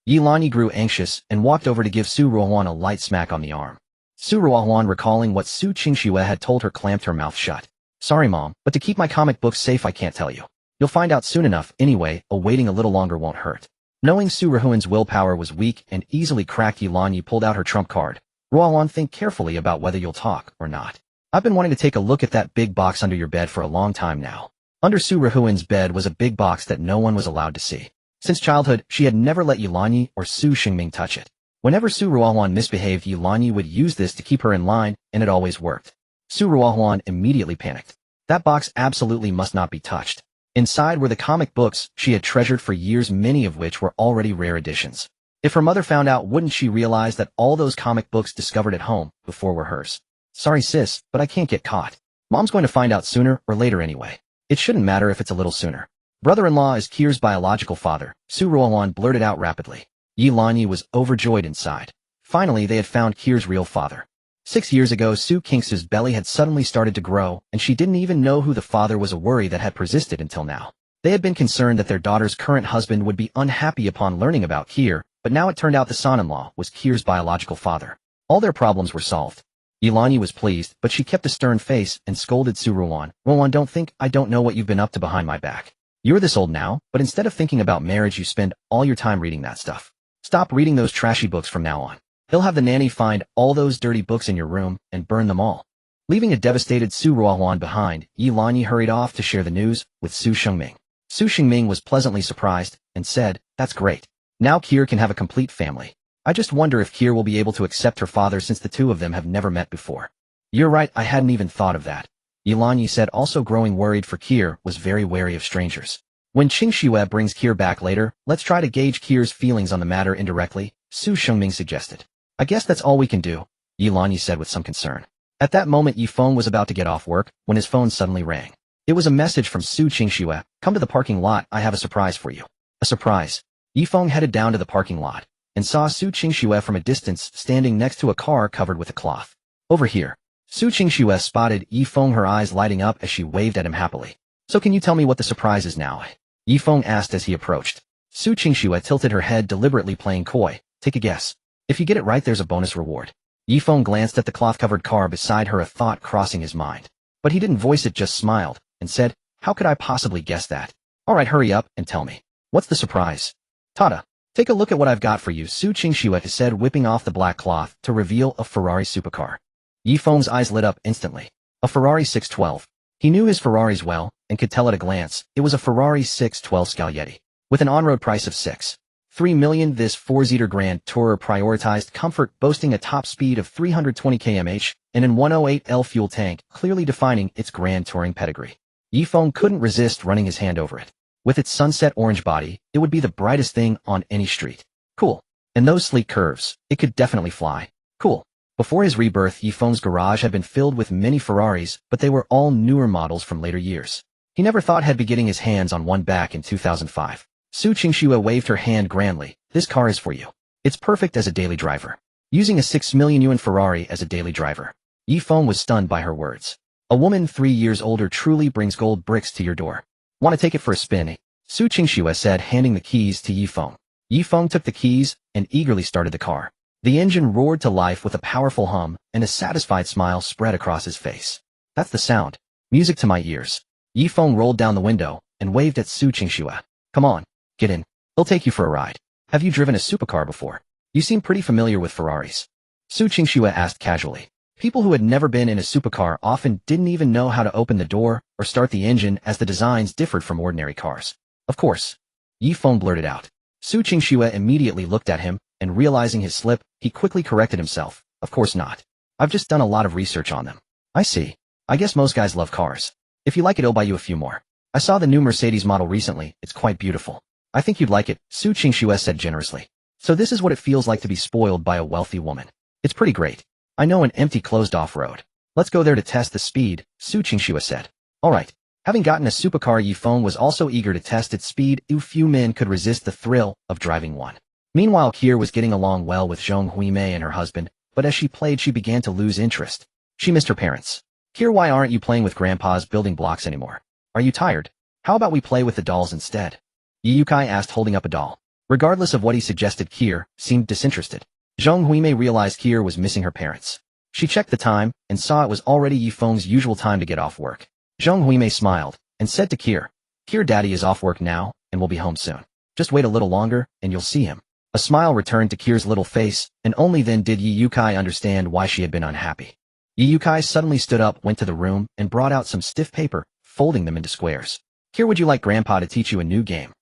Yilanyi grew anxious and walked over to give Su Ruohuan a light smack on the arm. Su Ruohuan, recalling what Su Qingxue had told her, clamped her mouth shut. "Sorry mom, but to keep my comic books safe I can't tell you. You'll find out soon enough anyway, waiting a little longer won't hurt." Knowing Su Ruohuan's willpower was weak and easily cracked, Yilanyi pulled out her trump card. "Ruohuan, think carefully about whether you'll talk or not. I've been wanting to take a look at that big box under your bed for a long time now." Under Su Ruohuan's bed was a big box that no one was allowed to see. Since childhood, she had never let Yilanyi or Su Qingming touch it. Whenever Su Ruohuan misbehaved, Yilanyi would use this to keep her in line, and it always worked. Su Ruohuan immediately panicked. That box absolutely must not be touched. Inside were the comic books she had treasured for years, many of which were already rare editions. If her mother found out, wouldn't she realize that all those comic books discovered at home before were hers? "Sorry sis, but I can't get caught. Mom's going to find out sooner or later anyway. It shouldn't matter if it's a little sooner." "Brother-in-law is Kier's biological father," Su Ruohuan blurted out rapidly. Yilanyi was overjoyed inside. Finally, they had found Kier's real father. 6 years ago, Su Qingxue's belly had suddenly started to grow, and she didn't even know who the father was, a worry that had persisted until now. They had been concerned that their daughter's current husband would be unhappy upon learning about Kier, but now it turned out the son-in-law was Kier's biological father. All their problems were solved. Yilanyi was pleased, but she kept a stern face and scolded Su Ruohuan. "Ruohuan, don't think I don't know what you've been up to behind my back. You're this old now, but instead of thinking about marriage, you spend all your time reading that stuff. Stop reading those trashy books from now on. He'll have the nanny find all those dirty books in your room and burn them all." Leaving a devastated Su Ruohuan behind, Yilanyi hurried off to share the news with Su Qingming. Su Qingming was pleasantly surprised and said, "That's great. Now Kier can have a complete family. I just wonder if Kier will be able to accept her father, since the two of them have never met before." "You're right, I hadn't even thought of that. Yi said, also growing worried for Kier, was very wary of strangers. When Qingxue brings Kier back later, let's try to gauge Kier's feelings on the matter indirectly, Su Qingxue suggested. I guess that's all we can do, Yi said with some concern. At that moment Ye Feng was about to get off work, when his phone suddenly rang. It was a message from Su Qingxue. Come to the parking lot, I have a surprise for you. A surprise. Ye Feng headed down to the parking lot, and saw Su Qingxue from a distance standing next to a car covered with a cloth. Over here. Su Qingxue spotted Ye Feng, her eyes lighting up as she waved at him happily. So can you tell me what the surprise is now? Ye Feng asked as he approached. Su Qingxue tilted her head, deliberately playing coy. Take a guess. If you get it right, there's a bonus reward. Ye Feng glanced at the cloth-covered car beside her, a thought crossing his mind. But he didn't voice it, just smiled, and said, how could I possibly guess that? Alright, hurry up and tell me. What's the surprise? Tada! Take a look at what I've got for you, Su Qingxue said, whipping off the black cloth to reveal a Ferrari supercar. Ye Feng's eyes lit up instantly. A Ferrari 612. He knew his Ferraris well, and could tell at a glance, it was a Ferrari 612 Scaglietti. With an on-road price of 6.3 million, this 4-seater Grand Tourer prioritized comfort, boasting a top speed of 320 km/h, and an 108L fuel tank, clearly defining its Grand Touring pedigree. Ye Feng couldn't resist running his hand over it. With its sunset orange body, it would be the brightest thing on any street. Cool. And those sleek curves, it could definitely fly. Cool. Before his rebirth, Ye Feng's garage had been filled with many Ferraris, but they were all newer models from later years. He never thought he'd be getting his hands on one back in 2005. Su Qingxue waved her hand grandly. This car is for you. It's perfect as a daily driver. Using a 6 million yuan Ferrari as a daily driver. Ye Feng was stunned by her words. A woman 3 years older truly brings gold bricks to your door. Want to take it for a spin? Su Qingxue said, handing the keys to Ye Feng. Ye Feng took the keys and eagerly started the car. The engine roared to life with a powerful hum, and a satisfied smile spread across his face. That's the sound. Music to my ears. Ye Feng rolled down the window and waved at Su Qingxue. Come on, get in. He'll take you for a ride. Have you driven a supercar before? You seem pretty familiar with Ferraris. Su Qingxue asked casually. People who had never been in a supercar often didn't even know how to open the door or start the engine, as the designs differed from ordinary cars. Of course. Ye Feng blurted out. Su Qingxue immediately looked at him, and realizing his slip, he quickly corrected himself. Of course not. I've just done a lot of research on them. I see. I guess most guys love cars. If you like it, I'll buy you a few more. I saw the new Mercedes model recently. It's quite beautiful. I think you'd like it, Su Qingxue said generously. So this is what it feels like to be spoiled by a wealthy woman. It's pretty great. I know an empty closed-off road. Let's go there to test the speed, Su Qingxue said. Alright. Having gotten a supercar, Ye Feng was also eager to test its speed. Few men could resist the thrill of driving one. Meanwhile, Kier was getting along well with Zhong Huimei and her husband, but as she played she began to lose interest. She missed her parents. Kier, why aren't you playing with Grandpa's building blocks anymore? Are you tired? How about we play with the dolls instead? Ye asked, holding up a doll. Regardless of what he suggested, Kier seemed disinterested. Zhong Huimei realized Kier was missing her parents. She checked the time, and saw it was already Ye Feng's usual time to get off work. Zhong Huimei smiled, and said to Kier, Kier, Daddy is off work now, and will be home soon. Just wait a little longer, and you'll see him. A smile returned to Kier's little face, and only then did Ye understand why she had been unhappy. Ye suddenly stood up, went to the room, and brought out some stiff paper, folding them into squares. Kier, would you like Grandpa to teach you a new game?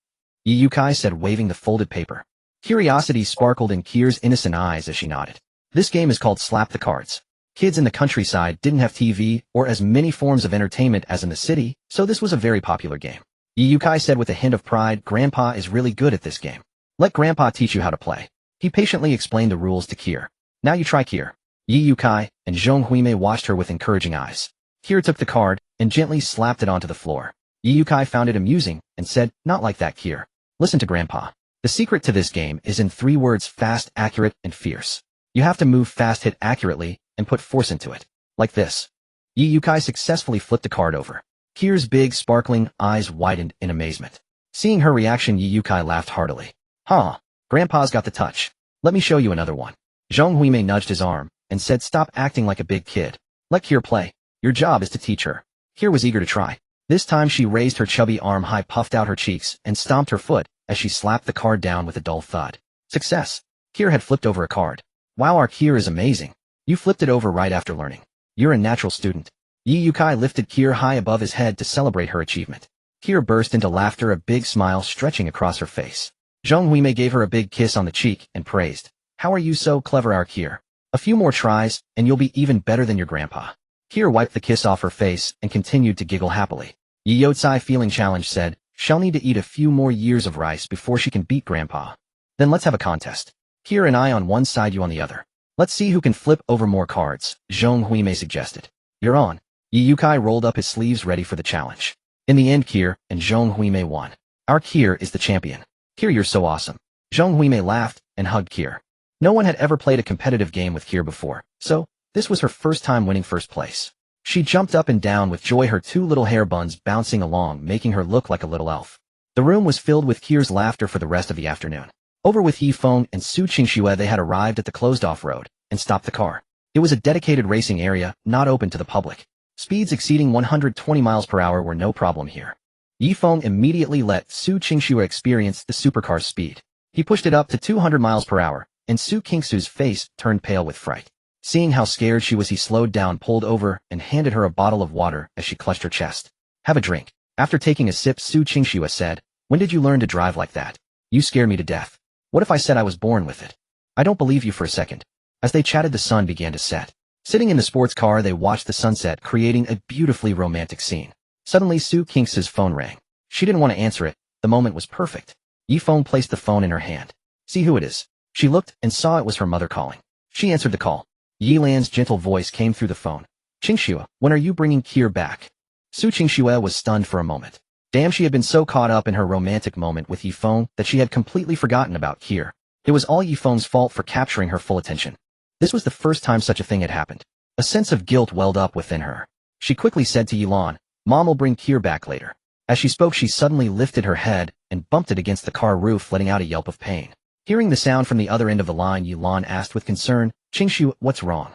Ye said, waving the folded paper. Curiosity sparkled in Kier's innocent eyes as she nodded. This game is called Slap the Cards. Kids in the countryside didn't have TV or as many forms of entertainment as in the city, so this was a very popular game. Ye said with a hint of pride, Grandpa is really good at this game. Let Grandpa teach you how to play. He patiently explained the rules to Kier. Now you try, Kier. Ye and Zhong Huimei watched her with encouraging eyes. Kier took the card and gently slapped it onto the floor. Ye found it amusing and said, not like that, Kier. Listen to Grandpa. The secret to this game is in 3 words: fast, accurate, and fierce. You have to move fast, hit accurately, and put force into it. Like this. Ye successfully flipped the card over. Kier's big, sparkling eyes widened in amazement. Seeing her reaction, Ye laughed heartily. Huh, Grandpa's got the touch. Let me show you another one. Zhong Huimei nudged his arm, and said, stop acting like a big kid. Let Kier play. Your job is to teach her. Kier was eager to try. This time she raised her chubby arm high, puffed out her cheeks, and stomped her foot, as she slapped the card down with a dull thud. Success. Kier had flipped over a card. Wow, our Kier is amazing. You flipped it over right after learning. You're a natural student. Ye lifted Kier high above his head to celebrate her achievement. Kier burst into laughter, a big smile stretching across her face. Zhong Huimei gave her a big kiss on the cheek and praised. How are you so clever, our Kier? A few more tries, and you'll be even better than your grandpa. Kier wiped the kiss off her face and continued to giggle happily. Ye Yotsai, feeling challenged, said, "She'll need to eat a few more years of rice before she can beat Grandpa. Then let's have a contest. Kier and I on one side, you on the other. Let's see who can flip over more cards," Zhong Huimei suggested. "You're on." Ye Yukai rolled up his sleeves ready for the challenge. In the end, Kier and Zhong Huimei won. "Our Kier is the champion. Kier, you're so awesome." Zhong Huimei laughed and hugged Kier. No one had ever played a competitive game with Kier before, so this was her first time winning first place. She jumped up and down with joy, her two little hair buns bouncing along, making her look like a little elf. The room was filled with Kier's laughter for the rest of the afternoon. Over with Ye Feng and Su Qingxue, they had arrived at the closed-off road and stopped the car. It was a dedicated racing area, not open to the public. Speeds exceeding 120 miles per hour were no problem here. Ye Feng immediately let Su Qingxue experience the supercar's speed. He pushed it up to 200 miles per hour, and Su Qingxue's face turned pale with fright. Seeing how scared she was, he slowed down, pulled over, and handed her a bottle of water as she clutched her chest. "Have a drink." After taking a sip, Su Qingxue said, "When did you learn to drive like that? You scare me to death. What if I said I was born with it? I don't believe you for a second." As they chatted, the sun began to set. Sitting in the sports car, they watched the sunset, creating a beautifully romantic scene. Suddenly, Su Qingxue's phone rang. She didn't want to answer it. The moment was perfect. Ye Feng placed the phone in her hand. "See who it is." She looked and saw it was her mother calling. She answered the call. Yi Lan's gentle voice came through the phone. "Qingxue, when are you bringing Kier back?" Su Qingxue was stunned for a moment. Damn, she had been so caught up in her romantic moment with Ye Feng that she had completely forgotten about Kier. It was all Ye Feng's fault for capturing her full attention. This was the first time such a thing had happened. A sense of guilt welled up within her. She quickly said to Yilan, "Mom will bring Kier back later." As she spoke, she suddenly lifted her head and bumped it against the car roof, letting out a yelp of pain. Hearing the sound from the other end of the line, Yilan asked with concern, "Qingxue, what's wrong?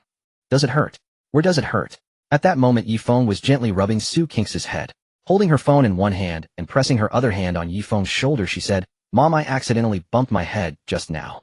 Does it hurt? Where does it hurt?" At that moment, Ye Feng was gently rubbing Su Qingxue's head. Holding her phone in one hand and pressing her other hand on Ye Feng's shoulder, she said, "Mom, I accidentally bumped my head just now."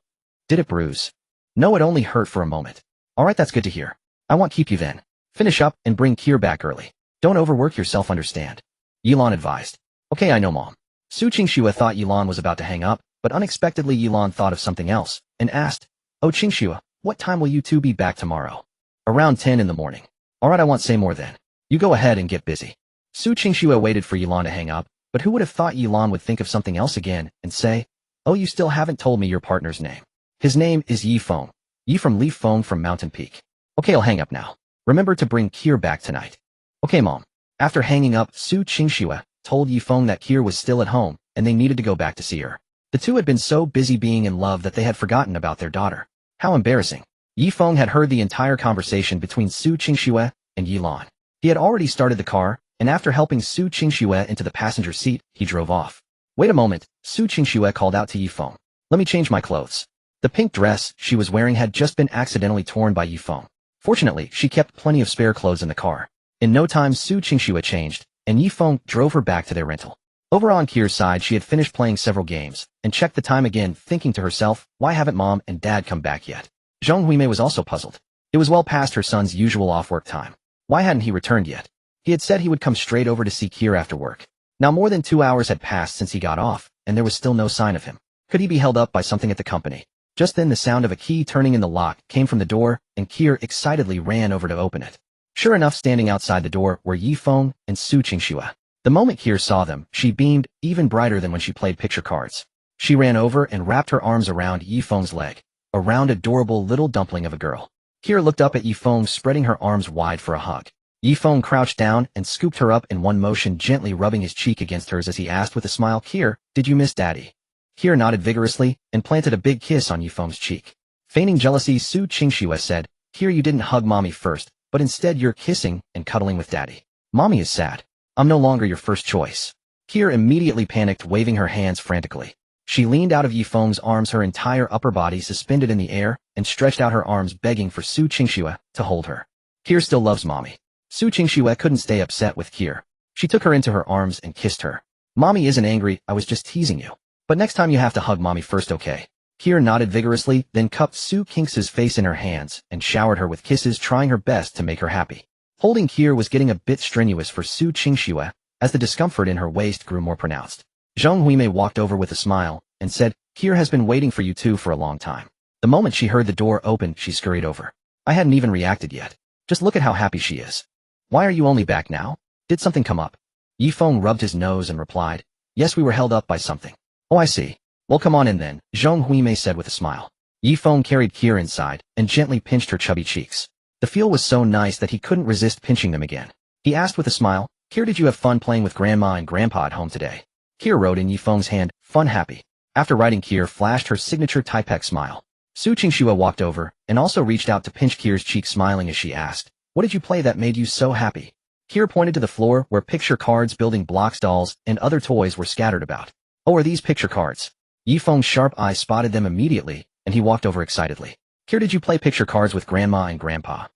"Did it bruise?" "No, it only hurt for a moment." "Alright, that's good to hear. I won't keep you then. Finish up and bring Kier back early. Don't overwork yourself, understand?" Yilan advised. "Okay, I know, Mom." Su Qingxue thought Yilan was about to hang up, but unexpectedly Yilan thought of something else and asked, "Oh, Qingxue, what time will you two be back tomorrow?" "Around 10 in the morning." "Alright, I won't say more then. You go ahead and get busy." Su Qingxue waited for Yilan to hang up, but who would have thought Yilan would think of something else again and say, "Oh, you still haven't told me your partner's name." "His name is Ye Feng. Ye from Li Feng from Mountain Peak." "Okay, I'll hang up now. Remember to bring Kier back tonight." "Okay, Mom." After hanging up, Su Qingxue told Ye Feng that Kier was still at home and they needed to go back to see her. The two had been so busy being in love that they had forgotten about their daughter. How embarrassing. Ye Feng had heard the entire conversation between Su Qingxue and Yilan. He had already started the car, and after helping Su Qingxue into the passenger seat, he drove off. "Wait a moment," Su Qingxue called out to Ye Feng. "Let me change my clothes." The pink dress she was wearing had just been accidentally torn by Ye Feng. Fortunately, she kept plenty of spare clothes in the car. In no time, Su Qingxue changed, and Ye Feng drove her back to their rental. Over on Kier's side, she had finished playing several games, and checked the time again, thinking to herself, why haven't Mom and Dad come back yet? Zhong Huimei was also puzzled. It was well past her son's usual off-work time. Why hadn't he returned yet? He had said he would come straight over to see Kier after work. Now more than 2 hours had passed since he got off, and there was still no sign of him. Could he be held up by something at the company? Just then the sound of a key turning in the lock came from the door, and Kier excitedly ran over to open it. Sure enough, standing outside the door were Ye Feng and Su Qingxue. The moment Kier saw them, she beamed, even brighter than when she played picture cards. She ran over and wrapped her arms around Ye Feng's leg, a round, adorable little dumpling of a girl. Kier looked up at Ye Feng, spreading her arms wide for a hug. Ye Feng crouched down and scooped her up in one motion, gently rubbing his cheek against hers as he asked with a smile, "Kier, did you miss Daddy?" Kier nodded vigorously and planted a big kiss on Ye Feng's cheek. Feigning jealousy, Su Qingxue said, "Kier, you didn't hug Mommy first, but instead you're kissing and cuddling with Daddy. Mommy is sad. I'm no longer your first choice." Kier immediately panicked, waving her hands frantically. She leaned out of Ye Feng's arms, her entire upper body suspended in the air, and stretched out her arms, begging for Su Qingxue to hold her. Kier still loves Mommy. Su Qingxue couldn't stay upset with Kier. She took her into her arms and kissed her. "Mommy isn't angry, I was just teasing you. But next time you have to hug Mommy first, okay?" Kier nodded vigorously, then cupped Su Qingxue's face in her hands and showered her with kisses, trying her best to make her happy. Holding Kier was getting a bit strenuous for Su Qingxue, as the discomfort in her waist grew more pronounced. Zhong Huimei walked over with a smile and said, "Kier has been waiting for you two for a long time." The moment she heard the door open, she scurried over. "I hadn't even reacted yet. Just look at how happy she is." Why are you only back now? Did something come up? Ye Feng rubbed his nose and replied, yes, we were held up by something. Oh, I see. Well, come on in then, Zhang Huimei said with a smile. Ye Feng carried Kier inside and gently pinched her chubby cheeks. The feel was so nice that he couldn't resist pinching them again. He asked with a smile, Kier, did you have fun playing with Grandma and Grandpa at home today? Kier wrote in Ye Feng's hand, fun happy. After writing, Kier flashed her signature Typek smile. Su Qingxue walked over and also reached out to pinch Kier's cheek, smiling as she asked, what did you play that made you so happy? Kier pointed to the floor where picture cards, building blocks, dolls, and other toys were scattered about. Oh, are these picture cards? Ye Feng's sharp eye spotted them immediately, and he walked over excitedly. Kier, did you play picture cards with Grandma and Grandpa?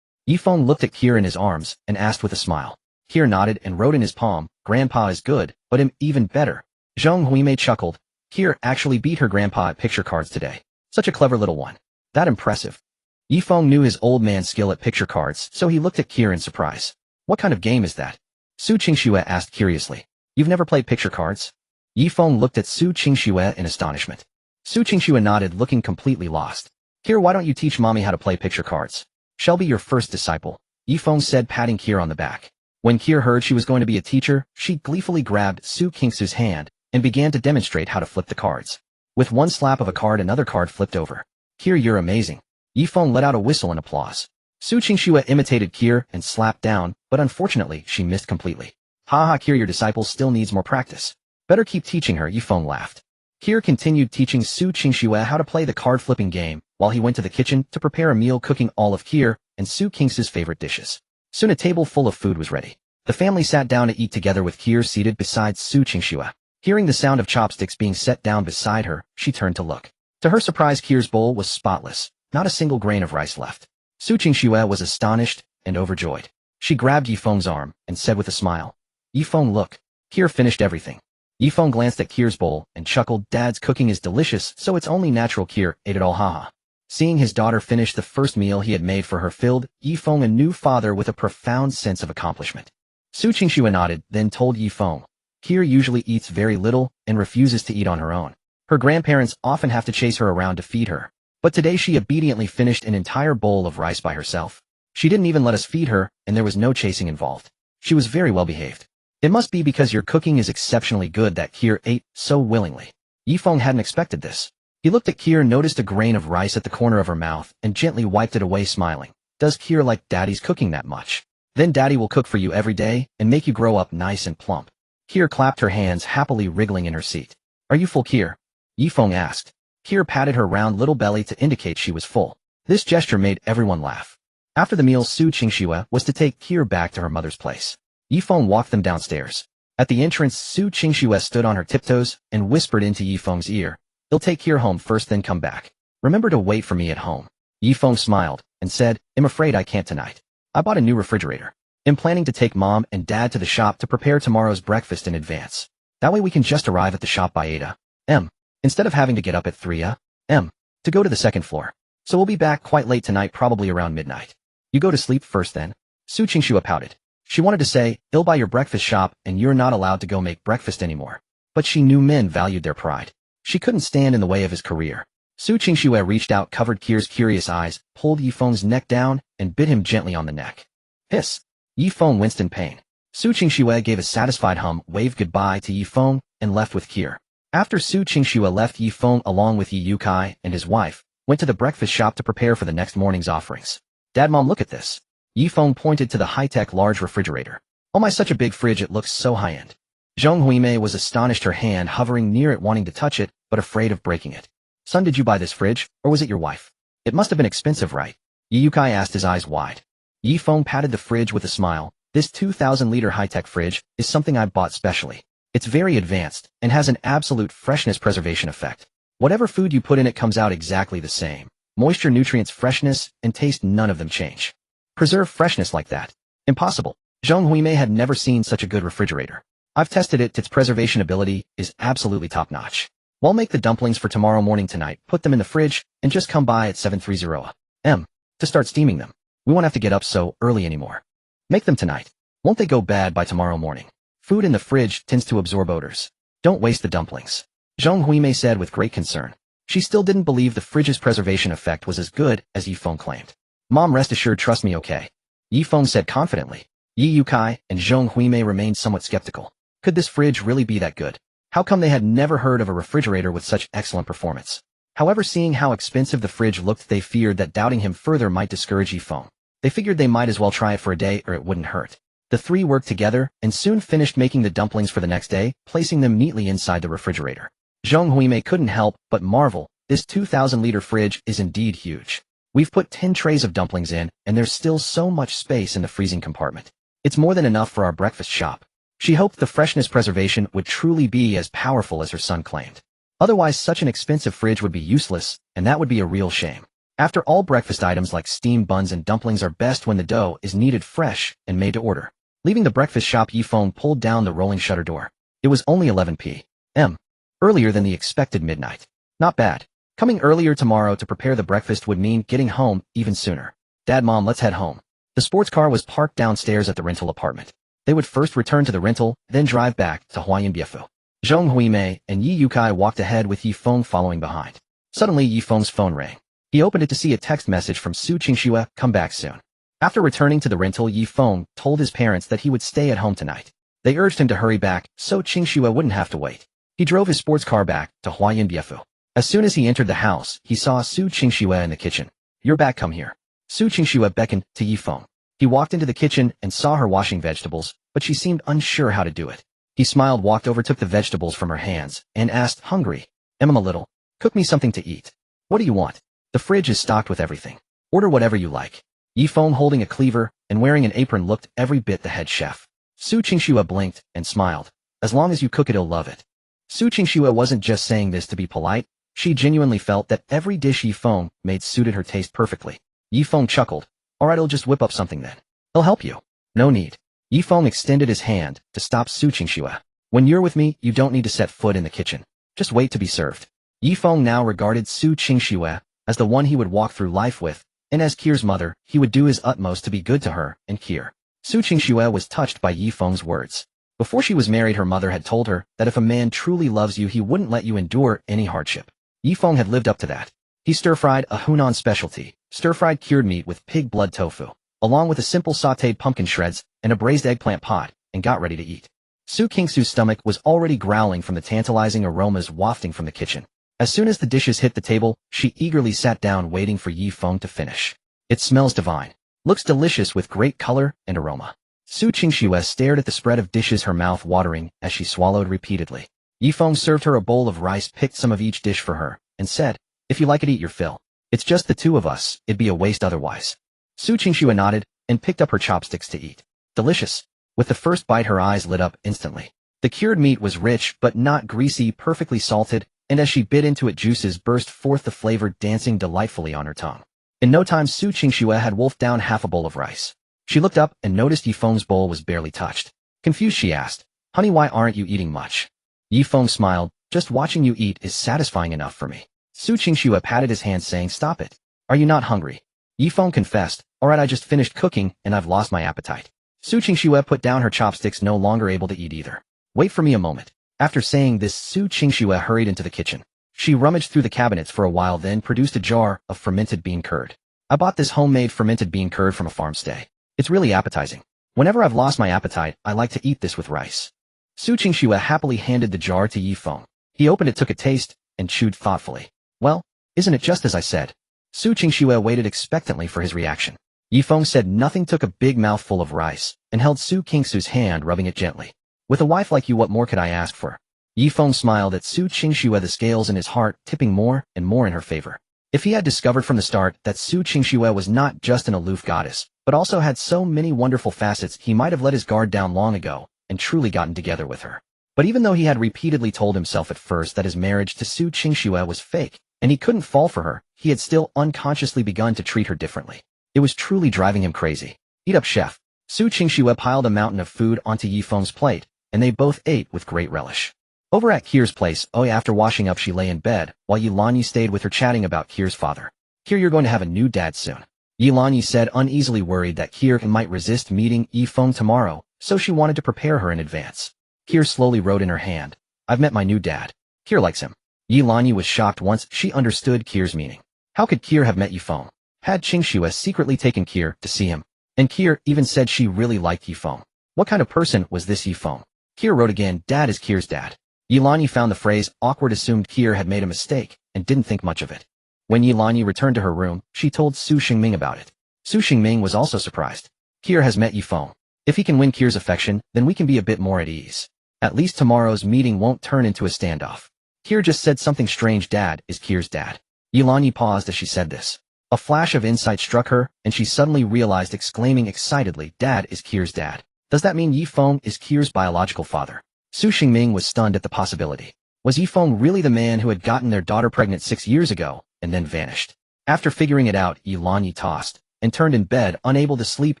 Ye Feng looked at Kier in his arms and asked with a smile. Kier nodded and wrote in his palm, Grandpa is good, but him even better. Zhang Huimei chuckled. Kier actually beat her grandpa at picture cards today. Such a clever little one. That impressive. Ye Feng knew his old man's skill at picture cards, so he looked at Kier in surprise. What kind of game is that? Su Qingxue asked curiously. You've never played picture cards? Ye Feng looked at Su Qingxue in astonishment. Su Qingxue nodded, looking completely lost. Kier, why don't you teach mommy how to play picture cards? She'll be your first disciple, Ye Feng said, patting Kier on the back. When Kier heard she was going to be a teacher, she gleefully grabbed Su Qingxue's hand and began to demonstrate how to flip the cards. With one slap of a card, another card flipped over. Kier, you're amazing. Ye Feng let out a whistle in applause. Su Qingxue imitated Kier and slapped down, but unfortunately she missed completely. Haha, Kier, your disciple still needs more practice. Better keep teaching her, Ye Feng laughed. Kier continued teaching Su Qingxue how to play the card-flipping game, while he went to the kitchen to prepare a meal, cooking all of Kier and Su Qingxue's favorite dishes. Soon a table full of food was ready. The family sat down to eat together with Kier seated beside Su Qingxue. Hearing the sound of chopsticks being set down beside her, she turned to look. To her surprise, Kier's bowl was spotless, not a single grain of rice left. Su Qingxue was astonished and overjoyed. She grabbed Ye Feng's arm and said with a smile, Ye Feng, look. Kier finished everything. Ye Feng glanced at Kier's bowl and chuckled, Dad's cooking is delicious, so it's only natural Kier ate it all, haha. Seeing his daughter finish the first meal he had made for her filled Ye Feng a new father with a profound sense of accomplishment. Su Qingxue nodded, then told Ye Feng, Kier usually eats very little and refuses to eat on her own. Her grandparents often have to chase her around to feed her. But today she obediently finished an entire bowl of rice by herself. She didn't even let us feed her, and there was no chasing involved. She was very well behaved. It must be because your cooking is exceptionally good that Kier ate so willingly. Ye Feng hadn't expected this. He looked at Kier, noticed a grain of rice at the corner of her mouth, and gently wiped it away, smiling. Does Kier like Daddy's cooking that much? Then Daddy will cook for you every day and make you grow up nice and plump. Kier clapped her hands, happily wriggling in her seat. Are you full, Kier? Ye Feng asked. Kier patted her round little belly to indicate she was full. This gesture made everyone laugh. After the meal, Su Qingxue was to take Kier back to her mother's place. Ye Feng walked them downstairs. At the entrance, Su Qingxue stood on her tiptoes and whispered into Ye Feng's ear, You'll take Kier home first, then come back. Remember to wait for me at home. Ye Feng smiled and said, I'm afraid I can't tonight. I bought a new refrigerator. I'm planning to take Mom and Dad to the shop to prepare tomorrow's breakfast in advance. That way we can just arrive at the shop by 8 a.m. instead of having to get up at 3 a.m. to go to the second floor. So we'll be back quite late tonight, probably around midnight. You go to sleep first then. Su Qingxue pouted. She wanted to say, I'll buy your breakfast shop and you're not allowed to go make breakfast anymore. But she knew men valued their pride. She couldn't stand in the way of his career. Su Qingxue reached out, covered Kier's curious eyes, pulled Ye Feng's neck down, and bit him gently on the neck. Hiss. Ye Feng winced in pain. Su Qingxue gave a satisfied hum, waved goodbye to Ye Feng, and left with Kier. After Su Qingxue left, Ye Feng, along with Ye Yukai and his wife, went to the breakfast shop to prepare for the next morning's offerings. Dad, Mom, look at this. Ye Feng pointed to the high-tech large refrigerator. Oh my, such a big fridge, it looks so high-end. Zhang Huimei was astonished, her hand hovering near it, wanting to touch it, but afraid of breaking it. Son, did you buy this fridge, or was it your wife? It must have been expensive, right? Ye Yukai asked, his eyes wide. Ye Feng patted the fridge with a smile. This 2,000-liter high-tech fridge is something I bought specially. It's very advanced and has an absolute freshness preservation effect. Whatever food you put in it comes out exactly the same. Moisture, nutrients, freshness, and taste, none of them change. Preserve freshness like that. Impossible. Zhang Huimei had never seen such a good refrigerator. I've tested it, its preservation ability is absolutely top-notch. We'll make the dumplings for tomorrow morning tonight, put them in the fridge, and just come by at 7:30 a.m. to start steaming them. We won't have to get up so early anymore. Make them tonight. Won't they go bad by tomorrow morning? Food in the fridge tends to absorb odors. Don't waste the dumplings. Zhang Huimei said with great concern. She still didn't believe the fridge's preservation effect was as good as Ye Feng claimed. Mom, rest assured, trust me, okay? Ye Feng said confidently. Ye Yukai and Zhong Huimei remained somewhat skeptical. Could this fridge really be that good? How come they had never heard of a refrigerator with such excellent performance? However, seeing how expensive the fridge looked, they feared that doubting him further might discourage Ye Feng. They figured they might as well try it for a day or it wouldn't hurt. The three worked together and soon finished making the dumplings for the next day, placing them neatly inside the refrigerator. Zhong Huimei couldn't help but marvel. This 2,000-liter fridge is indeed huge. We've put 10 trays of dumplings in, and there's still so much space in the freezing compartment. It's more than enough for our breakfast shop. She hoped the freshness preservation would truly be as powerful as her son claimed. Otherwise, such an expensive fridge would be useless, and that would be a real shame. After all, breakfast items like steamed buns and dumplings are best when the dough is kneaded fresh and made to order. Leaving the breakfast shop, Ye Feng pulled down the rolling shutter door. It was only 11 p.m. Earlier than the expected midnight. Not bad. Coming earlier tomorrow to prepare the breakfast would mean getting home even sooner. Dad, Mom, let's head home. The sports car was parked downstairs at the rental apartment. They would first return to the rental, then drive back to Huayanbiefu. Zhong Huimei and Ye Yukai walked ahead with Ye Feng following behind. Suddenly, Ye Feng's phone rang. He opened it to see a text message from Su Qingxue, "Come back soon." After returning to the rental, Ye Feng told his parents that he would stay at home tonight. They urged him to hurry back so Qingxue wouldn't have to wait. He drove his sports car back to Huayanbiefu. As soon as he entered the house, he saw Su Qingxue in the kitchen. "You're back, come here." Su Qingxue beckoned to Ye Feng. He walked into the kitchen and saw her washing vegetables, but she seemed unsure how to do it. He smiled, walked over, took the vegetables from her hands, and asked, "Hungry? Am a little? Cook me something to eat. What do you want? The fridge is stocked with everything. Order whatever you like." Ye Feng, holding a cleaver and wearing an apron, looked every bit the head chef. Su Qingxue blinked and smiled. "As long as you cook it, he'll love it." Su Qingxue wasn't just saying this to be polite. She genuinely felt that every dish Ye Feng made suited her taste perfectly. Ye Feng chuckled. "Alright, I'll just whip up something then. He'll help you." "No need." Ye Feng extended his hand to stop Su Qingxue. "When you're with me, you don't need to set foot in the kitchen. Just wait to be served." Ye Feng now regarded Su Qingxue as the one he would walk through life with, and as Kier's mother, he would do his utmost to be good to her and Kier. Su Qingxue was touched by Ye Feng's words. Before she was married, her mother had told her that if a man truly loves you, he wouldn't let you endure any hardship. Ye Feng had lived up to that. He stir-fried a Hunan specialty, stir-fried cured meat with pig blood tofu, along with a simple sautéed pumpkin shreds and a braised eggplant pot, and got ready to eat. Su Qingxue's stomach was already growling from the tantalizing aromas wafting from the kitchen. As soon as the dishes hit the table, she eagerly sat down, waiting for Ye Feng to finish. "It smells divine. Looks delicious with great color and aroma." Su Qingxue stared at the spread of dishes, her mouth watering as she swallowed repeatedly. Ye Feng served her a bowl of rice, picked some of each dish for her, and said, "If you like it, eat your fill. It's just the two of us, it'd be a waste otherwise." Su Qingxue nodded and picked up her chopsticks to eat. Delicious. With the first bite, her eyes lit up instantly. The cured meat was rich but not greasy, perfectly salted, and as she bit into it, juices burst forth, the flavor dancing delightfully on her tongue. In no time, Su Qingxue had wolfed down half a bowl of rice. She looked up and noticed Ye Feng's bowl was barely touched. Confused, she asked, "Honey, why aren't you eating much?" Ye Feng smiled. "Just watching you eat is satisfying enough for me." Su Qingxue patted his hand, saying, "Stop it. Are you not hungry?" Ye Feng confessed, "Alright, I just finished cooking and I've lost my appetite." Su Qingxue put down her chopsticks, no longer able to eat either. "Wait for me a moment." After saying this, Su Qingxue hurried into the kitchen. She rummaged through the cabinets for a while, then produced a jar of fermented bean curd. "I bought this homemade fermented bean curd from a farm stay. It's really appetizing. Whenever I've lost my appetite, I like to eat this with rice." Su Qingxue happily handed the jar to Ye Feng. He opened it, took a taste, and chewed thoughtfully. "Well, isn't it just as I said?" Su Qingxue waited expectantly for his reaction. Ye Feng said nothing, took a big mouthful of rice, and held Su Qingxue's hand, rubbing it gently. "With a wife like you, what more could I ask for?" Ye Feng smiled at Su Qingxue, the scales in his heart tipping more and more in her favor. If he had discovered from the start that Su Qingxue was not just an aloof goddess, but also had so many wonderful facets, he might have let his guard down long ago and truly gotten together with her. But even though he had repeatedly told himself at first that his marriage to Su Qingxue was fake, and he couldn't fall for her, he had still unconsciously begun to treat her differently. It was truly driving him crazy. "Eat up, chef." Su Qingxue piled a mountain of food onto Ye Feng's plate, and they both ate with great relish. Over at Kier's place, after washing up, she lay in bed, while Yilanyi stayed with her, chatting about Kier's father. "Kier, you're going to have a new dad soon," Yilanyi said, uneasily worried that Kier might resist meeting Ye Feng tomorrow, so she wanted to prepare her in advance. Kier slowly wrote in her hand, "I've met my new dad. Kier likes him." Yilanyi was shocked once she understood Kier's meaning. How could Kier have met Ye Feng? Had Qingxue secretly taken Kier to see him? And Kier even said she really liked Ye Feng. What kind of person was this Ye Feng? Kier wrote again, Dad is Kier's dad. Yilanyi found the phrase awkward, assumed Kier had made a mistake, and didn't think much of it. When Yilanyi returned to her room, she told Su Qingming about it. Su Qingming was also surprised. Kier has met Ye Feng. If he can win Kier's affection, then we can be a bit more at ease. At least tomorrow's meeting won't turn into a standoff. Kier just said something strange. Dad is Kier's dad. Yilanyi paused as she said this. A flash of insight struck her, and she suddenly realized, exclaiming excitedly, Dad is Kier's dad. Does that mean Ye Feng is Kier's biological father? Su Qingming was stunned at the possibility. Was Ye Feng really the man who had gotten their daughter pregnant 6 years ago, and then vanished? After figuring it out, Yilanyi tossed, and turned in bed, unable to sleep,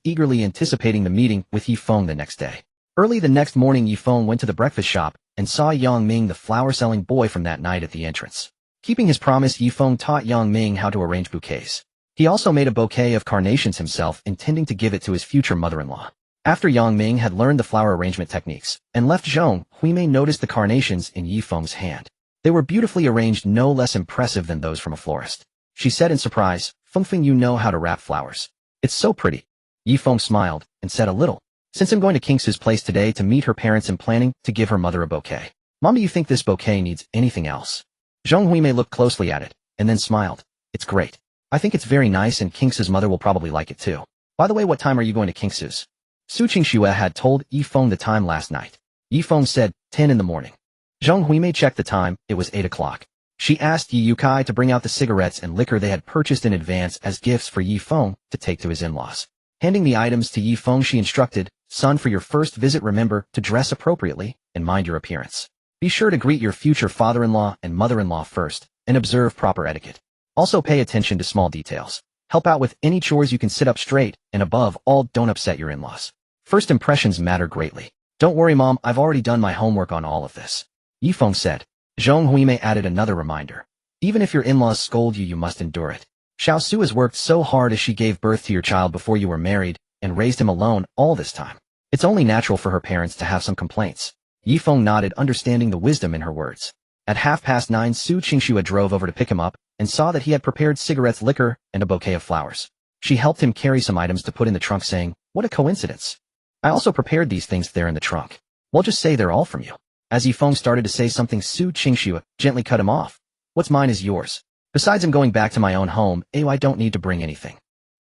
eagerly anticipating the meeting with Ye Feng the next day. Early the next morning, Ye Feng went to the breakfast shop, and saw Yang Ming, the flower-selling boy from that night, at the entrance. Keeping his promise, Ye Feng taught Yang Ming how to arrange bouquets. He also made a bouquet of carnations himself, intending to give it to his future mother-in-law. After Yang Ming had learned the flower arrangement techniques, and left, Zhong Huimei noticed the carnations in Ye Feng's hand. They were beautifully arranged, no less impressive than those from a florist. She said in surprise, Fengfeng, you know how to wrap flowers. It's so pretty. Ye Feng smiled, and said a little. Since I'm going to Qingxue's place today to meet her parents and planning to give her mother a bouquet. Mom, do you think this bouquet needs anything else? Zhong Huimei looked closely at it, and then smiled. It's great. I think it's very nice, and Qingxue's mother will probably like it too. By the way, what time are you going to Qingxue's? Su Qingxue had told Ye Feng the time last night. Ye Feng said, 10 in the morning. Zhong Huimei checked the time, it was 8 o'clock. She asked Ye Yukai to bring out the cigarettes and liquor they had purchased in advance as gifts for Ye Feng to take to his in-laws. Handing the items to Ye Feng, she instructed, Son, for your first visit, remember to dress appropriately and mind your appearance. Be sure to greet your future father-in-law and mother-in-law first, and observe proper etiquette. Also pay attention to small details. Help out with any chores you can, sit up straight, and above all, don't upset your in-laws. First impressions matter greatly. Don't worry, Mom, I've already done my homework on all of this. Ye Feng said. Zhong Huimei added another reminder. Even if your in-laws scold you, you must endure it. Xiao Su has worked so hard as she gave birth to your child before you were married, and raised him alone all this time. It's only natural for her parents to have some complaints. Ye Feng nodded, understanding the wisdom in her words. At 9:30, Su Qingxue drove over to pick him up, and saw that he had prepared cigarettes, liquor, and a bouquet of flowers. She helped him carry some items to put in the trunk, saying, What a coincidence. I also prepared these things there in the trunk. We'll just say they're all from you. As Ye Feng started to say something, Su Qingxue gently cut him off. What's mine is yours. Besides, I'm going back to my own home, I don't need to bring anything.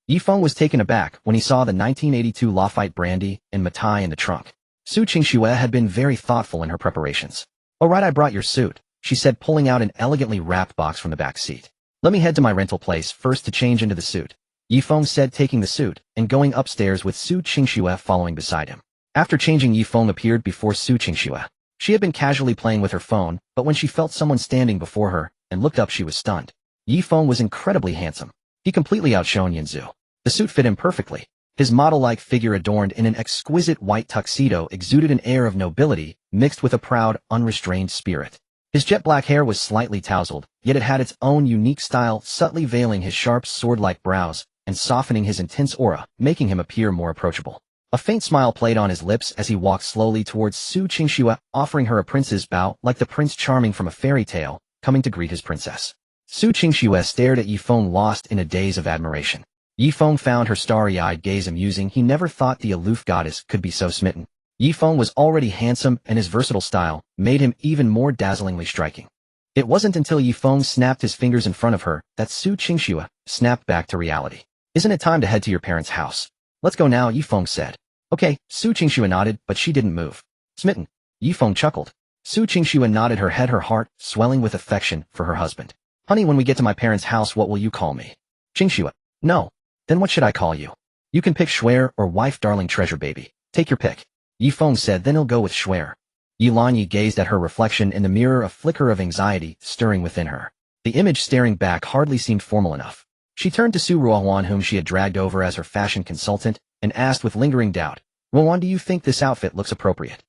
Ye Feng was taken aback when he saw the 1982 Lafite brandy and Matai in the trunk. Su Qingxue had been very thoughtful in her preparations. Oh right, I brought your suit, she said, pulling out an elegantly wrapped box from the back seat. Let me head to my rental place first to change into the suit. Ye Feng said, taking the suit, and going upstairs with Su Qingxue following beside him. After changing, Ye Feng appeared before Su Qingxue. She had been casually playing with her phone, but when she felt someone standing before her, and looked up, she was stunned. Ye Feng was incredibly handsome. He completely outshone Yanzu. The suit fit him perfectly. His model-like figure, adorned in an exquisite white tuxedo, exuded an air of nobility, mixed with a proud, unrestrained spirit. His jet black hair was slightly tousled, yet it had its own unique style, subtly veiling his sharp sword-like brows, and softening his intense aura, making him appear more approachable. A faint smile played on his lips as he walked slowly towards Su Qingxue, offering her a prince's bow, like the Prince Charming from a fairy tale, coming to greet his princess. Su Qingxue stared at Ye Feng, lost in a daze of admiration. Ye Feng found her starry-eyed gaze amusing. He never thought the aloof goddess could be so smitten. Ye Feng was already handsome, and his versatile style made him even more dazzlingly striking. It wasn't until Ye Feng snapped his fingers in front of her that Su Qingxue snapped back to reality. Isn't it time to head to your parents' house? Let's go now, Ye Feng said. Okay, Su Qingxue nodded, but she didn't move. Smitten. Ye Feng chuckled. Su Qingxue nodded her head, her heart swelling with affection for her husband. Honey, when we get to my parents' house, what will you call me? Qingxue. No. Then what should I call you? You can pick Xuejie or wife, darling, treasure baby. Take your pick. Ye Feng said, then he'll go with Xuejie. Yilanyi gazed at her reflection in the mirror, a flicker of anxiety stirring within her. The image staring back hardly seemed formal enough. She turned to Su Ruohuan, whom she had dragged over as her fashion consultant, and asked with lingering doubt, Ruohuan, do you think this outfit looks appropriate?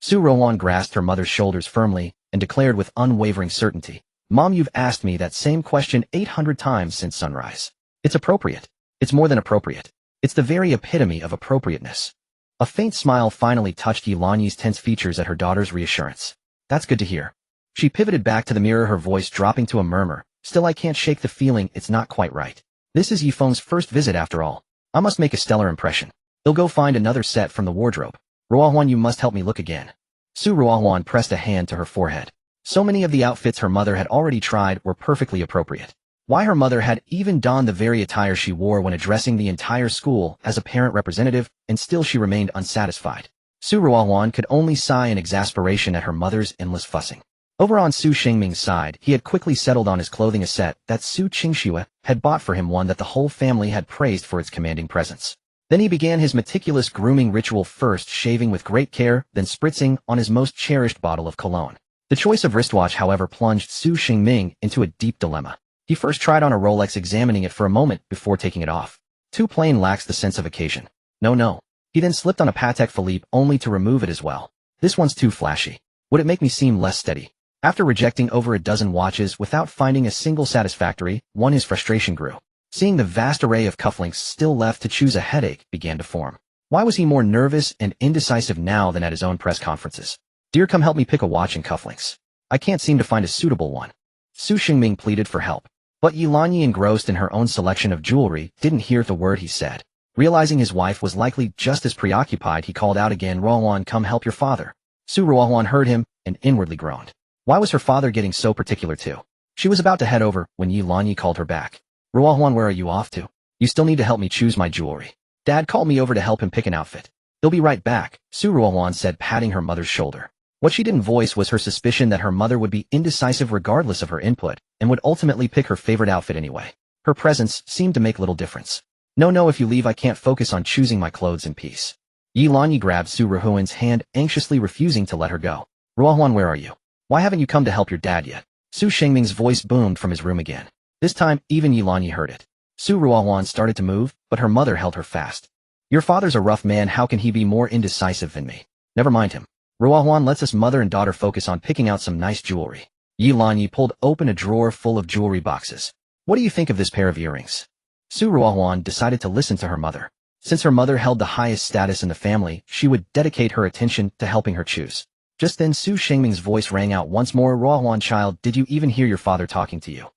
Su Ruohuan grasped her mother's shoulders firmly and declared with unwavering certainty, Mom, you've asked me that same question 800 times since sunrise. It's appropriate. It's more than appropriate. It's the very epitome of appropriateness. A faint smile finally touched Yilanyi's tense features at her daughter's reassurance. That's good to hear. She pivoted back to the mirror, her voice dropping to a murmur. Still, I can't shake the feeling it's not quite right. This is Ye Feng's first visit after all. I must make a stellar impression. He'll go find another set from the wardrobe. Ruohuan, you must help me look again. Su Ruohuan pressed a hand to her forehead. So many of the outfits her mother had already tried were perfectly appropriate. Why her mother had even donned the very attire she wore when addressing the entire school as a parent representative, and still she remained unsatisfied. Su Ruohuan could only sigh in exasperation at her mother's endless fussing. Over on Su Qingming's side, he had quickly settled on his clothing a set that Su Qingxue had bought for him, one that the whole family had praised for its commanding presence. Then he began his meticulous grooming ritual, first shaving with great care, then spritzing on his most cherished bottle of cologne. The choice of wristwatch, however, plunged Su Qingming into a deep dilemma. He first tried on a Rolex, examining it for a moment before taking it off. Too plain, lacks the sense of occasion. No. He then slipped on a Patek Philippe only to remove it as well. This one's too flashy. Would it make me seem less steady? After rejecting over a dozen watches without finding a single satisfactory one, his frustration grew. Seeing the vast array of cufflinks still left to choose, a headache began to form. Why was he more nervous and indecisive now than at his own press conferences? Dear, come help me pick a watch and cufflinks. I can't seem to find a suitable one. Su Qingming pleaded for help. But Yilanyi, engrossed in her own selection of jewelry, didn't hear the word he said. Realizing his wife was likely just as preoccupied, he called out again, Ruohuan, come help your father. Su Ruohuan heard him and inwardly groaned. Why was her father getting so particular too? She was about to head over when Yilanyi called her back. Ruohuan, where are you off to? You still need to help me choose my jewelry. Dad called me over to help him pick an outfit. He'll be right back, Su Ruohuan said, patting her mother's shoulder. What she didn't voice was her suspicion that her mother would be indecisive regardless of her input, and would ultimately pick her favorite outfit anyway. Her presence seemed to make little difference. No, if you leave I can't focus on choosing my clothes in peace. Yilanyi grabbed Su Ruohuan's hand, anxiously refusing to let her go. Ruohuan, where are you? Why haven't you come to help your dad yet? Su Qingming's voice boomed from his room again. This time, even Yilanyi heard it. Su Ruohuan started to move, but her mother held her fast. Your father's a rough man, how can he be more indecisive than me? Never mind him. Ruohuan, lets us mother and daughter focus on picking out some nice jewelry. Yilanyi pulled open a drawer full of jewelry boxes. What do you think of this pair of earrings? Su Ruohuan decided to listen to her mother. Since her mother held the highest status in the family, she would dedicate her attention to helping her choose. Just then Su Qingming's voice rang out once more. Ruohuan, child, did you even hear your father talking to you?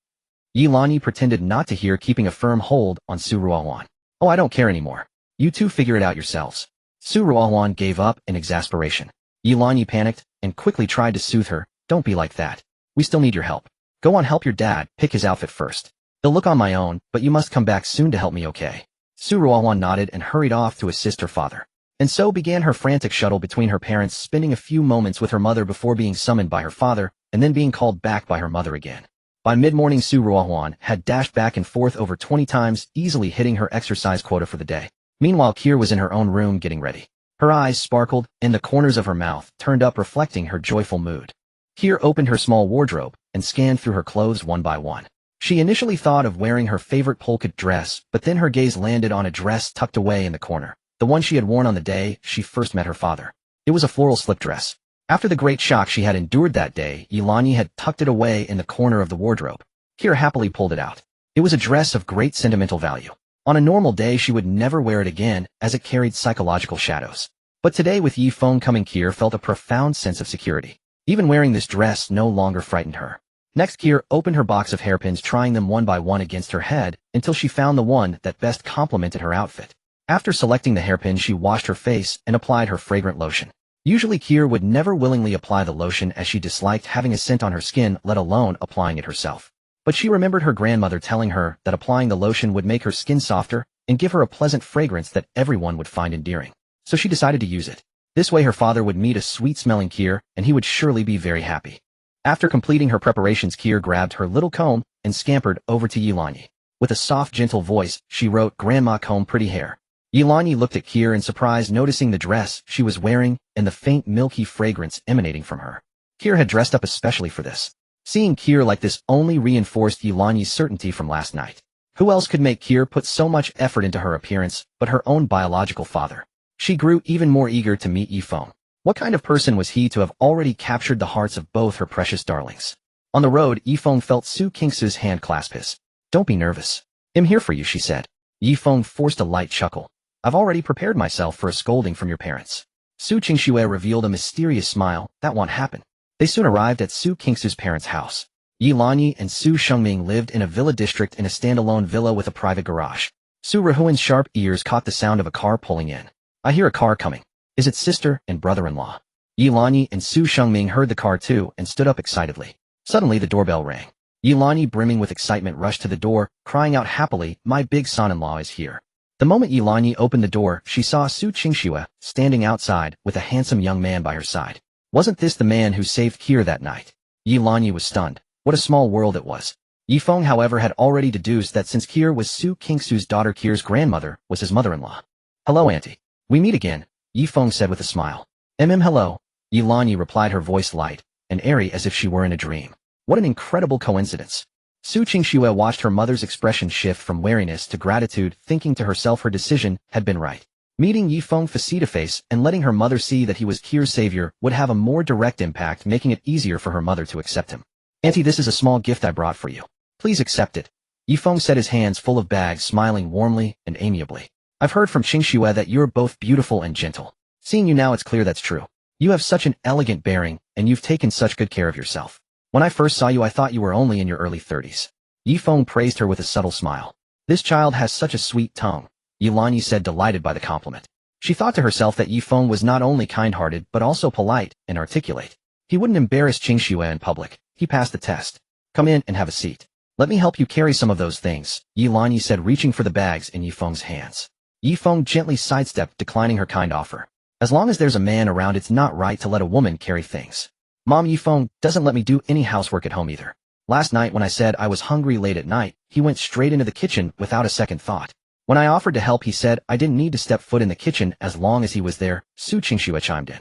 Yilanyi pretended not to hear, keeping a firm hold on Su Ruohuan. Oh, I don't care anymore. You two figure it out yourselves. Su Ruohuan gave up in exasperation. Yilanyi panicked and quickly tried to soothe her. Don't be like that. We still need your help. Go on, help your dad pick his outfit first. He'll look on my own, but you must come back soon to help me, okay? Su Ruohuan nodded and hurried off to assist her father. And so began her frantic shuttle between her parents, spending a few moments with her mother before being summoned by her father, and then being called back by her mother again. By mid-morning, Su Ruohuan had dashed back and forth over 20 times, easily hitting her exercise quota for the day. Meanwhile, Kier was in her own room getting ready. Her eyes sparkled, and the corners of her mouth turned up, reflecting her joyful mood. Kier opened her small wardrobe and scanned through her clothes one by one. She initially thought of wearing her favorite polka dress, but then her gaze landed on a dress tucked away in the corner, the one she had worn on the day she first met her father. It was a floral slip dress. After the great shock she had endured that day, Yilanyi had tucked it away in the corner of the wardrobe. Kier happily pulled it out. It was a dress of great sentimental value. On a normal day she would never wear it again, as it carried psychological shadows. But today, with Ye Feng coming, Kier felt a profound sense of security. Even wearing this dress no longer frightened her. Next, Kier opened her box of hairpins, trying them one by one against her head, until she found the one that best complemented her outfit. After selecting the hairpin, she washed her face and applied her fragrant lotion. Usually Kier would never willingly apply the lotion, as she disliked having a scent on her skin, let alone applying it herself. But she remembered her grandmother telling her that applying the lotion would make her skin softer and give her a pleasant fragrance that everyone would find endearing. So she decided to use it. This way her father would meet a sweet-smelling Kier, and he would surely be very happy. After completing her preparations, Kier grabbed her little comb and scampered over to Yilanyi. With a soft, gentle voice, she wrote, "Grandma, comb pretty hair." Yilanyi looked at Kier in surprise, noticing the dress she was wearing and the faint, milky fragrance emanating from her. Kier had dressed up especially for this. Seeing Kier like this only reinforced Yilanyi's certainty from last night. Who else could make Kier put so much effort into her appearance but her own biological father? She grew even more eager to meet Ye Feng. What kind of person was he to have already captured the hearts of both her precious darlings? On the road, Ye Feng felt Su Qingxue's hand clasp his. "Don't be nervous. I'm here for you," she said. Ye Feng forced a light chuckle. "I've already prepared myself for a scolding from your parents." Su Qingxue revealed a mysterious smile. "That won't happen." They soon arrived at Su Qingxue's parents' house. Yilanyi and Su Qingming lived in a villa district in a standalone villa with a private garage. Su Ruhuan's sharp ears caught the sound of a car pulling in. I hear a car coming. Is it sister and brother-in-law? Yilani and Su Qingxue heard the car too and stood up excitedly. Suddenly the doorbell rang. Yilani, brimming with excitement, rushed to the door, crying out happily, my big son-in-law is here. The moment Yilani opened the door, she saw Su Qingxue standing outside with a handsome young man by her side. Wasn't this the man who saved Kier that night? Yilani was stunned. What a small world it was. Ye Feng, however, had already deduced that since Kier was Su Qingxue's daughter, Kier's grandmother was his mother-in-law. Hello, auntie. We meet again, Ye Feng said with a smile. Hello. Yilani replied, her voice light and airy as if she were in a dream. What an incredible coincidence. Su Qingxue watched her mother's expression shift from wariness to gratitude, thinking to herself her decision had been right. Meeting Ye Feng face-to-face and letting her mother see that he was Kier's savior would have a more direct impact, making it easier for her mother to accept him. Auntie, this is a small gift I brought for you. Please accept it. Ye Feng said, his hands full of bags, smiling warmly and amiably. I've heard from Qingxue that you're both beautiful and gentle. Seeing you now, it's clear that's true. You have such an elegant bearing, and you've taken such good care of yourself. When I first saw you, I thought you were only in your early 30s. Ye Feng praised her with a subtle smile. This child has such a sweet tongue, Yilani said, delighted by the compliment. She thought to herself that Ye Feng was not only kind-hearted but also polite and articulate. He wouldn't embarrass Qingxue in public. He passed the test. Come in and have a seat. Let me help you carry some of those things, Yilani said, reaching for the bags in Ye Feng's hands. Ye Feng gently sidestepped, declining her kind offer. As long as there's a man around, it's not right to let a woman carry things. Mom, Ye Feng doesn't let me do any housework at home either. Last night when I said I was hungry late at night, he went straight into the kitchen without a second thought. When I offered to help, he said I didn't need to step foot in the kitchen as long as he was there, Su Qingxue chimed in.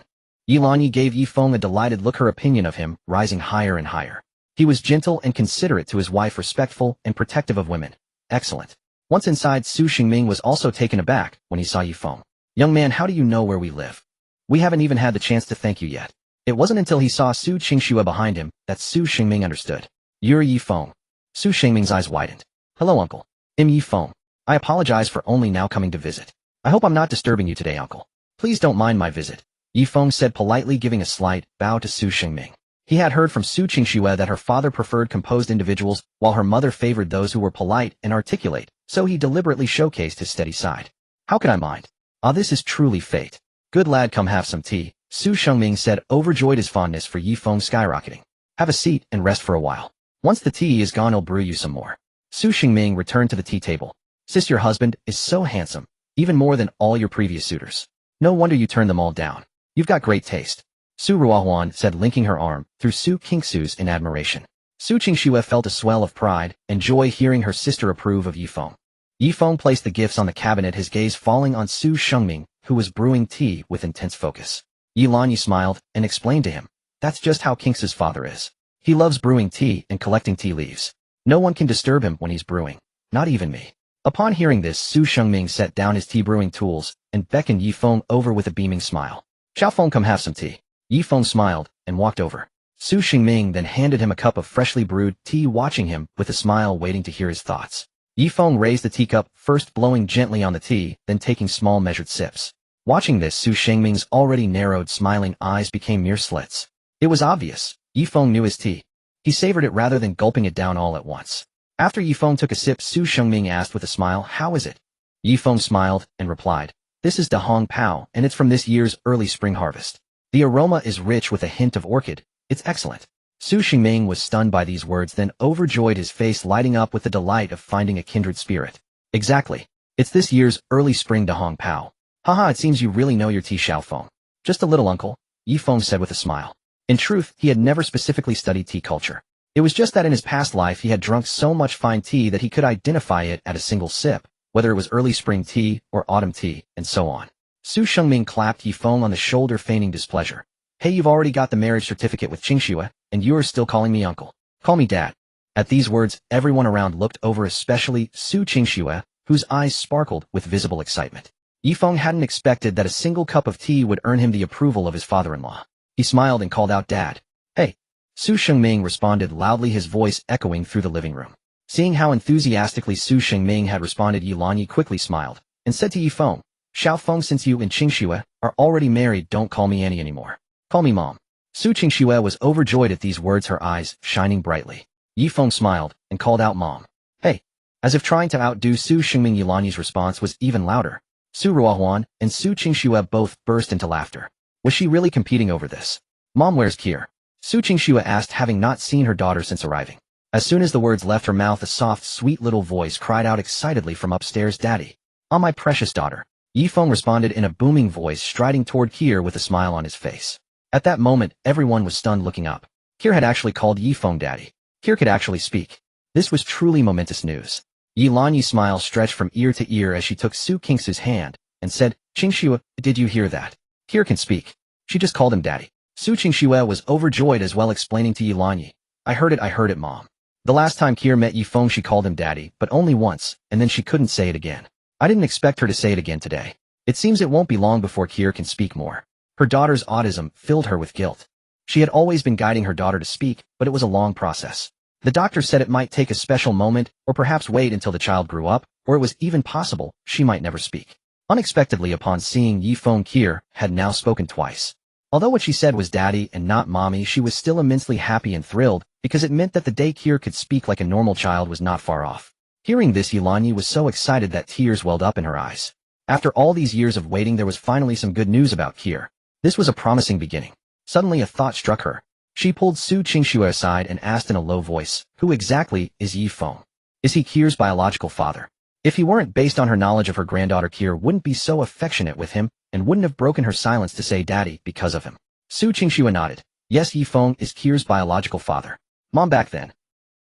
Yilani gave Ye Feng a delighted look, her opinion of him rising higher and higher. He was gentle and considerate to his wife, respectful and protective of women. Excellent. Once inside, Su Qingxue was also taken aback when he saw Ye Feng. Young man, how do you know where we live? We haven't even had the chance to thank you yet. It wasn't until he saw Su Qingxue behind him that Su Qingxue understood. You're Ye Feng. Su Qingxue's eyes widened. Hello, uncle. I'm Ye Feng. I apologize for only now coming to visit. I hope I'm not disturbing you today, uncle. Please don't mind my visit, Ye Feng said politely, giving a slight bow to Su Qingxue. He had heard from Su Qingxue that her father preferred composed individuals, while her mother favored those who were polite and articulate, so he deliberately showcased his steady side. How could I mind? Ah, this is truly fate. Good lad, come have some tea, Su Qingxue said, overjoyed his fondness for Ye Feng skyrocketing. Have a seat and rest for a while. Once the tea is gone, I'll brew you some more. Su Qingxue returned to the tea table. Sis, your husband is so handsome, even more than all your previous suitors. No wonder you turned them all down. You've got great taste, Su Ruhuan said, linking her arm through Su Qingxue's in admiration. Su Qingxue felt a swell of pride and joy hearing her sister approve of Ye Feng. Ye Feng placed the gifts on the cabinet, his gaze falling on Su Qingxue, who was brewing tea with intense focus. Yilani smiled and explained to him. That's just how Qingxue's father is. He loves brewing tea and collecting tea leaves. No one can disturb him when he's brewing. Not even me. Upon hearing this, Su Qingxue set down his tea brewing tools and beckoned Ye Feng over with a beaming smile. Xiao Feng, come have some tea. Ye Feng smiled and walked over. Su Qingxue then handed him a cup of freshly brewed tea, watching him with a smile, waiting to hear his thoughts. Ye Feng raised the teacup, first blowing gently on the tea, then taking small measured sips. Watching this, Su Qingxue's already narrowed, smiling eyes became mere slits. It was obvious. Ye Feng knew his tea. He savored it rather than gulping it down all at once. After Ye Feng took a sip, Su Qingxue asked with a smile, how is it? Ye Feng smiled and replied, this is Da Hong Pao, and it's from this year's early spring harvest. The aroma is rich with a hint of orchid. It's excellent. Su Qingxue was stunned by these words, then overjoyed, his face lighting up with the delight of finding a kindred spirit. Exactly. It's this year's early spring Da Hong Pao. Haha, it seems you really know your tea, Xiao Feng. Just a little, uncle, Ye Feng said with a smile. In truth, he had never specifically studied tea culture. It was just that in his past life he had drunk so much fine tea that he could identify it at a single sip, whether it was early spring tea or autumn tea, and so on. Su Qingxue clapped Ye Feng on the shoulder, feigning displeasure. Hey, you've already got the marriage certificate with Qingxue, and you're still calling me uncle. Call me dad. At these words, everyone around looked over, especially Su Qingxue, whose eyes sparkled with visible excitement. Ye Feng hadn't expected that a single cup of tea would earn him the approval of his father-in-law. He smiled and called out, Dad. Hey. Su Qingxue responded loudly, his voice echoing through the living room. Seeing how enthusiastically Su Qingxue had responded, Yilani quickly smiled and said to Ye Feng, Xiao Feng, since you and Qingxue are already married, don't call me Annie anymore. Call me Mom. Su Qingxue was overjoyed at these words, her eyes shining brightly. Ye Feng smiled and called out, Mom. Hey. As if trying to outdo Su Qingming, Yilanyi's response was even louder. Su Ruohuan and Su Qingxue both burst into laughter. Was she really competing over this? Mom, where's Kier? Su Qingxue asked, having not seen her daughter since arriving. As soon as the words left her mouth, a soft, sweet little voice cried out excitedly from upstairs, "Daddy! Ah, my precious daughter!" Ye Feng responded in a booming voice, striding toward Kier with a smile on his face. At that moment, everyone was stunned, looking up. Kier had actually called Ye Feng daddy. Kier could actually speak. This was truly momentous news. Yilanyi's smile stretched from ear to ear as she took Su Qingxue's hand and said, "Qingxue, did you hear that? Kier can speak. She just called him daddy." Su Qingxue was overjoyed as well, explaining to Yilanyi, I heard it, Mom. The last time Kier met Ye Feng, she called him daddy, but only once, and then she couldn't say it again. I didn't expect her to say it again today. It seems it won't be long before Kier can speak more." Her daughter's autism filled her with guilt. She had always been guiding her daughter to speak, but it was a long process. The doctor said it might take a special moment, or perhaps wait until the child grew up, or it was even possible she might never speak. Unexpectedly, upon seeing Ye Feng, Kier had now spoken twice. Although what she said was daddy and not mommy, she was still immensely happy and thrilled, because it meant that the day Kier could speak like a normal child was not far off. Hearing this, Yilanyi was so excited that tears welled up in her eyes. After all these years of waiting, there was finally some good news about Kier. This was a promising beginning. Suddenly a thought struck her. She pulled Su Qingxue aside and asked in a low voice, "Who exactly is Ye Feng? Is he Kier's biological father?" If he weren't, based on her knowledge of her granddaughter, Kier wouldn't be so affectionate with him and wouldn't have broken her silence to say daddy because of him. Su Qingxue nodded. Yes, Ye Feng is Kier's biological father. Mom, back then.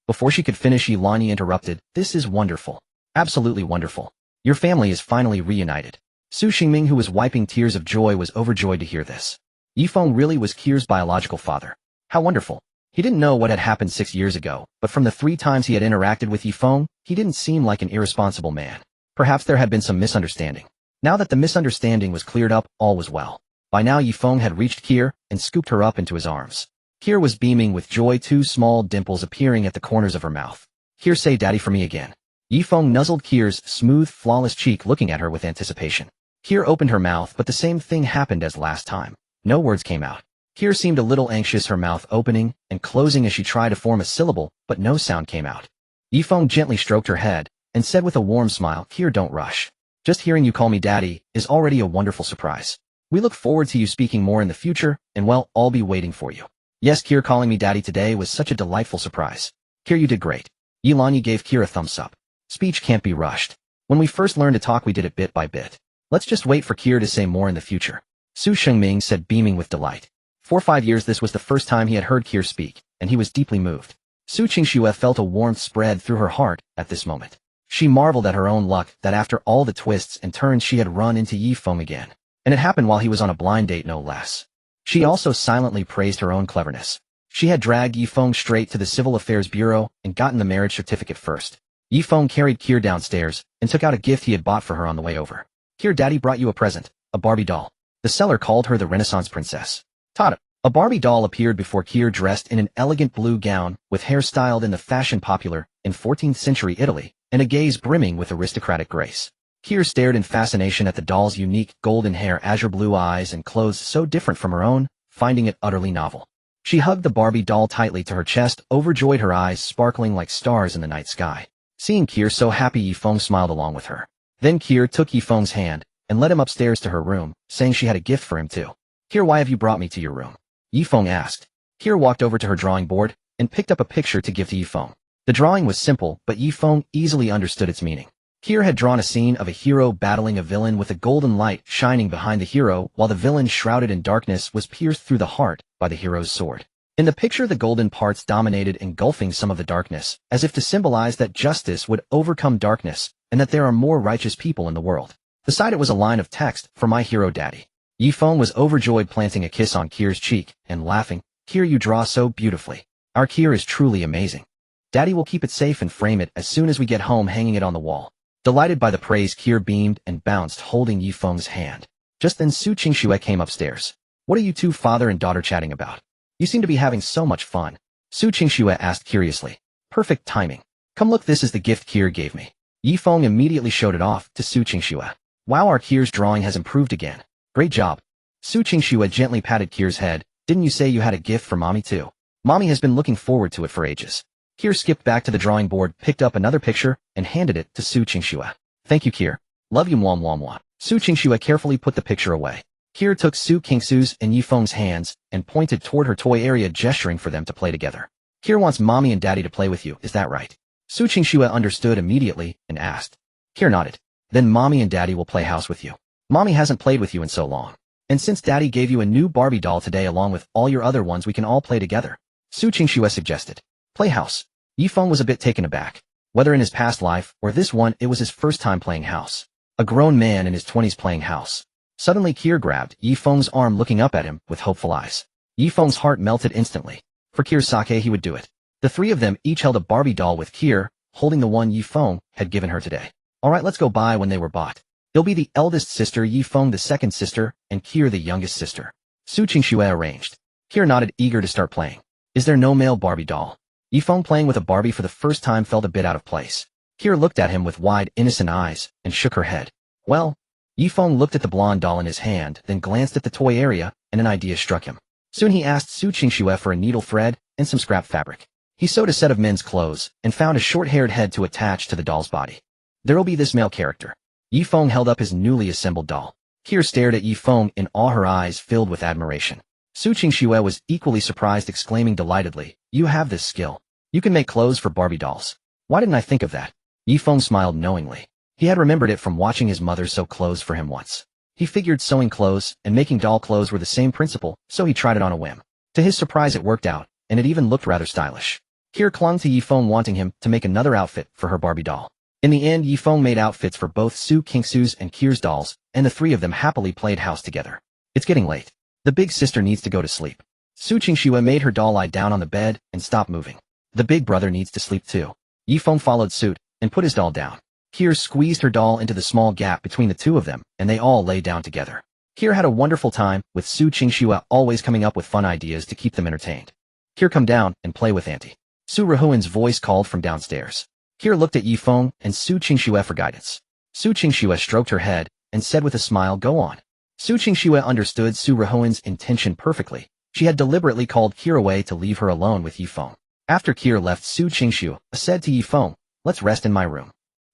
Before she could finish, Yilanyi interrupted. This is wonderful. Absolutely wonderful. Your family is finally reunited. Su Qingming, who was wiping tears of joy, was overjoyed to hear this. Ye Feng really was Kier's biological father. How wonderful. He didn't know what had happened 6 years ago, but from the 3 times he had interacted with Ye Feng, he didn't seem like an irresponsible man. Perhaps there had been some misunderstanding. Now that the misunderstanding was cleared up, all was well. By now Ye Feng had reached Kier and scooped her up into his arms. Kier was beaming with joy, 2 small dimples appearing at the corners of her mouth. Kier, say daddy for me again. Ye Feng nuzzled Kier's smooth, flawless cheek, looking at her with anticipation. Kier opened her mouth, but the same thing happened as last time. No words came out. Kier seemed a little anxious, her mouth opening and closing as she tried to form a syllable, but no sound came out. Ye Feng gently stroked her head and said with a warm smile, Kier, don't rush. Just hearing you call me daddy is already a wonderful surprise. We look forward to you speaking more in the future, and well, I'll be waiting for you. Yes, Kier, calling me daddy today was such a delightful surprise. Kier, you did great. Yilanyi gave Kier a thumbs up. Speech can't be rushed. When we first learned to talk, we did it bit by bit. Let's just wait for Kier to say more in the future. Su Qingming said, beaming with delight. For 5 years this was the first time he had heard Kier speak, and he was deeply moved. Su Qingxue felt a warmth spread through her heart at this moment. She marveled at her own luck that after all the twists and turns she had run into Ye Feng again. And it happened while he was on a blind date, no less. She also silently praised her own cleverness. She had dragged Ye Feng straight to the Civil Affairs Bureau and gotten the marriage certificate first. Ye Feng carried Kier downstairs and took out a gift he had bought for her on the way over. Kier, daddy brought you a present, a Barbie doll. The seller called her the Renaissance princess. Tada! A Barbie doll appeared before Kier, dressed in an elegant blue gown with hair styled in the fashion popular in 14th century Italy and a gaze brimming with aristocratic grace. Kier stared in fascination at the doll's unique golden hair, azure blue eyes, and clothes so different from her own, finding it utterly novel. She hugged the Barbie doll tightly to her chest, overjoyed, her eyes sparkling like stars in the night sky. Seeing Kier so happy, Ye Feng smiled along with her. Then Kier took Ye Feng's hand and led him upstairs to her room, saying she had a gift for him too. Kier, why have you brought me to your room? Ye Feng asked. Kier walked over to her drawing board and picked up a picture to give to Ye Feng. The drawing was simple, but Ye Feng easily understood its meaning. Kier had drawn a scene of a hero battling a villain with a golden light shining behind the hero, while the villain, shrouded in darkness, was pierced through the heart by the hero's sword. In the picture, the golden parts dominated, engulfing some of the darkness, as if to symbolize that justice would overcome darkness and that there are more righteous people in the world. Beside it was a line of text, for my hero daddy. Ye Feng was overjoyed, planting a kiss on Kier's cheek and laughing. Kier, you draw so beautifully. Our Kier is truly amazing. Daddy will keep it safe and frame it as soon as we get home, hanging it on the wall. Delighted by the praise, Kier beamed and bounced, holding Ye Feng's hand. Just then Su Qingxue came upstairs. What are you two father and daughter chatting about? You seem to be having so much fun. Su Qingxue asked curiously. Perfect timing. Come look, this is the gift Kier gave me. Ye Feng immediately showed it off to Su Qingxue. Wow, our Kier's drawing has improved again. Great job. Su Qingxue gently patted Kier's head. Didn't you say you had a gift for mommy too? Mommy has been looking forward to it for ages. Kier skipped back to the drawing board, picked up another picture, and handed it to Su Qingxue. Thank you, Kier. Love you, mwah mwah mwah. Su Qingxue carefully put the picture away. Kier took Su Qingxue's and Ye Feng's hands and pointed toward her toy area, gesturing for them to play together. Kier wants mommy and daddy to play with you, is that right? Su Qingxue understood immediately and asked. Kier nodded. Then mommy and daddy will play house with you. Mommy hasn't played with you in so long. And since daddy gave you a new Barbie doll today along with all your other ones, we can all play together. Su Qingxue suggested. Play house. Ye Feng was a bit taken aback. Whether in his past life or this one, it was his first time playing house. A grown man in his 20s playing house. Suddenly Kier grabbed Ye Feng's arm, looking up at him with hopeful eyes. Ye Feng's heart melted instantly. For Kier's sake, he would do it. The three of them each held a Barbie doll, with Kier holding the one Ye Feng had given her today. Alright, let's go buy when they were bought. He'll be the eldest sister, Ye Feng the second sister, and Kier the youngest sister. Su Qingxue arranged. Kier nodded, eager to start playing. Is there no male Barbie doll? Ye Feng, playing with a Barbie for the first time, felt a bit out of place. Kier looked at him with wide, innocent eyes and shook her head. Well, Ye Feng looked at the blonde doll in his hand, then glanced at the toy area, and an idea struck him. Soon he asked Su Qingxue for a needle thread and some scrap fabric. He sewed a set of men's clothes and found a short-haired head to attach to the doll's body. There'll be this male character. Ye Feng held up his newly assembled doll. Kier stared at Ye Feng in awe, her eyes filled with admiration. Su Qingxue was equally surprised, exclaiming delightedly, You have this skill. You can make clothes for Barbie dolls. Why didn't I think of that? Ye Feng smiled knowingly. He had remembered it from watching his mother sew clothes for him once. He figured sewing clothes and making doll clothes were the same principle, so he tried it on a whim. To his surprise, it worked out, and it even looked rather stylish. Kier clung to Ye Feng, wanting him to make another outfit for her Barbie doll. In the end, Ye Feng made outfits for both Su Qingxue's and Kier's dolls, and the three of them happily played house together. It's getting late. The big sister needs to go to sleep. Su Qingxue made her doll lie down on the bed and stop moving. The big brother needs to sleep too. Ye Feng followed suit and put his doll down. Kier squeezed her doll into the small gap between the two of them, and they all lay down together. Kier had a wonderful time, with Su Qingxue always coming up with fun ideas to keep them entertained. Kier, come down and play with Auntie. Su Ruhuan's voice called from downstairs. Kier looked at Ye Feng and Su Qingxue for guidance. Su Qingxue stroked her head and said with a smile, Go on. Su Qingxue understood Su Ruhuan's intention perfectly. She had deliberately called Kier away to leave her alone with Ye Feng. After Kier left, Su Qingxue said to Ye Feng, Let's rest in my room.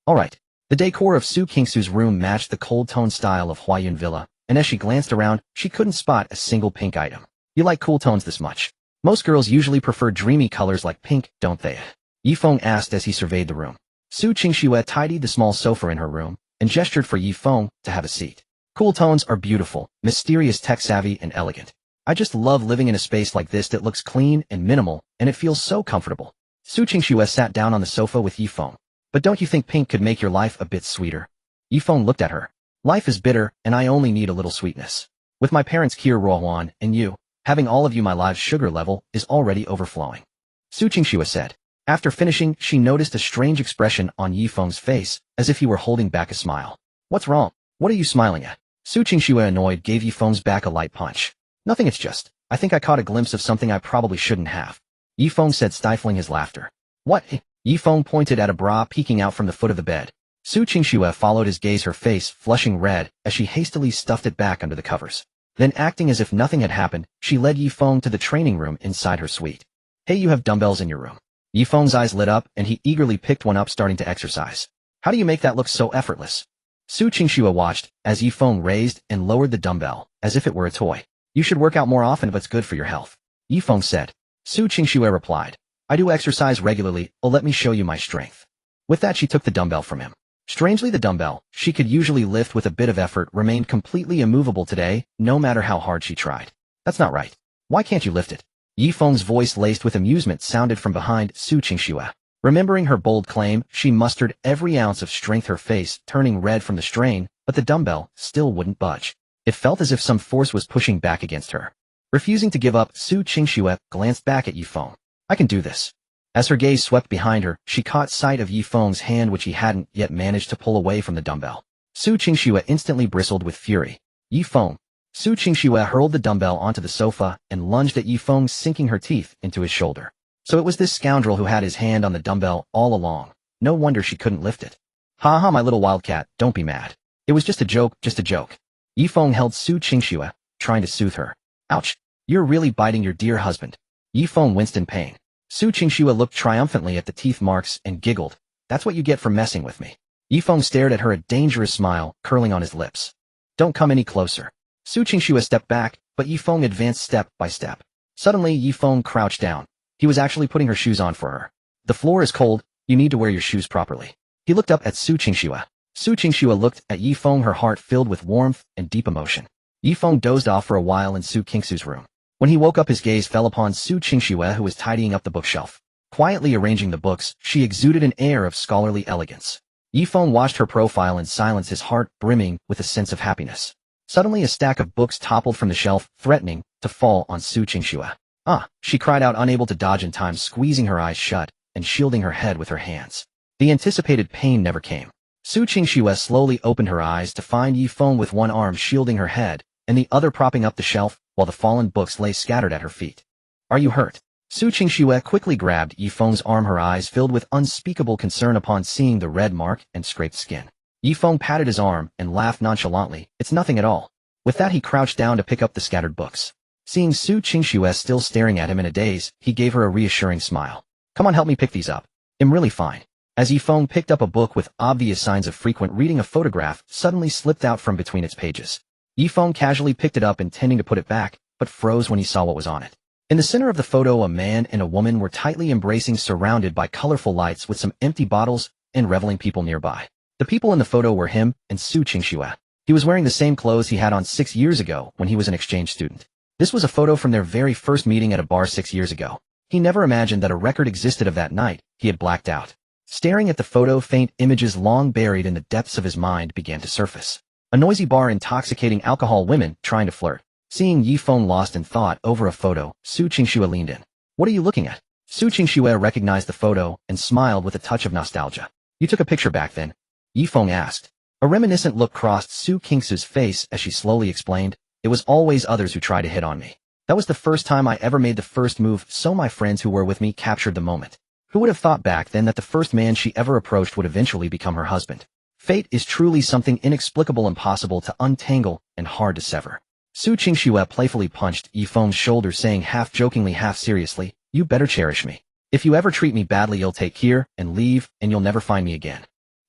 Alright. The decor of Su Qingxue's room matched the cold-tone style of Huayun Villa, and as she glanced around, she couldn't spot a single pink item. You like cool tones this much? Most girls usually prefer dreamy colors like pink, don't they? Ye Feng asked as he surveyed the room. Su Qingxue tidied the small sofa in her room and gestured for Ye Feng to have a seat. Cool tones are beautiful, mysterious, tech-savvy, and elegant. I just love living in a space like this that looks clean and minimal, and it feels so comfortable. Su Qingxue sat down on the sofa with Ye Feng. But don't you think pink could make your life a bit sweeter? Ye Feng looked at her. Life is bitter, and I only need a little sweetness. With my parents Kier, Ruohuan, and you, having all of you, my life's sugar level is already overflowing. Su Qingxue said. After finishing, she noticed a strange expression on Ye Feng's face, as if he were holding back a smile. What's wrong? What are you smiling at? Su Qingxue, annoyed, gave Ye Feng's back a light punch. Nothing, it's just, I think I caught a glimpse of something I probably shouldn't have. Ye Feng said, stifling his laughter. What? Ye Feng pointed at a bra peeking out from the foot of the bed. Su Qingxue followed his gaze, her face flushing red, as she hastily stuffed it back under the covers. Then, acting as if nothing had happened, she led Ye Feng to the training room inside her suite. Hey, you have dumbbells in your room. Ye Feng's eyes lit up, and he eagerly picked one up, starting to exercise. How do you make that look so effortless? Su Qingxue watched as Ye Feng raised and lowered the dumbbell, as if it were a toy. You should work out more often, but it's good for your health. Ye Feng said. Su Qingxue replied. I do exercise regularly, let me show you my strength. With that, she took the dumbbell from him. Strangely, the dumbbell, she could usually lift with a bit of effort, remained completely immovable today, no matter how hard she tried. That's not right. Why can't you lift it? Ye Feng's voice, laced with amusement, sounded from behind Su Qingxue. Remembering her bold claim, she mustered every ounce of strength, her face turning red from the strain, but the dumbbell still wouldn't budge. It felt as if some force was pushing back against her. Refusing to give up, Su Qingxue glanced back at Ye Feng. I can do this. As her gaze swept behind her, she caught sight of Ye Feng's hand, which he hadn't yet managed to pull away from the dumbbell. Su Qingxue instantly bristled with fury. Ye Feng. Su Qingxue hurled the dumbbell onto the sofa and lunged at Ye Feng, sinking her teeth into his shoulder. So it was this scoundrel who had his hand on the dumbbell all along. No wonder she couldn't lift it. Ha ha, my little wildcat, don't be mad. It was just a joke, just a joke. Ye Feng held Su Qingxue, trying to soothe her. Ouch, you're really biting your dear husband. Ye Feng winced in pain. Su Qingxue looked triumphantly at the teeth marks and giggled. That's what you get for messing with me. Ye Feng stared at her, a dangerous smile curling on his lips. Don't come any closer. Su Qingxue stepped back, but Ye Feng advanced step by step. Suddenly, Ye Feng crouched down. He was actually putting her shoes on for her. The floor is cold, you need to wear your shoes properly. He looked up at Su Qingxue. Su Qingxue looked at Ye Feng, her heart filled with warmth and deep emotion. Ye Feng dozed off for a while in Su Qingxue's room. When he woke up, his gaze fell upon Su Qingxue, who was tidying up the bookshelf. Quietly arranging the books, she exuded an air of scholarly elegance. Ye Feng watched her profile in silence, his heart brimming with a sense of happiness. Suddenly a stack of books toppled from the shelf, threatening to fall on Su Qingxue. Ah! She cried out, unable to dodge in time, squeezing her eyes shut and shielding her head with her hands. The anticipated pain never came. Su Qingxue slowly opened her eyes to find Ye Feng with one arm shielding her head and the other propping up the shelf, while the fallen books lay scattered at her feet. Are you hurt? Su Qingxue quickly grabbed Ye Feng's arm, her eyes filled with unspeakable concern upon seeing the red mark and scraped skin. Ye Feng patted his arm and laughed nonchalantly. It's nothing at all. With that, he crouched down to pick up the scattered books. Seeing Su Qingxue still staring at him in a daze, he gave her a reassuring smile. Come on, help me pick these up. I'm really fine. As Ye Feng picked up a book with obvious signs of frequent reading, a photograph suddenly slipped out from between its pages. Ye Feng casually picked it up, intending to put it back, but froze when he saw what was on it. In the center of the photo, a man and a woman were tightly embracing, surrounded by colorful lights with some empty bottles and reveling people nearby. The people in the photo were him and Su Qingxue. He was wearing the same clothes he had on 6 years ago when he was an exchange student. This was a photo from their very first meeting at a bar 6 years ago. He never imagined that a record existed of that night. He had blacked out. Staring at the photo, faint images long buried in the depths of his mind began to surface. A noisy bar, intoxicating alcohol, women trying to flirt. Seeing Ye Feng lost in thought over a photo, Su Qingxue leaned in. What are you looking at? Su Qingxue recognized the photo and smiled with a touch of nostalgia. You took a picture back then? Ye Feng asked. A reminiscent look crossed Su Qingxue's face as she slowly explained, it was always others who tried to hit on me. That was the first time I ever made the first move, so my friends who were with me captured the moment. Who would have thought back then that the first man she ever approached would eventually become her husband? Fate is truly something inexplicable, impossible to untangle, and hard to sever. Su Qingxue playfully punched Ye Feng's shoulder, saying half jokingly, half seriously, you better cherish me. If you ever treat me badly, you'll take here and leave, and you'll never find me again.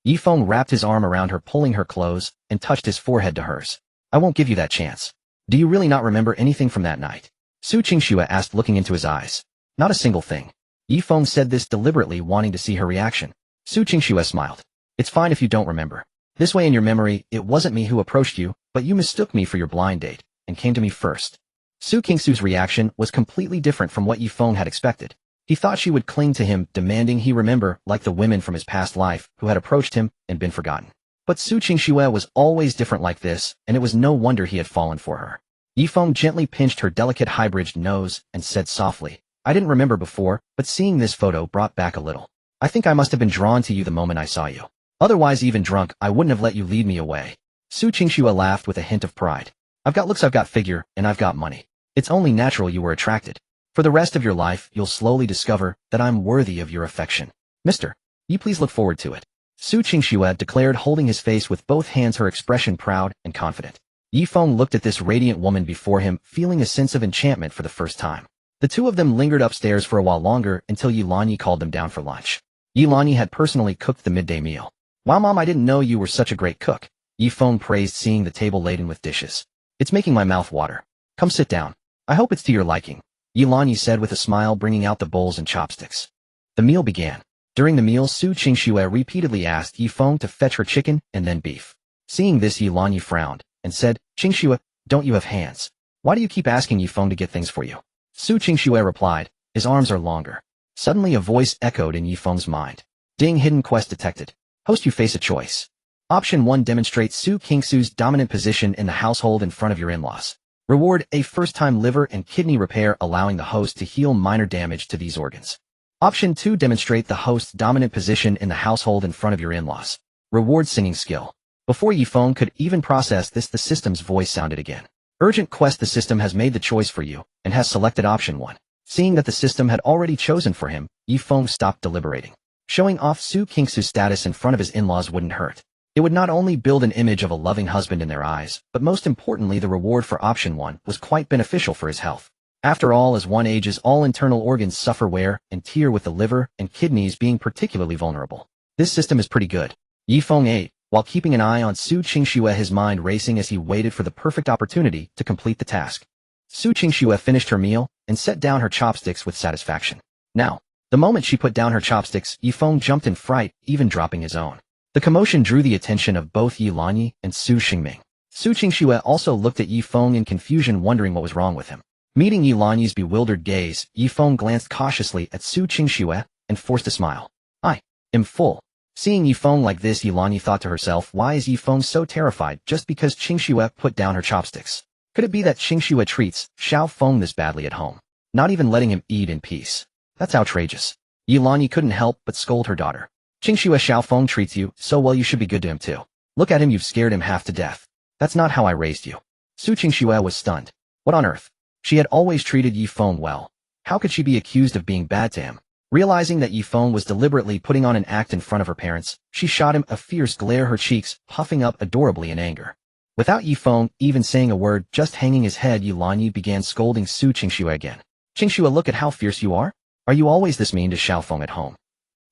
Ye Feng wrapped his arm around her, pulling her close, and touched his forehead to hers. I won't give you that chance. Do you really not remember anything from that night? Su Qingxue asked, looking into his eyes. Not a single thing. Ye Feng said this deliberately, wanting to see her reaction. Su Qingxue smiled. It's fine if you don't remember. This way in your memory, it wasn't me who approached you, but you mistook me for your blind date, and came to me first. Su Qingxue's reaction was completely different from what Ye Feng had expected. He thought she would cling to him, demanding he remember, like the women from his past life who had approached him and been forgotten. But Su Qingxue was always different like this, and it was no wonder he had fallen for her. Ye Feng gently pinched her delicate high-bridged nose and said softly, I didn't remember before, but seeing this photo brought back a little. I think I must have been drawn to you the moment I saw you. Otherwise, even drunk, I wouldn't have let you lead me away. Su Qingxue laughed with a hint of pride. I've got looks, I've got figure, and I've got money. It's only natural you were attracted. For the rest of your life, you'll slowly discover that I'm worthy of your affection. Mister, you please look forward to it. Su Qingxue declared, holding his face with both hands, her expression proud and confident. Ye Feng looked at this radiant woman before him, feeling a sense of enchantment for the first time. The two of them lingered upstairs for a while longer until Ye Lanyi called them down for lunch. Ye Lanyi had personally cooked the midday meal. Wow, Mom, I didn't know you were such a great cook. Ye Feng praised, seeing the table laden with dishes. It's making my mouth water. Come sit down. I hope it's to your liking. Ye Lanyi said with a smile, bringing out the bowls and chopsticks. The meal began. During the meal, Su Qingxue repeatedly asked Ye Feng to fetch her chicken and then beef. Seeing this, Ye Lanyi frowned and said, Qingxue, don't you have hands? Why do you keep asking Ye Feng to get things for you? Su Qingxue replied, his arms are longer. Suddenly a voice echoed in Ye Feng's mind. Ding, hidden quest detected. Host, you face a choice. Option 1, demonstrate Su Qingxue's dominant position in the household in front of your in-laws. Reward, a first-time liver and kidney repair, allowing the host to heal minor damage to these organs. Option 2, demonstrate the host's dominant position in the household in front of your in-laws. Reward, singing skill. Before Ye Feng could even process this, the system's voice sounded again. Urgent quest, the system has made the choice for you and has selected option 1. Seeing that the system had already chosen for him, Ye Feng stopped deliberating. Showing off Su Qingxue's status in front of his in-laws wouldn't hurt. It would not only build an image of a loving husband in their eyes, but most importantly, the reward for option 1 was quite beneficial for his health. After all, as one ages, all internal organs suffer wear and tear, with the liver and kidneys being particularly vulnerable. This system is pretty good. Ye Feng ate, while keeping an eye on Su Qingxue, his mind racing as he waited for the perfect opportunity to complete the task. Su Qingxue finished her meal and set down her chopsticks with satisfaction. Now, the moment she put down her chopsticks, Ye Feng jumped in fright, even dropping his own. The commotion drew the attention of both Ye Lanyi and Su Qingming. Su Qingxue also looked at Ye Feng in confusion, wondering what was wrong with him. Meeting Ye Lanyi's bewildered gaze, Ye Feng glanced cautiously at Su Qingxue and forced a smile. I am full. Seeing Ye Feng like this, Ye Lanyi thought to herself, why is Ye Feng so terrified just because Qingxue put down her chopsticks? Could it be that Qingxue treats Xiao Feng this badly at home, not even letting him eat in peace? That's outrageous. Ye Lanyi couldn't help but scold her daughter. Qingxue, Xiao Feng treats you so well, you should be good to him too. Look at him, you've scared him half to death. That's not how I raised you. Su Qingxue was stunned. What on earth? She had always treated Ye Feng well. How could she be accused of being bad to him? Realizing that Ye Feng was deliberately putting on an act in front of her parents, she shot him a fierce glare, her cheeks puffing up adorably in anger. Without Ye Feng even saying a word, just hanging his head, Ye Lanyi began scolding Su Qingxue again. Qingxue, look at how fierce you are. Are you always this mean to Xiao Feng at home?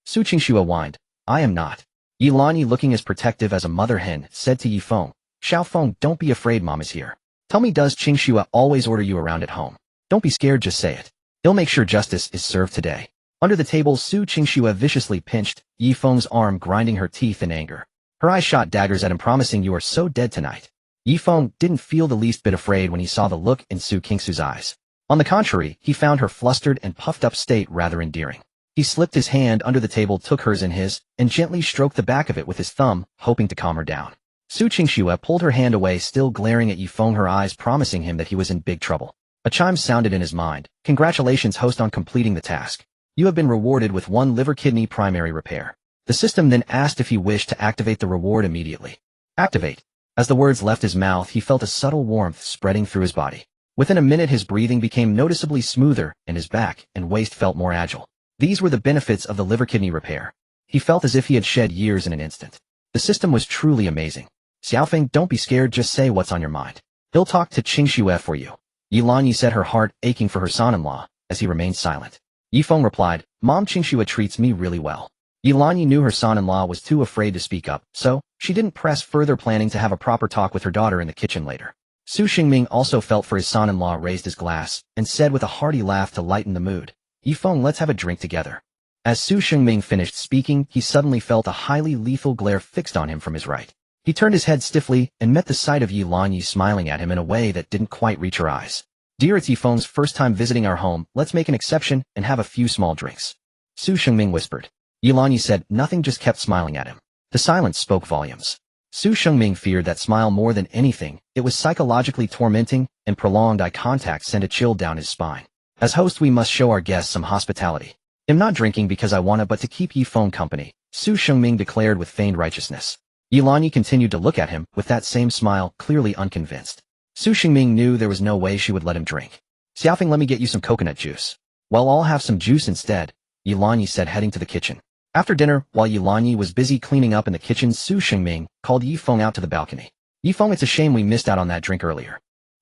Su Qingxue whined. I am not. Ye Lanyi, looking as protective as a mother hen, said to Ye Feng, Xiao Feng, don't be afraid, Mom is here. Tell me, does Qingxue always order you around at home? Don't be scared, just say it. He'll make sure justice is served today. Under the table, Su Qingxue viciously pinched Ye Feng's arm, grinding her teeth in anger. Her eyes shot daggers at him, promising, you are so dead tonight. Ye Feng didn't feel the least bit afraid when he saw the look in Su Qingxue's eyes. On the contrary, he found her flustered and puffed up state rather endearing. He slipped his hand under the table, took hers in his, and gently stroked the back of it with his thumb, hoping to calm her down. Su Qingxue pulled her hand away, still glaring at Ye Feng, her eyes promising him that he was in big trouble. A chime sounded in his mind. Congratulations, host, on completing the task. You have been rewarded with 1 liver-kidney primary repair. The system then asked if he wished to activate the reward immediately. Activate. As the words left his mouth, he felt a subtle warmth spreading through his body. Within a minute, his breathing became noticeably smoother, and his back and waist felt more agile. These were the benefits of the liver-kidney repair. He felt as if he had shed years in an instant. The system was truly amazing. Xiaofeng, don't be scared, just say what's on your mind. He'll talk to Qingxue for you. Ye Lanyi said, her heart aching for her son-in-law, as he remained silent. Ye Feng replied, Mom, Qingxue treats me really well. Ye Lanyi knew her son-in-law was too afraid to speak up, so she didn't press further, planning to have a proper talk with her daughter in the kitchen later. Su Qingming also felt for his son-in-law, raised his glass, and said with a hearty laugh to lighten the mood, Ye Feng, let's have a drink together. As Su Qingming finished speaking, he suddenly felt a highly lethal glare fixed on him from his right. He turned his head stiffly and met the sight of Ye Lanyi smiling at him in a way that didn't quite reach her eyes. Dear, it's Ye Feng's first time visiting our home. Let's make an exception and have a few small drinks. Su Qingming whispered. Ye Lanyi said nothing, just kept smiling at him. The silence spoke volumes. Su Qingming feared that smile more than anything. It was psychologically tormenting, and prolonged eye contact sent a chill down his spine. As host, we must show our guests some hospitality. I'm not drinking because I want to, but to keep Ye Feng company, Su Qingming declared with feigned righteousness. Ye Lanyi continued to look at him with that same smile, clearly unconvinced. Su Qingming knew there was no way she would let him drink. Xiaofeng, let me get you some coconut juice. Well, I'll have some juice instead, Ye Lanyi said, heading to the kitchen. After dinner, while Ye Lanyi was busy cleaning up in the kitchen, Su Qingming called Ye Feng out to the balcony. Ye Feng, it's a shame we missed out on that drink earlier.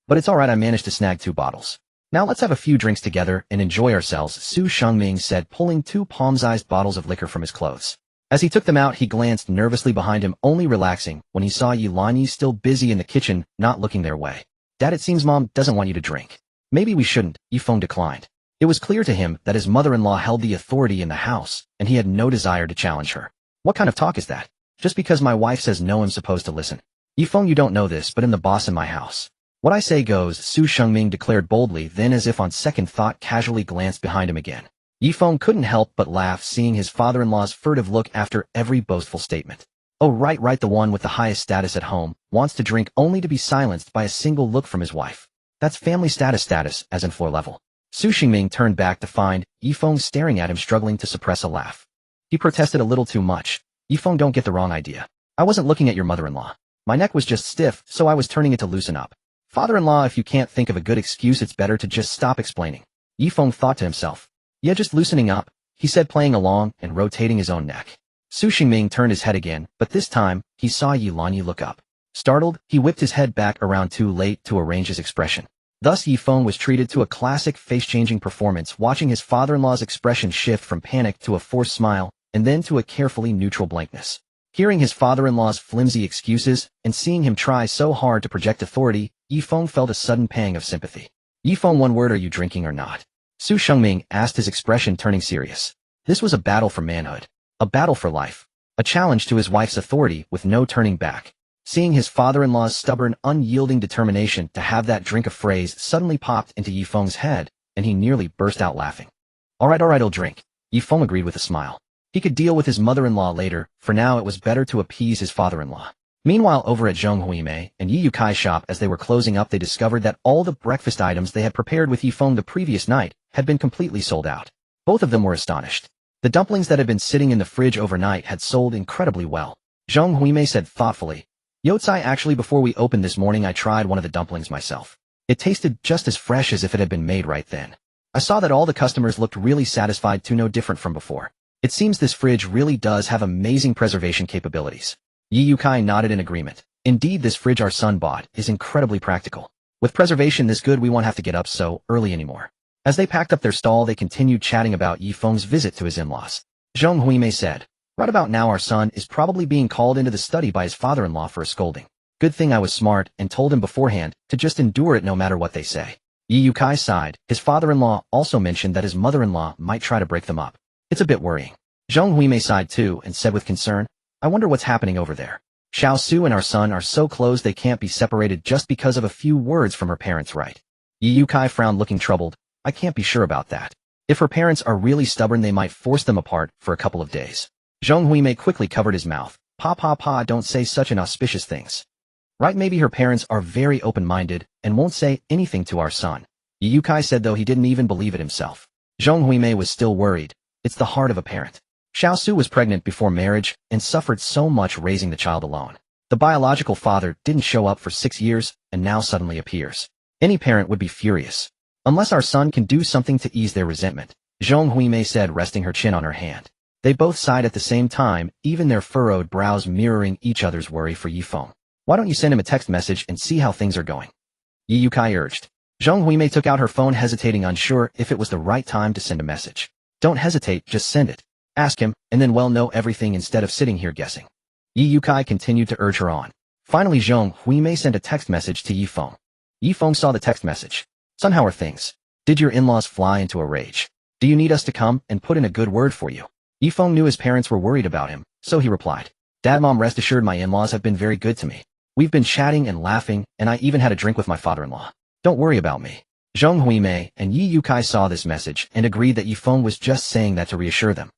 But it's alright, I managed to snag 2 bottles. Now let's have a few drinks together and enjoy ourselves, Su Qingming said, pulling 2 palm-sized bottles of liquor from his clothes. As he took them out, he glanced nervously behind him, only relaxing when he saw Ye Lanyi still busy in the kitchen, not looking their way. Dad, it seems Mom doesn't want you to drink. Maybe we shouldn't, Ye Feng declined. It was clear to him that his mother-in-law held the authority in the house, and he had no desire to challenge her. What kind of talk is that? Just because my wife says no, I'm supposed to listen. Ye Feng, you don't know this, but I'm the boss in my house. What I say goes, Su Qingming declared boldly, then as if on second thought casually glanced behind him again. Ye Feng couldn't help but laugh, seeing his father-in-law's furtive look after every boastful statement. Oh, right, the one with the highest status at home, wants to drink only to be silenced by a single look from his wife. That's family status, as in floor level. Su Qingming turned back to find Ye Feng staring at him, struggling to suppress a laugh. He protested a little too much. Ye Feng, don't get the wrong idea. I wasn't looking at your mother-in-law. My neck was just stiff, so I was turning it to loosen up. Father-in-law, if you can't think of a good excuse, it's better to just stop explaining. Ye Feng thought to himself. Yeah, just loosening up, he said, playing along and rotating his own neck. Su Qingming turned his head again, but this time, he saw Ye Lanyi look up. Startled, he whipped his head back around, too late to arrange his expression. Thus Ye Feng was treated to a classic face-changing performance, watching his father-in-law's expression shift from panic to a forced smile, and then to a carefully neutral blankness. Hearing his father-in-law's flimsy excuses, and seeing him try so hard to project authority, Ye Feng felt a sudden pang of sympathy. Ye Feng, one word, are you drinking or not? Su Qingxue asked, his expression turning serious. This was a battle for manhood. A battle for life. A challenge to his wife's authority with no turning back. Seeing his father-in-law's stubborn, unyielding determination to have that drink, a phrase suddenly popped into Ye Feng's head, and he nearly burst out laughing. Alright, I'll drink. Ye Feng agreed with a smile. He could deal with his mother-in-law later, for now it was better to appease his father-in-law. Meanwhile, over at Xuejie and Ye Yukai's shop, as they were closing up, they discovered that all the breakfast items they had prepared with Ye Feng the previous night had been completely sold out. Both of them were astonished. The dumplings that had been sitting in the fridge overnight had sold incredibly well. Xuejie said thoughtfully, Yotsai, actually before we opened this morning I tried one of the dumplings myself. It tasted just as fresh as if it had been made right then. I saw that all the customers looked really satisfied too, no different from before. It seems this fridge really does have amazing preservation capabilities. Ye Yukai nodded in agreement. Indeed, this fridge our son bought is incredibly practical. With preservation this good, we won't have to get up so early anymore. As they packed up their stall, they continued chatting about Ye Feng's visit to his in-laws. Xuejie said, right about now our son is probably being called into the study by his father-in-law for a scolding. Good thing I was smart and told him beforehand to just endure it no matter what they say. Ye Yukai sighed. His father-in-law also mentioned that his mother-in-law might try to break them up. It's a bit worrying. Xuejie sighed too and said with concern, I wonder what's happening over there. Xiao Su and our son are so close they can't be separated just because of a few words from her parents, right? Ye Yukai frowned, looking troubled. I can't be sure about that. If her parents are really stubborn, they might force them apart for a couple of days. Xuejie quickly covered his mouth. Pa, don't say such inauspicious things. Right, maybe her parents are very open-minded and won't say anything to our son. Ye Yukai said, though he didn't even believe it himself. Xuejie was still worried. It's the heart of a parent. Xiao Su was pregnant before marriage and suffered so much raising the child alone. The biological father didn't show up for 6 years and now suddenly appears. Any parent would be furious. Unless our son can do something to ease their resentment, Xuejie said, resting her chin on her hand. They both sighed at the same time, even their furrowed brows mirroring each other's worry for Ye Feng. Why don't you send him a text message and see how things are going? Ye Yukai urged. Xuejie took out her phone, hesitating, unsure if it was the right time to send a message. Don't hesitate, just send it. Ask him, and then know everything instead of sitting here guessing. Ye Yukai continued to urge her on. Finally, Xuejie sent a text message to Ye Feng. Ye Feng saw the text message. Son, how are things? Did your in-laws fly into a rage? Do you need us to come and put in a good word for you? Ye Feng knew his parents were worried about him, so he replied. Dad, Mom, rest assured my in-laws have been very good to me. We've been chatting and laughing, and I even had a drink with my father-in-law. Don't worry about me. Xuejie and Ye Yukai saw this message and agreed that Ye Feng was just saying that to reassure them.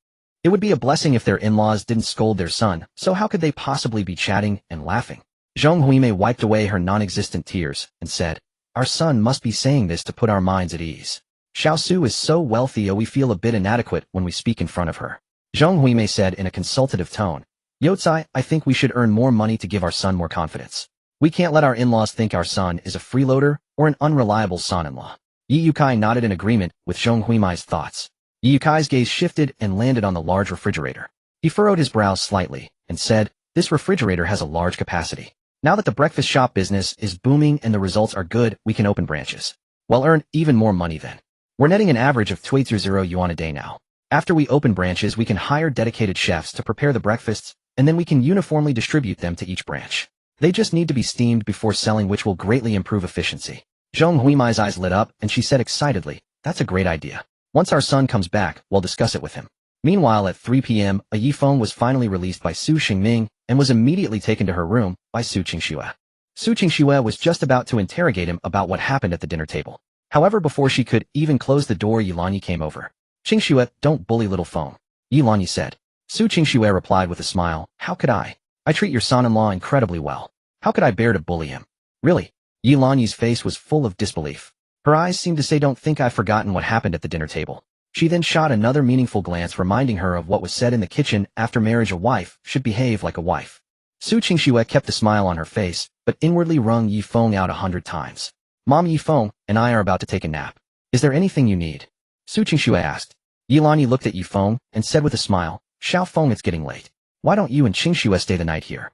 It would be a blessing if their in-laws didn't scold their son, so how could they possibly be chatting and laughing? Xuejie wiped away her non-existent tears and said, Our son must be saying this to put our minds at ease. Xiao Su is so wealthy, we feel a bit inadequate when we speak in front of her. Xuejie said in a consultative tone, Yotsai, I think we should earn more money to give our son more confidence. We can't let our in-laws think our son is a freeloader or an unreliable son-in-law. Ye Yukai nodded in agreement with Xuejie's thoughts. Ye Yukai's gaze shifted and landed on the large refrigerator. He furrowed his brows slightly and said, This refrigerator has a large capacity. Now that the breakfast shop business is booming and the results are good, we can open branches. We'll earn even more money then. We're netting an average of 280 yuan a day now. After we open branches, we can hire dedicated chefs to prepare the breakfasts, and then we can uniformly distribute them to each branch. They just need to be steamed before selling, which will greatly improve efficiency. Xuejie's eyes lit up, and she said excitedly, That's a great idea. Once our son comes back, we'll discuss it with him. Meanwhile, at 3 p.m., Ye Feng was finally released by Su Qingxue and was immediately taken to her room by Su Qingxue. Su Qingxue was just about to interrogate him about what happened at the dinner table. However, before she could even close the door, Ye came over. Qingxue, don't bully little Feng, Ye said. Su Qingxue replied with a smile, How could I? I treat your son-in-law incredibly well. How could I bear to bully him? Really? Ye's face was full of disbelief. Her eyes seemed to say, Don't think I've forgotten what happened at the dinner table. She then shot another meaningful glance, reminding her of what was said in the kitchen, after marriage a wife should behave like a wife. Su Qingxue kept a smile on her face, but inwardly wrung Ye Feng out 100 times. Mom, Ye Feng and I are about to take a nap. Is there anything you need? Su Qingxue asked. Ye looked at Ye Feng and said with a smile, Xiao Feng, it's getting late. Why don't you and Qingxue stay the night here?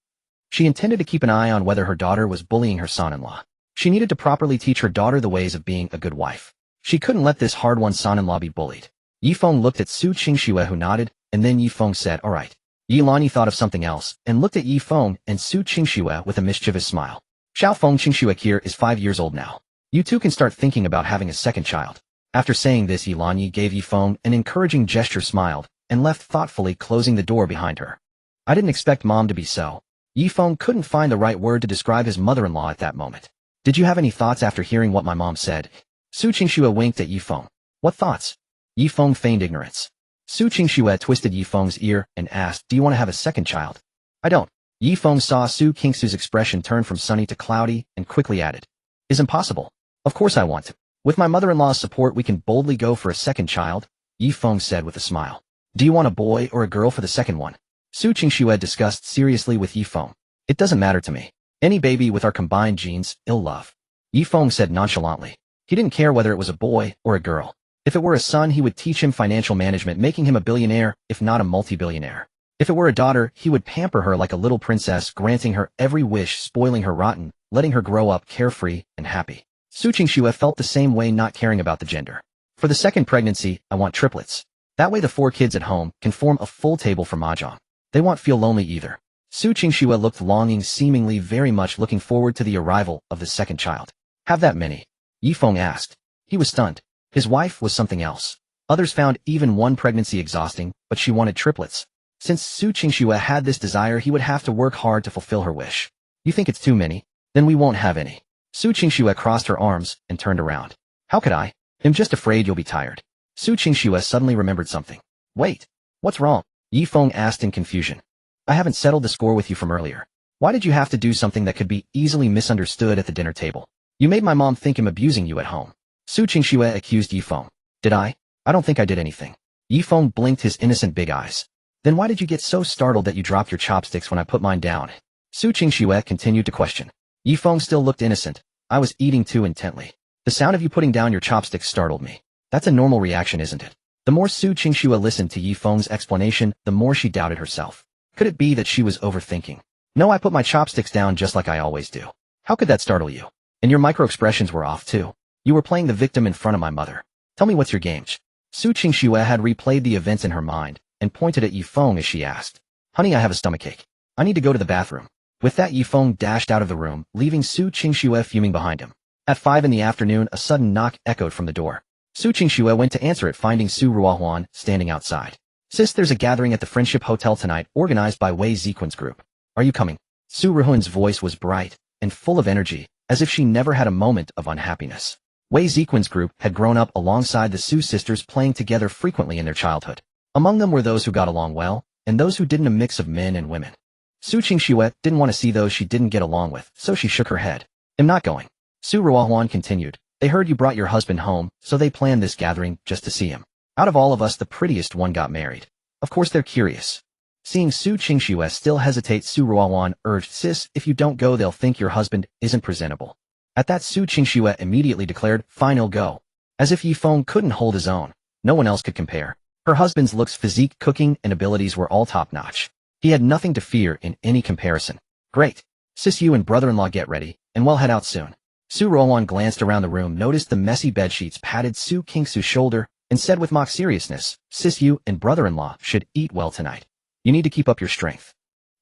She intended to keep an eye on whether her daughter was bullying her son-in-law. She needed to properly teach her daughter the ways of being a good wife. She couldn't let this hard-won son-in-law be bullied. Ye Feng looked at Su Qingxue, who nodded, and then Ye Feng said, "All right." Ye Lanyi thought of something else, and looked at Ye Feng and Su Qingxue with a mischievous smile. Xiao Feng Qingxue here is 5 years old now. You two can start thinking about having a second child. After saying this, Ye Lanyi gave Ye Feng an encouraging gesture, smiled, and left thoughtfully, closing the door behind her. I didn't expect Mom to be so. Ye Feng couldn't find the right word to describe his mother-in-law at that moment. Did you have any thoughts after hearing what my mom said? Su Qingxue winked at Ye Feng. What thoughts? Ye Feng feigned ignorance. Su Qingxue twisted Ye Feng's ear and asked, do you want to have a second child? I don't. Ye Feng saw Su Qingxue's expression turn from sunny to cloudy and quickly added, is impossible. Of course I want to. With my mother-in-law's support we can boldly go for a second child, Ye Feng said with a smile. Do you want a boy or a girl for the second one? Su Qingxue discussed seriously with Ye Feng. It doesn't matter to me. Any baby with our combined genes, I'll love. Ye Feng said nonchalantly. He didn't care whether it was a boy or a girl. If it were a son, he would teach him financial management, making him a billionaire, if not a multi-billionaire. If it were a daughter, he would pamper her like a little princess, granting her every wish, spoiling her rotten, letting her grow up carefree and happy. Su Qingxue felt the same way, not caring about the gender. For the second pregnancy, I want triplets. That way the 4 kids at home can form a full table for mahjong. They won't feel lonely either. Su Qingxue looked longing, seemingly very much looking forward to the arrival of the second child. Have that many? Ye Feng asked. He was stunned. His wife was something else. Others found even one pregnancy exhausting, but she wanted triplets. Since Su Qingxue had this desire, he would have to work hard to fulfill her wish. You think it's too many? Then we won't have any. Su Qingxue crossed her arms and turned around. How could I? I'm just afraid you'll be tired. Su Qingxue suddenly remembered something. Wait. What's wrong? Ye Feng asked in confusion. I haven't settled the score with you from earlier. Why did you have to do something that could be easily misunderstood at the dinner table? You made my mom think I'm abusing you at home. Su Qingxue accused Ye Feng. Did I? I don't think I did anything. Ye Feng blinked his innocent big eyes. Then why did you get so startled that you dropped your chopsticks when I put mine down? Su Qingxue continued to question. Ye Feng still looked innocent. I was eating too intently. The sound of you putting down your chopsticks startled me. That's a normal reaction, isn't it? The more Su Qingxue listened to Ye Feng's explanation, the more she doubted herself. Could it be that she was overthinking? No, I put my chopsticks down just like I always do. How could that startle you? And your micro-expressions were off too. You were playing the victim in front of my mother. Tell me what's your game? Su Qingxue had replayed the events in her mind and pointed at Ye Feng as she asked. Honey, I have a stomachache. I need to go to the bathroom. With that, Ye Feng dashed out of the room, leaving Su Qingxue fuming behind him. At 5 in the afternoon, a sudden knock echoed from the door. Su Qingxue went to answer it, finding Su Ruohuan standing outside. Sis, there's a gathering at the Friendship Hotel tonight organized by Ye Feng's group. Are you coming? Su Ruohuan's voice was bright and full of energy, as if she never had a moment of unhappiness. Ye Feng's group had grown up alongside the Su sisters, playing together frequently in their childhood. Among them were those who got along well, and those who didn't, a mix of men and women. Su Qingxue didn't want to see those she didn't get along with, so she shook her head. I'm not going. Su Ruohuan continued. They heard you brought your husband home, so they planned this gathering just to see him. Out of all of us, the prettiest one got married. Of course they're curious. Seeing Su Qingxue still hesitate, Su Ruohuan urged, Sis, if you don't go they'll think your husband isn't presentable. At that, Su Qingxue immediately declared, fine, I'll go. As if Ye Feng couldn't hold his own. No one else could compare. Her husband's looks, physique, cooking, and abilities were all top-notch. He had nothing to fear in any comparison. Great. Sis, you and brother-in-law get ready, and we'll head out soon. Su Ruohuan glanced around the room, noticed the messy bedsheets, patted Su Qingxue's shoulder, and said with mock seriousness, Sis, you and brother-in-law should eat well tonight. You need to keep up your strength.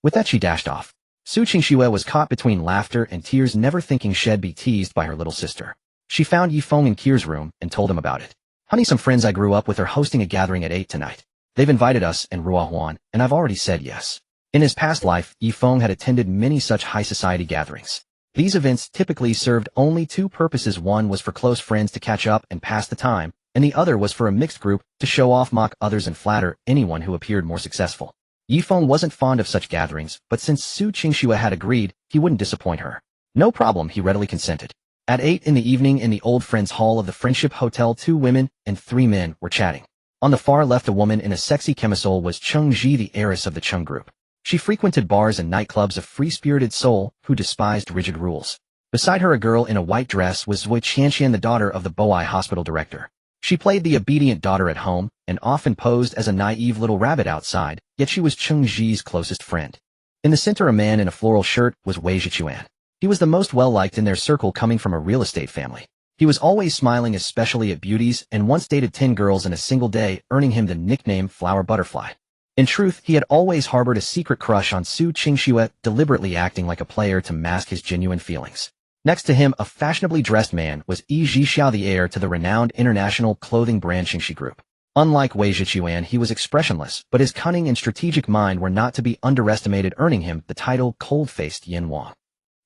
With that, she dashed off. Su Qingxue was caught between laughter and tears, never thinking she'd be teased by her little sister. She found Ye Feng in Kier's room and told him about it. Honey, some friends I grew up with are hosting a gathering at 8 tonight. They've invited us and Ruohuan, and I've already said yes. In his past life, Ye Feng had attended many such high society gatherings. These events typically served only 2 purposes. One was for close friends to catch up and pass the time, and the other was for a mixed group to show off, mock others, and flatter anyone who appeared more successful. Ye Feng wasn't fond of such gatherings, but since Su Qingxue had agreed, he wouldn't disappoint her. No problem, he readily consented. At 8 in the evening, in the old friends' hall of the Friendship Hotel, 2 women and 3 men were chatting. On the far left, a woman in a sexy camisole was Cheng Ji, the heiress of the Cheng group. She frequented bars and nightclubs, a free-spirited soul who despised rigid rules. Beside her, a girl in a white dress was Zui Qianqian, the daughter of the Boai hospital director. She played the obedient daughter at home and often posed as a naive little rabbit outside, yet she was Cheng Ji's closest friend. In the center, a man in a floral shirt was Wei Zhichuan. He was the most well-liked in their circle, coming from a real estate family. He was always smiling, especially at beauties, and once dated 10 girls in a single day, earning him the nickname Flower Butterfly. In truth, he had always harbored a secret crush on Su Qingxue, deliberately acting like a player to mask his genuine feelings. Next to him, a fashionably dressed man, was Ye Feng, the heir to the renowned international clothing brand Xuejie Group. Unlike Wei Zhichuan, he was expressionless, but his cunning and strategic mind were not to be underestimated, earning him the title Cold-Faced Yin Wang.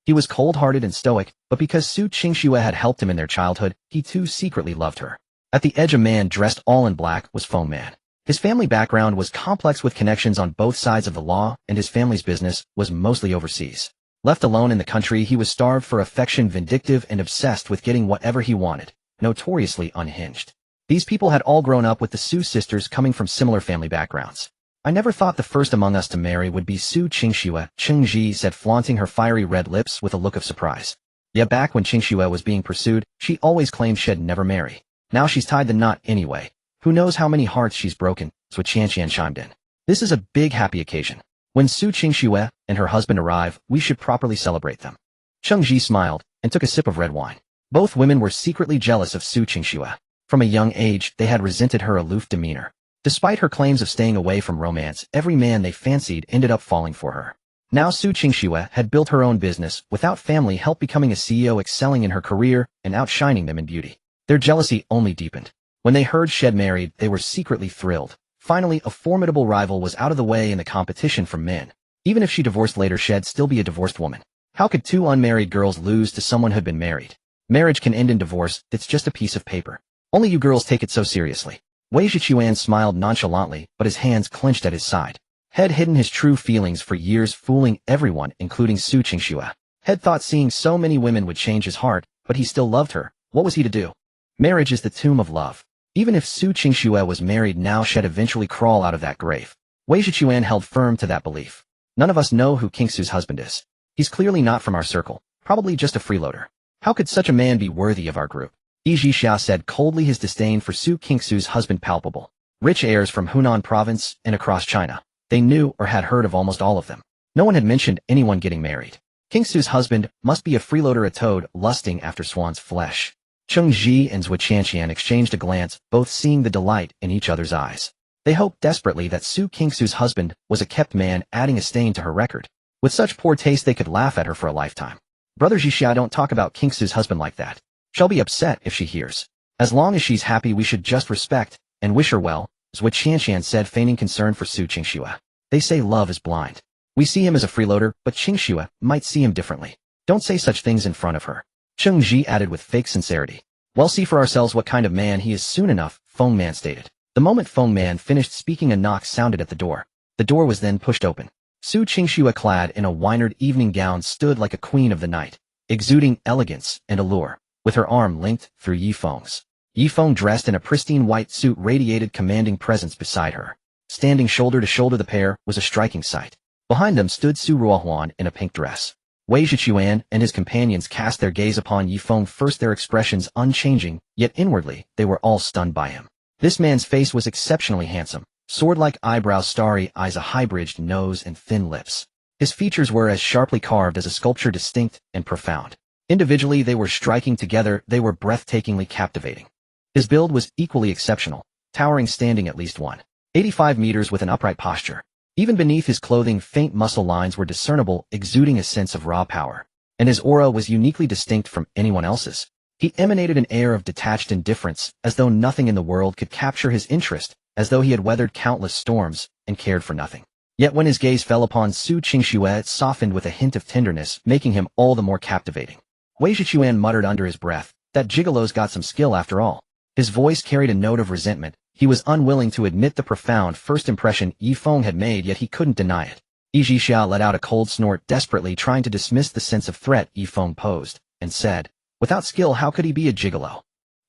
He was cold-hearted and stoic, but because Su Qingxue had helped him in their childhood, he too secretly loved her. At the edge, a man dressed all in black was Feng Man. His family background was complex with connections on both sides of the law, and his family's business was mostly overseas. Left alone in the country, he was starved for affection, vindictive, and obsessed with getting whatever he wanted, notoriously unhinged. These people had all grown up with the Su sisters, coming from similar family backgrounds. I never thought the first among us to marry would be Su Qingxue, Chengji said, flaunting her fiery red lips with a look of surprise. Yeah, back when Qingxue was being pursued, she always claimed she'd never marry. Now she's tied the knot anyway. Who knows how many hearts she's broken, Su Qingxue chimed in. This is a big happy occasion. When Su Qingxue and her husband arrive, we should properly celebrate them. Chengji smiled and took a sip of red wine. Both women were secretly jealous of Su Qingxue. From a young age, they had resented her aloof demeanor. Despite her claims of staying away from romance, every man they fancied ended up falling for her. Now Su Qingxue had built her own business, without family help, becoming a CEO, excelling in her career, and outshining them in beauty. Their jealousy only deepened. When they heard she'd married, they were secretly thrilled. Finally, a formidable rival was out of the way in the competition from men. Even if she divorced later, she'd still be a divorced woman. How could two unmarried girls lose to someone who'd been married? Marriage can end in divorce, it's just a piece of paper. Only you girls take it so seriously. Wei Zhichuan smiled nonchalantly, but his hands clenched at his side. Had hidden his true feelings for years, fooling everyone, including Su Qingxue. Had thought seeing so many women would change his heart, but he still loved her. What was he to do? Marriage is the tomb of love. Even if Su Qingxue was married now, she'd eventually crawl out of that grave. Wei Zhichuan held firm to that belief. None of us know who Qingxue's husband is. He's clearly not from our circle, probably just a freeloader. How could such a man be worthy of our group? Ye Feng said coldly, his disdain for Su Qingxue's husband palpable. Rich heirs from Hunan province and across China. They knew or had heard of almost all of them. No one had mentioned anyone getting married. Qingxue's husband must be a freeloader, a toad lusting after swan's flesh. Chengji and Su Qingxue exchanged a glance, both seeing the delight in each other's eyes. They hoped desperately that Su Qingxue's husband was a kept man, adding a stain to her record. With such poor taste, they could laugh at her for a lifetime. Brother Zhixia, don't talk about Qingxue's husband like that. She'll be upset if she hears. As long as she's happy, we should just respect and wish her well, Su Qingxue said, feigning concern for Su Qingxue. They say love is blind. We see him as a freeloader, but Qingxue might see him differently. Don't say such things in front of her. Chengji added with fake sincerity. We'll see for ourselves what kind of man he is soon enough, Feng Man stated. The moment Feng Man finished speaking, a knock sounded at the door. The door was then pushed open. Su Qingxue, clad in a winered evening gown, stood like a queen of the night, exuding elegance and allure. With her arm linked through Ye Feng's. Ye Feng, dressed in a pristine white suit, radiated commanding presence beside her. Standing shoulder to shoulder, the pair was a striking sight. Behind them stood Su Ruohuan in a pink dress. Wei Zhichuan and his companions cast their gaze upon Ye Feng first, their expressions unchanging, yet inwardly they were all stunned by him. This man's face was exceptionally handsome. Sword-like eyebrows, starry eyes, a high-bridged nose, and thin lips. His features were as sharply carved as a sculpture, distinct and profound. Individually they were striking, together they were breathtakingly captivating. His build was equally exceptional, towering, standing at least 185 meters with an upright posture. Even beneath his clothing, faint muscle lines were discernible, exuding a sense of raw power. And his aura was uniquely distinct from anyone else's. He emanated an air of detached indifference, as though nothing in the world could capture his interest, as though he had weathered countless storms and cared for nothing. Yet when his gaze fell upon Su Qingxue, it softened with a hint of tenderness, making him all the more captivating. Wei Zhichuan muttered under his breath, that gigolo's got some skill after all. His voice carried a note of resentment. He was unwilling to admit the profound first impression Ye Feng had made, yet he couldn't deny it. Ye Feng let out a cold snort, desperately trying to dismiss the sense of threat Ye Feng posed, and said, without skill, how could he be a gigolo?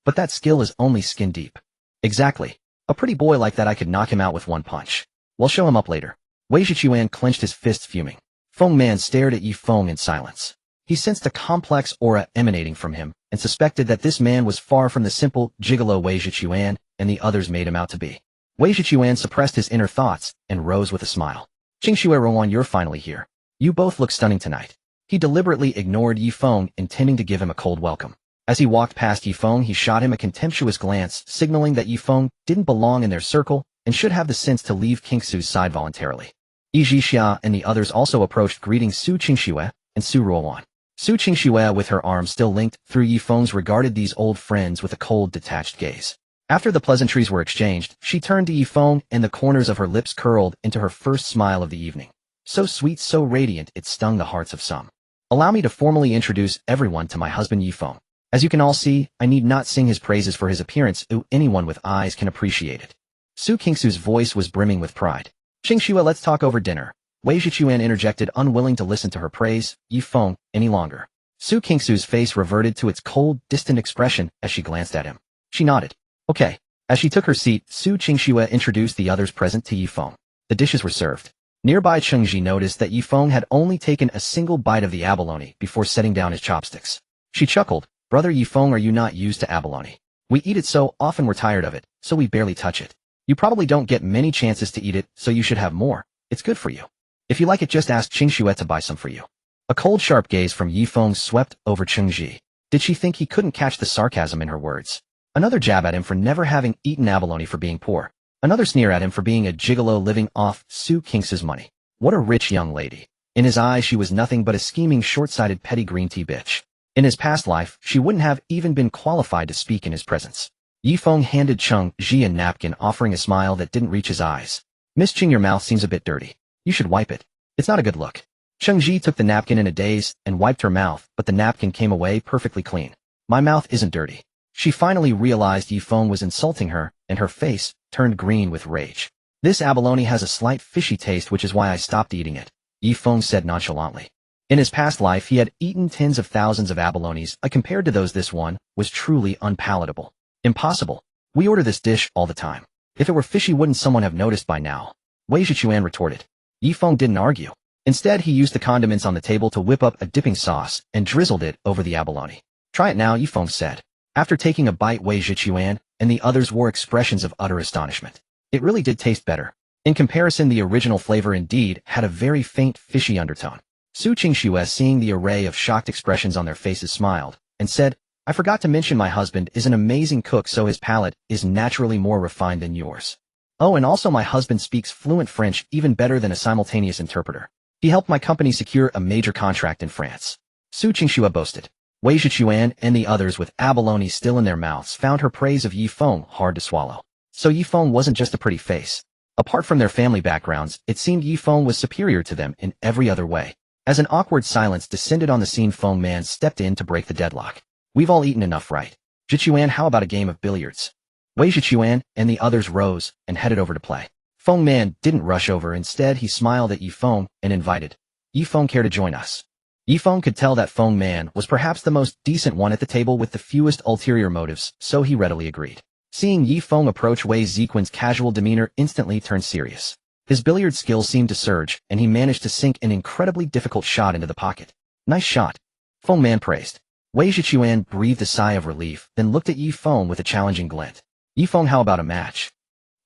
But that skill is only skin deep. Exactly. A pretty boy like that, I could knock him out with one punch. We'll show him up later. Wei Zhichuan clenched his fists, fuming. Feng Man stared at Ye Feng in silence. He sensed a complex aura emanating from him, and suspected that this man was far from the simple gigolo Wei Zhichuan and the others made him out to be. Wei Zhichuan suppressed his inner thoughts and rose with a smile. Qingxue, Rowan, you're finally here. You both look stunning tonight. He deliberately ignored Ye Feng, intending to give him a cold welcome. As he walked past Ye Feng, he shot him a contemptuous glance, signaling that Ye Feng didn't belong in their circle and should have the sense to leave Qingxue's side voluntarily. Ye Zhixia and the others also approached, greeting Su Qingxue and Su Ruowan. Su Qingxue, with her arms still linked through Ye Feng's, regarded these old friends with a cold, detached gaze. After the pleasantries were exchanged, she turned to Ye Feng, and the corners of her lips curled into her first smile of the evening. So sweet, so radiant, it stung the hearts of some. Allow me to formally introduce everyone to my husband Ye Feng. As you can all see, I need not sing his praises for his appearance. Anyone with eyes can appreciate it. Su Qingxue's voice was brimming with pride. Qingxue, let's talk over dinner. Wei Zhichuan interjected, unwilling to listen to her praise Ye Feng any longer. Su Qingxue's face reverted to its cold, distant expression as she glanced at him. She nodded. Okay. As she took her seat, Su Qingxue introduced the others present to Ye Feng. The dishes were served. Nearby, Chengji noticed that Ye Feng had only taken a single bite of the abalone before setting down his chopsticks. She chuckled. Brother Ye Feng, are you not used to abalone? We eat it so often we're tired of it, so we barely touch it. You probably don't get many chances to eat it, so you should have more. It's good for you. If you like it, just ask Qingxue to buy some for you. A cold, sharp gaze from Ye Feng swept over Chengji. Did she think he couldn't catch the sarcasm in her words? Another jab at him for never having eaten abalone, for being poor. Another sneer at him for being a gigolo living off Su Qingxue's money. What a rich young lady. In his eyes, she was nothing but a scheming, short-sighted, petty green tea bitch. In his past life, she wouldn't have even been qualified to speak in his presence. Ye Feng handed Chengji a napkin, offering a smile that didn't reach his eyes. Miss Qing, your mouth seems a bit dirty. You should wipe it. It's not a good look. Chengji took the napkin in a daze and wiped her mouth, but the napkin came away perfectly clean. My mouth isn't dirty. She finally realized Ye Feng was insulting her, and her face turned green with rage. This abalone has a slight fishy taste, which is why I stopped eating it, Ye Feng said nonchalantly. In his past life, he had eaten tens of thousands of abalones. Compared to those, this one was truly unpalatable. Impossible. We order this dish all the time. If it were fishy, wouldn't someone have noticed by now? Wei Zhichuan retorted. Ye Feng didn't argue. Instead, he used the condiments on the table to whip up a dipping sauce and drizzled it over the abalone. Try it now, Ye Feng said. After taking a bite, Wei Zhichuan and the others wore expressions of utter astonishment. It really did taste better. In comparison, the original flavor indeed had a very faint, fishy undertone. Su Qingxue, seeing the array of shocked expressions on their faces, smiled and said, I forgot to mention my husband is an amazing cook, so his palate is naturally more refined than yours. Oh, and also my husband speaks fluent French, even better than a simultaneous interpreter. He helped my company secure a major contract in France. Su Qingxue boasted. Wei Zhichuan and the others, with abalone still in their mouths, found her praise of Ye Feng hard to swallow. So Ye Feng wasn't just a pretty face. Apart from their family backgrounds, it seemed Ye Feng was superior to them in every other way. As an awkward silence descended on the scene, Feng Man stepped in to break the deadlock. We've all eaten enough, right? Zhichuan, how about a game of billiards? Wei Zhichuan and the others rose and headed over to play. Feng Man didn't rush over. Instead, he smiled at Ye Feng and invited, Ye Feng, care to join us? Ye Feng could tell that Feng Man was perhaps the most decent one at the table with the fewest ulterior motives, so he readily agreed. Seeing Ye Feng approach, Wei Zhichuan's casual demeanor instantly turned serious. His billiard skills seemed to surge, and he managed to sink an incredibly difficult shot into the pocket. Nice shot, Feng Man praised. Wei Zhichuan breathed a sigh of relief, then looked at Ye Feng with a challenging glint. Ye Feng, how about a match?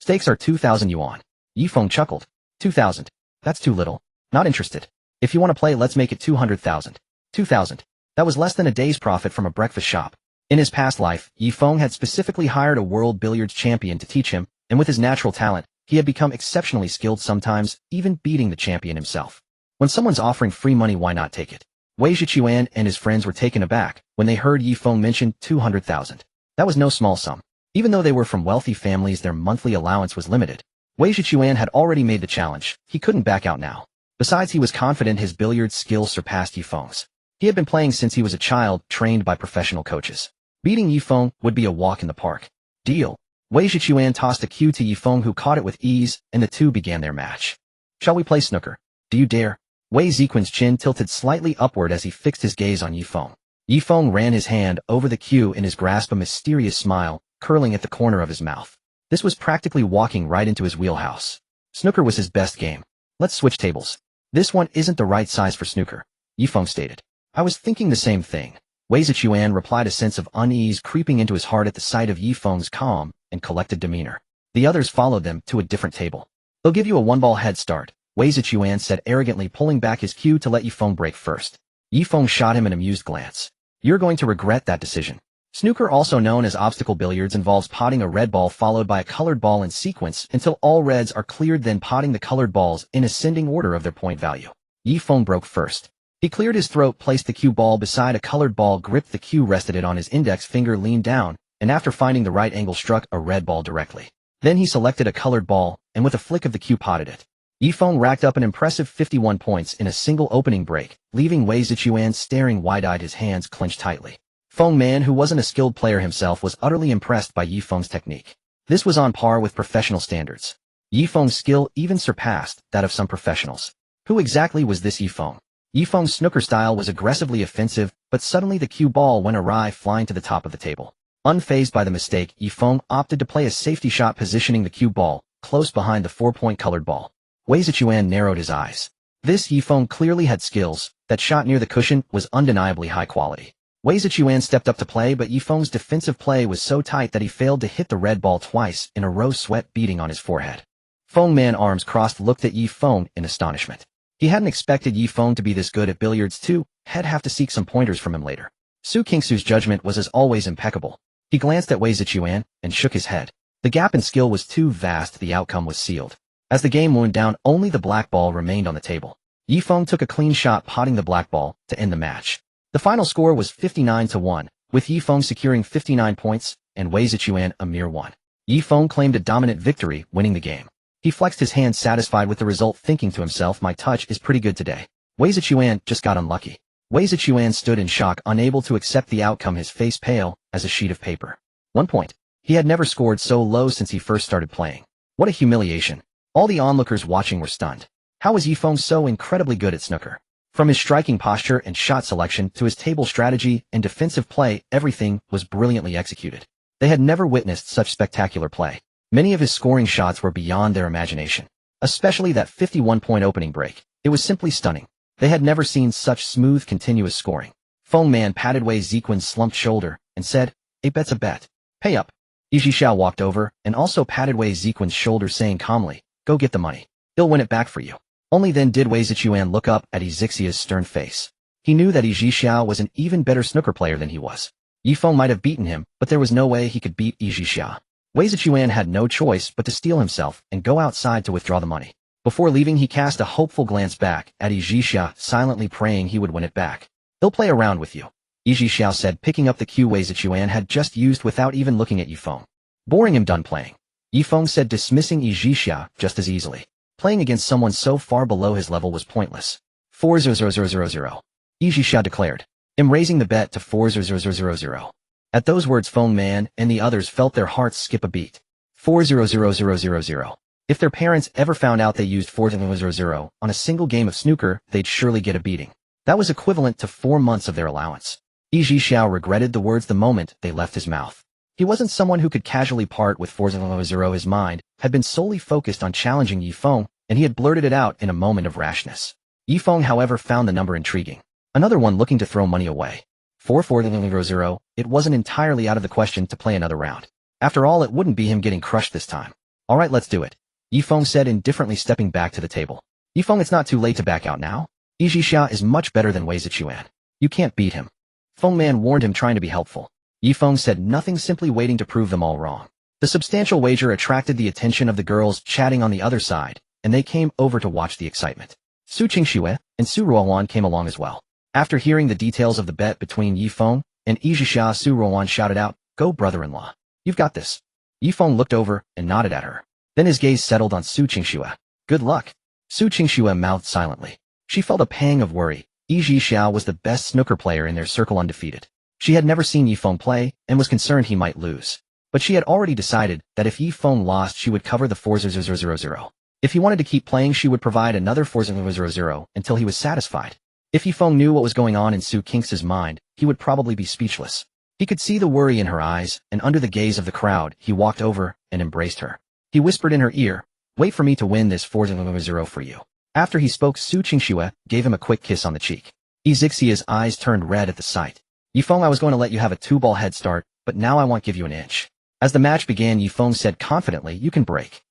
Stakes are 2,000 yuan. Ye Feng chuckled. 2,000. That's too little. Not interested. If you want to play, let's make it 200,000. 2,000. That was less than a day's profit from a breakfast shop. In his past life, Ye Feng had specifically hired a world billiards champion to teach him, and with his natural talent, he had become exceptionally skilled, sometimes even beating the champion himself. When someone's offering free money, why not take it? Wei Zhichuan and his friends were taken aback when they heard Ye Feng mention 200,000. That was no small sum. Even though they were from wealthy families, their monthly allowance was limited. Wei Zhichuan had already made the challenge. He couldn't back out now. Besides, he was confident his billiard skills surpassed Ye Feng's. He had been playing since he was a child, trained by professional coaches. Beating Ye Feng would be a walk in the park. Deal. Wei Zhichuan tossed a cue to Ye Feng, who caught it with ease, and the two began their match. Shall we play snooker? Do you dare? Wei Zhichuan's chin tilted slightly upward as he fixed his gaze on Ye Feng. Ye Feng ran his hand over the cue in his grasp, a mysterious smile curling at the corner of his mouth. This was practically walking right into his wheelhouse. Snooker was his best game. Let's switch tables. This one isn't the right size for snooker, Ye Feng stated. I was thinking the same thing, Wei Zhichuan replied, a sense of unease creeping into his heart at the sight of Ye Feng's calm and collected demeanor. The others followed them to a different table. They'll give you a one-ball head start, Wei Zhichuan said arrogantly, pulling back his cue to let Ye Feng break first. Ye Feng shot him an amused glance. You're going to regret that decision. Snooker, also known as obstacle billiards, involves potting a red ball followed by a colored ball in sequence until all reds are cleared, then potting the colored balls in ascending order of their point value. Ye Feng broke first. He cleared his throat, placed the cue ball beside a colored ball, gripped the cue, rested it on his index finger, leaned down, and after finding the right angle struck a red ball directly. Then he selected a colored ball, and with a flick of the cue potted it. Ye Feng racked up an impressive 51 points in a single opening break, leaving Wei Zichuan staring wide-eyed, his hands clenched tightly. Feng Man, who wasn't a skilled player himself, was utterly impressed by Ye Feng's technique. This was on par with professional standards. Ye Feng's skill even surpassed that of some professionals. Who exactly was this Ye Feng? Ye Feng's snooker style was aggressively offensive, but suddenly the cue ball went awry, flying to the top of the table. Unfazed by the mistake, Ye Feng opted to play a safety shot, positioning the cue ball close behind the 4-point colored ball. Wei Zichuan narrowed his eyes. This Ye Feng clearly had skills. That shot near the cushion was undeniably high quality. Wei Zichuan stepped up to play, but Ye Feng's defensive play was so tight that he failed to hit the red ball twice in a row, sweat beading on his forehead. Feng Man, arms crossed, looked at Ye Feng in astonishment. He hadn't expected Ye Feng to be this good at billiards too. He'd have to seek some pointers from him later. Su Qingxue's judgment was as always impeccable. He glanced at Wei Zichuan and shook his head. The gap in skill was too vast, the outcome was sealed. As the game wound down, only the black ball remained on the table. Ye Feng took a clean shot, potting the black ball to end the match. The final score was 59-1, with Ye Feng securing 59 points and Wei Zichuan a mere 1. Ye Feng claimed a dominant victory, winning the game. He flexed his hand, satisfied with the result, thinking to himself, my touch is pretty good today. Wei Zichuan just got unlucky. Wei Zichuan stood in shock, unable to accept the outcome, his face pale as a sheet of paper. 1 point. He had never scored so low since he first started playing. What a humiliation. All the onlookers watching were stunned. How was Ye Feng so incredibly good at snooker? From his striking posture and shot selection to his table strategy and defensive play, everything was brilliantly executed. They had never witnessed such spectacular play. Many of his scoring shots were beyond their imagination. Especially that 51-point opening break. It was simply stunning. They had never seen such smooth, continuous scoring. Feng Man patted Wei Zichuan's slumped shoulder and said, a bet's a bet. Pay up. Ye Xiao walked over and also patted Wei Zichuan's shoulder, saying calmly, go get the money. He'll win it back for you. Only then did Wei Zichuan look up at Ye Xiao's stern face. He knew that Ye Xiao was an even better snooker player than he was. Ye Feng might have beaten him, but there was no way he could beat Ye Xiao. Wei Zichuan had no choice but to steel himself and go outside to withdraw the money. Before leaving, he cast a hopeful glance back at Ye Xiao, silently praying he would win it back. He'll play around with you, Ye Xiao said, picking up the cue Wei Zichuan had just used without even looking at Ye Feng. Boring him, done playing, Ye Feng said, dismissing Ye Xiao just as easily. Playing against someone so far below his level was pointless. 4-0-0-0-0-0. Ye Xiao declared. I'm raising the bet to 4-0-0-0-0-0. At those words, Feng Man and the others felt their hearts skip a beat. 4-0-0-0-0-0. If their parents ever found out they used 4-0-0-0 on a single game of snooker, they'd surely get a beating. That was equivalent to 4 months of their allowance. Ye Xiao regretted the words the moment they left his mouth. He wasn't someone who could casually part with 4-0-0-0. His mind had been solely focused on challenging Ye Feng, and he had blurted it out in a moment of rashness. Ye Feng, however, found the number intriguing. Another one looking to throw money away. 4-4-0-0. It wasn't entirely out of the question to play another round. After all, it wouldn't be him getting crushed this time. All right, let's do it, Ye Feng said, indifferently stepping back to the table. Ye Feng, it's not too late to back out now. Ye Xiao is much better than Wei Zichuan. You can't beat him. Feng Man warned him, trying to be helpful. Ye Feng said nothing, simply waiting to prove them all wrong. The substantial wager attracted the attention of the girls chatting on the other side, and they came over to watch the excitement. Su Qingxue and Su Ruowan came along as well. After hearing the details of the bet between Ye Feng and Ye Xiao, Su Ruowan shouted out, go brother-in-law. You've got this. Ye Feng looked over and nodded at her. Then his gaze settled on Su Qingxue. Good luck. Su Qingxue mouthed silently. She felt a pang of worry. Ye Xiao was the best snooker player in their circle, undefeated. She had never seen Ye Feng play and was concerned he might lose. But she had already decided that if Ye Feng lost, she would cover the 4-0-0-0-0. If he wanted to keep playing, she would provide another 4-0-0-0 until he was satisfied. If Ye Feng knew what was going on in Su Qingxue's mind, he would probably be speechless. He could see the worry in her eyes, and under the gaze of the crowd, he walked over and embraced her. He whispered in her ear, wait for me to win this 4-0-0 for you. After he spoke, Su Qingxue gave him a quick kiss on the cheek. Ye Xiao's eyes turned red at the sight. Ye Feng, I was going to let you have a 2-ball head start, but now I won't give you an inch. As the match began, Ye Feng said confidently, you can break.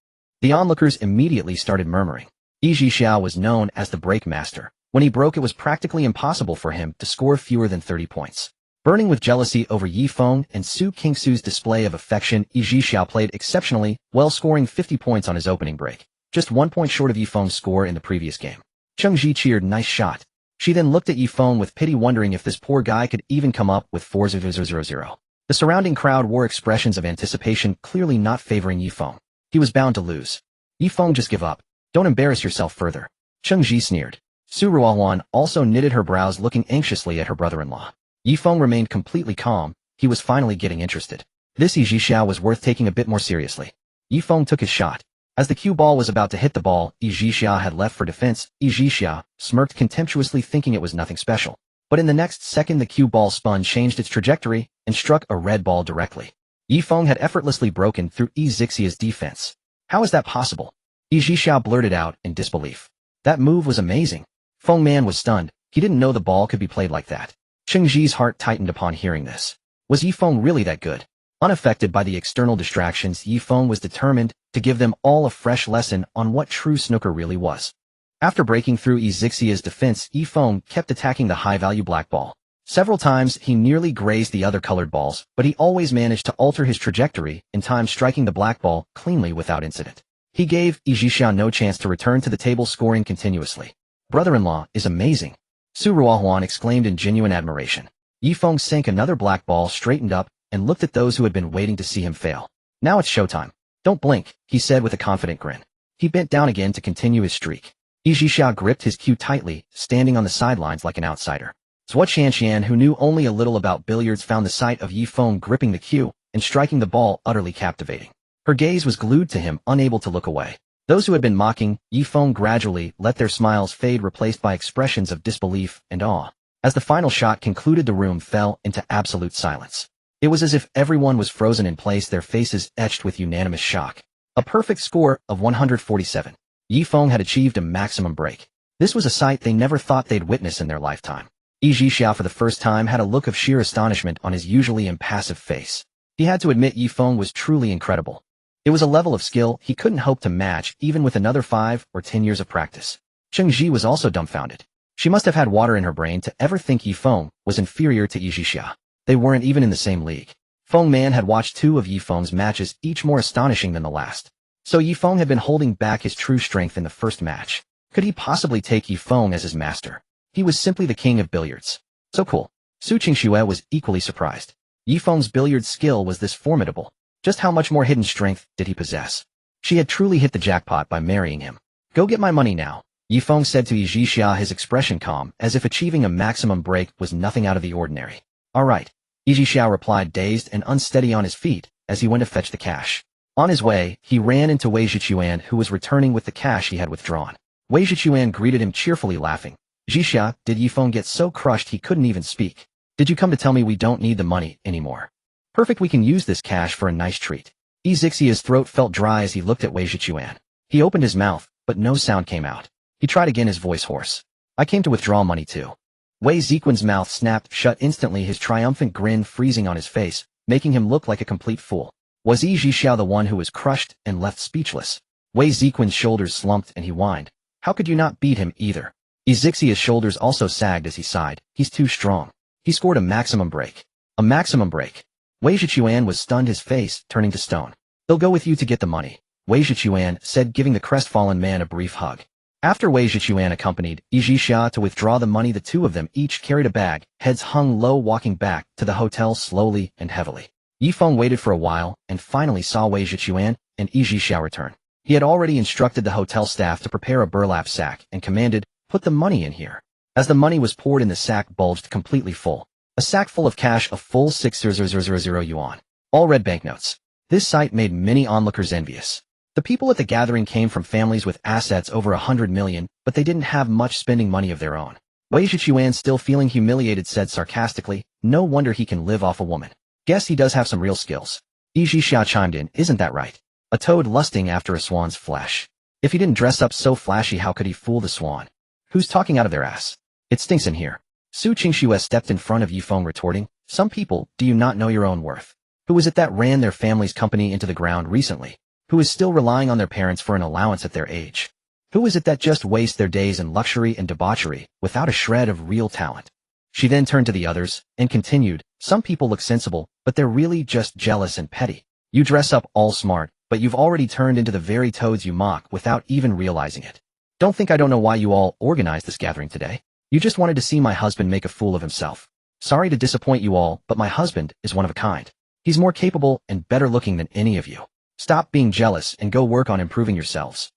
The onlookers immediately started murmuring. Ye Xiao was known as the break master, When he broke, it was practically impossible for him to score fewer than 30 points. Burning with jealousy over Ye Feng and Su Qingxue's display of affection, Ye Xiao played exceptionally well, scoring 50 points on his opening break, just 1 point short of Ye Feng's score in the previous game. Cheng Ji cheered, "Nice shot." She then looked at Ye Feng with pity, wondering if this poor guy could even come up with 4-0-0-0. The surrounding crowd wore expressions of anticipation, clearly not favoring Ye Feng. He was bound to lose. "Ye Feng, just give up. Don't embarrass yourself further." Cheng Ji sneered. Su Ruohuan also knitted her brows, looking anxiously at her brother-in-law. Ye Feng remained completely calm. He was finally getting interested. This Ye Xiao was worth taking a bit more seriously. Ye Feng took his shot. As the cue ball was about to hit the ball Ye Xiao had left for defense, Ye Xiao smirked contemptuously, thinking it was nothing special. But in the next second the cue ball spun, changed its trajectory, and struck a red ball directly. Ye Feng had effortlessly broken through Ye Xiao's defense. How is that possible? Ye Xiao blurted out in disbelief. That move was amazing. Feng Man was stunned. He didn't know the ball could be played like that. Cheng Ji's heart tightened upon hearing this. Was Ye Feng really that good? Unaffected by the external distractions, Ye Feng was determined to give them all a fresh lesson on what true snooker really was. After breaking through Ye Xiao's defense, Ye Feng kept attacking the high-value black ball. Several times he nearly grazed the other colored balls, but he always managed to alter his trajectory, in time striking the black ball cleanly without incident. He gave Ye Xiao no chance to return to the table, scoring continuously. "Brother-in-law is amazing," Su Ruohuan exclaimed in genuine admiration. Ye Feng sank another black ball, straightened up, and looked at those who had been waiting to see him fail. "Now it's showtime. Don't blink," he said with a confident grin. He bent down again to continue his streak. Ye Xiao gripped his cue tightly, standing on the sidelines like an outsider. Su Qingxue, who knew only a little about billiards, found the sight of Ye Feng gripping the cue and striking the ball utterly captivating. Her gaze was glued to him, unable to look away. Those who had been mocking Ye Feng gradually let their smiles fade, replaced by expressions of disbelief and awe. As the final shot concluded, the room fell into absolute silence. It was as if everyone was frozen in place, their faces etched with unanimous shock. A perfect score of 147. Ye Feng had achieved a maximum break. This was a sight they never thought they'd witness in their lifetime. Ye Xiao for the first time had a look of sheer astonishment on his usually impassive face. He had to admit Ye Feng was truly incredible. It was a level of skill he couldn't hope to match even with another 5 or 10 years of practice. Cheng Ji was also dumbfounded. She must have had water in her brain to ever think Ye Feng was inferior to Ye Xiao. They weren't even in the same league. Feng Man had watched 2 of Ye Feng's matches, each more astonishing than the last. So Ye Feng had been holding back his true strength in the first match. Could he possibly take Ye Feng as his master? He was simply the king of billiards. So cool. Su Qingxue was equally surprised. Ye Feng's billiard skill was this formidable. Just how much more hidden strength did he possess? She had truly hit the jackpot by marrying him. "Go get my money now," Ye Feng said to Ye Xiao, his expression calm, as if achieving a maximum break was nothing out of the ordinary. "All right," Ye Xiao replied, dazed and unsteady on his feet, as he went to fetch the cash. On his way, he ran into Wei Zhichuan, who was returning with the cash he had withdrawn. Wei Zhichuan greeted him cheerfully, laughing. "Zhixia, did Ye Feng get so crushed he couldn't even speak? Did you come to tell me we don't need the money anymore? Perfect, we can use this cash for a nice treat." Ye Xiao's throat felt dry as he looked at Wei Zhichuan. He opened his mouth, but no sound came out. He tried again, his voice hoarse. "I came to withdraw money too." Wei Zhichuan's mouth snapped shut instantly, his triumphant grin freezing on his face, making him look like a complete fool. Was Ye Xiao the one who was crushed and left speechless? Wei Zhichuan's shoulders slumped and he whined. How could you not beat him either? Ye Xiao's shoulders also sagged as he sighed. He's too strong. He scored a maximum break. A maximum break. Wei Zhichuan was stunned, his face turning to stone. "They'll go with you to get the money," Wei Zhichuan said, giving the crestfallen man a brief hug. After Wei Zhichuan accompanied Ye Xiao to withdraw the money, the 2 of them each carried a bag, heads hung low, walking back to the hotel slowly and heavily. Ye Feng waited for a while and finally saw Wei Zhichuan and Ye Xiao return. He had already instructed the hotel staff to prepare a burlap sack and commanded, "Put the money in here." As the money was poured in, the sack bulged completely full. A sack full of cash, a full 6,000 yuan. All red banknotes. This sight made many onlookers envious. The people at the gathering came from families with assets over 100 million, but they didn't have much spending money of their own. Wei Zhichuan, still feeling humiliated, said sarcastically, "No wonder he can live off a woman. Guess he does have some real skills." Ye Xiao chimed in, "Isn't that right? A toad lusting after a swan's flesh. If he didn't dress up so flashy, how could he fool the swan? Who's talking out of their ass? It stinks in here." Su Qingxue stepped in front of Ye Feng, retorting, "Some people, do you not know your own worth? Who is it that ran their family's company into the ground recently? Who is still relying on their parents for an allowance at their age? Who is it that just wastes their days in luxury and debauchery without a shred of real talent? She then turned to the others and continued, some people look sensible, but they're really just jealous and petty. You dress up all smart, but you've already turned into the very toads you mock without even realizing it. Don't think I don't know why you all organized this gathering today. You just wanted to see my husband make a fool of himself. Sorry to disappoint you all, but my husband is one of a kind. He's more capable and better looking than any of you. Stop being jealous and go work on improving yourselves.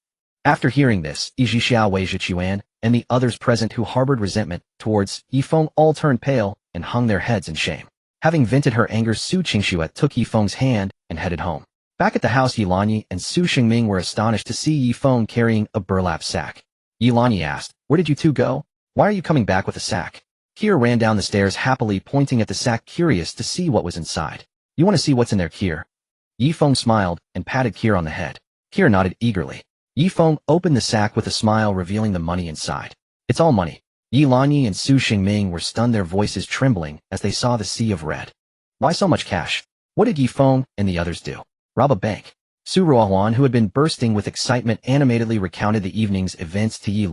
After hearing this, Ye Feng and the others present who harbored resentment towards Ye Feng all turned pale and hung their heads in shame. Having vented her anger, Su Qingxue took Ye Feng's hand and headed home. Back at the house, Ye and Su Qingming were astonished to see Ye Feng carrying a burlap sack. Ye asked, "Where did you two go? Why are you coming back with a sack?" Kier ran down the stairs happily, pointing at the sack, curious to see what was inside. "You want to see what's in there, Kier?" Ye Feng smiled and patted Kier on the head. Kier nodded eagerly. Ye Feng opened the sack with a smile, revealing the money inside. "It's all money." Ye and Su Qingming were stunned, their voices trembling as they saw the sea of red. "Why so much cash? What did Ye Feng and the others do? Rob a bank?" Su Ruohuan, who had been bursting with excitement, animatedly recounted the evening's events to Ye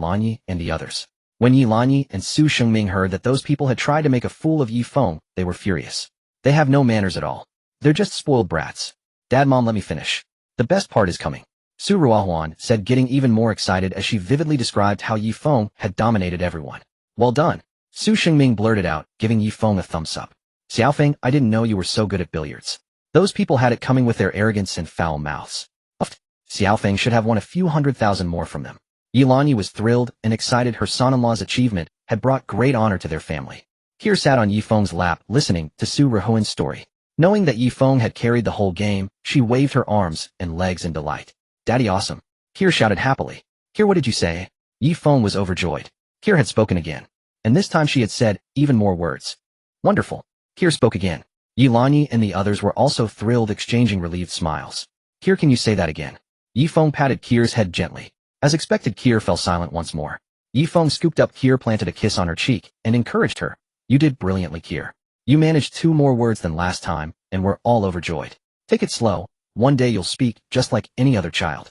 and the others. When Ye and Su Qingming heard that those people had tried to make a fool of Ye Feng, they were furious. "They have no manners at all. They're just spoiled brats. Dad, Mom, let me finish. The best part is coming." Su Ruohuan said, getting even more excited as she vividly described how Ye Feng had dominated everyone. "Well done." Su Qingming blurted out, giving Ye Feng a thumbs up. "Xiaofeng, I didn't know you were so good at billiards. Those people had it coming with their arrogance and foul mouths. Xiaofeng should have won a few 100,000 more from them." Ye was thrilled and excited. Her son-in-law's achievement had brought great honor to their family. Kier sat on Ye Feng's lap, listening to Su Ruohuan's story. Knowing that Ye Feng had carried the whole game, she waved her arms and legs in delight. "Daddy, awesome." Kier shouted happily. "Kier, what did you say?" Ye Feng was overjoyed. Kier had spoken again. And this time she had said even more words. "Wonderful." Kier spoke again. Ye and the others were also thrilled, exchanging relieved smiles. "Kier, can you say that again?" Ye Feng patted Kier's head gently. As expected, Kier fell silent once more. Ye Feng scooped up Kier, planted a kiss on her cheek, and encouraged her. "You did brilliantly, Kier. You managed 2 more words than last time, and we're all overjoyed. Take it slow. One day you'll speak just like any other child."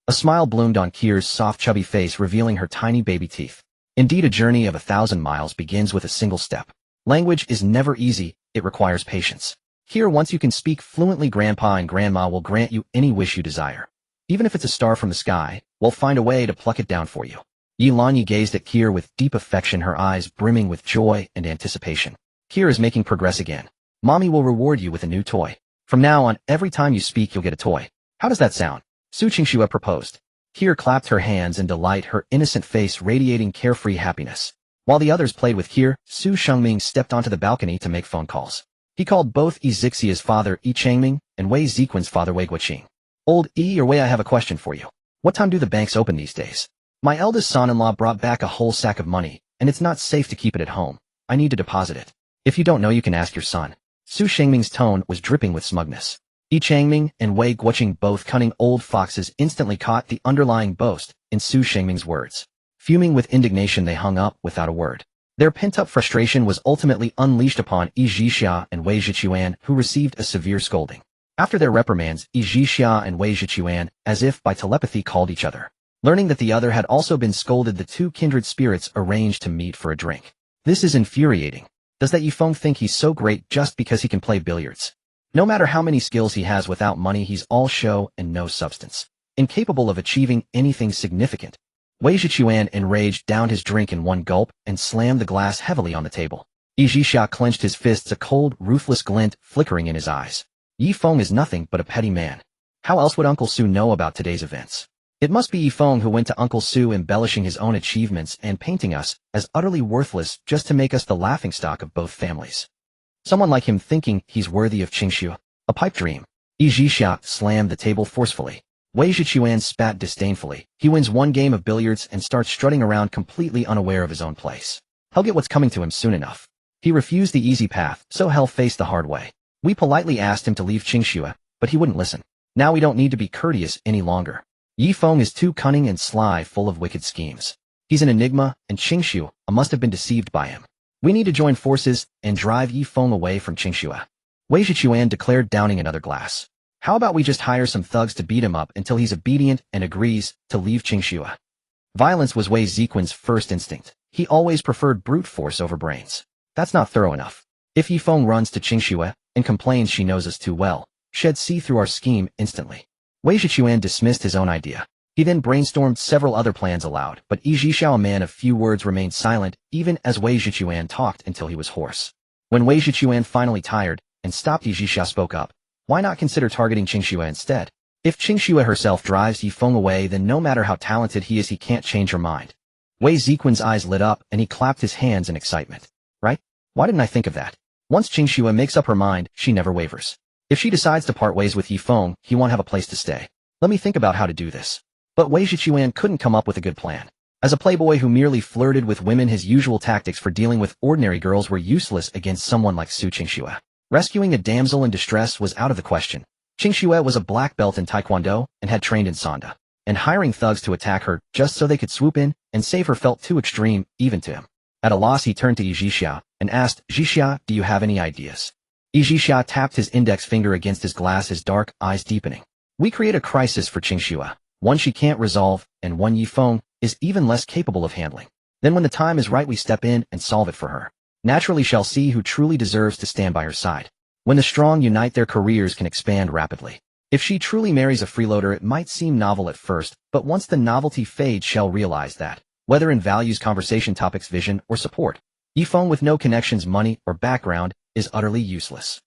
A smile bloomed on Kier's soft, chubby face, revealing her tiny baby teeth. Indeed, a journey of 1,000 miles begins with a single step. Language is never easy, it requires patience. Here, once you can speak fluently, Grandpa and Grandma will grant you any wish you desire. Even if it's a star from the sky, we'll find a way to pluck it down for you. Ye gazed at Kier with deep affection, her eyes brimming with joy and anticipation. Kier is making progress again. Mommy will reward you with a new toy. From now on, every time you speak, you'll get a toy. How does that sound? Su Qingxue proposed. Kier clapped her hands in delight, her innocent face radiating carefree happiness. While the others played with Kier, Su Qingming stepped onto the balcony to make phone calls. He called both Yi Zixia's father, Yi Changming, and Wei Ziquan's father, Wei Guoqing. "Old Yi or Wei, I have a question for you. What time do the banks open these days? My eldest son-in-law brought back a whole sack of money, and it's not safe to keep it at home. I need to deposit it. If you don't know, you can ask your son." Su Qingming's tone was dripping with smugness. Yi Changming and Wei Guoqing, both cunning old foxes, instantly caught the underlying boast in Su Qingming's words. Fuming with indignation, they hung up without a word. Their pent-up frustration was ultimately unleashed upon Yi Zixia and Wei Zhichuan, who received a severe scolding. After their reprimands, Yi Zixia and Wei Zhichuan, as if by telepathy, called each other. Learning that the other had also been scolded, the two kindred spirits arranged to meet for a drink. "This is infuriating. Does that Ye Feng think he's so great just because he can play billiards? No matter how many skills he has, without money he's all show and no substance. Incapable of achieving anything significant." Wei Zhichuan, enraged, downed his drink in one gulp and slammed the glass heavily on the table. Yi Zixia clenched his fists, a cold, ruthless glint flickering in his eyes. Ye Feng is nothing but a petty man. How else would Uncle Su know about today's events? It must be Ye Feng who went to Uncle Su, embellishing his own achievements and painting us as utterly worthless just to make us the laughingstock of both families. Someone like him thinking he's worthy of Qingxue? A pipe dream. Yi Zixia slammed the table forcefully. Wei Zhichuan spat disdainfully. He wins one game of billiards and starts strutting around completely unaware of his own place. He'll get what's coming to him soon enough. He refused the easy path, so he'll face the hard way. We politely asked him to leave Qingxue, but he wouldn't listen. Now we don't need to be courteous any longer. Ye Feng is too cunning and sly, full of wicked schemes. He's an enigma, and Qingxue must have been deceived by him. We need to join forces and drive Ye Feng away from Qingxue. Wei Zhichuan declared, downing another glass. How about we just hire some thugs to beat him up until he's obedient and agrees to leave Qingxue? Violence was Wei Ziquan's first instinct. He always preferred brute force over brains. That's not thorough enough. If Ye Feng runs to Qingxue and complains she knows us too well, she'd see through our scheme instantly. Wei Zichuan dismissed his own idea. He then brainstormed several other plans aloud, but Yi Zhixiao, a man of few words, remained silent even as Wei Zichuan talked until he was hoarse. When Wei Zichuan finally tired and stopped, Yi Zhixiao spoke up. Why not consider targeting Qingxue instead? If Qingxue herself drives Ye Feng away, then no matter how talented he is, he can't change her mind. Wei Ziquan's eyes lit up and he clapped his hands in excitement. Right? Why didn't I think of that? Once Qingxue makes up her mind, she never wavers. If she decides to part ways with Ye Feng, he won't have a place to stay. Let me think about how to do this. But Wei Zichuan couldn't come up with a good plan. As a playboy who merely flirted with women, his usual tactics for dealing with ordinary girls were useless against someone like Su Qingxue. Rescuing a damsel in distress was out of the question. Qingxue was a black belt in Taekwondo and had trained in Sanda, and hiring thugs to attack her just so they could swoop in and save her felt too extreme even to him. At a loss, he turned to Ye Zhixiao and asked, Zhixiao, do you have any ideas? Ye Zhixiao tapped his index finger against his glass, his dark eyes deepening. We create a crisis for Qingxue, one she can't resolve, and one Ye Feng is even less capable of handling. Then when the time is right, we step in and solve it for her. Naturally, shall see who truly deserves to stand by her side. When the strong unite, their careers can expand rapidly. If she truly marries a freeloader, it might seem novel at first, but once the novelty fades, she'll realize that, whether in values, conversation topics, vision, or support, Ye Feng with no connections, money, or background is utterly useless.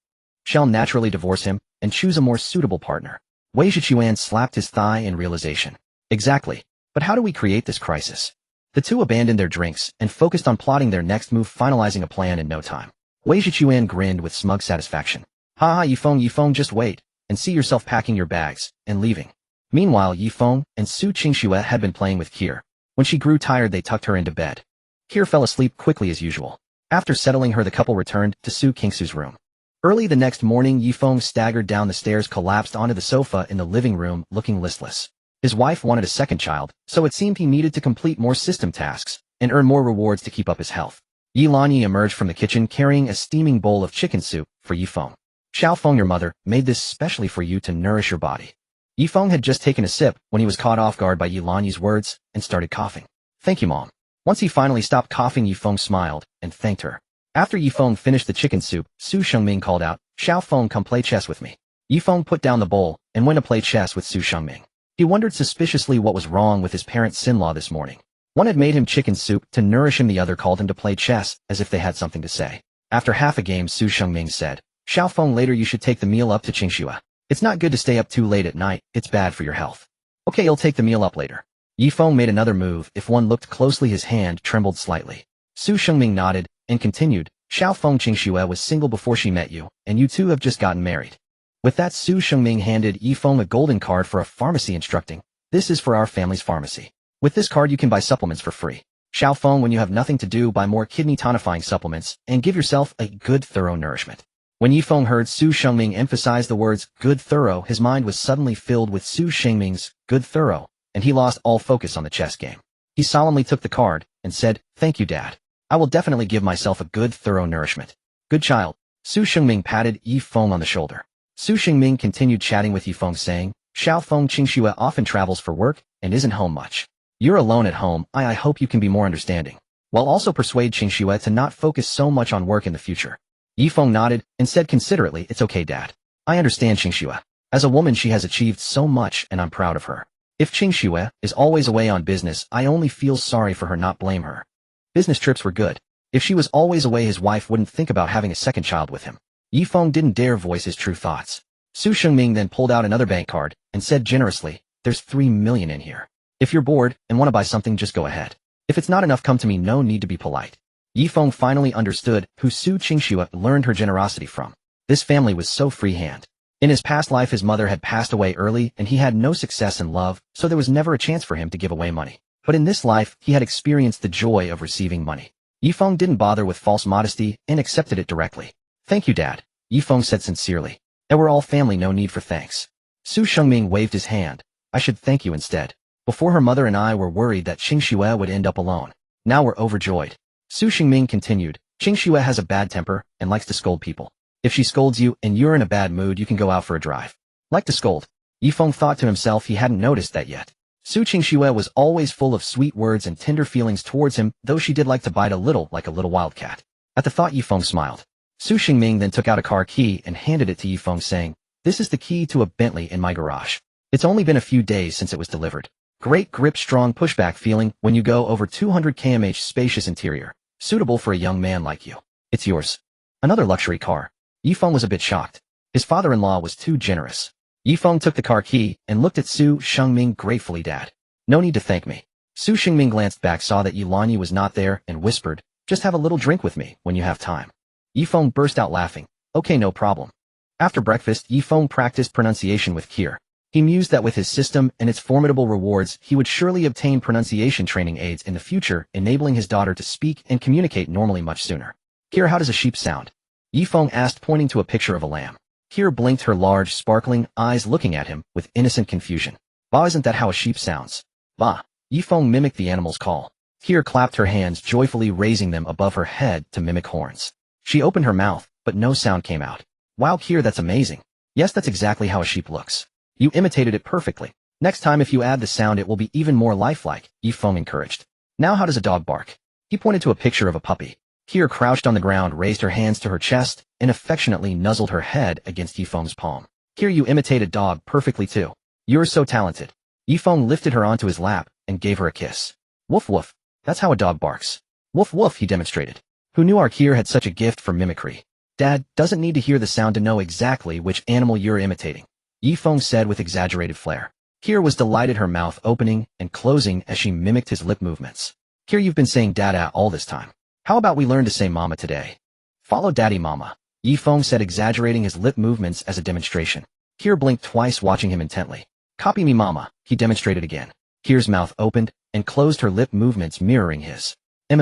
She'll naturally divorce him and choose a more suitable partner. Wei Zichuan slapped his thigh in realization. Exactly. But how do we create this crisis? The two abandoned their drinks and focused on plotting their next move, finalizing a plan in no time. Wei Zichuan grinned with smug satisfaction. Ha ha, Ye Feng, just wait and see yourself packing your bags and leaving. Meanwhile, Ye Feng and Su Qingxue had been playing with Kier. When she grew tired, they tucked her into bed. Kier fell asleep quickly as usual. After settling her, the couple returned to Su Qingxue's room. Early the next morning, Ye Feng staggered down the stairs, collapsed onto the sofa in the living room, looking listless. His wife wanted a second child, so it seemed he needed to complete more system tasks and earn more rewards to keep up his health. Yi Lanyi emerged from the kitchen carrying a steaming bowl of chicken soup for Ye Feng. Xiao Feng, your mother, made this specially for you to nourish your body. Ye Feng had just taken a sip when he was caught off guard by Yi Lanyi's words and started coughing. Thank you, Mom. Once he finally stopped coughing, Ye Feng smiled and thanked her. After Ye Feng finished the chicken soup, Su Qingxue called out, Xiao Feng, come play chess with me. Ye Feng put down the bowl and went to play chess with Su Qingxue. He wondered suspiciously what was wrong with his parents-in-law this morning. One had made him chicken soup to nourish him, the other called him to play chess as if they had something to say. After half a game, Su Qingxue said, Xiao Feng, later you should take the meal up to Qingxue. It's not good to stay up too late at night, it's bad for your health. Okay, you'll take the meal up later. Ye Feng made another move. If one looked closely, his hand trembled slightly. Su Qingxue nodded and continued, Xiao Feng, Qingxue was single before she met you, and you two have just gotten married. With that, Su Qingxue handed Ye Feng a golden card for a pharmacy, instructing, this is for our family's pharmacy. With this card you can buy supplements for free. Xiao Feng, when you have nothing to do, buy more kidney tonifying supplements and give yourself a good thorough nourishment. When Ye Feng heard Su Qingxue emphasize the words good thorough, his mind was suddenly filled with Su Qingxue's good thorough, and he lost all focus on the chess game. He solemnly took the card and said, thank you, Dad. I will definitely give myself a good thorough nourishment. Good child. Su Qingxue patted Ye Feng on the shoulder. Su Qingxue continued chatting with Ye Feng, saying, Xiao Feng, Qingxue often travels for work and isn't home much. You're alone at home. I hope you can be more understanding, while also persuade Qingxue to not focus so much on work in the future. Ye Feng nodded and said considerately, it's okay, Dad. I understand Qingxue. As a woman, she has achieved so much and I'm proud of her. If Qingxue is always away on business, I only feel sorry for her, not blame her. Business trips were good. If she was always away, his wife wouldn't think about having a second child with him. Ye Feng didn't dare voice his true thoughts. Su Qingxue then pulled out another bank card and said generously, there's 3 million in here. If you're bored and want to buy something, just go ahead. If it's not enough, come to me, no need to be polite. Ye Feng finally understood who Su Qingxue learned her generosity from. This family was so freehand. In his past life, his mother had passed away early and he had no success in love, so there was never a chance for him to give away money. But in this life, he had experienced the joy of receiving money. Ye Feng didn't bother with false modesty and accepted it directly. Thank you, Dad, Ye Feng said sincerely. And we're all family, no need for thanks. Su Qingxue waved his hand. I should thank you instead. Before, her mother and I were worried that Qingxue would end up alone. Now we're overjoyed. Su Qingxue continued, Qingxue has a bad temper and likes to scold people. If she scolds you and you're in a bad mood, you can go out for a drive. Like to scold. Ye Feng thought to himself he hadn't noticed that yet. Su Qingxue was always full of sweet words and tender feelings towards him, though she did like to bite a little like a little wildcat. At the thought, Ye Feng smiled. Su Qingming then took out a car key and handed it to Ye Feng, saying, "This is the key to a Bentley in my garage. It's only been a few days since it was delivered. Great grip, strong pushback feeling when you go over 200 km, spacious interior, suitable for a young man like you. It's yours." Another luxury car. Ye Feng was a bit shocked. His father-in-law was too generous. Ye Feng took the car key and looked at Su Qingming gratefully. "Dad. No need to thank me." Su Qingming glanced back, saw that Ye Lanyi was not there, and whispered, "Just have a little drink with me when you have time." Ye Feng burst out laughing. "Okay, no problem." After breakfast, Ye Feng practiced pronunciation with Kier. He mused that with his system and its formidable rewards, he would surely obtain pronunciation training aids in the future, enabling his daughter to speak and communicate normally much sooner. "Kier, how does a sheep sound?" Ye Feng asked, pointing to a picture of a lamb. Kier blinked her large, sparkling eyes, looking at him with innocent confusion. "Bah, isn't that how a sheep sounds?" "Bah." Ye Feng mimicked the animal's call. Kier clapped her hands, joyfully raising them above her head to mimic horns. She opened her mouth, but no sound came out. "Wow, Kier, that's amazing. Yes, that's exactly how a sheep looks. You imitated it perfectly. Next time if you add the sound it will be even more lifelike," Ye Feng encouraged. "Now how does a dog bark?" He pointed to a picture of a puppy. Kier crouched on the ground, raised her hands to her chest, and affectionately nuzzled her head against Ye Feng's palm. "Kier, you imitate a dog perfectly too. You're so talented." Ye Feng lifted her onto his lap and gave her a kiss. "Woof woof. That's how a dog barks." "Woof woof," he demonstrated. Who knew our Kier had such a gift for mimicry? "Dad doesn't need to hear the sound to know exactly which animal you're imitating," Ye Feng said with exaggerated flair. Kier was delighted, her mouth opening and closing as she mimicked his lip movements. "Kier, you've been saying Dada all this time. How about we learn to say Mama today?" "Follow Daddy, Mama," Ye Feng said, exaggerating his lip movements as a demonstration. Kier blinked twice, watching him intently. "Copy me, Mama," he demonstrated again. Kier's mouth opened and closed, her lip movements mirroring his.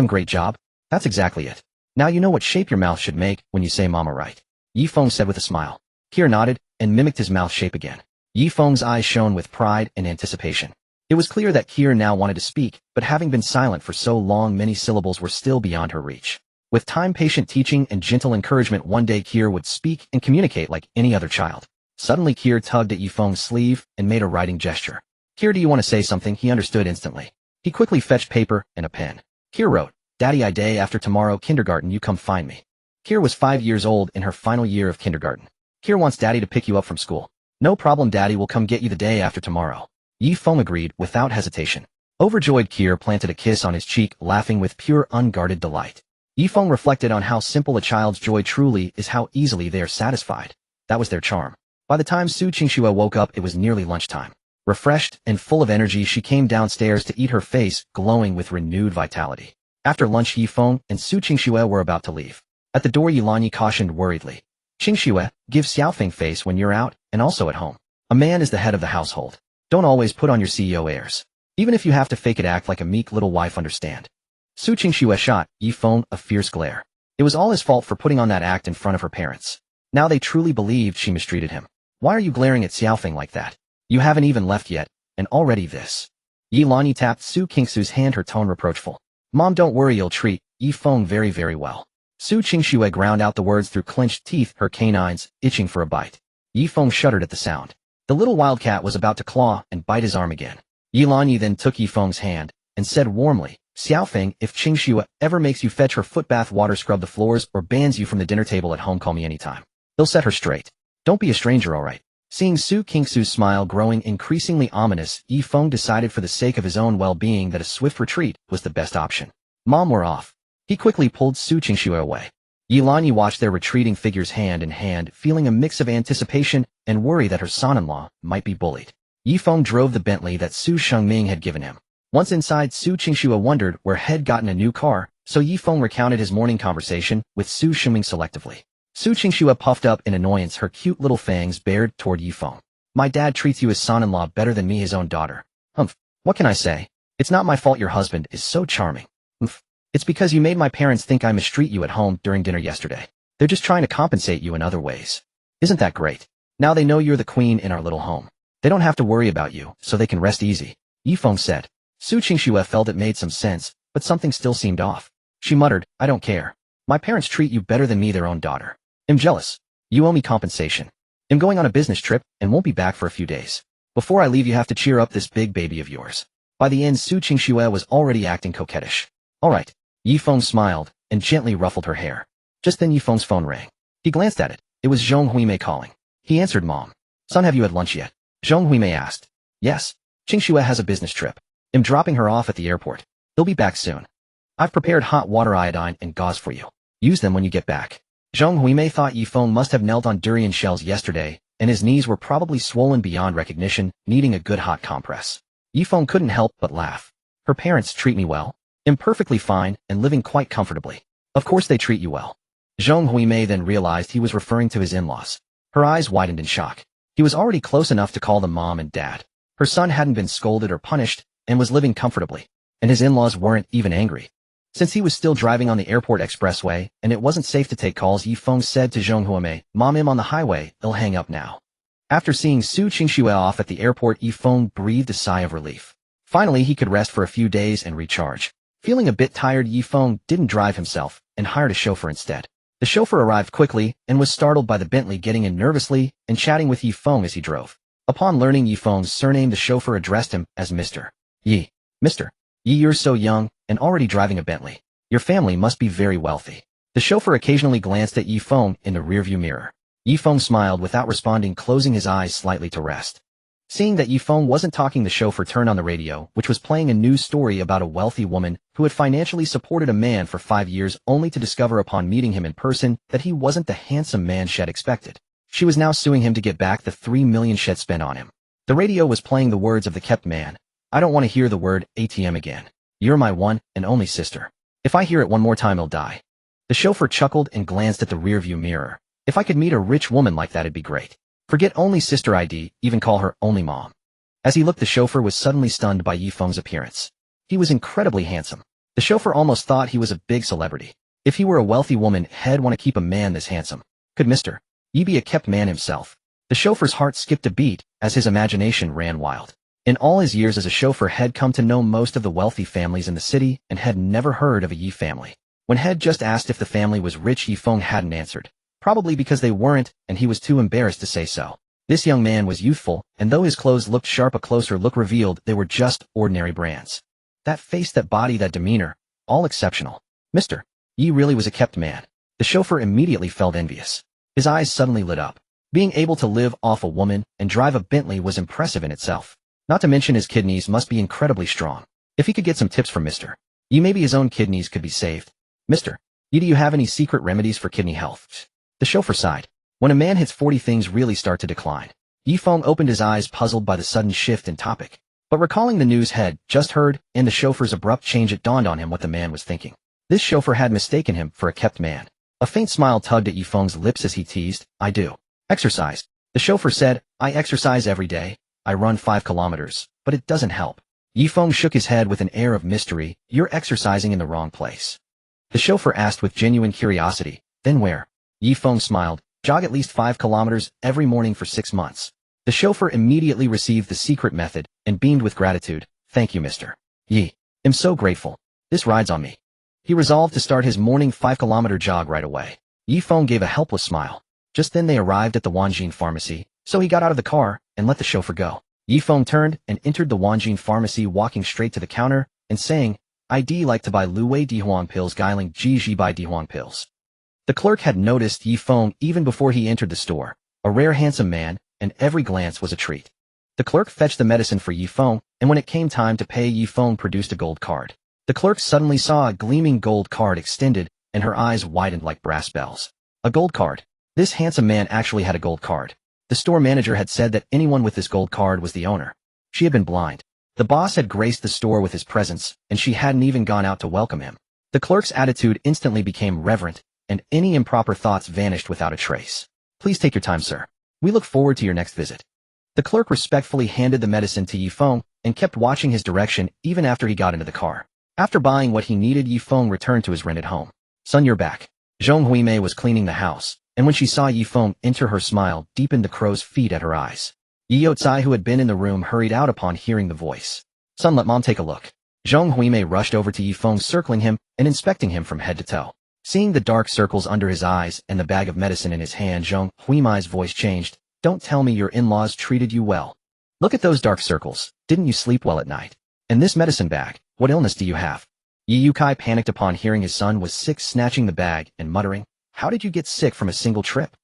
Great job. That's exactly it. Now you know what shape your mouth should make when you say Mama, right?" Ye Feng said with a smile. Kier nodded and mimicked his mouth shape again. Ye Feng's eyes shone with pride and anticipation. It was clear that Kier now wanted to speak, but having been silent for so long, many syllables were still beyond her reach. With time, patient teaching, and gentle encouragement, one day Kier would speak and communicate like any other child. Suddenly Kier tugged at Ye Feng's sleeve and made a writing gesture. "Kier, do you want to say something?" He understood instantly. He quickly fetched paper and a pen. Kier wrote, "Daddy, day after tomorrow, kindergarten, you come find me." Kier was 5 years old, in her final year of kindergarten. "Kier wants Daddy to pick you up from school." "No problem, Daddy will come get you the day after tomorrow." Ye Feng agreed without hesitation. Overjoyed, Kier planted a kiss on his cheek, laughing with pure, unguarded delight. Ye Feng reflected on how simple a child's joy truly is, how easily they are satisfied. That was their charm. By the time Su Qingxue woke up, it was nearly lunchtime. Refreshed and full of energy, she came downstairs to eat, her face glowing with renewed vitality. After lunch, Ye Feng and Su Qingxue were about to leave. At the door, Ye Lanyi cautioned worriedly, "Qingxue, give Xiaofeng face when you're out, and also at home. A man is the head of the household. Don't always put on your CEO airs. Even if you have to fake it, act like a meek little wife, understand?" Su Qingxue shot Ye Feng a fierce glare. It was all his fault for putting on that act in front of her parents. Now they truly believed she mistreated him. "Why are you glaring at Xiaofeng like that? You haven't even left yet, and already this." Ye Lanyi tapped Su Qingxue's hand, her tone reproachful. "Mom, don't worry, you'll treat Ye Feng very, very well." Su Qingxue ground out the words through clenched teeth, her canines itching for a bite. Ye Feng shuddered at the sound. The little wildcat was about to claw and bite his arm again. Ye Lanyi then took Ye Feng's hand and said warmly, "Xiaofeng, if Qingxue ever makes you fetch her foot bath water, scrub the floors, or bans you from the dinner table at home, call me anytime. He'll set her straight. Don't be a stranger, all right?" Seeing Su Qingxue's smile growing increasingly ominous, Ye Feng decided for the sake of his own well-being that a swift retreat was the best option. "Mom, we're off." He quickly pulled Su Qingxue away. Ye Lanyi watched their retreating figures hand in hand, feeling a mix of anticipation and worry that her son-in-law might be bullied. Ye Feng drove the Bentley that Su Qingming had given him. Once inside, Su Qingxue wondered where had gotten a new car, so Ye Feng recounted his morning conversation with Su Qingming selectively. Su Qingxue puffed up in annoyance, her cute little fangs bared toward Ye Feng. "My dad treats you as son-in-law better than me, his own daughter." "Humph. What can I say? It's not my fault your husband is so charming." "Humph. It's because you made my parents think I mistreat you at home during dinner yesterday. They're just trying to compensate you in other ways. Isn't that great? Now they know you're the queen in our little home. They don't have to worry about you, so they can rest easy," Ye Feng said. Su Qingxue felt it made some sense, but something still seemed off. She muttered, "I don't care. My parents treat you better than me, their own daughter. I'm jealous. You owe me compensation. I'm going on a business trip and won't be back for a few days." Before I leave you have to cheer up this big baby of yours. By the end Su Qingxue was already acting coquettish. Alright. Ye Feng smiled, and gently ruffled her hair. Just then Ye Feng's phone rang. He glanced at it. It was Zhong Huimei calling. He answered, Mom. Son, have you had lunch yet? Zhong Huimei asked. Yes. Qingxue has a business trip. I'm dropping her off at the airport. He'll be back soon. I've prepared hot water iodine and gauze for you. Use them when you get back. Zhong Huimei thought Ye Feng must have knelt on durian shells yesterday, and his knees were probably swollen beyond recognition, needing a good hot compress. Ye Feng couldn't help but laugh. Her parents treat me well. I'm perfectly fine and living quite comfortably. Of course they treat you well. Zhong Huimei then realized he was referring to his in-laws. Her eyes widened in shock. He was already close enough to call them mom and dad. Her son hadn't been scolded or punished, and was living comfortably. And his in-laws weren't even angry. Since he was still driving on the airport expressway, and it wasn't safe to take calls, Ye Feng said to Zhong Huimei, Mom, I'm on the highway, I'll hang up now. After seeing Su Qingxue off at the airport, Ye Feng breathed a sigh of relief. Finally, he could rest for a few days and recharge. Feeling a bit tired, Ye Feng didn't drive himself, and hired a chauffeur instead. The chauffeur arrived quickly, and was startled by the Bentley getting in nervously, and chatting with Ye Feng as he drove. Upon learning Ye Feng's surname, the chauffeur addressed him as Mr. Ye. Mr. Ye, you're so young, and already driving a Bentley. Your family must be very wealthy. The chauffeur occasionally glanced at Ye Feng in the rearview mirror. Ye Feng smiled without responding, closing his eyes slightly to rest. Seeing that Ye Feng wasn't talking, the chauffeur turned on the radio, which was playing a news story about a wealthy woman who had financially supported a man for 5 years, only to discover upon meeting him in person that he wasn't the handsome man she had expected. She was now suing him to get back the 3 million she had spent on him. The radio was playing the words of the kept man. I don't want to hear the word ATM again. You're my one and only sister. If I hear it one more time, I'll die. The chauffeur chuckled and glanced at the rearview mirror. If I could meet a rich woman like that, it'd be great. Forget only sister ID, even call her only mom. As he looked, the chauffeur was suddenly stunned by Ye Feng's appearance. He was incredibly handsome. The chauffeur almost thought he was a big celebrity. If he were a wealthy woman, he'd want to keep a man this handsome. Could Mr. Ye be a kept man himself? The chauffeur's heart skipped a beat as his imagination ran wild. In all his years as a chauffeur, had come to know most of the wealthy families in the city and had never heard of a Ye family. When Head just asked if the family was rich, Ye Feng hadn't answered. Probably because they weren't, and he was too embarrassed to say so. This young man was youthful, and though his clothes looked sharp, a closer look revealed they were just ordinary brands. That face, that body, that demeanor, all exceptional. Mr. Ye really was a kept man. The chauffeur immediately felt envious. His eyes suddenly lit up. Being able to live off a woman and drive a Bentley was impressive in itself. Not to mention his kidneys must be incredibly strong. If he could get some tips from Mr. Ye, maybe his own kidneys could be saved. Mr. Ye, do you have any secret remedies for kidney health? The chauffeur sighed. When a man hits 40, things really start to decline. Ye Feng opened his eyes, puzzled by the sudden shift in topic. But recalling the news Head just heard and the chauffeur's abrupt change, it dawned on him what the man was thinking. This chauffeur had mistaken him for a kept man. A faint smile tugged at Ye Feng's lips as he teased, I do. Exercise. The chauffeur said, I exercise every day. I run 5 kilometers, but it doesn't help. Ye Feng shook his head with an air of mystery. You're exercising in the wrong place. The chauffeur asked with genuine curiosity, then where? Ye Feng smiled, jog at least 5 kilometers every morning for 6 months. The chauffeur immediately received the secret method and beamed with gratitude. Thank you, Mr. Ye. I'm so grateful. This rides on me. He resolved to start his morning 5-kilometer jog right away. Ye Feng gave a helpless smile. Just then they arrived at the Wanjin pharmacy, so he got out of the car and let the chauffeur go. Ye Feng turned and entered the Wanjin pharmacy, walking straight to the counter and saying, I'd like to buy Lu Wei Dihuang pills, Gailing Ji Bai Dihuang pills. The clerk had noticed Ye Feng even before he entered the store, a rare handsome man, and every glance was a treat. The clerk fetched the medicine for Ye Feng, and when it came time to pay, Ye Feng produced a gold card. The clerk suddenly saw a gleaming gold card extended, and her eyes widened like brass bells. A gold card. This handsome man actually had a gold card. The store manager had said that anyone with this gold card was the owner. She had been blind. The boss had graced the store with his presence, and she hadn't even gone out to welcome him. The clerk's attitude instantly became reverent, and any improper thoughts vanished without a trace. Please take your time, sir. We look forward to your next visit. The clerk respectfully handed the medicine to Ye Feng and kept watching his direction even after he got into the car. After buying what he needed, Ye Feng returned to his rented home. Son, you're back. Zhong Huimei was cleaning the house, and when she saw Ye Feng enter, her smile deepened the crow's feet at her eyes. Ye Youcai, who had been in the room, hurried out upon hearing the voice. Son, let mom take a look. Zhong Huimei rushed over to Ye Feng, circling him and inspecting him from head to toe. Seeing the dark circles under his eyes and the bag of medicine in his hand, Zhong Huimei's voice changed. Don't tell me your in-laws treated you well. Look at those dark circles. Didn't you sleep well at night? And this medicine bag, what illness do you have? Ye Feng panicked upon hearing his son was sick, snatching the bag and muttering, "How did you get sick from a single trip?"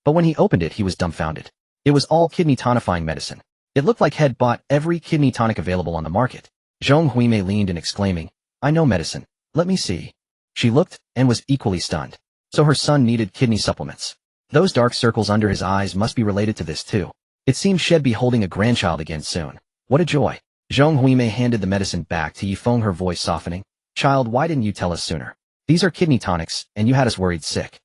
But when he opened it, he was dumbfounded. It was all kidney tonifying medicine. It looked like Head bought every kidney tonic available on the market. Zhong Huimei leaned in, exclaiming, "I know medicine. Let me see." She looked and was equally stunned. So her son needed kidney supplements. Those dark circles under his eyes must be related to this too. It seemed she'd be holding a grandchild again soon. What a joy. Zhong Huimei handed the medicine back to Ye Feng, her voice softening. "Child, why didn't you tell us sooner? These are kidney tonics, and you had us worried sick."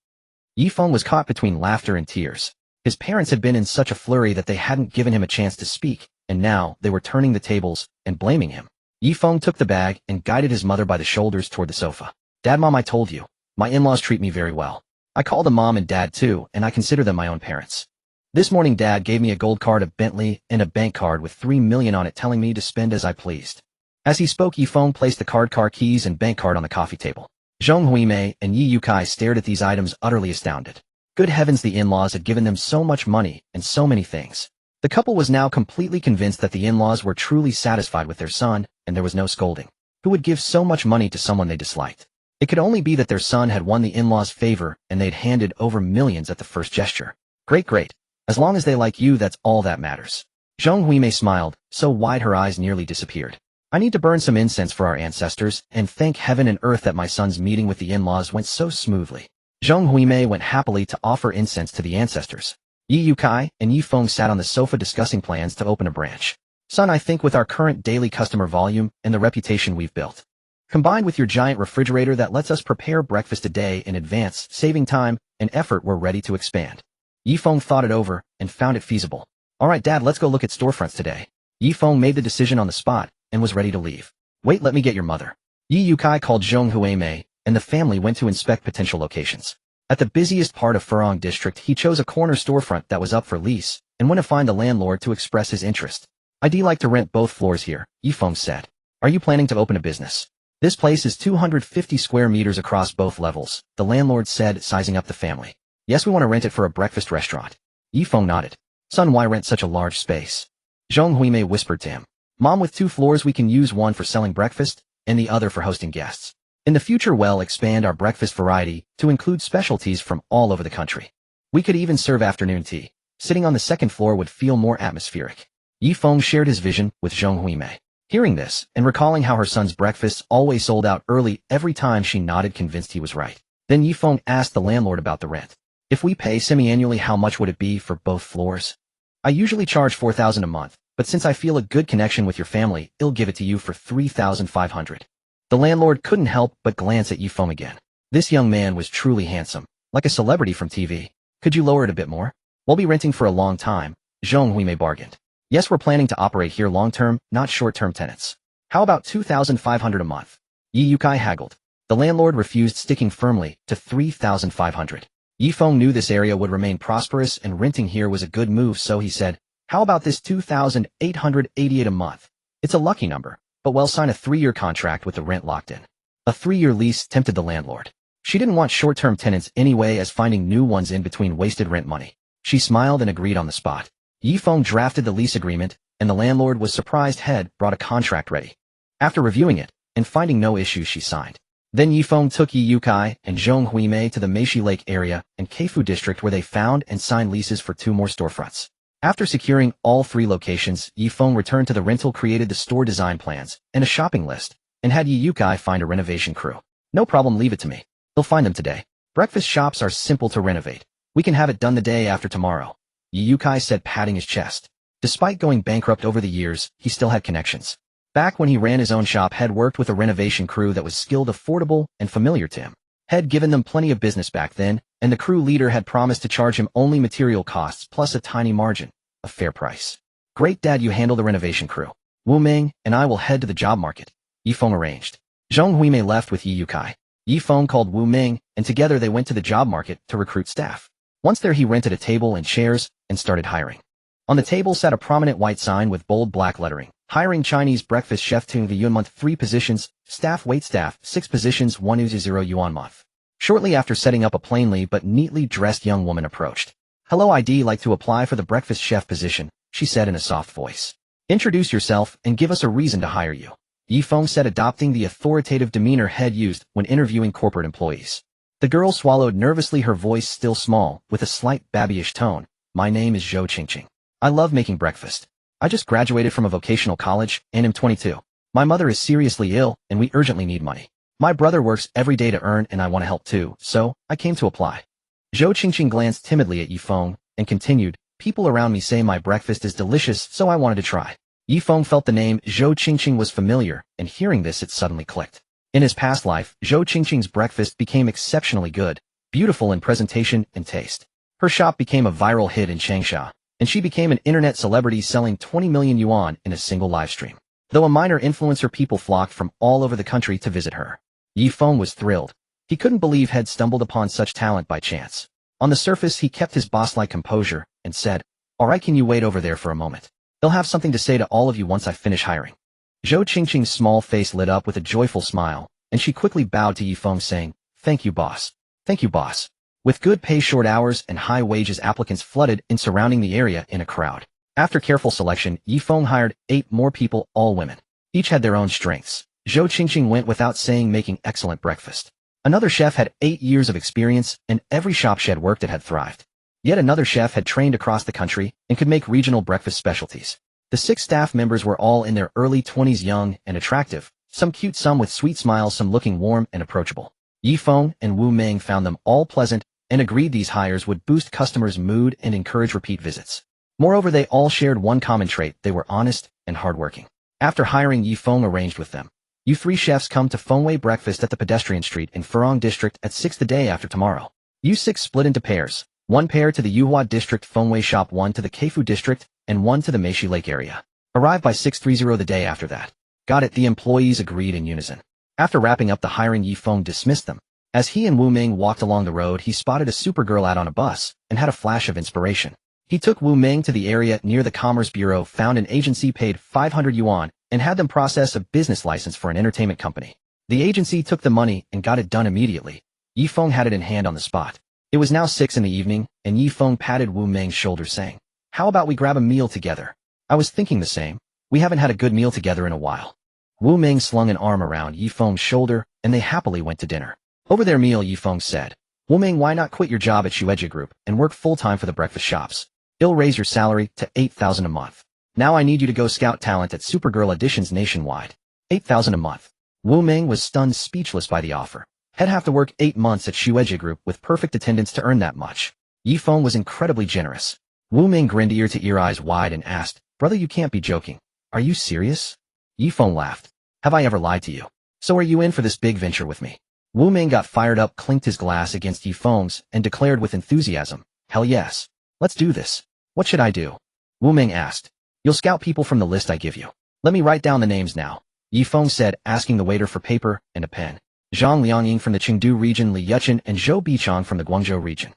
Ye Feng was caught between laughter and tears. His parents had been in such a flurry that they hadn't given him a chance to speak, and now they were turning the tables and blaming him. Ye Feng took the bag and guided his mother by the shoulders toward the sofa. "Dad, Mom, I told you. My in-laws treat me very well. I call them Mom and Dad too, and I consider them my own parents. This morning Dad gave me a gold card of Bentley and a bank card with 3 million on it, telling me to spend as I pleased." As he spoke, Ye Feng placed the car keys and bank card on the coffee table. Zhong Huimei and Ye Feng stared at these items, utterly astounded. Good heavens, the in-laws had given them so much money and so many things. The couple was now completely convinced that the in-laws were truly satisfied with their son, and there was no scolding. Who would give so much money to someone they disliked? It could only be that their son had won the in-laws' favor and they'd handed over millions at the first gesture. Great. As long as they like you, that's all that matters. Zhong Huimei smiled, so wide her eyes nearly disappeared. "I need to burn some incense for our ancestors, and thank heaven and earth that my son's meeting with the in-laws went so smoothly." Zhong Huimei went happily to offer incense to the ancestors. Ye Feng and Ye Feng sat on the sofa discussing plans to open a branch. "Son, I think with our current daily customer volume and the reputation we've built, combined with your giant refrigerator that lets us prepare breakfast a day in advance, saving time and effort, we're ready to expand." Ye Feng thought it over and found it feasible. "All right, Dad, let's go look at storefronts today." Ye Feng made the decision on the spot and was ready to leave. "Wait, let me get your mother." Ye Feng called Zhong Huimei, and the family went to inspect potential locations. At the busiest part of Furong district, he chose a corner storefront that was up for lease and went to find the landlord to express his interest. "I'd like to rent both floors here," Ye Feng said. "Are you planning to open a business?" "This place is 250 square meters across both levels," the landlord said, sizing up the family. "Yes, we want to rent it for a breakfast restaurant." Ye Feng nodded. "Son, why rent such a large space?" Zhong Huimei whispered to him. "Mom, with 2 floors we can use one for selling breakfast and the other for hosting guests. In the future we'll expand our breakfast variety to include specialties from all over the country. We could even serve afternoon tea. Sitting on the 2nd floor would feel more atmospheric." Ye Feng shared his vision with Zhong Huimei. Hearing this, and recalling how her son's breakfasts always sold out early every time, she nodded, convinced he was right. Then Ye Feng asked the landlord about the rent. "If we pay semi-annually, how much would it be for both floors?" "I usually charge 4,000 a month, but since I feel a good connection with your family, I'll give it to you for 3,500. The landlord couldn't help but glance at Ye Feng again. This young man was truly handsome, like a celebrity from TV. "Could you lower it a bit more? We'll be renting for a long time," Zhong Huimei bargained. "Yes, we're planning to operate here long-term, not short-term tenants." "How about 2,500 a month?" Ye Feng haggled. The landlord refused, sticking firmly to 3,500. Ye Feng knew this area would remain prosperous and renting here was a good move, so he said, "How about this 2,888 a month? It's a lucky number, but we'll sign a 3-year contract with the rent locked in." A 3-year lease tempted the landlord. She didn't want short-term tenants anyway, as finding new ones in between wasted rent money. She smiled and agreed on the spot. Ye Feng drafted the lease agreement, and the landlord was surprised. Head brought a contract ready. After reviewing it and finding no issues, she signed. Then Ye Feng took Ye Feng and Zhong Huimei to the Meishi Lake area and Keifu district, where they found and signed leases for 2 more storefronts. After securing all 3 locations, Ye Feng returned to the rental, created the store design plans and a shopping list, and had Ye Feng find a renovation crew. "No problem, leave it to me. They'll find them today. Breakfast shops are simple to renovate. We can have it done the day after tomorrow," Ye Feng said, patting his chest. Despite going bankrupt over the years, he still had connections. Back when he ran his own shop, Head worked with a renovation crew that was skilled, affordable, and familiar to him. Head given them plenty of business back then, and the crew leader had promised to charge him only material costs plus a tiny margin, a fair price. "Great, Dad, you handle the renovation crew. Wu Ming and I will head to the job market," Ye Feng arranged. Zhong Huimei left with Ye Feng. Ye Feng called Wu Ming, and together they went to the job market to recruit staff. Once there, he rented a table and chairs and started hiring. On the table sat a prominent white sign with bold black lettering. "Hiring Chinese breakfast chef to the yuan month, 3 positions, staff waitstaff, 6 positions, 100 yuan month." Shortly after setting up, a plainly but neatly dressed young woman approached. "Hello, I'd like to apply for the breakfast chef position," she said in a soft voice. Introduce yourself and give us a reason to hire you, Ye Feng said, adopting the authoritative demeanor head used when interviewing corporate employees. The girl swallowed nervously, her voice still small, with a slight babyish tone. My name is Su Qingxue. I love making breakfast. I just graduated from a vocational college and am 22. My mother is seriously ill and we urgently need money. My brother works every day to earn and I want to help too, so I came to apply. Su Qingxue glanced timidly at Ye Feng and continued, people around me say my breakfast is delicious, so I wanted to try. Ye Feng felt the name Su Qingxue was familiar, and hearing this it suddenly clicked. In his past life, Su Qingxue's breakfast became exceptionally good, beautiful in presentation and taste. Her shop became a viral hit in Changsha, and she became an internet celebrity selling 20 million yuan in a single livestream. Though a minor influencer, people flocked from all over the country to visit her. Ye Feng was thrilled. He couldn't believe he'd stumbled upon such talent by chance. On the surface, he kept his boss-like composure and said, all right, can you wait over there for a moment? They'll have something to say to all of you once I finish hiring. Su Qingxue's small face lit up with a joyful smile, and she quickly bowed to Ye Feng saying, thank you, boss. Thank you, boss. With good pay, short hours, and high wages, applicants flooded in surrounding the area in a crowd. After careful selection, Ye Feng hired 8 more people, all women. Each had their own strengths. Su Qingxue went without saying, making excellent breakfast. Another chef had 8 years of experience, and every shop she had worked at had thrived. Yet another chef had trained across the country and could make regional breakfast specialties. The 6 staff members were all in their early 20s, young and attractive, some cute, some with sweet smiles, some looking warm and approachable. Ye Feng and Wu Meng found them all pleasant and agreed these hires would boost customers' mood and encourage repeat visits. Moreover, they all shared one common trait: they were honest and hardworking. After hiring, Ye Feng arranged with them. You 3 chefs come to Fengwei breakfast at the pedestrian street in Furong district at 6 the day after tomorrow. You 6 split into pairs. 1 pair to the Yuhua district Fengwei shop, 1 to the Keifu district, and 1 to the Meishi Lake area. Arrive by 6:30 the day after that. Got it, the employees agreed in unison. After wrapping up the hiring, Ye Feng dismissed them. As he and Wu Meng walked along the road, he spotted a supergirl out on a bus and had a flash of inspiration. He took Wu Meng to the area near the Commerce Bureau, found an agency, paid 500 yuan, and had them process a business license for an entertainment company. The agency took the money and got it done immediately. Ye Feng had it in hand on the spot. It was now 6 in the evening, and Ye Feng patted Wu Meng's shoulder, saying, how about we grab a meal together? I was thinking the same. We haven't had a good meal together in a while. Wu Meng slung an arm around Ye Feng's shoulder, and they happily went to dinner. Over their meal, Ye Feng said, Wu Meng, why not quit your job at Xuejie Group and work full-time for the breakfast shops? It'll raise your salary to 8,000 a month. Now I need you to go scout talent at Supergirl auditions nationwide. 8,000 a month. Wu Meng was stunned, speechless by the offer. He'd have to work 8 months at Xuejie Group with perfect attendance to earn that much. Ye Feng was incredibly generous. Wu Meng grinned ear to ear, eyes wide, and asked, brother, you can't be joking. Are you serious? Ye Feng laughed. Have I ever lied to you? So are you in for this big venture with me? Wu Meng got fired up, clinked his glass against Ye Feng's, and declared with enthusiasm, hell yes. Let's do this. What should I do? Wu Meng asked. You'll scout people from the list I give you. Let me write down the names now, Ye Feng said, asking the waiter for paper and a pen. Zhang Liangying from the Chengdu region, Li Yuchen and Zhou Bichang from the Guangzhou region.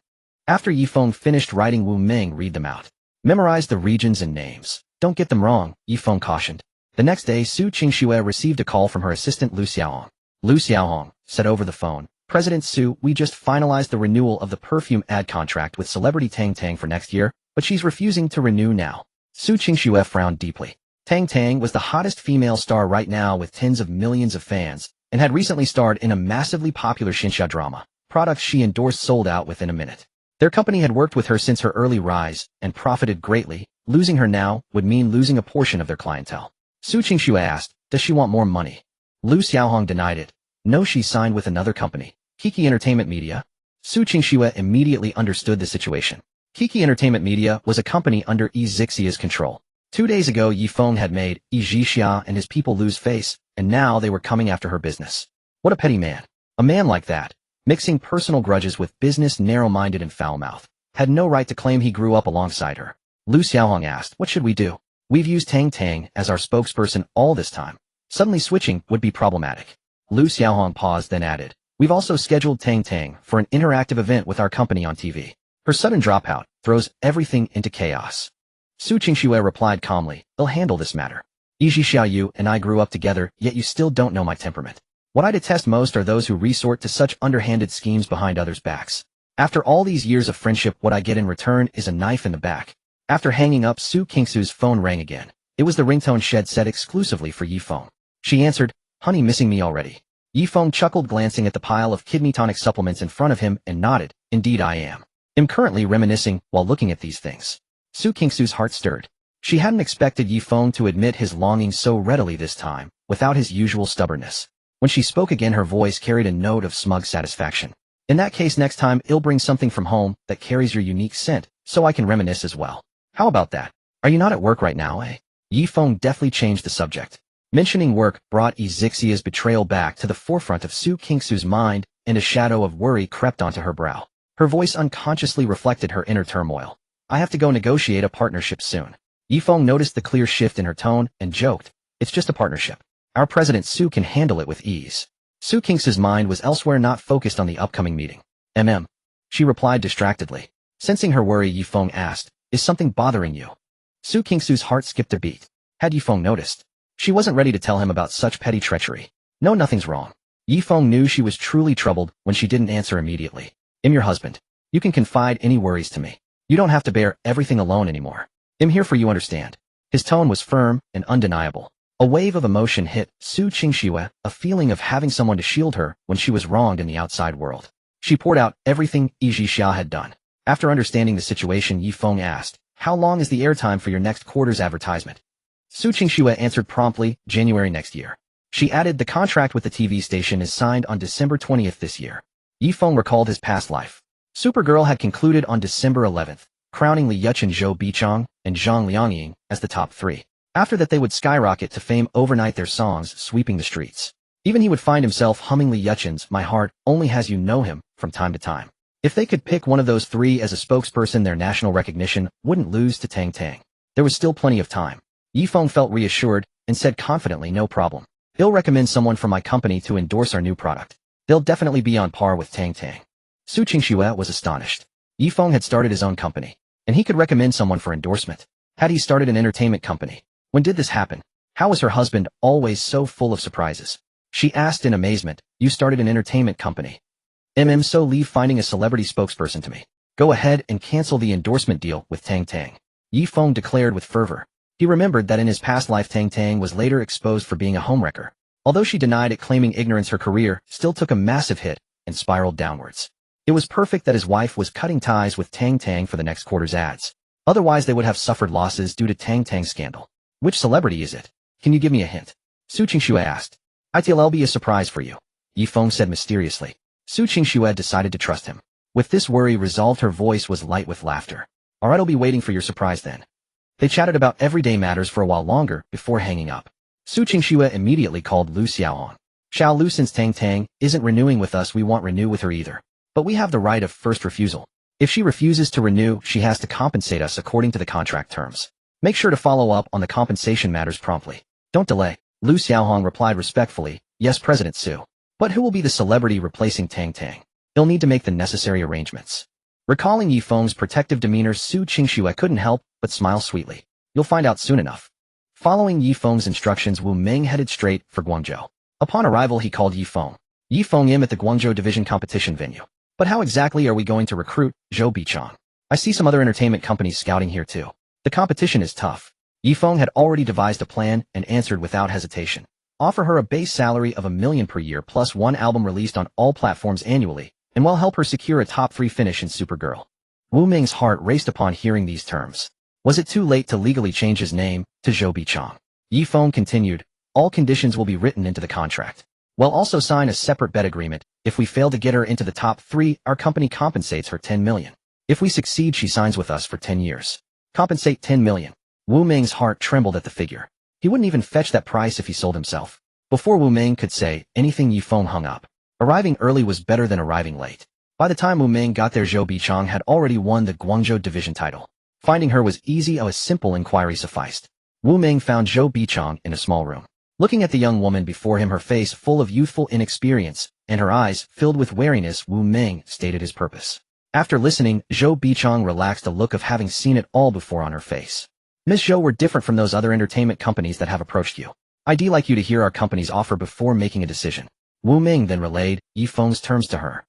After Ye Feng finished writing, Wu Meng read them out. Memorize the regions and names. Don't get them wrong, Ye Feng cautioned. The next day, Su Qingxue received a call from her assistant Lu Xiaohong. Lu Xiaohong said over the phone, President Su, we just finalized the renewal of the perfume ad contract with celebrity Tang Tang for next year, but she's refusing to renew now. Su Qingxue frowned deeply. Tang Tang was the hottest female star right now with tens of millions of fans, and had recently starred in a massively popular Xinxia drama. Products she endorsed sold out within a minute. Their company had worked with her since her early rise and profited greatly. Losing her now would mean losing a portion of their clientele. Su Qingxue asked, does she want more money? Lu Xiaohong denied it. No, she signed with another company. Kiki Entertainment Media. Su Qingxue immediately understood the situation. Kiki Entertainment Media was a company under Yi Zixia's control. 2 days ago, Ye Feng had made Yi Zixia and his people lose face, and now they were coming after her business. What a petty man. A man like that, mixing personal grudges with business, narrow-minded and foul-mouthed, had no right to claim he grew up alongside her. Lu Xiaohong asked, what should we do? We've used Tang Tang as our spokesperson all this time. Suddenly switching would be problematic. Lu Xiaohong paused, then added, we've also scheduled Tang Tang for an interactive event with our company on TV. Her sudden dropout throws everything into chaos. Su Qingxue replied calmly, they'll handle this matter. Yi Zixia, you and I grew up together, yet you still don't know my temperament. What I detest most are those who resort to such underhanded schemes behind others' backs. After all these years of friendship, what I get in return is a knife in the back. After hanging up, Su Qingxue's phone rang again. It was the ringtone Shed set exclusively for Ye Feng. She answered, "Honey, missing me already?" Ye Feng chuckled, glancing at the pile of kidney tonic supplements in front of him, and nodded, "Indeed I am. I'm currently reminiscing while looking at these things." Su Qingxue's heart stirred. She hadn't expected Ye Feng to admit his longing so readily this time, without his usual stubbornness. When she spoke again, her voice carried a note of smug satisfaction. "In that case, next time I'll bring something from home that carries your unique scent, so I can reminisce as well. How about that? Are you not at work right now, eh?" Ye Feng deftly changed the subject. Mentioning work brought Ezixia's betrayal back to the forefront of Su Qingxue's mind, and a shadow of worry crept onto her brow. Her voice unconsciously reflected her inner turmoil. "I have to go negotiate a partnership soon." Ye Feng noticed the clear shift in her tone and joked, "It's just a partnership. Our president Su can handle it with ease." Su Qingxue's mind was elsewhere, not focused on the upcoming meeting. She replied distractedly. Sensing her worry, Ye Feng asked, "Is something bothering you?" Su Qingxue's heart skipped a beat. Had Ye Feng noticed? She wasn't ready to tell him about such petty treachery. "No, nothing's wrong." Ye Feng knew she was truly troubled when she didn't answer immediately. "I'm your husband. You can confide any worries to me. You don't have to bear everything alone anymore. I'm here for you, understand?" His tone was firm and undeniable. A wave of emotion hit Su Qingxue, a feeling of having someone to shield her when she was wronged in the outside world. She poured out everything Xia had done. After understanding the situation, Ye Feng asked, "How long is the airtime for your next quarter's advertisement?" Su Qingxue answered promptly, "January next year." She added, "The contract with the TV station is signed on December 20th this year." Ye Feng recalled his past life. Supergirl had concluded on December 11th, crowning Li Yuchen, Zhou Bichang, and Zhang Liangying as the top three. After that, they would skyrocket to fame overnight, their songs sweeping the streets. Even he would find himself humming Li Yuchen's "My Heart Only Has You Know Him" from time to time. If they could pick one of those three as a spokesperson, their national recognition wouldn't lose to Tang Tang. There was still plenty of time. Ye Feng felt reassured and said confidently, "No problem. He'll recommend someone from my company to endorse our new product. They'll definitely be on par with Tang Tang." Su Qingxue was astonished. Ye Feng had started his own company, and he could recommend someone for endorsement. Had he started an entertainment company? When did this happen? How was her husband always so full of surprises? She asked in amazement, "You started an entertainment company?" So leave finding a celebrity spokesperson to me. Go ahead and cancel the endorsement deal with Tang Tang." Ye Feng declared with fervor. He remembered that in his past life Tang Tang was later exposed for being a homewrecker. Although she denied it, claiming ignorance, her career still took a massive hit and spiraled downwards. It was perfect that his wife was cutting ties with Tang Tang for the next quarter's ads. Otherwise they would have suffered losses due to Tang Tang's scandal. "Which celebrity is it? Can you give me a hint?" Su Qingxue asked. "It'll be a surprise for you," Ye Feng said mysteriously. Su Qingxue decided to trust him. With this worry resolved, her voice was light with laughter. "Alright, I'll be waiting for your surprise then." They chatted about everyday matters for a while longer before hanging up. Su Qingxue immediately called Lu Xiaoan. "Xiao Lu, since Tang Tang isn't renewing with us, we won't renew with her either. But we have the right of first refusal. If she refuses to renew, she has to compensate us according to the contract terms. Make sure to follow up on the compensation matters promptly. Don't delay." Lu Xiaohong replied respectfully, "Yes, President Su. But who will be the celebrity replacing Tang Tang? He'll need to make the necessary arrangements." Recalling Ye Feng's protective demeanor, Su Qingxue couldn't help but smile sweetly. "You'll find out soon enough." Following Ye Feng's instructions, Wu Ming headed straight for Guangzhou. Upon arrival, he called Ye Feng. "Ye Feng, am at the Guangzhou Division competition venue. But how exactly are we going to recruit Zhou Bichang? I see some other entertainment companies scouting here too. The competition is tough." Ye Feng had already devised a plan and answered without hesitation. "Offer her a base salary of $1 million per year plus one album released on all platforms annually, and we'll help her secure a top 3 finish in Supergirl." Wu Ming's heart raced upon hearing these terms. Was it too late to legally change his name to Zhou Bichang? Ye Feng continued, "All conditions will be written into the contract. We'll also sign a separate bet agreement. If we fail to get her into the top 3, our company compensates her $10 million. If we succeed, she signs with us for 10 years. Compensate $10 million. Wu Ming's heart trembled at the figure. He wouldn't even fetch that price if he sold himself. Before Wu Ming could say anything, Ye Feng hung up. Arriving early was better than arriving late. By the time Wu Ming got there, Zhou Bichang had already won the Guangzhou Division title. Finding her was easy, a simple inquiry sufficed. Wu Ming found Zhou Bichang in a small room. Looking at the young woman before him, her face full of youthful inexperience, and her eyes filled with wariness, Wu Ming stated his purpose. After listening, Zhou Bichang relaxed, a look of having seen it all before on her face. "Miss Zhou, we're different from those other entertainment companies that have approached you. I'd like you to hear our company's offer before making a decision." Wu Ming then relayed Ye Feng's terms to her.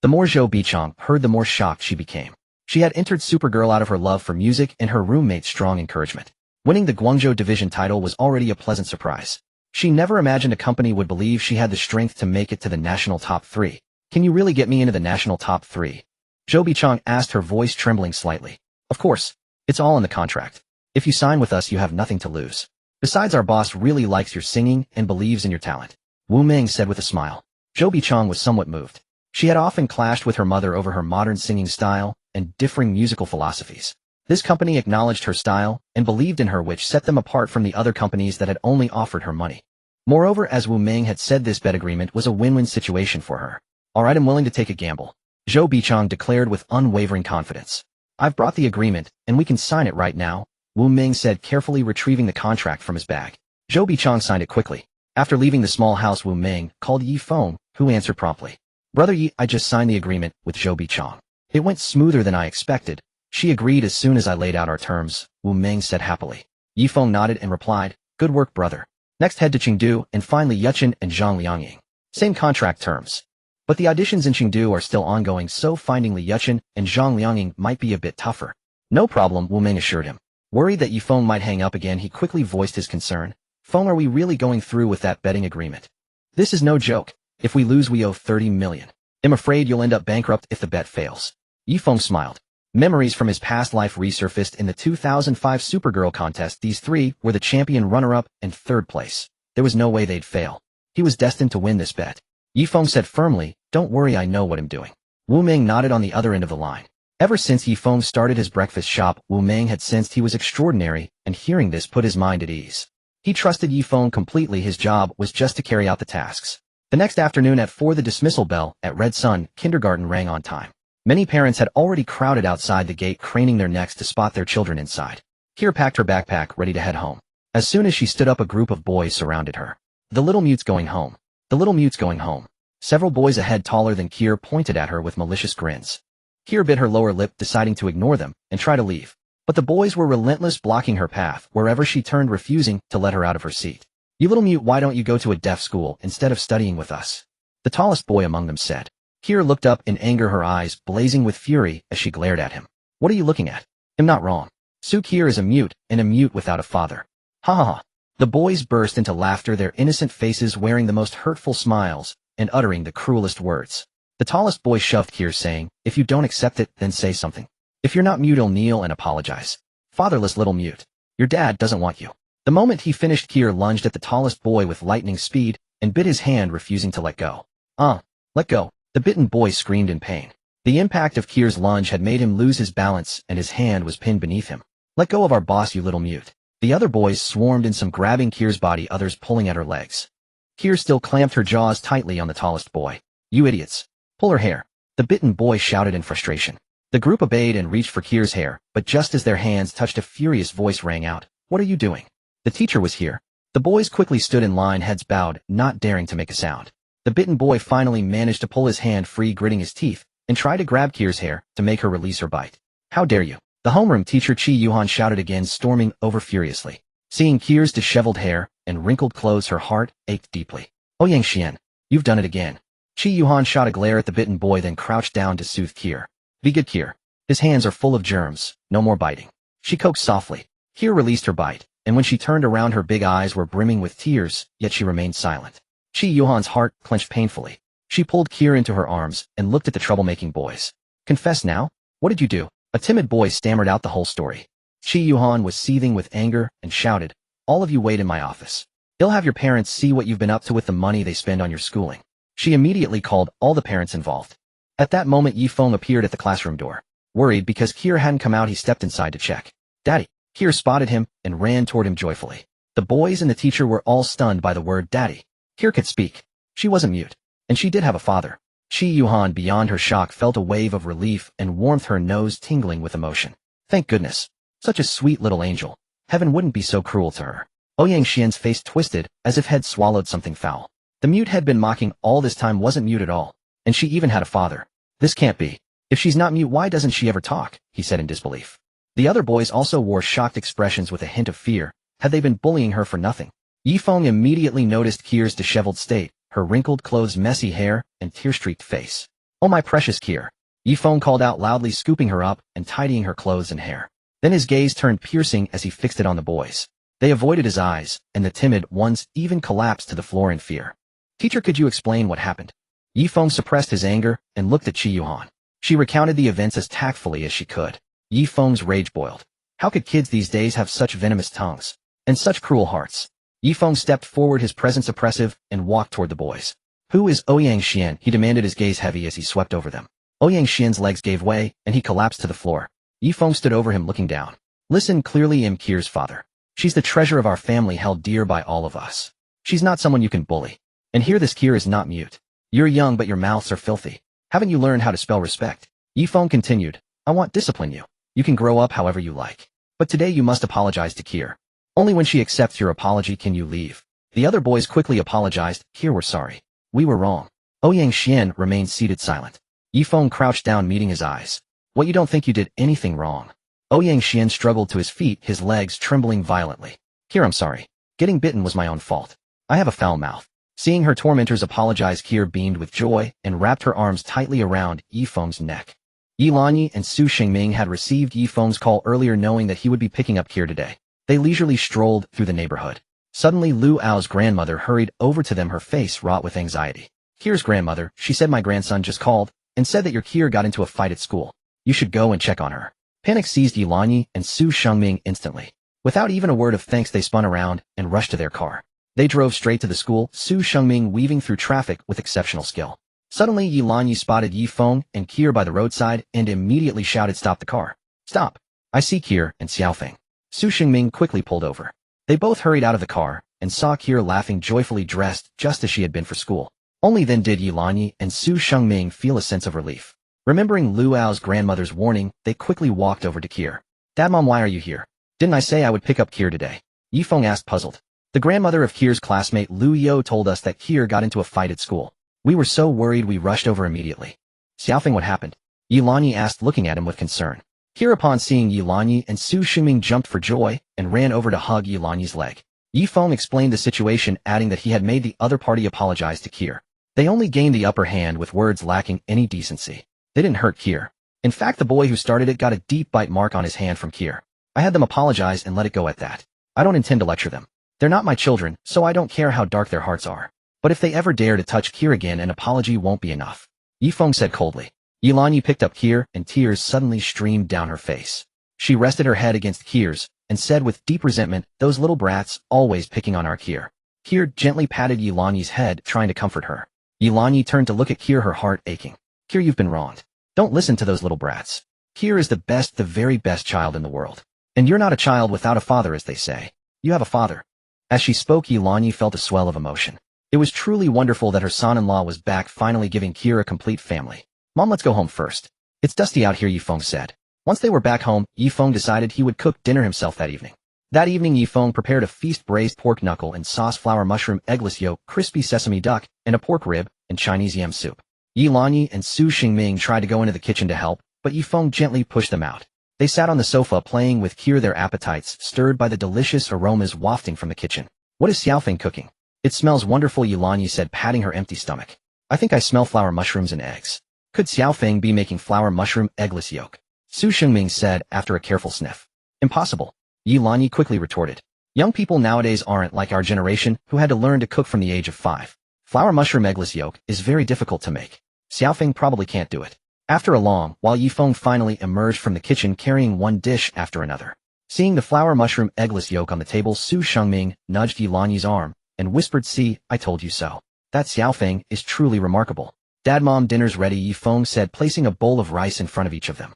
The more Zhou Bichang heard, the more shocked she became. She had entered Supergirl out of her love for music and her roommate's strong encouragement. Winning the Guangzhou division title was already a pleasant surprise. She never imagined a company would believe she had the strength to make it to the national top 3. Can you really get me into the national top 3? Zhou Bichang asked, her voice trembling slightly. Of course. It's all in the contract. If you sign with us, you have nothing to lose. Besides, our boss really likes your singing and believes in your talent, Wu Ming said with a smile. Zhou Bichang was somewhat moved. She had often clashed with her mother over her modern singing style and differing musical philosophies. This company acknowledged her style and believed in her, which set them apart from the other companies that had only offered her money. Moreover, as Wu Ming had said, this bet agreement was a win-win situation for her. All right, I'm willing to take a gamble, Zhou Bichang declared with unwavering confidence. I've brought the agreement, and we can sign it right now, Wu Ming said, carefully retrieving the contract from his bag. Zhou Bichang signed it quickly. After leaving the small house, Wu Ming called Ye Feng, who answered promptly. Brother Ye, I just signed the agreement with Zhou Bichang. It went smoother than I expected. She agreed as soon as I laid out our terms, Wu Ming said happily. Ye Feng nodded and replied, good work, brother. Next, head to Chengdu and find Li Yuchen and Zhang Liangying. Same contract terms. But the auditions in Chengdu are still ongoing, so finding Li Yuchen and Zhang Liangying might be a bit tougher. No problem, Wu Ming assured him. Worried that Ye Feng might hang up again, he quickly voiced his concern. Feng, are we really going through with that betting agreement? This is no joke. If we lose, we owe 30 million. I'm afraid you'll end up bankrupt if the bet fails. Ye Feng smiled. Memories from his past life resurfaced in the 2005 Supergirl contest. These three were the champion, runner-up, and third place. There was no way they'd fail. He was destined to win this bet. Ye Feng said firmly, don't worry, I know what I'm doing. Wu Ming nodded on the other end of the line. Ever since Ye Feng started his breakfast shop, Wu Ming had sensed he was extraordinary, and hearing this put his mind at ease. He trusted Ye Feng completely. His job was just to carry out the tasks. The next afternoon at 4, the dismissal bell at Red Sun Kindergarten rang on time. Many parents had already crowded outside the gate, craning their necks to spot their children inside. Kira packed her backpack, ready to head home. As soon as she stood up, a group of boys surrounded her. The little mute's going home. The little mute's going home. Several boys a head taller than Kira pointed at her with malicious grins. Kira bit her lower lip, deciding to ignore them and try to leave. But the boys were relentless, blocking her path wherever she turned, refusing to let her out of her seat. You little mute, why don't you go to a deaf school instead of studying with us? The tallest boy among them said. Kira looked up in anger, her eyes blazing with fury as she glared at him. What are you looking at? I'm not wrong. Su Qingxue is a mute, and a mute without a father. Ha ha ha. The boys burst into laughter, their innocent faces wearing the most hurtful smiles and uttering the cruelest words. The tallest boy shoved Kira, saying, if you don't accept it, then say something. If you're not mute, you'll kneel and apologize. Fatherless little mute. Your dad doesn't want you. The moment he finished, Kira lunged at the tallest boy with lightning speed and bit his hand, refusing to let go. Let go. The bitten boy screamed in pain. The impact of Kira's lunge had made him lose his balance, and his hand was pinned beneath him. Let go of our boss, you little mute. The other boys swarmed in, some grabbing Kira's body, others pulling at her legs. Kira still clamped her jaws tightly on the tallest boy. You idiots. Pull her hair. The bitten boy shouted in frustration. The group obeyed and reached for Kira's hair, but just as their hands touched, a furious voice rang out. What are you doing? The teacher was here. The boys quickly stood in line, heads bowed, not daring to make a sound. The bitten boy finally managed to pull his hand free, gritting his teeth, and tried to grab Kira's hair to make her release her bite. How dare you? The homeroom teacher Chi Yuhan shouted again, storming over furiously. Seeing Kira's disheveled hair and wrinkled clothes, her heart ached deeply. Oh Yang Xian, you've done it again. Chi Yuhan shot a glare at the bitten boy, then crouched down to soothe Kira. Be good, Kira. His hands are full of germs, no more biting. She coaxed softly. Kira released her bite, and when she turned around, her big eyes were brimming with tears, yet she remained silent. Chi Yuhan's heart clenched painfully. She pulled Kira into her arms and looked at the troublemaking boys. Confess now? What did you do? A timid boy stammered out the whole story. Chi Yuhan was seething with anger and shouted, all of you wait in my office. You'll have your parents see what you've been up to with the money they spend on your schooling. She immediately called all the parents involved. At that moment, Ye Feng appeared at the classroom door. Worried because Kira hadn't come out, he stepped inside to check. Daddy. Kira spotted him and ran toward him joyfully. The boys and the teacher were all stunned by the word daddy. Kira could speak. She wasn't mute. And she did have a father. Chi Yuhan, beyond her shock, felt a wave of relief and warmth, her nose tingling with emotion. Thank goodness. Such a sweet little angel. Heaven wouldn't be so cruel to her. Ouyang Xian's face twisted, as if had swallowed something foul. The mute had been mocking all this time wasn't mute at all. And she even had a father. This can't be. If she's not mute, why doesn't she ever talk? He said in disbelief. The other boys also wore shocked expressions with a hint of fear. Had they been bullying her for nothing? Ye Feng immediately noticed Kira's disheveled state, her wrinkled clothes, messy hair, and tear-streaked face. Oh my precious Kira. Ye Feng called out loudly, scooping her up and tidying her clothes and hair. Then his gaze turned piercing as he fixed it on the boys. They avoided his eyes, and the timid ones even collapsed to the floor in fear. Teacher, could you explain what happened? Ye Feng suppressed his anger and looked at Qi Yuhan. She recounted the events as tactfully as she could. Ye Feng's rage boiled. How could kids these days have such venomous tongues? And such cruel hearts? Ye Feng stepped forward, his presence oppressive, and walked toward the boys. Who is Ouyang Xian? He demanded, his gaze heavy as he swept over them. Ouyang Xian's legs gave way, and he collapsed to the floor. Ye Feng stood over him, looking down. Listen clearly, I'm Kier's father. She's the treasure of our family, held dear by all of us. She's not someone you can bully. And here this Kier is not mute. You're young, but your mouths are filthy. Haven't you learned how to spell respect? Ye Feng continued. I won't discipline you. You can grow up however you like. But today you must apologize to Kier. Only when she accepts your apology can you leave. The other boys quickly apologized. Kier, we're sorry. We were wrong. Ouyang Xian remained seated silent. Ye Feng crouched down, meeting his eyes. What, you don't think you did anything wrong? Ouyang Xian struggled to his feet, his legs trembling violently. Kier, I'm sorry. Getting bitten was my own fault. I have a foul mouth. Seeing her tormentors apologize, Kier beamed with joy and wrapped her arms tightly around Ye Feng's neck. Yi Lanyi and Su Qingxue had received Ye Feng's call earlier, knowing that he would be picking up Kier today. They leisurely strolled through the neighborhood. Suddenly, Lu Ao's grandmother hurried over to them, her face wrought with anxiety. Kier's grandmother, she said, my grandson just called and said that your Kier got into a fight at school. You should go and check on her. Panic seized Yi Lanyi and Su Qingxue instantly. Without even a word of thanks, they spun around and rushed to their car. They drove straight to the school, Su Qingxue weaving through traffic with exceptional skill. Suddenly, Yi Lanyi spotted Ye Feng and Kier by the roadside and immediately shouted, stop the car. Stop. I see Kier and Xiaofeng. Su Qingxue quickly pulled over. They both hurried out of the car and saw Kier laughing joyfully, dressed just as she had been for school. Only then did Yi Lanyi and Su Qingxue feel a sense of relief. Remembering Lu Ao's grandmother's warning, they quickly walked over to Kier. Dad, Mom, why are you here? Didn't I say I would pick up Kier today? Ye Feng asked, puzzled. The grandmother of Kier's classmate Lu Yo told us that Kier got into a fight at school. We were so worried we rushed over immediately. Xiaofeng, what happened? Yi Lanyi asked, looking at him with concern. Kier, upon seeing Yi Lanyi and Su Qingxue, jumped for joy and ran over to hug Yi Lanyi's leg. Ye Feng explained the situation, adding that he had made the other party apologize to Kier. They only gained the upper hand with words lacking any decency. They didn't hurt Kier. In fact, the boy who started it got a deep bite mark on his hand from Kier. I had them apologize and let it go at that. I don't intend to lecture them. They're not my children, so I don't care how dark their hearts are. But if they ever dare to touch Kier again, an apology won't be enough. Ye Feng said coldly. Yi Lanyi picked up Kier, and tears suddenly streamed down her face. She rested her head against Kier's and said with deep resentment, those little brats, always picking on our Kier. Kier gently patted Yi Lanyi's head, trying to comfort her. Yi Lanyi turned to look at Kier, her heart aching. Kier, you've been wronged. Don't listen to those little brats. Kier is the best, the very best child in the world. And you're not a child without a father, as they say. You have a father. As she spoke, Yi Lanyi felt a swell of emotion. It was truly wonderful that her son-in-law was back, finally giving Kier a complete family. Mom, let's go home first. It's dusty out here, Ye Feng said. Once they were back home, Ye Feng decided he would cook dinner himself that evening. That evening, Ye Feng prepared a feast: braised pork knuckle and sauce, flour mushroom, eggless yolk, crispy sesame duck, and a pork rib, and Chinese yam soup. Yi Lanyi and Su Qingxue tried to go into the kitchen to help, but Ye Feng gently pushed them out. They sat on the sofa playing with Kier, their appetites stirred by the delicious aromas wafting from the kitchen. What is Xiaofeng cooking? It smells wonderful, Yi Lanyi said, patting her empty stomach. I think I smell flour, mushrooms, and eggs. Could Xiaofeng be making flour, mushroom, eggless yolk? Su Qingxue said after a careful sniff. Impossible. Yi Lanyi quickly retorted. Young people nowadays aren't like our generation, who had to learn to cook from the age of 5. Flour, mushroom, eggless yolk is very difficult to make. Xiaofeng probably can't do it. After a long while, Ye Feng finally emerged from the kitchen carrying one dish after another. Seeing the flour, mushroom, eggless yolk on the table, Su Qingxue nudged Yi Lanyi's arm and whispered, see, I told you so. That Xiaofeng is truly remarkable. Dad, Mom, dinner's ready, Ye Feng said, placing a bowl of rice in front of each of them.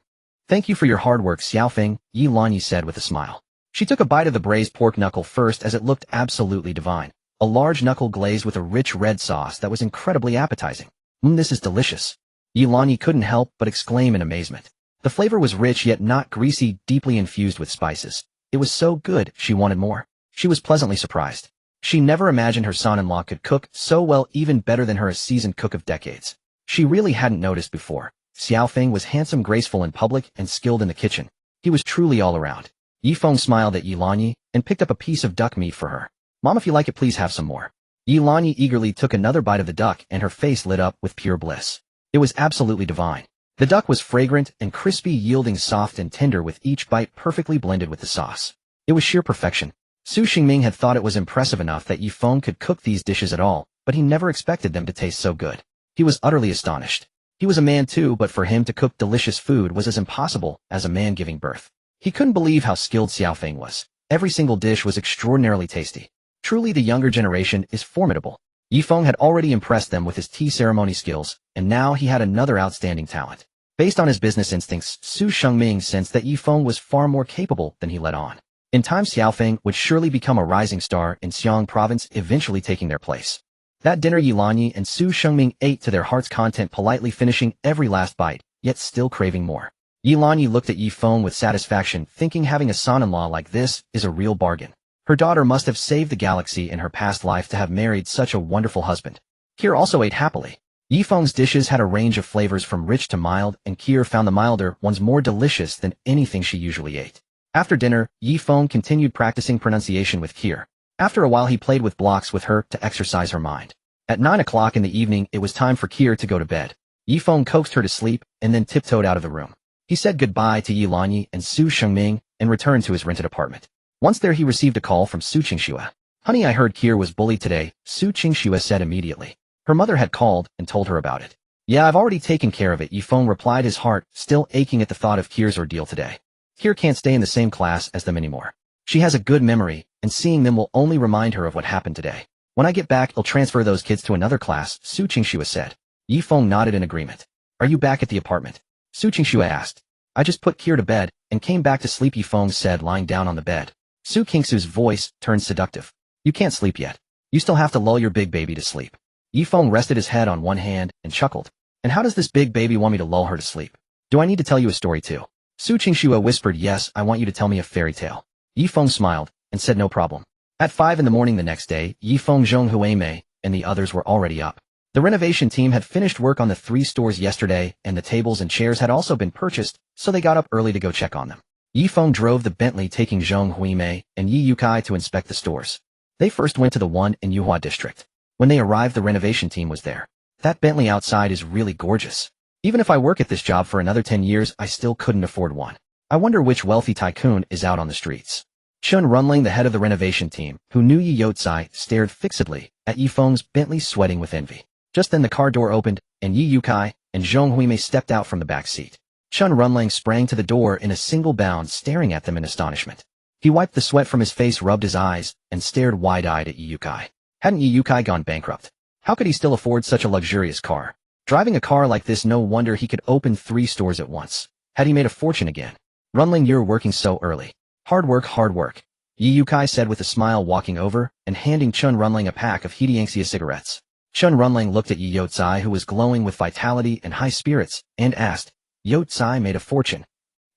Thank you for your hard work, Xiaofeng, Yi Lanyi said with a smile. She took a bite of the braised pork knuckle first, as it looked absolutely divine. A large knuckle glazed with a rich red sauce that was incredibly appetizing. This is delicious. Yi Lanyi couldn't help but exclaim in amazement. The flavor was rich yet not greasy, deeply infused with spices. It was so good, she wanted more. She was pleasantly surprised. She never imagined her son-in-law could cook so well, even better than her, a seasoned cook of decades. She really hadn't noticed before. Xiaofeng was handsome, graceful in public, and skilled in the kitchen. He was truly all around. Ye Feng smiled at Yi Lanyi and picked up a piece of duck meat for her. Mom, if you like it, please have some more. Yi Lanyi eagerly took another bite of the duck, and her face lit up with pure bliss. It was absolutely divine. The duck was fragrant and crispy, yielding soft and tender with each bite perfectly blended with the sauce. It was sheer perfection. Su Qingxue had thought it was impressive enough that Ye Feng could cook these dishes at all, but he never expected them to taste so good. He was utterly astonished. He was a man too, but for him to cook delicious food was as impossible as a man giving birth. He couldn't believe how skilled Xiao Feng was. Every single dish was extraordinarily tasty. Truly, the younger generation is formidable. Ye Feng had already impressed them with his tea ceremony skills, and now he had another outstanding talent. Based on his business instincts, Su Qingxue sensed that Ye Feng was far more capable than he let on. In time, Xiao Feng would surely become a rising star in Xiang province, eventually taking their place. That dinner, Ye Lanyi and Su Qingxue ate to their heart's content, politely finishing every last bite, yet still craving more. Ye Lanyi looked at Ye Feng with satisfaction, thinking having a son-in-law like this is a real bargain. Her daughter must have saved the galaxy in her past life to have married such a wonderful husband. Kier also ate happily. Ye Feng's dishes had a range of flavors from rich to mild, and Kier found the milder ones more delicious than anything she usually ate. After dinner, Ye Feng continued practicing pronunciation with Kier. After a while he played with blocks with her to exercise her mind. At 9 o'clock in the evening it was time for Kier to go to bed. Ye Feng coaxed her to sleep and then tiptoed out of the room. He said goodbye to Ye Lanyi and Su Qingxue and returned to his rented apartment. Once there he received a call from Su Qingxue. "Honey, I heard Kier was bullied today," Su Qingxue said immediately. Her mother had called and told her about it. "Yeah, I've already taken care of it," Ye Feng replied, his heart still aching at the thought of Kier's ordeal today. Kier can't stay in the same class as them anymore. She has a good memory, and seeing them will only remind her of what happened today. "When I get back, I'll transfer those kids to another class," Su Qingxue said. Ye Feng nodded in agreement. "Are you back at the apartment?" Su Qingxue asked. "I just put Kier to bed and came back to sleep," Ye Feng said, lying down on the bed. Su Qingxue's voice turned seductive. "You can't sleep yet. You still have to lull your big baby to sleep." Ye Feng rested his head on one hand and chuckled. "And how does this big baby want me to lull her to sleep? Do I need to tell you a story too?" Su Qingxue whispered, "Yes, I want you to tell me a fairy tale." Ye Feng smiled and said no problem. At 5 in the morning the next day, Ye Feng, Zhonghuimei, and the others were already up. The renovation team had finished work on the 3 stores yesterday, and the tables and chairs had also been purchased, so they got up early to go check on them. Ye Feng drove the Bentley, taking Zhonghuimei and Ye Yukai to inspect the stores. They first went to the one in Yuhua district. When they arrived, the renovation team was there. "That Bentley outside is really gorgeous. Even if I work at this job for another 10 years, I still couldn't afford one. I wonder which wealthy tycoon is out on the streets." Chun Runling, the head of the renovation team, who knew Ye Yotsai, stared fixedly at Ye Feng's Bentley, sweating with envy. Just then the car door opened, and Ye Yukai and Zhonghuimei stepped out from the back seat. Chun Runling sprang to the door in a single bound, staring at them in astonishment. He wiped the sweat from his face, rubbed his eyes, and stared wide-eyed at Ye Yukai. Hadn't Ye Yukai gone bankrupt? How could he still afford such a luxurious car? Driving a car like this, no wonder he could open 3 stores at once. Had he made a fortune again? "Runling, you're working so early." Hard work, hard work," Ye Yukai said with a smile, walking over and handing Chun Runling a pack of Heediangxia cigarettes. Chun Runling looked at Ye Yotsai, who was glowing with vitality and high spirits, and asked, "Yotsai made a fortune?"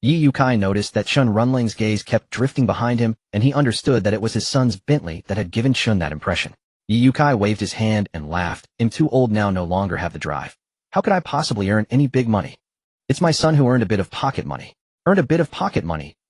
Ye Yukai noticed that Chun Runling's gaze kept drifting behind him, and he understood that it was his son's Bentley that had given Chun that impression. Ye Yukai waved his hand and laughed. "I'm too old now, no longer have the drive. How could I possibly earn any big money? It's my son who earned a bit of pocket money.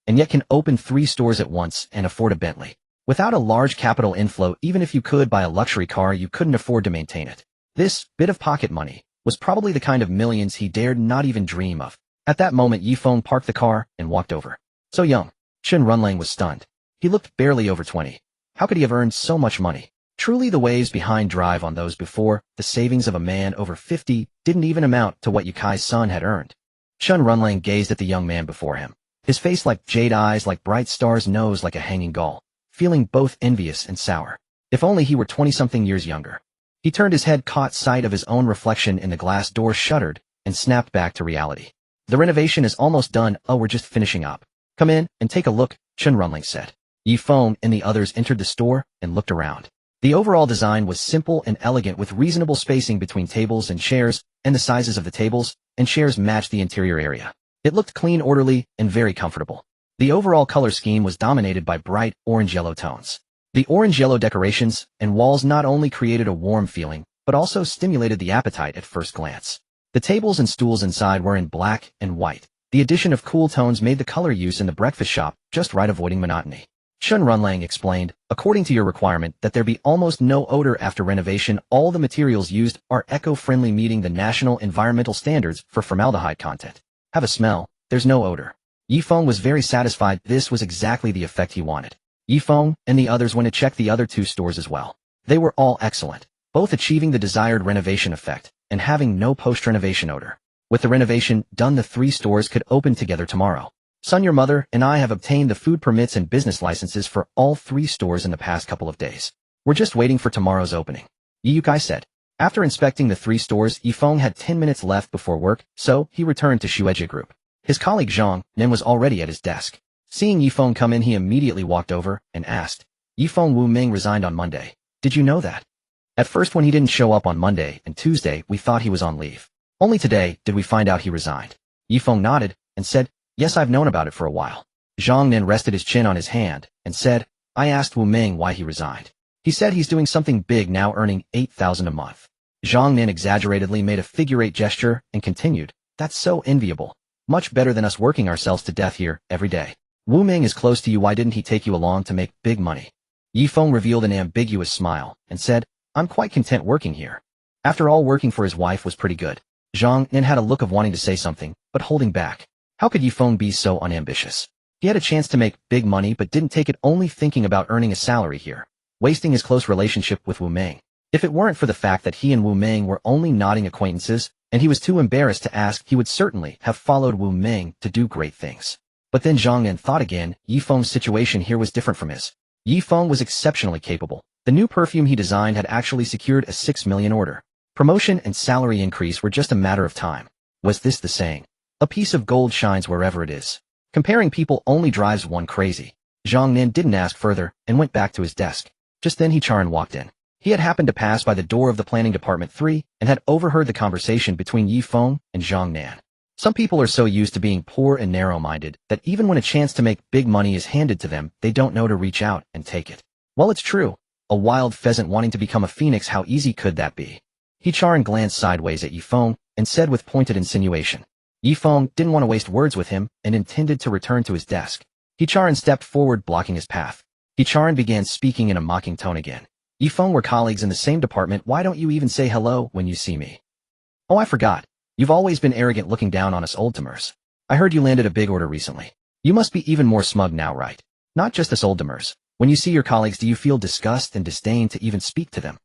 And yet can open 3 stores at once and afford a Bentley. Without a large capital inflow, even if you could buy a luxury car, you couldn't afford to maintain it. This bit of pocket money was probably the kind of millions he dared not even dream of." At that moment, Ye Feng parked the car and walked over. "So young." Chun Runling was stunned. He looked barely over 20. How could he have earned so much money? Truly, the waves behind drive on those before. The savings of a man over 50 didn't even amount to what Yukai's son had earned. Chun Runling gazed at the young man before him. His face like jade, eyes like bright stars, nose like a hanging gull, feeling both envious and sour. If only he were 20-something years younger. He turned his head, caught sight of his own reflection in the glass door, shuddered, and snapped back to reality. "The renovation is almost done. Oh, we're just finishing up. Come in and take a look," Chun Runling said. Ye Feng and the others entered the store and looked around. The overall design was simple and elegant, with reasonable spacing between tables and chairs, and the sizes of the tables and chairs matched the interior area. It looked clean, orderly, and very comfortable. The overall color scheme was dominated by bright orange-yellow tones. The orange-yellow decorations and walls not only created a warm feeling, but also stimulated the appetite at first glance. The tables and stools inside were in black and white. The addition of cool tones made the color use in the breakfast shop just right, avoiding monotony. Shun Runlang explained, according to your requirement that there be almost no odor after renovation, all the materials used are eco-friendly, meeting the national environmental standards for formaldehyde content. Have a smell, there's no odor. Ye Feng was very satisfied. This was exactly the effect he wanted. Ye Feng and the others went to check the other 2 stores as well. They were all excellent, both achieving the desired renovation effect and having no post-renovation odor. With the renovation done, the 3 stores could open together tomorrow. Son, your mother and I have obtained the food permits and business licenses for all 3 stores in the past couple of days. We're just waiting for tomorrow's opening. Ye Yukai said. After inspecting the 3 stores, Ye Feng had 10 minutes left before work, so he returned to Xuejie Group. His colleague Zhang Nen was already at his desk. Seeing Ye Feng come in, he immediately walked over and asked, Ye Feng, Wu Ming resigned on Monday. Did you know that? At first, when he didn't show up on Monday and Tuesday, we thought he was on leave. Only today did we find out he resigned. Ye Feng nodded and said, Yes, I've known about it for a while. Zhang Nen rested his chin on his hand and said, I asked Wu Ming why he resigned. He said he's doing something big now, earning 8,000 a month. Zhang Nen exaggeratedly made a figure-8 gesture and continued, That's so enviable. Much better than us working ourselves to death here every day. Wu Ming is close to you. Why didn't he take you along to make big money? Ye Feng revealed an ambiguous smile and said, I'm quite content working here. After all, working for his wife was pretty good. Zhang Nen had a look of wanting to say something, but holding back. How could Ye Feng be so unambitious? He had a chance to make big money but didn't take it, only thinking about earning a salary here, wasting his close relationship with Wu Ming. If it weren't for the fact that he and Wu Ming were only nodding acquaintances, and he was too embarrassed to ask, he would certainly have followed Wu Ming to do great things. But then Zhang Nen thought again. Ye Feng's situation here was different from his. Ye Feng was exceptionally capable. The new perfume he designed had actually secured a 6 million order. Promotion and salary increase were just a matter of time. Was this the saying? A piece of gold shines wherever it is. Comparing people only drives one crazy. Zhang Nen didn't ask further and went back to his desk. Just then Charon walked in. He had happened to pass by the door of the Planning Department 3 and had overheard the conversation between Ye Feng and Zhang Nen. Some people are so used to being poor and narrow-minded that even when a chance to make big money is handed to them, they don't know to reach out and take it. Well, it's true. A wild pheasant wanting to become a phoenix, how easy could that be? Charon glanced sideways at Ye Feng and said with pointed insinuation. Ye Feng didn't want to waste words with him and intended to return to his desk. Charon stepped forward, blocking his path. Charon began speaking in a mocking tone again. Ye Feng, we're colleagues in the same department. Why don't you even say hello when you see me? Oh, I forgot. You've always been arrogant, looking down on us old-timers. I heard you landed a big order recently. You must be even more smug now, right? Not just us old-timers. When you see your colleagues, do you feel disgust and disdain to even speak to them?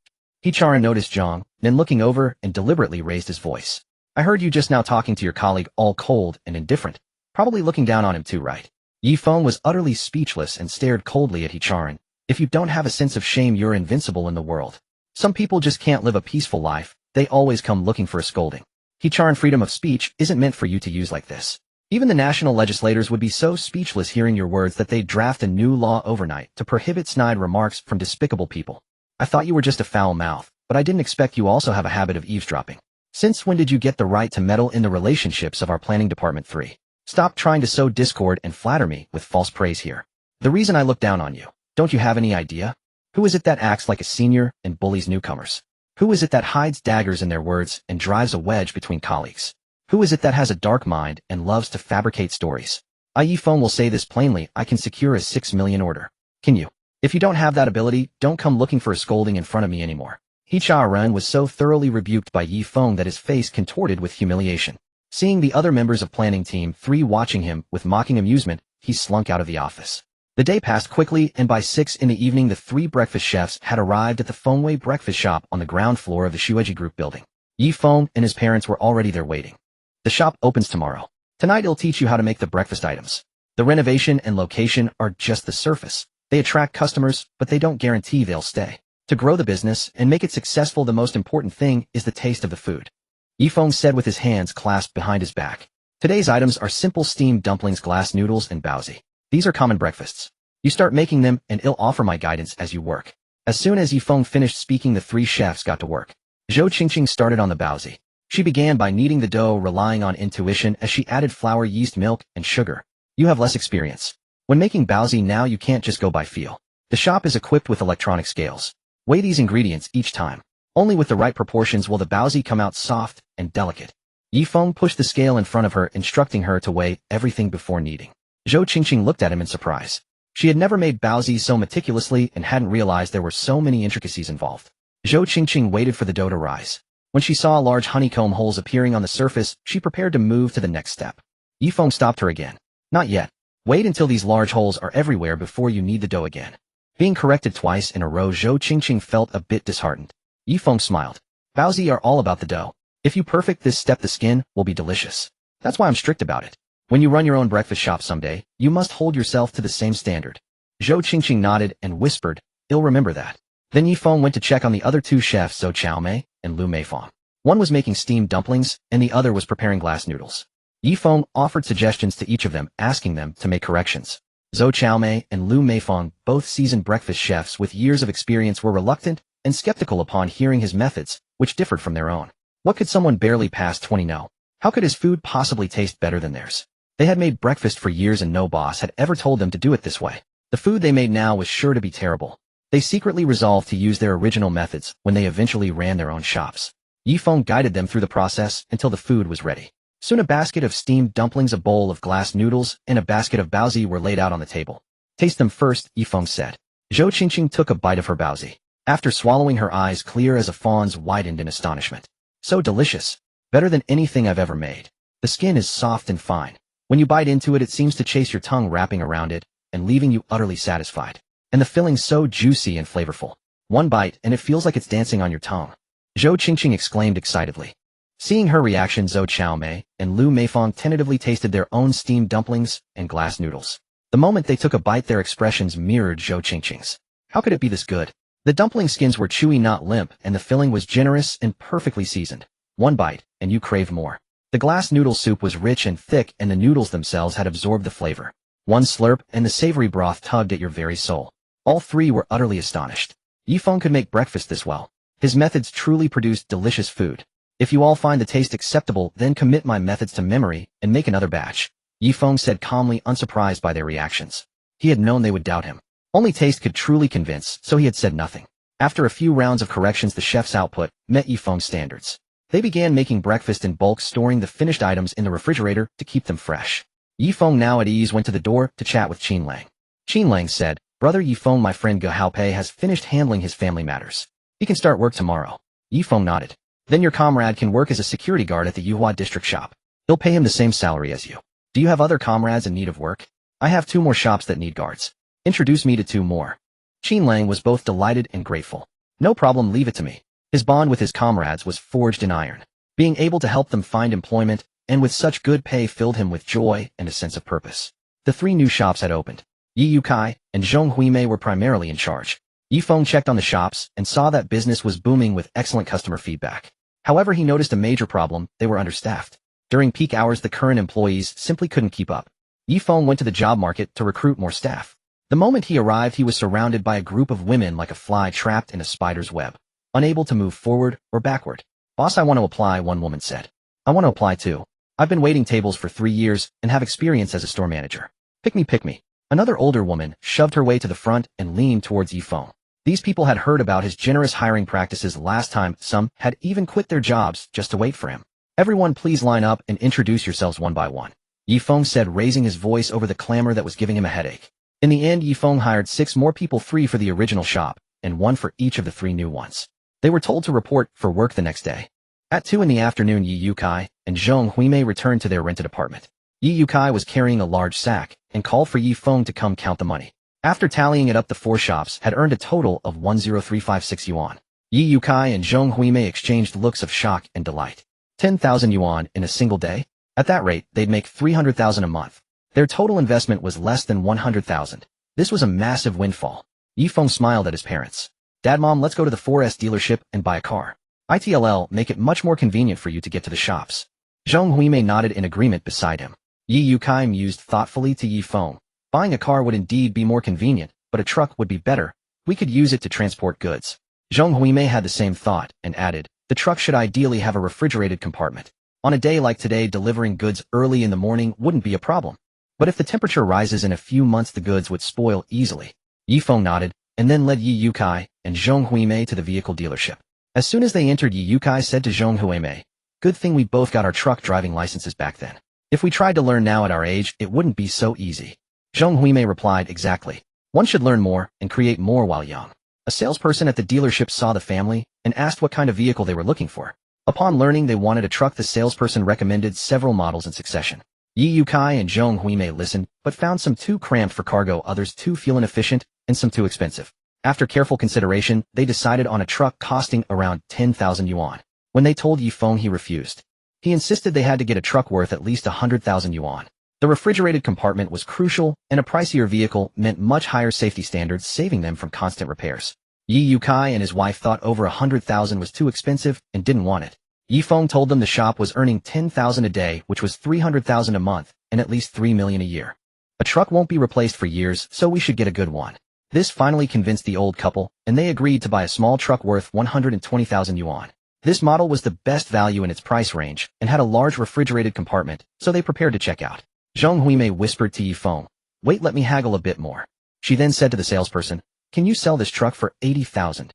Charon noticed Zhang, then looking over and deliberately raised his voice. I heard you just now talking to your colleague, all cold and indifferent. Probably looking down on him too, right? Ye Feng was utterly speechless and stared coldly at Charon. If you don't have a sense of shame, you're invincible in the world. Some people just can't live a peaceful life. They always come looking for a scolding. Charon, freedom of speech isn't meant for you to use like this. Even the national legislators would be so speechless hearing your words that they'd draft a new law overnight to prohibit snide remarks from despicable people. I thought you were just a foul mouth, but I didn't expect you also have a habit of eavesdropping. Since when did you get the right to meddle in the relationships of our Planning Department 3? Stop trying to sow discord and flatter me with false praise here. The reason I look down on you, don't you have any idea? Who is it that acts like a senior and bullies newcomers? Who is it that hides daggers in their words and drives a wedge between colleagues? Who is it that has a dark mind and loves to fabricate stories? Ye Feng will say this plainly, I can secure a 6 million order. Can you? If you don't have that ability, don't come looking for a scolding in front of me anymore. Charon was so thoroughly rebuked by Ye Feng that his face contorted with humiliation. Seeing the other members of Planning Team 3 watching him with mocking amusement, he slunk out of the office. The day passed quickly, and by 6 in the evening the 3 breakfast chefs had arrived at the Fengwei breakfast shop on the ground floor of the Xuejie Group building. Ye Feng and his parents were already there waiting. The shop opens tomorrow. Tonight it'll teach you how to make the breakfast items. The renovation and location are just the surface. They attract customers, but they don't guarantee they'll stay. To grow the business and make it successful, the most important thing is the taste of the food. Ye Feng said with his hands clasped behind his back. Today's items are simple steamed dumplings, glass noodles, and baozi. These are common breakfasts. You start making them, and I'll offer my guidance as you work. As soon as Ye Feng finished speaking, the 3 chefs got to work. Su Qingxue started on the baozi. She began by kneading the dough, relying on intuition as she added flour, yeast, milk, and sugar. You have less experience. When making baozi now, you can't just go by feel. The shop is equipped with electronic scales. Weigh these ingredients each time. Only with the right proportions will the baozi come out soft and delicate. Ye Feng pushed the scale in front of her, instructing her to weigh everything before kneading. Su Qingxue looked at him in surprise. She had never made baozi so meticulously and hadn't realized there were so many intricacies involved. Zhou Qingxue waited for the dough to rise. When she saw large honeycomb holes appearing on the surface, she prepared to move to the next step. Ye Feng stopped her again. Not yet. Wait until these large holes are everywhere before you knead the dough again. Being corrected twice in a row, Zhou Qingxue felt a bit disheartened. Ye Feng smiled. Baozi are all about the dough. If you perfect this step, the skin will be delicious. That's why I'm strict about it. When you run your own breakfast shop someday, you must hold yourself to the same standard. Zhou Qingxue nodded and whispered, "I'll remember that." Then Ye Feng went to check on the other two chefs, Su Qingxue and Lu Meifang. One was making steamed dumplings, and the other was preparing glass noodles. Ye Feng offered suggestions to each of them, asking them to make corrections. Su Qingxue and Lu Meifang, both seasoned breakfast chefs with years of experience, were reluctant and skeptical upon hearing his methods, which differed from their own. What could someone barely past 20 know? How could his food possibly taste better than theirs? They had made breakfast for years and no boss had ever told them to do it this way. The food they made now was sure to be terrible. They secretly resolved to use their original methods when they eventually ran their own shops. Ye Feng guided them through the process until the food was ready. Soon a basket of steamed dumplings, a bowl of glass noodles, and a basket of baozi were laid out on the table. "Taste them first," Ye Feng said. Zhou Qingxue took a bite of her baozi. After swallowing, her eyes clear as a fawn's widened in astonishment. "So delicious. Better than anything I've ever made. The skin is soft and fine. When you bite into it, it seems to chase your tongue, wrapping around it and leaving you utterly satisfied. And the filling so juicy and flavorful. One bite and it feels like it's dancing on your tongue." Zhou Qingxue exclaimed excitedly. Seeing her reaction, Su Qingxue and Lu Meifang tentatively tasted their own steamed dumplings and glass noodles. The moment they took a bite, their expressions mirrored Zhou Qingxue's. How could it be this good? The dumpling skins were chewy, not limp, and the filling was generous and perfectly seasoned. One bite, and you craved more. The glass noodle soup was rich and thick, and the noodles themselves had absorbed the flavor. One slurp, and the savory broth tugged at your very soul. All three were utterly astonished. Ye Feng could make breakfast this well. His methods truly produced delicious food. If you all find the taste acceptable, then commit my methods to memory and make another batch. Ye Feng said calmly, unsurprised by their reactions. He had known they would doubt him. Only taste could truly convince, so he had said nothing. After a few rounds of corrections, the chef's output met Ye Feng's standards. They began making breakfast in bulk, storing the finished items in the refrigerator to keep them fresh. Ye Feng, now at ease, went to the door to chat with Qin Lang. Qin Lang said, "Brother Ye Feng, my friend Ge Haopei has finished handling his family matters. He can start work tomorrow." Ye Feng nodded. "Then your comrade can work as a security guard at the Yuhua district shop. He'll pay him the same salary as you. Do you have other comrades in need of work? I have 2 more shops that need guards. Introduce me to 2 more. Qin Lang was both delighted and grateful. "No problem, leave it to me." His bond with his comrades was forged in iron. Being able to help them find employment, and with such good pay, filled him with joy and a sense of purpose. The 3 new shops had opened. Ye Yukai and Zhong Huimei were primarily in charge. Ye Feng checked on the shops and saw that business was booming with excellent customer feedback. However, he noticed a major problem: they were understaffed. During peak hours, the current employees simply couldn't keep up. Ye Feng went to the job market to recruit more staff. The moment he arrived, he was surrounded by a group of women like a fly trapped in a spider's web, unable to move forward or backward. "Boss, I want to apply," one woman said. "I want to apply too. I've been waiting tables for 3 years and have experience as a store manager. Pick me, pick me." Another older woman shoved her way to the front and leaned towards Ye Feng. These people had heard about his generous hiring practices last time. Some had even quit their jobs just to wait for him. "Everyone, please line up and introduce yourselves one by one," Ye Feng said, raising his voice over the clamor that was giving him a headache. In the end, Ye Feng hired 6 more people, 3 for the original shop and 1 for each of the 3 new ones. They were told to report for work the next day. At 2 in the afternoon, Ye Yukai and Zhong Huimei returned to their rented apartment. Ye Yukai was carrying a large sack and called for Ye Feng to come count the money. After tallying it up, the 4 shops had earned a total of 10356 yuan. Ye Yukai and Zhong Huimei exchanged looks of shock and delight. 10,000 yuan in a single day? At that rate, they'd make 300,000 a month. Their total investment was less than 100,000. This was a massive windfall. Ye Feng smiled at his parents. "Dad, Mom, let's go to the 4S dealership and buy a car. It'll make it much more convenient for you to get to the shops." Zhong Huimei nodded in agreement beside him. Ye Yukai mused thoughtfully to Ye Feng. "Buying a car would indeed be more convenient, but a truck would be better. We could use it to transport goods." Zhong Huimei had the same thought and added, "The truck should ideally have a refrigerated compartment. On a day like today, delivering goods early in the morning wouldn't be a problem. But if the temperature rises in a few months, the goods would spoil easily." Ye Feng nodded, and then led Ye Yukai and Zhong Huimei to the vehicle dealership. As soon as they entered, Ye Yukai said to Zhong Huimei, "Good thing we both got our truck driving licenses back then. If we tried to learn now at our age, it wouldn't be so easy." Zhong Huimei replied, "Exactly. One should learn more and create more while young. A salesperson at the dealership saw the family and asked what kind of vehicle they were looking for. Upon learning they wanted a truck, the salesperson recommended several models in succession. Ye Yukai and Zhong Huimei listened, but found some too cramped for cargo, others too fuel inefficient, and some too expensive. After careful consideration, they decided on a truck costing around 10,000 yuan. When they told Ye Feng, he refused. He insisted they had to get a truck worth at least 100,000 yuan. The refrigerated compartment was crucial, and a pricier vehicle meant much higher safety standards, saving them from constant repairs. Ye Yukai and his wife thought over 100,000 was too expensive and didn't want it. Ye Feng told them the shop was earning 10,000 a day, which was 300,000 a month, and at least 3 million a year. A truck won't be replaced for years, so we should get a good one. This finally convinced the old couple, and they agreed to buy a small truck worth 120,000 yuan. This model was the best value in its price range, and had a large refrigerated compartment, so they prepared to check out. Zhong Huimei whispered to Ye Feng, "Wait, let me haggle a bit more." She then said to the salesperson, "Can you sell this truck for 80,000?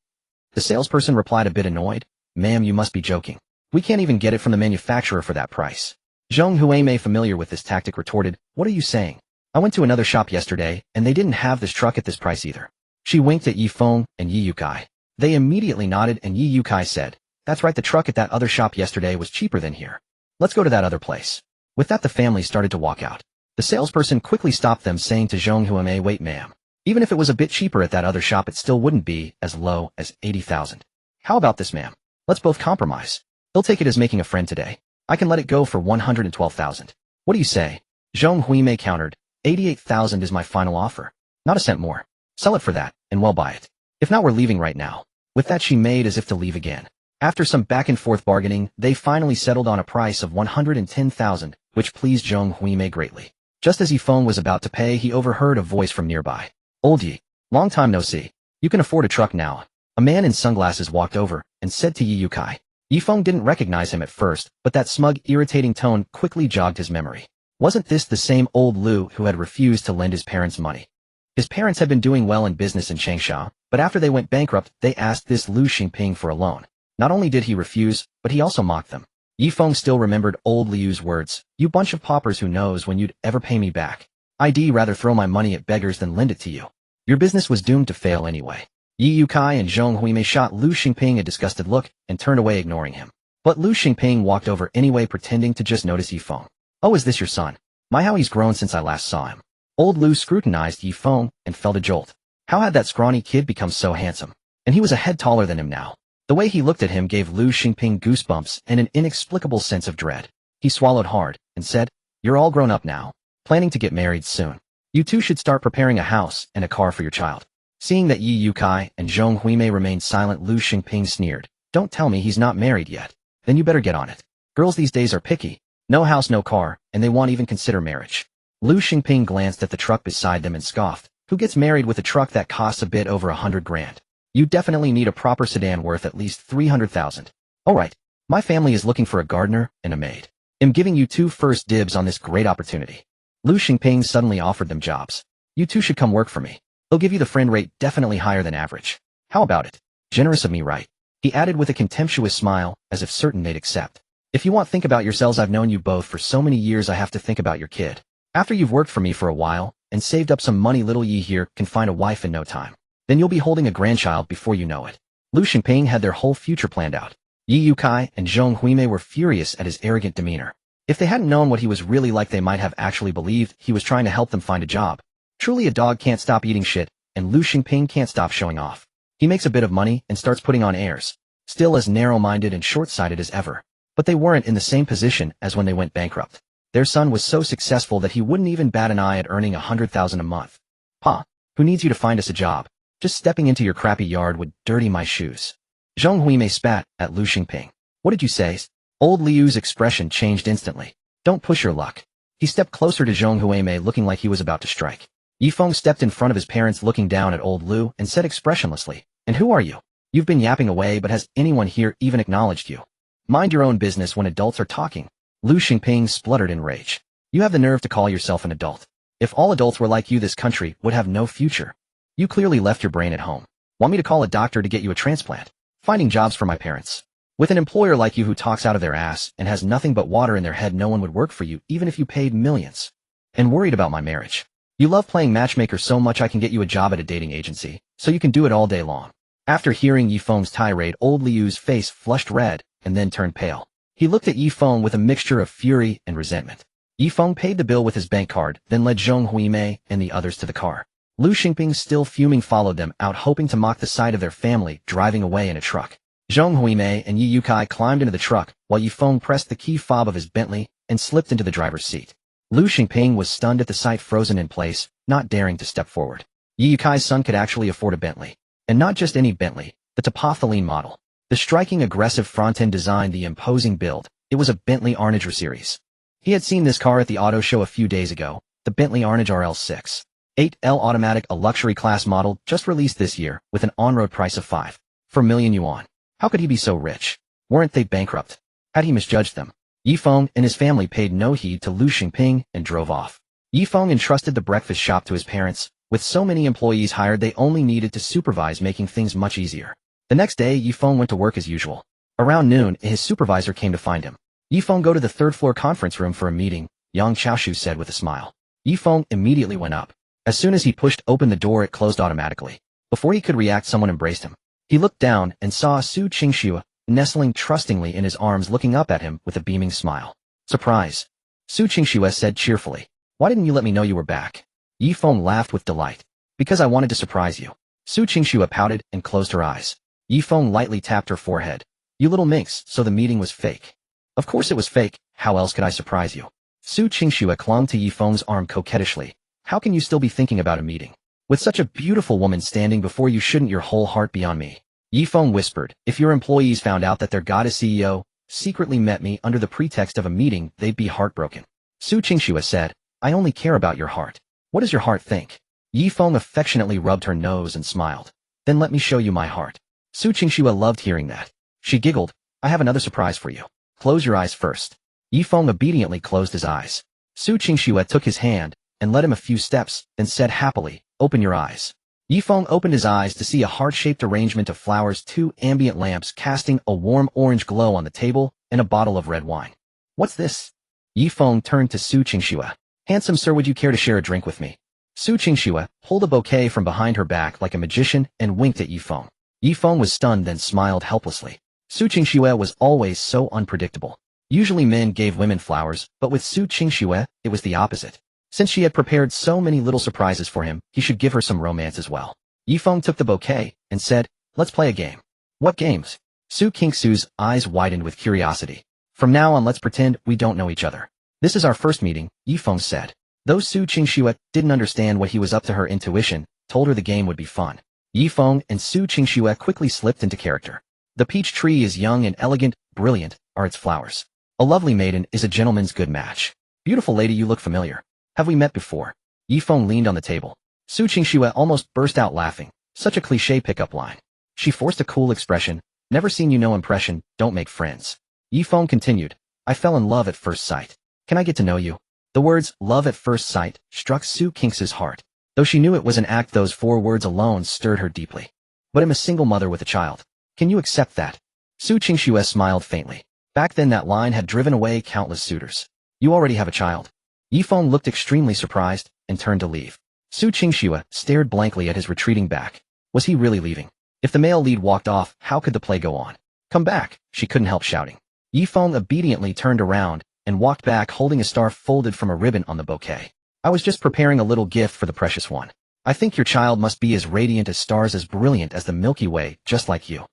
The salesperson replied a bit annoyed, "Ma'am, you must be joking. We can't even get it from the manufacturer for that price." Zhong Huimei, familiar with this tactic, retorted, "What are you saying? I went to another shop yesterday, and they didn't have this truck at this price either." She winked at Ye Feng and Ye Yukai. They immediately nodded, and Ye Yukai said, "That's right, the truck at that other shop yesterday was cheaper than here. Let's go to that other place." With that, the family started to walk out. The salesperson quickly stopped them, saying to Zhong Huimei, "Wait, ma'am. Even if it was a bit cheaper at that other shop, it still wouldn't be as low as 80,000. How about this, ma'am? Let's both compromise. He'll take it as making a friend today. I can let it go for 112,000. What do you say?" Zhong Huimei countered, 88,000 is my final offer. Not a cent more. Sell it for that, and we'll buy it. If not, we're leaving right now. With that, she made as if to leave again. After some back and forth bargaining, they finally settled on a price of 110,000, which pleased Zhong Huimei greatly. Just as Ye Feng was about to pay, he overheard a voice from nearby. "Old Ye, long time no see. You can afford a truck now." A man in sunglasses walked over and said to Ye Yukai. Ye Feng didn't recognize him at first, but that smug, irritating tone quickly jogged his memory. Wasn't this the same old Lu who had refused to lend his parents money? His parents had been doing well in business in Changsha, but after they went bankrupt, they asked this Lu Xingping for a loan. Not only did he refuse, but he also mocked them. Ye Feng still remembered old Liu's words, "You bunch of paupers, who knows when you'd ever pay me back? I'd rather throw my money at beggars than lend it to you. Your business was doomed to fail anyway." Ye Yukai and Zhong Huimei shot Lu Xingping a disgusted look and turned away, ignoring him. But Lu Xingping walked over anyway, pretending to just notice Ye Feng. "Oh, is this your son? My, how he's grown since I last saw him." Old Lu scrutinized Ye Feng and felt a jolt. How had that scrawny kid become so handsome? And he was a head taller than him now. The way he looked at him gave Lu Xingping goosebumps and an inexplicable sense of dread. He swallowed hard and said, "You're all grown up now, planning to get married soon. You two should start preparing a house and a car for your child." Seeing that Ye Yukai and Zhong Huimei remained silent, Lu Xingping sneered, "Don't tell me he's not married yet. Then you better get on it. Girls these days are picky. No house, no car, and they won't even consider marriage." Lu Xingping glanced at the truck beside them and scoffed, "Who gets married with a truck that costs a bit over 100 grand? You definitely need a proper sedan worth at least 300,000. All right, my family is looking for a gardener and a maid. I'm giving you two first dibs on this great opportunity." Lu Xingping suddenly offered them jobs. "You two should come work for me. They'll give you the friend rate definitely higher than average. How about it? Generous of me, right?" He added with a contemptuous smile, as if certain they'd accept. "If you want, think about yourselves. I've known you both for so many years, I have to think about your kid. After you've worked for me for a while, and saved up some money, little Ye here can find a wife in no time. Then you'll be holding a grandchild before you know it." Lu Xingping had their whole future planned out. Ye Yukai and Zhong Huimei were furious at his arrogant demeanor. If they hadn't known what he was really like, they might have actually believed he was trying to help them find a job. Truly, a dog can't stop eating shit, and Lu Xingping can't stop showing off. He makes a bit of money and starts putting on airs, still as narrow-minded and short-sighted as ever. But they weren't in the same position as when they went bankrupt. Their son was so successful that he wouldn't even bat an eye at earning 100,000 a month. "Pa, who needs you to find us a job? Just stepping into your crappy yard would dirty my shoes." Zhong Huimei spat at Lu Xingping. "What did you say?" Old Liu's expression changed instantly. "Don't push your luck." He stepped closer to Zhong Huimei, looking like he was about to strike. Ye Feng stepped in front of his parents, looking down at old Lu, and said expressionlessly, "And who are you? You've been yapping away, but has anyone here even acknowledged you? Mind your own business when adults are talking." Lu Xingping spluttered in rage. "You have the nerve to call yourself an adult. If all adults were like you, this country would have no future. You clearly left your brain at home. Want me to call a doctor to get you a transplant? Finding jobs for my parents. With an employer like you who talks out of their ass and has nothing but water in their head, no one would work for you even if you paid millions. And worried about my marriage. You love playing matchmaker so much I can get you a job at a dating agency, so you can do it all day long. After hearing Ye Feng's tirade, old Liu's face flushed red and then turned pale. He looked at Ye Feng with a mixture of fury and resentment. Ye Feng paid the bill with his bank card, then led Zhong Huimei and the others to the car. Lu Xingping, still fuming, followed them out, hoping to mock the sight of their family driving away in a truck. Zhong Huimei and Ye Yukai climbed into the truck, while Ye Feng pressed the key fob of his Bentley and slipped into the driver's seat. Lu Xingping was stunned at the sight, frozen in place, not daring to step forward. Ye Yukai's son could actually afford a Bentley. And not just any Bentley, the Topothaline model. The striking, aggressive front-end design, the imposing build, it was a Bentley Arnager series. He had seen this car at the auto show a few days ago, the Bentley Arnager RL6. 8L automatic, a luxury class model, just released this year, with an on-road price of 5.4 million yuan. How could he be so rich? Weren't they bankrupt? Had he misjudged them? Ye Feng and his family paid no heed to Lu Xingping and drove off. Ye Feng entrusted the breakfast shop to his parents. With so many employees hired, they only needed to supervise, making things much easier. The next day, Ye Feng went to work as usual. Around noon, his supervisor came to find him. Ye Feng, go to the third-floor conference room for a meeting, Yang Chaoshu said with a smile. Ye Feng immediately went up. As soon as he pushed open the door, it closed automatically. Before he could react, someone embraced him. He looked down and saw Su Qingxue nestling trustingly in his arms, looking up at him with a beaming smile. Surprise! Su Qingxue said cheerfully. Why didn't you let me know you were back? Ye Feng laughed with delight. Because I wanted to surprise you. Su Qingxue pouted and closed her eyes. Ye Feng lightly tapped her forehead. You little minx, so the meeting was fake. Of course it was fake, how else could I surprise you? Su Qingxue clung to Ye Feng's arm coquettishly. How can you still be thinking about a meeting? With such a beautiful woman standing before you, shouldn't your whole heart be on me? Ye Feng whispered, if your employees found out that their goddess CEO secretly met me under the pretext of a meeting, they'd be heartbroken. Su Qingxue said, I only care about your heart. What does your heart think? Ye Feng affectionately rubbed her nose and smiled. Then let me show you my heart. Su Qingxue loved hearing that. She giggled, I have another surprise for you. Close your eyes first. Ye Feng obediently closed his eyes. Su Qingxue took his hand and led him a few steps, then said happily, open your eyes. Ye Feng opened his eyes to see a heart-shaped arrangement of flowers, 2 ambient lamps casting a warm orange glow on the table, and a bottle of red wine. What's this? Ye Feng turned to Su Qingxue. Handsome sir, would you care to share a drink with me? Su Qingxue pulled a bouquet from behind her back like a magician and winked at Ye Feng. Ye Feng was stunned, then smiled helplessly. Su Qingxue was always so unpredictable. Usually men gave women flowers, but with Su Qingxue, it was the opposite. Since she had prepared so many little surprises for him, he should give her some romance as well. Ye Feng took the bouquet and said, let's play a game. What games? Su Qingxue's eyes widened with curiosity. From now on, let's pretend we don't know each other. This is our first meeting, Ye Feng said. Though Su Qingxue didn't understand what he was up to, her intuition told her the game would be fun. Ye Feng and Su Qingxue quickly slipped into character. The peach tree is young and elegant, brilliant are its flowers. A lovely maiden is a gentleman's good match. Beautiful lady, you look familiar. Have we met before? Ye Feng leaned on the table. Su Qingxue almost burst out laughing. Such a cliché pickup line. She forced a cool expression. Never seen you, no impression, don't make friends. Ye Feng continued. I fell in love at first sight. Can I get to know you? The words, love at first sight, struck Su Qingxue's heart. Though she knew it was an act, those 4 words alone stirred her deeply. But I'm a single mother with a child. Can you accept that? Su Qingxue smiled faintly. Back then that line had driven away countless suitors. You already have a child. Ye Feng looked extremely surprised and turned to leave. Su Qingxue stared blankly at his retreating back. Was he really leaving? If the male lead walked off, how could the play go on? Come back, she couldn't help shouting. Ye Feng obediently turned around and walked back, holding a star folded from a ribbon on the bouquet. I was just preparing a little gift for the precious one. I think your child must be as radiant as stars, as brilliant as the Milky Way, just like you.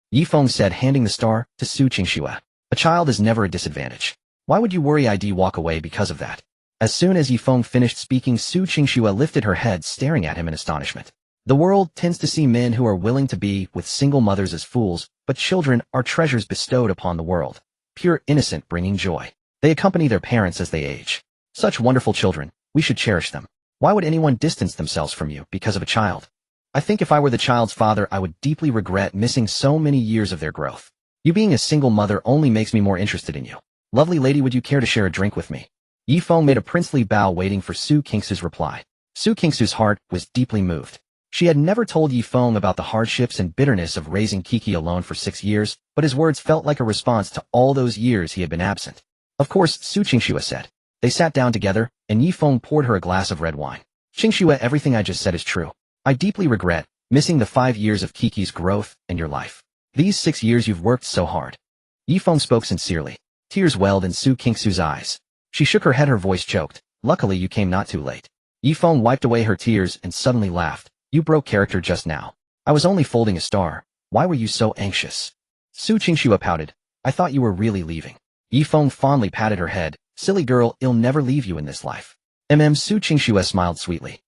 Ye Feng said, handing the star to Su Qingxue. A child is never a disadvantage. Why would you worry? I'd walk away because of that. As soon as Ye Feng finished speaking, Su Qingxue lifted her head, staring at him in astonishment. The world tends to see men who are willing to be with single mothers as fools, but children are treasures bestowed upon the world. Pure, innocent, bringing joy. They accompany their parents as they age. Such wonderful children, we should cherish them. Why would anyone distance themselves from you because of a child? I think if I were the child's father, I would deeply regret missing so many years of their growth. You being a single mother only makes me more interested in you. Lovely lady, would you care to share a drink with me? Ye Feng made a princely bow, waiting for Su Qingxue's reply. Su Qingxue's heart was deeply moved. She had never told Ye Feng about the hardships and bitterness of raising Kiki alone for 6 years, but his words felt like a response to all those years he had been absent. Of course, Su Qingxue said. They sat down together, and Ye Feng poured her a glass of red wine. Qingxue, everything I just said is true. I deeply regret missing the 5 years of Kiki's growth and your life. These 6 years you've worked so hard. Ye Feng spoke sincerely. Tears welled in Su Qingxue's eyes. She shook her head, her voice choked. Luckily you came not too late. Ye Feng wiped away her tears and suddenly laughed. You broke character just now. I was only folding a star. Why were you so anxious? Su Qingxue pouted. I thought you were really leaving. Ye Feng fondly patted her head. Silly girl, I'll never leave you in this life. Su Qingxue smiled sweetly.